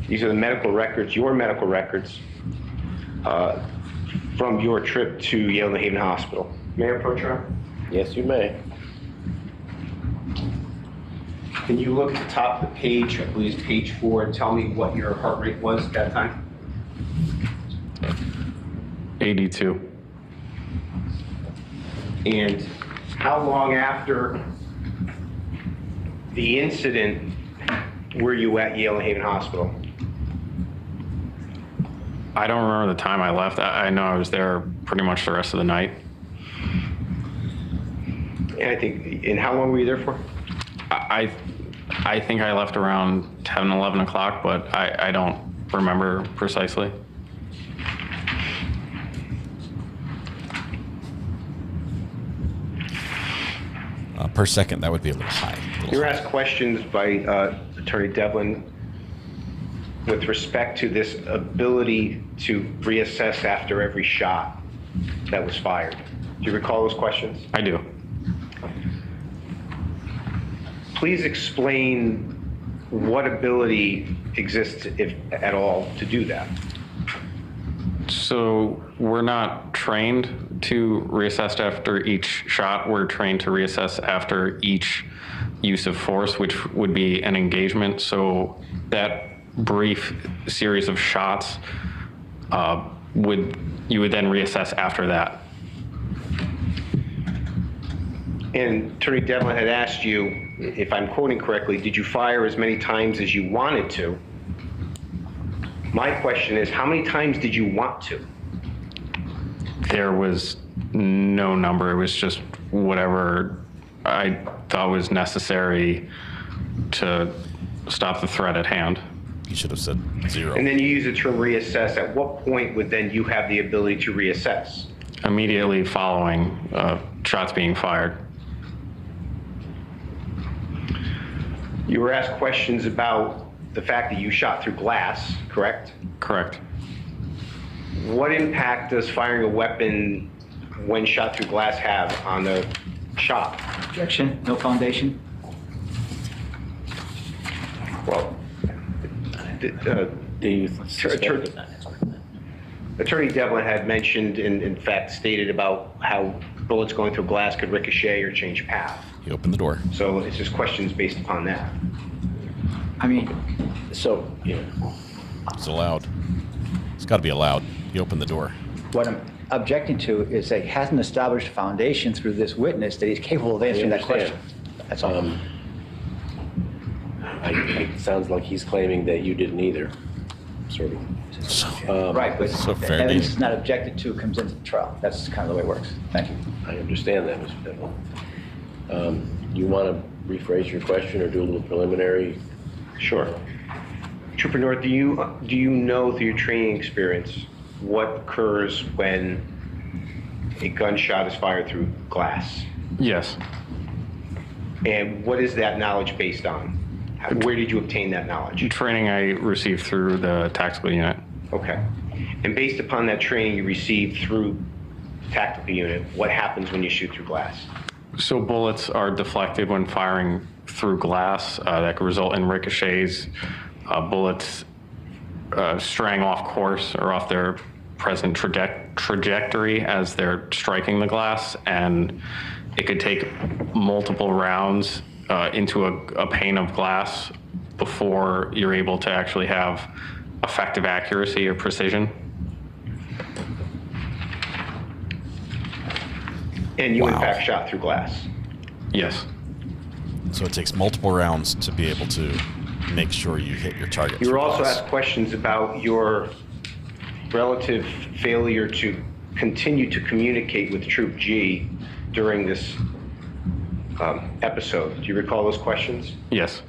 N: These are the medical records, your medical records, from your trip to Yale New Haven Hospital. May I approach her?
J: Yes, you may.
N: Can you look at the top of the page, I believe it's page 4, and tell me what your heart rate was at that time?
D: 82.
N: And how long after the incident were you at Yale New Haven Hospital?
D: I don't remember the time I left. I know I was there pretty much the rest of the night.
N: And how long were you there for?
D: I think I left around 10, 11 o'clock, but I don't remember precisely.
C: Per second, that would be a little high.
N: You were asked questions by Attorney Devlin with respect to this ability to reassess after every shot that was fired. Do you recall those questions?
D: I do.
N: Please explain what ability exists, if at all, to do that.
D: So we're not trained to reassess after each shot. We're trained to reassess after each use of force, which would be an engagement. So that brief series of shots you would then reassess after that.
N: And Attorney Devlin had asked you, if I'm quoting correctly, did you fire as many times as you wanted to? My question is, how many times did you want to?
D: There was no number. It was just whatever I thought was necessary to stop the threat at hand.
C: You should have said 0.
N: And then you use the term reassess. At what point would then you have the ability to reassess?
D: Immediately following shots being fired.
N: You were asked questions about the fact that you shot through glass, correct?
D: Correct.
N: What impact does firing a weapon when shot through glass have on the shot?
E: Objection, no foundation.
N: Well, Attorney Devlin had mentioned, and in fact stated about how bullets going through glass could ricochet or change path.
C: He opened the door.
N: So it's just questions based upon that.
E: I mean,
J: so, yeah.
C: It's allowed. It's got to be allowed. You open the door.
L: What I'm objecting to is that he hasn't established a foundation through this witness that he's capable of answering that question. That's all.
J: It sounds like he's claiming that you didn't either, sort of.
L: Right, but
C: so
L: the
C: fair
L: evidence
C: game.
L: is not objected to, comes into the trial. That's kind of the way it works. Thank you.
J: I understand that, Mr. Pickle. You want to rephrase your question or do a little preliminary?
N: Sure. Trooper North, do you know through your training experience what occurs when a gunshot is fired through glass?
D: Yes.
N: And what is that knowledge based on? Where did you obtain that knowledge?
D: Training I received through the tactical unit.
N: Okay. And based upon that training you received through tactical unit, what happens when you shoot through glass?
D: So bullets are deflected when firing through glass. That could result in ricochets, bullets straying off course or off their present trajectory as they're striking the glass, and it could take multiple rounds into a pane of glass before you're able to actually have effective accuracy or precision.
N: And you in fact shot through glass?
D: Yes.
C: So it takes multiple rounds to be able to make sure you hit your target.
N: You were also asked questions about your relative failure to continue to communicate with Troop G during this episode. Do you recall those questions?
D: Yes.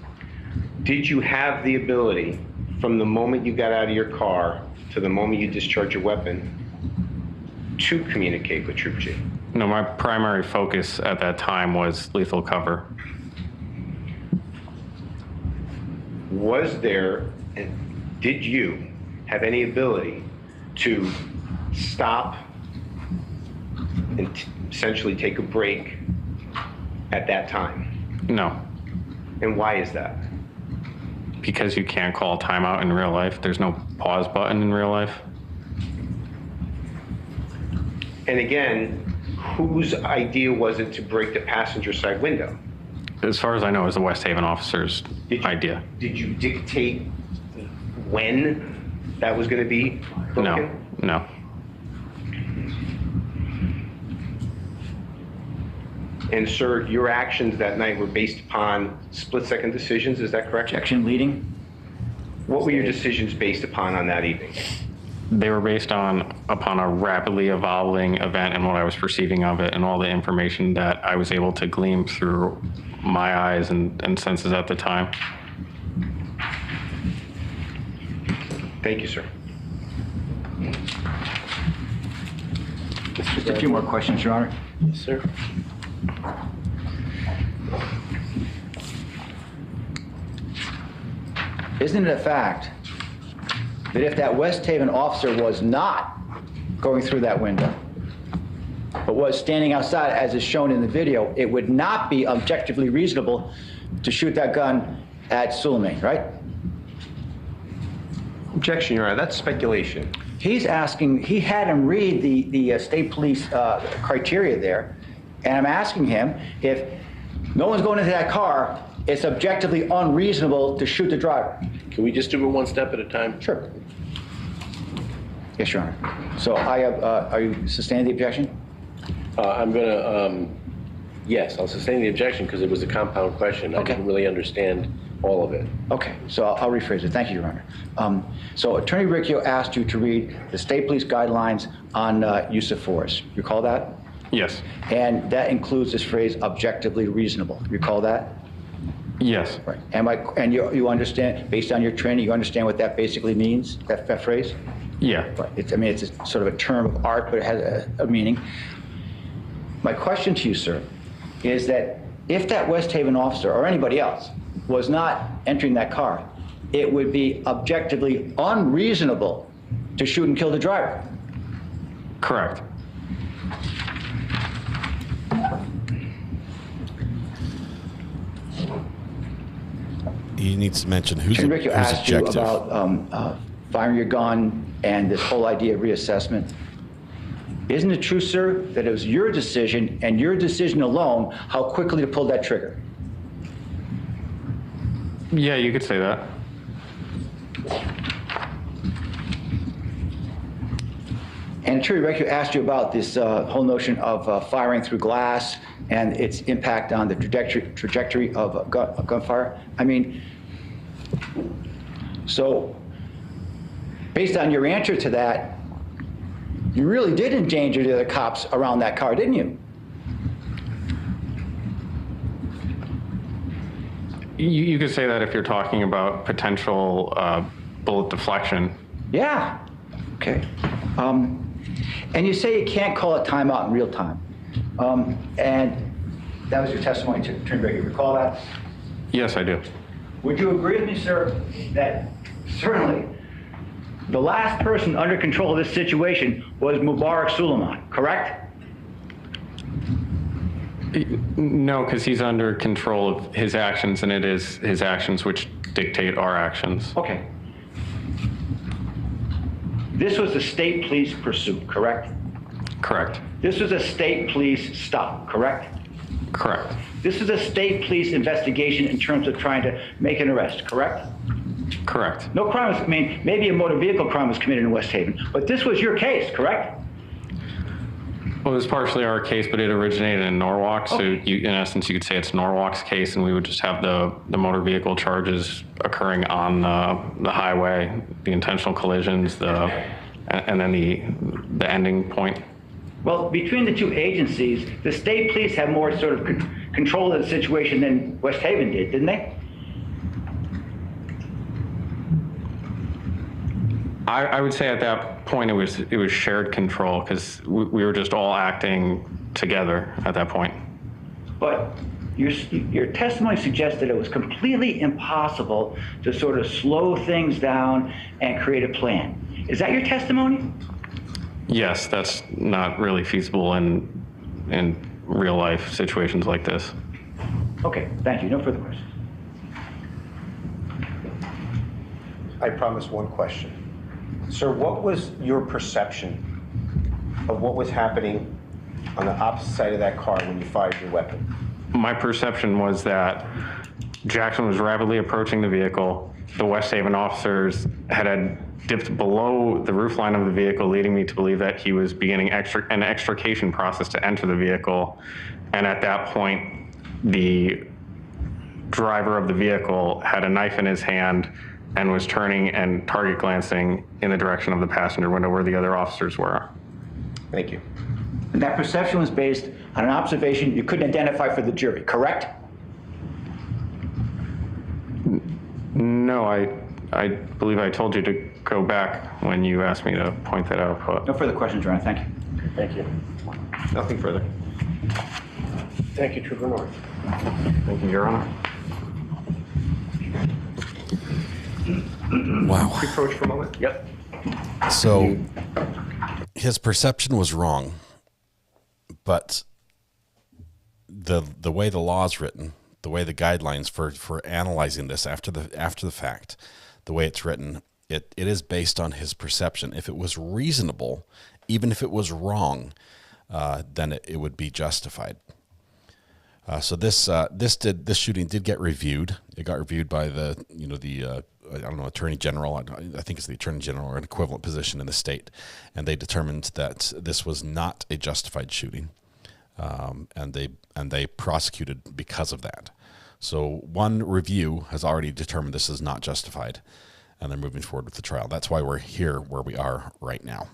N: Did you have the ability from the moment you got out of your car to the moment you discharged your weapon to communicate with Troop G?
D: No, my primary focus at that time was lethal cover.
N: Was there, and did you have any ability to stop and essentially take a break at that time?
D: No.
N: And why is that?
D: Because you can't call a timeout in real life. There's no pause button in real life.
N: And again, whose idea was it to break the passenger side window?
D: As far as I know, it was the West Haven officer's idea.
N: Did you dictate when that was going to be broken?
D: No.
N: And sir, your actions that night were based upon split-second decisions, is that correct?
L: Objection leading.
N: What were your decisions based upon on that evening?
D: They were based upon a rapidly evolving event and what I was perceiving of it and all the information that I was able to glean through my eyes and senses at the time.
N: Thank you, sir.
L: Just a few more questions, Your Honor.
J: Yes, sir.
L: Isn't it a fact that if that West Haven officer was not going through that window, but was standing outside as is shown in the video, it would not be objectively reasonable to shoot that gun at Soulemane, right?
N: Objection, Your Honor, that's speculation.
L: He's asking, he had him read the state police criteria there, and I'm asking him if no one's going into that car, it's objectively unreasonable to shoot the driver.
J: Can we just do it one step at a time?
L: Sure. Yes, Your Honor. So I have, are you sustaining the objection?
J: I'm going to, yes, I'll sustain the objection because it was a compound question. I didn't really understand all of it.
L: Okay, so I'll rephrase it. Thank you, Your Honor. So Attorney Riccio asked you to read the state police guidelines on use of force. You recall that?
D: Yes.
L: And that includes this phrase, objectively reasonable. You recall that?
D: Yes.
L: Right. And you understand, based on your training, you understand what that basically means, that phrase?
D: Yeah.
L: Right. It's a sort of a term of art, but it has a meaning. My question to you, sir, is that if that West Haven officer or anybody else was not entering that car, it would be objectively unreasonable to shoot and kill the driver.
D: Correct.
C: He needs to mention who's
L: Attorney Riccio asked you
C: objective.
L: about firing your gun and this whole idea of reassessment. Isn't it true, sir, that it was your decision and your decision alone how quickly to pull that trigger?
D: Yeah, you could say that.
L: And Attorney Recchio asked you about this whole notion of firing through glass and its impact on the trajectory of gunfire. I mean, so based on your answer to that, you really did endanger the other cops around that car, didn't you?
D: You could say that if you're talking about potential bullet deflection.
L: Yeah. Okay. And you say you can't call a timeout in real time. And that was your testimony to Attorney Recchio. You recall that?
D: Yes, I do.
L: Would you agree with me, sir, that certainly the last person under control of this situation was Mubarak Soulemane, correct?
D: No, because he's under control of his actions, and it is his actions which dictate our actions.
L: Okay. This was a state police pursuit, correct?
D: Correct.
L: This was a state police stop, correct?
D: Correct.
L: This is a state police investigation in terms of trying to make an arrest, correct?
D: Correct.
L: No crime was, I mean, maybe a motor vehicle crime was committed in West Haven, but this was your case, correct?
D: Well, it was partially our case, but it originated in Norwalk. So in essence, you could say it's Norwalk's case, and we would just have the motor vehicle charges occurring on the highway, the intentional collisions, and then the ending point.
L: Well, between the two agencies, the state police have more sort of control of the situation than West Haven did, didn't they?
D: I would say at that point it was shared control, because we were just all acting together at that point.
L: But your testimony suggests that it was completely impossible to sort of slow things down and create a plan. Is that your testimony?
D: Yes, that's not really feasible in real life situations like this.
L: Okay, thank you. No further questions.
O: I promise one question. Sir, what was your perception of what was happening on the opposite side of that car when you fired your weapon?
D: My perception was that Jackson was rapidly approaching the vehicle. The West Haven officers had dipped below the roofline of the vehicle, leading me to believe that he was beginning an extrication process to enter the vehicle. And at that point, the driver of the vehicle had a knife in his hand and was turning and target glancing in the direction of the passenger window where the other officers were.
O: Thank you.
L: And that perception was based on an observation you couldn't identify for the jury, correct?
D: No, I believe I told you to go back when you asked me to point that out.
L: No further questions, Your Honor. Thank you.
O: Thank you. Nothing further. Thank you, Trooper North.
D: Thank you, Your Honor.
C: Wow.
O: Approach for a moment. Yep.
C: So his perception was wrong, but the way the law is written, the way the guidelines for analyzing this after the fact, the way it's written, it is based on his perception. If it was reasonable, even if it was wrong, then it would be justified. So this shooting did get reviewed. It got reviewed by the I don't know, Attorney General. I think it's the Attorney General or an equivalent position in the state, and they determined that this was not a justified shooting, and they prosecuted because of that. So one review has already determined this is not justified, and they're moving forward with the trial. That's why we're here where we are right now.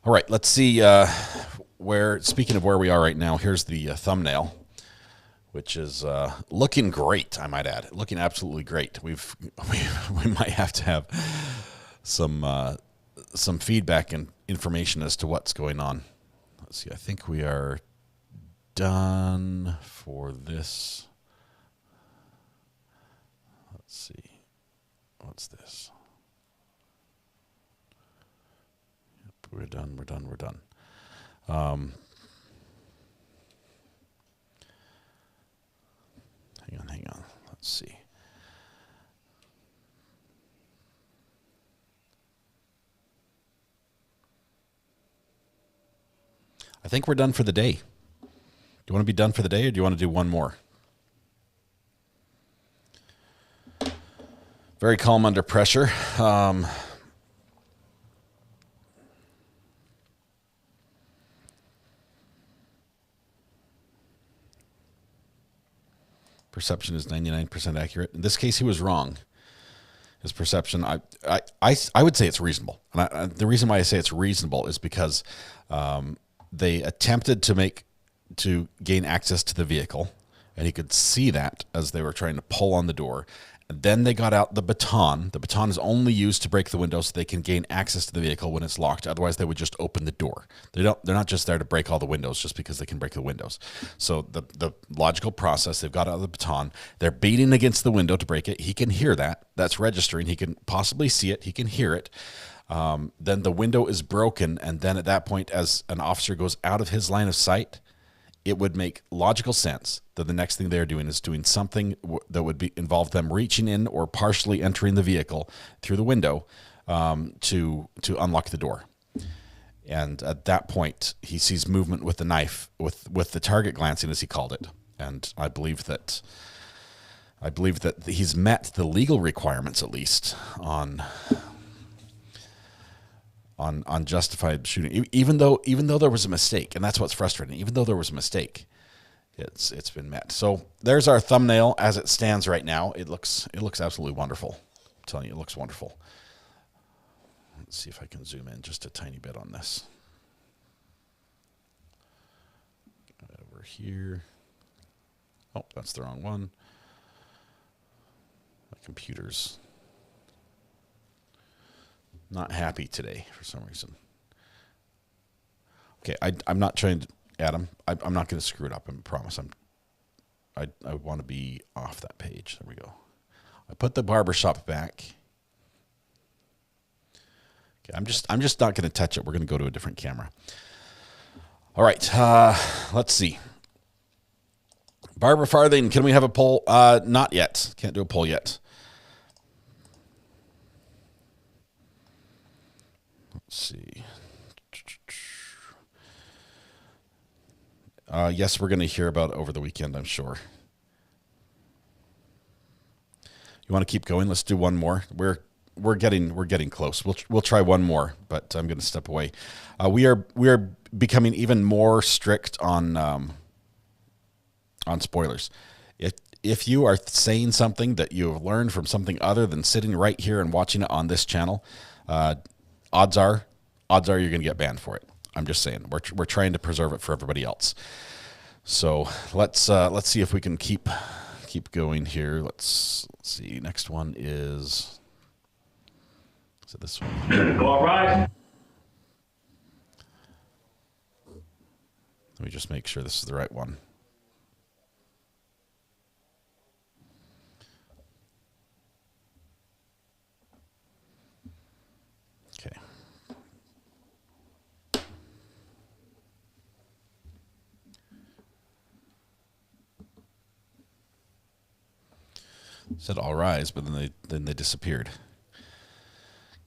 C: All right, let's see speaking of where we are right now, here's the thumbnail, which is looking great, I might add. Looking absolutely great. We might have to have some feedback and information as to what's going on. Let's see, I think we are done for this. Let's see. What's this? Yep, we're done. Hang on. Let's see. I think we're done for the day. Do you want to be done for the day, or do you want to do one more? Very calm under pressure. Perception is 99% accurate. In this case, he was wrong. His perception, I would say it's reasonable. And the reason why I say it's reasonable is because they attempted to gain access to the vehicle, and he could see that as they were trying to pull on the door. And then they got out the baton. The baton is only used to break the window so they can gain access to the vehicle when it's locked. Otherwise, they would just open the door. They're not just there to break all the windows just because they can break the windows. So the logical process, they've got out the baton. They're beating against the window to break it. He can hear that. That's registering. He can possibly see it. He can hear it. Then the window is broken. And then at that point, as an officer goes out of his line of sight, it would make logical sense that the next thing they're doing is doing something that would involve them reaching in or partially entering the vehicle through the window to unlock the door. And at that point, he sees movement with the knife, with the target glancing, as he called it. And I believe that he's met the legal requirements, at least, on justified shooting, even though there was a mistake. And that's what's frustrating. Even though there was a mistake, it's been met. So there's our thumbnail as it stands right now. It looks absolutely wonderful. I'm telling you, it looks wonderful. Let's see if I can zoom in just a tiny bit on this. Over here. Oh, that's the wrong one. My computer's not happy today for some reason. Okay, I'm not trying to, Adam, I'm not going to screw it up, I promise. I want to be off that page. There we go. I put the barbershop back. Okay, I'm just not going to touch it. We're going to go to a different camera. All right, let's see. Barbara Farthing, can we have a poll? Not yet. Can't do a poll yet. Let's see. Yes, we're going to hear about it over the weekend, I'm sure. You want to keep going? Let's do one more. We're getting close. We'll try one more, but I'm going to step away. We are becoming even more strict on spoilers. If you are saying something that you have learned from something other than sitting right here and watching it on this channel, odds are you're going to get banned for it. I'm just saying. We're trying to preserve it for everybody else. So let's see if we can keep going here. Let's see. Next one is it this one?
V: All right.
C: Let me just make sure this is the right one. Okay. Said all rise, but then they disappeared.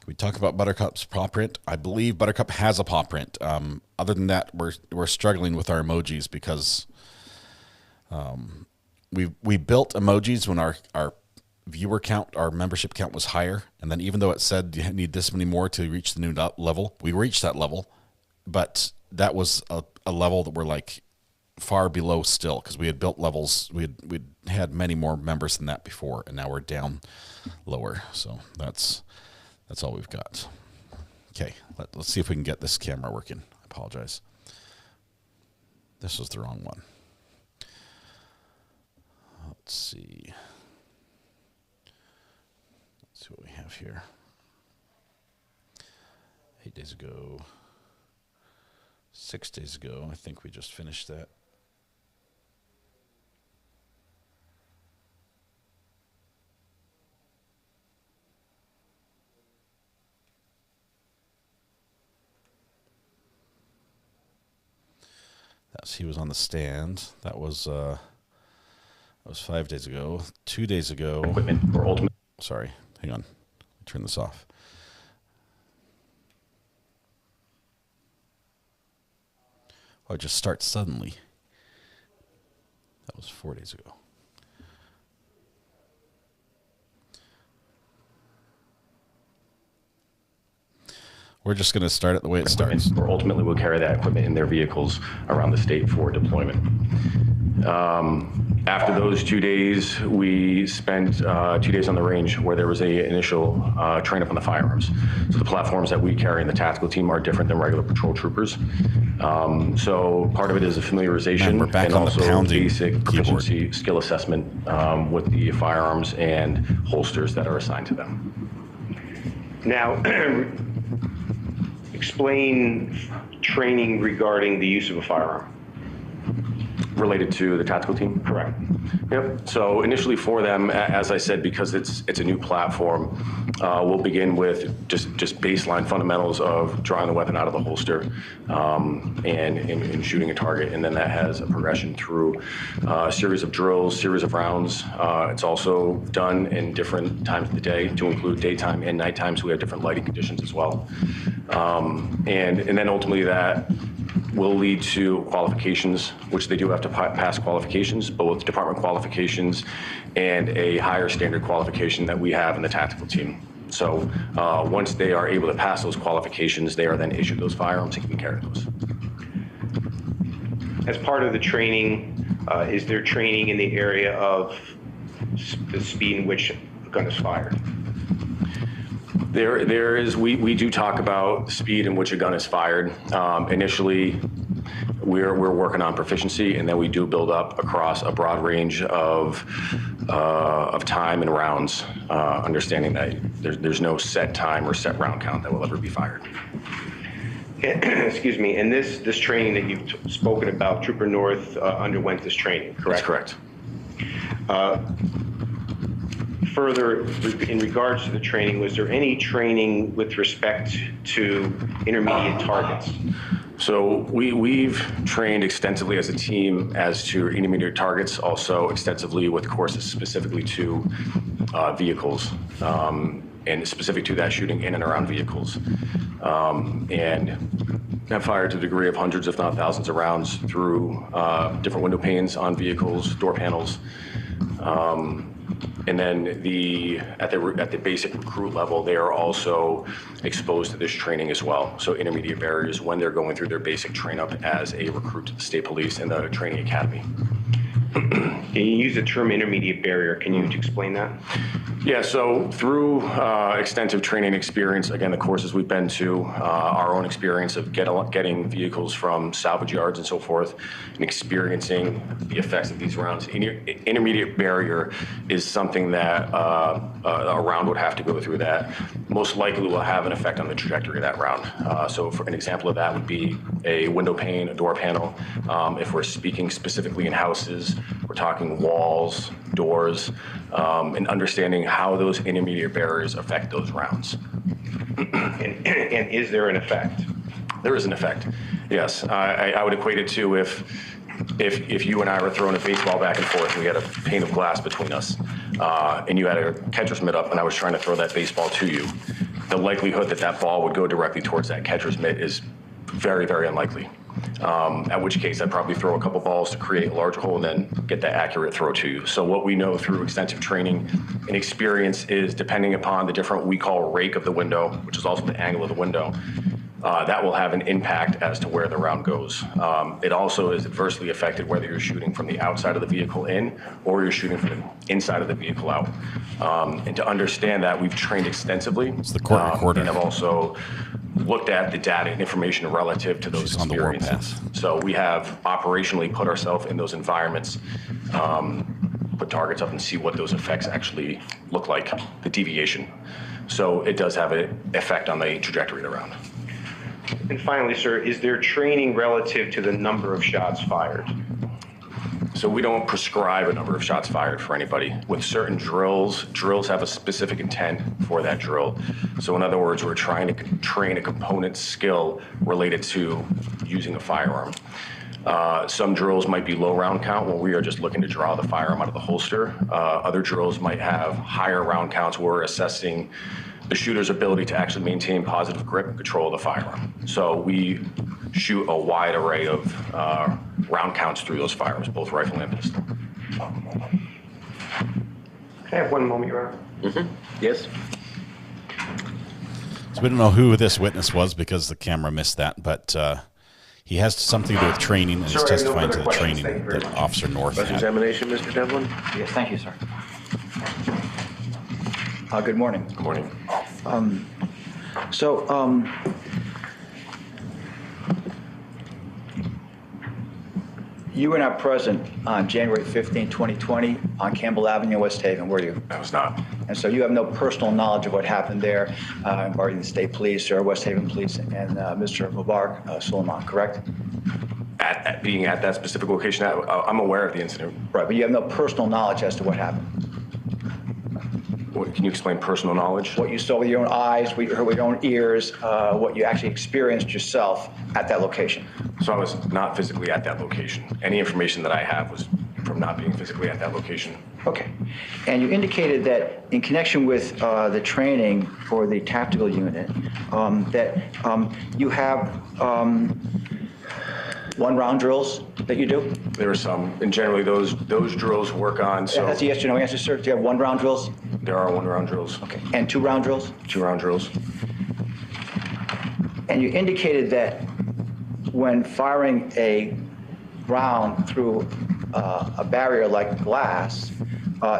C: Can we talk about Buttercup's paw print? I believe Buttercup has a paw print. Other than that, we're struggling with our emojis because we built emojis when our viewer count, our membership count was higher, and then even though it said you need this many more to reach the new level, we reached that level, but that was a level that we're like far below still because we had built levels. We'd had many more members than that before, and now we're down lower. So that's all we've got. Okay, let's see if we can get this camera working. I apologize. This was the wrong one. Let's see. Let's see what we have here. 8 days ago. 6 days ago. I think we just finished that. He was on the stand. That was 5 days ago. 2 days ago.
H: Equipment for ultimate.
C: Sorry, hang on. Turn this off. Oh, it just starts suddenly. That was 4 days ago. We're just going to start it the way it starts.
H: Or ultimately will carry that equipment in their vehicles around the state for deployment.
Q: After those 2 days, we spent 2 days on the range where there was a initial train up on the firearms. So the platforms that we carry in the tactical team are different than regular patrol troopers. So part of it is a familiarization and also basic proficiency skill assessment with the firearms and holsters that are assigned to them.
N: Now, explain training regarding the use of a firearm.
Q: Related to the tactical team?
N: Correct.
Q: Yep. So initially for them, as I said, because it's a new platform, we'll begin with just baseline fundamentals of drawing the weapon out of the holster and shooting a target, and then that has a progression through a series of drills, series of rounds. It's also done in different times of the day to include daytime and nighttime, so we have different lighting conditions as well. And then ultimately that will lead to qualifications, which they do have to pass qualifications, both department qualifications and a higher standard qualification that we have in the tactical team. So once they are able to pass those qualifications, they are then issued those firearms and can carry those.
N: As part of the training, is there training in the area of the speed in which a gun is fired?
Q: There is, we do talk about the speed in which a gun is fired. Initially, we're working on proficiency, and then we do build up across a broad range of time and rounds, understanding that there's no set time or set round count that will ever be fired.
N: Excuse me, and this training that you've spoken about, Trooper North underwent this training, correct?
Q: That's correct.
N: Further, in regards to the training, was there any training with respect to intermediate targets?
Q: So we've trained extensively as a team as to intermediate targets, also extensively with courses specifically to vehicles, and specific to that shooting in and around vehicles. And have fired to the degree of hundreds, if not thousands of rounds through different window panes on vehicles, door panels. And then at the basic recruit level, they are also exposed to this training as well. So intermediate barriers when they're going through their basic train up as a recruit to the state police and the training academy.
N: Can you use the term intermediate barrier? Can you explain that?
Q: Yeah, so through extensive training experience, again, the courses we've been to, our own experience of getting vehicles from salvage yards and so forth, and experiencing the effects of these rounds. Intermediate barrier is something that a round would have to go through that most likely will have an effect on the trajectory of that round. So for an example of that would be a window pane, a door panel. If we're speaking specifically in houses, we're talking walls, doors, and understanding how those intermediate barriers affect those rounds.
N: And is there an effect?
Q: There is an effect, yes. I would equate it to if you and I were throwing a baseball back and forth and we had a pane of glass between us, and you had a catcher's mitt up and I was trying to throw that baseball to you, the likelihood that that ball would go directly towards that catcher's mitt is very, very unlikely. At which case I'd probably throw a couple balls to create a large hole and then get that accurate throw to you. So what we know through extensive training and experience is depending upon the different we call rake of the window, which is also the angle of the window, that will have an impact as to where the round goes. It also is adversely affected whether you're shooting from the outside of the vehicle in or you're shooting from the inside of the vehicle out. And to understand that, we've trained extensively. It's the court recorder. And have also looked at the data and information relative to those experiences. So we have operationally put ourselves in those environments, put targets up and see what those effects actually look like, the deviation. So it does have an effect on the trajectory of the round.
N: And finally, sir, is there training relative to the number of shots fired?
Q: So we don't prescribe a number of shots fired for anybody. With certain drills have a specific intent for that drill. So in other words, we're trying to train a component skill related to using a firearm. Some drills might be low round count where we are just looking to draw the firearm out of the holster. Other drills might have higher round counts where we're assessing the shooter's ability to actually maintain positive grip and control of the firearm. So we shoot a wide array of round counts through those firearms, both rifle and pistol.
N: Can I have one moment, Your Honor?
J: Mm-hmm. Yes.
C: So we don't know who this witness was because the camera missed that, but He has something to do with training, and he's
J: Sir, I have no
C: testifying to
J: further
C: the
J: questions.
C: training
J: Thank you very
C: that
J: much.
C: Officer North had.
J: Cross-examination, Mr. Devlin?
L: Yes, thank you, sir. Good morning.
Q: Good morning.
L: You were not present on January 15, 2020 on Campbell Avenue, West Haven, were you?
Q: I was not.
L: And so you have no personal knowledge of what happened there regarding the state police or West Haven police and Mr. Mubarak Soulemane, correct?
Q: Being at that specific location, I'm aware of the incident.
L: Right, but you have no personal knowledge as to what happened.
Q: Can you explain personal knowledge?
L: What you saw with your own eyes, what you heard with your own ears, what you actually experienced yourself at that location.
Q: So I was not physically at that location. Any information that I have was from not being physically at that location.
L: Okay. And you indicated that in connection with the training for the tactical unit, that you have one-round drills that you do?
Q: There are some, and generally those drills work on. So
L: that's a yes or no answer, sir. Do you have one-round drills?
Q: There are one-round drills.
L: Okay. And two-round drills?
Q: Two-round drills.
L: And you indicated that when firing a round through a barrier like glass,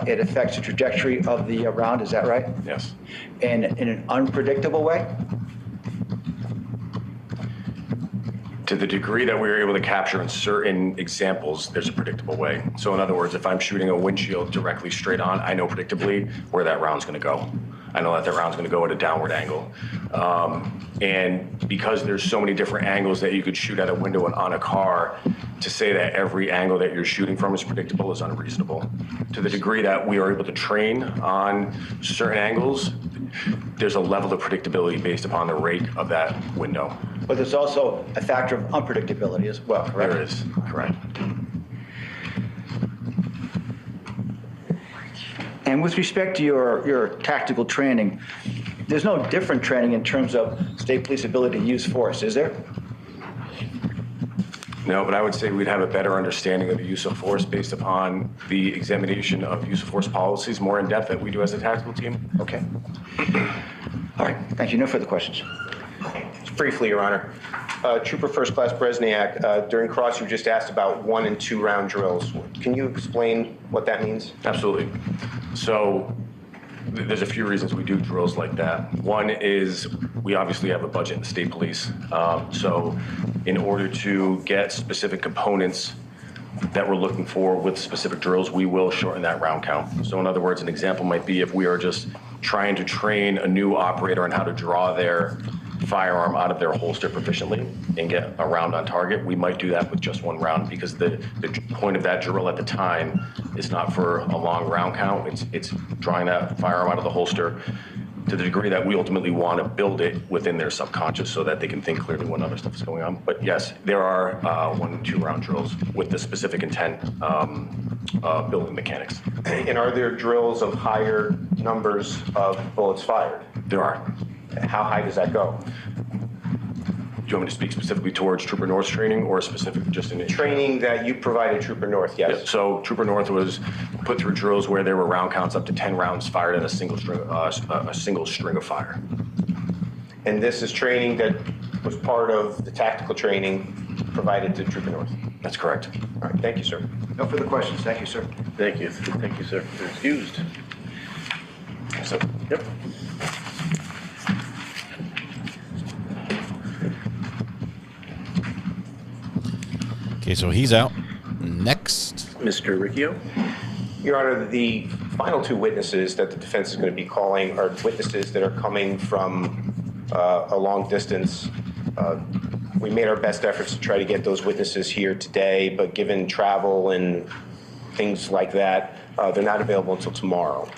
L: it affects the trajectory of the round. Is that right?
Q: Yes.
L: And in an unpredictable way?
Q: To the degree that we were able to capture in certain examples, there's a predictable way. So in other words, if I'm shooting a windshield directly straight on, I know predictably where that round's gonna go. I know that round's gonna go at a downward angle. And because there's so many different angles that you could shoot at a window and on a car, to say that every angle that you're shooting from is predictable is unreasonable. To the degree that we are able to train on certain angles, there's a level of predictability based upon the rate of that window.
L: But there's also a factor of unpredictability as well, correct?
Q: There is, correct.
L: And with respect to your tactical training, there's no different training in terms of state police ability to use force, is there?
Q: No, but I would say we'd have a better understanding of the use of force based upon the examination of use of force policies more in depth that we do as a tactical team.
L: Okay. All right, thank you. No further questions.
O: Just briefly, Your Honor. Trooper First Class Bresniak, during cross you just asked about 1- and 2-round drills. Can you explain what that means?
Q: Absolutely. So there's a few reasons we do drills like that. One is we obviously have a budget in the state police. So in order to get specific components that we're looking for with specific drills, we will shorten that round count. So in other words, an example might be if we are just trying to train a new operator on how to draw their firearm out of their holster proficiently and get a round on target, we might do that with just one round because the point of that drill at the time is not for a long round count. It's drawing that firearm out of the holster to the degree that we ultimately want to build it within their subconscious so that they can think clearly when other stuff is going on. But yes, there are 1- and 2-round drills with the specific intent building mechanics.
O: And are there drills of higher numbers of bullets fired?
Q: There are.
O: How high does that go?
Q: Do you want me to speak specifically towards Trooper North's training or specifically just in
O: training that you provided Trooper North, yes.
Q: Yeah, so Trooper North was put through drills where there were round counts up to 10 rounds fired in a single string of fire.
O: And this is training that was part of the tactical training provided to Trooper North?
Q: That's correct.
O: All right, thank you, sir.
L: No further questions. Thank you, sir.
J: Thank you. Thank you, sir. You're excused.
Q: So,
J: yep.
C: Okay, so he's out. Next.
J: Mr. Riccio.
O: Your Honor, the final 2 witnesses that the defense is going to be calling are witnesses that are coming from a long distance. We made our best efforts to try to get those witnesses here today, but given travel and things like that, they're not available until tomorrow.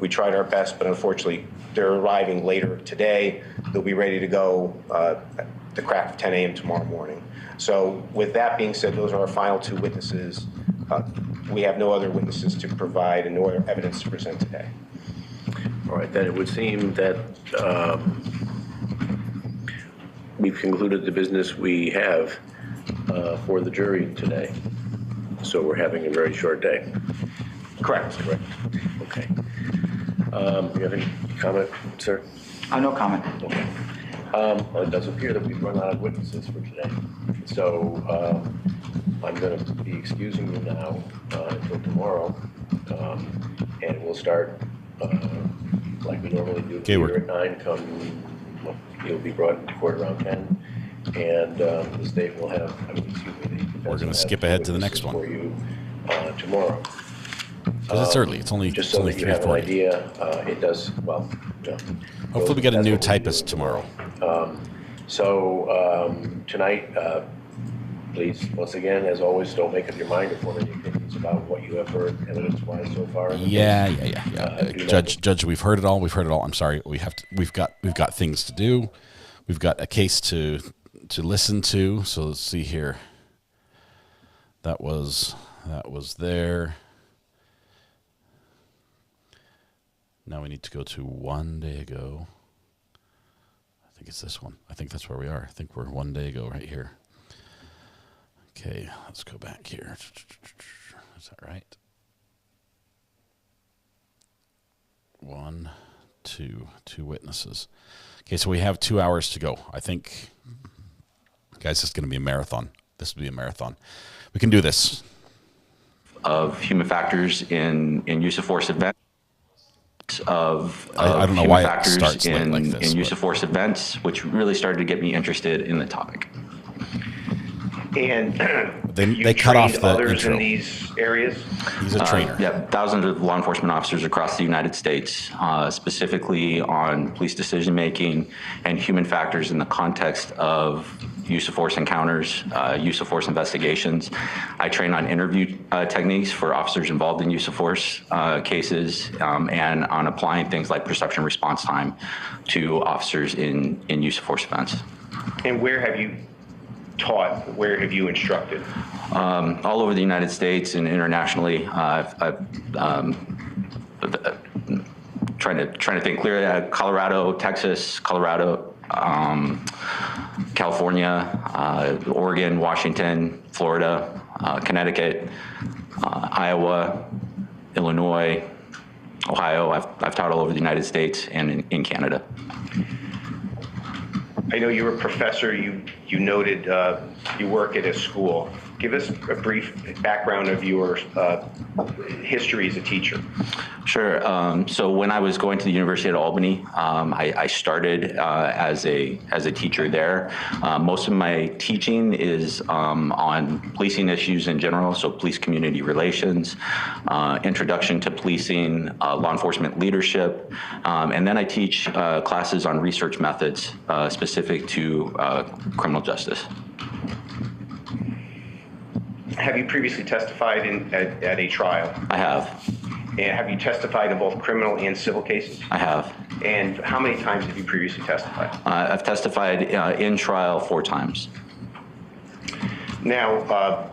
O: We tried our best, but unfortunately, they're arriving later today. They'll be ready to go at the crack of 10 a.m. tomorrow morning. So with that being said, those are our final 2 witnesses. We have no other witnesses to provide and no other evidence to present today.
J: All right, then it would seem that we've concluded the business we have for the jury today. So we're having a very short day.
O: Correct.
J: Correct. Okay. You have any comment, sir?
L: No comment.
J: Okay. Well, it does appear that we've run out of witnesses for today. So I'm going to be excusing you now until tomorrow, and we'll start like we normally do here at 9. You'll be brought into court around 10, and the state will have,
C: We're going to skip ahead to the next one.
J: For you tomorrow.
C: Because it's early. It's only
J: just so that you have an
C: 3:40.
J: idea. It does well.
C: Hopefully, we get a new typist tomorrow.
J: Tonight, please, once again, as always, don't make up your mind or form any opinions about what you have heard evidence-wise so far.
C: Yeah. Judge, we've heard it all. I'm sorry. We've got things to do. We've got a case to listen to. So let's see here. That was there. Now we need to go to 1 day ago. I think it's this one. I think that's where we are. I think we're 1 day ago right here. Okay, let's go back here. Is that right? 1, 2 witnesses. Okay, so we have 2 hours to go. I think, guys, this is going to be a marathon. This will be a marathon. We can do this.
S: Of human factors in use of force events.
C: I don't know why it starts like this.
S: In use of force events, which really started to get me interested in the topic.
N: And
C: they cut off the
N: others
C: intro.
N: in these areas?
C: He's a trainer.
S: Yeah, thousands of law enforcement officers across the United States, specifically on police decision-making and human factors in the context of use of force encounters, use of force investigations. I train on interview techniques for officers involved in use of force cases, and on applying things like perception response time to officers in use of force events.
N: And where have you taught? Where have you instructed?
S: All over the United States and internationally. I've trying to think clearly. Colorado, Texas, California, Oregon, Washington, Florida, Connecticut, Iowa, Illinois, Ohio. I've taught all over the United States and in Canada.
N: I know you're a professor. You noted you work at a school. Give us a brief background of your history as a teacher.
S: Sure. So when I was going to the University of Albany, I started as a teacher there. Most of my teaching is on policing issues in general, so police community relations, introduction to policing, law enforcement leadership, and then I teach classes on research methods specific to criminal justice.
N: Have you previously testified at a trial?
S: I have.
N: And have you testified in both criminal and civil cases?
S: I have.
N: And how many times have you previously testified?
S: I've testified in trial 4 times.
N: Now,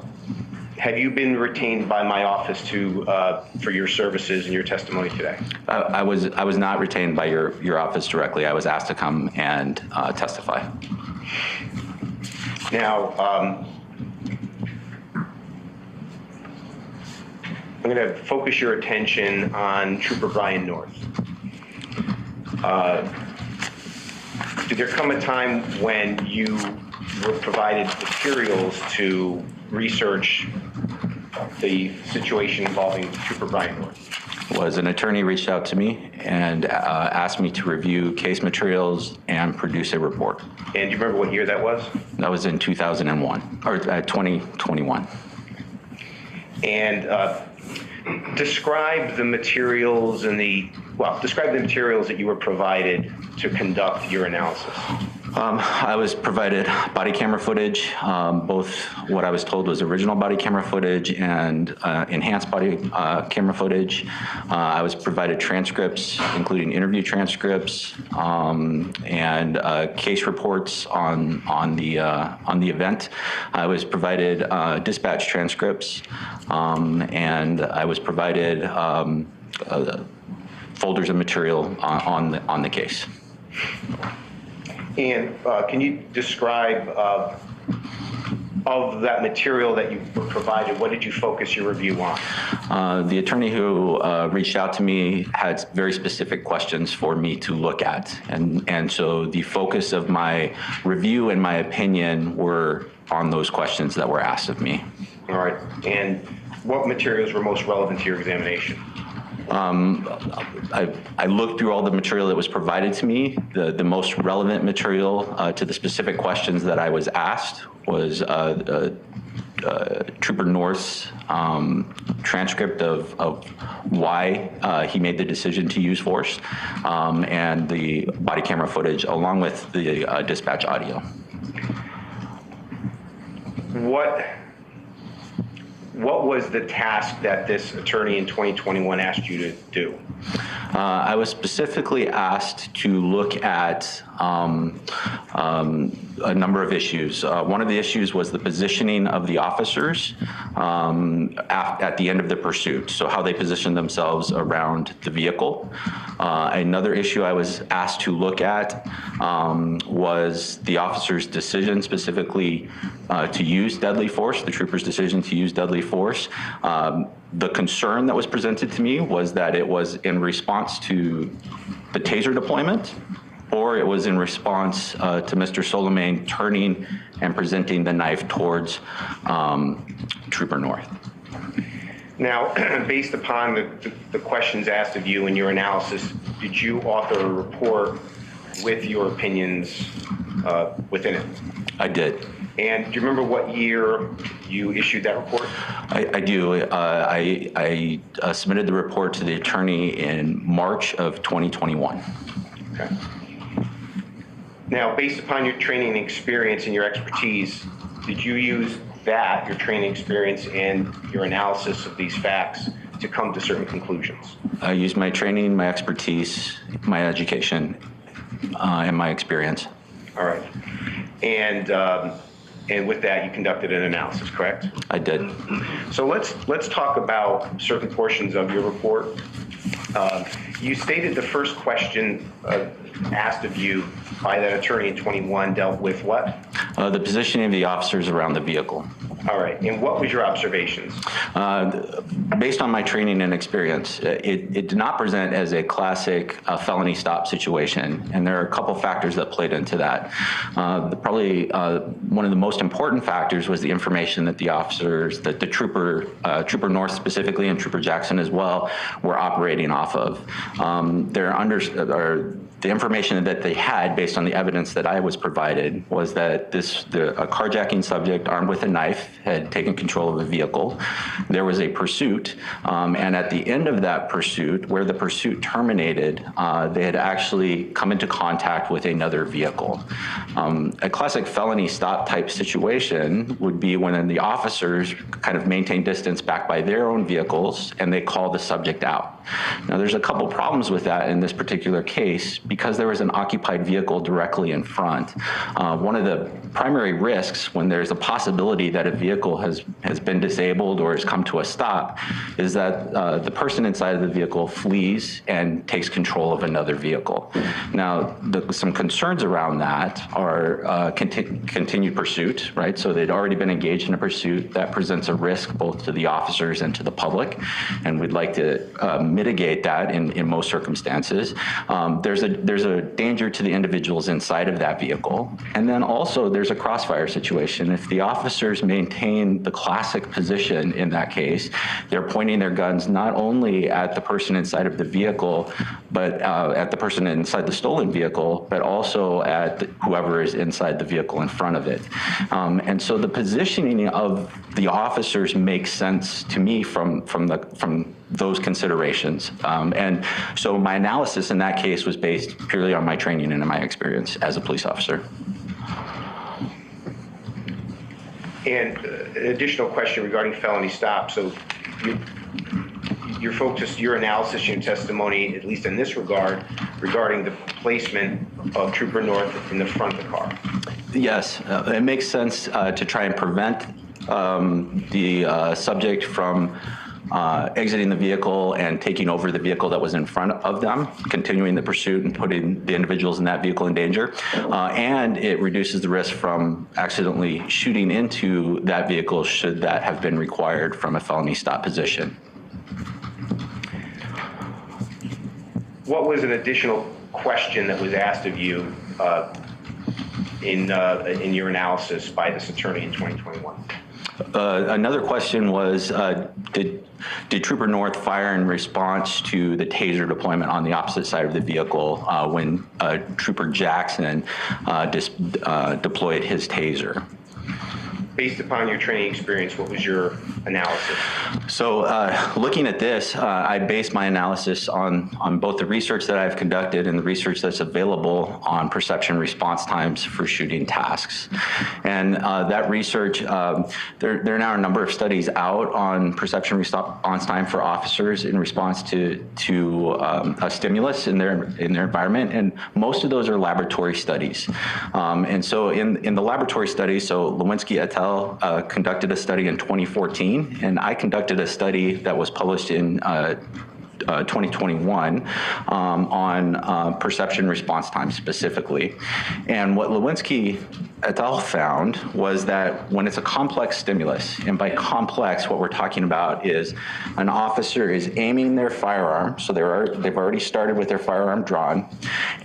N: have you been retained by my office for your services and your testimony today?
S: I was not retained by your office directly. I was asked to come and testify.
N: Now, I'm going to focus your attention on Trooper Brian North. Did there come a time when you were provided materials to research the situation involving Trooper Brian North?
S: Was an attorney reached out to me and asked me to review case materials and produce a report.
N: And do you remember what year that was?
S: That was in 2001, or 2021.
N: And describe the materials describe the materials that you were provided to conduct your analysis.
S: I was provided body camera footage, both what I was told was original body camera footage and enhanced body camera footage. I was provided transcripts, including interview transcripts, and case reports on the event. I was provided dispatch transcripts, and I was provided folders of material on the case.
N: And can you describe of that material that you were provided, what did you focus your review on?
S: The attorney who reached out to me had very specific questions for me to look at. And so the focus of my review and my opinion were on those questions that were asked of me.
N: All right. And what materials were most relevant to your examination?
S: I looked through all the material that was provided to me. The most relevant material to the specific questions that I was asked was Trooper North's transcript of why he made the decision to use force, and the body camera footage along with the dispatch audio.
N: What was the task that this attorney in 2021 asked you to do?
S: I was specifically asked to look at a number of issues. One of the issues was the positioning of the officers at the end of the pursuit, so how they positioned themselves around the vehicle. Another issue I was asked to look at was the officer's decision specifically to use deadly force, the trooper's decision to use deadly force. The concern that was presented to me was that it was in response to the taser deployment, or it was in response to Mr. Soulemane turning and presenting the knife towards Trooper North.
N: Now, based upon the questions asked of you and your analysis, did you author a report with your opinions within it?
S: I did.
N: And do you remember what year you issued that report?
S: I do. I submitted the report to the attorney in March of 2021.
N: Okay. Now, based upon your training experience and your expertise, did you use that, your training experience and your analysis of these facts, to come to certain conclusions?
S: I used my training, my expertise, my education, and my experience.
N: All right. And with that, you conducted an analysis, correct?
S: I did.
N: So let's talk about certain portions of your report. You stated the first question asked of you by that attorney in 21 dealt with what?
S: The positioning of the officers around the vehicle.
N: All right. And what was your observations?
S: Based on my training and experience, it did not present as a classic felony stop situation, and there are a couple factors that played into that. Probably one of the most important factors was the information that the officers, that the Trooper North specifically and Trooper Jackson as well, were operating off of. The information that they had, based on the evidence that I was provided, was that a carjacking subject armed with a knife had taken control of a vehicle. There was a pursuit, and at the end of that pursuit, where the pursuit terminated, they had actually come into contact with another vehicle. A classic felony stop type situation would be when the officers kind of maintain distance back by their own vehicles and they call the subject out. Now, there's a couple problems with that in this particular case because there was an occupied vehicle directly in front. One of the primary risks when there's a possibility that a vehicle has been disabled or has come to a stop is that the person inside of the vehicle flees and takes control of another vehicle. Now, some concerns around that are continued pursuit, right? So they'd already been engaged in a pursuit that presents a risk both to the officers and to the public, and we'd like to mitigate that in most circumstances. There's a danger to the individuals inside of that vehicle, and then also there's a crossfire situation. If the officers maintain the classic position in that case, they're pointing their guns not only at the person inside of the vehicle, but at the person inside the stolen vehicle, but also at whoever is inside the vehicle in front of it. And so the positioning of the officers makes sense to me from those considerations. And so my analysis in that case was based purely on my training and my experience as a police officer.
N: And an additional question regarding felony stop. So your focus, your analysis, your testimony, at least in this regard, regarding the placement of Trooper North in the front of the car.
S: Yes, it makes sense to try and prevent the subject from exiting the vehicle and taking over the vehicle that was in front of them, continuing the pursuit and putting the individuals in that vehicle in danger. And it reduces the risk from accidentally shooting into that vehicle should that have been required from a felony stop position.
N: What was an additional question that was asked of you in your analysis by this attorney in 2021?
S: Another question was, did Trooper North fire in response to the taser deployment on the opposite side of the vehicle when Trooper Jackson deployed his taser?
N: Based upon your training experience, what was your analysis?
S: So looking at this, I based my analysis on both the research that I've conducted and the research that's available on perception response times for shooting tasks. And that research, there are now a number of studies out on perception response time for officers in response to a stimulus in their environment, and most of those are laboratory studies. And so in the laboratory studies, so Lewinsky et al. Conducted a study in 2014, and I conducted a study that was published in 2021 on perception response time specifically. And what Lewinsky et al. Found was that when it's a complex stimulus, and by complex, what we're talking about is an officer is aiming their firearm, so they've already started with their firearm drawn,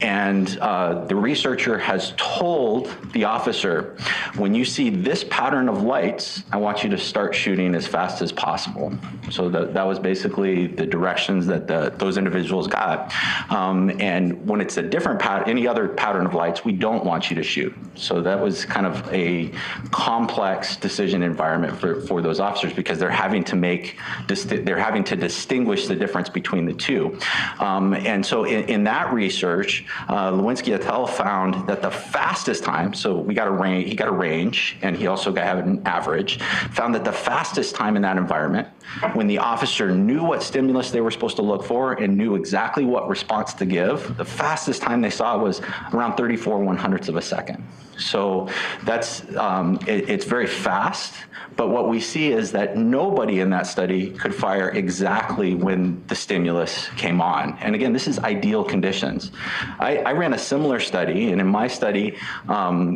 S: and the researcher has told the officer, when you see this pattern of lights, I want you to start shooting as fast as possible. So that was basically the directions that those individuals got. And when it's a different pattern, any other pattern of lights, we don't want you to shoot. So that was kind of a complex decision environment for those officers, because they're having to distinguish the difference between the two. And so in that research, Lewinsky et al. Found that the fastest time, so he got a range, and he also got an average, found that the fastest time in that environment, when the officer knew what stimulus they were supposed to look for and knew exactly what response to give, the fastest time they saw was around 34/100ths of a second. So that's, it's very fast, but what we see is that nobody in that study could fire exactly when the stimulus came on. And again, this is ideal conditions. I ran a similar study, and in my study,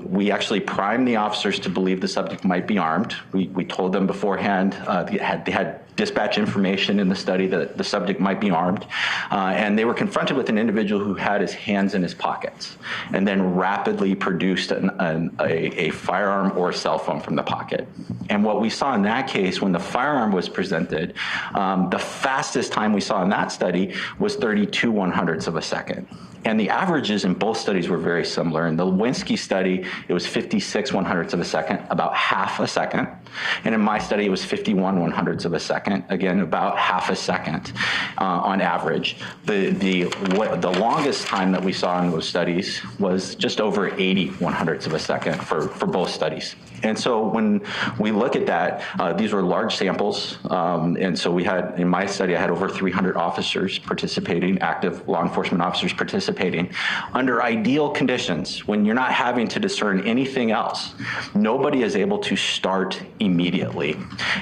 S: we actually primed the officers to believe the subject might be armed. We told them beforehand, they had dispatch information in the study that the subject might be armed, and they were confronted with an individual who had his hands in his pockets and then rapidly produced a firearm or a cell phone from the pocket. And what we saw in that case, when the firearm was presented, the fastest time we saw in that study was 32/100ths of a second. And the averages in both studies were very similar. In the Lewinsky study, it was 56/100ths of a second, about half a second. And in my study, it was 51/100ths of a second, again, about half a second on average. The longest time that we saw in those studies was just over 80/100ths of a second for both studies. And so when we look at that, these were large samples. And so we had, in my study, I had over 300 officers participating, active law enforcement officers participating under ideal conditions when you're not having to discern anything else. Nobody is able to start immediately.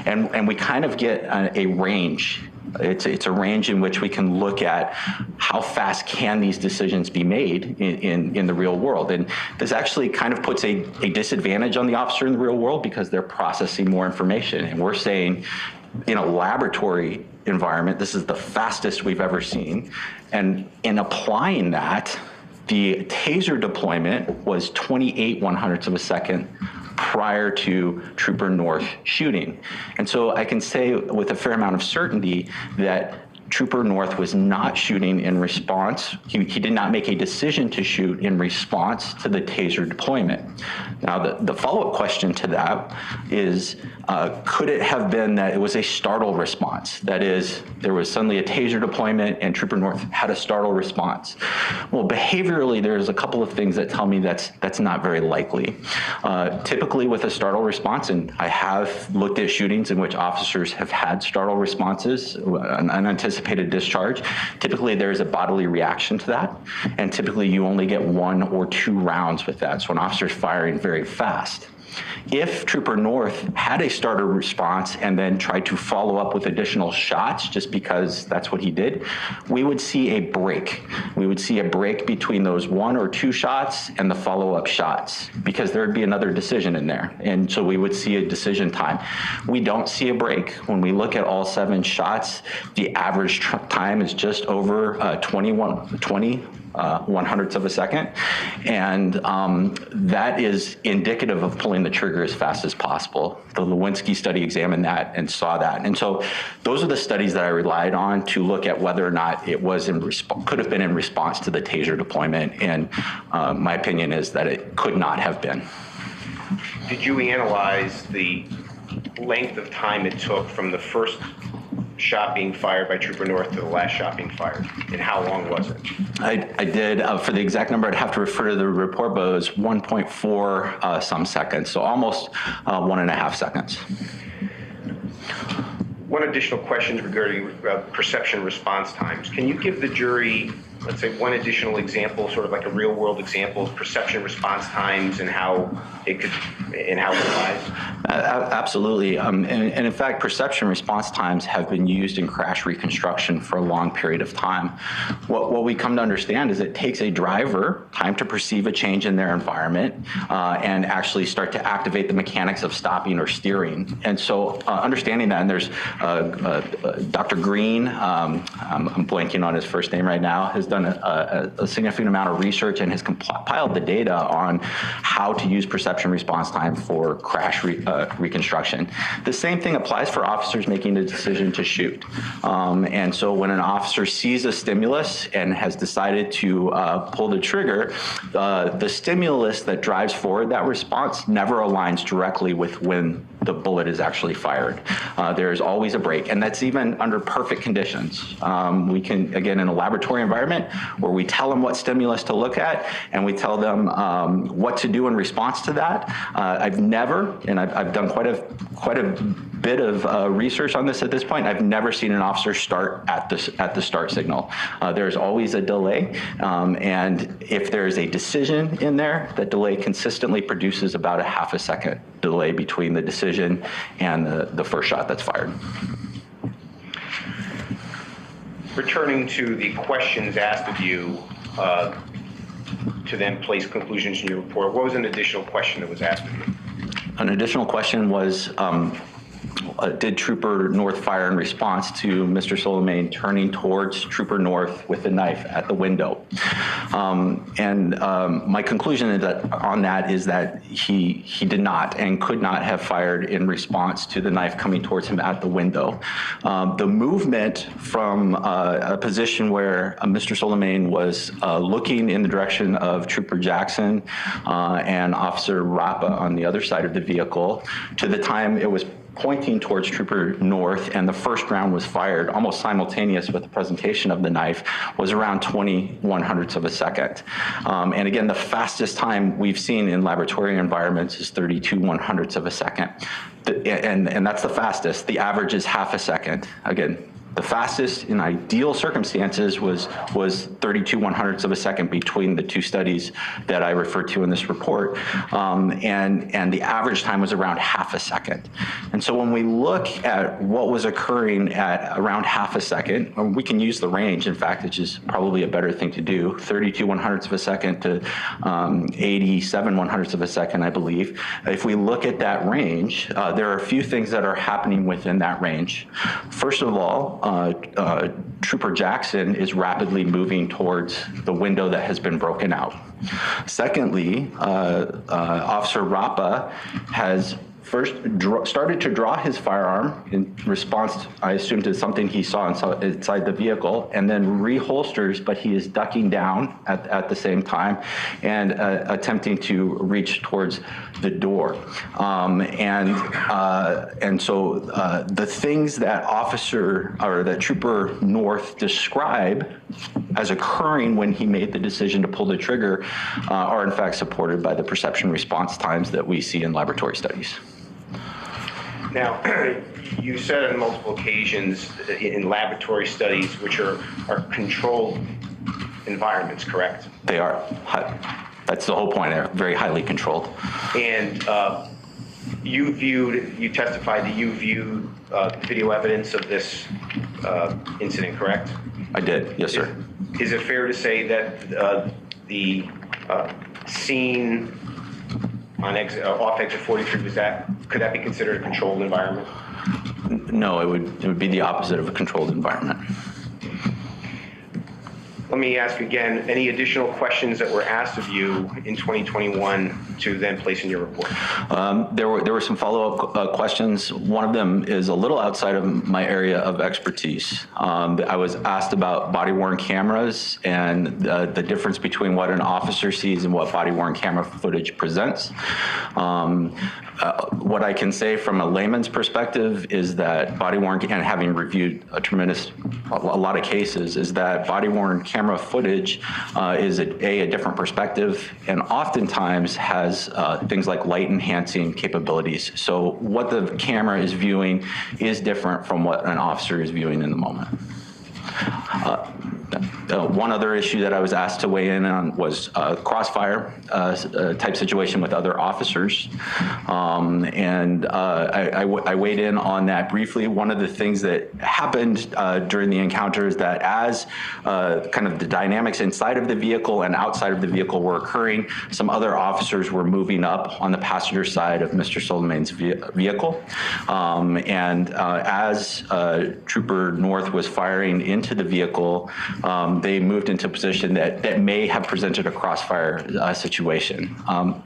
S: And we kind of get a range. It's a range in which we can look at how fast can these decisions be made in the real world. And this actually kind of puts a disadvantage on the officer in the real world because they're processing more information. And we're saying in a laboratory environment, this is the fastest we've ever seen. And in applying that, the taser deployment was 28/100ths of a second prior to Trooper North shooting. And so I can say with a fair amount of certainty that Trooper North was not shooting in response. He did not make a decision to shoot in response to the taser deployment. Now, the follow-up question to that is, could it have been that it was a startle response? That is, there was suddenly a taser deployment and Trooper North had a startle response. Well, behaviorally, there's a couple of things that tell me that's not very likely. Typically with a startle response, and I have looked at shootings in which officers have had startle responses, unanticipated discharge, typically there's a bodily reaction to that, and typically you only get 1 or 2 rounds with that. So an officer's firing very fast. If Trooper North had a starter response and then tried to follow up with additional shots just because that's what he did, we would see a break. We would see a break between those 1 or 2 shots and the follow-up shots because there would be another decision in there. And so we would see a decision time. We don't see a break. When we look at all 7 shots, the average time is just over 20 1/100ths of a second. And that is indicative of pulling the trigger as fast as possible. The Lewinsky study examined that and saw that. And so those are the studies that I relied on to look at whether or not it was could have been in response to the taser deployment. And my opinion is that it could not have been.
N: Did you analyze the length of time it took from the first shot being fired by Trooper North to the last shot being fired, and how long was it?
S: I did. For the exact number, I'd have to refer to the report, but it was 1.4 some seconds, so almost 1.5 seconds.
N: One additional question regarding perception response times. Can you give the jury, let's say, one additional example, sort of like a real world example of perception response times and how it applies?
S: Absolutely. And in fact, perception response times have been used in crash reconstruction for a long period of time. What we come to understand is it takes a driver time to perceive a change in their environment and actually start to activate the mechanics of stopping or steering. And so understanding that, and there's Dr. Green, I'm blanking on his first name right now, has done a significant amount of research and has compiled the data on how to use perception response time for crash reconstruction. The same thing applies for officers making a decision to shoot. And so when an officer sees a stimulus and has decided to pull the trigger, the stimulus that drives forward that response never aligns directly with when the bullet is actually fired. There's always a break, and that's even under perfect conditions. We can, again, in a laboratory environment where we tell them what stimulus to look at and we tell them what to do in response to that. I've never, and I've done quite a bit of research on this at this point, I've never seen an officer start at the start signal. There's always a delay, and if there's a decision in there, that delay consistently produces about a half a second delay between the decision and the first shot that's fired.
N: Returning to the questions asked of you to then place conclusions in your report, what was an additional question that was asked of you?
S: An additional question was, did Trooper North fire in response to Mr. Soulemane turning towards Trooper North with a knife at the window? My conclusion is that on that is that he did not and could not have fired in response to the knife coming towards him at the window. The movement from a position where Mr. Soulemane was looking in the direction of Trooper Jackson and Officer Rappa on the other side of the vehicle to the time it was pointing towards Trooper North and the first round was fired almost simultaneous with the presentation of the knife was around 20 1/100ths of a second. And again, the fastest time we've seen in laboratory environments is 32 1/100ths of a second. And that's the fastest. The average is half a second. Again, the fastest in ideal circumstances was 32 1/100ths of a second between the two studies that I referred to in this report. And the average time was around half a second. And so when we look at what was occurring at around half a second, we can use the range, in fact, which is probably a better thing to do, 32 1/100ths of a second to 87 1/100ths of a second, I believe. If we look at that range, there are a few things that are happening within that range. First of all, Trooper Jackson is rapidly moving towards the window that has been broken out. Secondly, Officer Rappa has first started to draw his firearm in response, I assume, to something he saw inside the vehicle, and then reholsters, but he is ducking down at the same time and attempting to reach towards the door. And so the things that that Trooper North described as occurring when he made the decision to pull the trigger are in fact supported by the perception response times that we see in laboratory studies.
N: Now, you said on multiple occasions in laboratory studies, which are controlled environments, correct?
S: They are. That's the whole point. They're very highly controlled.
N: And you testified that you viewed video evidence of this incident, correct?
S: I did, yes, sir.
N: Is it fair to say that the scene on off exit 43 could that be considered a controlled environment?
S: No, it would be the opposite of a controlled environment.
N: Let me ask again, any additional questions that were asked of you in 2021 to then place in your report?
S: There were some follow-up questions. One of them is a little outside of my area of expertise. I was asked about body-worn cameras and the difference between what an officer sees and what body-worn camera footage presents. What I can say from a layman's perspective is that body-worn, and having reviewed a lot of cases, is that body-worn camera footage is a different perspective and oftentimes has things like light enhancing capabilities. So what the camera is viewing is different from what an officer is viewing in the moment. One other issue that I was asked to weigh in on was crossfire type situation with other officers. I weighed in on that briefly. One of the things that happened during the encounter is that as kind of the dynamics inside of the vehicle and outside of the vehicle were occurring, some other officers were moving up on the passenger side of Mr. Soulemane's vehicle. As Trooper North was firing into the vehicle, they moved into a position that may have presented a crossfire situation.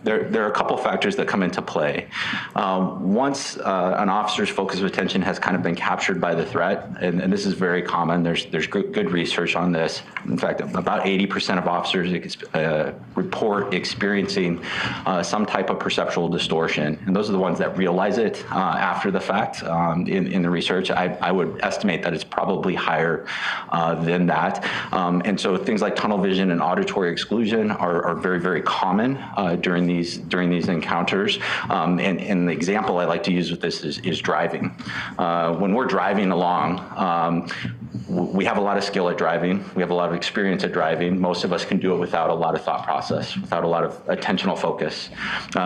S: There are a couple factors that come into play. Once an officer's focus of attention has kind of been captured by the threat, and this is very common, there's good research on this. In fact, about 80% of officers report experiencing some type of perceptual distortion, and those are the ones that realize it after the fact. In the research, I would estimate that it's probably higher than that. And so things like tunnel vision and auditory exclusion are very, very common during these encounters. And the example I like to use with this is driving. When we're driving along, we have a lot of skill at driving. We have a lot of experience at driving. Most of us can do it without a lot of thought process, without a lot of attentional focus.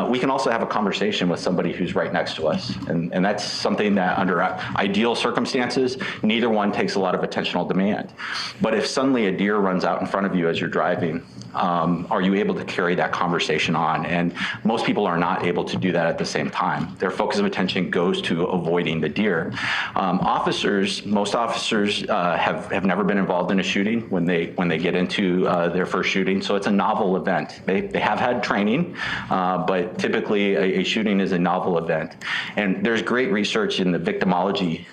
S: We can also have a conversation with somebody who's right next to us. And that's something that under ideal circumstances, neither one takes a lot of attentional demand. But if suddenly a deer runs out in front of you as you're driving, are you able to carry that conversation on? And most people are not able to do that at the same time. Their focus of attention goes to avoiding the deer. Most officers have never been involved in a shooting when they get into their first shooting, so it's a novel event. They have had training, but typically a shooting is a novel event. And there's great research in the victimology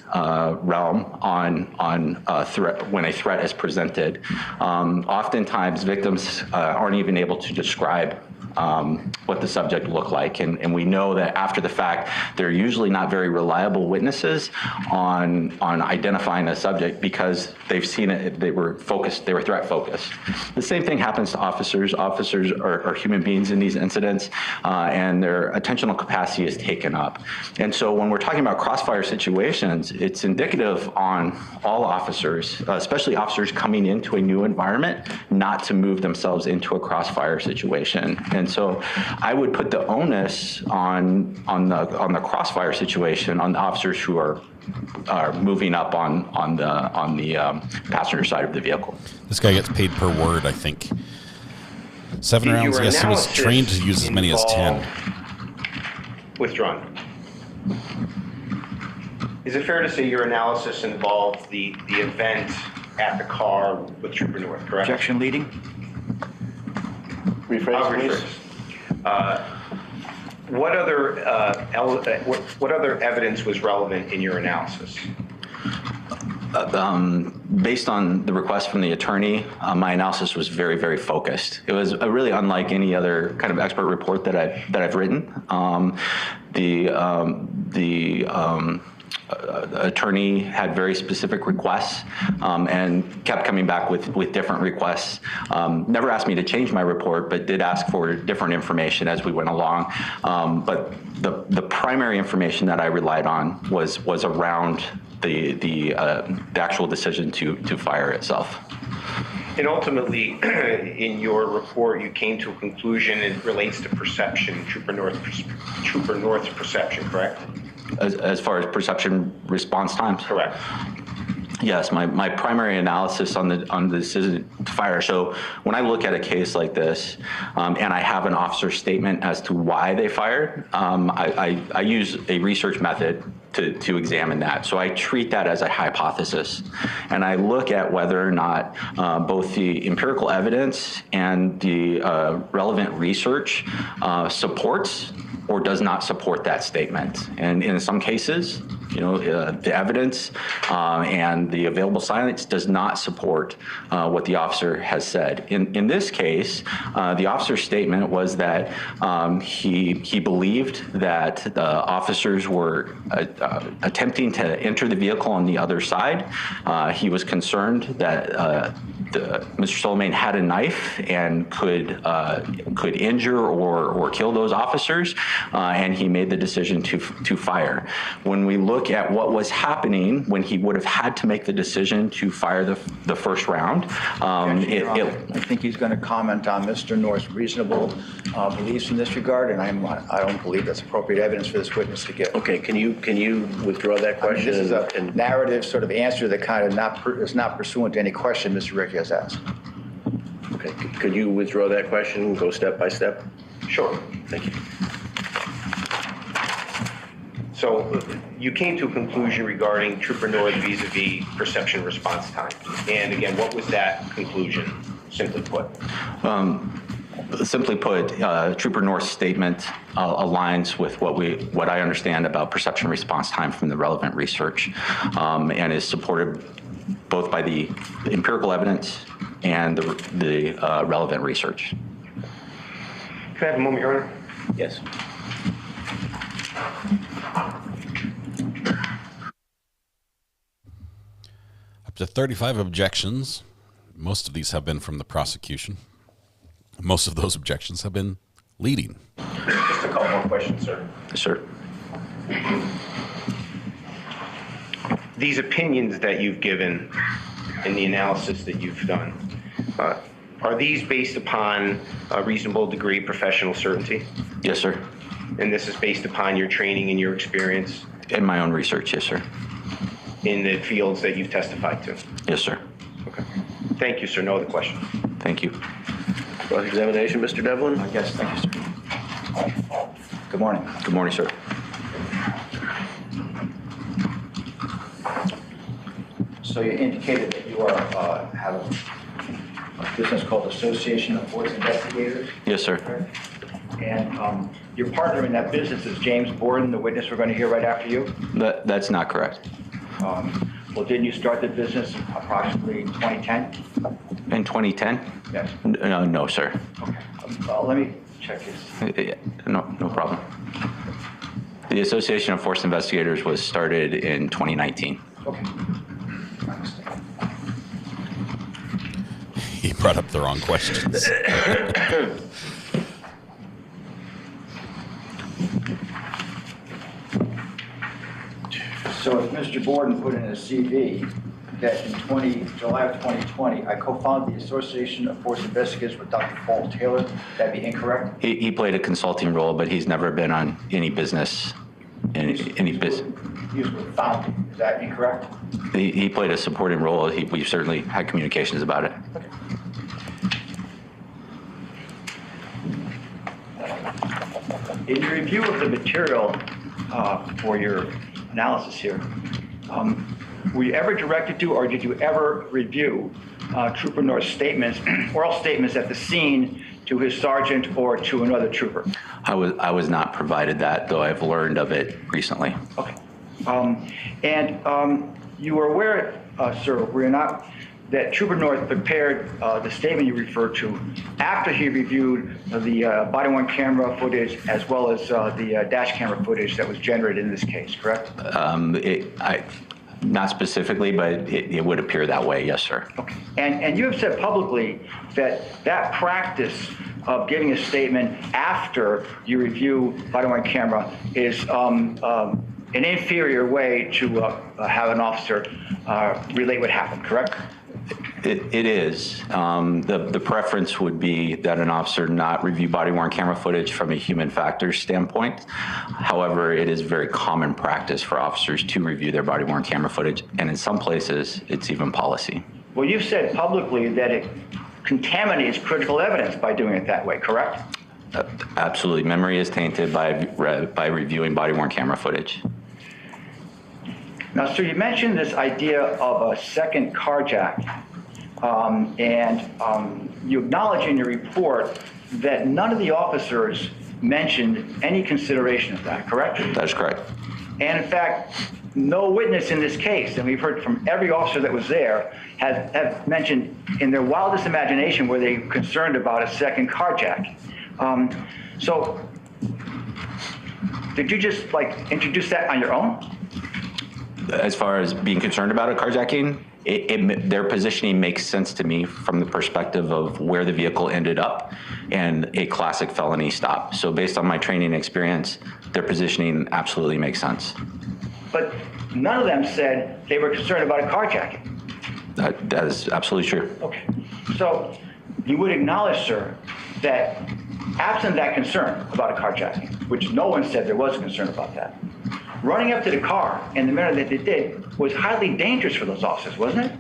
S: realm on threat when a threat is presented. Oftentimes victims aren't even able to describe what the subject looked like. And we know that after the fact, they're usually not very reliable witnesses on identifying a subject because they've seen it, they were threat focused. The same thing happens to officers. Officers are human beings in these incidents, and their attentional capacity is taken up. And so when we're talking about crossfire situations, it's indicative on all officers, especially officers coming into a new environment, not to move themselves into a crossfire situation. And so I would put the onus on the crossfire situation on the officers who are moving up on the passenger side of the vehicle.
C: This guy gets paid per word, I think. 7 rounds. Yes, he was trained to use as many as 10.
N: Withdrawn. Is it fair to say your analysis involved the event at the car with Trooper North, correct?
L: Objection leading.
N: Rephrase, please. What other evidence was relevant in your analysis?
S: Based on the request from the attorney, my analysis was very, very focused. It was really unlike any other kind of expert report that I've written. The attorney had very specific requests and kept coming back with different requests. Never asked me to change my report, but did ask for different information as we went along. But the primary information that I relied on was around the actual decision to fire itself.
N: And ultimately, in your report, you came to a conclusion it relates to perception, Trooper North's perception, correct?
S: As far as perception response times?
N: Correct.
S: Yes, my primary analysis on the decision to fire. So when I look at a case like this, and I have an officer's statement as to why they fired, I use a research method to examine that. So I treat that as a hypothesis, and I look at whether or not both the empirical evidence and the relevant research supports or does not support that statement. And in some cases, the evidence and the available science does not support what the officer has said. In this case, the officer's statement was that he believed that the officers were attempting to enter the vehicle on the other side. He was concerned that Mr. Soulemane had a knife and could injure or kill those officers, and he made the decision to fire. When we look at what was happening when he would have had to make the decision to fire the first round,
L: I think he's going to comment on Mr. North's reasonable beliefs in this regard, and I don't believe that's appropriate evidence for this witness to give.
J: Okay, can you withdraw that question?
L: This is a narrative sort of answer that kind of is not pursuant to any question Mr. Ricky has asked.
J: Okay, could you withdraw that question and go step by step?
N: Sure.
J: Thank you.
N: So you came to a conclusion regarding Trooper North vis-a-vis perception response time. And again, what was that conclusion, simply put?
S: Simply put, Trooper North's statement aligns with what I understand about perception response time from the relevant research, and is supported both by the empirical evidence and the relevant research.
N: Can I have a moment, Your Honor?
J: Yes.
C: Up to 35 objections. Most of these have been from the prosecution. Most of those objections have been leading.
N: Just a couple more questions, sir.
S: Yes, sir.
N: These opinions that you've given and the analysis that you've done, are these based upon a reasonable degree of professional certainty?
S: Yes, sir.
N: And this is based upon your training and your experience?
S: In my own research, yes, sir.
N: In the fields that you've testified to?
S: Yes, sir.
N: Okay. Thank you, sir. No other questions.
S: Thank you.
J: Cross-examination, Mr. Devlin?
L: Yes, thank you, sir. Good morning.
S: Good morning, sir.
L: So you indicated that you have a business called Association of Force Investigators?
S: Yes, sir.
L: And your partner in that business is James Borden, the witness we're going to hear right after you?
S: That's not correct.
L: Well, didn't you start the business approximately in 2010?
S: In 2010?
L: Yes.
S: No, sir.
L: Okay. Let me check this.
S: No problem. The Association of Force Investigators was started in 2019.
L: Okay.
C: He brought up the wrong questions.
L: So if Mr. Borden put in a CV that in July of 2020, I co-founded the Association of Force Investigators with Dr. Paul Taylor, that'd be incorrect?
S: He played a consulting role, but he's never been on any business. Any business.
L: He was with founding, is that incorrect?
S: He played a supporting role. We've certainly had communications about it.
L: Okay. In your review of the material for your analysis here, were you ever directed to, or did you ever review Trooper North's statements, oral statements at the scene to his sergeant or to another trooper?
S: I was not provided that, though I've learned of it recently.
L: Okay. You were aware, sir, were you not, that Trooper North prepared the statement you referred to after he reviewed the body-worn camera footage as well as the dash camera footage that was generated in this case, correct?
S: Not specifically, but it would appear that way, yes, sir.
L: Okay. And you have said publicly that practice of giving a statement after you review body-worn camera is an inferior way to have an officer relate what happened, correct?
S: It is. The preference would be that an officer not review body-worn camera footage from a human factors standpoint. However, it is very common practice for officers to review their body-worn camera footage, and in some places, it's even policy.
M: Well, you've said publicly that it contaminates critical evidence by doing it that way, correct?
S: Absolutely. Memory is tainted by reviewing body-worn camera footage.
M: Now, sir, you mentioned this idea of a second carjack, and you acknowledge in your report that none of the officers mentioned any consideration of that, correct?
S: That's correct.
M: And in fact, no witness in this case, and we've heard from every officer that was there, have mentioned in their wildest imagination were they concerned about a second carjack. So did you just introduce that on your own?
S: As far as being concerned about a carjacking, their positioning makes sense to me from the perspective of where the vehicle ended up and a classic felony stop. So based on my training experience, their positioning absolutely makes sense.
M: But none of them said they were concerned about a carjacking.
S: That is absolutely true.
M: Okay. So you would acknowledge, sir, that absent that concern about a carjacking, which no one said there was a concern about that, running up to the car in the manner that they did was highly dangerous for those officers, wasn't it?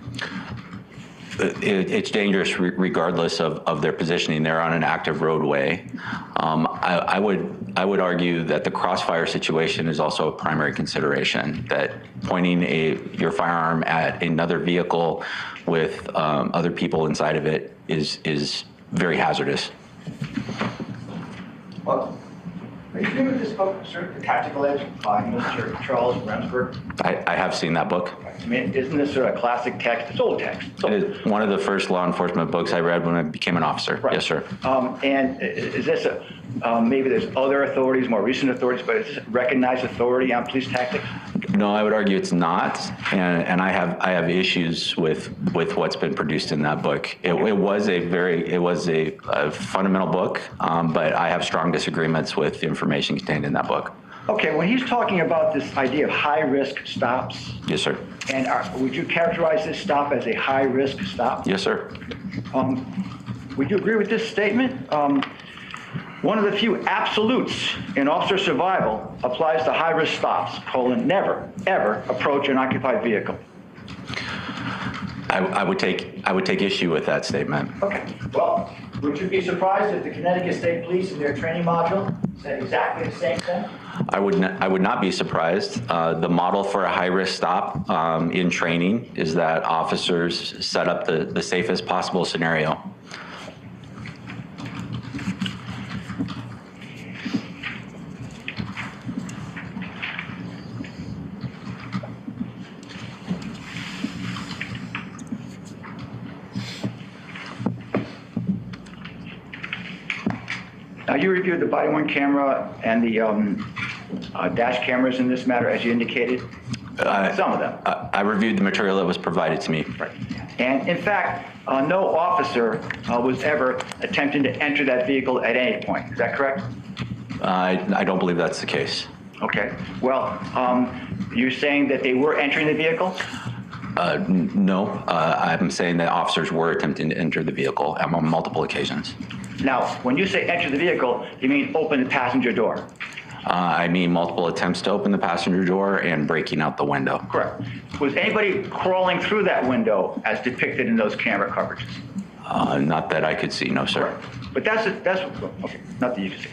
S: It's dangerous regardless of their positioning. They're on an active roadway. I would argue that the crossfire situation is also a primary consideration, that pointing your firearm at another vehicle with other people inside of it is very hazardous.
M: Well, are you familiar with this book, sir, The Tactical Edge by Mr. Charles Remsburg?
S: I have seen that book.
M: I mean, isn't this sort of a classic text? It's old text.
S: It is one of the first law enforcement books I read when I became an officer. Right. Yes, sir.
M: And is this maybe there's other authorities, more recent authorities, but is this recognized authority on police tactics?
S: No, I would argue it's not, and I have issues with what's been produced in that book. It was a fundamental book, but I have strong disagreements with the information contained in that book.
M: Okay, when he's talking about this idea of high-risk stops.
S: Yes, sir.
M: And would you characterize this stop as a high-risk stop?
S: Yes, sir.
M: Would you agree with this statement? One of the few absolutes in officer survival applies to high-risk stops, never, ever approach an occupied vehicle.
S: I would take issue with that statement.
M: Okay, well, would you be surprised if the Connecticut State Police in their training module said exactly the same thing?
S: I would not be surprised. The model for a high-risk stop in training is that officers set up the safest possible scenario.
M: Now, you reviewed the body-worn camera and the dash cameras in this matter, as you indicated? Some of them.
S: I reviewed the material that was provided to me.
M: Right. And in fact, no officer was ever attempting to enter that vehicle at any point. Is that correct?
S: I don't believe that's the case.
M: Okay. Well, you're saying that they were entering the vehicle?
S: No. I'm saying that officers were attempting to enter the vehicle on multiple occasions.
M: Now, when you say enter the vehicle, you mean open the passenger door?
S: I mean multiple attempts to open the passenger door and breaking out the window.
M: Correct. Was anybody crawling through that window as depicted in those camera coverages?
S: Not that I could see, no, sir.
M: Correct. But that's okay. Not that you can see.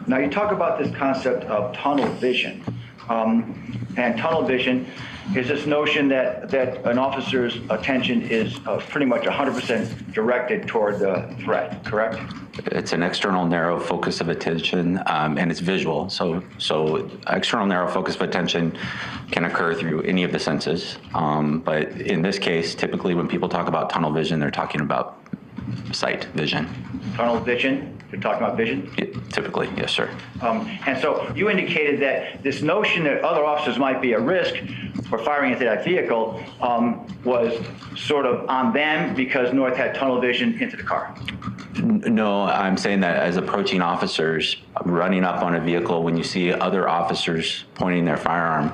M: Now, you talk about this concept of tunnel vision. And tunnel vision is this notion that an officer's attention is pretty much 100% directed toward the threat, correct?
S: It's an external narrow focus of attention, and it's visual. So external narrow focus of attention can occur through any of the senses. But in this case, typically when people talk about tunnel vision, they're talking about sight vision.
M: Tunnel vision? You're talking about vision?
S: Typically, yes, sir.
M: And so you indicated that this notion that other officers might be at risk for firing into that vehicle was sort of on them because North had tunnel vision into the car.
S: No, I'm saying that as approaching officers, running up on a vehicle, when you see other officers pointing their firearm,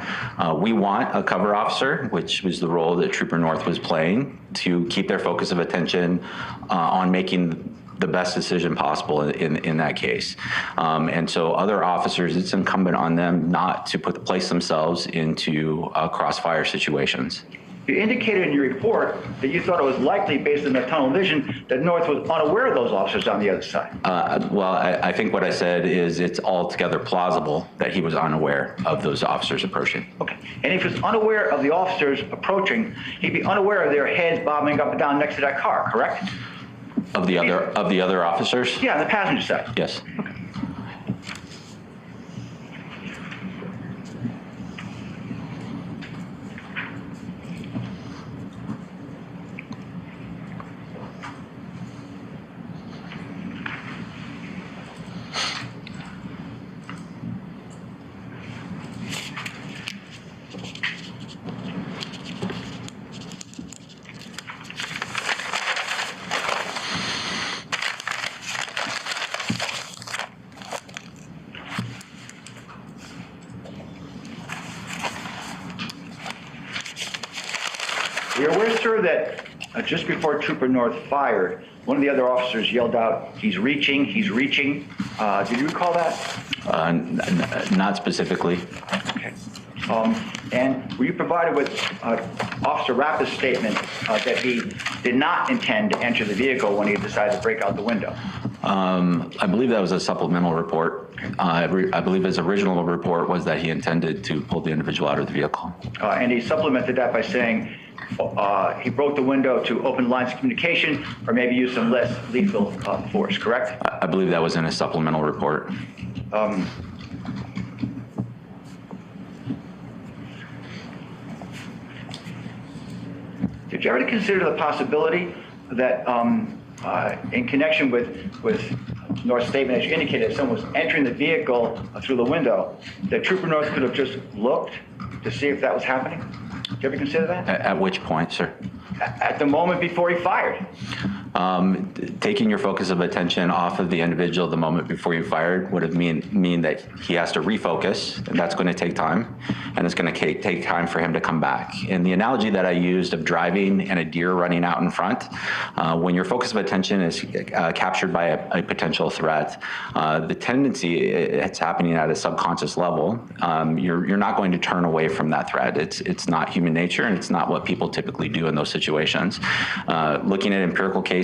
S: we want a cover officer, which was the role that Trooper North was playing, to keep their focus of attention on making the best decision possible in that case. And so other officers, it's incumbent on them not to place themselves into crossfire situations.
M: You indicated in your report that you thought it was likely, based on the tunnel vision, that North was unaware of those officers on the other side.
S: Well, I think what I said is it's altogether plausible that he was unaware of those officers approaching.
M: Okay. And if he's unaware of the officers approaching, he'd be unaware of their heads bobbing up and down next to that car, correct?
S: Of the other officers?
M: Yeah, on the passenger side.
S: Yes.
M: Okay. You're aware, sir, that just before Trooper North fired, one of the other officers yelled out, "He's reaching, he's reaching." Did you recall that?
S: Not specifically.
M: Okay. And were you provided with Officer Rappa's statement that he did not intend to enter the vehicle when he decided to break out the window?
S: I believe that was a supplemental report. I believe his original report was that he intended to pull the individual out of the vehicle.
M: And he supplemented that by saying he broke the window to open lines of communication or maybe use some less lethal force, correct?
S: I believe that was in a supplemental report.
M: Did you ever consider the possibility that in connection with North's statement, as you indicated, if someone was entering the vehicle through the window, that Trooper North could have just looked to see if that was happening? Did you ever consider that?
S: At which point, sir?
M: At the moment before he fired.
S: Taking your focus of attention off of the individual the moment before you fired would have mean that he has to refocus, and that's going to take time, and it's going to take time for him to come back. And the analogy that I used of driving and a deer running out in front, when your focus of attention is captured by a potential threat, the tendency, it's happening at a subconscious level, you're not going to turn away from that threat. It's not human nature, and it's not what people typically do in those situations. Looking at empirical cases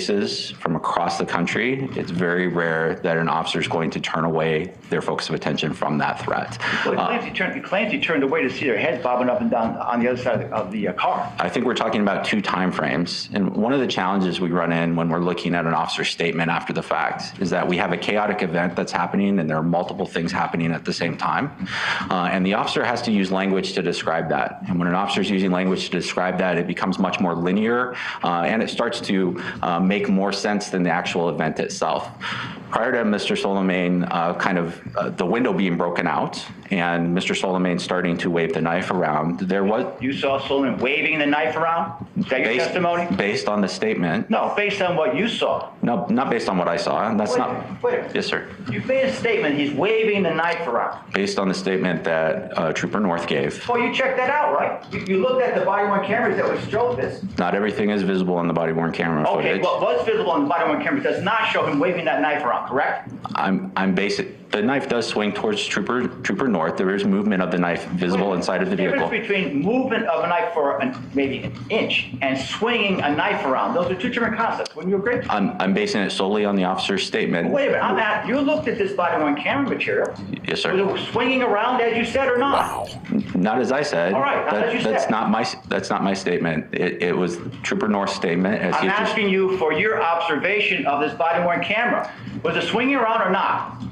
S: from across the country, it's very rare that an officer is going to turn away their focus of attention from that threat.
M: Well, he claims he turned away to see their heads bobbing up and down on the other side of the car.
S: I think we're talking about two time frames. And one of the challenges we run in when we're looking at an officer's statement after the fact is that we have a chaotic event that's happening and there are multiple things happening at the same time. And the officer has to use language to describe that. And when an officer is using language to describe that, it becomes much more linear and it starts to make more sense than the actual event itself. Prior to Mr. Soulemane the window being broken out and Mr. Soulemane starting to wave the knife around, there was...
M: You saw Soulemane waving the knife around? Is that your testimony?
S: Based on the statement.
M: No, based on what you saw.
S: No, not based on what I saw. That's
M: Wait.
S: Yes, sir.
M: You've made a statement, he's waving the knife around.
S: Based on the statement that Trooper North gave.
M: Well, you checked that out, right? You looked at the body-worn cameras that would show this.
S: Not everything is visible on the body-worn camera footage.
M: Okay, what was visible on the body-worn camera does not show him waving that knife around, correct?
S: I'm basic. The knife does swing towards Trooper North. There is movement of the knife visible inside of the vehicle.
M: The difference between movement of a knife for maybe an inch and swinging a knife around, those are two different concepts. Wouldn't you agree?
S: I'm basing it solely on the officer's statement.
M: Wait a minute. You looked at this body-worn camera material.
S: Yes, sir.
M: Was it swinging around as you said or not?
S: Wow. Not as I said.
M: All right, not as you
S: that's
M: said.
S: That's not my statement. It was Trooper North's statement.
M: I'm asking you for your observation of this body-worn camera. Was it swinging around or not?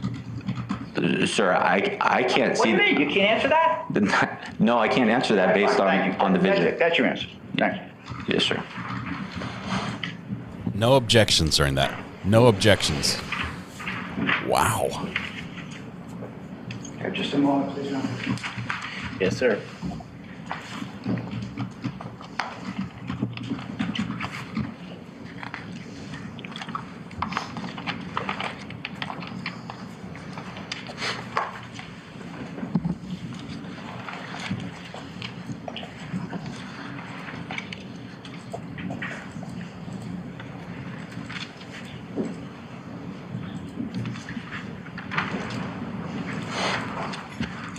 S: Sir, I can't see.
M: What do you mean? You can't answer that?
S: No, I can't answer that based on the vision.
M: That's your answer. Thanks.
S: Yes, sir.
C: No objections during that. No objections. Wow.
L: Just a moment, please, Your Honor.
J: Yes, sir.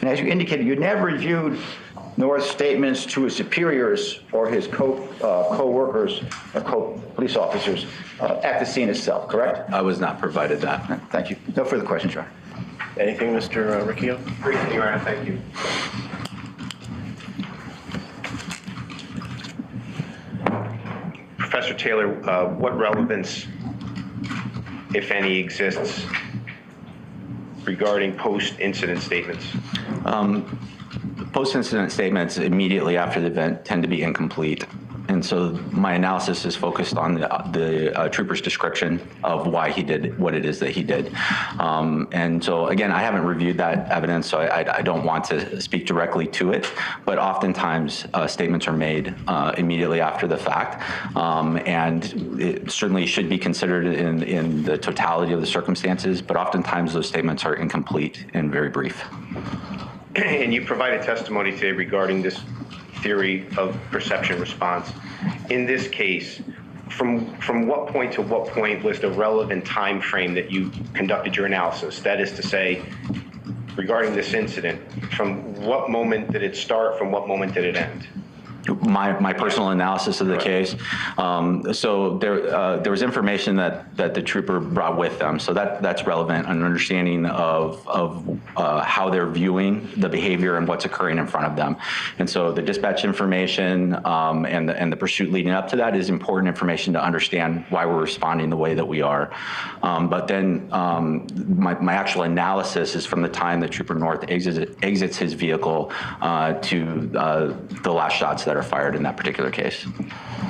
L: And as you indicated, you never reviewed North's statements to his superiors or his co-workers or co-police officers at the scene itself, correct?
S: I was not provided that.
L: Thank you. No further questions, Your Honor.
J: Anything, Mr. Riccio?
N: Briefly, Your Honor, thank you. Professor Taylor, what relevance, if any, exists regarding post-incident statements?
S: Post-incident statements immediately after the event tend to be incomplete. And so my analysis is focused on the trooper's description of why he did what it is that he did. And so, again, I haven't reviewed that evidence, so I don't want to speak directly to it. But oftentimes, statements are made immediately after the fact. And it certainly should be considered in the totality of the circumstances. But oftentimes, those statements are incomplete and very brief.
N: And you provided testimony today regarding this theory of perception response. In this case, from what point to what point was the relevant time frame that you conducted your analysis? That is to say, regarding this incident, from what moment did it start, from what moment did it end?
S: My personal analysis of the case. So there was information that the trooper brought with them. So that's relevant, an understanding of how they're viewing the behavior and what's occurring in front of them. And so the dispatch information and the pursuit leading up to that is important information to understand why we're responding the way that we are. But then my actual analysis is from the time that Trooper North exits his vehicle to the last shots that are fired in that particular case.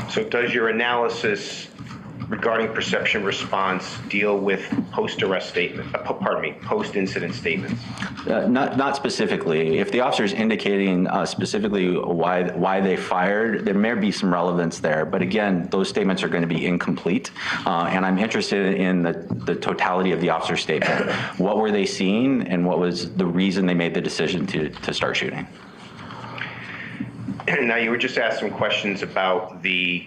N: So does your analysis regarding perception response deal with post-arrest statement, post-incident statements?
S: Not specifically. If the officer is indicating specifically why they fired, there may be some relevance there. But again, those statements are going to be incomplete. And I'm interested in the totality of the officer's statement. What were they seeing, and what was the reason they made the decision to start shooting?
N: Now, you were just asked some questions about the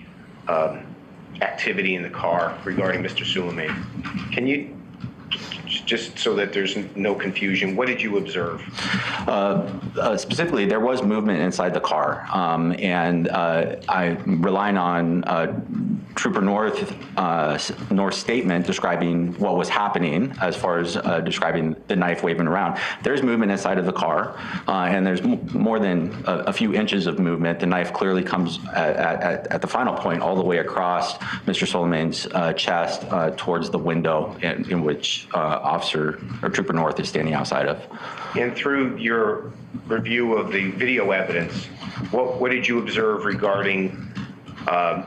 N: activity in the car regarding Mr. Soulemane. Can you, just so that there's no confusion, what did you observe?
S: Specifically, there was movement inside the car, and I'm relying on Trooper North's statement describing what was happening as far as describing the knife waving around. There's movement inside of the car, and there's more than a few inches of movement. The knife clearly comes at the final point all the way across Mr. Soulemane's chest towards the window in which Officer or Trooper North is standing outside of.
N: And through your review of the video evidence, what did you observe regarding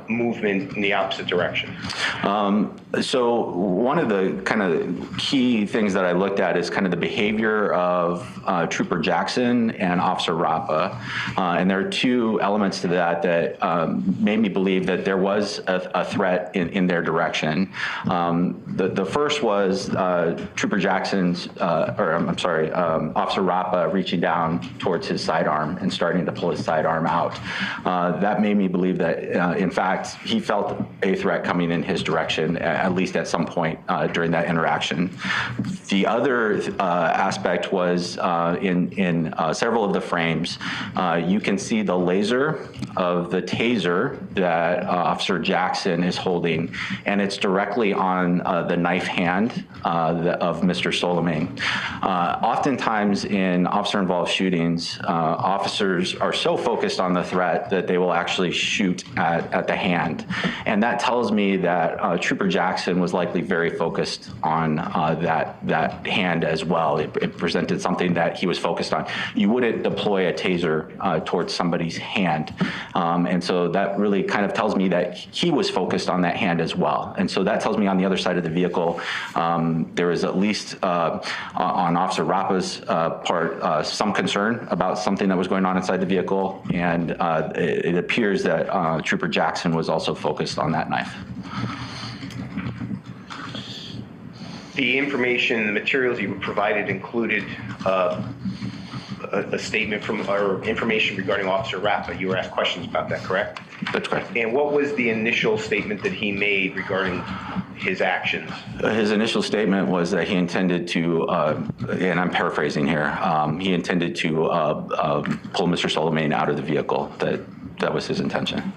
N: movement in the opposite direction?
S: So one of the kind of key things that I looked at is kind of the behavior of Trooper Jackson and Officer Rapa. And there are two elements to that made me believe that there was a threat in their direction. The first was Trooper Jackson's, Officer Rapa reaching down towards his sidearm and starting to pull his sidearm out. That made me believe that in fact, he felt a threat coming in his direction, at least at some point during that interaction. The other aspect was in several of the frames, you can see the laser of the taser that Officer Jackson is holding, and it's directly on the knife hand of Mr. Soulemane. Oftentimes in officer-involved shootings, officers are so focused on the threat that they will actually shoot at the hand. And that tells me that that Trooper Jackson was likely very focused on that hand as well. It presented something that he was focused on. You wouldn't deploy a taser towards somebody's hand. And so that really kind of tells me that he was focused on that hand as well. And so that tells me on the other side of the vehicle, there was at least on Officer Rappa's part, some concern about something that was going on inside the vehicle. And it appears that Trooper Jackson was also focused on that knife.
N: The information, the materials you provided included a statement from, or information regarding Officer Rappa. You were asked questions about that, correct?
S: That's correct.
N: And what was the initial statement that he made regarding his actions?
S: His initial statement was that he intended to, and I'm paraphrasing here, he intended to pull Mr. Soulemane out of the vehicle. That was his intention.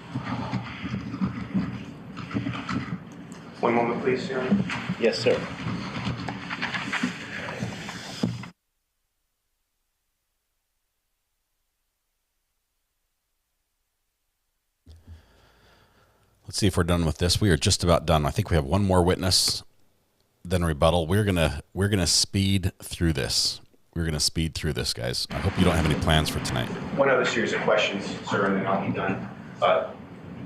N: One moment, please, Your Honor.
J: Yes, sir.
C: Let's see if we're done with this. We are just about done. I think we have one more witness, then rebuttal. We're gonna speed through this. We're gonna speed through this, guys. I hope you don't have any plans for tonight.
N: One other series of questions, sir, and then I'll be done.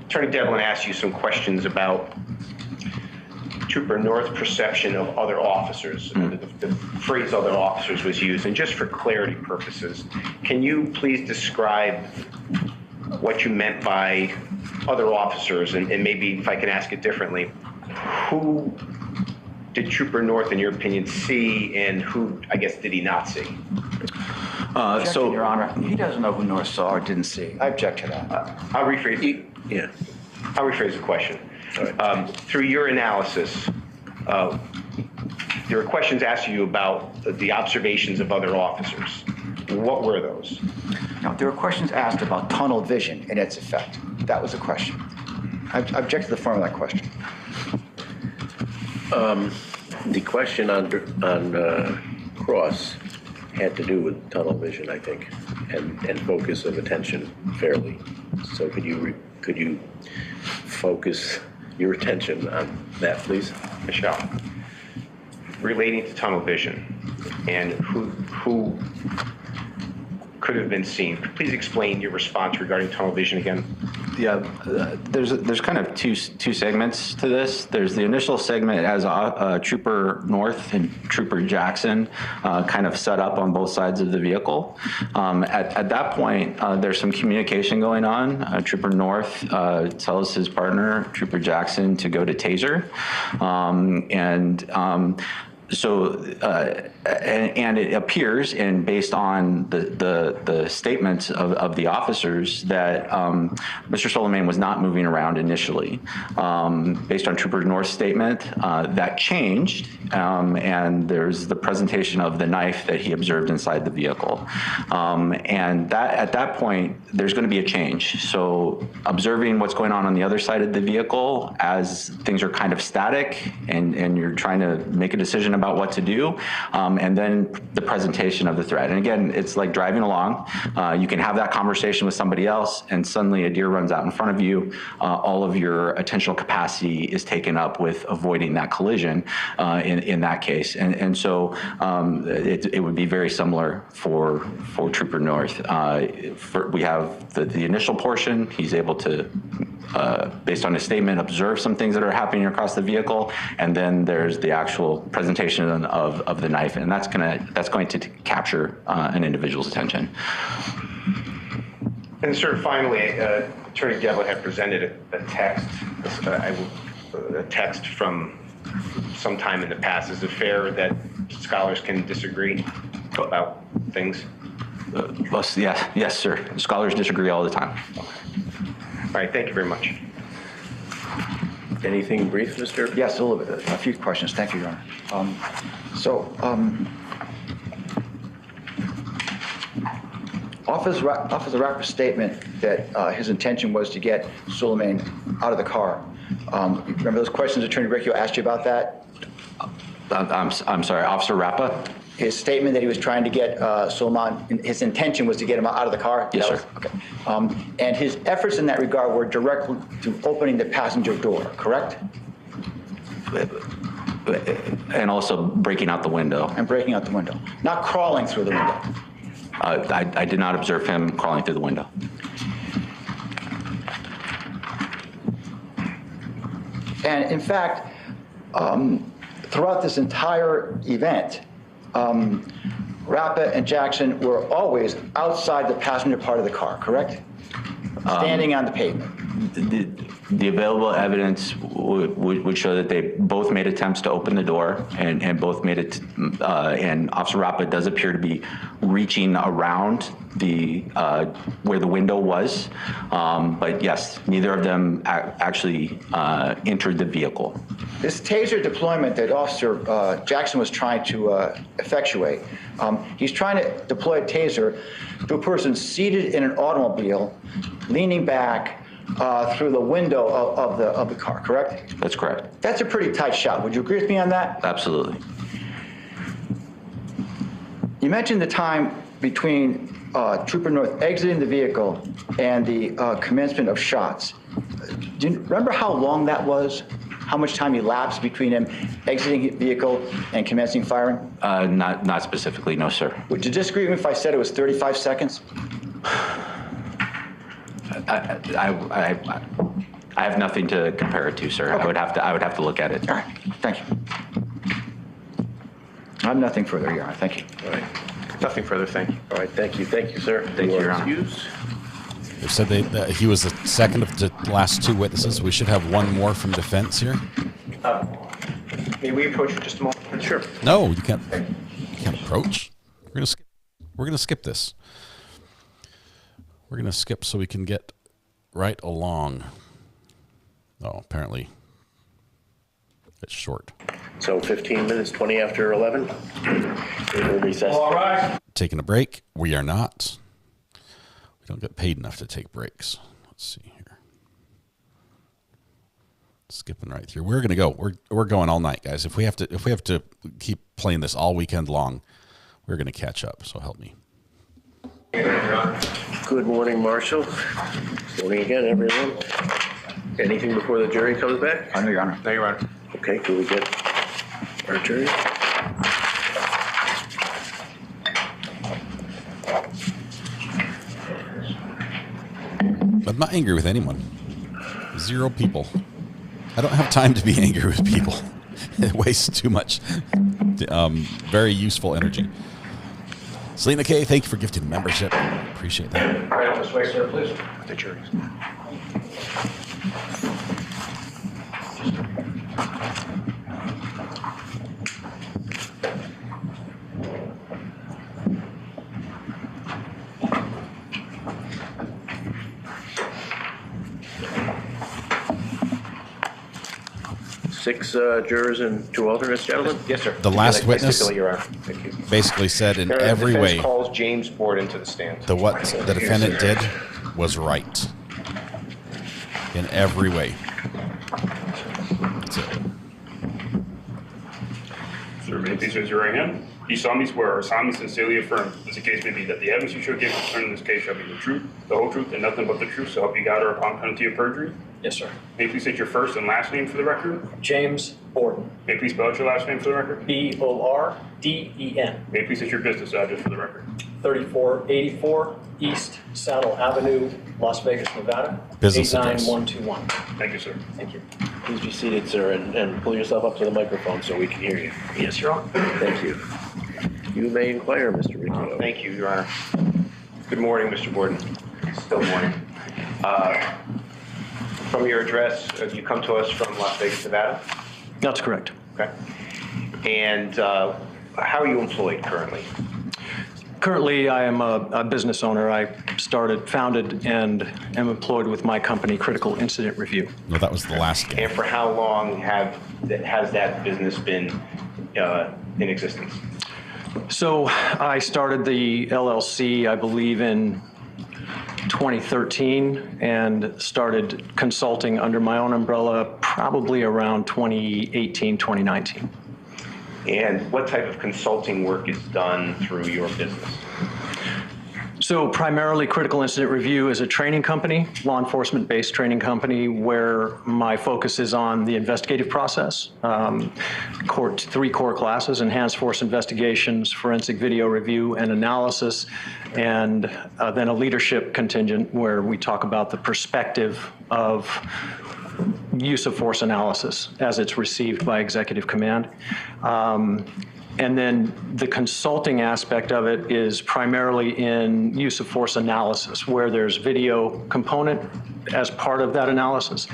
N: Attorney Devlin asked you some questions about Trooper North's perception of other officers. The phrase other officers was used. And just for clarity purposes, can you please describe what you meant by other officers? And maybe if I can ask it differently, who did Trooper North, in your opinion, see, and who, I guess, did he not see?
L: So, Your Honor, he doesn't know who North saw or didn't see. I object to that.
N: I'll rephrase. I'll rephrase the question. Through your analysis, there were questions asked you about the observations of other officers. What were those?
L: Now, there were questions asked about tunnel vision and its effect. That was a question. I object to the form of that question.
J: The question on Cross had to do with tunnel vision, I think, and focus of attention fairly. So could you focus your attention on that, please?
N: Michelle, relating to tunnel vision and who could have been seen, please explain your response regarding tunnel vision again.
S: Yeah, there's kind of two segments to this. There's the initial segment as Trooper North and Trooper Jackson kind of set up on both sides of the vehicle. At that point, there's some communication going on. Trooper North tells his partner, Trooper Jackson, to go to taser. And it appears, and based on the statements of the officers, that Mr. Soulemane was not moving around initially. Based on Trooper North's statement, that changed, and there's the presentation of the knife that he observed inside the vehicle. And that at that point, there's going to be a change. So observing what's going on the other side of the vehicle as things are kind of static and you're trying to make a decision about what to do, and then the presentation of the threat. And again, it's like driving along. You can have that conversation with somebody else, and suddenly a deer runs out in front of you. All of your attentional capacity is taken up with avoiding that collision in that case. And so it would be very similar for Trooper North. We have the initial portion. He's able to, based on his statement, observe some things that are happening across the vehicle, and then there's the actual presentation of the knife, and that's going to capture an individual's attention.
N: And sir, finally, Attorney Devlin had presented a text from some time in the past. Is it fair that scholars can disagree about things?
S: Yes, sir. Scholars disagree all the time.
N: All right, thank you very much.
J: Anything brief, Mr.?
L: Yes, a little bit. A few questions. Thank you, Your Honor. Officer Rappa's statement that his intention was to get Soulemane out of the car. Remember those questions Attorney Riccio asked you about that?
S: I'm sorry, Officer Rappa?
L: His statement that he was trying to get Soulemane, his intention was to get him out of the car?
S: Yes, sir.
L: Okay. And his efforts in that regard were directly to opening the passenger door, correct?
S: And also breaking out the window.
L: And breaking out the window. Not crawling through the window.
S: I did not observe him crawling through the window.
L: And in fact, throughout this entire event, Rappa and Jackson were always outside the passenger part of the car, correct? Standing on the pavement.
S: The available evidence would show that they both made attempts to open the door, and both made it. And Officer Rappa does appear to be reaching around the where the window was, but yes, neither of them actually entered the vehicle.
L: This taser deployment that Officer Jackson was trying to effectuate, he's trying to deploy a taser to a person seated in an automobile, leaning back through the window of the car, correct?
S: That's correct.
L: That's a pretty tight shot. Would you agree with me on that?
S: Absolutely.
L: You mentioned the time between Trooper North exiting the vehicle and the commencement of shots. Do you remember how long that was? How much time elapsed between him exiting the vehicle and commencing firing?
S: Not specifically, no, sir.
L: Would you disagree with me if I said it was 35 seconds?
S: I have nothing to compare it to, sir. Okay. I would have to look at it.
L: All right. Thank you. I have nothing further, Your Honor. Thank you.
J: All right. Nothing further. Thank you. All right. Thank you. Thank you, sir.
S: Thank you, Your Honor.
C: They said he was the second of the last two witnesses. We should have one more from defense here.
O: May we approach for just a moment?
J: Sure.
C: No, you can't. You can't approach. We're gonna skip this. We're gonna skip so we can get right along. Oh, apparently it's short.
J: So 15 minutes, 20 after 11. We'll recess.
K: All right.
C: Taking a break. We are not. We don't get paid enough to take breaks. Let's see here. Skipping right through. We're gonna go. We're going all night, guys. If we have to keep playing this all weekend long, we're gonna catch up. So help me.
J: Good morning, Marshal. Morning again, everyone. Anything before the jury comes back?
L: No, Your Honor.
J: No, Your Honor. Okay, can we get our jury?
C: I'm not angry with anyone. 0 people. I don't have time to be angry with people. It wastes too much very useful energy. Selena K, thank you for gifting membership. Appreciate that.
R: All right, this way, sir, please.
J: The jury's. Six jurors and 2 alternates, gentlemen.
O: Yes, sir.
C: The last witness
J: Thank you.
C: basically said in every way
O: calls James Borden to the stand.
C: what the defendant did was right. In every way. That's it.
K: Sir, may I please raise your right hand? You solemnly swear or solemnly sincerely affirm, as the case may be, that the evidence you shall give concerning this case shall be the truth, the whole truth, and nothing but the truth, so help you God or upon penalty of perjury?
P: Yes, sir.
K: May you please state your first and last name for the record?
P: James Borden.
K: May you please spell out your last name for the record?
P: B-O-R-D-E-N.
K: May you please state your business address for the record?
P: 3484 East Saddle Avenue, Las Vegas, Nevada.
C: Business address.
P: 89121.
K: Thank you, sir.
P: Thank you.
J: Please be seated, sir, and pull yourself up to the microphone so we can hear you.
P: Yes, Your Honor.
J: Thank you. You may inquire, Mr. Riccio.
O: Thank you, Your Honor. Good morning, Mr. Borden. Still morning. From your address, you come to us from Las Vegas, Nevada?
P: That's correct.
O: Okay. And how are you employed currently?
P: Currently, I am a business owner. I founded, and am employed with my company, Critical Incident Review.
C: No, that was the last game.
O: And for how long has that business been in existence?
P: So I started the LLC, I believe, in 2013 and started consulting under my own umbrella probably around 2018, 2019.
O: And what type of consulting work is done through your business?
P: So primarily Critical Incident Review is a training company, law enforcement-based training company, where my focus is on the investigative process, 3 core classes: enhanced force investigations, forensic video review and analysis, and then a leadership contingent where we talk about the perspective of use of force analysis as it's received by executive command. And then the consulting aspect of it is primarily in use of force analysis, where there's video component as part of that analysis,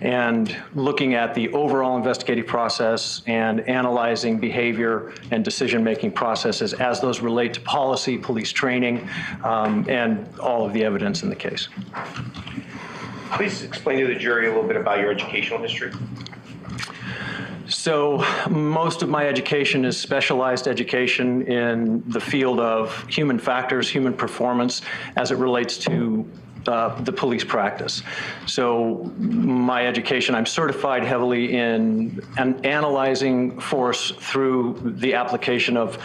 P: and looking at the overall investigative process and analyzing behavior and decision-making processes as those relate to policy, police training, and all of the evidence in the case.
N: Please explain to the jury a little bit about your educational history.
P: So most of my education is specialized education in the field of human factors, human performance, as it relates to the police practice. So my education, I'm certified heavily in analyzing force through the application of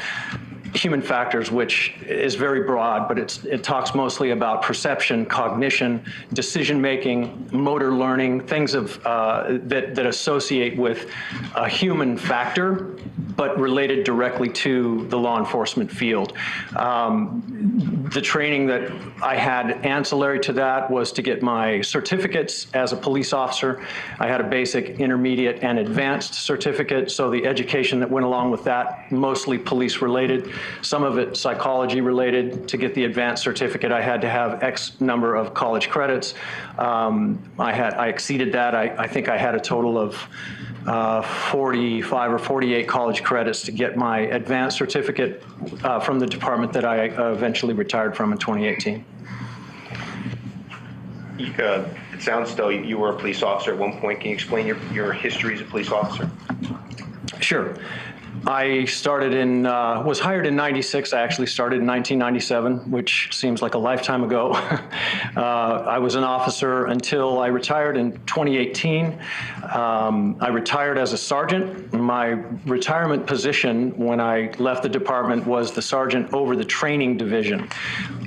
P: human factors, which is very broad, but it talks mostly about perception, cognition, decision-making, motor learning, things of that associate with a human factor, but related directly to the law enforcement field. The training that I had ancillary to that was to get my certificates as a police officer. I had a basic, intermediate, and advanced certificate, so the education that went along with that, mostly police related, some of it psychology related. To get the advanced certificate, I had to have X number of college credits. I exceeded that. I think I had a total of 45 or 48 college credits to get my advanced certificate from the department that I eventually retired from in 2018.
N: It sounds as though you were a police officer at one point. Can you explain your history as a police officer?
P: Sure. I started was hired in '96. I actually started in 1997, which seems like a lifetime ago. I was an officer until I retired in 2018. I retired as a sergeant. My retirement position when I left the department was the sergeant over the training division.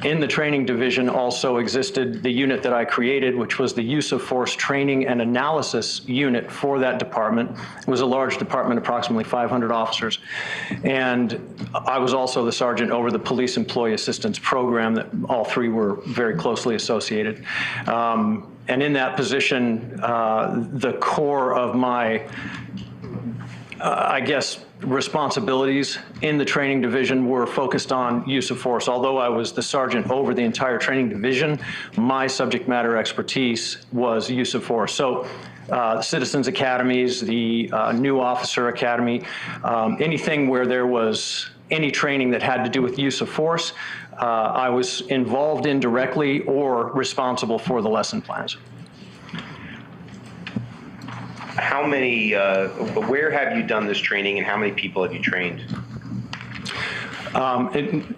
P: In the training division also existed the unit that I created, which was the use of force training and analysis unit for that department. It was a large department, approximately 500 officers. And I was also the sergeant over the police employee assistance program, that all 3 were very closely associated. And in that position, the core of my, I guess, responsibilities in the training division were focused on use of force. Although I was the sergeant over the entire training division, my subject matter expertise was use of force. So Citizens Academies, the New Officer Academy, anything where there was any training that had to do with use of force, I was involved in directly or responsible for the lesson plans.
N: How many, where have you done this training and how many people have you trained?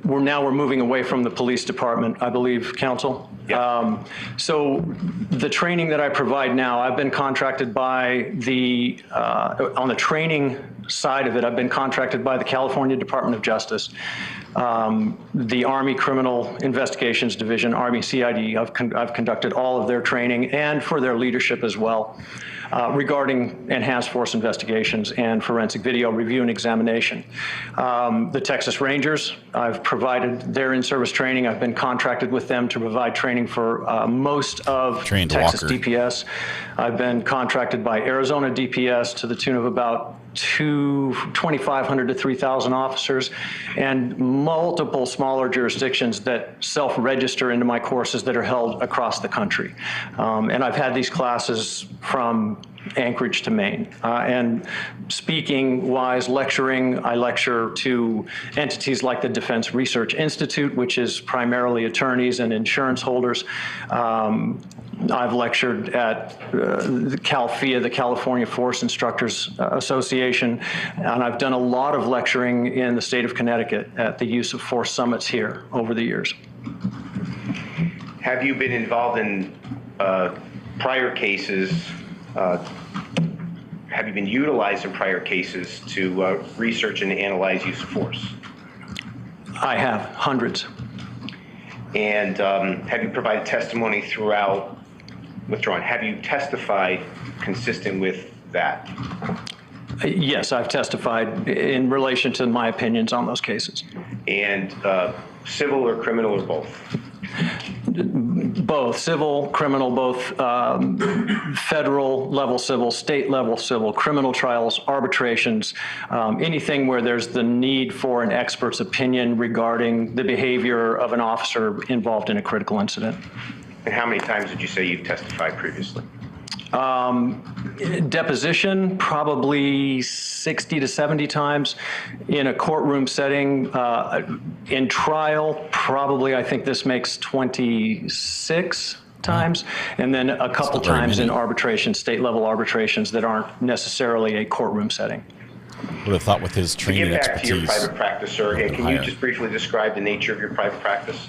P: We're moving away from the police department, I believe, Counsel. Yeah. So the training that I provide now, I've been contracted by on the training side of it, I've been contracted by the California Department of Justice, the Army Criminal Investigations Division, Army CID. I've conducted all of their training and for their leadership as well. Regarding enhanced force investigations and forensic video review and examination. The Texas Rangers, I've provided their in-service training. I've been contracted with them to provide training for most of Texas DPS. I've been contracted by Arizona DPS to the tune of about 2,500 to 3,000 officers, and multiple smaller jurisdictions that self-register into my courses that are held across the country. And I've had these classes from Anchorage to Maine. And speaking-wise, lecturing, I lecture to entities like the Defense Research Institute, which is primarily attorneys and insurance holders. I've lectured at the CalFIA, the California Force Instructors Association, and I've done a lot of lecturing in the state of Connecticut at the use of force summits here over the years.
N: Have you been involved in prior cases? Have you been utilized in prior cases to research and analyze use of force?
P: I have, hundreds.
N: And have you provided testimony throughout withdrawn? Have you testified consistent with that?
P: Yes, I've testified in relation to my opinions on those cases.
N: And civil or criminal or both?
P: Both, civil, criminal, both federal level civil, state level civil, criminal trials, arbitrations, anything where there's the need for an expert's opinion regarding the behavior of an officer involved in a critical incident.
N: And how many times did you say you've testified previously?
P: Deposition, probably 60 to 70 times. In a courtroom setting, in trial, probably I think this makes 26 times. And then a couple times in arbitration, state level arbitrations that aren't necessarily a courtroom setting.
C: Would have thought with his training
N: Get back
C: expertise.
N: to your private practice, sir. Can you
C: higher.
N: just briefly describe the nature of your private practice?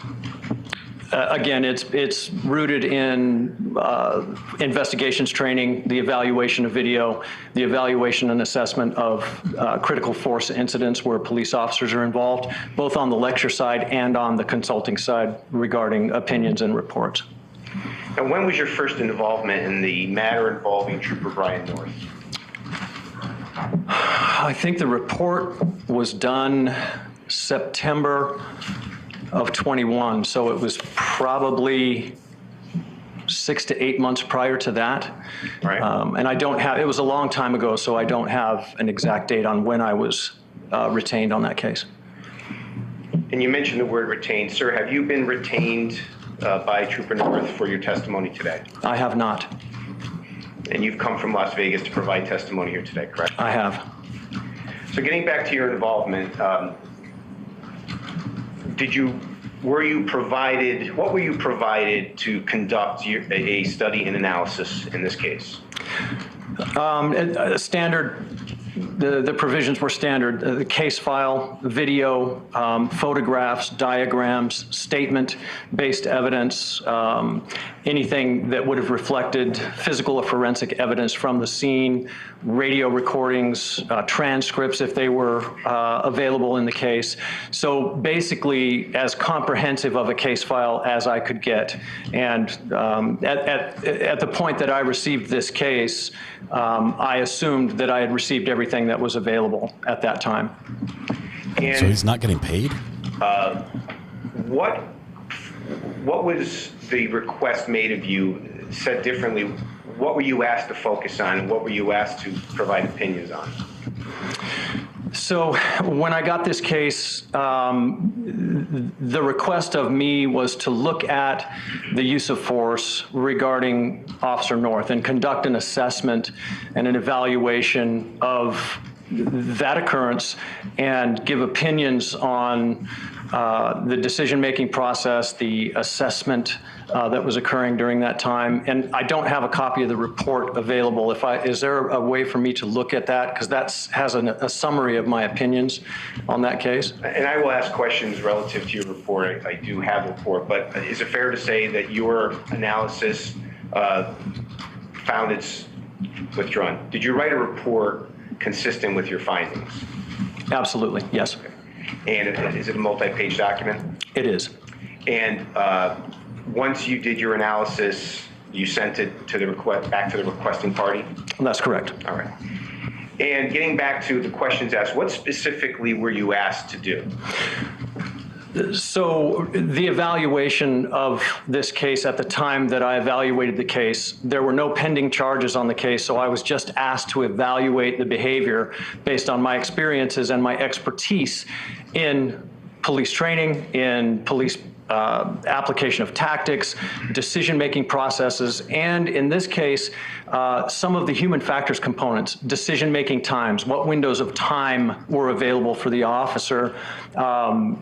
P: Again, it's rooted in investigations training, the evaluation of video, the evaluation and assessment of critical force incidents where police officers are involved, both on the lecture side and on the consulting side regarding opinions and reports.
N: And when was your first involvement in the matter involving Trooper Brian North?
P: I think the report was done September of 21, so it was probably 6 to 8 months prior to that.
N: Right.
P: And I don't have, it was a long time ago, so I don't have an exact date on when I was retained on that case.
N: And you mentioned the word retained. Sir, have you been retained by Trooper North for your testimony today?
P: I have not.
N: And you've come from Las Vegas to provide testimony here today, correct?
P: I have.
N: So getting back to your involvement, what were you provided to conduct a study and analysis in this case?
P: Standard, the provisions were standard. The case file, video, photographs, diagrams, statement-based evidence, anything that would have reflected physical or forensic evidence from the scene, radio recordings, transcripts if they were available in the case. So basically as comprehensive of a case file as I could get. And at the point that I received this case, I assumed that I had received everything that was available at that time.
N: And,
C: so he's not getting paid?
N: What was the request made of you? Said differently, what were you asked to focus on and what were you asked to provide opinions on?
P: So when I got this case, the request of me was to look at the use of force regarding Officer North and conduct an assessment and an evaluation of that occurrence and give opinions on the decision-making process, the assessment that was occurring during that time. And I don't have a copy of the report available. Is there a way for me to look at that? Because that has a summary of my opinions on that case.
N: And I will ask questions relative to your report. I do have a report, but is it fair to say that your analysis found it's withdrawn? Did you write a report consistent with your findings?
P: Absolutely, yes.
N: And is it a multi-page document?
P: It is.
N: And once you did your analysis, you sent it to back to the requesting party?
P: That's correct.
N: All right. And getting back to the questions asked, what specifically were you asked to do?
P: So the evaluation of this case at the time that I evaluated the case, there were no pending charges on the case, so I was just asked to evaluate the behavior based on my experiences and my expertise in police training, in police application of tactics, decision-making processes, and in this case, some of the human factors components, decision-making times, what windows of time were available for the officer, some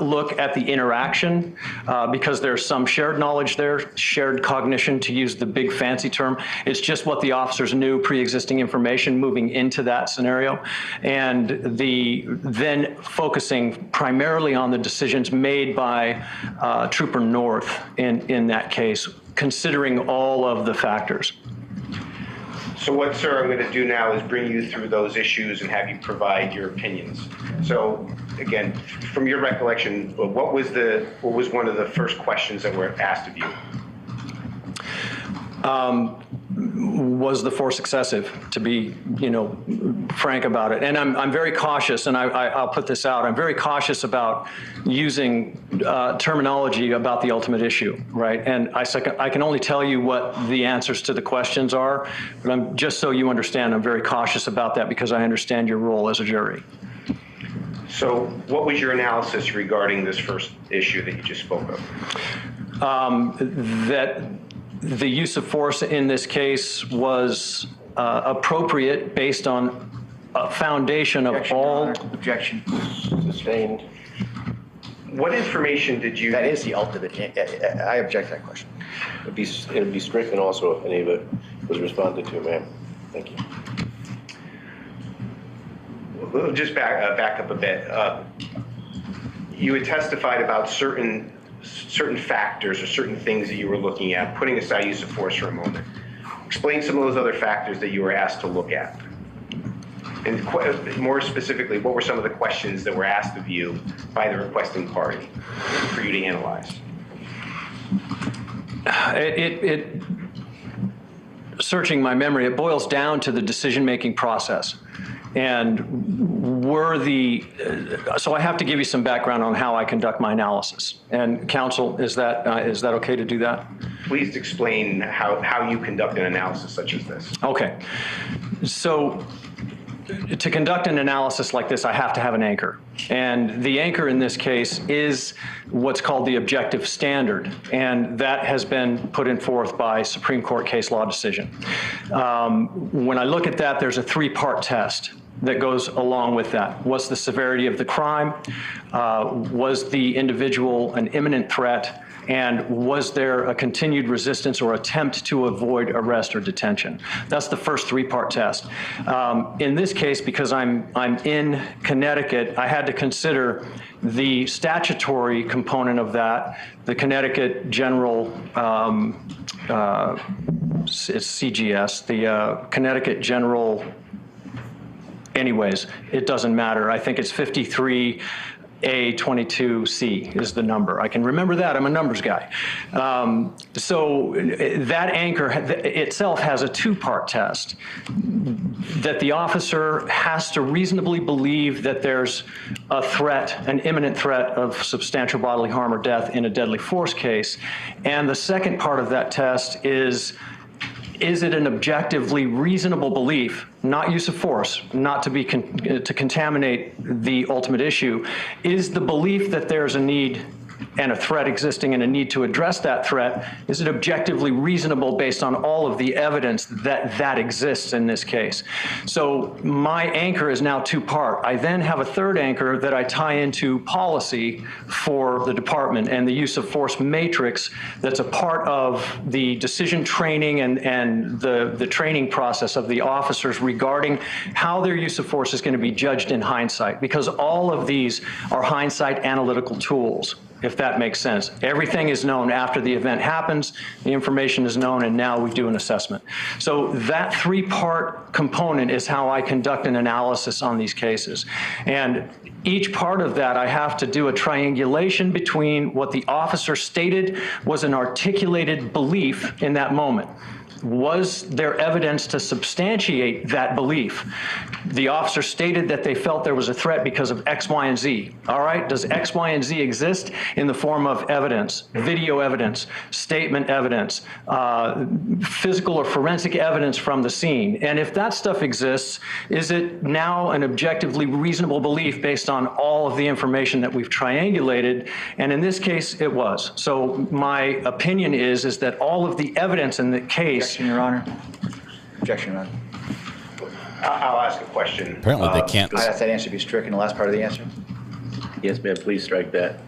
P: look at the interaction because there's some shared knowledge there, shared cognition to use the big fancy term. It's just what the officers knew, pre-existing information moving into that scenario, and then focusing primarily on the decisions made by Trooper North in that case, considering all of the factors.
N: So what, sir, I'm going to do now is bring you through those issues and have you provide your opinions. So again, from your recollection, what was one of the first questions that were asked of you?
P: Was the force excessive, to be, frank about it? And I'm very cautious, and I'll put this out. I'm very cautious about using terminology about the ultimate issue, right? And I can only tell you what the answers to the questions are, but just so you understand, I'm very cautious about that because I understand your role as a jury.
N: So what was your analysis regarding this first issue that you just spoke of?
P: That the use of force in this case was appropriate based on a foundation of all...
L: Objection.
J: Sustained.
N: What information did you...
L: That is the ultimate. I object to that question.
J: It'd be stricken also if any of it was responded to, ma'am. Thank you.
N: We'll just back up a bit. You had testified about certain factors or certain things that you were looking at, putting aside use of force for a moment. Explain some of those other factors that you were asked to look at. And more specifically, what were some of the questions that were asked of you by the requesting party for you to analyze?
P: Searching my memory, it boils down to the decision-making process. And so I have to give you some background on how I conduct my analysis. And counsel, is that okay to do that?
N: Please explain how you conduct an analysis such as this.
P: Okay. So to conduct an analysis like this, I have to have an anchor. And the anchor in this case is what's called the objective standard. And that has been put in forth by Supreme Court case law decision. When I look at that, there's a three-part test that goes along with that. What's the severity of the crime? Was the individual an imminent threat? And was there a continued resistance or attempt to avoid arrest or detention? That's the first three-part test. In this case, because I'm in Connecticut, I had to consider the statutory component of that, the Connecticut General, it's CGS, the Connecticut General, anyways, it doesn't matter. I think it's 53A22C is the number. I can remember that. I'm a numbers guy. So that anchor itself has a two-part test, that the officer has to reasonably believe that there's a threat, an imminent threat of substantial bodily harm or death in a deadly force case. And the second part of that test is it an objectively reasonable belief, not use of force, not to be to contaminate the ultimate issue, is the belief that there's a need and a threat existing and a need to address that threat, is it objectively reasonable based on all of the evidence that exists in this case? So my anchor is now two-part. I then have a third anchor that I tie into policy for the department and the use of force matrix that's a part of the decision training and the training process of the officers regarding how their use of force is going to be judged in hindsight, because all of these are hindsight analytical tools, if that makes sense. Everything is known after the event happens, the information is known, and now we do an assessment. So that three-part component is how I conduct an analysis on these cases. And each part of that, I have to do a triangulation between what the officer stated was an articulated belief in that moment. Was there evidence to substantiate that belief? The officer stated that they felt there was a threat because of X, Y, and Z. All right, does X, Y, and Z exist in the form of evidence, video evidence, statement evidence, physical or forensic evidence from the scene? And if that stuff exists, is it now an objectively reasonable belief based on all of the information that we've triangulated? And in this case, it was. So my opinion is that all of the evidence in the case—
L: Objection, Your Honor. Objection, Your Honor.
N: I'll ask a question.
C: Apparently they can't.
L: I asked that answer to be stricken, the last part of the answer.
J: Yes, ma'am, please strike that.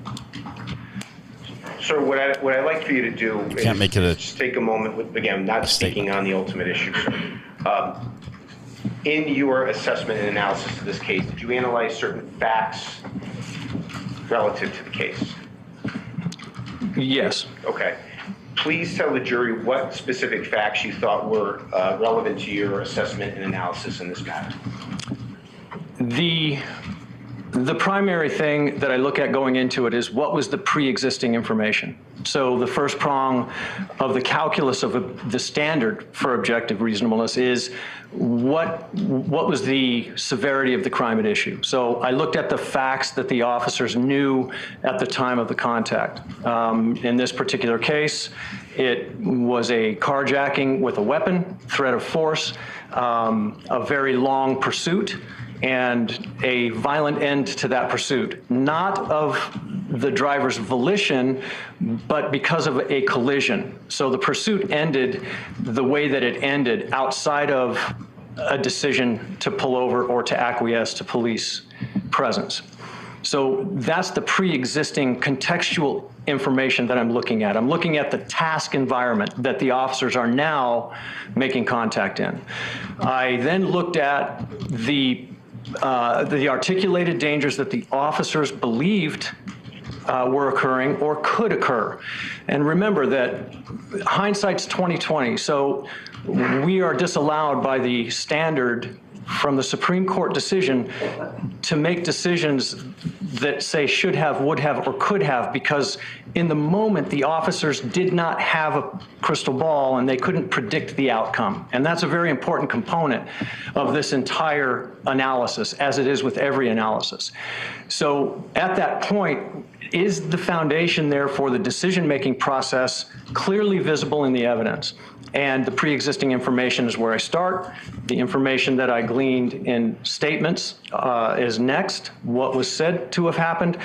N: Sir, what I'd like for you to do is
C: can't make it a
N: just take a moment with, again, not speaking on the ultimate issue, sir. In your assessment and analysis of this case, did you analyze certain facts relative to the case?
P: Yes.
N: Okay. please tell the jury what specific facts you thought were relevant to your assessment and analysis in this matter.
P: The primary thing that I look at going into it is what was the pre-existing information. So the first prong of the calculus of the standard for objective reasonableness is what was the severity of the crime at issue. So I looked at the facts that the officers knew at the time of the contact. In this particular case, it was a carjacking with a weapon, threat of force, a very long pursuit, and a violent end to that pursuit, not of the driver's volition, but because of a collision. So the pursuit ended the way that it ended outside of a decision to pull over or to acquiesce to police presence. So that's the pre-existing contextual information that I'm looking at. I'm looking at the task environment that the officers are now making contact in. I then looked at the articulated dangers that the officers believed were occurring or could occur. And remember that hindsight's 20/20, so we are disallowed by the standard from the Supreme Court decision to make decisions that say should have, would have, or could have, because in the moment the officers did not have a crystal ball and they couldn't predict the outcome. And that's a very important component of this entire analysis, as it is with every analysis. So at that point, is the foundation there for the decision-making process clearly visible in the evidence? And the pre-existing information is where I start. The information that I gleaned in statements is next, what was said to have happened,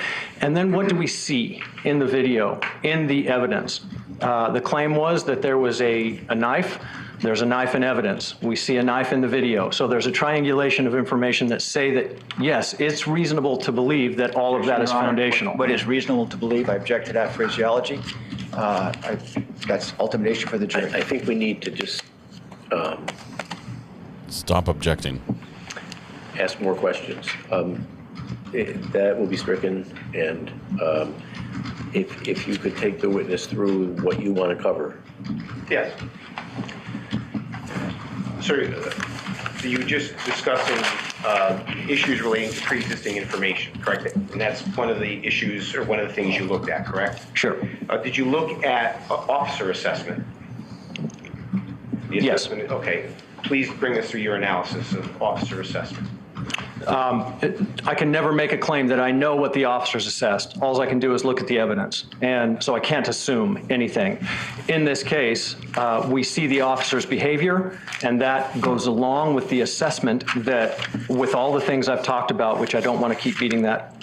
P: and then what do we see in the video, in the evidence? The claim was that there was a knife. There's a knife in evidence. We see a knife in the video. So there's a triangulation of information that say that, yes, it's reasonable to believe that all of that is foundational.
L: What is reasonable to believe? I object to that phraseology. That's ultimate issue for the jury.
J: I think we need to just
C: stop objecting.
J: Ask more questions. That will be stricken, and if you could take the witness through what you want to cover.
N: Yes. Sir, so you were just discussing issues relating to pre-existing information, correct? And that's one of the issues or one of the things you looked at, correct?
P: Sure.
N: Did you look at officer assessment?
P: Yes.
N: Okay. Please bring us through your analysis of officer assessment.
P: I can never make a claim that I know what the officers assessed. All I can do is look at the evidence. And so I can't assume anything. In this case, we see the officer's behavior, and that goes along with the assessment that, with all the things I've talked about, which I don't want to keep beating that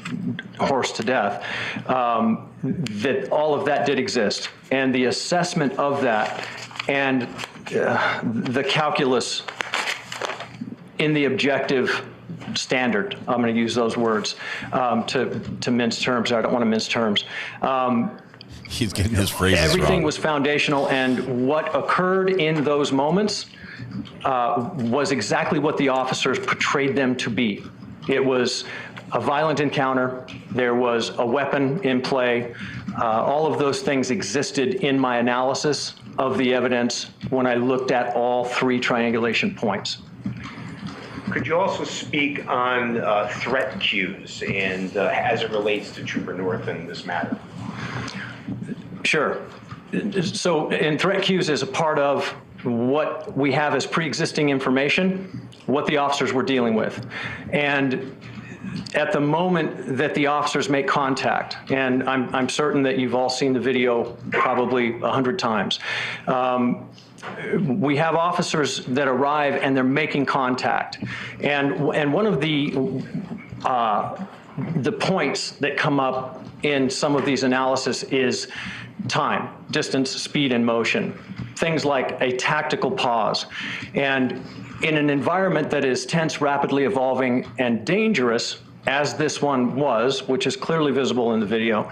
P: horse to death, that all of that did exist. And the assessment of that and the calculus in the objective standard, I'm going to use those words to mince terms. I don't want to mince terms.
C: He's getting his phrases
P: Everything
C: wrong.
P: was foundational, and what occurred in those moments was exactly what the officers portrayed them to be. It was a violent encounter. There was a weapon in play. All of those things existed in my analysis of the evidence when I looked at all three triangulation points.
N: Could you also speak on threat cues and as it relates to Trooper North in this matter?
P: Sure. So in threat cues is a part of what we have as pre-existing information, what the officers were dealing with. And at the moment that the officers make contact, and I'm certain that you've all seen the video probably 100 times, we have officers that arrive and they're making contact. And one of the points that come up in some of these analysis is time, distance, speed, and motion. Things like a tactical pause. And in an environment that is tense, rapidly evolving, and dangerous, as this one was, which is clearly visible in the video,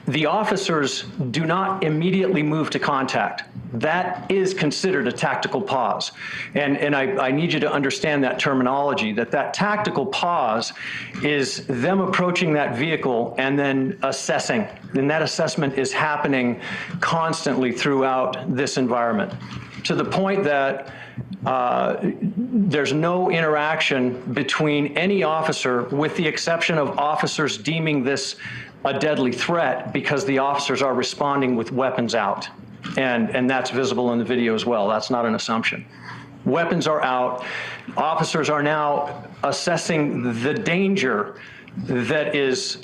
P: the officers do not immediately move to contact. that is considered a tactical pause. And I need you to understand that terminology, that tactical pause is them approaching that vehicle and then assessing. And that assessment is happening constantly throughout this environment, to the point that there's no interaction between any officer, with the exception of officers deeming this a deadly threat, because the officers are responding with weapons out. And that's visible in the video as well. That's not an assumption. Weapons are out. Officers are now assessing the danger that is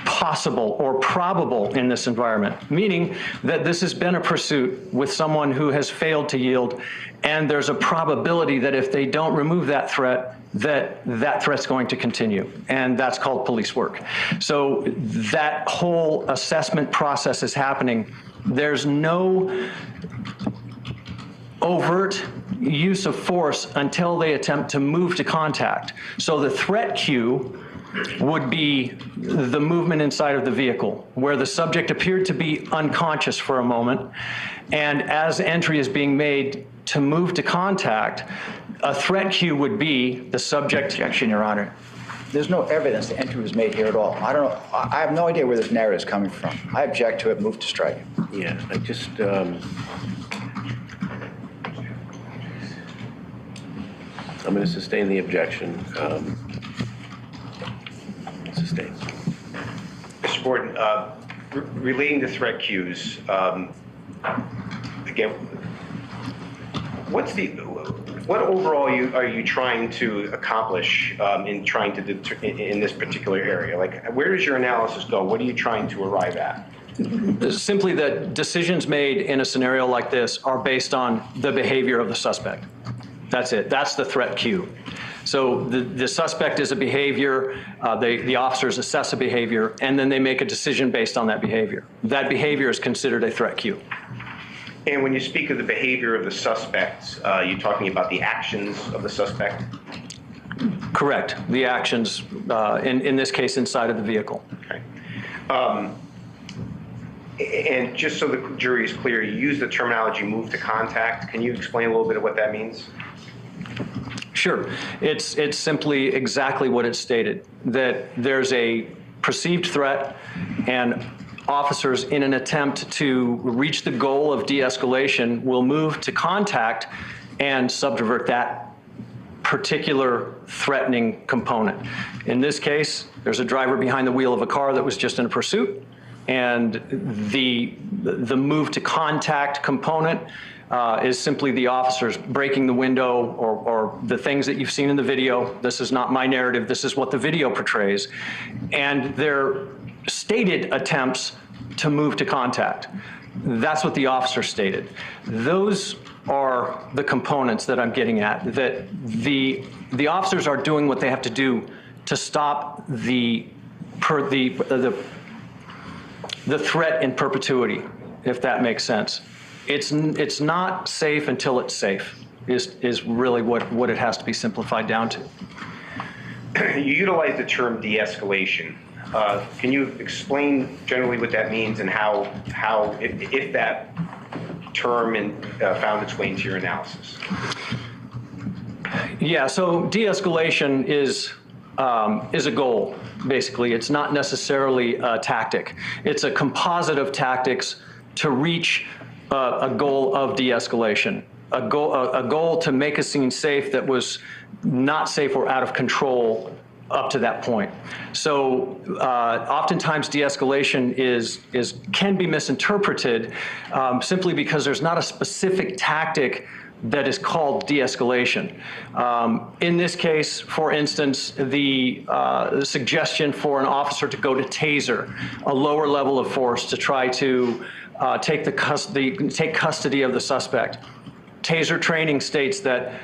P: possible or probable in this environment, meaning that this has been a pursuit with someone who has failed to yield, and there's a probability that if they don't remove that threat, that threat's going to continue, and that's called police work. So that whole assessment process is happening. There's no overt use of force until they attempt to move to contact. So the threat cue would be the movement inside of the vehicle, where the subject appeared to be unconscious for a moment, and as entry is being made to move to contact, a threat cue would be the subject.
L: Objection, Your Honor. There's no evidence that entry was made here at all. I don't know. I have no idea where this narrative is coming from. I object to it. Move to strike.
J: Yeah, I just, I'm going to sustain the objection. Sustain.
N: Mr. Borden, relating to threat cues, again, what overall are you trying to accomplish in trying to in this particular area? Like, where does your analysis go? What are you trying to arrive at?
P: Simply that decisions made in a scenario like this are based on the behavior of the suspect. That's it. That's the threat cue. So the suspect is a behavior, the officers assess a behavior, and then they make a decision based on that behavior. That behavior is considered a threat cue.
N: And when you speak of the behavior of the suspect, you're talking about the actions of the suspect?
P: Correct. The actions, in this case, inside of the vehicle.
N: Okay. And just so the jury is clear, you use the terminology move to contact. Can you explain a little bit of what that means?
P: Sure. It's simply exactly what it's stated, that there's a perceived threat, and officers, in an attempt to reach the goal of de-escalation, will move to contact and subvert that particular threatening component. In this case, there's a driver behind the wheel of a car that was just in a pursuit, and the move to contact component is simply the officers breaking the window, or the things that you've seen in the video. This is not my narrative. This is what the video portrays. And their stated attempts to move to contact. That's what the officer stated. Those are the components that I'm getting at, that the officers are doing what they have to do to stop the threat in perpetuity, if that makes sense. It's not safe until it's safe, is really what it has to be simplified down to.
N: You utilize the term de-escalation. Can you explain generally what that means, and how if that term found its way into your analysis?
P: Yeah, so de-escalation is a goal, basically. It's not necessarily a tactic. It's a composite of tactics to reach a goal of de-escalation, a goal to make a scene safe that was not safe or out of control up to that point. So oftentimes de-escalation can be misinterpreted simply because there's not a specific tactic that is called de-escalation. In this case, for instance, the suggestion for an officer to go to taser, a lower level of force to try to take custody of the suspect. Taser training states that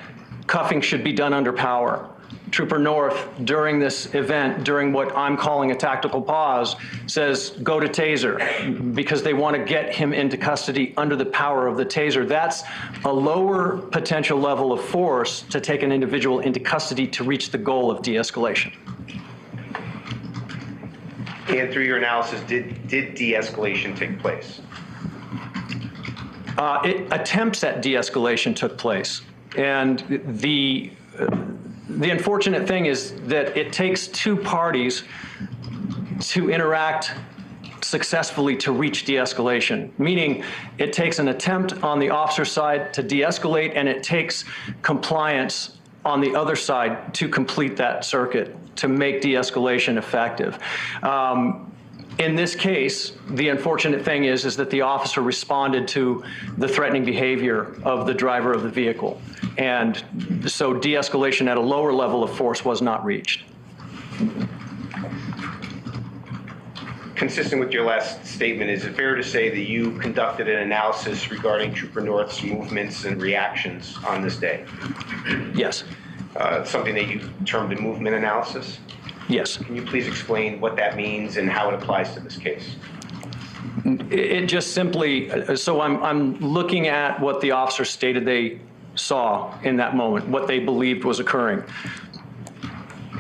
P: cuffing should be done under power. Trooper North, during this event, during what I'm calling a tactical pause, says go to taser, because they want to get him into custody under the power of the taser. That's a lower potential level of force to take an individual into custody to reach the goal of de-escalation.
N: And through your analysis, did de-escalation take place?
P: Attempts at de-escalation took place. And the unfortunate thing is that it takes two parties to interact successfully to reach de-escalation, meaning it takes an attempt on the officer side to de-escalate, and it takes compliance on the other side to complete that circuit to make de-escalation effective. In this case, the unfortunate thing is that the officer responded to the threatening behavior of the driver of the vehicle. And so de-escalation at a lower level of force was not reached.
N: Consistent with your last statement, is it fair to say that you conducted an analysis regarding Trooper North's movements and reactions on this day?
P: Yes.
N: Something that you termed a movement analysis?
P: Yes.
N: Can you please explain what that means and how it applies to this case?
P: It just simply, so I'm looking at what the officer stated they saw in that moment, what they believed was occurring.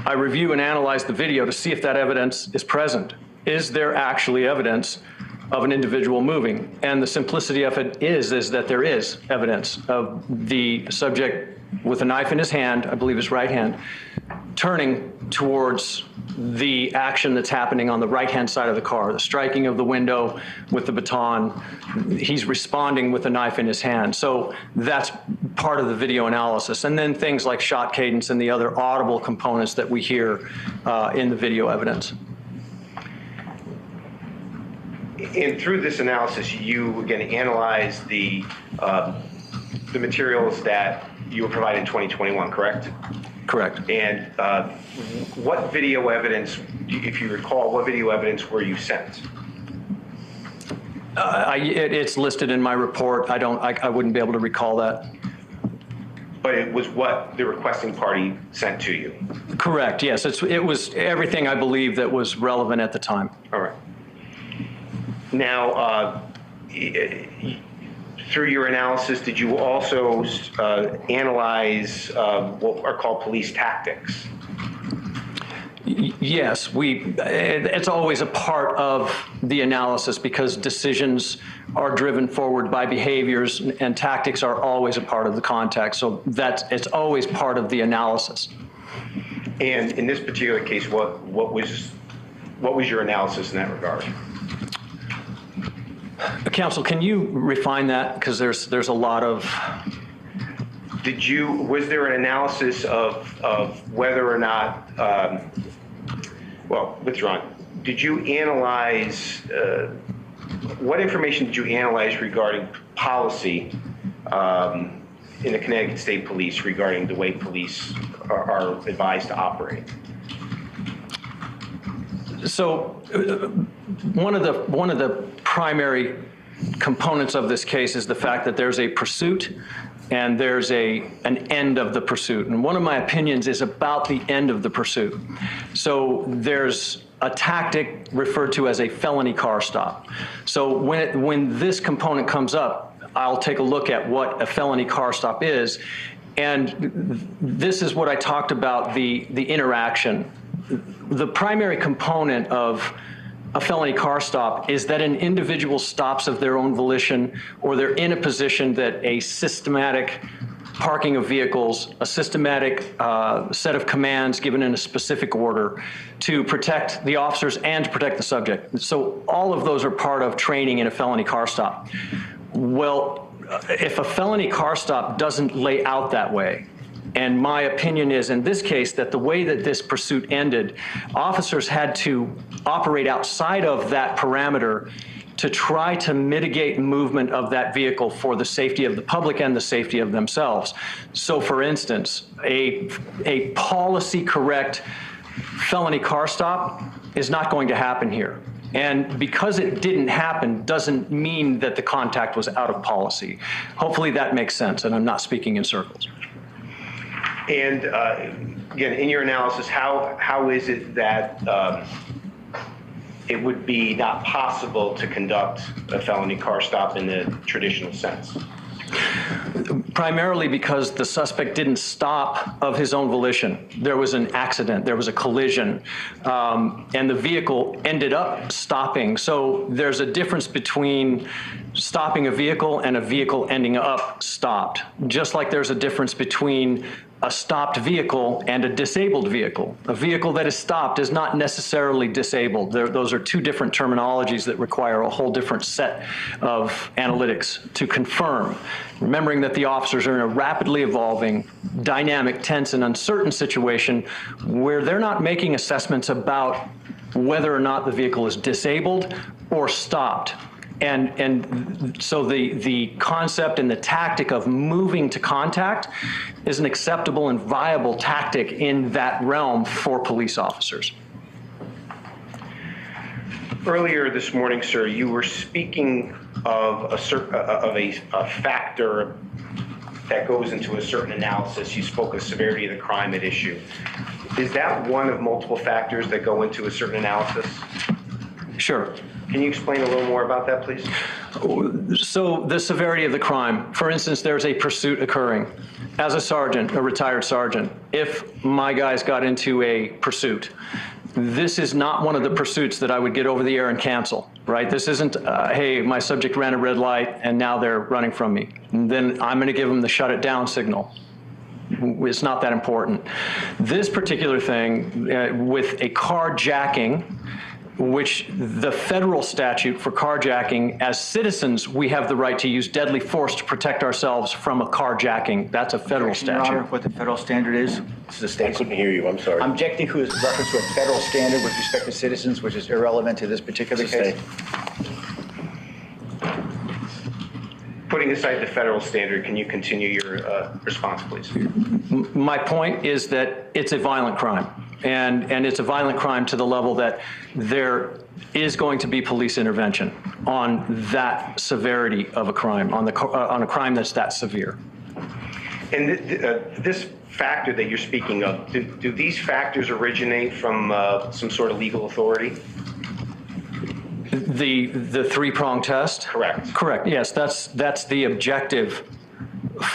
P: I review and analyze the video to see if that evidence is present. Is there actually evidence of an individual moving? And the simplicity of it is that there is evidence of the subject with a knife in his hand, I believe his right hand, turning towards the action that's happening on the right-hand side of the car, the striking of the window with the baton. He's responding with a knife in his hand. So that's part of the video analysis. And then things like shot cadence and the other audible components that we hear in the video evidence.
N: And through this analysis, you again analyze the materials that you were provided in 2021, correct?
P: Correct.
N: And what video evidence, if you recall, what video evidence were you sent?
P: It's listed in my report. I wouldn't be able to recall that.
N: But it was what the requesting party sent to you?
P: Correct, yes. It was everything I believe that was relevant at the time.
N: All right. Now, through your analysis, did you also analyze what are called police tactics?
P: Yes, it's always a part of the analysis because decisions are driven forward by behaviors and tactics are always a part of the context. So it's always part of the analysis.
N: And in this particular case, what was your analysis in that regard?
P: Counsel, can you refine that? Because there's a lot of...
N: Was there an analysis of whether or not, well, withdrawn, did you analyze, what information did you analyze regarding policy in the Connecticut State Police regarding the way police are advised to operate?
P: So one of the primary components of this case is the fact that there's a pursuit and there's an end of the pursuit. And one of my opinions is about the end of the pursuit. So there's a tactic referred to as a felony car stop. So when this component comes up, I'll take a look at what a felony car stop is. And this is what I talked about, the interaction. The primary component of a felony car stop is that an individual stops of their own volition, or they're in a position that a systematic parking of vehicles, a systematic set of commands given in a specific order to protect the officers and to protect the subject. So all of those are part of training in a felony car stop. Well, if a felony car stop doesn't lay out that way, and my opinion is in this case that the way that this pursuit ended, officers had to operate outside of that parameter to try to mitigate movement of that vehicle for the safety of the public and the safety of themselves. So for instance, a policy correct felony car stop is not going to happen here. And because it didn't happen doesn't mean that the contact was out of policy. Hopefully that makes sense, and I'm not speaking in circles.
N: And again, in your analysis, how is it that it would be not possible to conduct a felony car stop in the traditional sense?
P: primarily because the suspect didn't stop of his own volition. There was an accident, there was a collision, and the vehicle ended up stopping. So there's a difference between stopping a vehicle and a vehicle ending up stopped, just like there's a difference between a stopped vehicle and a disabled vehicle. A vehicle that is stopped is not necessarily disabled. Those are two different terminologies that require a whole different set of analytics to confirm. Remembering that the officers are in a rapidly evolving, dynamic, tense, and uncertain situation where they're not making assessments about whether or not the vehicle is disabled or stopped. And so the concept and the tactic of moving to contact is an acceptable and viable tactic in that realm for police officers.
N: Earlier this morning, sir, you were speaking of a factor that goes into a certain analysis. You spoke of severity of the crime at issue. Is that one of multiple factors that go into a certain analysis?
P: Sure.
N: Can you explain a little more about that, please?
P: So the severity of the crime, for instance, there's a pursuit occurring. As a sergeant, a retired sergeant, if my guys got into a pursuit, this is not one of the pursuits that I would get over the air and cancel, right? This isn't, hey, my subject ran a red light and now they're running from me. And then I'm gonna give them the shut it down signal. It's not that important. This particular thing with a carjacking, which the federal statute for carjacking, as citizens, we have the right to use deadly force to protect ourselves from a carjacking. That's a federal statute.
L: Your Honor, what the federal standard is? This is the state.
J: I couldn't hear you, I'm sorry.
L: I'm objecting to his reference to a federal standard with respect to citizens, which is irrelevant to this particular case.
N: Putting aside the federal standard, can you continue your response, please?
P: My point is that it's a violent crime. And it's a violent crime to the level that there is going to be police intervention on that severity of a crime, on a crime that's that severe.
N: And this factor that you're speaking of, do these factors originate from some sort of legal authority?
P: The three-prong test?
N: Correct.
P: Correct, yes, that's the objective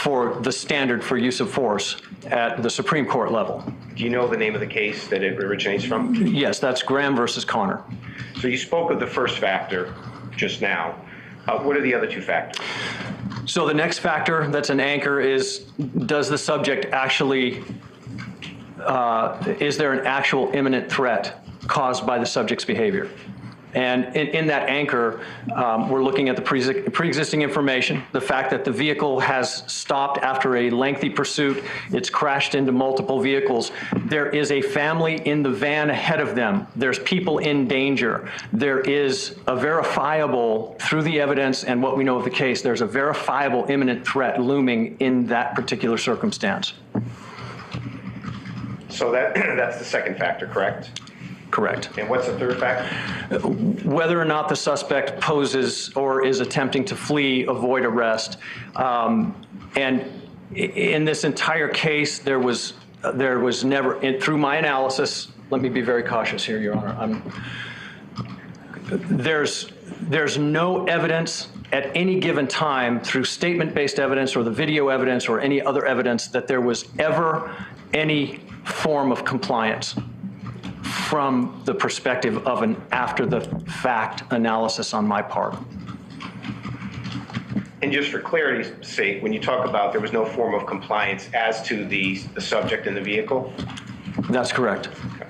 P: for the standard for use of force at the Supreme Court level.
N: Do you know the name of the case that it originates from?
P: Yes, that's Graham versus Connor.
N: So you spoke of the first factor just now. What are the other two factors?
P: So the next factor that's an anchor is, does the subject actually, is there an actual imminent threat caused by the subject's behavior? And in that anchor, we're looking at the pre-existing information, the fact that the vehicle has stopped after a lengthy pursuit, it's crashed into multiple vehicles. There is a family in the van ahead of them. There's people in danger. There is a verifiable, through the evidence and what we know of the case, there's a verifiable imminent threat looming in that particular circumstance.
N: So that's the second factor, correct?
P: Correct.
N: And what's the third factor?
P: Whether or not the suspect poses or is attempting to flee, avoid arrest. And in this entire case, there was never, through my analysis, let me be very cautious here, Your Honor. There's no evidence at any given time through statement-based evidence or the video evidence or any other evidence that there was ever any form of compliance from the perspective of an after-the-fact analysis on my part.
N: And just for clarity's sake, when you talk about there was no form of compliance as to the subject in the vehicle?
P: That's correct.
N: Okay.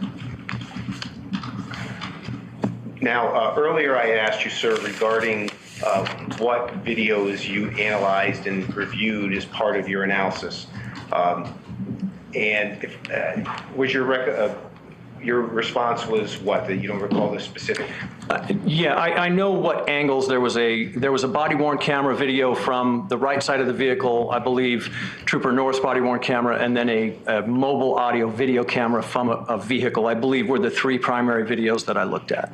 N: Now, earlier I asked you, sir, regarding what videos you analyzed and reviewed as part of your analysis. And was your response was what, that you don't recall the specific?
P: Yeah, I know what angles. There was a body-worn camera video from the right side of the vehicle, I believe, Trooper North's body-worn camera, and then a mobile audio video camera from a vehicle, I believe, were the three primary videos that I looked at.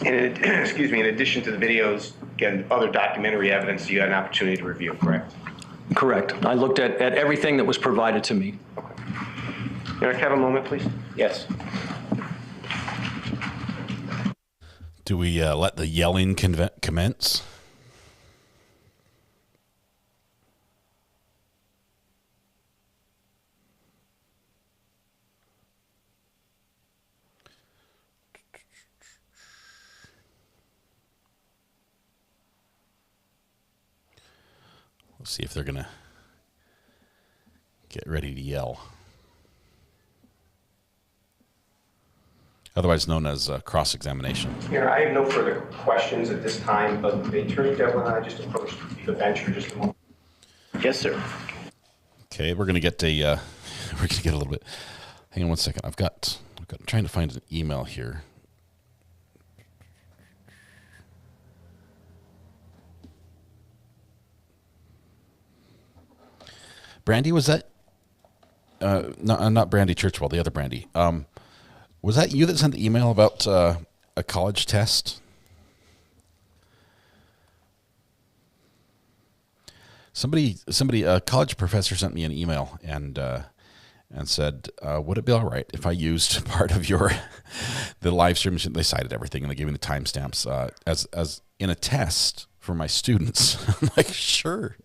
N: And excuse me, in addition to the videos, again, other documentary evidence you had an opportunity to review, correct?
P: Correct. I looked at everything that was provided to me.
N: Okay. Can I have a moment, please?
J: Yes.
C: Do we let the yelling commence? Let's see if they're going to get ready to yell. Otherwise known as cross-examination.
O: Here, I have no further questions at this time, but the Attorney Devlin and I just approached the bench for just a moment.
J: Yes, sir.
C: Okay, we're gonna get a little bit. Hang on one second. I'm trying to find an email here. Brandy, was that? Not Brandy Churchwell, the other Brandy. Was that you that sent the email about a college test? Somebody, a college professor sent me an email and said, would it be all right if I used part of the live stream? They cited everything and they gave me the timestamps as in a test for my students. I'm like, sure.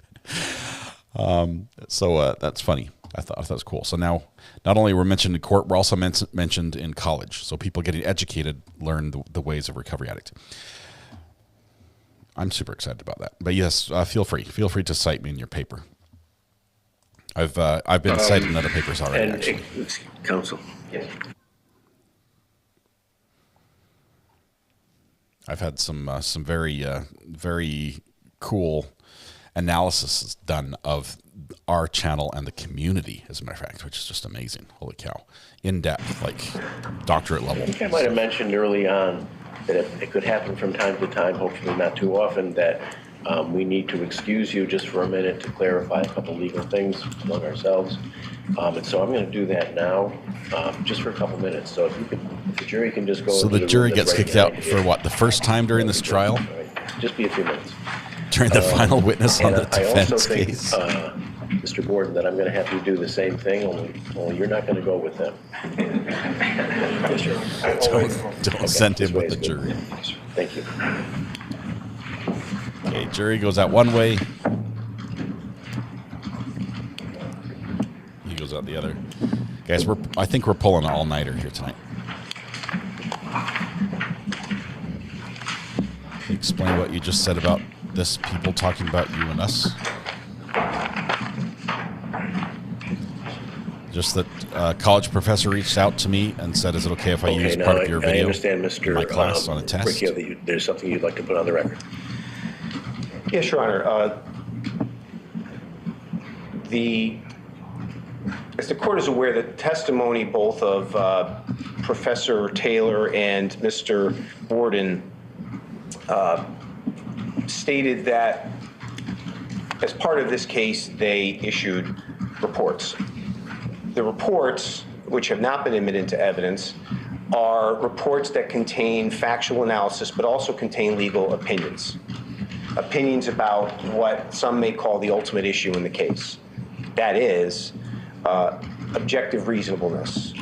C: So that's funny. I thought that was cool. So now, not only we're mentioned in court, we're also mentioned in college. So people getting educated learn the ways of Recovery Addict. I'm super excited about that. But yes, feel free to cite me in your paper. I've been cited in other papers already. Actually,
J: counsel.
O: Yes.
C: I've had some very very cool analysis done of our channel and the community, as a matter of fact, which is just amazing. Holy cow. In depth, like doctorate level.
J: I think I might have mentioned early on that it could happen from time to time, hopefully not too often, that we need to excuse you just for a minute to clarify a couple legal things among ourselves. And so I'm going to do that now, just for a couple minutes. So if the jury can just go.
C: So the jury gets kicked out for what, the first time during this trial?
J: Right. Just be a few minutes.
C: During the final witness on the defense
J: I also think,
C: case.
J: Mr. Borden, that I'm going to have you do the same thing, only you're not going to go with them.
C: Don't send him with the jury.
J: Thank you.
C: Okay, jury goes out one way. He goes out the other. Guys, I think we're pulling an all-nighter here tonight. Explain what you just said about this, people talking about you and us. Just that a college professor reached out to me and said, is it okay if I use part of your video
J: I understand, Mr.
C: in my class on a test?
J: Riccio, that there's something you'd like to put on the record.
O: Yes, Your Honor. As the court is aware, the testimony both of Professor Taylor and Mr. Borden stated that as part of this case, they issued reports. The reports, which have not been admitted into evidence, are reports that contain factual analysis, but also contain legal opinions. Opinions about what some may call the ultimate issue in the case. That is, objective reasonableness.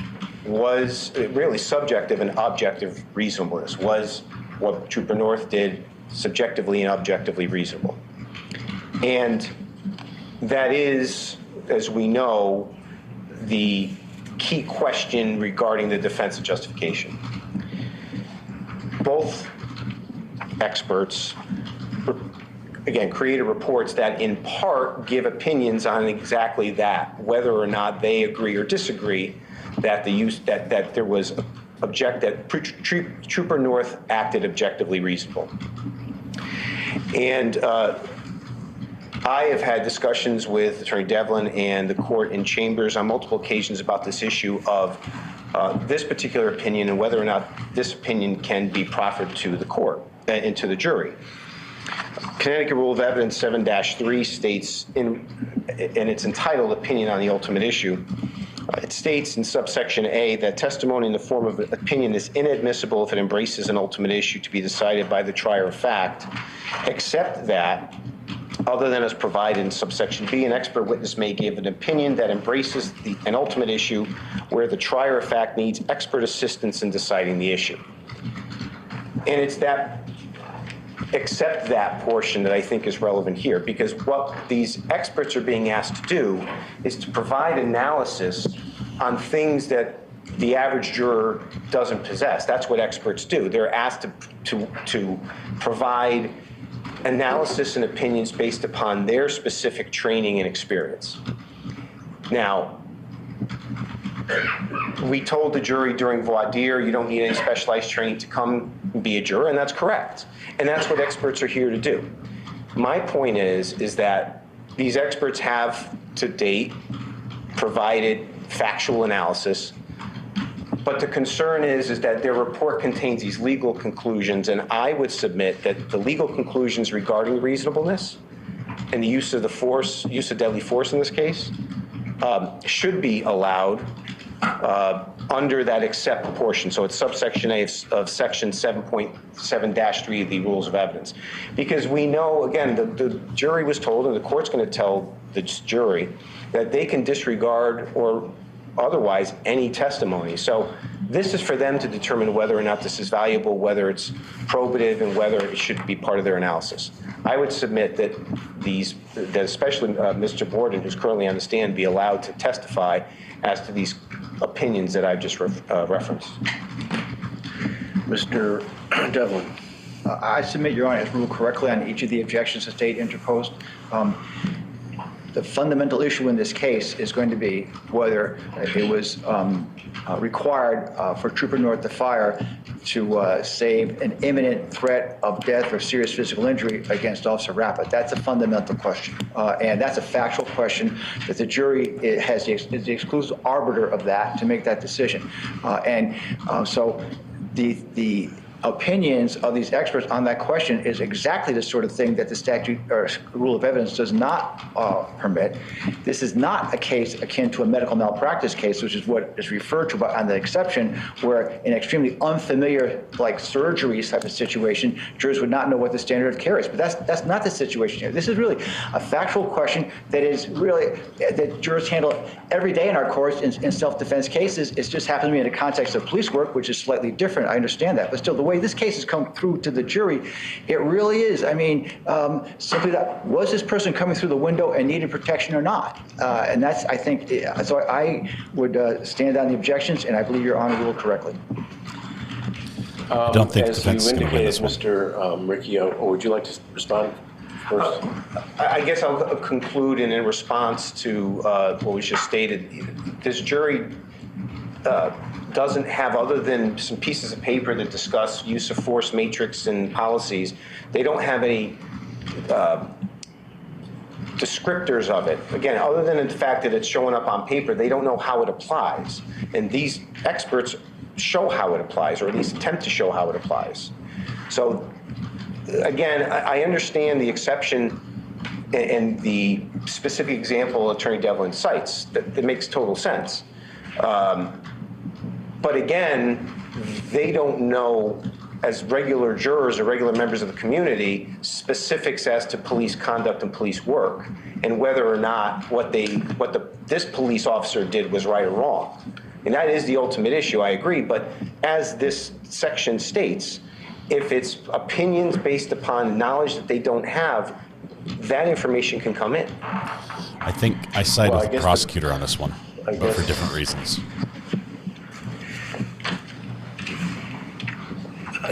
O: Was really subjective and objective reasonableness. Was what Trooper North did subjectively and objectively reasonable? And that is, as we know, the key question regarding the defense of justification. Both experts, again, created reports that in part give opinions on exactly that, whether or not they agree or disagree that there was that Trooper North acted objectively reasonable. And I have had discussions with Attorney Devlin and the court in chambers on multiple occasions about this issue of this particular opinion and whether or not this opinion can be proffered to the court and to the jury. Connecticut Rule of Evidence 7-3 states, and it's entitled Opinion on the Ultimate Issue, it states in subsection A that testimony in the form of an opinion is inadmissible if it embraces an ultimate issue to be decided by the trier of fact, except that, other than as provided in subsection B, an expert witness may give an opinion that embraces an ultimate issue where the trier of fact needs expert assistance in deciding the issue. And it's that, except that portion that I think is relevant here, because what these experts are being asked to do is to provide analysis on things that the average juror doesn't possess. That's what experts do. They're asked to provide
N: analysis and opinions based upon their specific training and experience. Now, we told the jury during voir dire, you don't need any specialized training to come and be a juror, and that's correct. And that's what experts are here to do. My point is that these experts have, to date, provided factual analysis, but the concern is that their report contains these legal conclusions, and I would submit that the legal conclusions regarding reasonableness and the use of deadly force in this case, should be allowed under that except portion. So it's subsection A of section 7.7-3 of the Rules of Evidence. Because we know, again, the jury was told, and the court's going to tell the jury, that they can disregard or otherwise any testimony. So this is for them to determine whether or not this is valuable, whether it's probative, and whether it should be part of their analysis. I would submit that especially Mr. Borden, who's currently on the stand, be allowed to testify as to these opinions that I've just referenced.
J: Mr. Devlin.
L: I submit, Your Honor, has ruled correctly on each of the objections the state interposed. The fundamental issue in this case is going to be whether it was required for Trooper North to fire to save an imminent threat of death or serious physical injury against Officer Rappa. That's a fundamental question, and that's a factual question that the jury is the exclusive arbiter of that to make that decision. So the opinions of these experts on that question is exactly the sort of thing that the statute or rule of evidence does not permit. This is not a case akin to a medical malpractice case, which is what is referred to on the exception, where in extremely unfamiliar, like surgeries type of situation, jurors would not know what the standard of care is. But that's not the situation here. This is really a factual question that is really that jurors handle every day in our courts in self-defense cases. It just happens to be in the context of police work, which is slightly different. I understand that, but still, the way this case has come through to the jury, it really is. I mean, simply that, was this person coming through the window and needed protection or not? And that's, I think, so I would stand on the objections, and I believe Your Honor ruled correctly.
C: I don't think
J: as
C: defense
J: you
C: is going to win this
J: indicated, Mr. Riccio, or would you like to respond first?
N: I guess I'll conclude, and in response to what was just stated, this jury doesn't have, other than some pieces of paper that discuss use of force matrix and policies, they don't have any descriptors of it. Again, other than the fact that it's showing up on paper, they don't know how it applies. And these experts show how it applies, or at least attempt to show how it applies. So again, I understand the exception and the specific example Attorney Devlin cites. That makes total sense. But again, they don't know, as regular jurors or regular members of the community, specifics as to police conduct and police work, and whether or not what this police officer did was right or wrong. And that is the ultimate issue, I agree. But as this section states, if it's opinions based upon knowledge that they don't have, that information can come in.
C: I think I side with the prosecutor on this one, but for different reasons.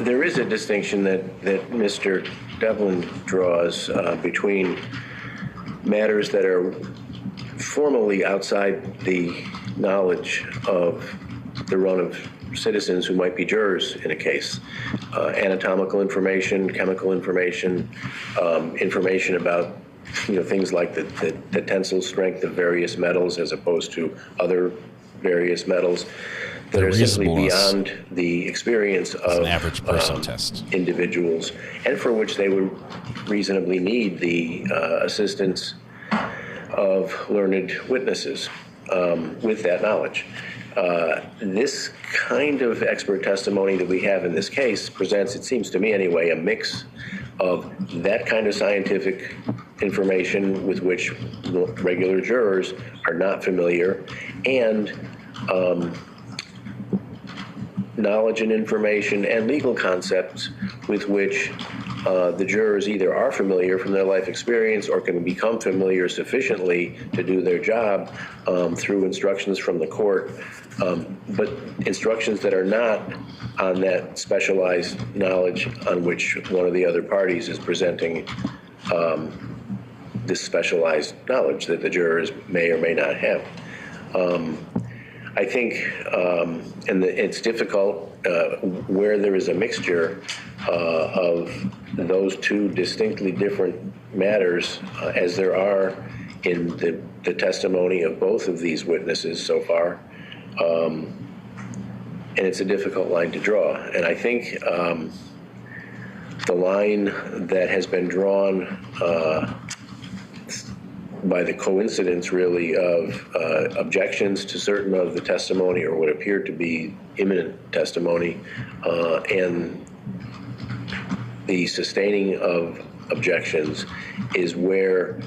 J: There is a distinction that Mr. Devlin draws between matters that are formally outside the knowledge of the run of citizens who might be jurors in a case. Anatomical information, chemical information, information about things like the tensile strength of various metals as opposed to other various metals that are simply beyond the experience of
C: an average person test.
J: Individuals, and for which they would reasonably need the assistance of learned witnesses with that knowledge. This kind of expert testimony that we have in this case presents, it seems to me anyway, a mix of that kind of scientific information with which regular jurors are not familiar, and knowledge and information and legal concepts with which the jurors either are familiar from their life experience or can become familiar sufficiently to do their job through instructions from the court, but instructions that are not on that specialized knowledge on which one of the other parties is presenting this specialized knowledge that the jurors may or may not have. I think, and it's difficult where there is a mixture of those two distinctly different matters, as there are in the testimony of both of these witnesses so far. And it's a difficult line to draw. And I think the line that has been drawn by the coincidence, really, of objections to certain of the testimony or what appeared to be imminent testimony, and the sustaining of objections is where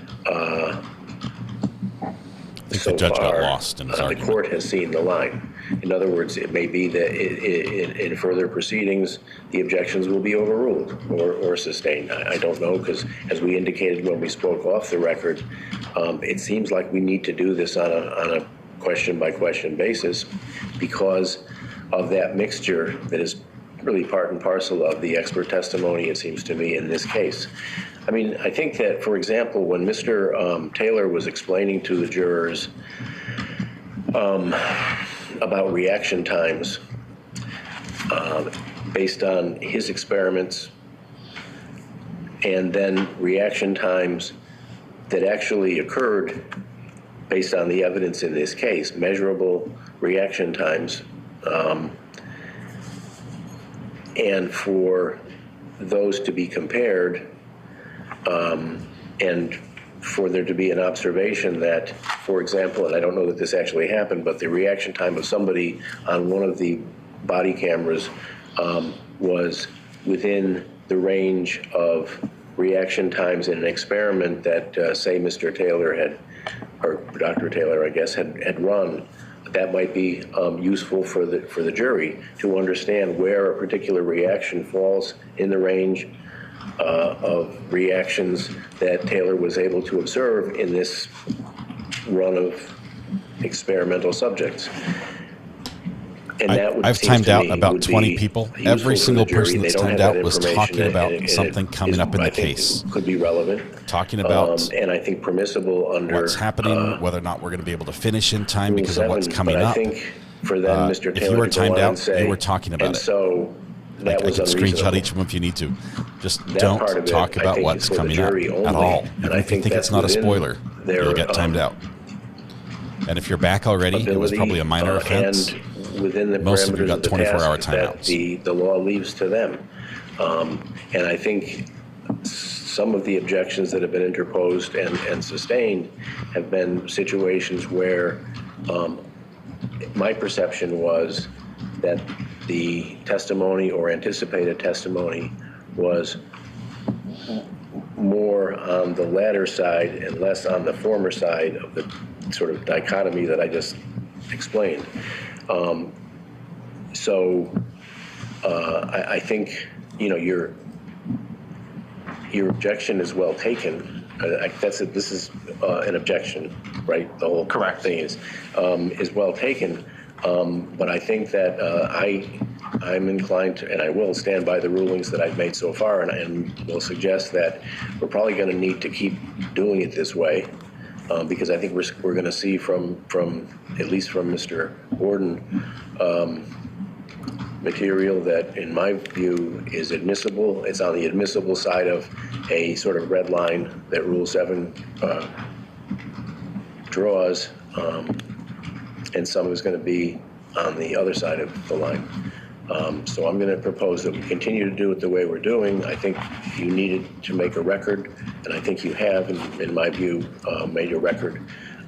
J: so
C: the judge
J: far
C: got lost in his
J: the
C: argument.
J: court has seen the line. In other words, it may be that in further proceedings, the objections will be overruled or sustained. I don't know, because as we indicated when we spoke off the record, it seems like we need to do this on a question-by-question basis because of that mixture that is really part and parcel of the expert testimony, it seems to me, in this case. I mean, I think that, for example, when Mr. Taylor was explaining to the jurors about reaction times based on his experiments, and then reaction times that actually occurred based on the evidence in this case, measurable reaction times, and for those to be compared, and for there to be an observation that, for example, and I don't know that this actually happened, but the reaction time of somebody on one of the body cameras was within the range of reaction times in an experiment that, say, Mr. Taylor had, or Dr. Taylor, I guess, had run. That might be useful for the jury to understand where a particular reaction falls in the range of reactions that Taylor was able to observe in this run of experimental subjects. And that would,
C: I've timed out about 20 people. Every single person that's timed out was talking about something coming up in the case.
J: Could be relevant.
C: Talking about
J: and I think permissible under
C: what's happening, whether or not we're going to be able to finish in time because of what's coming
J: but
C: up.
J: I think for them, Mr. Taylor,
C: if you were
J: to go
C: timed
J: on
C: out,
J: and say,
C: you were talking about
J: and
C: it.
J: So that
C: I
J: was
C: can screenshot
J: unreasonable.
C: each one if you need to. Just
J: That
C: don't
J: part of it,
C: talk
J: I
C: about
J: think,
C: what's
J: is for the
C: coming up
J: jury
C: at
J: only,
C: all.
J: and
C: Even
J: I
C: if you
J: think
C: think it's
J: that's
C: not a
J: within
C: spoiler,
J: their,
C: you'll get timed out. And if you're back already, it was probably a minor offense.
J: And within the
C: Most of you
J: parameters
C: got
J: of the
C: 24-hour
J: task that
C: timeouts.
J: the law leaves to them. And I think some of the objections that have been interposed and sustained have been situations where my perception was that the testimony or anticipated testimony was more on the latter side and less on the former side of the sort of dichotomy that I just explained. I think, you know, your objection is well taken. This is an objection, right? The whole thing is well taken. But I think that I'm inclined to, and I will stand by the rulings that I've made so far, and will suggest that we're probably going to need to keep doing it this way, because I think we're going to see from at least from Mr. Gordon, material that, in my view, is admissible. It's on the admissible side of a sort of red line that Rule 7 draws, and some is going to be on the other side of the line. So I'm going to propose that we continue to do it the way we're doing. I think you needed to make a record, and I think you have, in my view, made a record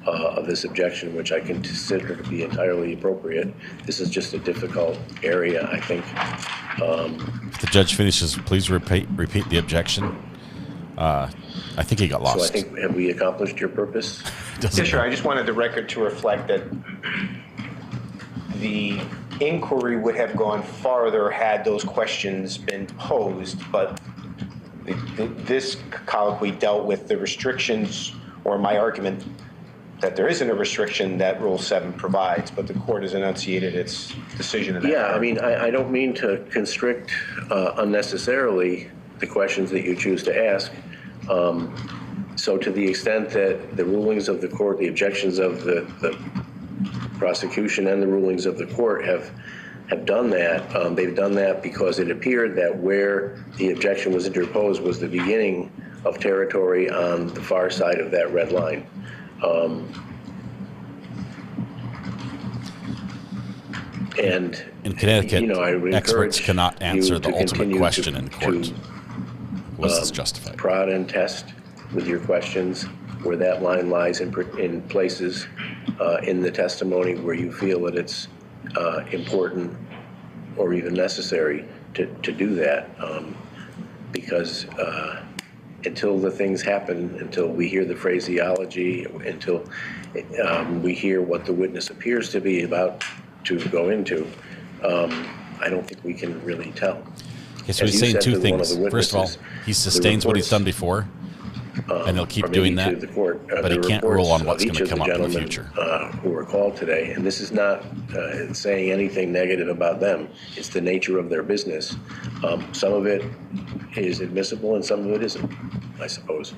J: of this objection, which I consider to be entirely appropriate. This is just a difficult area, I think.
C: If the judge finishes, please repeat the objection. I think he got lost.
J: So I think, have we accomplished your purpose?
O: Yes, sure. I just wanted the record to reflect that the inquiry would have gone farther had those questions been posed, but
N: this colloquy dealt with the restrictions, or my argument that there isn't a restriction that Rule 7 provides, but the court has enunciated its decision in that.
J: Yeah, I mean, I don't mean to constrict unnecessarily the questions that you choose to ask. So to the extent that the rulings of the court, the objections of the prosecution and the rulings of the court have done that, they've done that because it appeared that where the objection was interposed was the beginning of territory on the far side of that red line. And
C: in Connecticut,
J: you know, I would
C: experts
J: encourage
C: cannot answer
J: you
C: the
J: to
C: ultimate
J: continue
C: question in court.
J: to,
C: Was this justified?
J: Prod and test with your questions where that line lies in places in the testimony where you feel that it's important or even necessary to do that, because until the things happen, until we hear the phraseology, until we hear what the witness appears to be about to go into, I don't think we can really tell.
C: Okay, so he's saying two things. First of all, he sustains what he's done before, and he'll keep doing that, but he can't rule on what's going to come up in the future.
J: Who were called today, and this is not saying anything negative about them. It's the nature of their business. Some of it is admissible and some of it isn't, I suppose.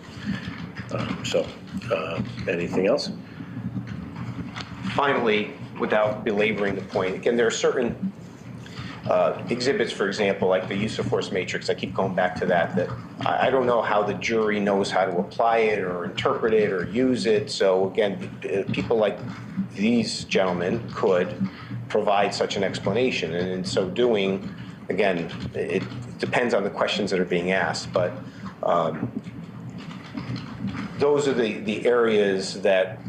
J: Anything else?
N: Finally, without belaboring the point, again, there are certain exhibits, for example, like the use of force matrix. I keep going back to that I don't know how the jury knows how to apply it or interpret it or use it. So again, people like these gentlemen could provide such an explanation. And in so doing, again, it depends on the questions that are being asked. But those are the areas that,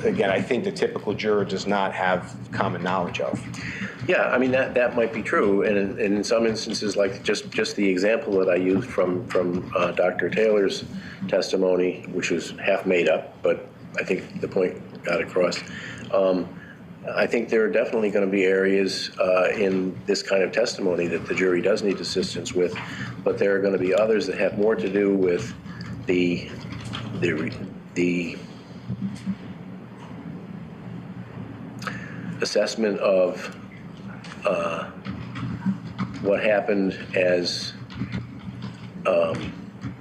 N: again, I think the typical juror does not have common knowledge of.
J: Yeah, I mean, that might be true, and in some instances, like just the example that I used from Dr. Taylor's testimony, which was half made up, but I think the point got across. I think there are definitely going to be areas in this kind of testimony that the jury does need assistance with, but there are going to be others that have more to do with the assessment of what happened as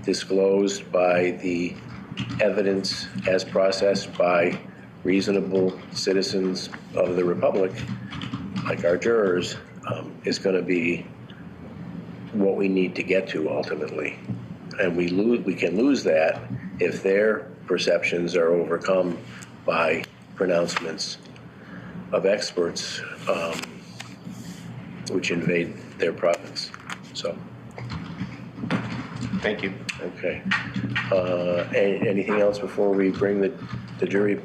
J: disclosed by the evidence as processed by reasonable citizens of the Republic, like our jurors, is going to be what we need to get to ultimately. And we can lose that if their perceptions are overcome by pronouncements of experts which invade their province. So,
N: thank you.
J: Okay. Anything else before we bring the jury?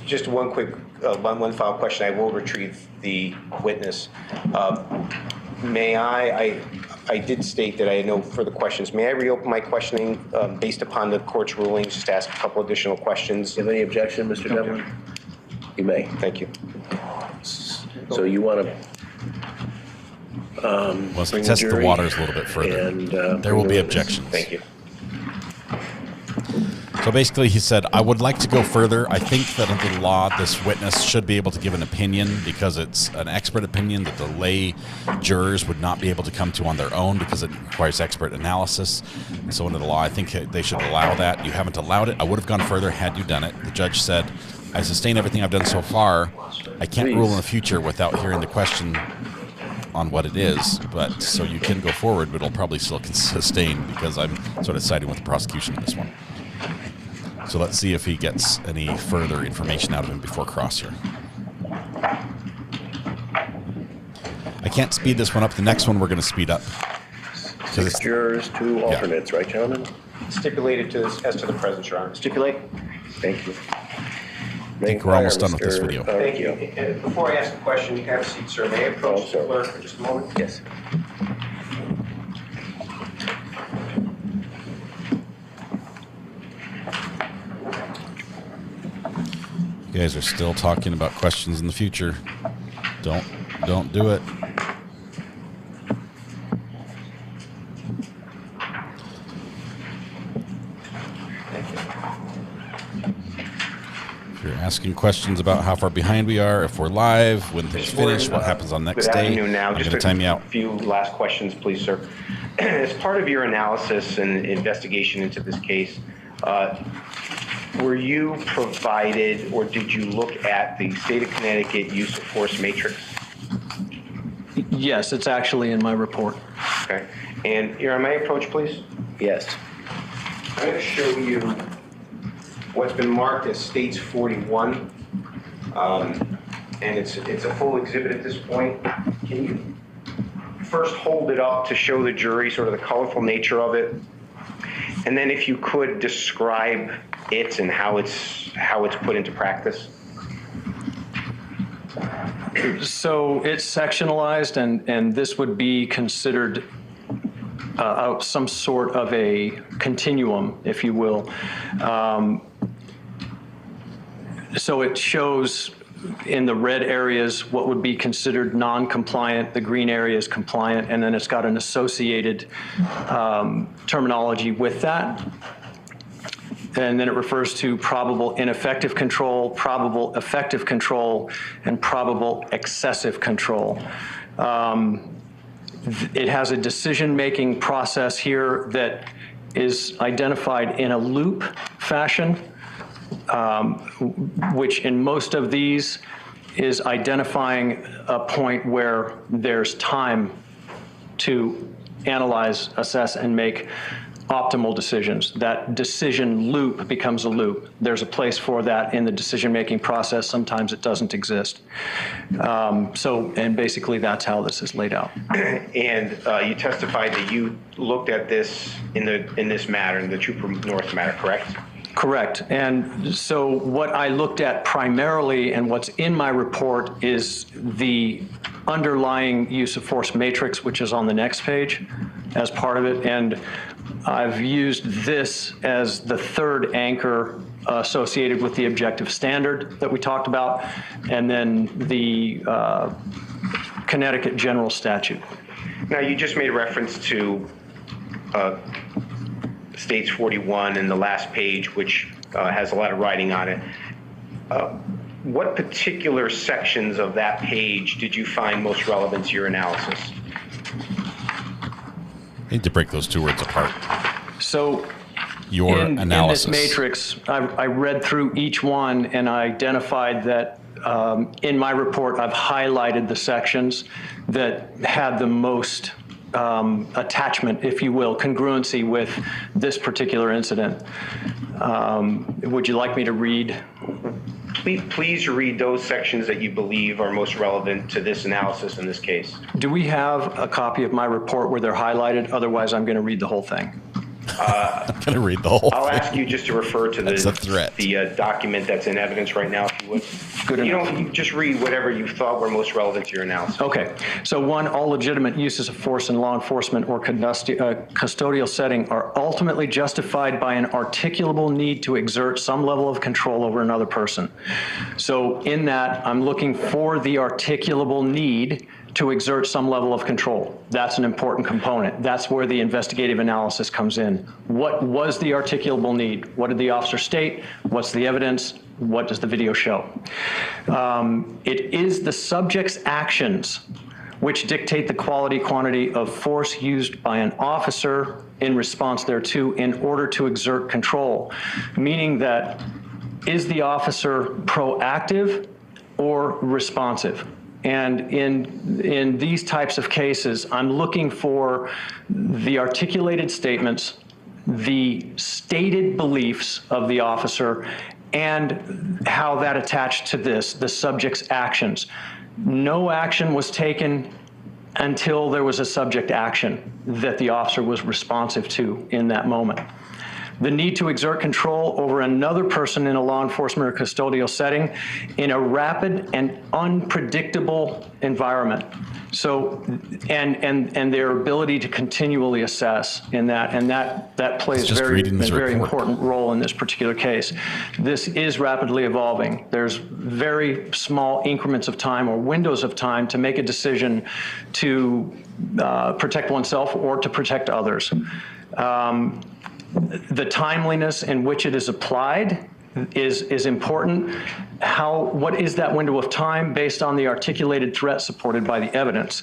N: Just one quick, one final question. I will retrieve the witness. May I did state that I had no further questions. May I reopen my questioning based upon the court's rulings, just ask a couple additional questions?
J: Do you have any objection, Mr. Devlin? You may.
N: Thank you.
J: So you want to
C: Let's test the waters a little bit further.
J: And,
C: there will be objections.
J: Thank you.
C: So basically, he said, I would like to go further. I think that under the law, this witness should be able to give an opinion because it's an expert opinion that the lay jurors would not be able to come to on their own because it requires expert analysis. And so under the law, I think they should allow that. You haven't allowed it. I would have gone further had you done it. The judge said, I sustain everything I've done so far. I can't rule in the future without hearing the question on what it is, but so you can go forward, but it'll probably still sustain because I'm sort of siding with the prosecution on this one. So let's see if he gets any further information out of him before cross here. I can't speed this one up. The next one we're going to speed up.
J: 6 jurors, 2 alternates, right, gentlemen?
N: Stipulated to this, as to the present, Your Honor.
L: Stipulate.
J: Thank you.
C: I think we're almost done with this video.
N: Thank you. And before I ask the question, you can have a seat, sir. May I approach the clerk for just a moment?
J: Yes.
C: You guys are still talking about questions in the future. Don't do it. If you're asking questions about how far behind we are, if we're live, when things finish, what happens on next
N: Good
C: day,
N: afternoon now.
C: I'm
N: Just
C: going to time you out.
N: a few last questions, please, sir. As part of your analysis and investigation into this case, were you provided or did you look at the state of Connecticut use of force matrix?
P: Yes, it's actually in my report.
N: Okay. And your may I approach, please?
J: Yes.
N: I'm going to show you what's been marked as States 41. And it's a full exhibit at this point. Can you first hold it up to show the jury sort of the colorful nature of it? And then if you could describe it and how it's put into practice.
P: So it's sectionalized, and this would be considered some sort of a continuum, if you will. So it shows in the red areas what would be considered non-compliant, the green area is compliant, and then it's got an associated terminology with that. And then it refers to probable ineffective control, probable effective control, and probable excessive control. It has a decision-making process here that is identified in a loop fashion, which in most of these is identifying a point where there's time to analyze, assess, and make optimal decisions. That decision loop becomes a loop. There's a place for that in the decision-making process. Sometimes it doesn't exist. And basically that's how this is laid out.
N: And you testified that you looked at this in this matter, in the Trooper North matter, correct?
P: Correct. And so what I looked at primarily and what's in my report is the underlying use of force matrix, which is on the next page as part of it. And I've used this as the third anchor associated with the objective standard that we talked about, and then the Connecticut general statute.
N: Now, you just made reference to States 41 in the last page, which has a lot of writing on it. What particular sections of that page did you find most relevant to your analysis?
C: I need to break those two words apart.
P: So
C: your analysis.
P: In this matrix, I read through each one and I identified that in my report, I've highlighted the sections that had the most attachment, if you will, congruency with this particular incident. Would you like me to read?
N: Please read those sections that you believe are most relevant to this analysis in this case.
P: Do we have a copy of my report where they're highlighted? Otherwise, I'm going to read the whole thing.
C: I'm going to read the whole
N: I'll
C: thing.
N: ask you just to refer to the document that's in evidence right now, if you would.
P: Good enough.
N: You just read whatever you thought were most relevant to your analysis.
P: Okay. So one, all legitimate uses of force in law enforcement or custodial setting are ultimately justified by an articulable need to exert some level of control over another person. So in that, I'm looking for the articulable need to exert some level of control. That's an important component. That's where the investigative analysis comes in. What was the articulable need? What did the officer state? What's the evidence? What does the video show? It is the subject's actions which dictate the quality, quantity of force used by an officer in response thereto in order to exert control, meaning that is the officer proactive or responsive? And in these types of cases, I'm looking for the articulated statements, the stated beliefs of the officer, and how that attached to this, the subject's actions. No action was taken until there was a subject action that the officer was responsive to in that moment. the need to exert control over another person in a law enforcement or custodial setting in a rapid and unpredictable environment. So, and their ability to continually assess in that, and that plays a very important role in this particular case. This is rapidly evolving. There's very small increments of time or windows of time to make a decision to protect oneself or to protect others. The timeliness in which it is applied is important. What is that window of time based on the articulated threat supported by the evidence?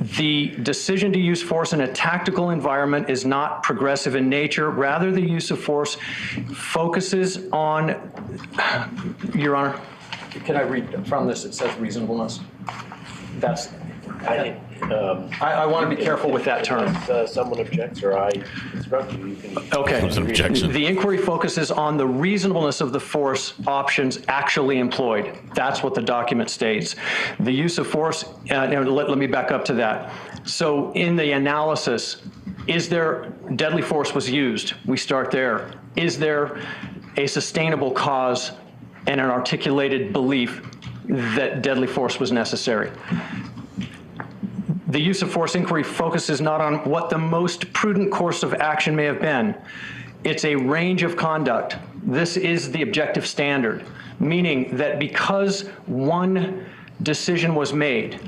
P: The decision to use force in a tactical environment is not progressive in nature. Rather, the use of force focuses on, Your Honor.
T: Can I read from this? It says reasonableness. That's.
P: I want to be careful with that term.
J: If someone objects or I instruct you, you can.
P: Okay.
C: Objection.
P: The inquiry focuses on the reasonableness of the force options actually employed. That's what the document states. The use of force, let me back up to that. So in the analysis, is there deadly force was used? We start there. Is there a sustainable cause and an articulated belief that deadly force was necessary? The use of force inquiry focuses not on what the most prudent course of action may have been. It's a range of conduct. This is the objective standard, meaning that because one decision was made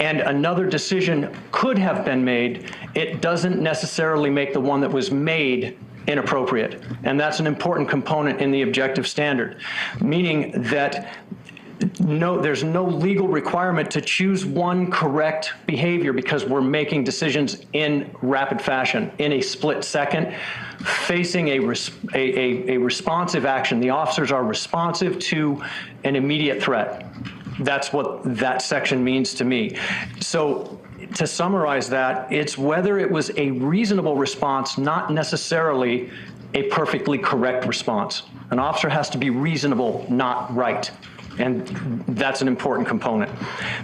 P: and another decision could have been made, it doesn't necessarily make the one that was made inappropriate. And that's an important component in the objective standard, meaning that there's no legal requirement to choose one correct behavior because we're making decisions in rapid fashion, in a split second, facing a responsive action. The officers are responsive to an immediate threat. That's what that section means to me. So to summarize that, it's whether it was a reasonable response, not necessarily a perfectly correct response. An officer has to be reasonable, not right. And that's an important component.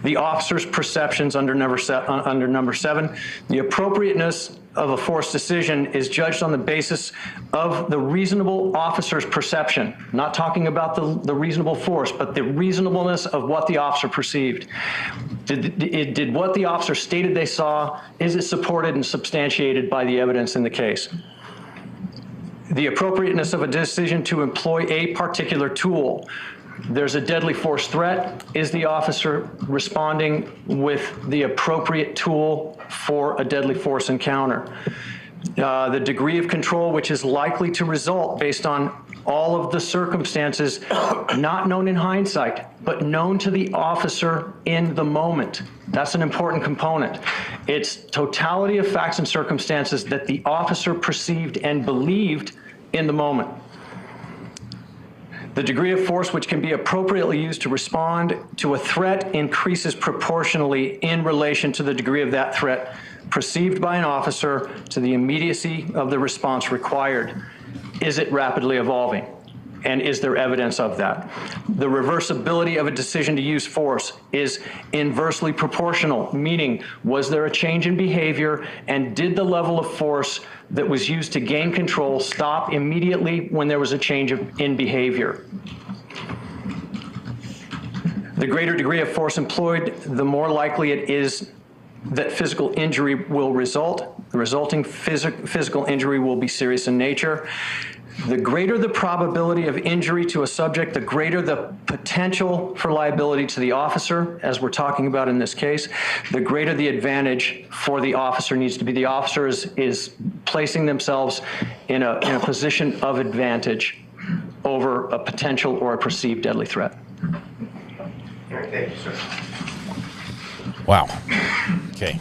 P: The officer's perceptions under number 7, the appropriateness of a force decision is judged on the basis of the reasonable officer's perception. Not talking about the reasonable force, but the reasonableness of what the officer perceived. Did what the officer stated they saw, is it supported and substantiated by the evidence in the case? The appropriateness of a decision to employ a particular tool. There's a deadly force threat. Is the officer responding with the appropriate tool for a deadly force encounter? The degree of control which is likely to result based on all of the circumstances, not known in hindsight, but known to the officer in the moment. That's an important component. It's totality of facts and circumstances that the officer perceived and believed in the moment. The degree of force which can be appropriately used to respond to a threat increases proportionally in relation to the degree of that threat perceived by an officer to the immediacy of the response required. Is it rapidly evolving? And is there evidence of that? The reversibility of a decision to use force is inversely proportional, meaning was there a change in behavior and did the level of force that was used to gain control stop immediately when there was a change in behavior? The greater degree of force employed, the more likely it is that physical injury will result. The resulting physical injury will be serious in nature. The greater the probability of injury to a subject, the greater the potential for liability to the officer, as we're talking about in this case, the greater the advantage for the officer needs to be. The officer is placing themselves in a position of advantage over a potential or a perceived deadly threat.
R: Thank you, sir.
C: Wow. Okay.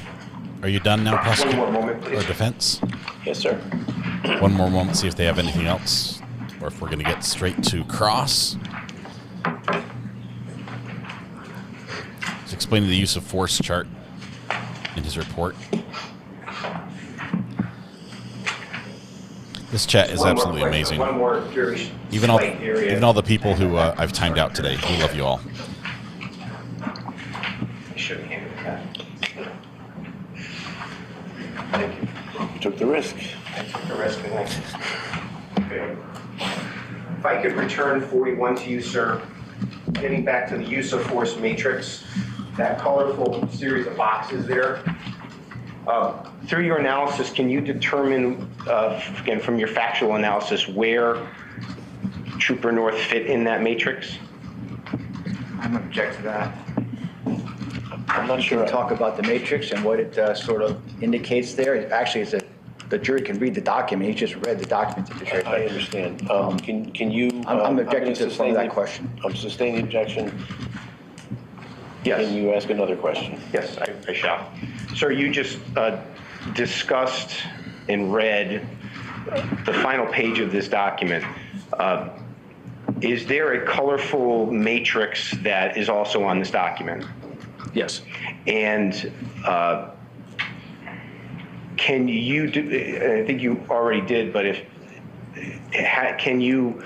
C: Are you done now, prosecutor?
R: One more moment, please.
C: Or defense?
J: Yes, sir.
C: One more moment, see if they have anything else, or if we're going to get straight to cross. He's explaining the use of force chart in his report. This chat is absolutely amazing.
R: One more very
C: Even all
R: area.
C: the people who I've timed out today, we love you all.
R: I should have handed that.
J: You took the risk.
O: I took the risk and okay. If I could return 41 to you, sir, getting back to the use of force matrix, that colorful series of boxes there. Through your analysis, can you determine, again, from your factual analysis, where Trooper North fit in that matrix?
L: I'm object to that.
O: I'm not
L: sure. Talk about the matrix and what it sort of indicates there. Actually, the jury can read the document. He just read the document to the jury.
J: I understand. Can you?
L: I'm objecting to that question.
J: I'm sustaining the objection.
O: Yes.
J: Can you ask another question?
O: Yes, I shall. Sir, you just discussed and read the final page of this document. Is there a colorful matrix that is also on this document?
P: Yes.
O: And can you do, I think you already did, but can you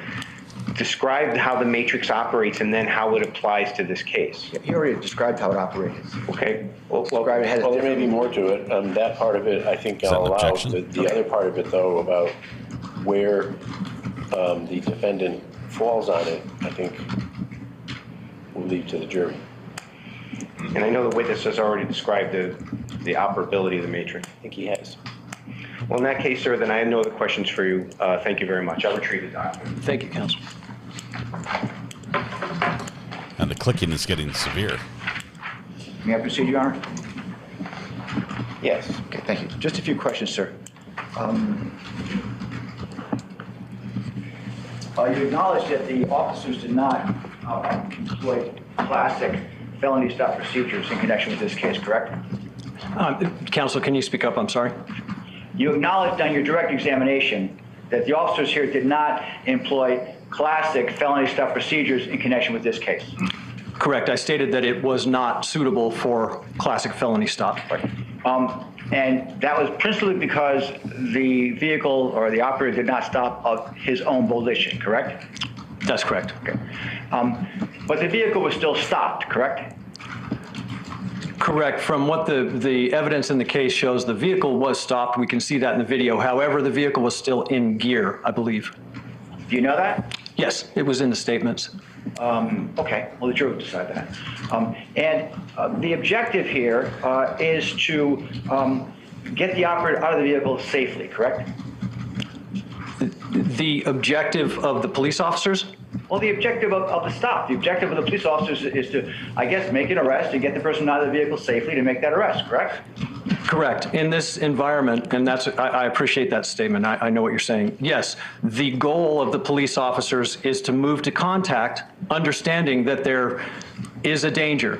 O: describe how the matrix operates and then how it applies to this case?
L: You already described how it operates.
O: Okay.
J: Well, there may be more to it. That part of it, I think I'll allow. The other part of it, though, about where the defendant falls on it, I think we'll leave to the jury.
O: And I know the witness has already described the operability of the matrix.
J: I think he has.
O: Well, in that case, sir, then I have no other questions for you. Thank you very much. I'll retrieve the document.
P: Thank you, counsel.
C: And the clicking is getting severe.
L: May I proceed, Your Honor?
O: Yes.
L: Okay, thank you. Just a few questions, sir. You acknowledge that the officers did not employ classic felony stop procedures in connection with this case, correct?
P: Counsel, can you speak up? I'm sorry.
L: You acknowledged on your direct examination that the officers here did not employ classic felony stop procedures in connection with this case.
P: Correct. I stated that it was not suitable for classic felony stop.
L: Right. And that was principally because the vehicle or the operator did not stop of his own volition, correct?
P: That's correct.
L: Okay. But the vehicle was still stopped, correct?
P: Correct. From what the evidence in the case shows, the vehicle was stopped. We can see that in the video. However, the vehicle was still in gear, I believe.
L: Do you know that?
P: Yes, it was in the statements.
L: Okay, well, the jury will decide that. And the objective here is to get the operator out of the vehicle safely, correct?
P: The objective of the police officers?
L: Well, the objective of the stop, the objective of the police officers is to, I guess, make an arrest and get the person out of the vehicle safely to make that arrest, correct?
P: Correct. In this environment, and I appreciate that statement. I know what you're saying. Yes, the goal of the police officers is to move to contact, understanding that there is a danger.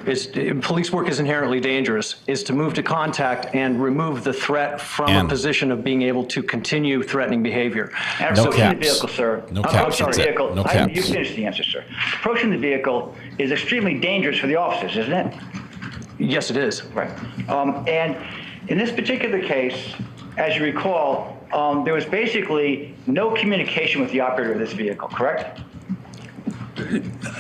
P: Police work is inherently dangerous, is to move to contact and remove the threat from a position of being able to continue threatening behavior.
L: And
C: no
L: approaching
C: caps.
L: the vehicle, sir.
C: No caps.
L: Approaching the vehicle.
C: No caps.
L: You finished the answer, sir. Approaching the vehicle is extremely dangerous for the officers, isn't it?
P: Yes, it is.
L: Right. And in this particular case, as you recall, there was basically no communication with the operator of this vehicle, correct?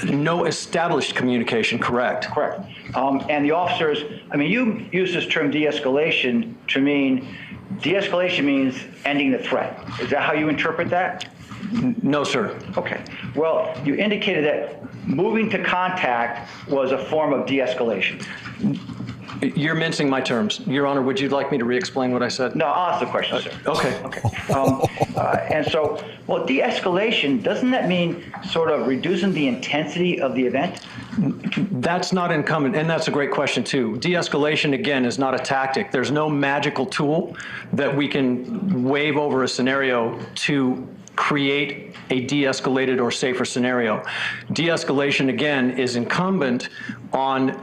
P: No established communication, correct.
L: Correct. And the officers, I mean, you use this term de-escalation to mean, de-escalation means ending the threat. Is that how you interpret that?
P: No, sir.
L: Okay. Well, you indicated that moving to contact was a form of de-escalation.
P: You're mincing my terms. Your Honor, would you like me to re-explain what I said?
L: No, I'll ask the question, sir.
P: Okay.
L: Okay. And so, well, de-escalation, doesn't that mean sort of reducing the intensity of the event?
P: That's not incumbent, and that's a great question, too. De-escalation, again, is not a tactic. There's no magical tool that we can wave over a scenario to create a de-escalated or safer scenario. De-escalation, again, is incumbent on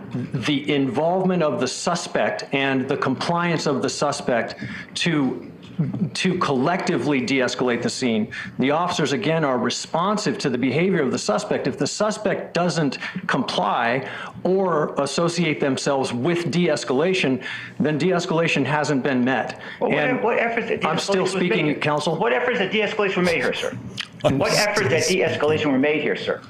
P: the involvement of the suspect and the compliance of the suspect to collectively de-escalate the scene. The officers, again, are responsive to the behavior of the suspect. If the suspect doesn't comply or associate themselves with de-escalation, then de-escalation hasn't been met.
L: Well, what efforts at de-escalation
P: I'm still speaking, counsel.
L: What efforts at de-escalation were made here, sir? What efforts at de-escalation were made here, sir?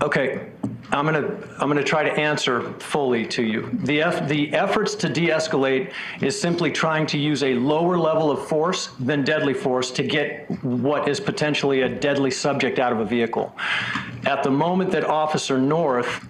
P: Okay. I'm gonna try to answer fully to you. The efforts to de-escalate is simply trying to use a lower level of force than deadly force to get what is potentially a deadly subject out of a vehicle. At the moment that Officer North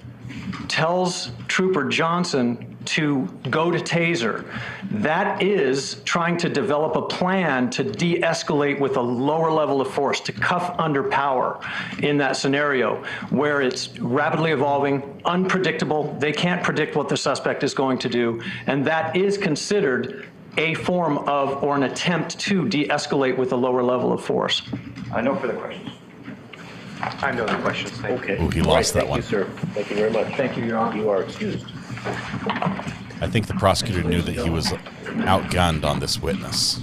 P: tells Trooper Johnson to go to taser, that is trying to develop a plan to de-escalate with a lower level of force, to cuff under power in that scenario where it's rapidly evolving, unpredictable, they can't predict what the suspect is going to do, and that is considered a form of or an attempt to de-escalate with a lower level of force.
R: No further questions.
O: I have no other questions. Thank you.
C: Ooh, he lost that one.
J: Thank you, sir. Thank you very much.
P: Thank you, Your Honor.
J: You are excused.
C: I think the prosecutor knew that he was outgunned on this witness.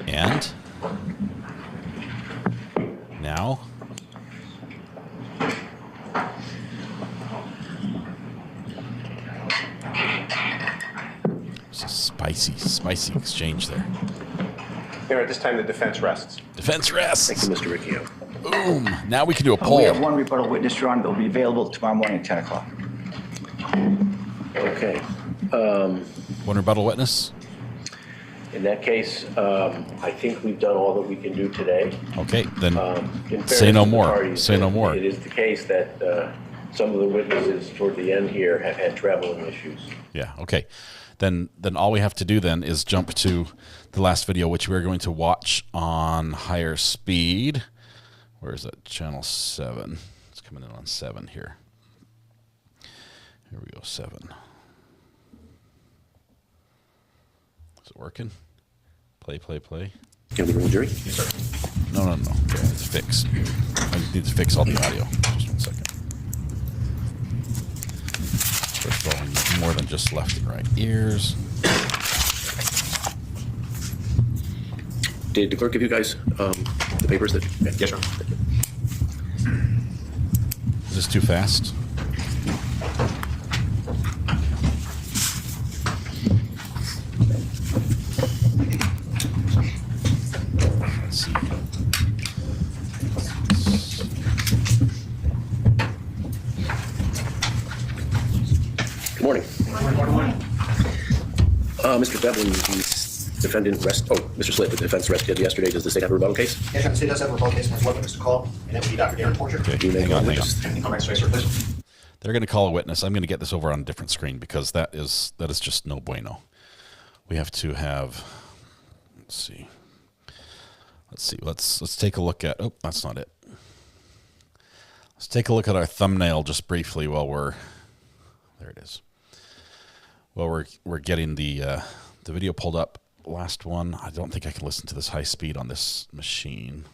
C: And now it's a spicy exchange there.
O: Here, at this time, the defense rests.
C: Defense rests.
J: Thank you, Mr. Riccio.
C: Boom. Now we can do a poll.
L: We have one rebuttal witness, Your Honor, that will be available tomorrow morning at 10 o'clock.
J: Okay.
C: One rebuttal witness?
J: In that case, I think we've done all that we can do today.
C: Okay, then
J: In
C: say no
J: fairness to the
C: more.
J: parties,
C: Say no more.
J: It is the case that some of the witnesses toward the end here have had traveling issues.
C: Yeah, okay. Then all we have to do then is jump to the last video, which we're going to watch on higher speed. Where is that? Channel 7. It's coming in on 7 here. Here we go, 7. Is it working? Play.
J: Can we bring the jury?
C: Yes, sir. No. Okay, I need to fix. I need to fix all the audio. Just 1 second. First of all, we need more than just left and right ears.
J: Did the clerk give you guys the papers that? Yes, sir.
C: Is this too fast? Let's see.
J: Good morning. Mr. Devlin, the defendant Mr. Slitt, the defense rested yesterday. Does the state have a rebuttal case?
B: Yes, the state does have a rebuttal case and has one witness to call, and that would be Dr. Darren Porcher.
C: Okay, hang on.
B: Come back straight, sir, please.
C: They're going to call a witness. I'm going to get this over on a different screen because that is just no bueno. We have to have. Let's see. Let's take a look at. Oh, that's not it. Let's take a look at our thumbnail just briefly while we're. There it is. Well, we're getting the video pulled up. Last one. I don't think I can listen to this high speed on this machine.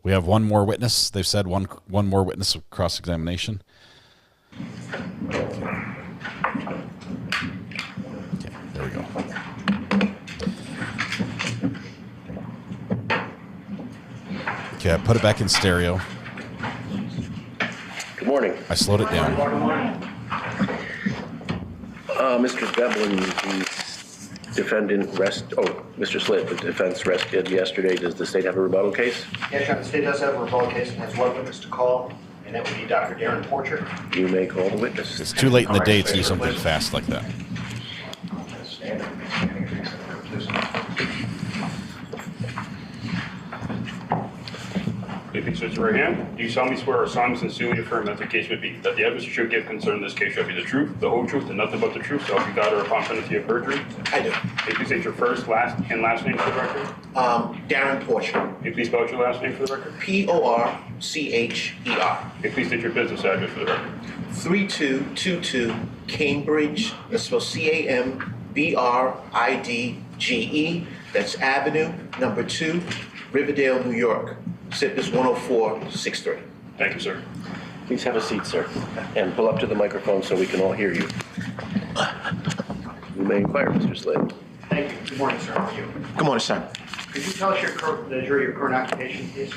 C: We have one more witness. They've said one more witness of cross-examination. Okay, there we go. Okay, I put it back in stereo.
J: Good morning.
C: I slowed it down.
J: Mr. Devlin, the defendant Mr. Slitt, the defense rested yesterday. Does the state have a rebuttal case?
B: Yes, the state does have a rebuttal case and has one witness to call, and that would be Dr. Darren Porcher.
J: You may call the witness.
C: It's too late in the day to do something fast like that.
K: Please raise your right hand. Do you solemnly swear or solemnly sincerely affirm that the case would be, that the evidence you should give concerning this case shall be the truth, the whole truth, and nothing but the truth, so help you God, or upon penalty of perjury?
B: I do.
K: Please state your first, last name for the record.
B: Darren Porcher.
K: Please spell out your last name for the record.
B: Porcher.
K: Please state your business address for the record.
B: 3222 Cambridge, that's spelled Cambridge. That's Avenue, number 2, Riverdale, New York. SIP is 10463.
K: Thank you, sir.
J: Please have a seat, sir, and pull up to the microphone so we can all hear you. You may inquire, Mr. Slitt.
B: Thank you. Good morning, sir. How are you?
O: Good morning, sir.
B: Could you tell us the jury your current occupation, please?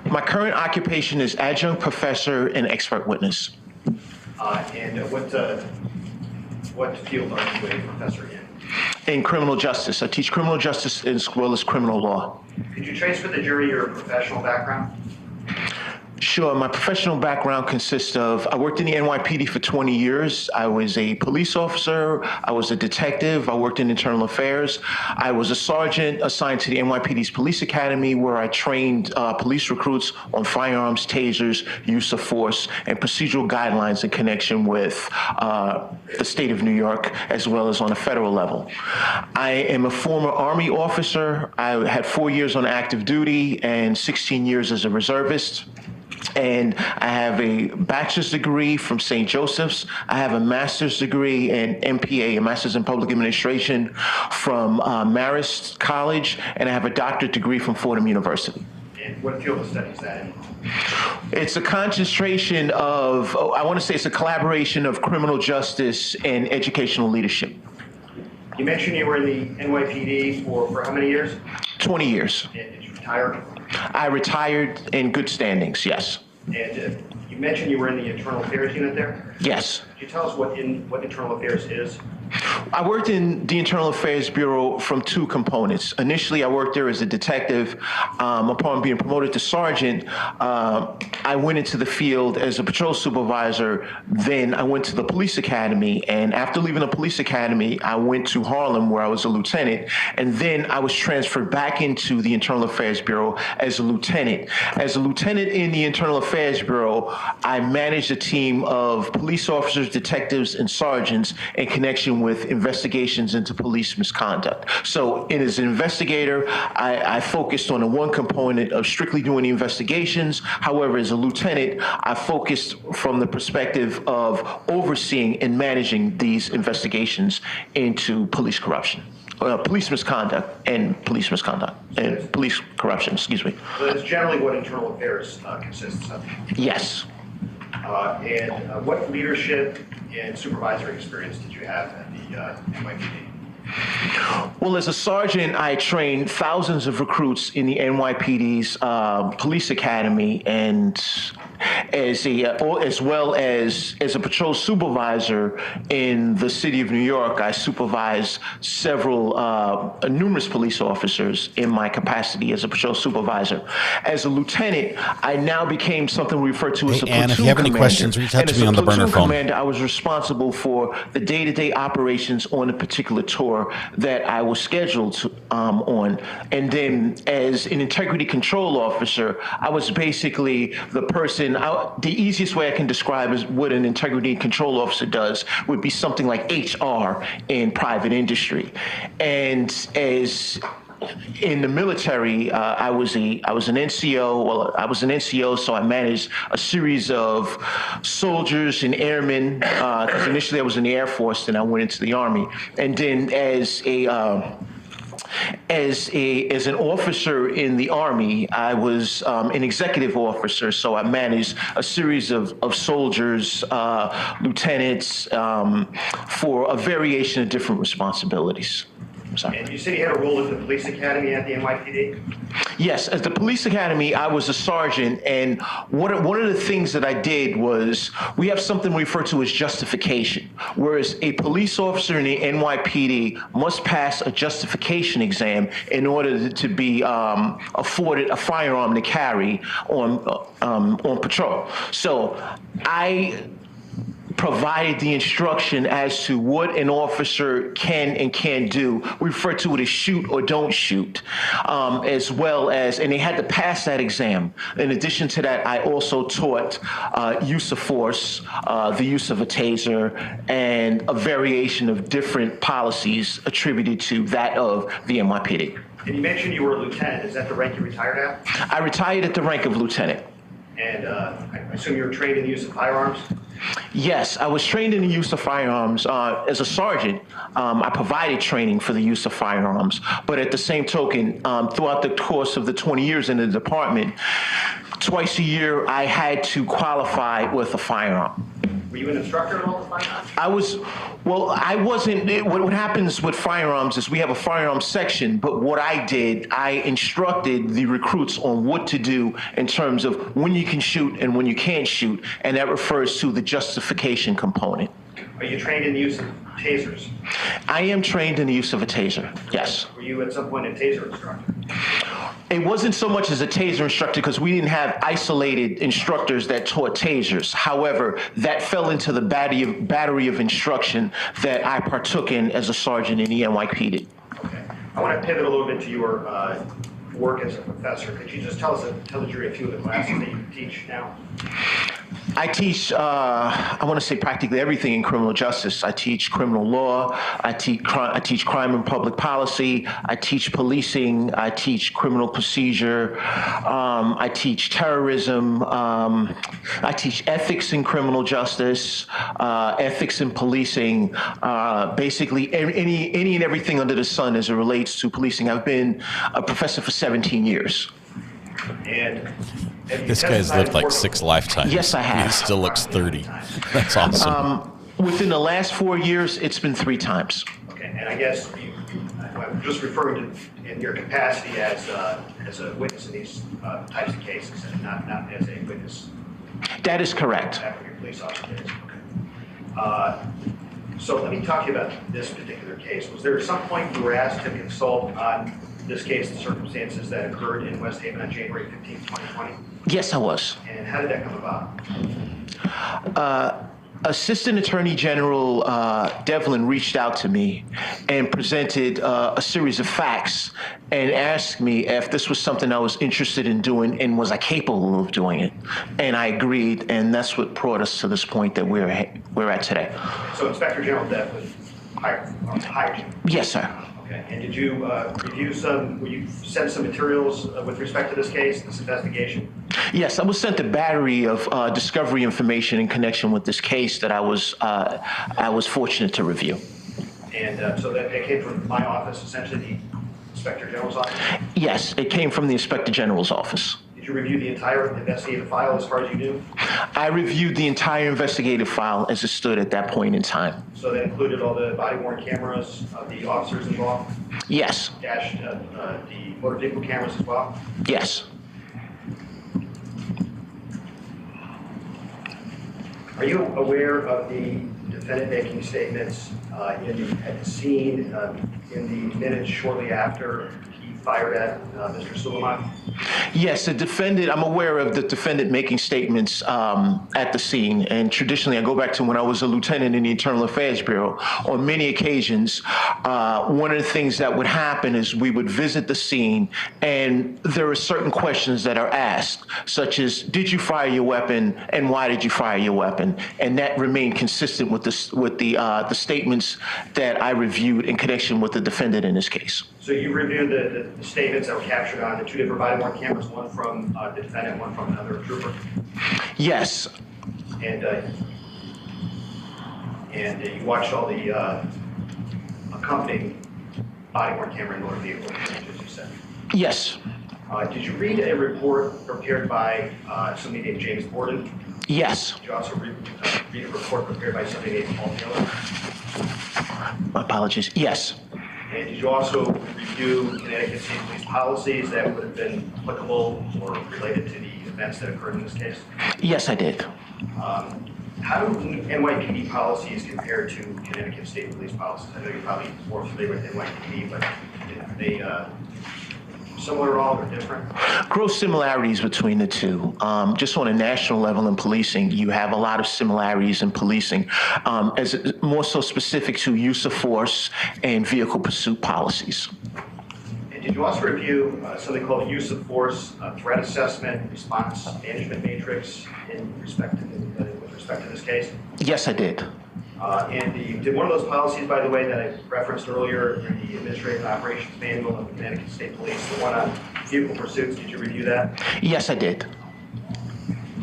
O: My current occupation is adjunct professor and expert witness.
B: And what field are you a professor in? In criminal justice. I teach criminal justice as well as criminal law.
R: Could you trace for the jury your professional background?
B: Sure. My professional background consists of, I worked in the NYPD for 20 years. I was a police officer. I was a detective. I worked in internal affairs. I was a sergeant assigned to the NYPD's Police Academy, where I trained police recruits on firearms, tasers, use of force, and procedural guidelines in connection with the state of New York, as well as on a federal level. I am a former Army officer. I had 4 years on active duty and 16 years as a reservist. And I have a bachelor's degree from St. Joseph's. I have a master's degree in MPA, a master's in public administration, from Marist College, and I have a doctorate degree from Fordham University.
R: And what field of study is that in?
B: It's a concentration of, I want to say it's a collaboration of criminal justice and educational leadership.
R: You mentioned you were in the NYPD for how many years?
B: 20 years.
R: And did you retire?
B: I retired in good standings, yes.
R: And you mentioned you were in the Internal Affairs unit there?
B: Yes.
R: Could you tell us what Internal Affairs is?
B: I worked in the Internal Affairs Bureau from two components. Initially, I worked there as a detective. Upon being promoted to sergeant, I went into the field as a patrol supervisor. Then I went to the police academy. And after leaving the police academy, I went to Harlem, where I was a lieutenant. And then I was transferred back into the Internal Affairs Bureau as a lieutenant. As a lieutenant in the Internal Affairs Bureau, I managed a team of police officers, detectives, and sergeants in connection with investigations into police misconduct. So as an investigator, I focused on the one component of strictly doing the investigations. However, as a lieutenant, I focused from the perspective of overseeing and managing these investigations into police corruption. Police misconduct and police corruption, excuse me.
R: So that's generally what Internal Affairs consists of.
B: Yes.
R: And what leadership and supervisory experience did you have at the NYPD?
B: Well, as a sergeant, I trained thousands of recruits in the NYPD's police academy, and as well as a patrol supervisor in the city of New York, I supervised numerous police officers in my capacity as a patrol supervisor. As a lieutenant, I now became something we refer to as a platoon
C: and if you have any
B: commander.
C: questions, reach out to me on the burner phone.
B: Commander, I was responsible for the day-to-day operations on a particular tour that I was scheduled on. And then as an integrity control officer, I was basically the person, the easiest way I can describe is what an integrity control officer does would be something like HR in private industry. And as in the military, I was an NCO. Well, I was an NCO, so I managed a series of soldiers and airmen. Because initially I was in the Air Force, then I went into the Army. And then as an officer in the Army, I was an executive officer, so I managed a series of soldiers, lieutenants, for a variation of different responsibilities.
R: And you said you had a role at the police academy at the NYPD?
B: Yes, at the police academy, I was a sergeant, and one of the things that I did was we have something we refer to as justification, whereas a police officer in the NYPD must pass a justification exam in order to be afforded a firearm to carry on patrol. So I provided the instruction as to what an officer can and can't do. We refer to it as shoot or don't shoot, as well as, and they had to pass that exam. In addition to that, I also taught use of force, the use of a taser, and a variation of different policies attributed to that of the NYPD.
R: And you mentioned you were a lieutenant. Is that the rank you retired at?
B: I retired at the rank of lieutenant.
R: And I assume you were trained in the use of firearms?
B: Yes, I was trained in the use of firearms. As a sergeant, I provided training for the use of firearms. But at the same token, throughout the course of the 20 years in the department, twice a year I had to qualify with a firearm.
R: Were you an instructor in all the firearms?
B: I wasn't. What happens with firearms is we have a firearms section, but what I did, I instructed the recruits on what to do in terms of when you can shoot and when you can't shoot, and that refers to the justification component.
R: Are you trained in the use of tasers?
B: I am trained in the use of a taser, yes.
R: Were you at some point a taser instructor?
B: It wasn't so much as a taser instructor because we didn't have isolated instructors that taught tasers. However, that fell into the battery of instruction that I partook in as a sergeant in the NYPD.
R: Okay. I want to pivot a little bit to your work as a professor. Could you just tell the jury a few of the classes that you teach now?
B: I teach, I want to say practically everything in criminal justice. I teach criminal law, I teach crime and public policy, I teach policing, I teach criminal procedure, I teach terrorism, I teach ethics in criminal justice, ethics in policing, basically any and everything under the sun as it relates to policing. I've been a professor for 17 years.
R: And
C: this guy's lived like 6 lifetimes.
B: Yes, I have.
C: He still looks 30. That's awesome.
B: Within the last 4 years, it's been 3 times.
R: Okay, and I guess I'm just referring to in your capacity as a witness in these types of cases, and not as a witness.
B: That is correct.
R: After your police officer case. Okay. So let me talk to you about this particular case. Was there at some point you were asked to consult on this case, the circumstances that occurred in West Haven on January 15, 2020?
B: Yes, I was.
R: And how did that come about?
B: Assistant Attorney General Devlin reached out to me and presented a series of facts and asked me if this was something I was interested in doing and was I capable of doing it. And I agreed, and that's what brought us to this point that we're at today.
R: So Inspector General Devlin hired you?
B: Yes, sir.
R: Okay. And did you will you send some materials with respect to this case, this investigation?
B: Yes, I was sent a battery of discovery information in connection with this case that I was fortunate to review.
R: And so that came from my office, essentially the Inspector General's office?
B: Yes, it came from the Inspector General's office.
R: Did you review the entire investigative file as far as you knew?
B: I reviewed the entire investigative file as it stood at that point in time.
R: So that included all the body-worn cameras of the officers involved?
B: Yes.
R: The motor vehicle cameras as well?
B: Yes.
R: Are you aware of the defendant making statements at the scene in the minutes shortly after he fired at Mr. Soulemane?
B: Yes, I'm aware of the defendant making statements at the scene. And traditionally, I go back to when I was a lieutenant in the Internal Affairs Bureau. On many occasions, one of the things that would happen is we would visit the scene, and there are certain questions that are asked, such as, did you fire your weapon, and why did you fire your weapon? And that remained consistent with the statements that I reviewed in connection with the defendant in this case.
R: So you reviewed the statements that were captured on the 2 different body-worn cameras, one from the defendant, one from another trooper?
B: Yes.
R: And you watched all the accompanying body-worn camera and motor vehicle images, you said?
B: Yes.
R: Did you read a report prepared by somebody named James Borden?
B: Yes.
R: Did you also read a report prepared by somebody named Paul Taylor?
B: My apologies. Yes.
R: And did you also review Connecticut State Police policies that would have been applicable or related to the events that occurred in this case?
B: Yes, I did.
R: How do NYPD policies compare to Connecticut State Police policies? I know you're probably more familiar with NYPD, but are they similar at all or different?
B: Gross similarities between the two. Just on a national level in policing, you have a lot of similarities in policing, as more so specific to use of force and vehicle pursuit policies.
R: And did you also review something called use of force, threat assessment, response management matrix with respect to this case?
B: Yes, I did.
R: And did one of those policies, by the way, that I referenced earlier in the Administrative Operations Manual of the Connecticut State Police, the one on vehicle pursuits, did you review that?
B: Yes, I did.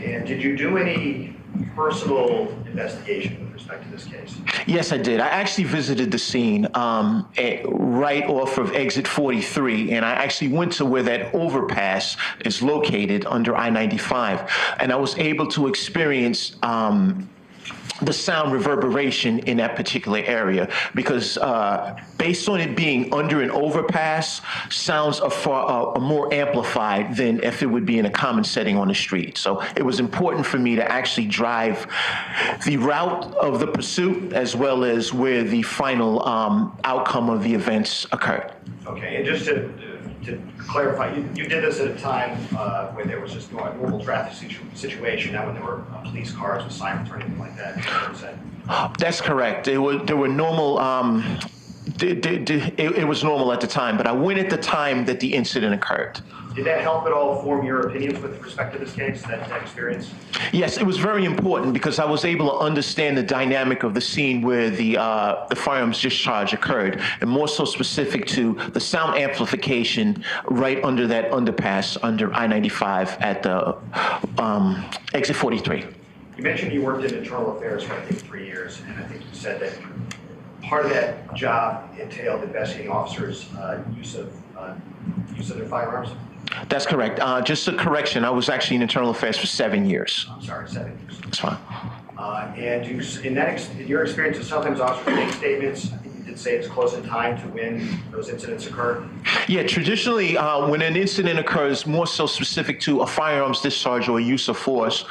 R: And did you do any personal investigation with respect to this case?
B: Yes, I did. I actually visited the scene right off of exit 43, and I actually went to where that overpass is located under I-95, and I was able to experience the sound reverberation in that particular area, because based on it being under an overpass, sounds are more amplified than if it would be in a common setting on the street. So it was important for me to actually drive the route of the pursuit as well as where the final outcome of the events occurred.
R: Okay, and just to clarify, you did this at a time where there was just a normal traffic situation, not when there were police cars with sirens or anything like that.
B: That's correct. There were normal. It was normal at the time, but I went at the time that the incident occurred.
R: Did that help at all form your opinions with respect to this case, that experience?
B: Yes, it was very important because I was able to understand the dynamic of the scene where the firearms discharge occurred, and more so specific to the sound amplification right under that underpass under I-95 at the exit 43.
R: You mentioned you worked in internal affairs for, I think, 3 years, and I think you said that part of that job entailed investigating officers' use of their firearms?
B: That's correct. Just a correction, I was actually in internal affairs for 7 years.
R: I'm sorry, 7 years.
B: That's fine.
R: And in your experience, sometimes officers make statements. I think you did say it's close in time to when those incidents occur.
B: Yeah, traditionally, when an incident occurs, more so specific to a firearms discharge or use of force,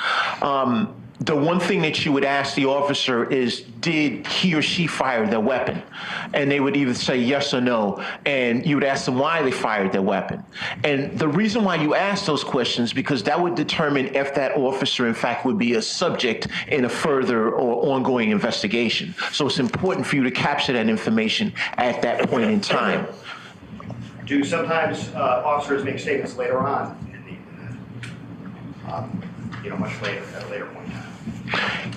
B: the one thing that you would ask the officer is, did he or she fire their weapon? And they would either say yes or no. And you would ask them why they fired their weapon. And the reason why you ask those questions, because that would determine if that officer, in fact, would be a subject in a further or ongoing investigation. So it's important for you to capture that information at that point in time.
R: Do sometimes officers make statements later on, much later, at a later point in time?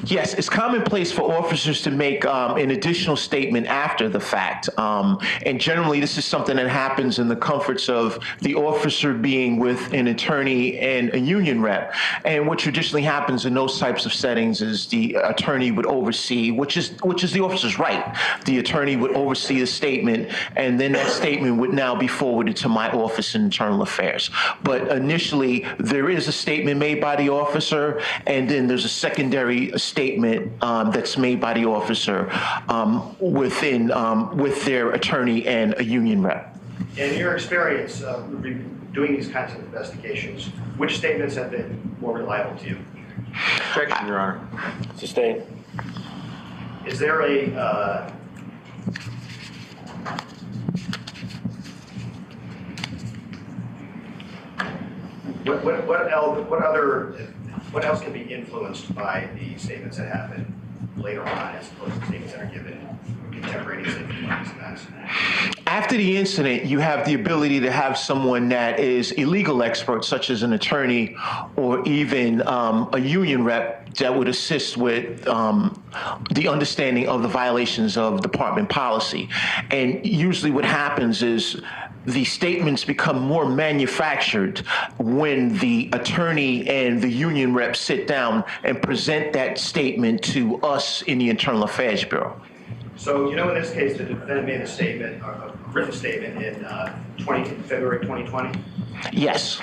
B: Yes, it's commonplace for officers to make an additional statement after the fact. And generally, this is something that happens in the comforts of the officer being with an attorney and a union rep. And what traditionally happens in those types of settings is the attorney would oversee, which is the officer's right. The attorney would oversee the statement, and then that statement would now be forwarded to my office in internal affairs. But initially, there is a statement made by the officer, and then there's a secondary statement that's made by the officer with their attorney and a union rep.
R: In your experience doing these kinds of investigations, which statements have been more reliable to you?
Q: Objection, Your Honor.
J: Sustained.
R: Is there a what else can be influenced by the statements that happen later on as opposed to statements that are given contemporaneously from these events?
B: After the incident, you have the ability to have someone that is a legal expert, such as an attorney or even a union rep that would assist with the understanding of the violations of department policy. And usually what happens is the statements become more manufactured when the attorney and the union rep sit down and present that statement to us in the Internal Affairs Bureau.
R: So, in this case, the defendant made a statement, a written statement in February 2020?
B: Yes.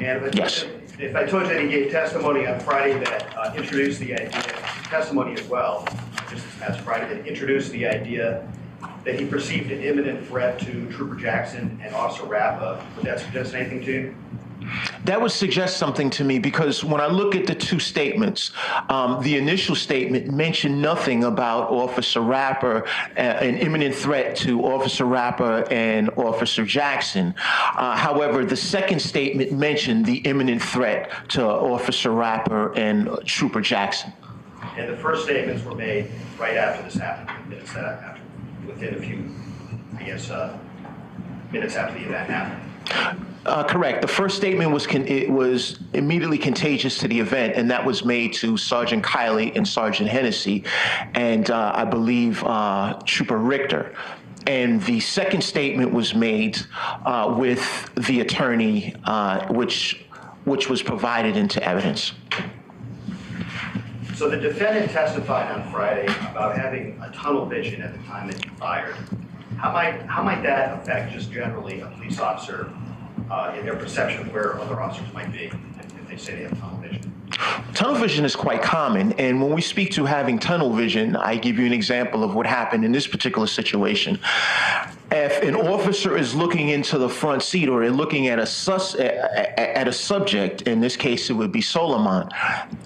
R: And
B: yes.
R: If I told you that he gave testimony on Friday that introduced the idea, testimony as well, just this past Friday, that introduced the idea that he perceived an imminent threat to Trooper Jackson and Officer Rappa, would that suggest anything to you?
B: That would suggest something to me because when I look at the two statements, the initial statement mentioned nothing about Officer Rappa, an imminent threat to Officer Rappa and Officer Jackson. However, the second statement mentioned the imminent threat to Officer Rappa and Trooper Jackson.
R: And the first statements were made right after this happened, minutes after, within a few, minutes after the event happened.
B: Correct. The first statement was immediately contagious to the event, and that was made to Sergeant Kiley and Sergeant Hennessy, and I believe Trooper Richter. And the second statement was made with the attorney, which was provided into evidence.
R: So the defendant testified on Friday about having a tunnel vision at the time that he fired. How might that affect just generally a police officer in their perception of where other officers might be if they say they have tunnel vision?
B: Tunnel vision is quite common, and when we speak to having tunnel vision, I give you an example of what happened in this particular situation. If an officer is looking into the front seat or they're looking at a subject, in this case it would be Soulemane,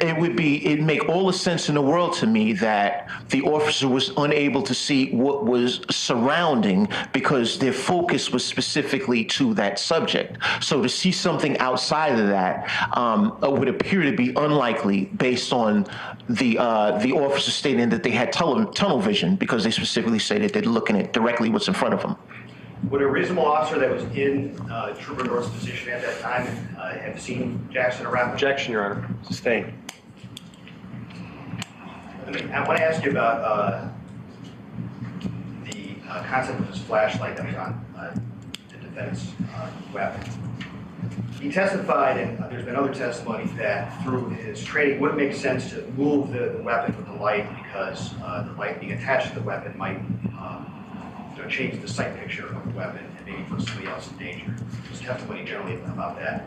B: it'd make all the sense in the world to me that the officer was unable to see what was surrounding because their focus was specifically to that subject. So to see something outside of that would appear to be unlikely based on the officer stating that they had tunnel vision, because they specifically say that they're looking at directly what's in front of them.
R: Would a reasonable officer that was in Trooper North's position at that time have seen Jackson around?
Q: Objection, Your Honor.
J: Sustained.
R: I want to ask you about the concept of this flashlight that was on the defendant's weapon. He testified, and there's been other testimony, that through his training, it wouldn't make sense to move the weapon with the light because the light being attached to the weapon might change the sight picture of the weapon and maybe put somebody else in danger. There's testimony generally about that.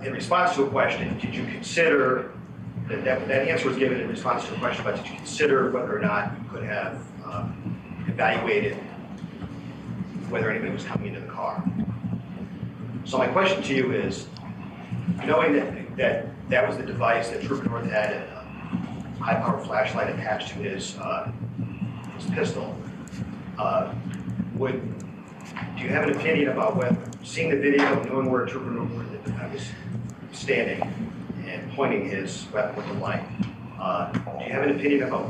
R: In response to a question, did you consider, that answer was given in response to a question, but did you consider whether or not you could have evaluated whether anybody was coming into the car? So my question to you is, knowing that was the device that Trooper North had, a high-powered flashlight attached to his pistol, do you have an opinion about whether, seeing the video, knowing where Trooper North was standing and pointing his weapon with the light, do you have an opinion about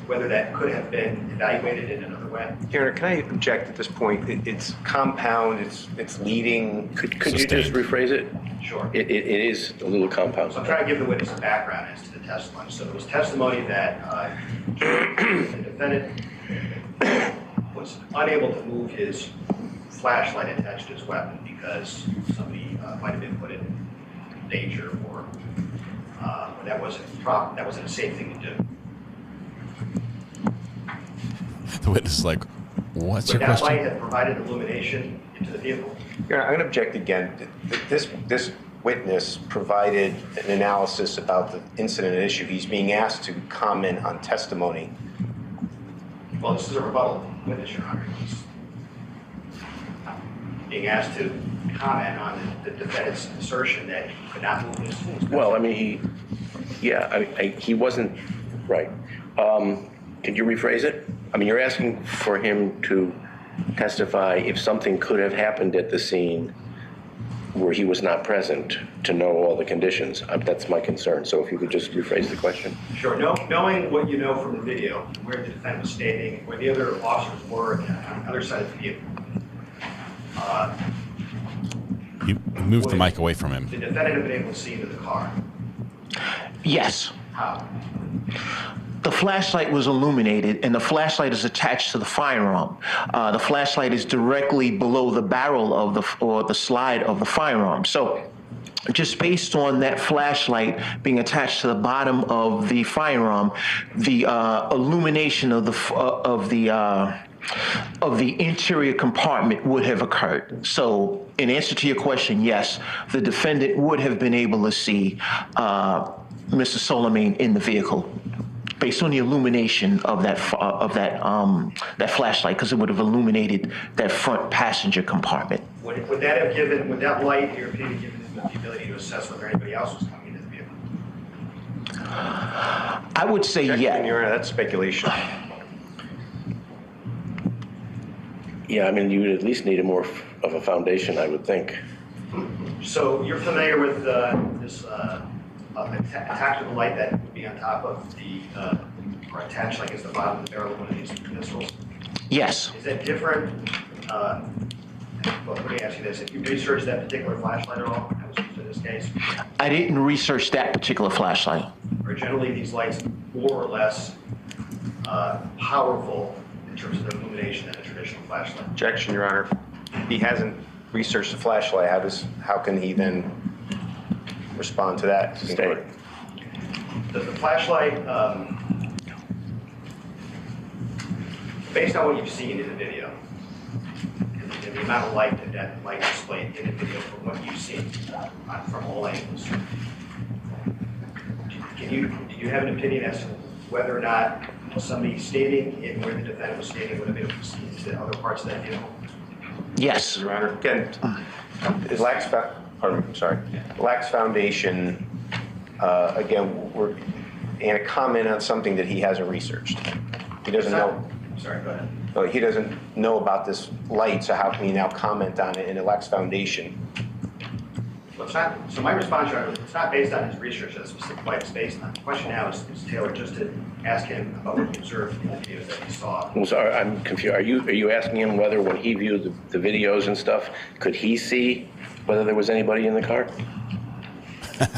R: whether that could have been evaluated in another way?
N: Your Honor, can I object at this point? It's compound, it's leading.
J: Could you just rephrase it?
R: Sure.
J: It is a little compound.
R: So I'm trying to give the witness a background as to the testimony. So there was testimony that the defendant was unable to move his flashlight attached to his weapon because somebody might have been put in danger, or that wasn't a safe thing to do.
C: The witness is like, what's your
R: But
C: question?
R: that light had provided illumination into the vehicle.
N: Your Honor, I'm going to object again. This witness provided an analysis about the incident at issue. He's being asked to comment on testimony.
R: Well, this is a rebuttal witness, Your Honor. He's being asked to comment on the defendant's assertion that he could not move his pistol.
J: Well, I mean, he wasn't right. Could you rephrase it? I mean, you're asking for him to testify if something could have happened at the scene where he was not present to know all the conditions. That's my concern. So if you could just rephrase the question.
R: Sure. Knowing what you know from the video, where the defendant was standing, where the other officers were on the other side of the vehicle.
C: You moved the mic away from him.
R: The defendant had been able to see into the car.
B: Yes.
R: How?
B: The flashlight was illuminated, and the flashlight is attached to the firearm. The flashlight is directly below the barrel of the slide of the firearm. So, just based on that flashlight being attached to the bottom of the firearm, the illumination of the interior compartment would have occurred. So, in answer to your question, yes, the defendant would have been able to see Mr. Soulemane in the vehicle, based on the illumination of that flashlight, because it would have illuminated that front passenger compartment.
R: Would that light, in your opinion, given him the ability to assess whether anybody else was coming into the vehicle?
B: I would say yes.
N: Your Honor, that's speculation.
J: Yeah, I mean, you would at least need more of a foundation, I would think.
R: So you're familiar with this tactical light that would be on top of the, or attached, like, as the bottom of the barrel of one of these pistols?
B: Yes.
R: Is that different? Well, let me ask you this. Have you researched that particular flashlight at all that was used in this case?
B: I didn't research that particular flashlight.
R: Are generally these lights more or less powerful in terms of their illumination than a traditional flashlight?
N: Objection, Your Honor. He hasn't researched the flashlight. How can he then respond to that?
J: State.
R: Does the flashlight, based on what you've seen in the video, in the amount of light that light displayed in the video from what you've seen from all angles. Do you have an opinion as to whether or not somebody standing in where the defendant was standing would have been able to see into other parts of that vehicle?
B: Yes.
N: Your Honor, again, it lacks, lacks foundation. Again, and a comment on something that he hasn't researched. He doesn't know.
R: Sorry, go ahead.
N: He doesn't know about this light, so how can he now comment on it? And it lacks foundation.
R: Well, it's not, so my response, Your Honor, it's not based on his research, that's specific light it's based on. The question now is tailored just to ask him about what he observed in the videos that he saw.
J: Well, sorry, I'm confused. Are you asking him whether when he viewed the videos and stuff, could he see whether there was anybody in the car?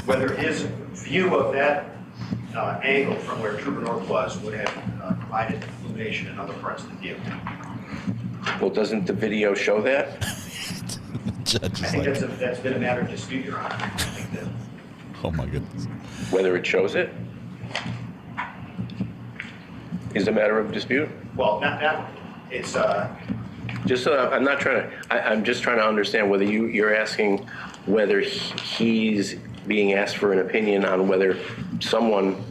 R: Whether his view of that angle from where Trooper North was would have provided illumination in other parts of the vehicle.
J: Well, doesn't the video show that?
R: I think that's been a matter of dispute, Your Honor. I think that
C: Oh my goodness.
J: Whether it shows it is a matter of dispute?
R: well, not it's
J: Just so I'm not trying to, I'm just trying to understand whether you're asking whether he's being asked for an opinion on whether someone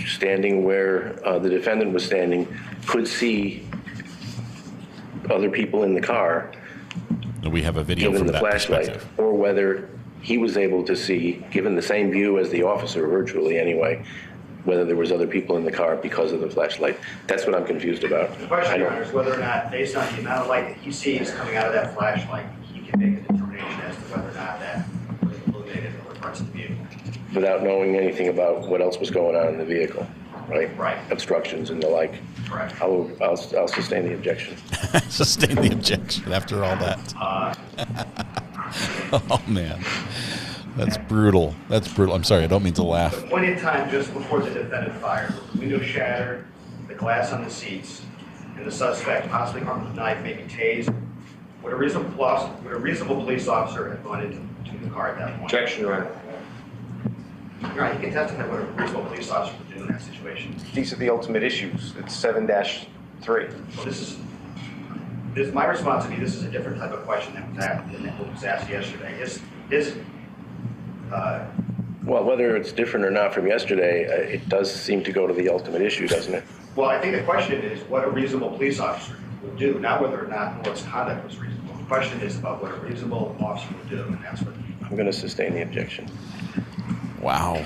J: standing where the defendant was standing could see other people in the car.
C: We have a video
J: given
C: from
J: the
C: that
J: flashlight,
C: perspective.
J: or whether he was able to see, given the same view as the officer, virtually anyway, whether there was other people in the car because of the flashlight. That's what I'm confused about.
R: the question, Your Honor, is whether or not, based on the amount of light that he sees coming out of that flashlight, he can make a determination as to whether or not that would have illuminated other parts of the vehicle.
J: Without knowing anything about what else was going on in the vehicle, right?
R: Right.
J: Obstructions and the like.
R: Correct.
J: I'll sustain the objection.
C: Sustain the objection after all that. Oh man, that's brutal. That's brutal. I'm sorry, I don't mean to laugh.
R: The point in time just before the defendant fired, the window shattered, the glass on the seats, and the suspect, possibly armed with a knife, maybe tased. Would a reasonable police officer have gone into the car at that point?
N: Objection, Your Honor.
R: Your Honor, you can testify what a reasonable police officer would do in that situation.
N: These are the ultimate issues. It's 7-3.
R: Well, this my response to me, this is a different type of question than what was asked yesterday.
J: Well, whether it's different or not from yesterday, it does seem to go to the ultimate issue, doesn't it?
R: Well, I think the question is what a reasonable police officer would do, not whether or not North's conduct was reasonable. The question is about what a reasonable officer would do, and that's what.
J: I'm going to sustain the objection.
C: Wow.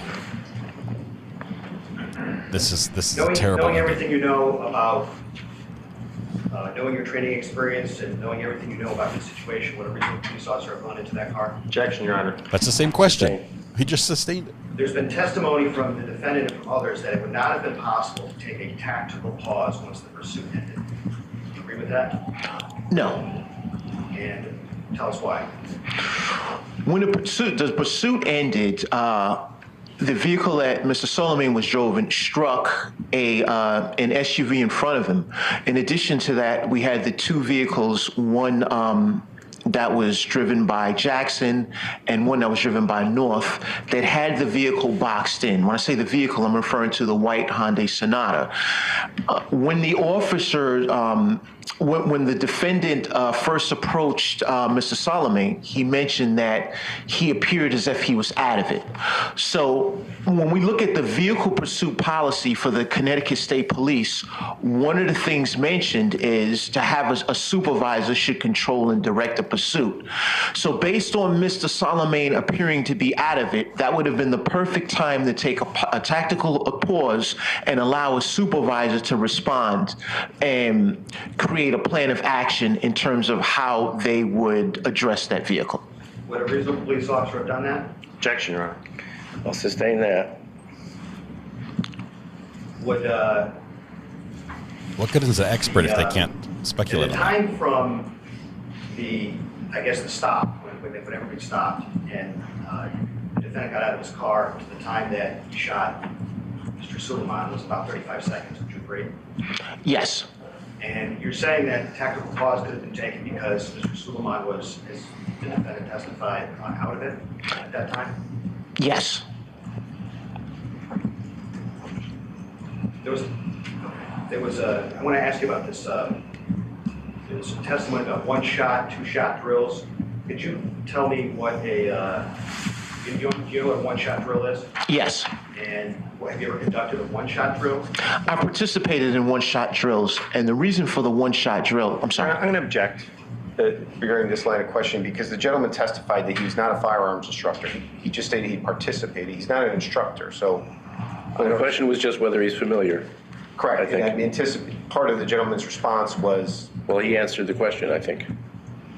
C: This is terrible.
R: Knowing everything you know about, knowing your training experience and knowing everything you know about this situation, would a reasonable police officer have gone into that car?
N: Objection, Your Honor.
C: That's the same question. He just sustained it.
R: There's been testimony from the defendant and from others that it would not have been possible to take a tactical pause once the pursuit ended. Do you agree with that?
B: No.
R: And tell us why.
B: When the pursuit ended, the vehicle that Mr. Soulemane was driving struck an SUV in front of him. In addition to that, we had the two vehicles, one that was driven by Jackson and one that was driven by North, that had the vehicle boxed in. When I say the vehicle, I'm referring to the white Hyundai Sonata. When the officer, when the defendant first approached Mr. Soulemane, he mentioned that he appeared as if he was out of it. So when we look at the vehicle pursuit policy for the Connecticut State Police, one of the things mentioned is to have a supervisor should control and direct the pursuit. So based on Mr. Soulemane appearing to be out of it, that would have been the perfect time to take a tactical pause and allow a supervisor to respond and create a plan of action in terms of how they would address that vehicle.
R: Would a reasonable police officer have done that?
J: Objection, Your Honor. I'll sustain that.
R: Would
C: What good is an expert if they can't speculate
R: the
C: on that?
R: time from the stop, when everybody stopped, and the defendant got out of his car to the time that he shot Mr. Soulemane was about 35 seconds. Would you agree?
B: Yes.
R: And you're saying that tactical pause could have been taken because Mr. Soulemane was, as the defendant testified, out of it at that time?
B: Yes.
R: I want to ask you about this there's testimony about one-shot, two-shot drills. Could you tell me what a, do you know what a one-shot drill is?
B: Yes.
R: And have you ever conducted a one-shot drill?
B: I participated in one-shot drills, and the reason for the one-shot drill, I'm sorry.
O: I'm going to object regarding this line of questioning because the gentleman testified that he's not a firearms instructor. He just stated he participated. He's not an instructor, so.
J: Well, the question was just whether he's familiar.
O: Correct.
J: I think.
O: And part of the gentleman's response was.
J: Well, he answered the question, I think.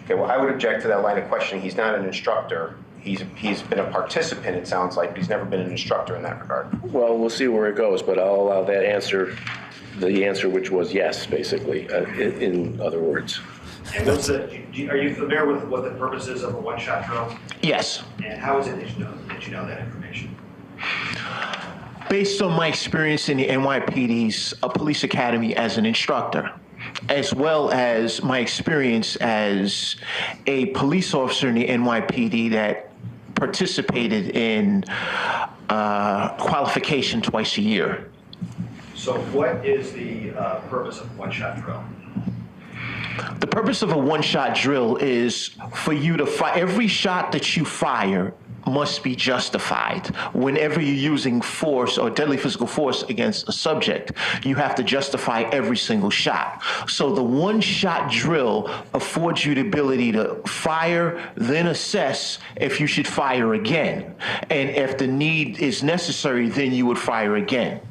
O: Okay, well, I would object to that line of questioning. He's not an instructor. He's been a participant, it sounds like, but he's never been an instructor in that regard.
J: Well, we'll see where it goes, but I'll allow that answer, the answer which was yes, basically, in other words.
R: And are you familiar with what the purpose is of a one-shot drill?
B: Yes.
R: And how is it that you know that information?
B: Based on my experience in the NYPD's police academy as an instructor, as well as my experience as a police officer in the NYPD that participated in qualification twice a year.
R: So what is the purpose of a one-shot drill?
B: The purpose of a one-shot drill is for you to fire. Every shot that you fire must be justified. Whenever you're using force or deadly physical force against a subject, you have to justify every single shot. So the one-shot drill affords you the ability to fire, then assess if you should fire again. And if the need is necessary, then you would fire again.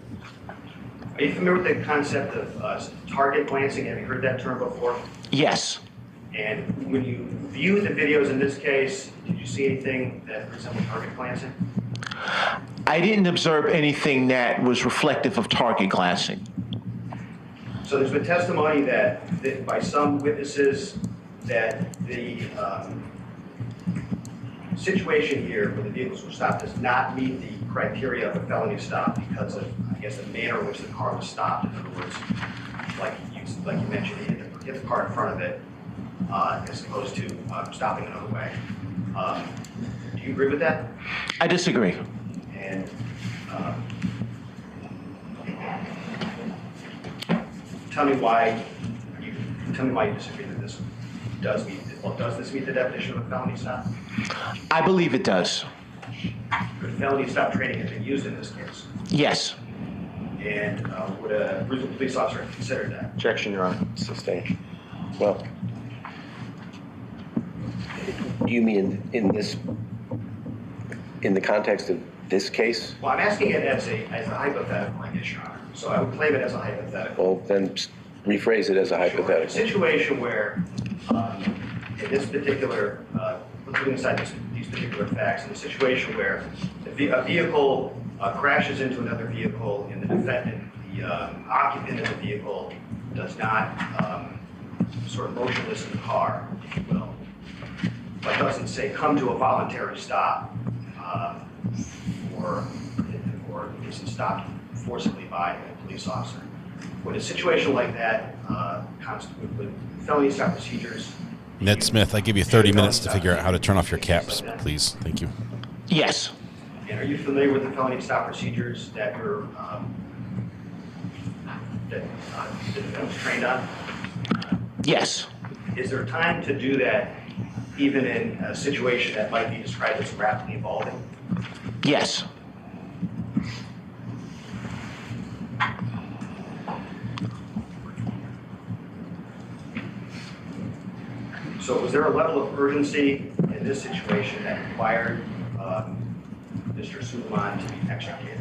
R: Are you familiar with the concept of target glancing? Have you heard that term before?
B: Yes.
R: And when you viewed the videos in this case, did you see anything that resembled target glancing?
B: I didn't observe anything that was reflective of target glancing.
R: So there's been testimony that by some witnesses that the situation here where the vehicles were stopped does not meet the criteria of a felony stop because of, I guess, the manner in which the car was stopped. In other words, like you mentioned, he hit the car in front of it as opposed to stopping another way. Do you agree with that?
B: I disagree.
R: And tell me why you disagree that this does meet. Well, does this meet the definition of a felony stop?
B: I believe it does.
R: Could felony stop training have been used in this case?
B: Yes.
R: And would a reasonable police officer consider that?
O: Objection, Your Honor.
J: Sustained. Well, do you mean in the context of this case?
R: Well, I'm asking it as a hypothetical, I guess, Your Honor. So I would claim it as a hypothetical.
J: Well, then rephrase it as a hypothetical.
R: Sure. A situation where, in this particular, putting aside these particular facts, in a situation where a vehicle crashes into another vehicle and the occupant of the vehicle does not sort of motionless in the car, if you will, but doesn't say come to a voluntary stop or isn't stopped forcibly by a police officer. Would a situation like that would felony stop procedures?
C: Ned Smith, I give you 30 minutes to figure out how to turn off your caps, please. Thank you.
B: Yes.
R: And are you familiar with the felony stop procedures that your that was trained on?
B: Yes.
R: Is there time to do that even in a situation that might be described as rapidly evolving?
B: Yes.
R: So was there a level of urgency in this situation that required Mr. Soulemane to be extricated?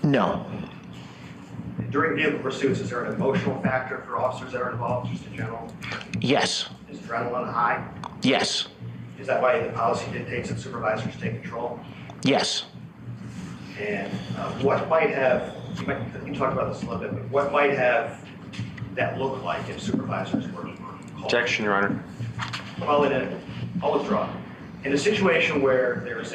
B: No.
R: During vehicle pursuits, is there an emotional factor for officers that are involved, just in general?
B: Yes.
R: Is adrenaline high?
B: Yes.
R: Is that why the policy dictates that supervisors take control?
B: Yes.
R: And what might have, you talked about this a little bit, but what might have that look like if supervisors were called?
O: Objection, Your Honor.
R: Well, I'll withdraw. In a situation where there's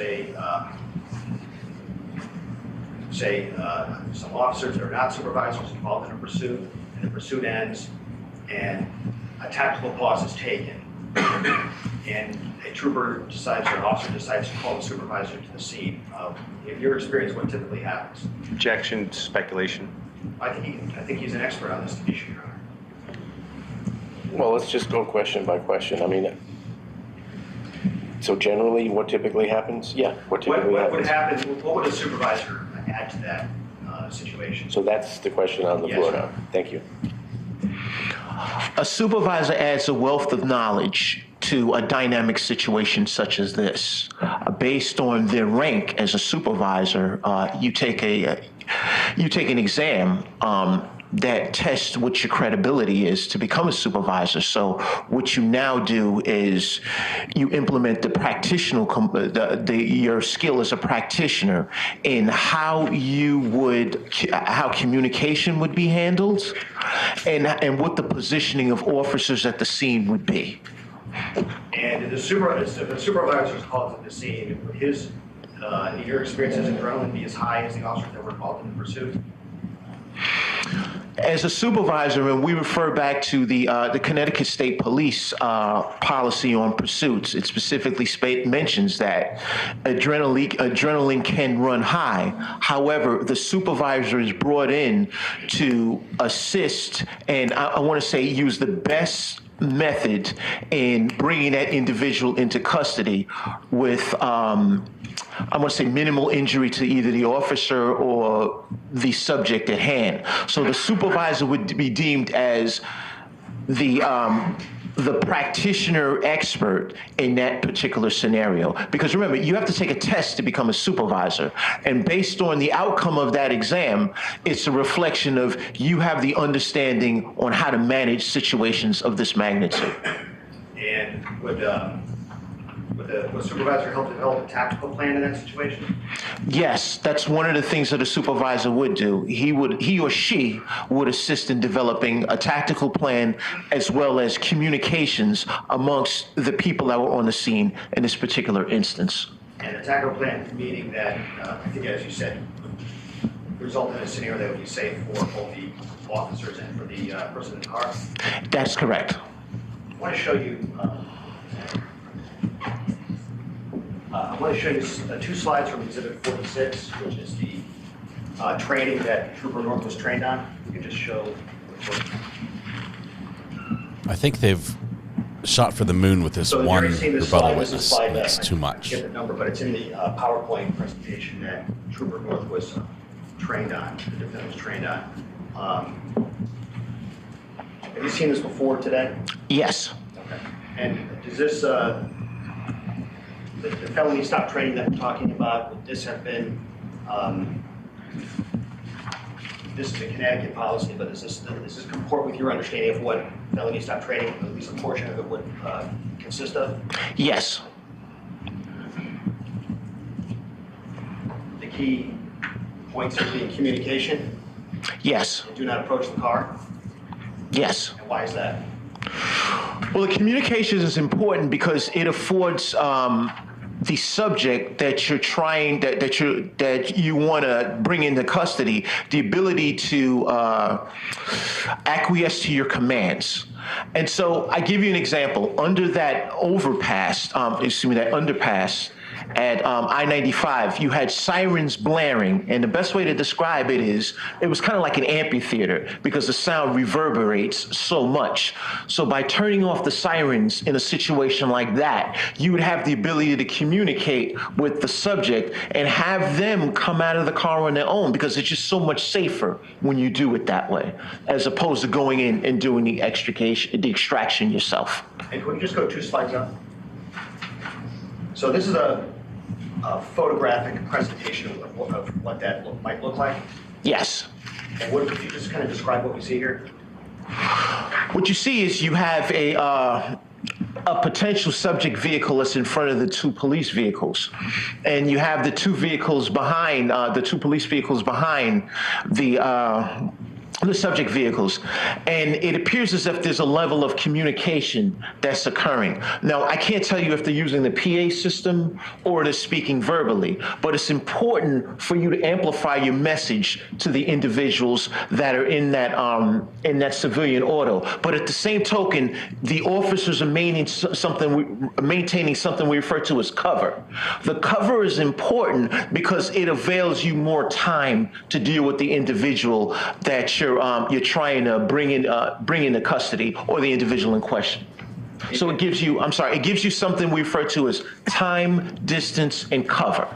R: some officers that are not supervisors involved in a pursuit, and the pursuit ends, and a tactical pause is taken, and a trooper decides or an officer decides to call the supervisor to the scene. In your experience, what typically happens?
O: Objection, speculation.
R: I think he's an expert on this issue, Your Honor.
J: Well, let's just go question by question. I mean, so generally, what typically happens? Yeah, what typically
R: What
J: happens?
R: would happen, what would a supervisor add to that situation?
J: So that's the question on the
R: Yes,
J: floor
R: sir.
J: now. Thank you.
B: A supervisor adds a wealth of knowledge to a dynamic situation such as this. Based on their rank as a supervisor, you take an exam that tests what your credibility is to become a supervisor. So what you now do is you implement the practitioner, your skill as a practitioner in how communication would be handled, and what the positioning of officers at the scene would be.
R: And if the supervisor is called to the scene, would his, in your experience, his adrenaline be as high as the officers that were involved in the pursuit?
B: As a supervisor, and we refer back to the Connecticut State Police policy on pursuits, it specifically mentions that adrenaline can run high. However, the supervisor is brought in to assist, and I want to say use the best method in bringing that individual into custody with I want to say minimal injury to either the officer or the subject at hand. So the supervisor would be deemed as the practitioner expert in that particular scenario. Because remember, you have to take a test to become a supervisor. And based on the outcome of that exam, it's a reflection of you have the understanding on how to manage situations of this magnitude.
R: And would the supervisor help develop a tactical plan in that situation?
B: Yes, that's one of the things that a supervisor would do. He or she would assist in developing a tactical plan as well as communications amongst the people that were on the scene in this particular instance.
R: And a tactical plan, meaning that, I think as you said, would result in a scenario that would be safe for both the officers and for the person in the car?
B: That's correct.
R: I want to show you two slides from Exhibit 46, which is the training that Trooper North was trained on. You can just show.
C: I think they've shot for the moon with this
R: So
C: one
R: you've seen this
C: rebuttal
R: slide. This is a
C: witness.
R: slide
C: That's
R: that
C: too
R: I
C: much.
R: forget the number, but it's in the PowerPoint presentation that Trooper North was trained on, the defendant was trained on. Have you seen this before today?
B: Yes.
R: Okay. And does this, the felony stop training that we're talking about, would this have been, this is a Connecticut policy, but does this comport with your understanding of what felony stop training, at least a portion of it, would consist of?
B: Yes.
R: The key points are being communication?
B: Yes.
R: Do not approach the car?
B: Yes.
R: And why is that?
B: Well, the communications is important because it affords the subject that you're trying, that you want to bring into custody, the ability to acquiesce to your commands. And so I give you an example. Under that underpass at I-95, you had sirens blaring, and the best way to describe it is it was kind of like an amphitheater because the sound reverberates so much. So by turning off the sirens in a situation like that, you would have the ability to communicate with the subject and have them come out of the car on their own, because it's just so much safer when you do it that way, as opposed to going in and doing the extraction yourself.
R: And can we just go 2 slides up? So this is a photographic presentation of what that might look like.
B: Yes.
R: And what, could you just kind of describe what we see here?
B: What you see is you have a potential subject vehicle that's in front of the 2 police vehicles, and you have the 2 vehicles behind, the 2 police vehicles behind the subject vehicles, and it appears as if there's a level of communication that's occurring. Now, I can't tell you if they're using the PA system or they're speaking verbally, but it's important for you to amplify your message to the individuals that are in that civilian auto. But at the same token, the officers are maintaining something we refer to as cover. The cover is important because it avails you more time to deal with the individual that you're you're trying to bring into custody or the individual in question. So it gives you, it gives you something we refer to as time, distance, and cover.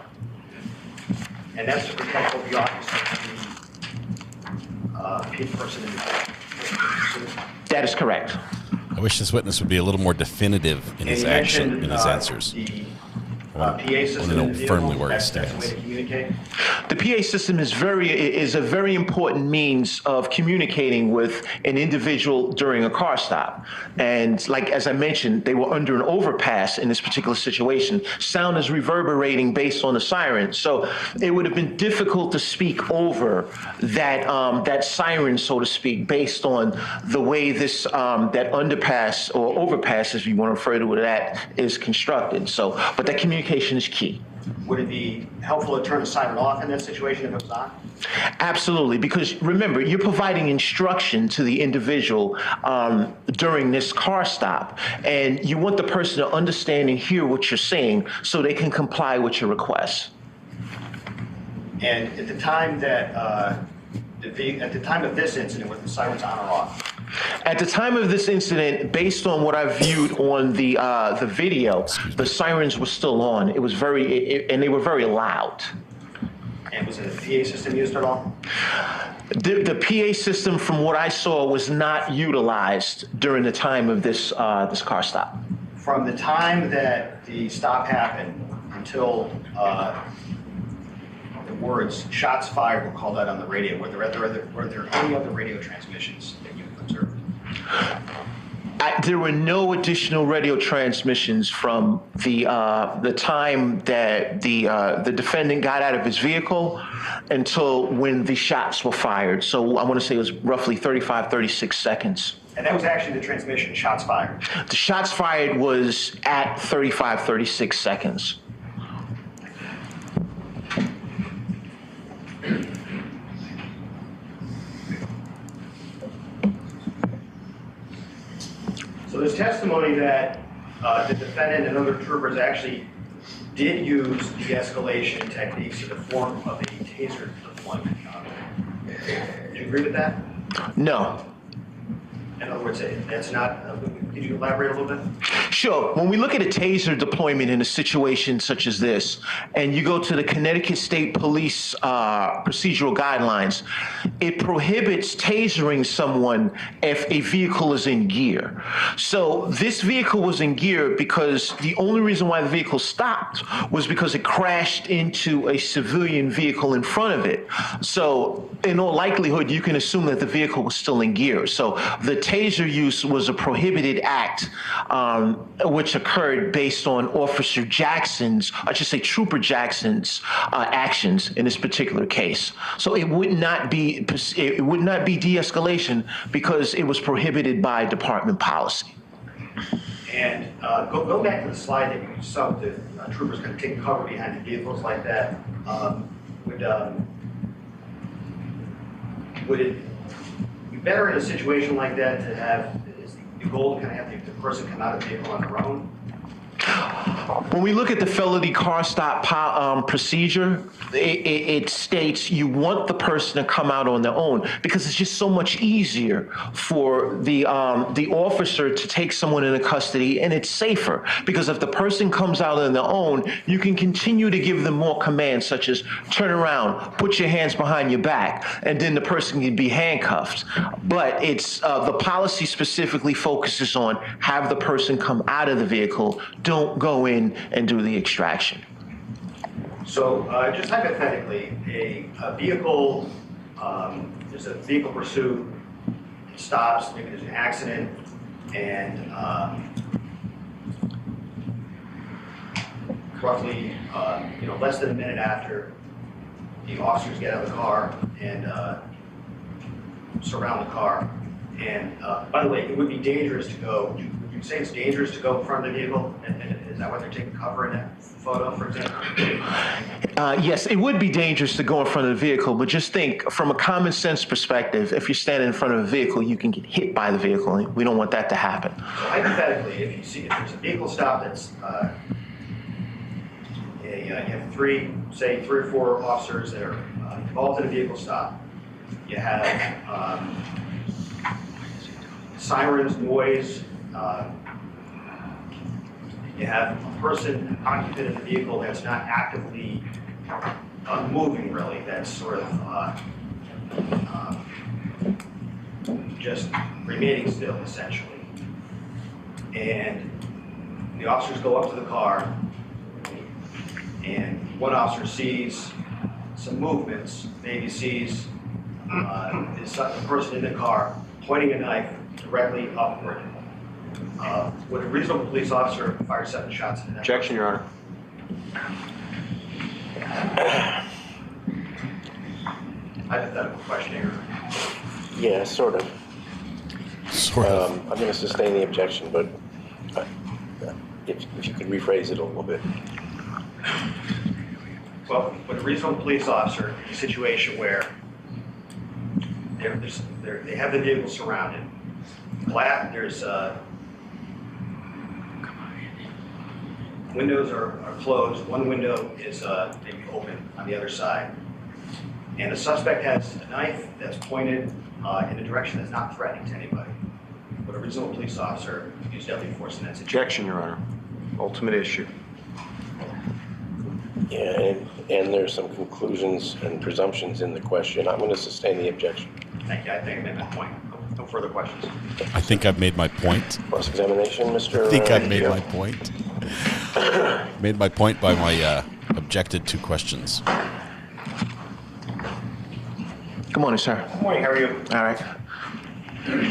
R: And that's to protect both the officer and the person in the
B: That is correct.
C: I wish this witness would be a little more definitive in his action, in his answers.
R: PA system
C: I want to know firmly where he stands.
B: The PA system is a very important means of communicating with an individual during a car stop. And like, as I mentioned, they were under an overpass in this particular situation. Sound is reverberating based on the siren. So it would have been difficult to speak over that siren, so to speak, based on the way this, that underpass or overpass, as you want to refer to it, that is constructed. So, but that communication is key.
R: Would it be helpful to turn the siren off in that situation if it was on?
B: Absolutely, because remember, you're providing instruction to the individual during this car stop, and you want the person to understand and hear what you're saying so they can comply with your requests.
R: And at the time that at the time of this incident, was the sirens on or off?
B: At the time of this incident, based on what I viewed on the video, the sirens were still on. It was and they were very loud.
R: And was it a PA system used at all?
B: The PA system, from what I saw, was not utilized during the time of this this car stop.
R: From the time that the stop happened until the words "shots fired" were called out on the radio, were there any other radio transmissions that you observed?
B: There were no additional radio transmissions from the time that the defendant got out of his vehicle until when the shots were fired. So I want to say it was roughly 36 seconds.
R: And that was actually the transmission, shots fired.
B: The shots fired was at 36 seconds.
R: So there's testimony that the defendant and other troopers actually did use de-escalation techniques in the form of a taser deployment. Do you agree with that?
B: No.
R: In other words, that's not. Could you elaborate a little bit?
B: Sure. When we look at a taser deployment in a situation such as this, and you go to the Connecticut State Police procedural guidelines, it prohibits tasering someone if a vehicle is in gear. So this vehicle was in gear because the only reason why the vehicle stopped was because it crashed into a civilian vehicle in front of it. So in all likelihood, you can assume that the vehicle was still in gear. So the taser use was a prohibited act, which occurred based on Officer Jackson's, I should say Trooper Jackson's actions in this particular case. So it would not be de-escalation because it was prohibited by department policy.
R: And go back to the slide that you saw the troopers kind of take cover behind the vehicles like that. Would it be better in a situation like that to have, is the goal to kind of have the person come out of the vehicle on their own?
B: When we look at the felony car stop procedure, it states you want the person to come out on their own because it's just so much easier for the officer to take someone into custody, and it's safer because if the person comes out on their own, you can continue to give them more commands such as turn around, put your hands behind your back, and then the person can be handcuffed. But it's the policy specifically focuses on have the person come out of the vehicle. Don't go in and do the extraction.
R: So just hypothetically, a vehicle, there's a vehicle pursuit, it stops, maybe there's an accident, and roughly less than a minute after, the officers get out of the car and surround the car. And by the way, it would be dangerous to go. Would you say it's dangerous to go in front of the vehicle? And is that why they're taking cover in that photo, for example?
B: Yes, it would be dangerous to go in front of the vehicle, but just think from a common sense perspective, if you're standing in front of a vehicle, you can get hit by the vehicle. And we don't want that to happen.
R: So hypothetically, if there's a vehicle stop that's, you have three or four officers that are involved in a vehicle stop, you have sirens, noise, you have a person occupant in the vehicle that's not actively moving really, that's sort of just remaining still essentially. And the officers go up to the car and one officer sees some movements, maybe sees the person in the car pointing a knife directly upward. Would a reasonable police officer fire 7 shots in that?
J: Objection, Your Honor.
R: Hypothetical question here.
J: Yeah, sort of. I'm going to sustain the objection, but if you could rephrase it a little bit.
R: Well, would a reasonable police officer in a situation where they have the vehicle surrounded, there's windows are closed, one window is maybe open on the other side, and the suspect has a knife that's pointed in a direction that's not threatening to anybody, would a reasonable police officer use deadly force in that situation?
N: Objection, Your Honor. Ultimate issue.
J: Yeah, and there's some conclusions and presumptions in the question. I'm going to sustain the objection.
R: Thank you. I think I made my point. No further questions.
C: I think I've made my point.
J: Cross-examination, Mr.
C: I think I've made my point. Made my point by my objected to questions.
B: Good morning, sir.
R: Good morning. How are you?
B: All right.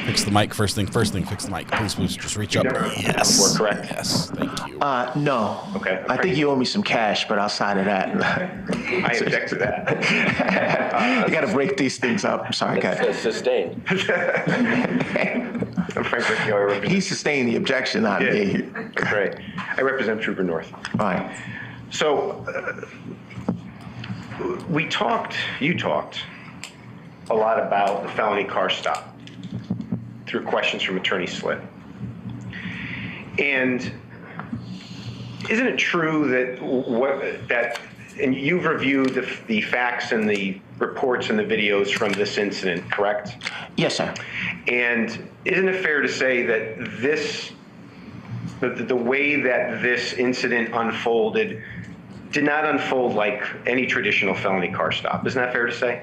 C: Fix the mic. First thing, fix the mic. Please, just reach up. Yes.
R: We're correct.
C: Yes. Thank you.
B: No.
R: Okay.
B: I think you owe me some cash, but outside of that.
R: I object to that.
B: You got to break these things up. I'm sorry, guys.
J: Sustained.
N: I'm Frank Riccio. I represent.
B: He sustained the objection, not me.
N: That's right. I represent Trooper North.
B: All right.
N: So you talked a lot about the felony car stop through questions from Attorney Slitt. And isn't it true that and you've reviewed the facts and the reports and the videos from this incident, correct?
B: Yes, sir.
N: And isn't it fair to say that the way that this incident unfolded did not unfold like any traditional felony car stop? Isn't that fair to say?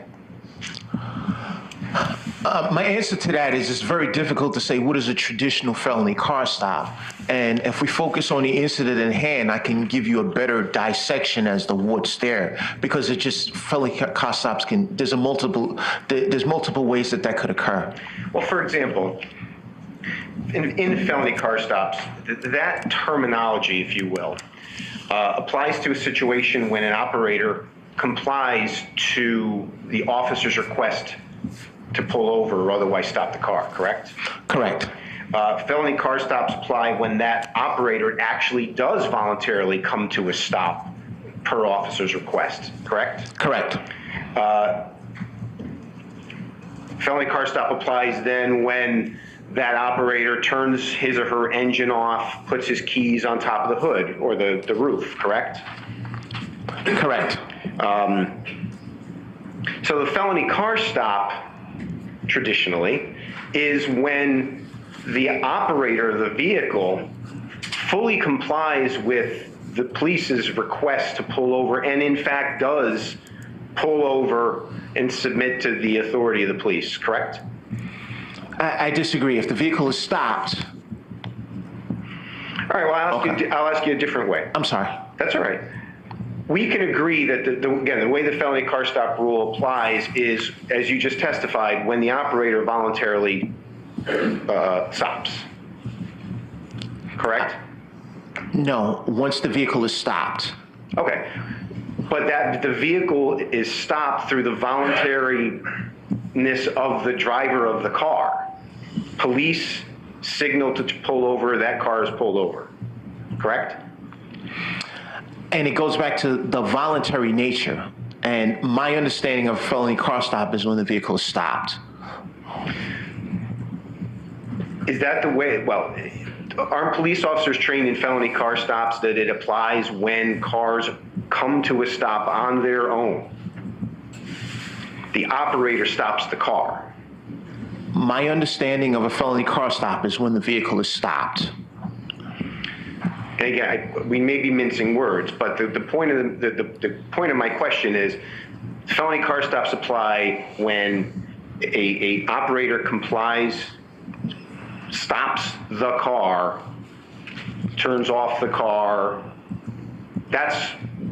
B: My answer to that is it's very difficult to say what is a traditional felony car stop. And if we focus on the incident in hand, I can give you a better dissection as to what's there, because it just felony car stops there's multiple ways that could occur.
N: Well, for example, in felony car stops, that terminology, if you will, applies to a situation when an operator complies to the officer's request to pull over or otherwise stop the car, correct?
B: Correct.
N: Felony car stops apply when that operator actually does voluntarily come to a stop per officer's request, correct?
B: Correct.
N: Felony car stop applies then when that operator turns his or her engine off, puts his keys on top of the hood or the roof, correct?
B: Correct.
N: So the felony car stop, traditionally, is when the operator of the vehicle fully complies with the police's request to pull over and in fact does pull over and submit to the authority of the police, correct?
B: I disagree. If the vehicle is stopped.
N: All right, well, I'll ask you a different way.
B: I'm sorry.
N: That's all right. We can agree that, again, the way the felony car stop rule applies is, as you just testified, when the operator voluntarily stops. Correct?
B: No, once the vehicle is stopped.
N: Okay. But that the vehicle is stopped through the voluntariness of the driver of the car. Police signal to pull over, that car is pulled over. Correct?
B: And it goes back to the voluntary nature. And my understanding of felony car stop is when the vehicle is stopped.
N: Is that the way? Well, aren't police officers trained in felony car stops that it applies when cars come to a stop on their own? the operator stops the car.
B: My understanding of a felony car stop is when the vehicle is stopped.
N: And again, we may be mincing words, but the point of the point of my question is, felony car stops apply when a operator complies, stops the car, turns off the car. That's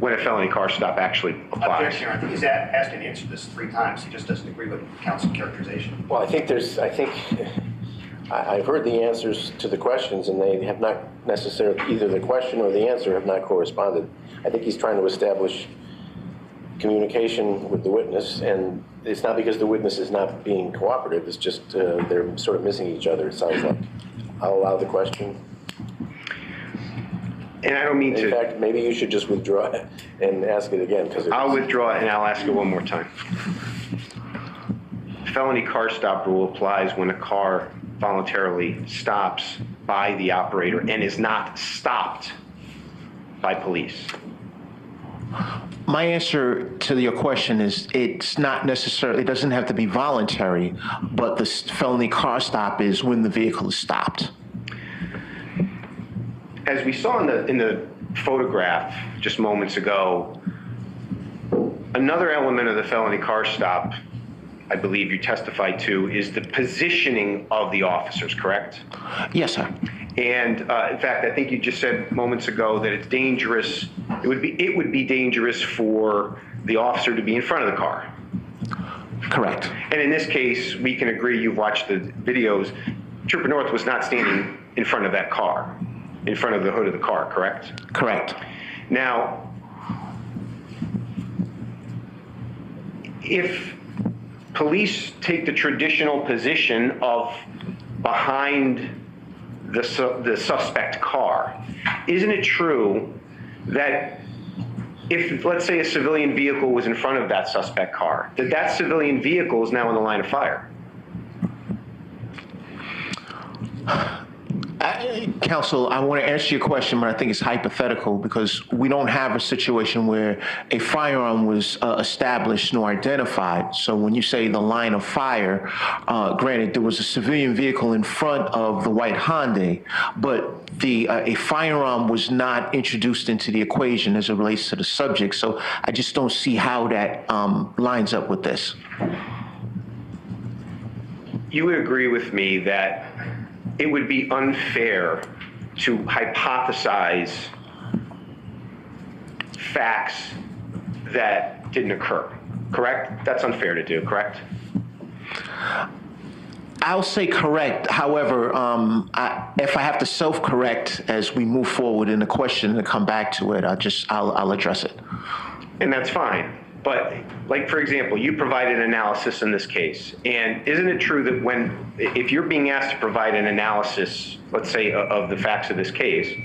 N: when a felony car stop actually applies.
R: Objection, I think he's asked and answered this 3 times. He just doesn't agree with counsel's characterization.
J: Well, I've heard the answers to the questions, and they have not necessarily, either the question or the answer have not corresponded. I think he's trying to establish communication with the witness, and it's not because the witness is not being cooperative, it's just they're sort of missing each other, it sounds like. I'll allow the question.
N: And I don't mean to...
J: In fact, maybe you should just withdraw it and ask it again.
N: I'll withdraw it and I'll ask it one more time. Felony car stop rule applies when a car voluntarily stops by the operator and is not stopped by police.
B: My answer to your question is it's not necessarily, it doesn't have to be voluntary, but the felony car stop is when the vehicle is stopped.
N: As we saw in the photograph just moments ago, another element of the felony car stop, I believe you testified to, is the positioning of the officers, correct?
B: Yes, sir.
N: And in fact, I think you just said moments ago that it's dangerous. It would be dangerous for the officer to be in front of the car.
B: Correct.
N: And in this case, we can agree, you've watched the videos, Trooper North was not standing in front of that car, in front of the hood of the car, correct?
B: Correct.
N: Now, if police take the traditional position of behind the suspect car, isn't it true that if, let's say, a civilian vehicle was in front of that suspect car, that civilian vehicle is now in the line of fire?
B: Counsel, I want to answer your question, but I think it's hypothetical because we don't have a situation where a firearm was established nor identified. So when you say the line of fire, granted, there was a civilian vehicle in front of the white Hyundai, but a firearm was not introduced into the equation as it relates to the subject. So I just don't see how that lines up with this.
N: You would agree with me that it would be unfair to hypothesize facts that didn't occur, correct? That's unfair to do, correct?
B: I'll say correct. However, if I have to self-correct as we move forward in the question and come back to it, I'll address it.
N: And that's fine. But, like, for example, you provided analysis in this case. And isn't it true that if you're being asked to provide an analysis, let's say, of the facts of this case,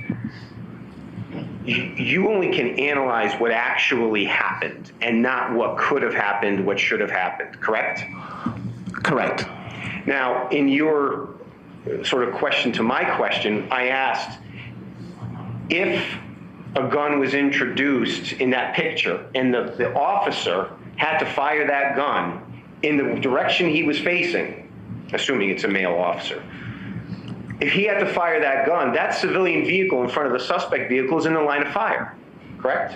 N: you only can analyze what actually happened and not what could have happened, what should have happened, correct?
B: Correct.
N: Now, in your sort of question to my question, I asked if a gun was introduced in that picture and the officer had to fire that gun in the direction he was facing, assuming it's a male officer, if he had to fire that gun, that civilian vehicle in front of the suspect vehicle is in the line of fire, correct?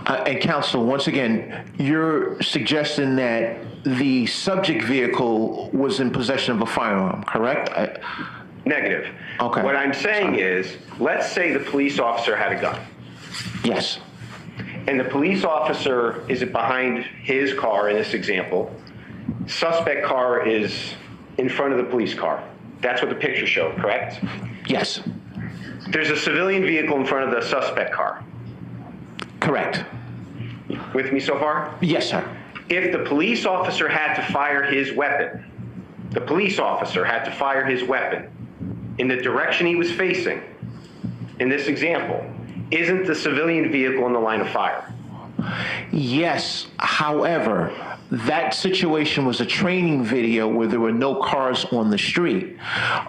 B: And counsel, once again, you're suggesting that the subject vehicle was in possession of a firearm, correct?
N: Negative.
B: Okay.
N: What I'm saying is, let's say the police officer had a gun.
B: Yes.
N: And the police officer is behind his car in this example. Suspect car is in front of the police car. That's what the picture showed, correct?
B: Yes.
N: There's a civilian vehicle in front of the suspect car.
B: Correct.
N: With me so far?
B: Yes, sir.
N: If the police officer had to fire his weapon, the police officer had to fire his weapon in the direction he was facing, in this example, isn't the civilian vehicle in the line of fire?
B: Yes. However, that situation was a training video where there were no cars on the street.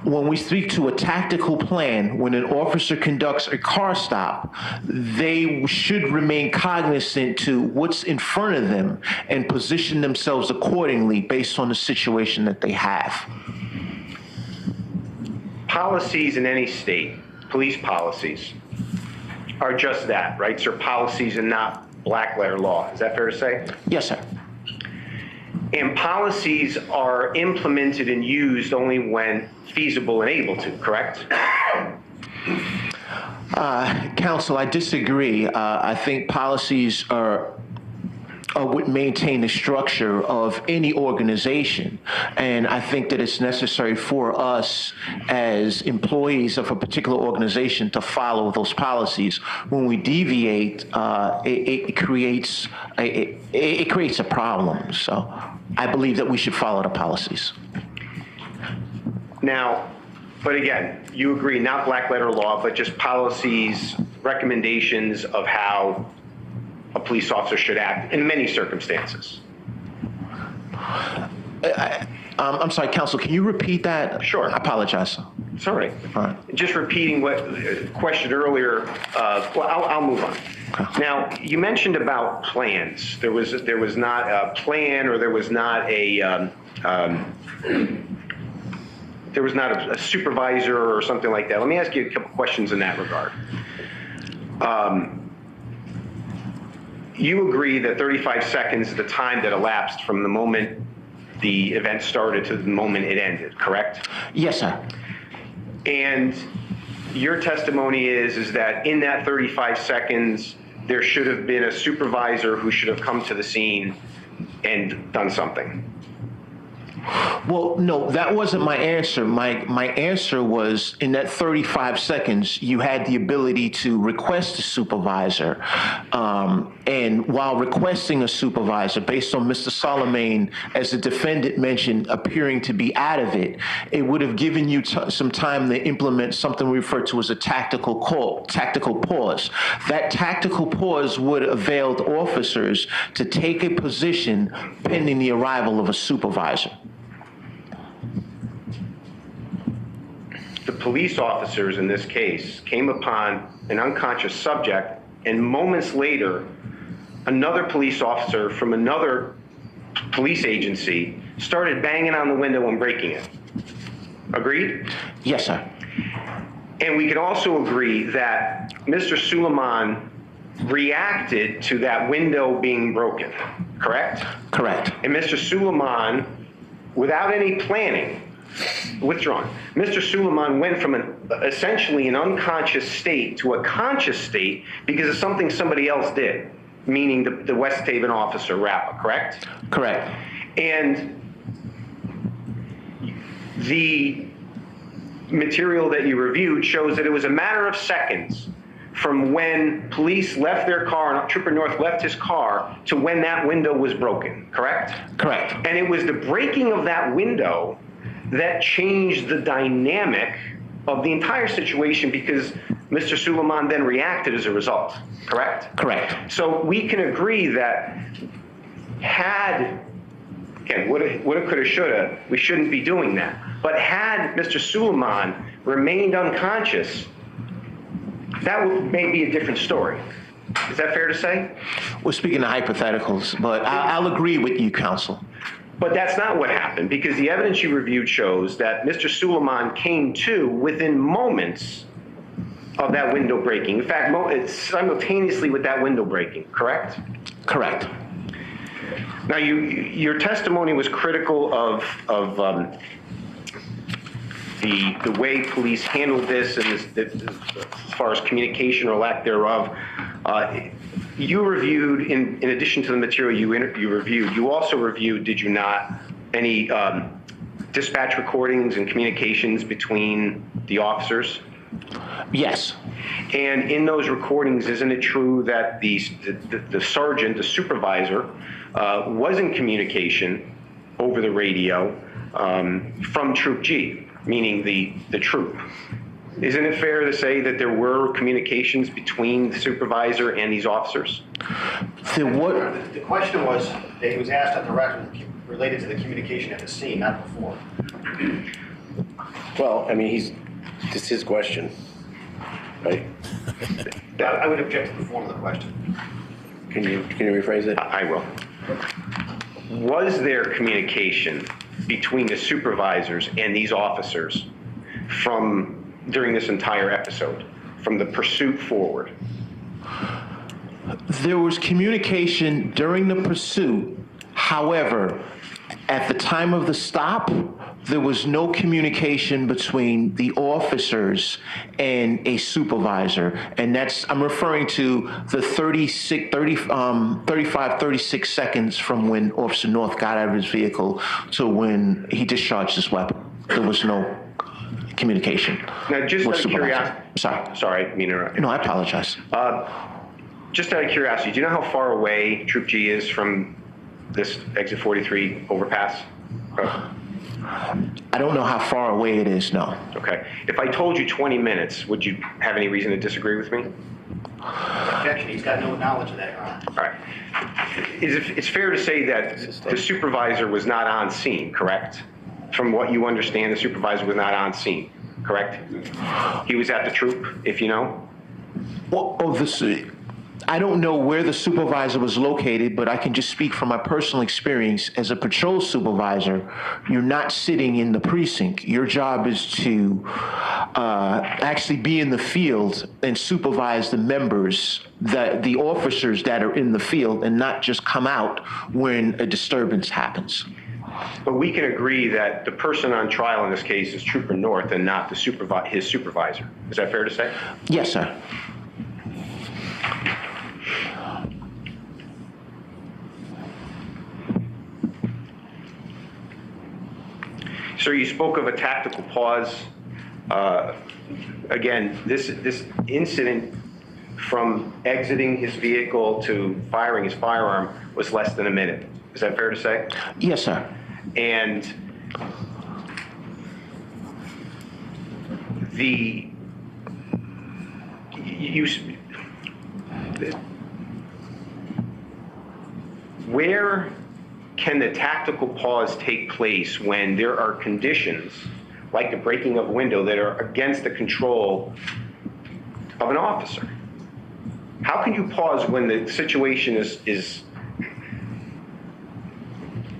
B: When we speak to a tactical plan, when an officer conducts a car stop, they should remain cognizant to what's in front of them and position themselves accordingly based on the situation that they have.
N: Policies in any state, police policies, are just that, right? So policies and not black letter law. Is that fair to say?
B: Yes, sir.
N: And policies are implemented and used only when feasible and able to, correct?
B: Counsel, I disagree. I think policies would maintain the structure of any organization. And I think that it's necessary for us as employees of a particular organization to follow those policies. When we deviate, it creates a problem. So I believe that we should follow the policies.
N: Now, but again, you agree, not black letter law, but just policies, recommendations of how a police officer should act in many circumstances.
B: I'm sorry, counsel, can you repeat that?
N: Sure.
B: I apologize.
N: Sorry. Just repeating what question earlier. Well, I'll move on. Okay. Now, you mentioned about plans. There was not a plan, or there was not a supervisor or something like that. Let me ask you a couple questions in that regard. You agree that 35 seconds is the time that elapsed from the moment the event started to the moment it ended, correct?
B: Yes, sir.
N: And your testimony is that in that 35 seconds, there should have been a supervisor who should have come to the scene and done something.
B: Well, no, that wasn't my answer. My answer was, in that 35 seconds, you had the ability to request a supervisor. And while requesting a supervisor, based on Mr. Soulemane, as the defendant mentioned, appearing to be out of it, it would have given you some time to implement something we refer to as a tactical pause. That tactical pause would have availed officers to take a position pending the arrival of a supervisor.
N: The police officers in this case came upon an unconscious subject, and moments later, another police officer from another police agency started banging on the window and breaking it. Agreed?
B: Yes, sir.
N: And we can also agree that Mr. Soulemane reacted to that window being broken, correct?
B: Correct.
N: And Mr. Soulemane, without any planning, withdrawn. Mr. Soulemane went from essentially an unconscious state to a conscious state because of something somebody else did, meaning the West Haven officer, Rappa, correct?
B: Correct.
N: And the material that you reviewed shows that it was a matter of seconds from when police left their car and Trooper North left his car to when that window was broken, correct?
B: Correct.
N: And it was the breaking of that window that changed the dynamic of the entire situation, because Mr. Soulemane then reacted as a result, correct?
B: Correct.
N: So we can agree that again, woulda, coulda, shoulda, we shouldn't be doing that. But had Mr. Soulemane remained unconscious, that may be a different story. Is that fair to say?
B: We're speaking of hypotheticals, but I'll agree with you, counsel.
N: But that's not what happened, because the evidence you reviewed shows that Mr. Soulemane came to within moments of that window breaking. In fact, simultaneously with that window breaking, correct?
B: Correct.
N: Now, your testimony was critical of the way police handled this, and as far as communication or lack thereof. You reviewed, in addition to the material you reviewed, you also reviewed, did you not, any dispatch recordings and communications between the officers?
B: Yes.
N: And in those recordings, isn't it true that the sergeant, the supervisor, was in communication over the radio from Troop G, meaning the troop? Isn't it fair to say that there were communications between the supervisor and these officers?
R: The question was, it was asked on the record related to the communication at the scene, not before.
J: Well, I mean, it's his question, right?
R: I would object to the form of the question.
J: Can you rephrase it?
N: I will. Was there communication between the supervisors and these officers during this entire episode, from the pursuit forward?
B: There was communication during the pursuit. However, at the time of the stop, there was no communication between the officers and a supervisor. And I'm referring to the 35-36 seconds from when Officer North got out of his vehicle to when he discharged his weapon. There was no communication.
N: Now, just out of curiosity.
B: Sorry,
N: I didn't mean to interrupt.
B: No, I apologize.
N: Just out of curiosity, do you know how far away Troop G is from this exit 43 overpass?
B: I don't know how far away it is, no.
N: Okay. If I told you 20 minutes, would you have any reason to disagree with me?
R: Objection, he's got no knowledge of that, Your Honor.
N: All right. It's fair to say that the supervisor was not on scene, correct? From what you understand, the supervisor was not on scene, correct? He was at the troop, if you know?
B: Well, I don't know where the supervisor was located, but I can just speak from my personal experience. As a patrol supervisor, you're not sitting in the precinct. Your job is to actually be in the field and supervise the members, the officers that are in the field, and not just come out when a disturbance happens.
N: But we can agree that the person on trial in this case is Trooper North and not his supervisor. Is that fair to say?
B: Yes, sir.
N: Sir, you spoke of a tactical pause. Again, this incident from exiting his vehicle to firing his firearm was less than a minute. Is that fair to say?
B: Yes, sir.
N: And where can the tactical pause take place when there are conditions like the breaking of a window that are against the control of an officer? How can you pause when the situation is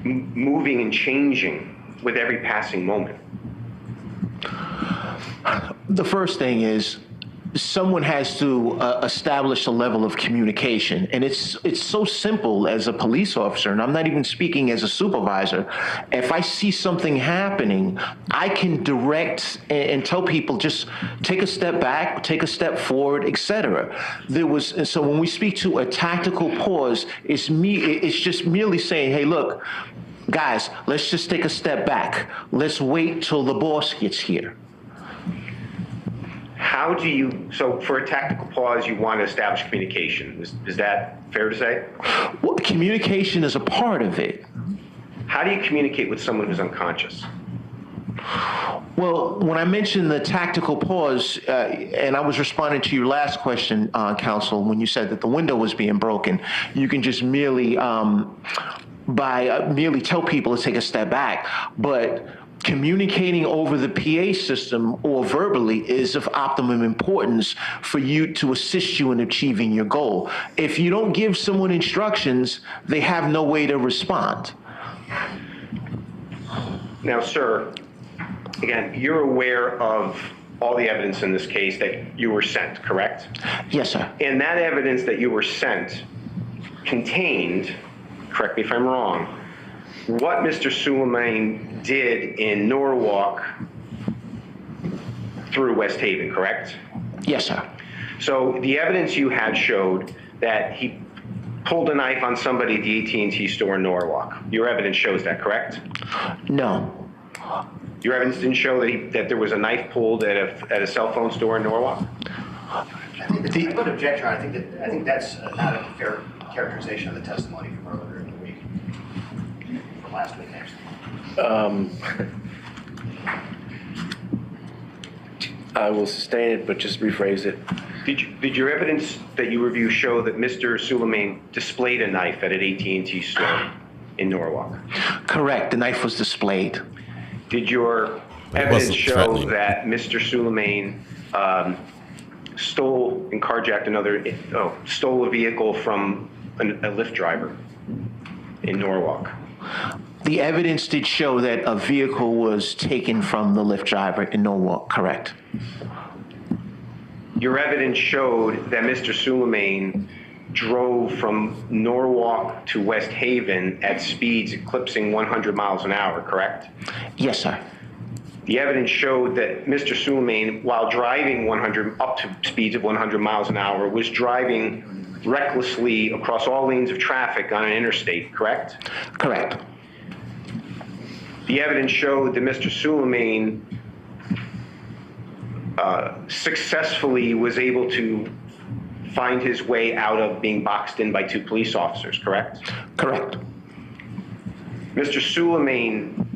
N: moving and changing with every passing moment?
B: The first thing is someone has to establish a level of communication. And it's so simple as a police officer, and I'm not even speaking as a supervisor. If I see something happening, I can direct and tell people just take a step back, take a step forward, etc. So when we speak to a tactical pause, it's just merely saying, hey, look, guys, let's just take a step back. Let's wait till the boss gets here.
N: So for a tactical pause, you want to establish communication. Is that fair to say?
B: Well, communication is a part of it.
N: How do you communicate with someone who's unconscious?
B: Well, when I mentioned the tactical pause, and I was responding to your last question, counsel, when you said that the window was being broken, you can just merely merely tell people to take a step back. But communicating over the PA system or verbally is of optimum importance for you to assist you in achieving your goal. If you don't give someone instructions, they have no way to respond.
N: Now, sir, again, you're aware of all the evidence in this case that you were sent, correct?
B: Yes, sir.
N: And that evidence that you were sent contained, correct me if I'm wrong, what Mr. Soulemane did in Norwalk through West Haven, correct?
B: Yes, sir.
N: So the evidence you had showed that he pulled a knife on somebody at the AT&T store in Norwalk. Your evidence shows that, correct?
B: No.
N: Your evidence didn't show that there was a knife pulled at a cell phone store in Norwalk?
R: I would object, Your Honor. I think that's not a fair characterization of the testimony from earlier in the week. From last week, actually.
J: I will sustain it, but just rephrase it.
N: Did your evidence that you review show that Mr. Soulemane displayed a knife at an AT&T store in Norwalk?
B: Correct. The knife was displayed.
N: Did your evidence show that Mr. Soulemane stole and carjacked stole a vehicle from a Lyft driver in Norwalk?
B: The evidence did show that a vehicle was taken from the Lyft driver in Norwalk. Correct.
N: Your evidence showed that Mr. Soulemane drove from Norwalk to West Haven at speeds eclipsing 100 miles an hour, correct?
B: Yes, sir.
N: The evidence showed that Mr. Soulemane, while driving up to speeds of 100 miles an hour, was driving recklessly across all lanes of traffic on an interstate, correct?
B: Correct.
N: The evidence showed that Mr. Soulemane successfully was able to find his way out of being boxed in by 2 police officers, correct?
B: Correct.
N: Mr. Soulemane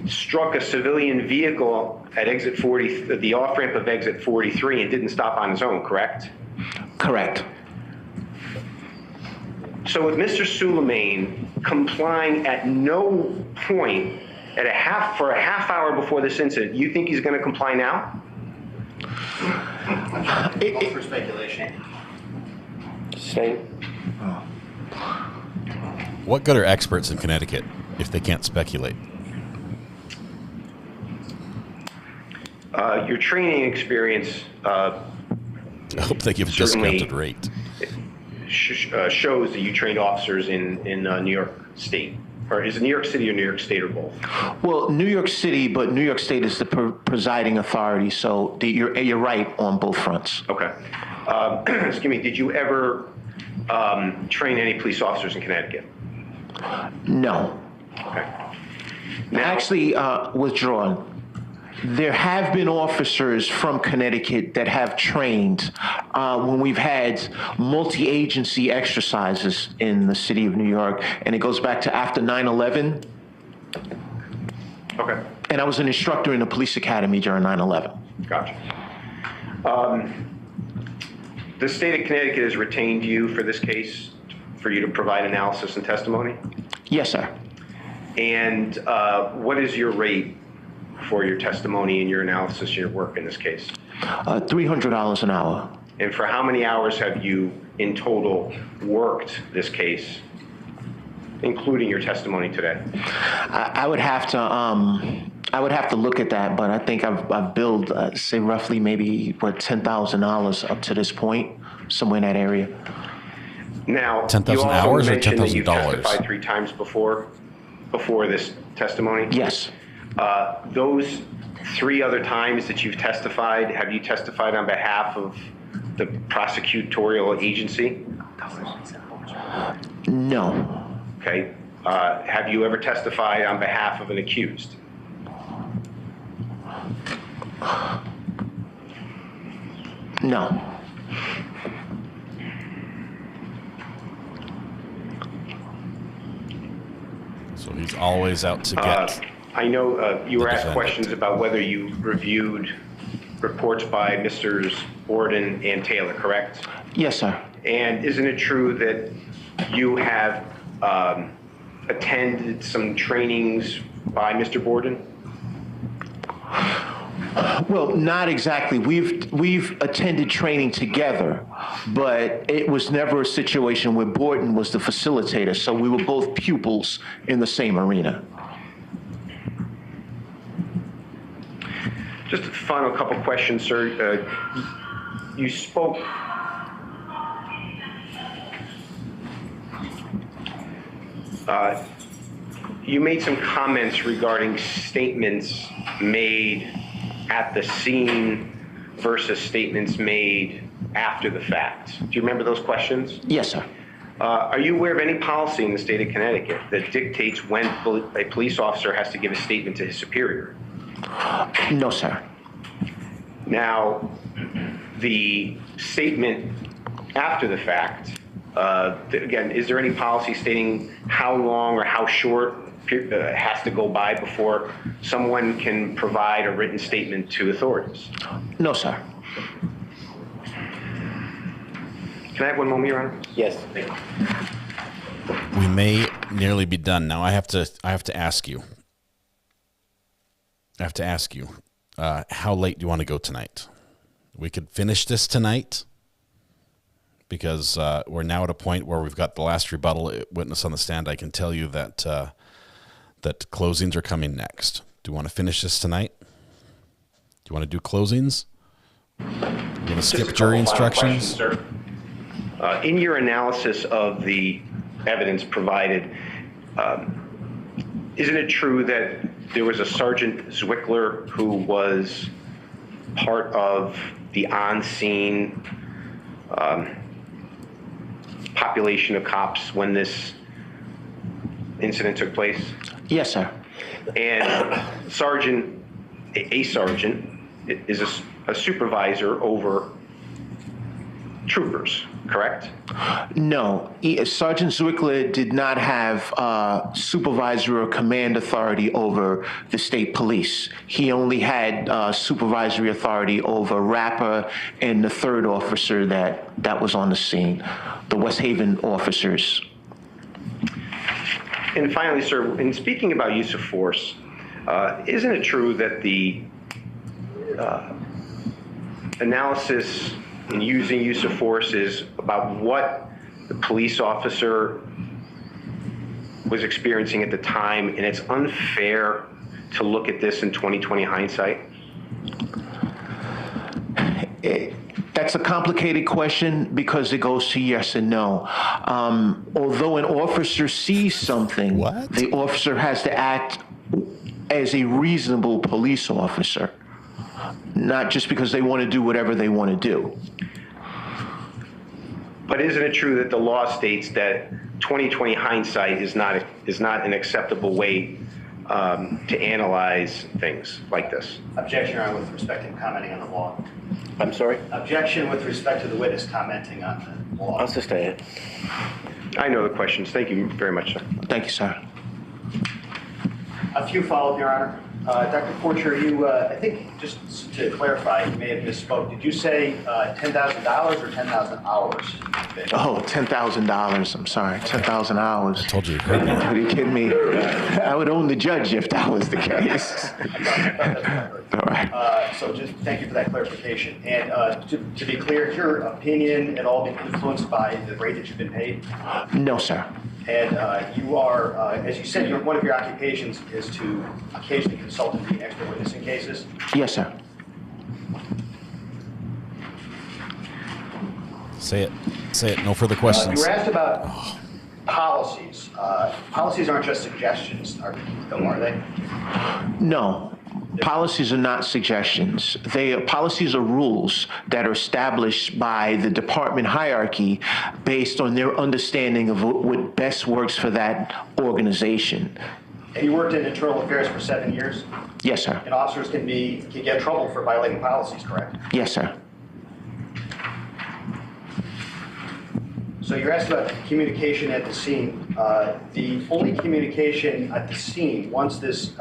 N: struck a civilian vehicle at exit 40, the off-ramp of exit 43, and didn't stop on his own, correct?
B: Correct.
N: So with Mr. Soulemane complying at no point for a half hour before this incident, you think he's going to comply now?
H: For speculation.
J: Stay.
C: What good are experts in Connecticut if they can't speculate?
N: Your training experience
C: I hope they give a discounted rate.
N: Shows that you trained officers in New York State. Or is it New York City or New York State or both?
B: Well, New York City, but New York State is the presiding authority, so you're right on both fronts.
N: Okay. Excuse me, did you ever train any police officers in Connecticut?
B: No.
N: Okay.
B: Actually, withdrawn. There have been officers from Connecticut that have trained when we've had multi-agency exercises in the city of New York, and it goes back to after 9/11.
N: Okay.
B: And I was an instructor in the police academy during 9/11.
N: Gotcha. The state of Connecticut has retained you for this case for you to provide analysis and testimony?
B: Yes, sir.
N: And what is your rate for your testimony and your analysis and your work in this case?
B: $300 an hour.
N: And for how many hours have you in total worked this case, including your testimony today?
B: I would have to look at that, but I think I've billed, say roughly maybe $10,000 up to this point, somewhere in that area.
N: Now,
C: 10,000 hours or 10,000
N: you've
C: dollars?
N: testified 3 times before this testimony?
B: Yes.
N: Those 3 other times that you've testified, have you testified on behalf of the prosecutorial agency?
B: No.
N: Okay. Have you ever testified on behalf of an accused?
B: No.
C: So he's always out to get.
N: I know you were asked questions about whether you reviewed reports by Mr. Borden and Taylor, correct?
B: Yes, sir.
N: And isn't it true that you have attended some trainings by Mr. Borden?
B: Well, not exactly. We've attended training together, but it was never a situation where Borden was the facilitator, so we were both pupils in the same arena.
N: Just a final couple questions, sir. You spoke you made some comments regarding statements made at the scene versus statements made after the fact. Do you remember those questions?
B: Yes, sir.
N: Are you aware of any policy in the state of Connecticut that dictates when a police officer has to give a statement to his superior?
B: No, sir.
N: Now, the statement after the fact, again, is there any policy stating how long or how short has to go by before someone can provide a written statement to authorities?
B: No, sir.
N: Can I have one moment, Your Honor?
J: Yes.
C: We may nearly be done now. I have to ask you. How late do you want to go tonight? We could finish this tonight because we're now at a point where we've got the last rebuttal witness on the stand. I can tell you that that closings are coming next. Do you want to finish this tonight? Do you want to do closings? You want to skip jury instructions?
N: Sir. In your analysis of the evidence provided, isn't it true that there was a Sergeant Zwickler who was part of the on-scene population of cops when this incident took place?
B: Yes, sir.
N: And a sergeant is a supervisor over troopers, correct?
B: No, Sergeant Zwickler did not have supervisory or command authority over the state police. He only had supervisory authority over Rapper and the third officer that was on the scene, the West Haven officers.
N: And finally, sir, in speaking about use of force, isn't it true that the analysis in using use of force is about what the police officer was experiencing at the time, and it's unfair to look at this in 20/20 hindsight?
B: That's a complicated question because it goes to yes and no. Although an officer sees something, the officer has to act as a reasonable police officer, not just because they want to do whatever they want to do.
N: But isn't it true that the law states that 20/20 hindsight is not an acceptable way to analyze things like this?
R: Objection, Your Honor, with respect to commenting on the law.
J: I'm sorry?
R: Objection with respect to the witness commenting on the law.
J: I'll sustain it.
N: I know the questions. Thank you very much, sir.
B: Thank you, sir.
R: A few follow-up, Your Honor. Dr. Porcher, you, I think, just to clarify, you may have misspoke. Did you say $10,000 or 10,000 hours?
B: Oh, $10,000. I'm sorry, 10,000 hours. I
C: told you. Are
B: you kidding me? I would own the judge if that was the case. All right.
R: So just thank you for that clarification. And to be clear, has your opinion at all been influenced by the rate that you've been paid?
B: No, sir.
R: And you are, as you said, one of your occupations is to occasionally consult and be expert witness in cases?
B: Yes, sir.
C: Say it. Say it. No further questions.
R: You were asked about policies. Policies aren't just suggestions, are they?
B: No. Policies are not suggestions. Policies are rules that are established by the department hierarchy based on their understanding of what best works for that organization.
R: And you worked in internal affairs for 7 years?
B: Yes, sir.
R: And officers can get in trouble for violating policies, correct?
B: Yes, sir.
R: So you're asked about communication at the scene. The only communication at the scene, once this,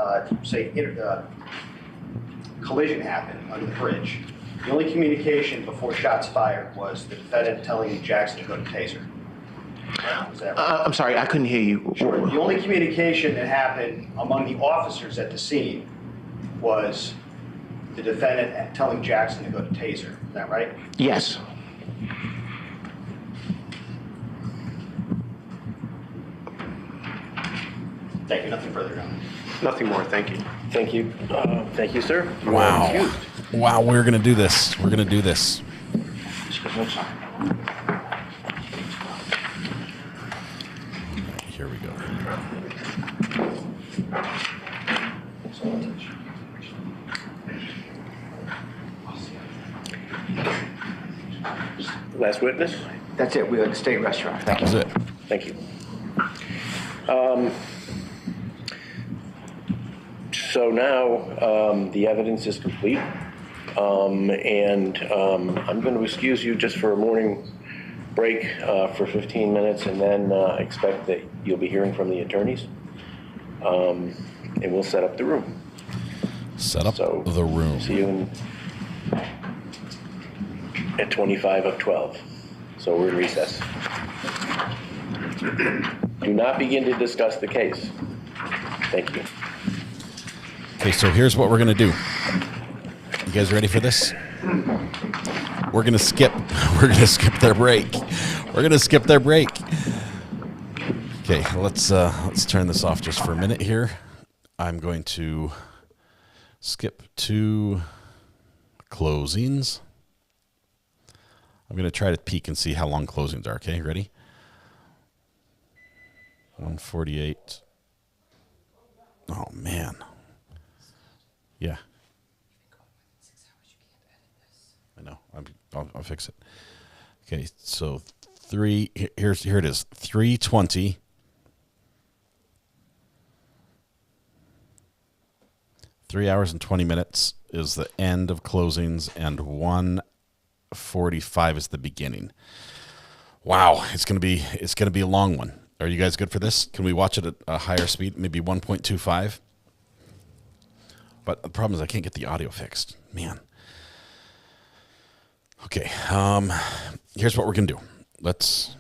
R: collision happened under the bridge, the only communication before shots fired was the defendant telling Jackson to go to taser. Is that right?
B: I'm sorry, I couldn't hear you.
R: Sure. The only communication that happened among the officers at the scene was the defendant telling Jackson to go to taser. Is that right?
B: Yes.
R: Thank you. Nothing further, John.
N: Nothing more. Thank you.
J: Thank you. Thank you, sir.
C: Wow. Wow, we're going to do this. We're going to do this. Here we go.
J: Last witness?
L: That's it. We're at the state restaurant.
C: That was it.
J: Thank you. So now the evidence is complete, and I'm going to excuse you just for a morning break for 15 minutes, and then expect that you'll be hearing from the attorneys. and we'll set up the room.
C: Set up the room.
J: See you at 25 of 12. So we're in recess. Do not begin to discuss the case. Thank you.
C: Okay, so here's what we're going to do. You guys ready for this? We're going to skip their break. We're going to skip their break. Okay, let's turn this off just for a minute here. I'm going to skip to closings. I'm going to try to peek and see how long closings are. Okay, ready? 148. Oh, man. Yeah. I know. I'll fix it. Okay, so here it is. 3:20. 3 hours and 20 minutes is the end of closings, and 1:45 is the beginning. Wow, it's gonna be a long one. Are you guys good for this? Can we watch it at a higher speed, maybe 1.25? But the problem is I can't get the audio fixed. Man. Okay, here's what we're gonna do. Let's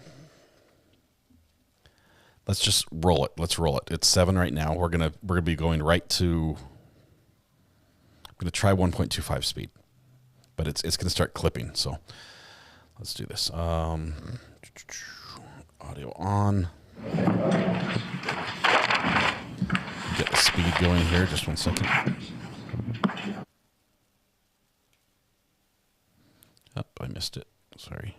C: just roll it. Let's roll it. It's 7 right now. We're gonna be going right to. I'm gonna try 1.25 speed, but it's gonna start clipping. So let's do this. Audio on. Get the speed going here. Just 1 second. Oh, I missed it. Sorry.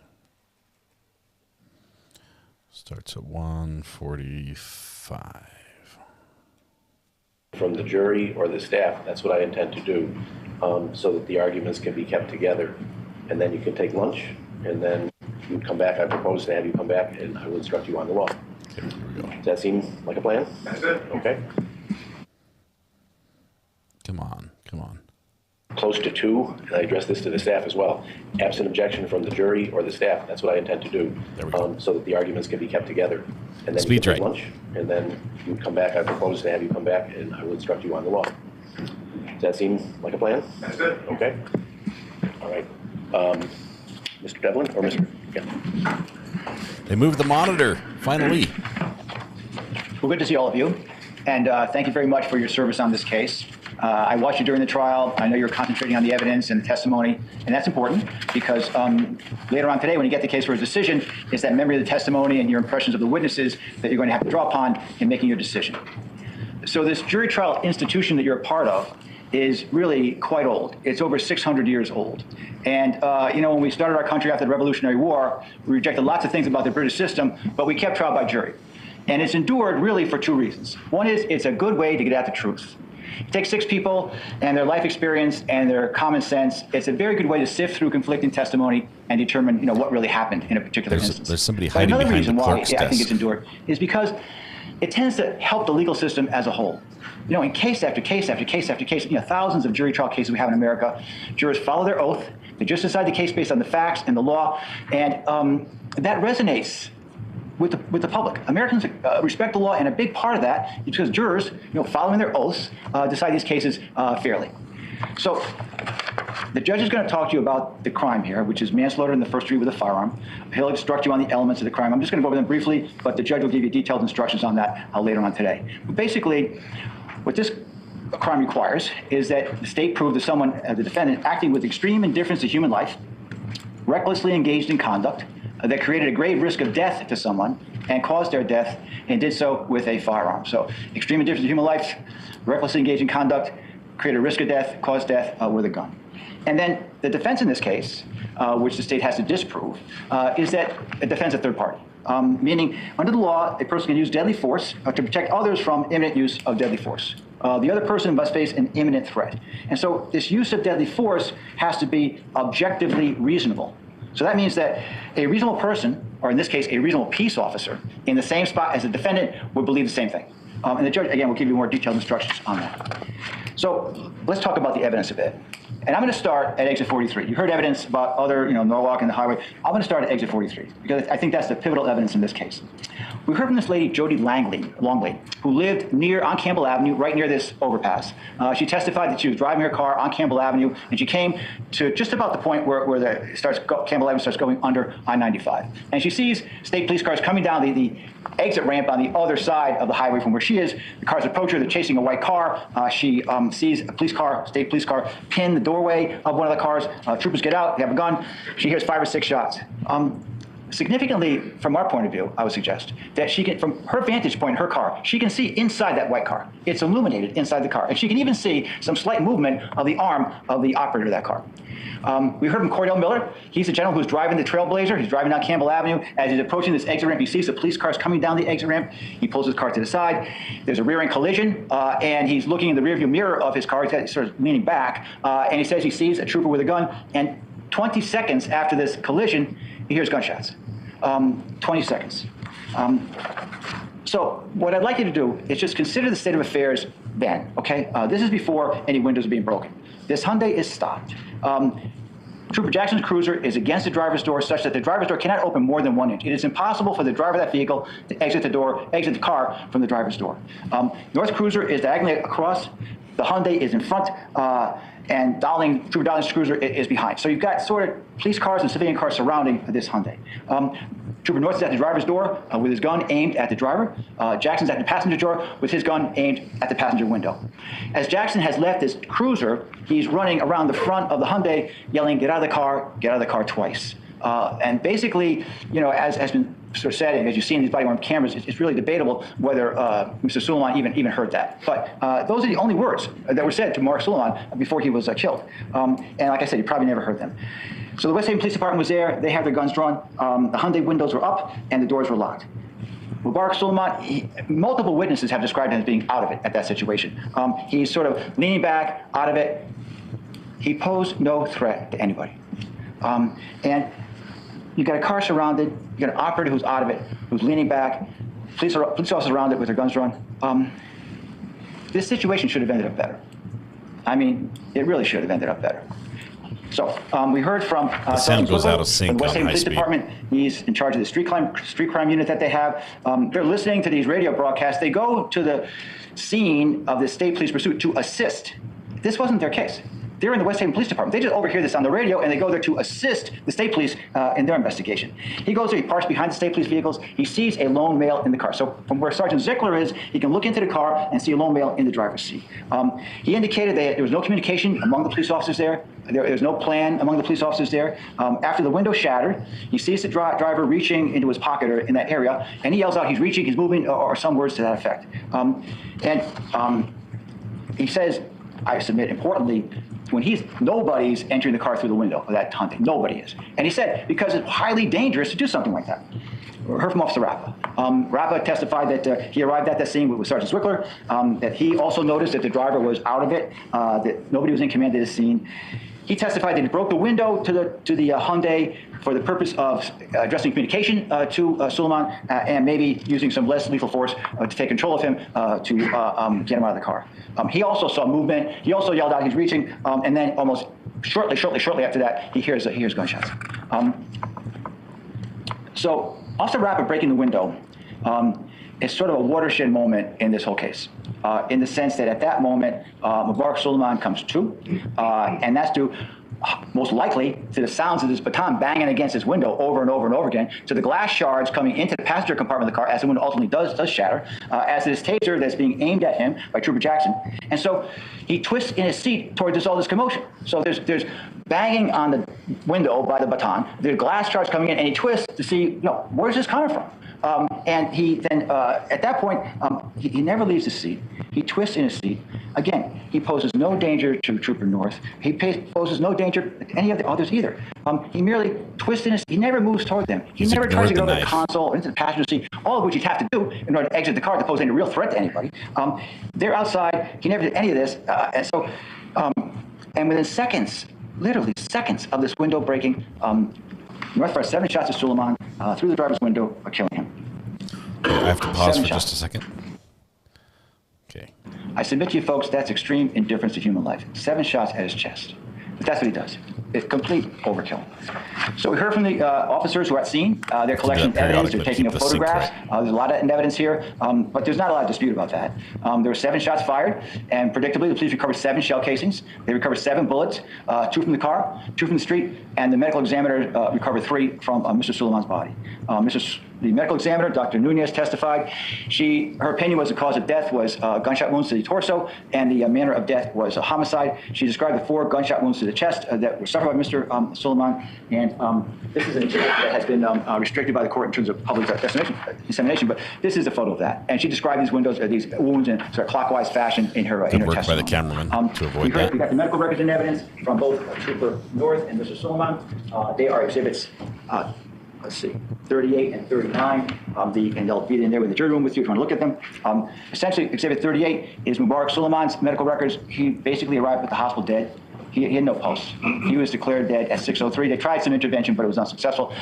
C: Starts at 1:45.
J: From the jury or the staff, that's what I intend to do, so that the arguments can be kept together. And then you can take lunch, and then you come back. I propose to have you come back, and I will instruct you on the law.
C: Okay, here we go.
J: Does that seem like a plan?
R: That's good.
J: Okay.
C: Come on.
J: Close to 2, and I address this to the staff as well. Absent objection from the jury or the staff, that's what I intend to do, so that the arguments can be kept together. And then
C: Speed's
J: you can
C: right.
J: take lunch, and then you come back. I propose to have you come back, and I will instruct you on the law. Does that seem like a plan?
R: That's good.
J: Okay. All right. Mr. Devlin or Mr. Yeah.
C: They moved the monitor, finally.
L: Well, good to see all of you. And thank you very much for your service on this case. I watched you during the trial. I know you're concentrating on the evidence and the testimony, and that's important because later on today, when you get the case for a decision, it's that memory of the testimony and your impressions of the witnesses that you're going to have to draw upon in making your decision. So this jury trial institution that you're a part of is really quite old. It's over 600 years old. And, when we started our country after the Revolutionary War, we rejected lots of things about the British system, but we kept trial by jury. And it's endured really for 2 reasons. One is it's a good way to get at the truth. You take 6 people and their life experience and their common sense. It's a very good way to sift through conflicting testimony and determine, what really happened in a particular instance.
C: There's somebody
L: But
C: hiding
L: another
C: behind
L: reason
C: the
L: why
C: clerk's
L: I think
C: desk.
L: it's endured is because it tends to help the legal system as a whole. In case after case after case after case, thousands of jury trial cases we have in America, jurors follow their oath. They just decide the case based on the facts and the law, and that resonates with the public. Americans respect the law, and a big part of that is because jurors, following their oaths, decide these cases fairly. So the judge is going to talk to you about the crime here, which is manslaughter in the first degree with a firearm. He'll instruct you on the elements of the crime. I'm just going to go over them briefly, but the judge will give you detailed instructions on that later on today. But basically, what this crime requires is that the state prove that someone, the defendant, acting with extreme indifference to human life, recklessly engaged in conduct that created a grave risk of death to someone and caused their death, and did so with a firearm. So extreme indifference to human life, recklessly engaged in conduct, created a risk of death, caused death with a gun. And then the defense in this case, which the state has to disprove, is that it defends a third party. Meaning, under the law, a person can use deadly force to protect others from imminent use of deadly force. The other person must face an imminent threat. And so this use of deadly force has to be objectively reasonable. So that means that a reasonable person, or in this case, a reasonable peace officer, in the same spot as the defendant would believe the same thing. And the judge, again, will give you more detailed instructions on that. So let's talk about the evidence a bit. And I'm going to start at exit 43. You heard evidence about other, Norwalk and the highway. I'm going to start at exit 43 because I think that's the pivotal evidence in this case. We heard from this lady, Jody Longley, who lived on Campbell Avenue, right near this overpass. She testified that she was driving her car on Campbell Avenue, and she came to just about the point where Campbell Avenue starts going under I-95. And she sees state police cars coming down the exit ramp on the other side of the highway from where she is. The cars approach her. They're chasing a white car. She sees a state police car, pin the doorway of one of the cars. Troopers get out. They have a gun. She hears 5 or 6 shots. Significantly, from our point of view, I would suggest that she can, from her vantage point in her car, she can see inside that white car. It's illuminated inside the car. And she can even see some slight movement of the arm of the operator of that car. We heard from Cordell Miller. He's the gentleman who's driving the Trailblazer. He's driving down Campbell Avenue. As he's approaching this exit ramp, he sees the police cars coming down the exit ramp. He pulls his car to the side. There's a rear-end collision, and he's looking in the rearview mirror of his car. He's sort of leaning back, and he says he sees a trooper with a gun. And 20 seconds after this collision, he hears gunshots. 20 seconds. So what I'd like you to do is just consider the state of affairs then, okay? This is before any windows are being broken. This Hyundai is stopped. Trooper Jackson's cruiser is against the driver's door such that the driver's door cannot open more than 1 inch. It is impossible for the driver of that vehicle to exit the car from the driver's door. North Cruiser is diagonally across. The Hyundai is in front, and Trooper Dowling's cruiser is behind. So you've got sort of police cars and civilian cars surrounding this Hyundai. Trooper North is at the driver's door with his gun aimed at the driver. Jackson's at the passenger door with his gun aimed at the passenger window. As Jackson has left his cruiser, he's running around the front of the Hyundai yelling, "Get out of the car," twice. And basically, as has been sort of said, and as you see in these body-worn cameras, it's really debatable whether Mr. Soulemane even heard that. But those are the only words that were said to Mubarak Soulemane before he was killed. And like I said, he probably never heard them. So the West Haven Police Department was there. They had their guns drawn. The Hyundai windows were up, and the doors were locked. Mubarak Soulemane, multiple witnesses have described him as being out of it at that situation. He's sort of leaning back, out of it. He posed no threat to anybody. And you've got a car surrounded, you've got an operator who's out of it, who's leaning back, police officers around it with their guns drawn. This situation should have ended up better. I mean, it really should have ended up better. So we heard from
C: the sound goes out of sync
L: the West Haven Police Department. He's in charge of the street crime unit that they have. They're listening to these radio broadcasts. They go to the scene of the state police pursuit to assist. This wasn't their case. They're in the West Haven Police Department. They just overhear this on the radio, and they go there to assist the state police in their investigation. He goes there, he parks behind the state police vehicles. He sees a lone male in the car. So from where Sergeant Zickler is, he can look into the car and see a lone male in the driver's seat. He indicated that there was no communication among the police officers there. There was no plan among the police officers there. After the window shattered, he sees the driver reaching into his pocket or in that area, and he yells out, "He's reaching, he's moving," or some words to that effect. He says, I submit importantly, nobody's entering the car through the window of that Hyundai. Nobody is. And he said, because it's highly dangerous to do something like that. We heard from Officer Rappa. Rappa testified that he arrived at that scene with Sergeant Zwickler, that he also noticed that the driver was out of it, that nobody was in command of the scene. He testified that he broke the window to the Hyundai for the purpose of addressing communication to Soulemane and maybe using some less lethal force to take control of him to get him out of the car. He also saw movement. He also yelled out, "He's reaching," and then almost shortly after that, he hears gunshots. So Officer Rappa breaking the window is sort of a watershed moment in this whole case. In the sense that at that moment, Mubarak Soulemane comes to, and that's due most likely to the sounds of this baton banging against his window over and over and over again, to the glass shards coming into the passenger compartment of the car as the window ultimately does shatter, as this taser that's being aimed at him by Trooper Jackson. And so he twists in his seat towards all this commotion. So there's banging on the window by the baton, there's glass shards coming in, and he twists to see, where's this coming from? And he then, at that point, he never leaves his seat. He twists in his seat. Again, he poses no danger to Trooper North. He poses no danger to any of the others either. He merely twists in his seat. He never moves toward them. He never tries to get over the console or into the passenger seat, all of which he'd have to do in order to exit the car to pose any real threat to anybody. They're outside. He never did any of this. And within seconds, literally seconds of this window breaking, North fired 7 shots at Soulemane through the driver's window, killing him.
C: I have to pause for just a second. Okay.
L: I submit to you folks, that's extreme indifference to human life. 7 shots at his chest. But that's what he does. It's complete overkill. So we heard from the officers who are at scene, their collection of evidence, they're taking of photographs. There's a lot of evidence here, but there's not a lot of dispute about that. There were 7 shots fired, and predictably, the police recovered 7 shell casings. They recovered 7 bullets, 2 from the car, 2 from the street, and the medical examiner recovered 3 from Mr. Soulemane's body. The medical examiner, Dr. Nunez, testified. Her opinion was the cause of death was gunshot wounds to the torso, and the manner of death was a homicide. She described the 4 gunshot wounds to the chest that were suffered by Mr. Soulemane, and this is an exhibit that has been restricted by the court in terms of public dissemination, but this is a photo of that. And she described these wounds in sort of clockwise fashion in her
C: Good work
L: testimony.
C: by the cameraman to avoid that.
L: We got the medical records and evidence from both Trooper North and Mr. Soulemane. They are exhibits, let's see, 38 and 39, and they'll be in there with the jury room with you if you want to look at them. Essentially, Exhibit 38 is Mubarak Soulemane's medical records. He basically arrived at the hospital dead. He had no pulse. He was declared dead at 6:03. They tried some intervention, but it was unsuccessful.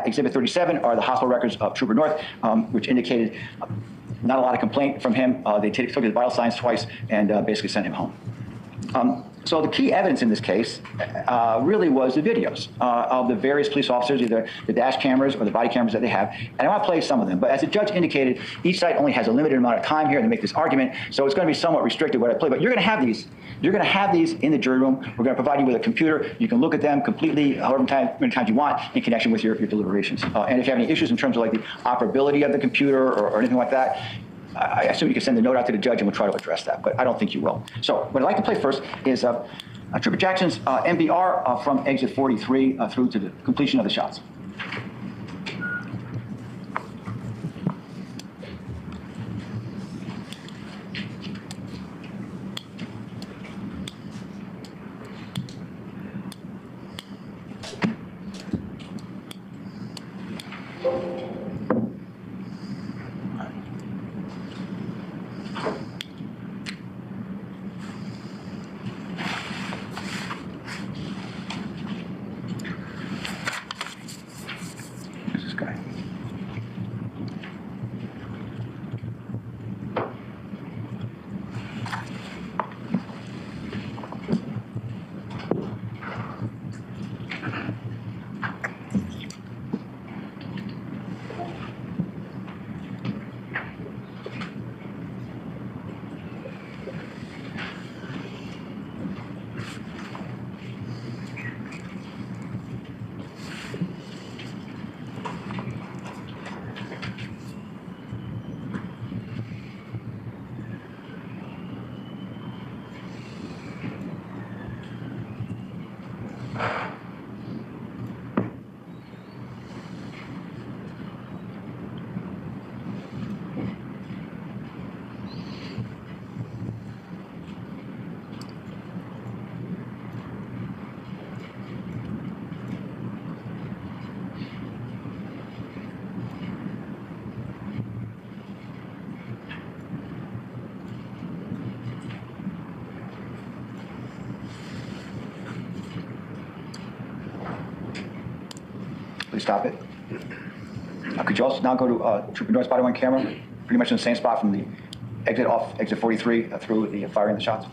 L: Exhibit 37 are the hospital records of Trooper North, which indicated not a lot of complaint from him. They took his vital signs twice and basically sent him home. So the key evidence in this case really was the videos of the various police officers, either the dash cameras or the body cameras that they have. And I want to play some of them. But as the judge indicated, each side only has a limited amount of time here to make this argument. So it's going to be somewhat restricted what I play. But you're going to have these. You're going to have these in the jury room. We're going to provide you with a computer. You can look at them completely, however many times you want, in connection with your deliberations. And if you have any issues in terms of like the operability of the computer or anything like that, I assume you can send a note out to the judge and we'll try to address that, but I don't think you will. So what I'd like to play first is Trooper Jackson's MBR from exit 43 through to the completion of the shots. Please stop it. Could you also now go to Trooper North's body worn camera, pretty much in the same spot from the exit off exit 43 through the firing of the shots?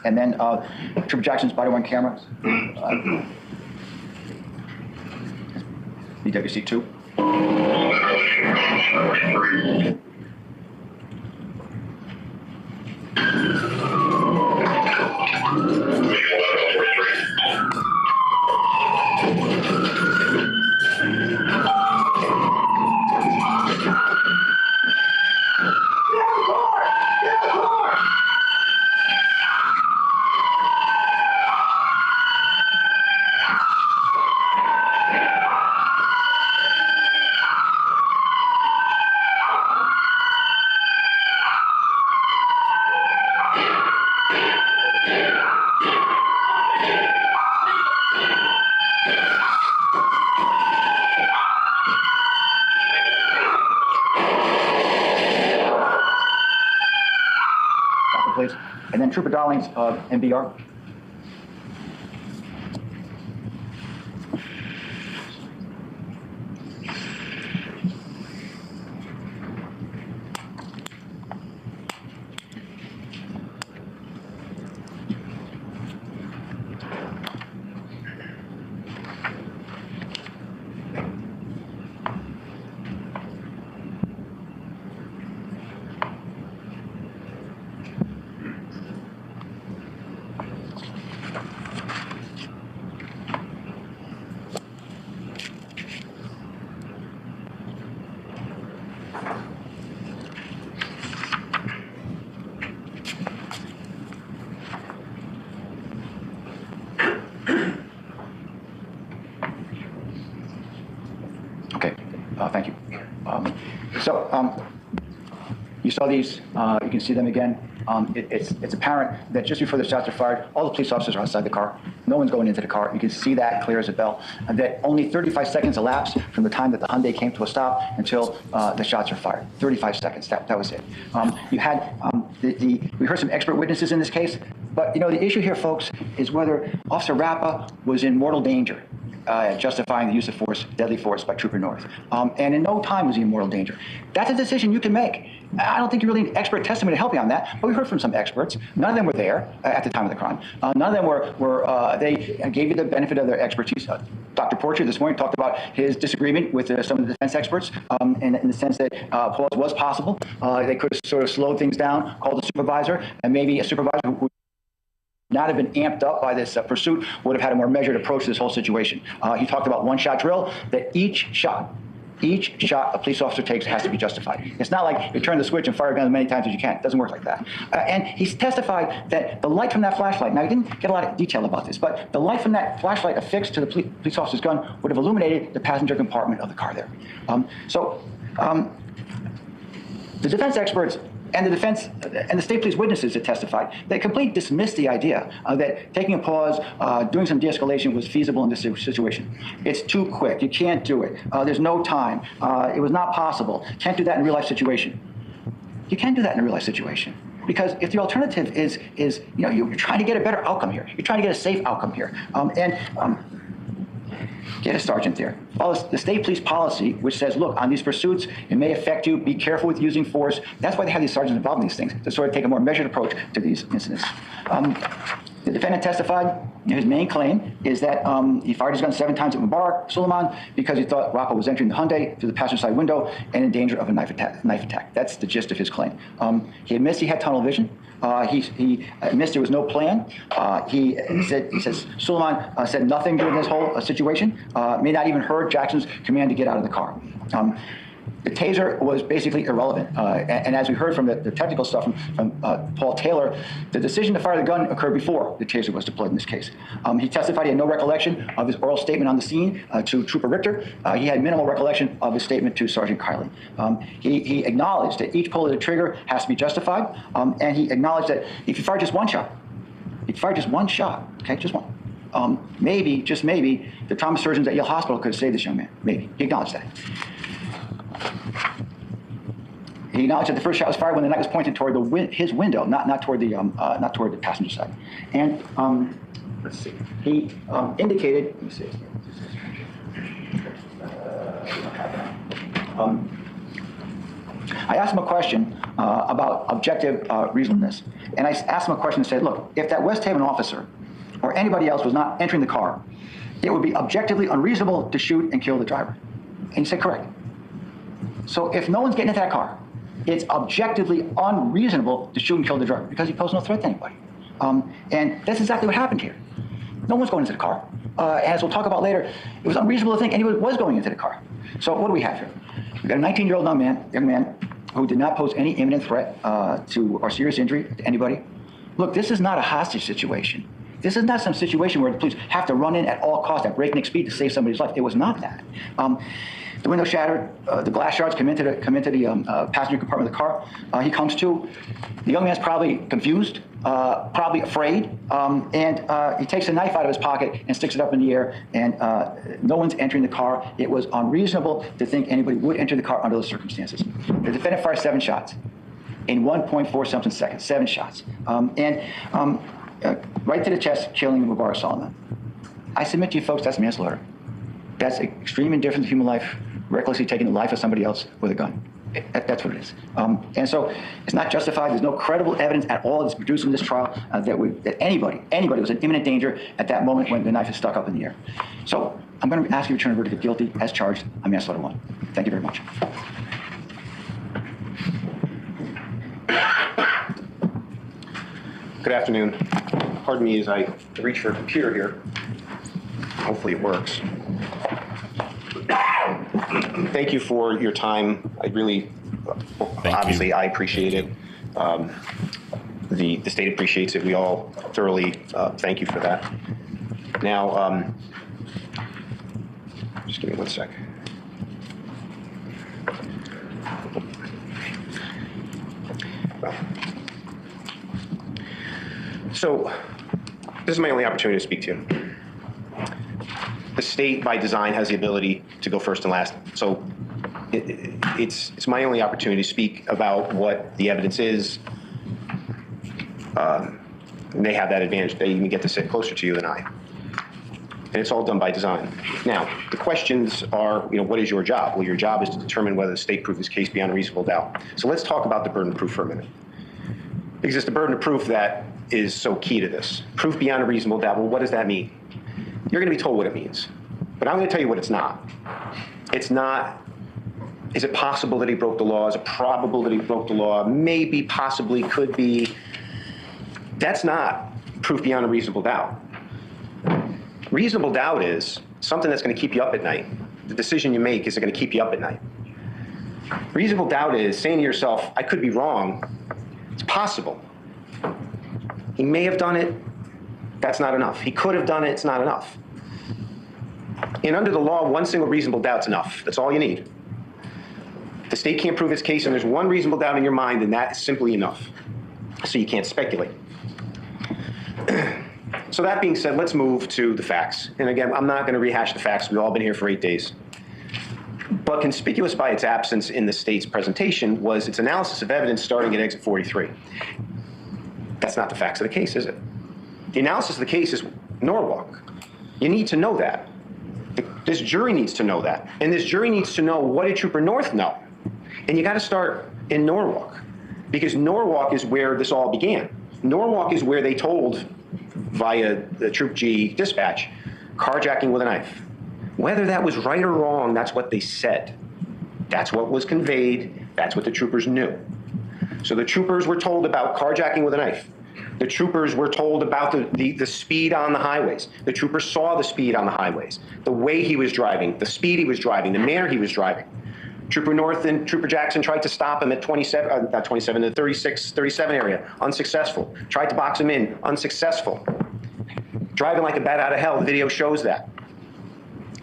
L: And then Trooper Jackson's body worn camera. BWC 2. Trooper Darling's MBR. Thank you. You saw these. You can see them again. It's apparent that just before the shots are fired, all the police officers are outside the car. No one's going into the car. You can see that clear as a bell. And that only 35 seconds elapsed from the time that the Hyundai came to a stop until the shots are fired. 35 seconds. That was it. You had we heard some expert witnesses in this case, but the issue here, folks, is whether Officer Rappa was in mortal danger. Justifying the use of force, deadly force by Trooper North. And in no time was he in mortal danger. That's a decision you can make. I don't think you really need expert testimony to help you on that, but we heard from some experts. None of them were there at the time of the crime. None of them they gave you the benefit of their expertise. Dr. Porcher this morning talked about his disagreement with some of the defense experts in the sense that pause was possible. They could have sort of slowed things down, called a supervisor, and maybe a supervisor who would not have been amped up by this pursuit, would have had a more measured approach to this whole situation. He talked about one-shot drill, that each shot a police officer takes has to be justified. It's not like you turn the switch and fire a gun as many times as you can. It doesn't work like that. And he's testified that the light from that flashlight, now he didn't get a lot of detail about this, but the light from that flashlight affixed to the police officer's gun would have illuminated the passenger compartment of the car there. The defense experts and the state police witnesses that testified, they completely dismissed the idea that taking a pause, doing some de-escalation was feasible in this situation. It's too quick. You can't do it. There's no time. It was not possible. Can't do that in a real life situation. You can do that in a real life situation. Because if the alternative is you're trying to get a better outcome here. You're trying to get a safe outcome here. Get a sergeant there. Follow the state police policy, which says, look, on these pursuits, it may affect you. Be careful with using force. That's why they have these sergeants involved in these things, to sort of take a more measured approach to these incidents. The defendant testified. His main claim is that he fired his gun 7 times at Mubarak Soulemane because he thought Rappa was entering the Hyundai through the passenger side window and in danger of a knife attack. That's the gist of his claim. He admits he had tunnel vision. He admits there was no plan. He says Soulemane said nothing during this whole situation. May not even heard Jackson's command to get out of the car. The taser was basically irrelevant. And as we heard from the technical stuff from Paul Taylor, the decision to fire the gun occurred before the taser was deployed in this case. He testified he had no recollection of his oral statement on the scene to Trooper Richter. He had minimal recollection of his statement to Sergeant Kiley. He acknowledged that each pull of the trigger has to be justified. And he acknowledged that if you fire just one shot, okay, just one, maybe, just maybe, the trauma surgeons at Yale Hospital could have saved this young man. Maybe. He acknowledged that. He acknowledged that the first shot was fired when the knife was pointed toward his window, not toward the passenger side. And let's see. He indicated. Let me see. I asked him a question about objective reasonableness, and I asked him a question and said, "Look, if that West Haven officer or anybody else was not entering the car, it would be objectively unreasonable to shoot and kill the driver." And he said, "Correct." So if no one's getting into that car, it's objectively unreasonable to shoot and kill the driver because he posed no threat to anybody. And that's exactly what happened here. No one's going into the car. As we'll talk about later, it was unreasonable to think anyone was going into the car. So what do we have here? We've got a 19-year-old young man who did not pose any imminent threat to or serious injury to anybody. Look, this is not a hostage situation. This is not some situation where the police have to run in at all costs at breakneck speed to save somebody's life. It was not that. The window shattered. The glass shards come into the passenger compartment of the car. He comes to. The young man's probably confused, probably afraid, and he takes a knife out of his pocket and sticks it up in the air, and no one's entering the car. It was unreasonable to think anybody would enter the car under those circumstances. The defendant fires 7 shots. in 1.4 something seconds, 7 shots. Right to the chest, killing Mubarak Soulemane. I submit to you folks, that's manslaughter. That's extreme indifference to human life, recklessly taking the life of somebody else with a gun. That's what it is. And so it's not justified. There's no credible evidence at all that's produced in this trial that anybody was in imminent danger at that moment when the knife is stuck up in the air. So I'm going to ask you to return a verdict of guilty as charged on manslaughter 1. Thank you very much.
O: Good afternoon. Pardon me as I reach for a computer here. Hopefully it works. Thank you for your time. I really, obviously, I appreciate it. The state appreciates it. We all thoroughly thank you for that. Now, just give me 1 sec. So, this is my only opportunity to speak to you. The state, by design, has the ability to go first and last. So it's my only opportunity to speak about what the evidence is. They have that advantage. They even get to sit closer to you than I. And it's all done by design. Now, the questions are, what is your job? Well, your job is to determine whether the state proved this case beyond a reasonable doubt. So let's talk about the burden of proof for a minute. Because it's the burden of proof that is so key to this. Proof beyond a reasonable doubt. Well, what does that mean? You're going to be told what it means. But I'm going to tell you what it's not. It's not, is it possible that he broke the law? Is it probable that he broke the law? Maybe, possibly, could be. That's not proof beyond a reasonable doubt. Reasonable doubt is something that's going to keep you up at night. The decision you make is going to keep you up at night. Reasonable doubt is saying to yourself, I could be wrong. It's possible. He may have done it. That's not enough. He could have done it. It's not enough. And under the law, one single reasonable doubt's enough. That's all you need. If the state can't prove its case and there's one reasonable doubt in your mind, then that is simply enough. So you can't speculate. So that being said, let's move to the facts. And again, I'm not going to rehash the facts. We've all been here for 8 days. But conspicuous by its absence in the state's presentation was its analysis of evidence starting at exit 43. That's not the facts of the case, is it? The analysis of the case is Norwalk. You need to know that. This jury needs to know that. And this jury needs to know, what did Trooper North know? And you got to start in Norwalk, because Norwalk is where this all began. Norwalk is where they told, via the Troop G dispatch, carjacking with a knife. Whether that was right or wrong, that's what they said. That's what was conveyed. That's what the troopers knew. So the troopers were told about carjacking with a knife. The troopers were told about the speed on the highways. The troopers saw the speed on the highways, the way he was driving, the speed he was driving, the manner he was driving. Trooper North and Trooper Jackson tried to stop him at 37, 37 area, unsuccessful. Tried to box him in, unsuccessful. Driving like a bat out of hell, the video shows that.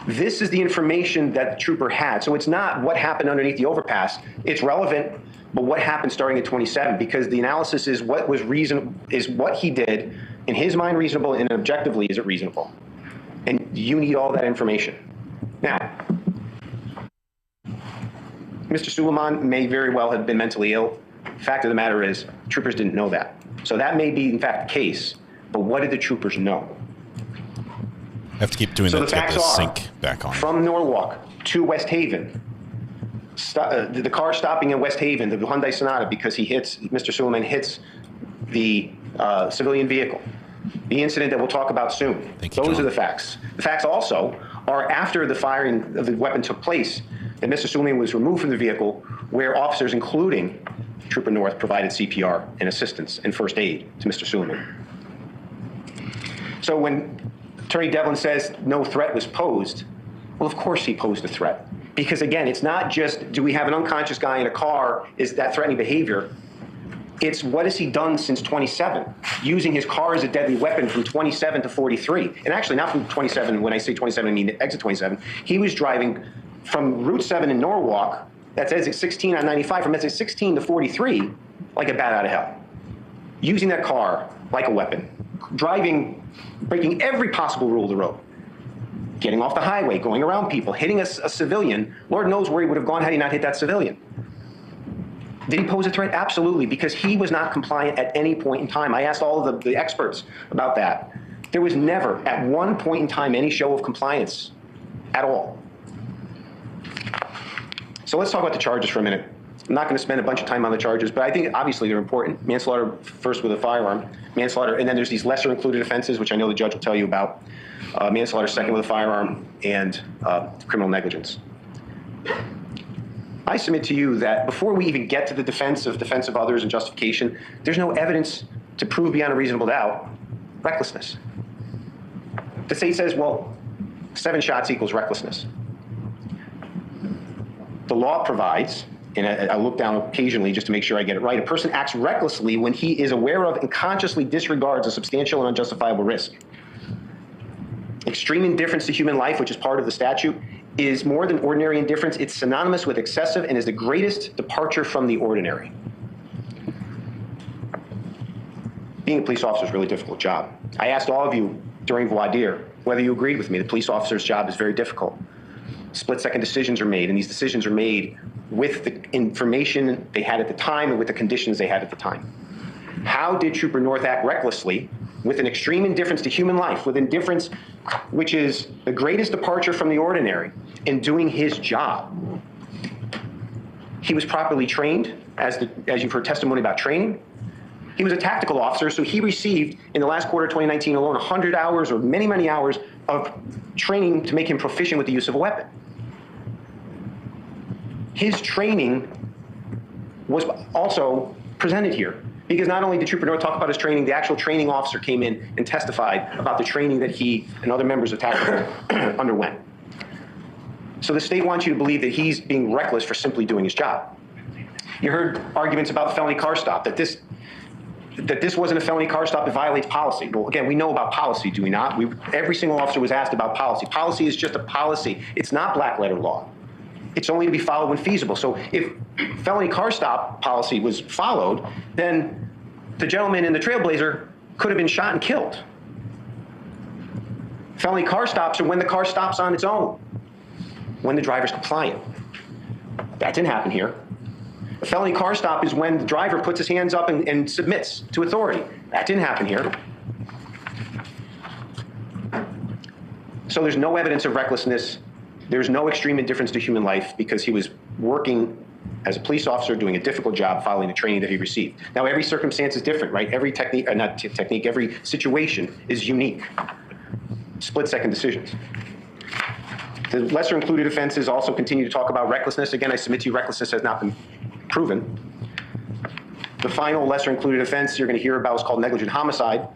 O: This is the information that the trooper had. So it's not what happened underneath the overpass. It's relevant, but what happened starting at 27, because the analysis is what was is what he did, in his mind reasonable, and objectively is it reasonable? And you need all that information. Now, Mr. Soulemane may very well have been mentally ill. Fact of the matter is, troopers didn't know that. So that may be, in fact, the case, but what did the troopers know?
C: I have to keep doing that to get the sync back on.
O: From Norwalk to West Haven, the car stopping in West Haven, the Hyundai Sonata, because Mr. Soulemane hits the civilian vehicle. The incident that we'll talk about soon. Those are the facts. The facts also are after the firing of the weapon took place, that Mr. Soulemane was removed from the vehicle, where officers, including Trooper North, provided CPR and assistance and first aid to Mr. Soulemane. So when Attorney Devlin says no threat was posed, well, of course he posed a threat. Because again, it's not just, do we have an unconscious guy in a car? Is that threatening behavior? It's what has he done since 27? Using his car as a deadly weapon from 27 to 43. And actually not from 27, when I say 27, I mean exit 27. He was driving from Route 7 in Norwalk, that's exit 16 on 95, from exit 16 to 43, like a bat out of hell. Using that car like a weapon. Driving, breaking every possible rule of the road. Getting off the highway, going around people, hitting a civilian. Lord knows where he would have gone had he not hit that civilian. Did he pose a threat? Absolutely, because he was not compliant at any point in time. I asked all of the experts about that. There was never, at one point in time, any show of compliance at all. So let's talk about the charges for a minute. I'm not going to spend a bunch of time on the charges, but I think obviously they're important. Manslaughter first with a firearm, manslaughter, and then there's these lesser included offenses, which I know the judge will tell you about. Manslaughter second with a firearm, and criminal negligence. I submit to you that before we even get to the defense of others and justification, there's no evidence to prove beyond a reasonable doubt recklessness. The state says, well, 7 shots equals recklessness. The law provides, and I look down occasionally just to make sure I get it right, a person acts recklessly when he is aware of and consciously disregards a substantial and unjustifiable risk. Extreme indifference to human life, which is part of the statute, is more than ordinary indifference. It's synonymous with excessive and is the greatest departure from the ordinary. Being a police officer is a really difficult job. I asked all of you during voir dire whether you agreed with me. The police officer's job is very difficult. Split-second decisions are made, and these decisions are made with the information they had at the time and with the conditions they had at the time. How did Trooper North act recklessly with an extreme indifference to human life, with indifference which is the greatest departure from the ordinary, in doing his job? He was properly trained, as you've heard testimony about training. He was a tactical officer, so he received, in the last quarter of 2019 alone, 100 hours or many, many hours of training to make him proficient with the use of a weapon. His training was also presented here, because not only did Trooper North talk about his training, the actual training officer came in and testified about the training that he and other members of tactical underwent. So the state wants you to believe that he's being reckless for simply doing his job. You heard arguments about the felony car stop, that this wasn't a felony car stop, it violates policy. Well, again, we know about policy, do we not? Every single officer was asked about policy. Policy is just a policy. It's not black letter law. It's only to be followed when feasible. So if felony car stop policy was followed, then the gentleman in the Trailblazer could have been shot and killed. Felony car stops are when the car stops on its own, when the driver's compliant. That didn't happen here. A felony car stop is when the driver puts his hands up and submits to authority. That didn't happen here. So there's no evidence of recklessness. There's no extreme indifference to human life, because he was working as a police officer doing a difficult job following the training that he received. Now, every circumstance is different, right? Every technique, every situation is unique. Split-second decisions. The lesser included offenses also continue to talk about recklessness. Again, I submit to you, recklessness has not been proven. The final lesser included offense you're going to hear about is called negligent homicide,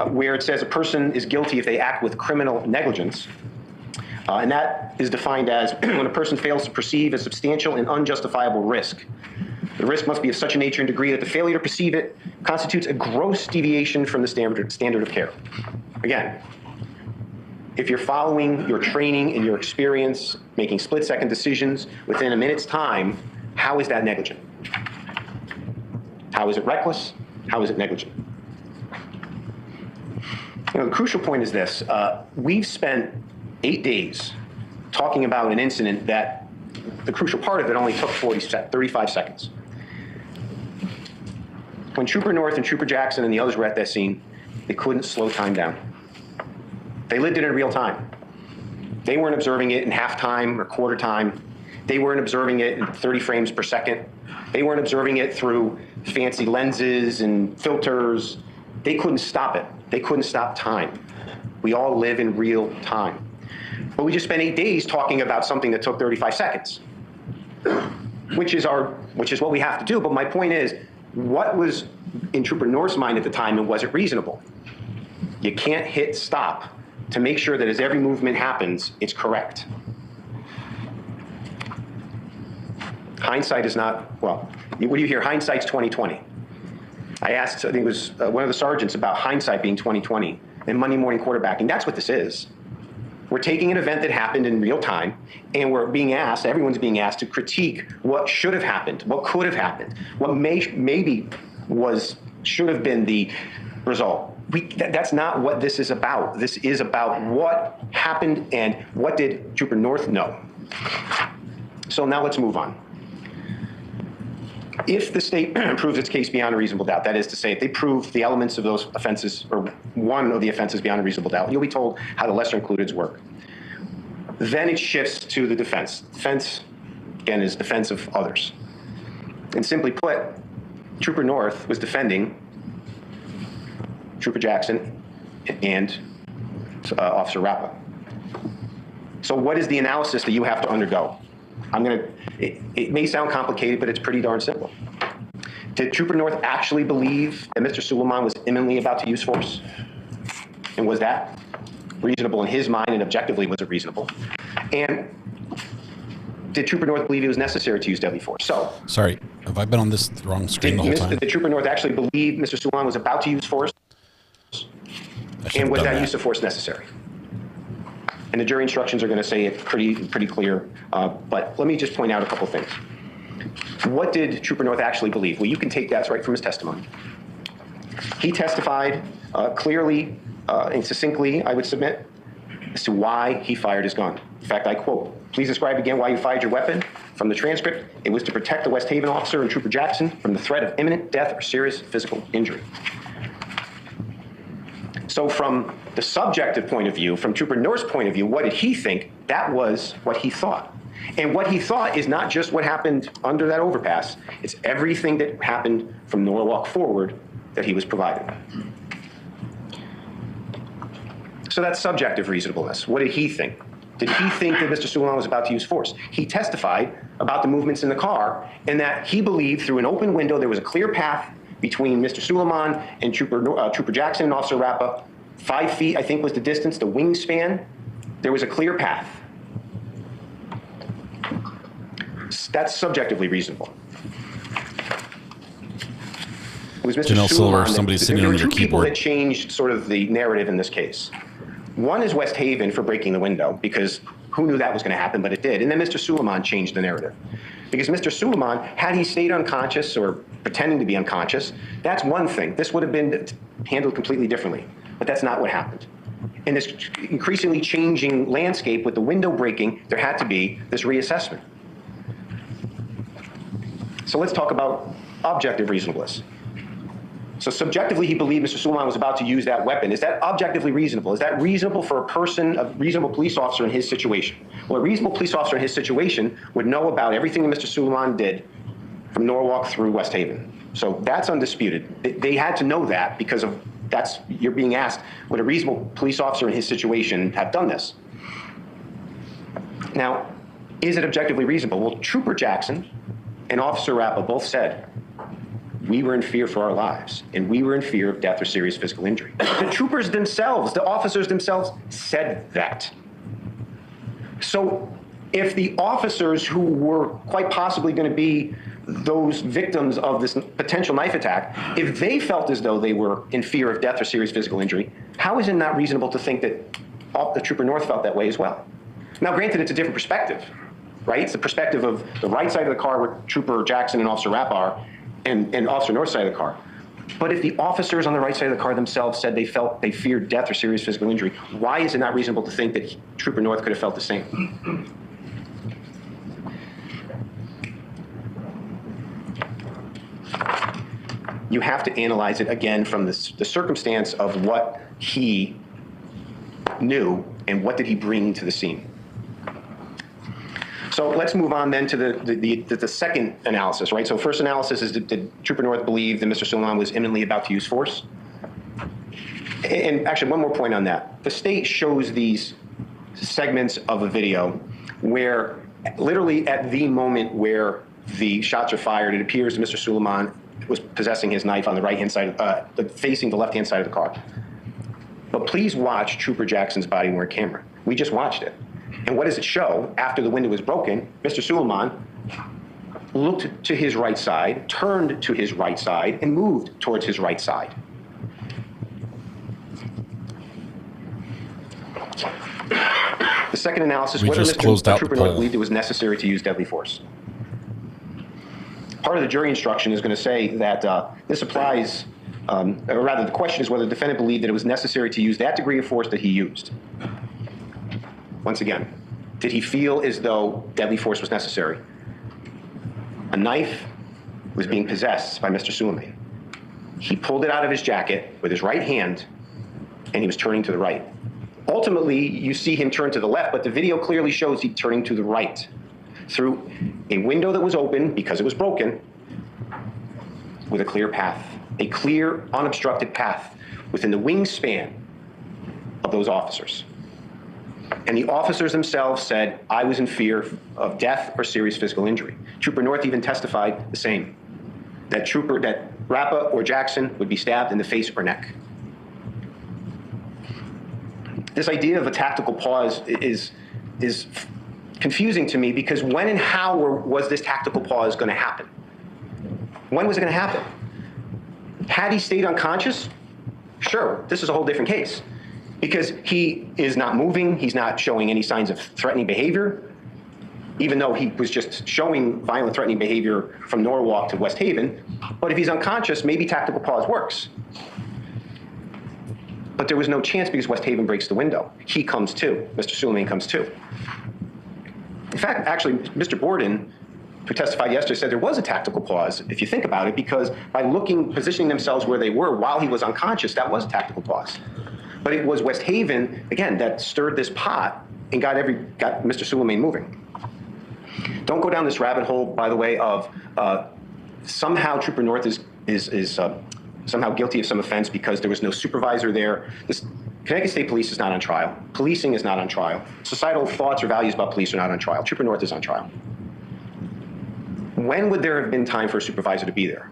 O: where it says a person is guilty if they act with criminal negligence. And that is defined as when a person fails to perceive a substantial and unjustifiable risk. The risk must be of such a nature and degree that the failure to perceive it constitutes a gross deviation from the standard of care. Again, if you're following your training and your experience, making split-second decisions within a minute's time, how is that negligent? How is it reckless? How is it negligent? You know, the crucial point is this. We've spent 8 days talking about an incident that the crucial part of it only took 35 seconds. When Trooper North and Trooper Jackson and the others were at that scene, they couldn't slow time down. They lived it in real time. They weren't observing it in half time or quarter time. They weren't observing it in 30 frames per second. They weren't observing it through fancy lenses and filters. They couldn't stop it. They couldn't stop time. We all live in real time. But we just spent 8 days talking about something that took 35 seconds, which is what we have to do. But my point is, what was in Trooper North's mind at the time, and was it reasonable? You can't hit stop to make sure that as every movement happens, it's correct. Hindsight is not, well, what do you hear? Hindsight's 20/20. I asked, I think it was one of the sergeants, about hindsight being 20/20 and Monday morning quarterbacking. That's what this is. We're taking an event that happened in real time, and we're being asked, everyone's being asked to critique what should have happened, what could have happened, what maybe should have been the result. That's not what this is about. This is about what happened and what did Trooper North know. So now let's move on. If the state proves its case beyond a reasonable doubt, that is to say, if they prove the elements of those offenses, or one of the offenses beyond a reasonable doubt, you'll be told how the lesser includeds work. Then it shifts to the defense. Defense, again, is defense of others. And simply put, Trooper North was defending Trooper Jackson and Officer Rappa. So what is the analysis that you have to undergo? It may sound complicated, but it's pretty darn simple. Did Trooper North actually believe that Mr. Soulemane was imminently about to use force? And was that reasonable in his mind, and objectively was it reasonable? And did Trooper North believe it was necessary to use deadly force? So,
C: sorry, have I been on this wrong screen the whole time?
O: Did Trooper North actually believe Mr. Soulemane was about to use force? And was that use of force necessary? And the jury instructions are going to say it pretty clear. But let me just point out a couple things. What did Trooper North actually believe? Well, you can take that right from his testimony. He testified clearly and succinctly, I would submit, as to why he fired his gun. In fact, I quote, "Please describe again why you fired your weapon." From the transcript, it was to protect the West Haven officer and Trooper Jackson from the threat of imminent death or serious physical injury. So from the subjective point of view, from Trooper North's point of view, what did he think? That was what he thought. And what he thought is not just what happened under that overpass, it's everything that happened from Norwalk forward that he was provided. So that's subjective reasonableness. What did he think? Did he think that Mr. Soulemane was about to use force? He testified about the movements in the car and that he believed through an open window there was a clear path between Mr. Soulemane and Trooper Jackson and Officer Rappa. 5 feet, I think, was the distance, the wingspan. There was a clear path. That's subjectively reasonable. It was Mr.
C: Janelle Silver,
O: Soulemane.
C: somebody sitting on your
O: There were two people
C: keyboard.
O: that changed sort of the narrative in this case. One is West Haven for breaking the window, because who knew that was going to happen, but it did. And then Mr. Soulemane changed the narrative. Because Mr. Soulemane, had he stayed unconscious or pretending to be unconscious, that's one thing. This would have been handled completely differently. But that's not what happened. In this increasingly changing landscape with the window breaking, there had to be this reassessment. So let's talk about objective reasonableness. So subjectively, he believed Mr. Soulemane was about to use that weapon. Is that objectively reasonable? Is that reasonable for a person, a reasonable police officer in his situation? Well, a reasonable police officer in his situation would know about everything that Mr. Soulemane did from Norwalk through West Haven. So that's undisputed. They had to know that because of you're being asked, would a reasonable police officer in his situation have done this? Now, is it objectively reasonable? Well, Trooper Jackson and Officer Rappa both said, we were in fear for our lives, and we were in fear of death or serious physical injury. The troopers themselves, the officers themselves said that. So if the officers who were quite possibly going to be those victims of this potential knife attack, if they felt as though they were in fear of death or serious physical injury, how is it not reasonable to think that the Trooper North felt that way as well? Now, granted, it's a different perspective, right? It's the perspective of the right side of the car where Trooper Jackson and Officer Rappa are, and Officer North's side of the car. But if the officers on the right side of the car themselves said they feared death or serious physical injury, why is it not reasonable to think that Trooper North could have felt the same? You have to analyze it again from the circumstance of what he knew and what did he bring to the scene. So let's move on then to the second analysis, right? So first analysis is did Trooper North believe that Mr. Soulemane was imminently about to use force? And actually, one more point on that. The state shows these segments of a video where literally at the moment where the shots are fired, it appears that Mr. Soulemane was possessing his knife on the right-hand side, facing the left-hand side of the car. But please watch Trooper Jackson's body-worn camera. We just watched it. And what does it show? After the window was broken, Mr. Soulemane looked to his right side, turned to his right side, and moved towards his right side. The second analysis, whether Mr. Trooper North believed it was necessary to use deadly force. Part of the jury instruction is going to say that this applies, or rather the question is whether the defendant believed that it was necessary to use that degree of force that he used. Once again, did he feel as though deadly force was necessary? A knife was being possessed by Mr. Soulemane. He pulled it out of his jacket with his right hand, and he was turning to the right. Ultimately, you see him turn to the left, but the video clearly shows he turning to the right through a window that was open because it was broken with a clear path, a clear, unobstructed path within the wingspan of those officers. And the officers themselves said, I was in fear of death or serious physical injury. Trooper North even testified the same, that Rappa or Jackson would be stabbed in the face or neck. This idea of a tactical pause is confusing to me, because when and how was this tactical pause going to happen? When was it going to happen? Had he stayed unconscious? Sure, this is a whole different case, because he is not moving, he's not showing any signs of threatening behavior, even though he was just showing violent threatening behavior from Norwalk to West Haven. But if he's unconscious, maybe tactical pause works. But there was no chance, because West Haven breaks the window. He comes too, Mr. Soulemane comes too. In fact, actually, Mr. Borden, who testified yesterday, said there was a tactical pause, if you think about it, because by positioning themselves where they were while he was unconscious, that was a tactical pause. But it was West Haven, again, that stirred this pot and got Mr. Soulemane moving. Don't go down this rabbit hole, by the way, of somehow Trooper North is somehow guilty of some offense because there was no supervisor there. Connecticut State Police is not on trial. Policing is not on trial. Societal thoughts or values about police are not on trial. Trooper North is on trial. When would there have been time for a supervisor to be there?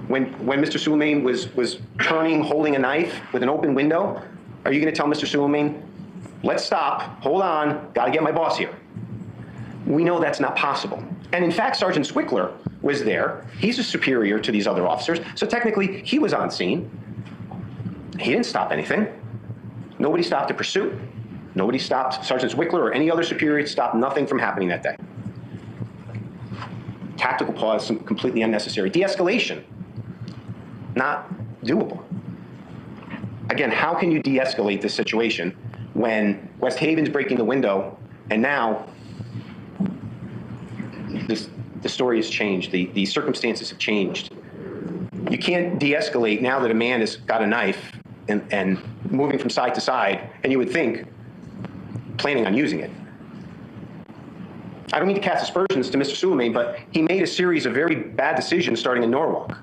O: When Mr. Soulemane was turning, holding a knife with an open window, are you going to tell Mr. Soulemane, let's stop, hold on, got to get my boss here? We know that's not possible. And in fact, Sergeant Swickler was there. He's a superior to these other officers, so technically he was on scene. He didn't stop anything. Nobody stopped the pursuit. Nobody stopped Sergeant Swickler or any other superior, stopped nothing from happening that day. Tactical pause, completely unnecessary. De-escalation, not doable. Again, how can you de-escalate this situation when West Haven's breaking the window and now the story has changed, the circumstances have changed. You can't de-escalate now that a man has got a knife and moving from side to side, and you would think planning on using it. I don't mean to cast aspersions to Mr. Soulemane, but he made a series of very bad decisions starting in Norwalk.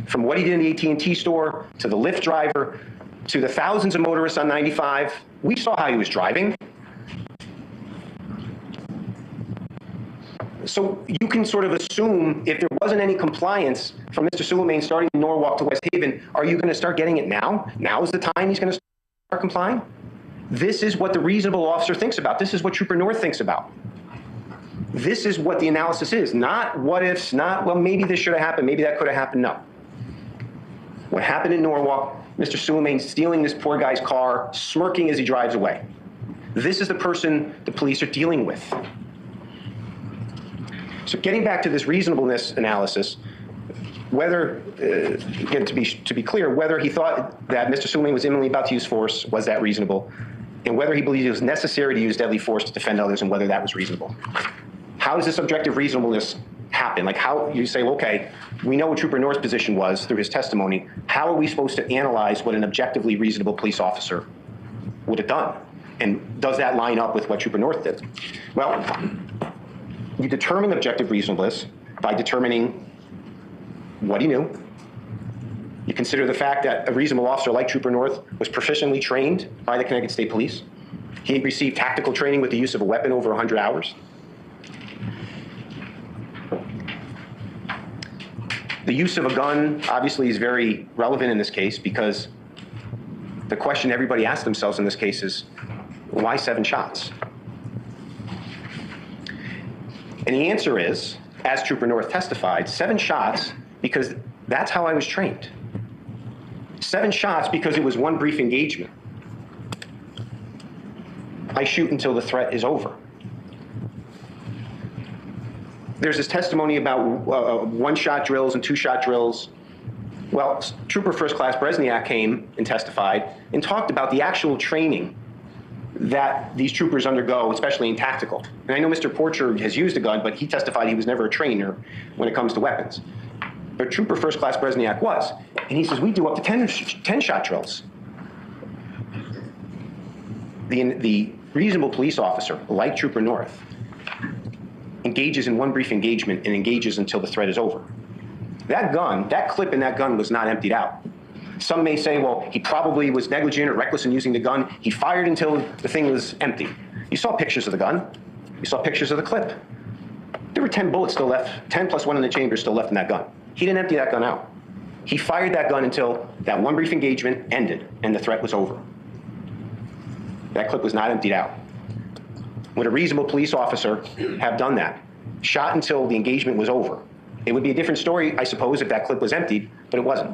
O: From what he did in the AT&T store, to the Lyft driver, to the thousands of motorists on 95, we saw how he was driving. So you can sort of assume if there wasn't any compliance from Mr. Soulemane starting in Norwalk to West Haven, are you going to start getting it now? Now is the time he's going to start complying? This is what the reasonable officer thinks about. This is what Trooper North thinks about. This is what the analysis is, not what ifs, not, well, maybe this should have happened, maybe that could have happened. No. What happened in Norwalk, Mr. Soulemane stealing this poor guy's car, smirking as he drives away. This is the person the police are dealing with. So getting back to this reasonableness analysis, whether, again, to be clear, whether he thought that Mr. Soulemane was imminently about to use force, was that reasonable? And whether he believed it was necessary to use deadly force to defend others, and whether that was reasonable. How does this objective reasonableness happen? Like, how you say, well, okay, we know what Trooper North's position was through his testimony. How are we supposed to analyze what an objectively reasonable police officer would have done? And does that line up with what Trooper North did? Well, you determine objective reasonableness by determining what he knew. You consider the fact that a reasonable officer like Trooper North was proficiently trained by the Connecticut State Police. He received tactical training with the use of a weapon over 100 hours. The use of a gun obviously is very relevant in this case, because the question everybody asks themselves in this case is, why 7 shots? And the answer is, as Trooper North testified, 7 shots because that's how I was trained. 7 shots because it was one brief engagement. I shoot until the threat is over. There's this testimony about 1-shot drills and 2-shot drills. Well, Trooper First Class Bresniak came and testified and talked about the actual training that these troopers undergo, especially in tactical. And I know Mr. Porcher has used a gun, but he testified he was never a trainer when it comes to weapons. But Trooper First Class Bresniak was. And he says, we do up to 10 shot drills. The reasonable police officer, like Trooper North, engages in one brief engagement and engages until the threat is over. That gun, that clip in that gun was not emptied out. Some may say, well, he probably was negligent or reckless in using the gun. He fired until the thing was empty. You saw pictures of the gun. You saw pictures of the clip. There were 10 bullets still left, 10 plus one in the chamber still left in that gun. He didn't empty that gun out. He fired that gun until that one brief engagement ended and the threat was over. That clip was not emptied out. Would a reasonable police officer have done that? Shot until the engagement was over. It would be a different story, I suppose, if that clip was emptied, but it wasn't.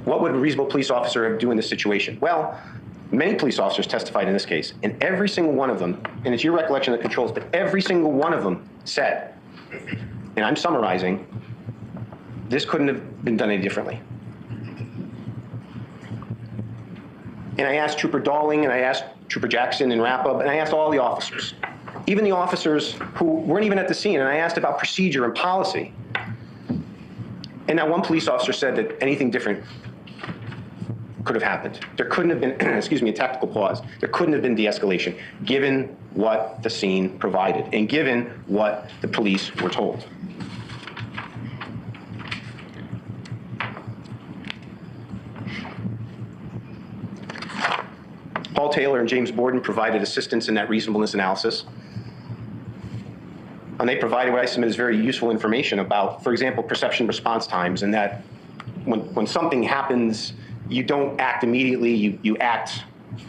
O: What would a reasonable police officer do in this situation? Well, many police officers testified in this case, and every single one of them, and it's your recollection of the controls, but every single one of them said, and I'm summarizing, this couldn't have been done any differently. And I asked Trooper Dawling, and I asked Trooper Jackson and wrap up, and I asked all the officers, even the officers who weren't even at the scene, and I asked about procedure and policy. And not one police officer said that anything different could have happened. There couldn't have been, excuse me, a tactical pause. There couldn't have been de-escalation, given what the scene provided and given what the police were told. Paul Taylor and James Borden provided assistance in that reasonableness analysis. And they provided what I submit as very useful information about, for example, perception response times, and that when something happens, you don't act immediately, you act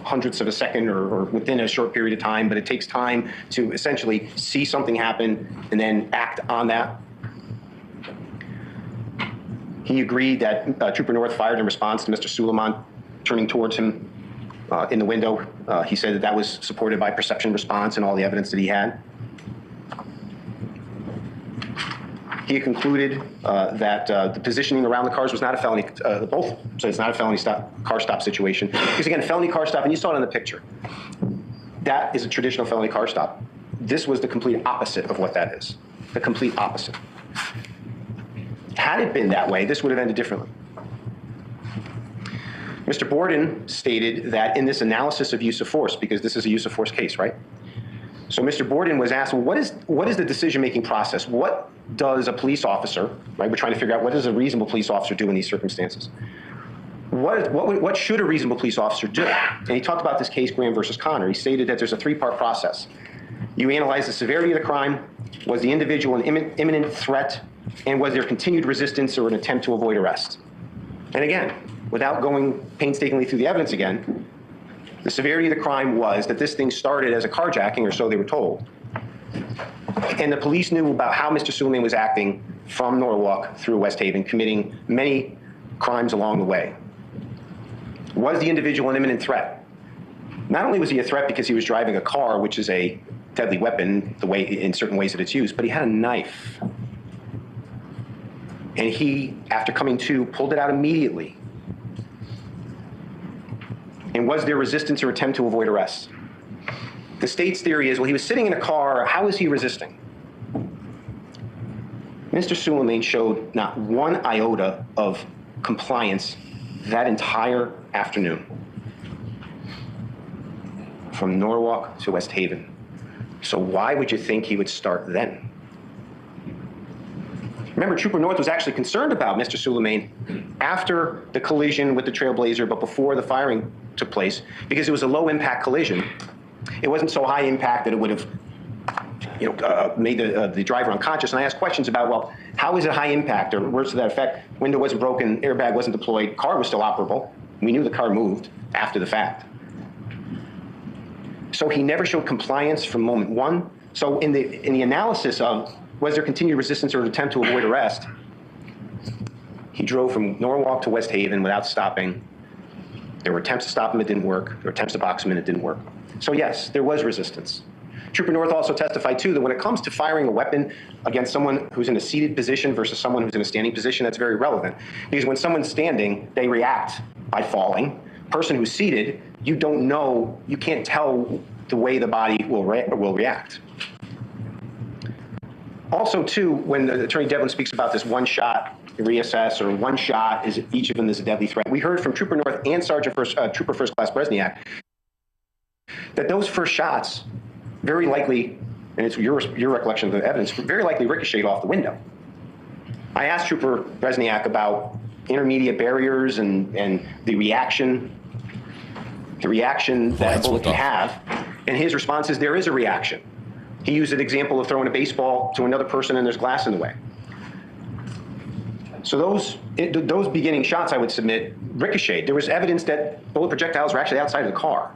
O: hundredths of a second or within a short period of time, but it takes time to essentially see something happen and then act on that. He agreed that Trooper North fired in response to Mr. Soulemane turning towards him in the window. He said that that was supported by perception response and all the evidence that he had. He concluded that the positioning around the cars was not a felony, both, so it's not a felony car stop situation. Because again, felony car stop, and you saw it in the picture, that is a traditional felony car stop. This was the complete opposite of what that is, the complete opposite. Had it been that way, this would have ended differently. Mr. Borden stated that in this analysis of use of force, because this is a use of force case, right? So Mr. Borden was asked, well, what is the decision-making process? What does a police officer, right? We're trying to figure out what does a reasonable police officer do in these circumstances? What should a reasonable police officer do? And he talked about this case, Graham versus Connor. He stated that there's a three-part process. You analyze the severity of the crime, was the individual an imminent threat, and was there continued resistance or an attempt to avoid arrest? And again, without going painstakingly through the evidence again, the severity of the crime was that this thing started as a carjacking, or so they were told. And the police knew about how Mr. Soulemane was acting from Norwalk through West Haven, committing many crimes along the way. Was the individual an imminent threat? Not only was he a threat because he was driving a car, which is a deadly weapon, the way in certain ways that it's used, but he had a knife. And he, after coming to, pulled it out immediately. And was there resistance or attempt to avoid arrest? The state's theory is, well, he was sitting in a car, how was he resisting? Mr. Soulemane showed not one iota of compliance that entire afternoon, from Norwalk to West Haven. So why would you think he would start then? Remember, Trooper North was actually concerned about Mr. Soulemane after the collision with the Trailblazer, but before the firing took place, because it was a low-impact collision. It wasn't so high impact that it would have, made the driver unconscious. And I asked questions about, well, how is it high impact, or words to that effect? Window wasn't broken, airbag wasn't deployed, car was still operable. We knew the car moved after the fact. So he never showed compliance from moment one. So in the analysis of was there continued resistance or an attempt to avoid arrest, he drove from Norwalk to West Haven without stopping. There were attempts to stop him, it didn't work. There were attempts to box him in, it didn't work. So yes, there was resistance. Trooper North also testified too that when it comes to firing a weapon against someone who's in a seated position versus someone who's in a standing position, that's very relevant. Because when someone's standing, they react by falling. person who's seated, you don't know, you can't tell the way the body will react. Also, too, when the Attorney Devlin speaks about this one shot reassess or one shot, is each of them is a deadly threat. We heard from Trooper North and Trooper First Class Bresniak that those first shots very likely, and it's your recollection of the evidence, very likely ricocheted off the window. I asked Trooper Bresniak about intermediate barriers and the reaction that a bullet can have, and his response is there is a reaction. He used an example of throwing a baseball to another person and there's glass in the way. So those beginning shots, I would submit, ricocheted. There was evidence that bullet projectiles were actually outside of the car.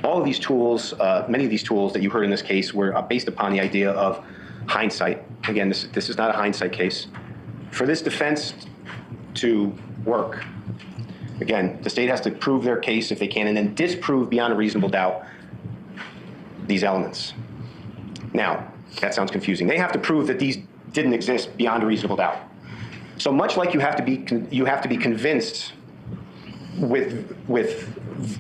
O: All of these tools, many of these tools that you heard in this case were based upon the idea of hindsight. Again, this is not a hindsight case. For this defense to work, again, the state has to prove their case if they can and then disprove beyond a reasonable doubt these elements. Now, that sounds confusing. They have to prove that these didn't exist beyond a reasonable doubt. So much like you have to be convinced with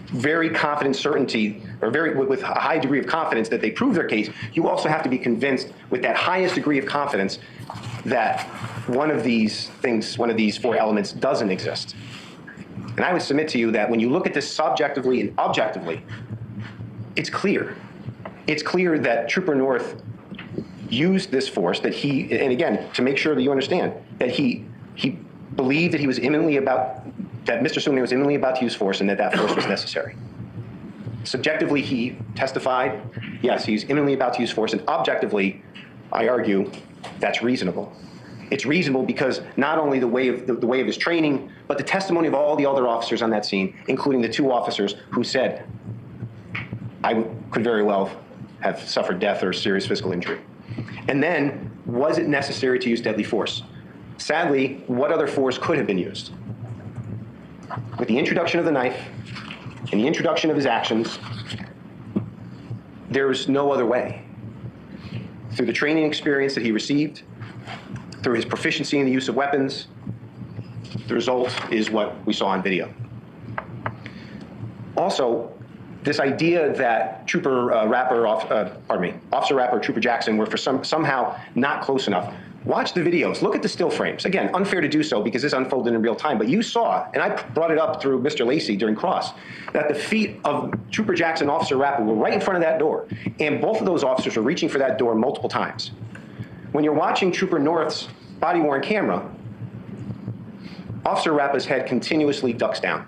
O: very confident certainty, or with a high degree of confidence that they prove their case, you also have to be convinced with that highest degree of confidence that one of these things, one of these four elements doesn't exist. And I would submit to you that when you look at this subjectively and objectively, it's clear. It's clear that Trooper North used this force, that he, and again, to make sure that you understand, that he believed that he was imminently about, that Mr. Soulemane was imminently about to use force and that force was necessary. Subjectively, he testified, yes, he's imminently about to use force, and objectively, I argue, that's reasonable. It's reasonable because not only the way of his training, but the testimony of all the other officers on that scene, including the two officers who said, I could very well have suffered death or serious physical injury. And then, was it necessary to use deadly force? Sadly, what other force could have been used? With the introduction of the knife and the introduction of his actions, there's no other way. Through the training experience that he received, through his proficiency in the use of weapons, the result is what we saw on video. Also, this idea that Officer Rapper, Trooper Jackson were somehow not close enough. Watch the videos, look at the still frames. Again, unfair to do so because this unfolded in real time, but you saw, and I brought it up through Mr. Lacey during cross, that the feet of Trooper Jackson, Officer Rapper were right in front of that door, and both of those officers were reaching for that door multiple times. When you're watching Trooper North's body-worn camera, Officer Rapper's head continuously ducks down.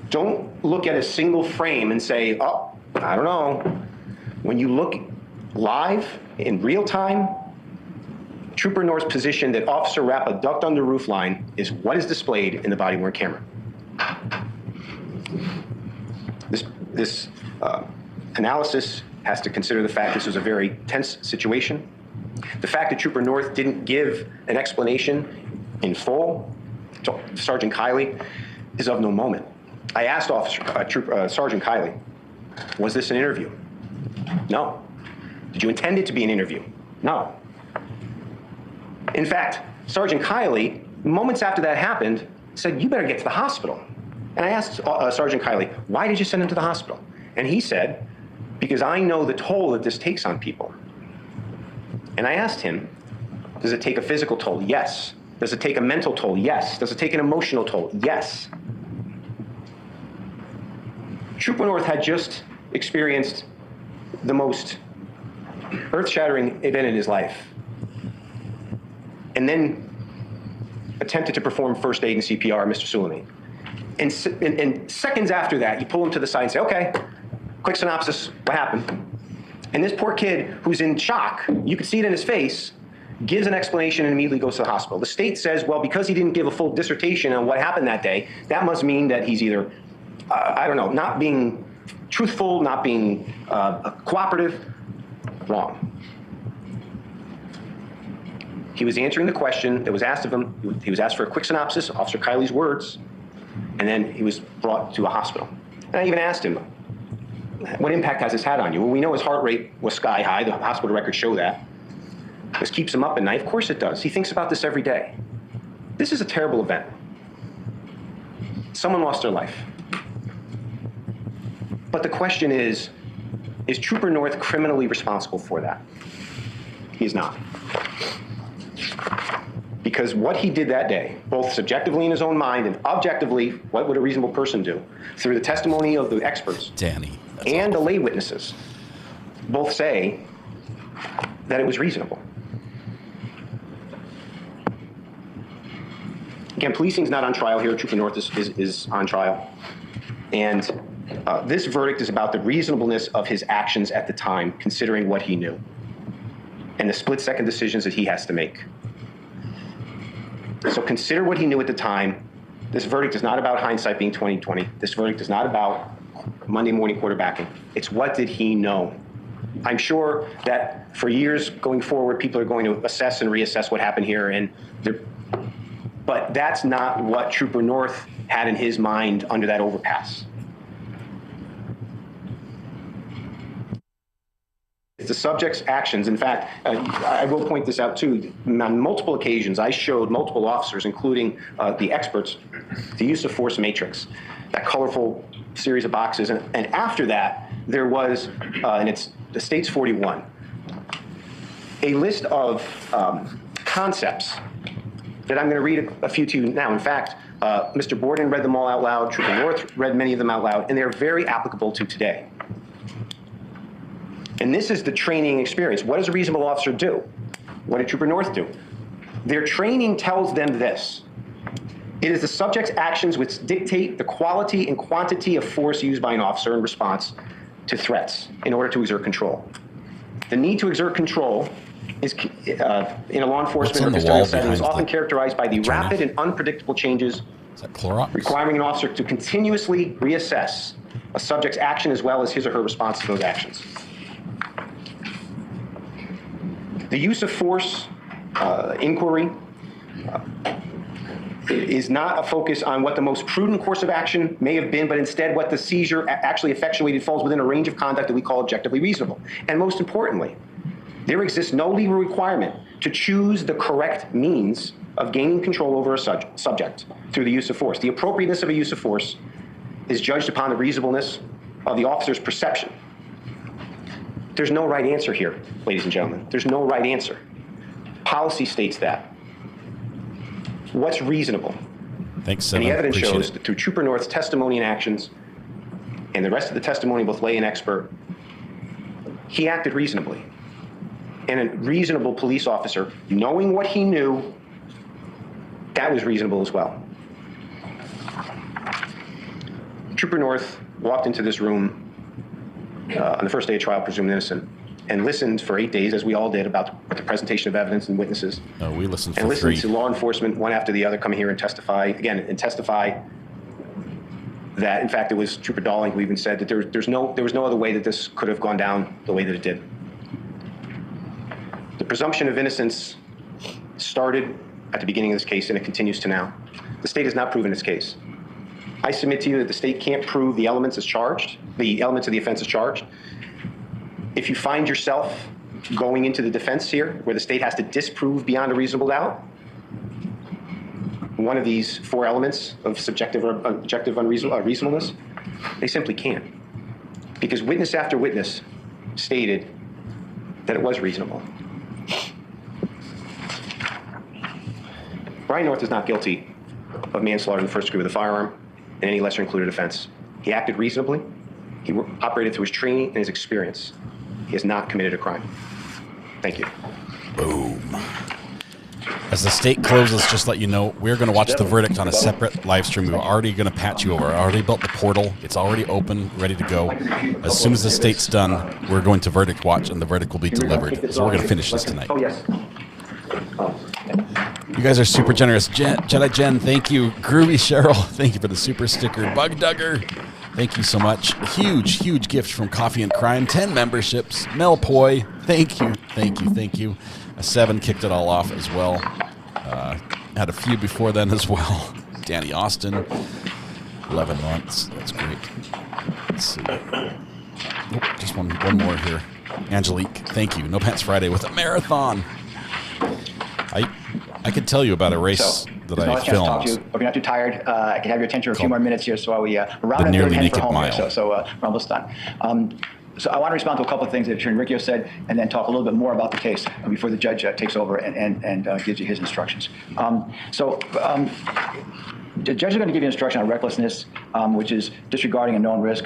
O: Don't look at a single frame and say, oh, I don't know. When you look live, in real time, Trooper North's position that Officer Rappa ducked under roofline is what is displayed in the body-worn camera. This analysis has to consider the fact this was a very tense situation. The fact that Trooper North didn't give an explanation in full to Sergeant Kiley is of no moment. I asked Sergeant Kiley, was this an interview? No. Did you intend it to be an interview? No. In fact, Sergeant Kiley, moments after that happened, said, you better get to the hospital. And I asked Sergeant Kiley, why did you send him to the hospital? And he said, because I know the toll that this takes on people. And I asked him, does it take a physical toll? Yes. Does it take a mental toll? Yes. Does it take an emotional toll? Yes. Trooper North had just experienced the most earth-shattering event in his life, and then attempted to perform first aid and CPR on Mr. Soulemane. And seconds after that, you pull him to the side and say, okay, quick synopsis, what happened? And this poor kid who's in shock, you can see it in his face, gives an explanation and immediately goes to the hospital. The state says, well, because he didn't give a full dissertation on what happened that day, that must mean that he's either, I don't know, not being truthful, not being cooperative. Wrong. He was answering the question that was asked of him. He was asked for a quick synopsis, Officer Kiley's words, and then he was brought to a hospital. And I even asked him, what impact has this had on you? Well, we know his heart rate was sky high. The hospital records show that. This keeps him up at night. Of course it does. He thinks about this every day. This is a terrible event. Someone lost their life. But the question is Trooper North criminally responsible for that? He is not. Because what he did that day, both subjectively in his own mind and objectively, what would a reasonable person do, through the testimony of the experts and the lay witnesses, both say that it was reasonable. Again, policing's not on trial here. Trooper North is on trial. And this verdict is about the reasonableness of his actions at the time, considering what he knew, and the split-second decisions that he has to make. So consider what he knew at the time. This verdict is not about hindsight being 20/20. This verdict is not about Monday morning quarterbacking. It's what did he know? I'm sure that for years going forward, people are going to assess and reassess what happened here, but that's not what Trooper North had in his mind under that overpass. It's the subject's actions. In fact, I will point this out too. On multiple occasions, I showed multiple officers, including the experts, the use of force matrix, that colorful series of boxes. And after that, there was, and it's the State's 41, a list of concepts that I'm going to read a few to you now. In fact, Mr. Borden read them all out loud. Trooper North read many of them out loud, and they're very applicable to today. And this is the training experience. What does a reasonable officer do? What did Trooper North do? Their training tells them this. It is the subject's actions which dictate the quality and quantity of force used by an officer in response to threats in order to exert control. The need to exert control is in a law enforcement or custodial setting is often characterized by the rapid and unpredictable changes requiring an officer to continuously reassess a subject's action as well as his or her response to those actions. The use of force inquiry is not a focus on what the most prudent course of action may have been, but instead what the seizure actually effectuated falls within a range of conduct that we call objectively reasonable. And most importantly, there exists no legal requirement to choose the correct means of gaining control over a subject through the use of force. The appropriateness of a use of force is judged upon the reasonableness of the officer's perception. There's no right answer here, ladies and gentlemen. There's no right answer. Policy states that. What's reasonable?
C: Thanks,
O: and the evidence
C: Appreciate
O: shows
C: it.
O: that through Trooper North's testimony and actions, and the rest of the testimony, both lay and expert, he acted reasonably. And a reasonable police officer, knowing what he knew, that was reasonable as well. Trooper North walked into this room on the first day of trial, presumed innocent, and listened for 8 days, as we all did, about the presentation of evidence and witnesses.
C: No, we listened for
O: and listened
C: 3.
O: to law enforcement, one after the other, come here and testify, again, and testify that, in fact, it was Trooper Dalling who even said that there was no other way that this could have gone down the way that it did. The presumption of innocence started at the beginning of this case, and it continues to now. The state has not proven its case. I submit to you that the state can't prove the elements as charged, the elements of the offense as charged. If you find yourself going into the defense here, where the state has to disprove beyond a reasonable doubt one of these 4 elements of subjective or objective reasonableness, they simply can't. Because witness after witness stated that it was reasonable. Brian North is not guilty of manslaughter in the first degree with a firearm and any lesser included offense. He acted reasonably. He operated through his training and his experience. He has not committed a crime. Thank you.
C: Boom. As the state closes, just let you know, we're going to watch the verdict on a separate live stream. We're already going to patch you over. I already built the portal. It's already open, ready to go. As soon as the state's done, we're going to verdict watch, and the verdict will be delivered. So we're going to finish this tonight.
O: Oh, yes.
C: You guys are super generous. Jedi Jen, thank you. Groovy Cheryl, thank you for the super sticker. Bug Dugger, thank you so much. Huge, huge gift from Coffee and Crime. 10 memberships. Mel Poi, thank you, thank you, thank you. A 7 kicked it all off as well. Had a few before then as well. Danny Austin, 11 months. That's great. Let's see. Oh, just one more here. Angelique, thank you. No Pants Friday with a marathon. I could tell you about a race that I
L: Chance to talk to you.
C: filmed.
L: If you're not too tired, I can have your attention for a few more minutes here, so we round up and
C: Nearly
L: head for
C: Naked
L: home
C: Mile.
L: here. So we're almost done. So I want to respond to a couple of things that Attorney Riccio said, and then talk a little bit more about the case before the judge takes over and gives you his instructions. The judge is going to give you instruction on recklessness, which is disregarding a known risk.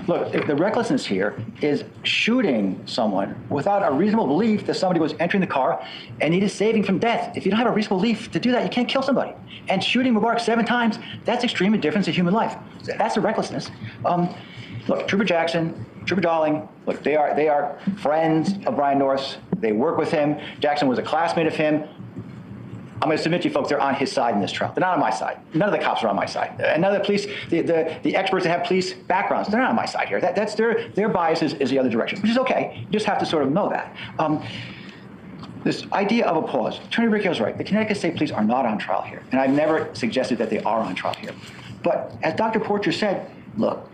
L: Look, the recklessness here is shooting someone without a reasonable belief that somebody was entering the car and needed saving from death. If you don't have a reasonable belief to do that, you can't kill somebody. And shooting Mubarak 7 times, that's extreme indifference to human life. That's the recklessness. Look, Trooper Jackson, Trooper Darling, look, they are friends of Brian North's. They work with him. Jackson was a classmate of him. I'm going to submit to you folks, they're on his side in this trial. They're not on my side. None of the cops are on my side. And none of the police, the experts that have police backgrounds, they're not on my side here. That's their bias is the other direction, which is okay. You just have to sort of know that. This idea of a pause, Attorney Riccio is right. The Connecticut State Police are not on trial here. And I've never suggested that they are on trial here. But as Dr. Porcher said, look,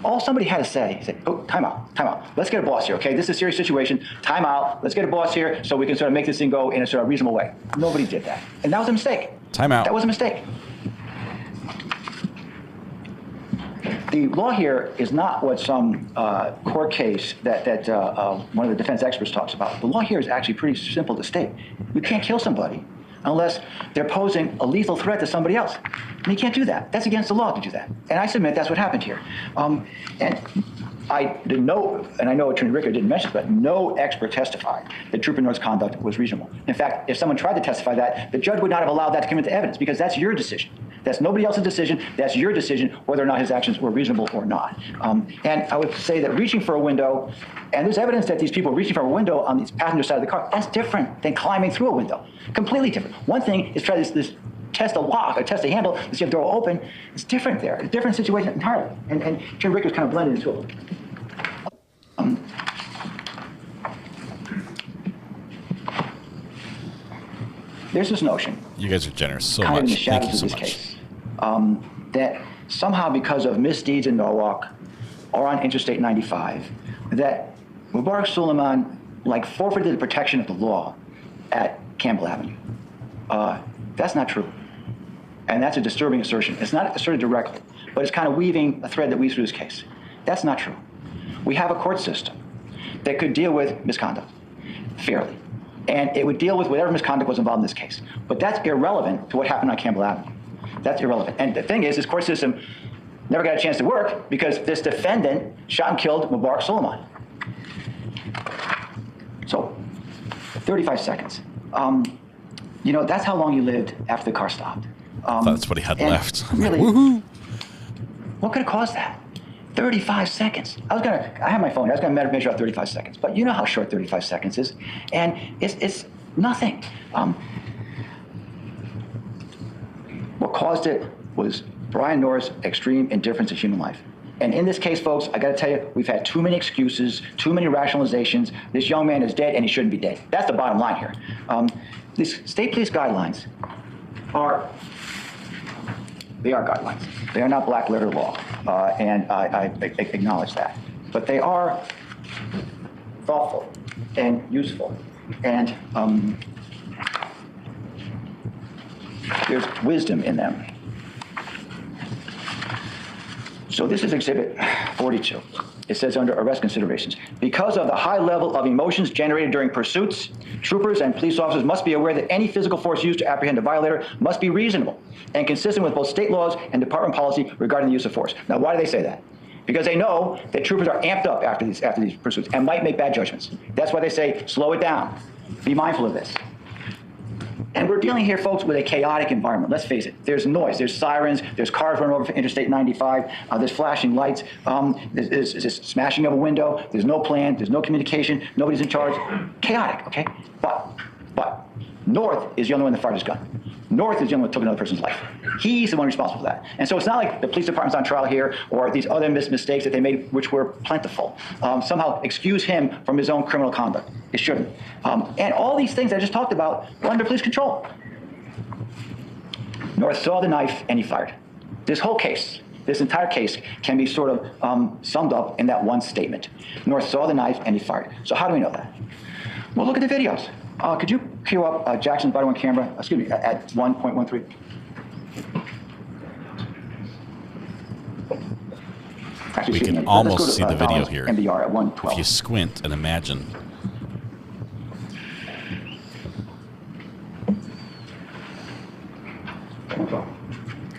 L: all somebody had to say, he said, oh, time out. Let's get a boss here, okay? This is a serious situation. Time out. Let's get a boss here so we can sort of make this thing go in a sort of reasonable way. Nobody did that. And that was a mistake.
C: Time out.
L: That was a mistake. The law here is not what some court case that one of the defense experts talks about. The law here is actually pretty simple to state. You can't kill somebody unless they're posing a lethal threat to somebody else. And you can't do that. That's against the law to do that. And I submit that's what happened here. And I didn't know, and I know Attorney Riccio didn't mention this, but no expert testified that Trooper North's conduct was reasonable. In fact, if someone tried to testify that, the judge would not have allowed that to come into evidence because that's your decision. That's nobody else's decision. That's your decision whether or not his actions were reasonable or not. And I would say that reaching for a window, and there's evidence that these people reaching for a window on the passenger side of the car, that's different than climbing through a window. Completely different. One thing is try this test a lock or test a handle to see if the door will open. It's different there. It's a different situation entirely. And Attorney Riccio's kind of blended into it. There's this notion.
C: You guys are generous so
L: kind of in the
C: much. Thank
L: shadows
C: you
L: of
C: so
L: this
C: much.
L: case, that somehow because of misdeeds in Norwalk or on Interstate 95, that Mubarak Soulemane forfeited the protection of the law at Campbell Avenue. That's not true. And that's a disturbing assertion. It's not asserted directly, but it's kind of weaving a thread that weaves through this case. That's not true. We have a court system that could deal with misconduct fairly. And it would deal with whatever misconduct was involved in this case. But that's irrelevant to what happened on Campbell Avenue. That's irrelevant. And the thing is, this court system never got a chance to work because this defendant shot and killed Mubarak Soulemane. So, 35 seconds. That's how long you lived after the car stopped.
C: That's what he had left.
L: Really,
C: woohoo!
L: What could have caused that? 35 seconds. I have my phone. I was going to measure out 35 seconds. But you know how short 35 seconds is. And it's nothing. What caused it was Brian North's extreme indifference to human life. And in this case, folks, I got to tell you, we've had too many excuses, too many rationalizations. This young man is dead and he shouldn't be dead. That's the bottom line here. These state police guidelines are guidelines. They are not black letter law, and I acknowledge that. But they are thoughtful and useful, and there's wisdom in them. So this is Exhibit 42. It says under arrest considerations, because of the high level of emotions generated during pursuits, troopers and police officers must be aware that any physical force used to apprehend a violator must be reasonable and consistent with both state laws and department policy regarding the use of force. Now, why do they say that? Because they know that troopers are amped up after these pursuits and might make bad judgments. That's why they say, slow it down. Be mindful of this. And we're dealing here, folks, with a chaotic environment. Let's face it. There's noise. There's sirens. There's cars running over Interstate 95. There's flashing lights. There's smashing of a window. There's no plan. There's no communication. Nobody's in charge. Chaotic, okay? But North is the only one that fired his gun. North is the only one that took another person's life. He's the one responsible for that. And so it's not like the police department's on trial here or these other mistakes that they made, which were plentiful, somehow excuse him from his own criminal conduct. It shouldn't. And all these things I just talked about were under police control. North saw the knife and he fired. This whole case, this entire case can be sort of summed up in that one statement. North saw the knife and he fired. So how do we know that? Well, look at the videos. Could you cue up Jackson's body-worn camera, at 1.13?
C: We can almost see the video here.
L: MBR at 112.
C: If you squint and imagine.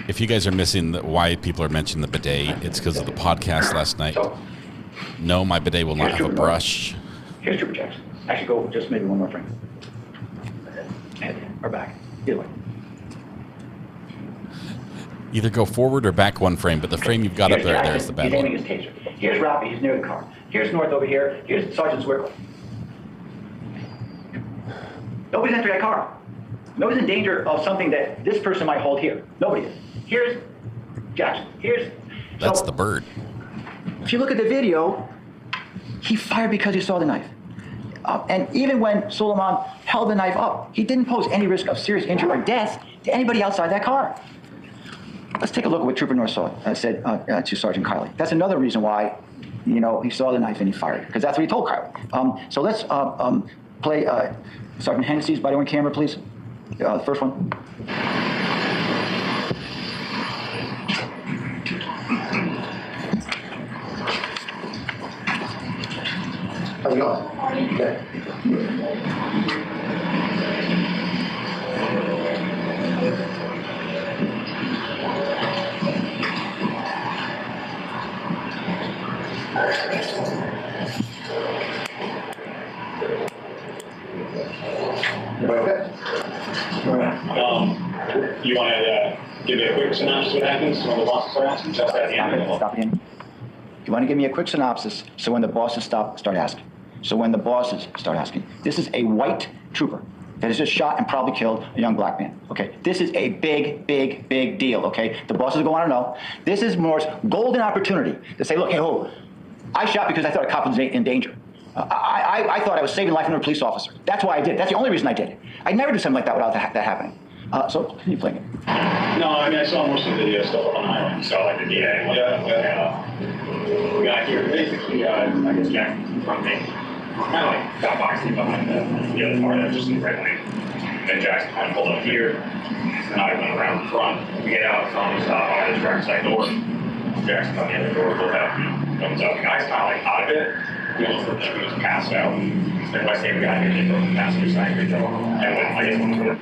C: If you guys are missing why people are mentioning the bidet, it's because of the podcast last night. No, my bidet will not have a brush.
L: Here's Trooper Jackson. Actually, go just maybe one more frame. Head or back. Either way.
C: Either go forward or back one frame, but the frame you've got up there, there's the bad
L: He's
C: one.
L: aiming his taser. Here's Rappy. He's near the car. Here's North over here. Here's Sergeant Zwickle. Nobody's entering that car. Nobody's in danger of something that this person might hold here. Nobody is. Here's Jackson.
C: That's the bird.
L: If you look at the video, he fired because he saw the knife. And even when Soulemane held the knife up, he didn't pose any risk of serious injury or death to anybody outside that car. Let's take a look at what Trooper North said to Sergeant Kiley. That's another reason why, he saw the knife and he fired, because that's what he told Kiley. So let's play Sergeant Hennessy's body-worn camera, please. The first one. How's it going? Good.
K: You want to give me a quick synopsis of what happens when the bosses are asking? Just at the end.
L: Stop again. You want to give me a quick synopsis so when the bosses start asking. So when the bosses start asking. This is a white trooper that has just shot and probably killed a young black man. Okay, this is a big, big, big deal. Okay, the bosses are going to know. This is Moore's golden opportunity to say, look, hey, I shot because I thought a cop was in danger. I thought I was saving life from a police officer. That's why I did. That's the only reason I did it. I'd never do something like that without that happening. So continue playing it.
K: No, I mean, I saw most of the stuff up on the highway. You saw like the DA. We got here basically, I guess Jack from me. Kind of like got boxing behind the other car that was just in the right lane. Then Jackson kind of pulled up here, and I went around the front. We get out, saw him stop by the driver's side door. Jackson on the other door, pulled out, comes up. The guy's kind of like out of it. He was passed out. Then I say we got here, from the passenger side, and I guess went through.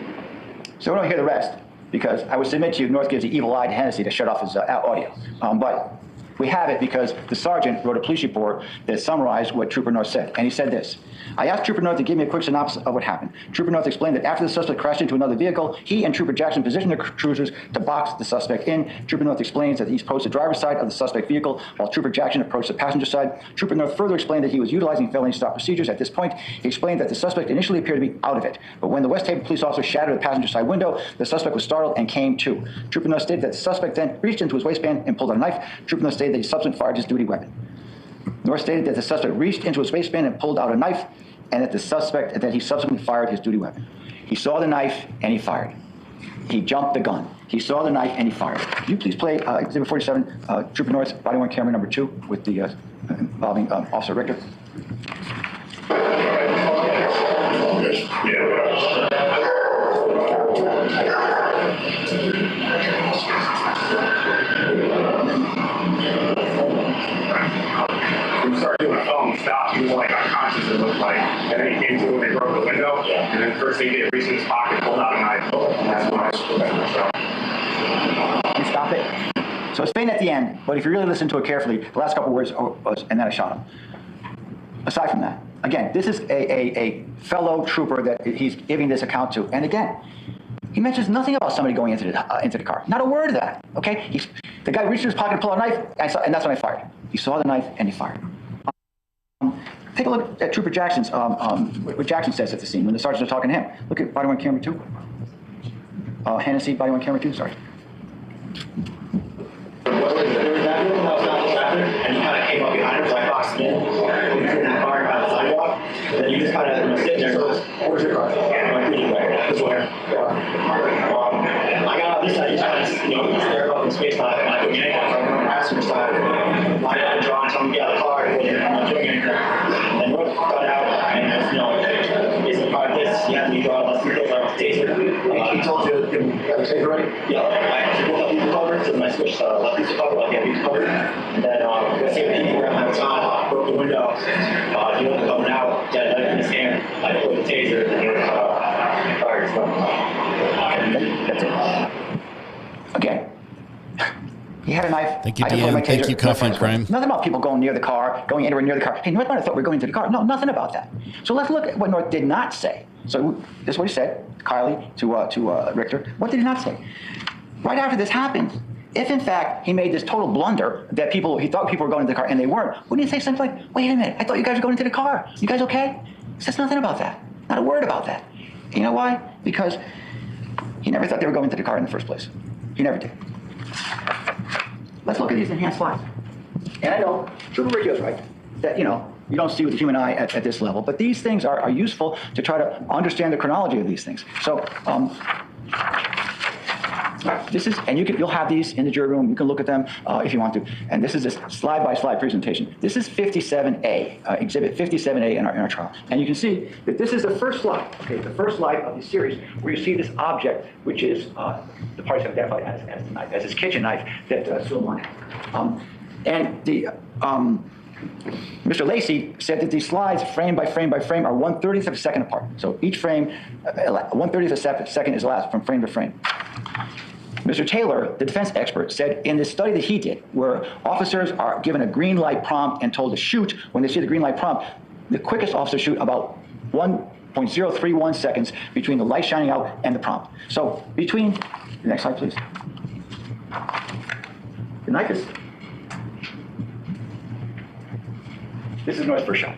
L: So we don't hear the rest, because I would submit to you, North gives the evil eye to Hennessy to shut off his audio. But we have it because the sergeant wrote a police report that summarized what Trooper North said. And he said this: I asked Trooper North to give me a quick synopsis of what happened. Trooper North explained that after the suspect crashed into another vehicle, he and Trooper Jackson positioned their cruisers to box the suspect in. Trooper North explains that he approached the driver's side of the suspect vehicle while Trooper Jackson approached the passenger side. Trooper North further explained that he was utilizing felony stop procedures. At this point, he explained that the suspect initially appeared to be out of it. But when the West Haven police officer shattered the passenger side window, the suspect was startled and came to. Trooper North stated that the suspect then reached into his waistband and pulled out a knife. Trooper North stated that he subsequently fired his duty weapon. North stated that the suspect reached into his waistband and pulled out a knife, and that he subsequently fired his duty weapon. He saw the knife and he fired. He jumped the gun. He saw the knife and he fired. Could you please play Exhibit 47, Trooper North's body-worn camera number 2 with the involving Officer Richter?
K: We started doing a phone stop. He was like unconscious, it looked like. And then he came to and they broke the window. And then first thing he did, reached in his pocket, pulled out a knife. And that's when I screwed myself.
L: You stop it. So it's faint at the end, but if you really listen to it carefully, the last couple of words was, and then I shot him. Aside from that, again, this is a fellow trooper that he's giving this account to. And again, he mentions nothing about somebody going into the car. Not a word of that, okay? The guy reached in his pocket and pulled out a knife, and that's when I fired. He saw the knife and he fired. Take a look at Trooper Jackson's, what Jackson says at the scene when the sergeants are talking to him. Look at body-worn camera 2. Hennessy, body-worn camera 2, sorry.
I: And you kind of came up behind him, so I boxed in. You threw the car on the sidewalk. Then you just kind of sit there and go, where's your car? This way. I got on this side, you kind of, stare up in space, not doing anything. I'm on the passenger side. I got to draw and tell him to get out of the car, and I'm not doing anything. And North got out, and basically probably this,
A: yellow. I actually woke up people covered, so then I switched left pizza cover, right hand pizza cover. And then the same PD around the time, broke the window. He wasn't coming out, he had a knife in his hand. I put the taser, and he fired.
L: That's it. Again, he had a knife.
C: Thank you,
L: I deployed my
C: Deanne. Thank
L: taser.
C: you, Cuffline Crime.
L: Nothing about people going near the car, going anywhere near the car. Hey, North might have thought we were going into the car. No, nothing about that. So let's look at what North did not say. So this is what he said, Kylie to Richter. What did he not say? Right after this happened, if in fact he made this total blunder that he thought people were going into the car and they weren't, wouldn't he say something like, wait a minute, I thought you guys were going into the car. You guys okay? He says nothing about that. Not a word about that. You know why? Because he never thought they were going into the car in the first place. He never did. Let's look at these enhanced slides. And I know Trooper Radio's right, that, you don't see with the human eye at this level, but these things are useful to try to understand the chronology of these things. So this is, and you'll have these in the jury room. You can look at them if you want to. And this is a slide-by-slide presentation. This is 57A, exhibit 57A in our trial. And you can see that this is the first slide, okay, the first slide of the series, where you see this object, which is the parties have identified as the knife, as this kitchen knife that Soulemane had. And the Mr. Lacey said that these slides, frame by frame by frame, are 1/30th of a second apart. So each frame, 1/30th of a second is elapsed from frame to frame. Mr. Taylor, the defense expert, said in this study that he did, where officers are given a green light prompt and told to shoot, when they see the green light prompt, the quickest officers shoot about 1.031 seconds between the light shining out and the prompt. So between, the next slide please. The knife is, this is North's first shot.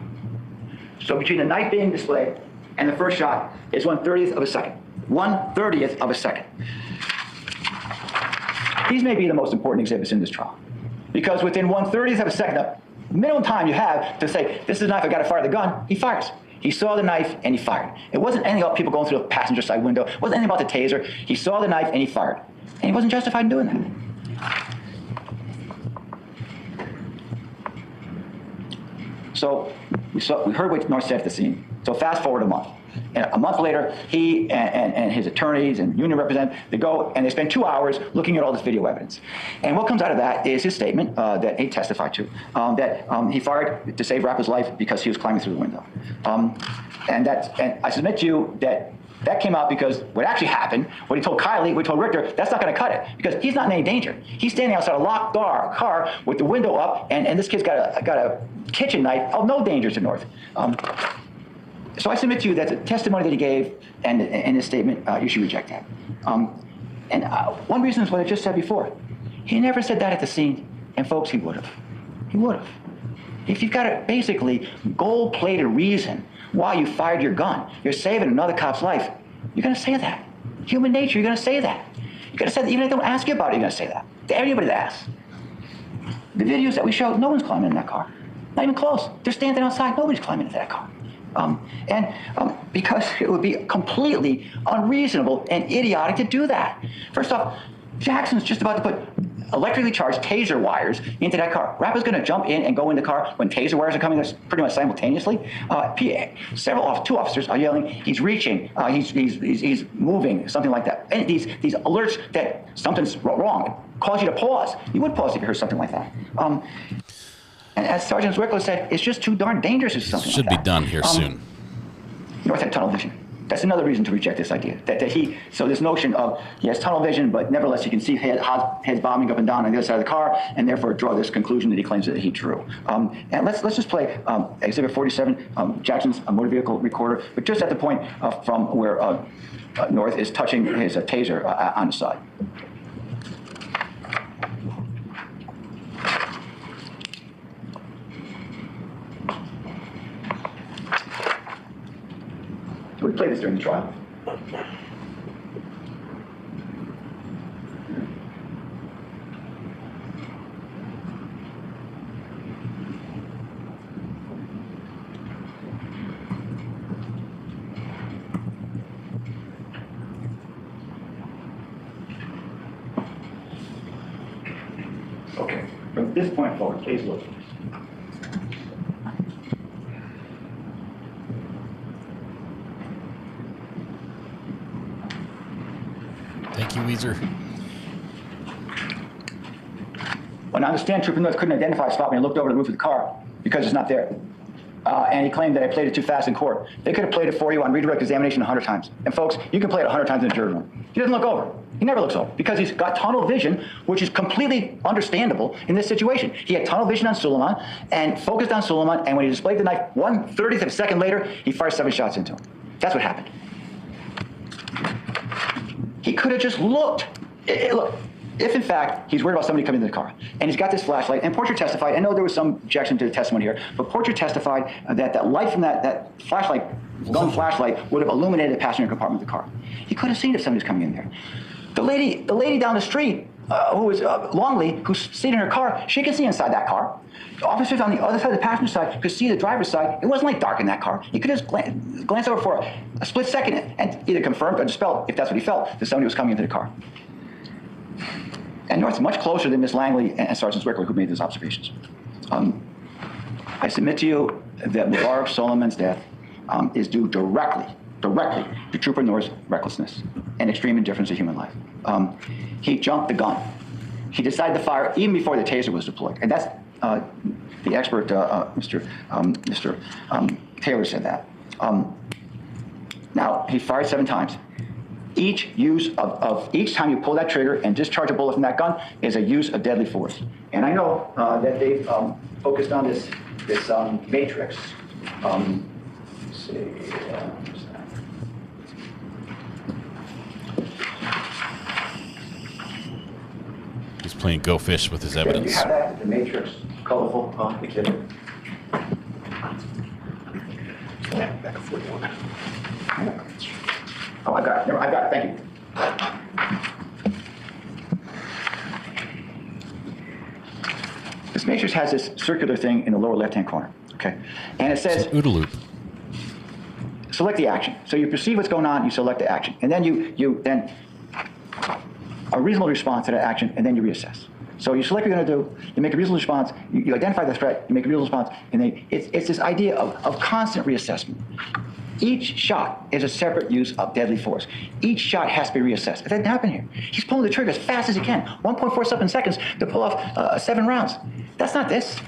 L: So between the knife being displayed and the first shot is 1/30th of a second. 1/30th of a second. These may be the most important exhibits in this trial, because within 1/30th of a second, the minimum time you have to say, this is a knife, I gotta fire the gun, he fires. He saw the knife and he fired. It wasn't anything about people going through the passenger side window. It wasn't anything about the taser. He saw the knife and he fired. And he wasn't justified in doing that. So we heard what North said at the scene. So fast forward a month. And a month later, he and his attorneys and union representatives, they go and they spend 2 hours looking at all this video evidence. And what comes out of that is his statement that he testified to, that he fired to save Rapper's life because he was climbing through the window. And I submit to you that that came out because what actually happened, what he told Kylie, what he told Richter, that's not going to cut it, because he's not in any danger. He's standing outside a locked car with the window up, and this kid's got a kitchen knife. Oh, no danger to North. So I submit to you that the testimony that he gave and in his statement, you should reject that. One reason is what I just said before. He never said that at the scene, and folks, he would have. He would have. If you've got a basically gold-plated reason why you fired your gun, you're saving another cop's life, you're going to say that. Human nature, you're going to say that. You're going to say that even if they don't ask you about it, you're going to say that. To anybody that asks. The videos that we showed, no one's climbing in that car. Not even close. They're standing outside, nobody's climbing into that car. Because it would be completely unreasonable and idiotic to do that. First off, Jackson's just about to put electrically charged taser wires into that car. Rapper's going to jump in and go in the car when taser wires are coming pretty much simultaneously. Two officers are yelling, he's reaching, he's moving, something like that. And these alerts that something's wrong cause you to pause. You would pause if you heard something like that. And as Sergeant Zwickler said, it's just too darn dangerous or something
C: Should
L: like
C: be done here soon.
L: North had tunnel vision. That's another reason to reject this idea. So this notion of he has tunnel vision, but nevertheless he can see heads bobbing up and down on the other side of the car, and therefore draw this conclusion that he claims that he drew. And let's just play Exhibit 47, Jackson's motor vehicle recorder, but just at the point from where North is touching his taser on the side. We played this during the trial. Okay, from this point forward, please look.
C: Thank you, Weezer.
L: Well, I understand Trooper North couldn't identify a spot when he looked over the roof of the car because it's not there. And he claimed that I played it too fast in court. They could have played it for you on redirect examination 100 times. And folks, you can play it 100 times in the jury room. He doesn't look over. He never looks over because he's got tunnel vision, which is completely understandable in this situation. He had tunnel vision on Soulemane and focused on Soulemane, and when he displayed the knife 1/30th of a second later, he fired 7 shots into him. That's what happened. He could have just looked. Look, if in fact he's worried about somebody coming into the car, and he's got this flashlight, and Porcher testified, I know there was some objection to the testimony here, but Porcher testified that that light from that flashlight, gun flashlight, would have illuminated the passenger compartment of the car. He could have seen if somebody was coming in there. The lady down the street, who was Longley, who's sitting in her car, she could see inside that car. The officers on the other side of the passenger side could see the driver's side. It wasn't like dark in that car. He could just glance over for a split second and either confirm or dispel, if that's what he felt, that somebody was coming into the car. And North's much closer than Miss Langley and Sergeant Zwickler, who made those observations. I submit to you that Mubarak Soulemane's death is due directly to Trooper North's recklessness and extreme indifference to human life. He jumped the gun. He decided to fire even before the taser was deployed. And that's the expert, Mr. Taylor said that. Now, he fired 7 times. Each use of each time you pull that trigger and discharge a bullet from that gun is a use of deadly force. And I know that they've focused on this matrix. Let's see.
C: He's playing Go Fish with his evidence.
L: You have that, the matrix, colorful, exhibit. Back at 41. Oh, I got it. I got it. Thank you. This matrix has this circular thing in the lower left-hand corner. Okay, and it says
C: OODA loop.
L: Select the action. So you perceive what's going on, you select the action, and then you then a reasonable response to that action, and then you reassess. So you select what you're going to do, you make a reasonable response, you identify the threat, you make a reasonable response, and then it's this idea of constant reassessment. Each shot is a separate use of deadly force. Each shot has to be reassessed. It didn't happen here. He's pulling the trigger as fast as he can, 1.47 seconds to pull off 7 rounds. That's not this.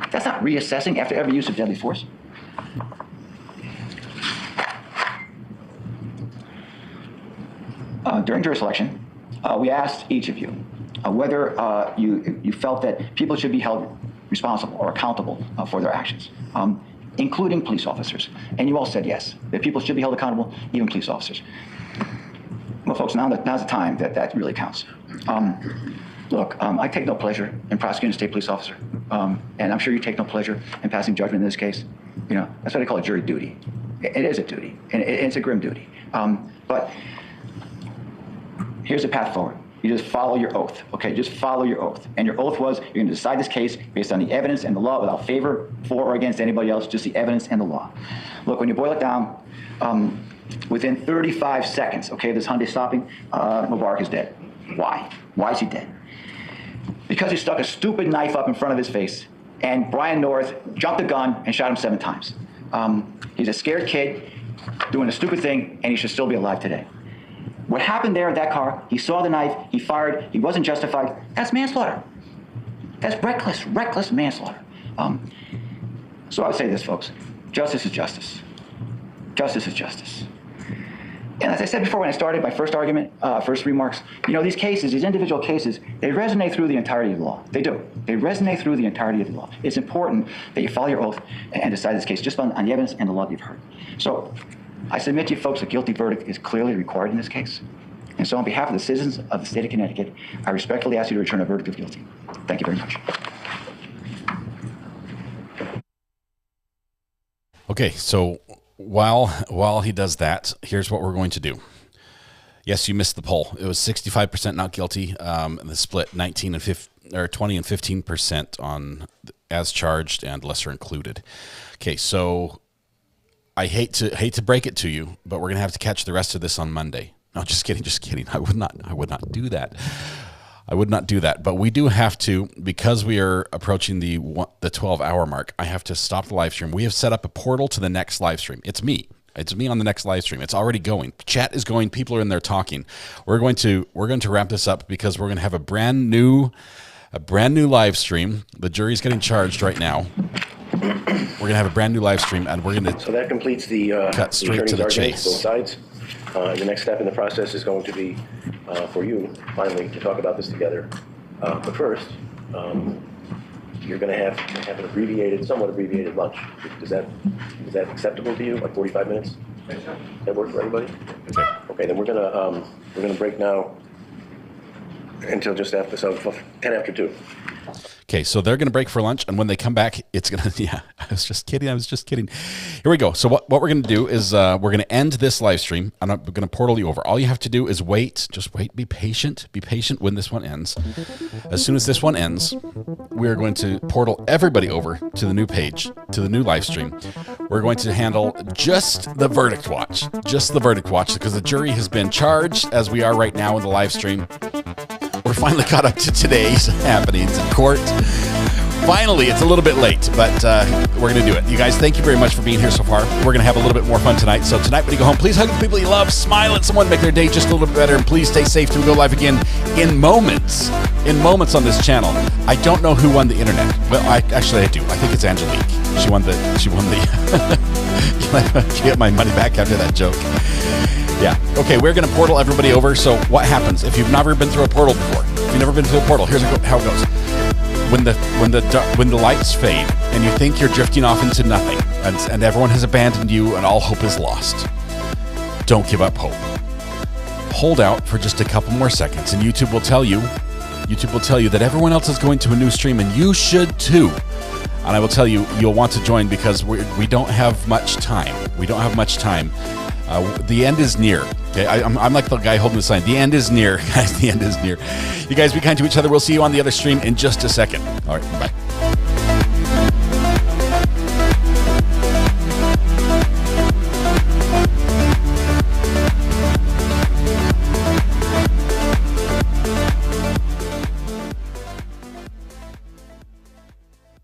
L: That's not reassessing after every use of deadly force. During jury selection, we asked each of you whether you felt that people should be held responsible or accountable for their actions, including police officers. And you all said yes, that people should be held accountable, even police officers. Well, folks, now's the time that really counts. Look, I take no pleasure in prosecuting a state police officer, and I'm sure you take no pleasure in passing judgment in this case. You know, that's what I call a jury duty. It is a duty, and it's a grim duty. But here's the path forward. You just follow your oath, okay? Just follow your oath. And your oath was you're going to decide this case based on the evidence and the law without favor for or against anybody else, just the evidence and the law. Look, when you boil it down, within 35 seconds, okay, this Hyundai stopping, Mubarak is dead. Why? Why is he dead? Because he stuck a stupid knife up in front of his face, and Brian North jumped the gun and shot him 7 times. He's a scared kid doing a stupid thing, and he should still be alive today. What happened there at that car, he saw the knife, he fired, he wasn't justified. That's manslaughter. That's reckless manslaughter. So I would say this, folks. Justice is justice. Justice is justice. And as I said before when I started my first argument, first remarks, you know, these cases, these individual cases, they resonate through the entirety of the law. They do. They resonate through the entirety of the law. It's important that you follow your oath and decide this case just on the evidence and the law that you've heard. So I submit to you folks a guilty verdict is clearly required in this case. And so on behalf of the citizens of the state of Connecticut, I respectfully ask you to return a verdict of guilty. Thank you very much.
C: Okay, so while he does that, here's what we're going to do. Yes, you missed the poll. It was 65% not guilty. The split 20 and 15% on as charged and lesser included. Okay, so I hate to break it to you, but we're gonna have to catch the rest of this on Monday. No, just kidding. I would not do that. I would not do that. But we do have to, because we are approaching the 12-hour mark. I have to stop the live stream. We have set up a portal to the next live stream. It's me. It's me on the next live stream. It's already going. Chat is going. People are in there talking. We're going to wrap this up because we're going to have a brand new live stream. The jury's getting charged right now. We're going to have a brand new live stream, and we're going to
J: So that completes the
C: cut straight to the chase.
J: Both sides. The next step in the process is going to be for you finally to talk about this together. But first, you're going to have an abbreviated, somewhat abbreviated lunch. Is that acceptable to you? Like 45 minutes? That work for everybody? Okay. Okay. Then we're gonna break now until just after 10 after 2.
C: Okay, so they're going to break for lunch, and when they come back, it's going to, yeah, I was just kidding. Here we go. So what we're going to do is we're going to end this live stream, and I'm going to portal you over. All you have to do is wait. Just wait. Be patient when this one ends. As soon as this one ends, we're going to portal everybody over to the new page, to the new live stream. We're going to handle just the verdict watch, because the jury has been charged, as we are right now in the live stream. We're finally caught up to today's happenings in court. Finally, it's a little bit late, but we're going to do it. You guys, thank you very much for being here so far. We're going to have a little bit more fun tonight. So tonight when you go home, please hug the people you love, smile at someone, make their day just a little bit better, and please stay safe till we go live again in moments on this channel. I don't know who won the internet. Well, I do. I think it's Angelique. She won the get my money back after that joke. Yeah. Okay, we're going to portal everybody over. So what happens if you've never been through a portal before? If you've never been through a portal, here's how it goes. When the lights fade and you think you're drifting off into nothing and everyone has abandoned you and all hope is lost, don't give up hope. Hold out for just a couple more seconds and YouTube will tell you that everyone else is going to a new stream and you should too. And I will tell you, you'll want to join because we don't have much time. The end is near. Okay, I'm like the guy holding the sign. The end is near, guys. The end is near. You guys be kind to each other. We'll see you on the other stream in just a second. All right, bye.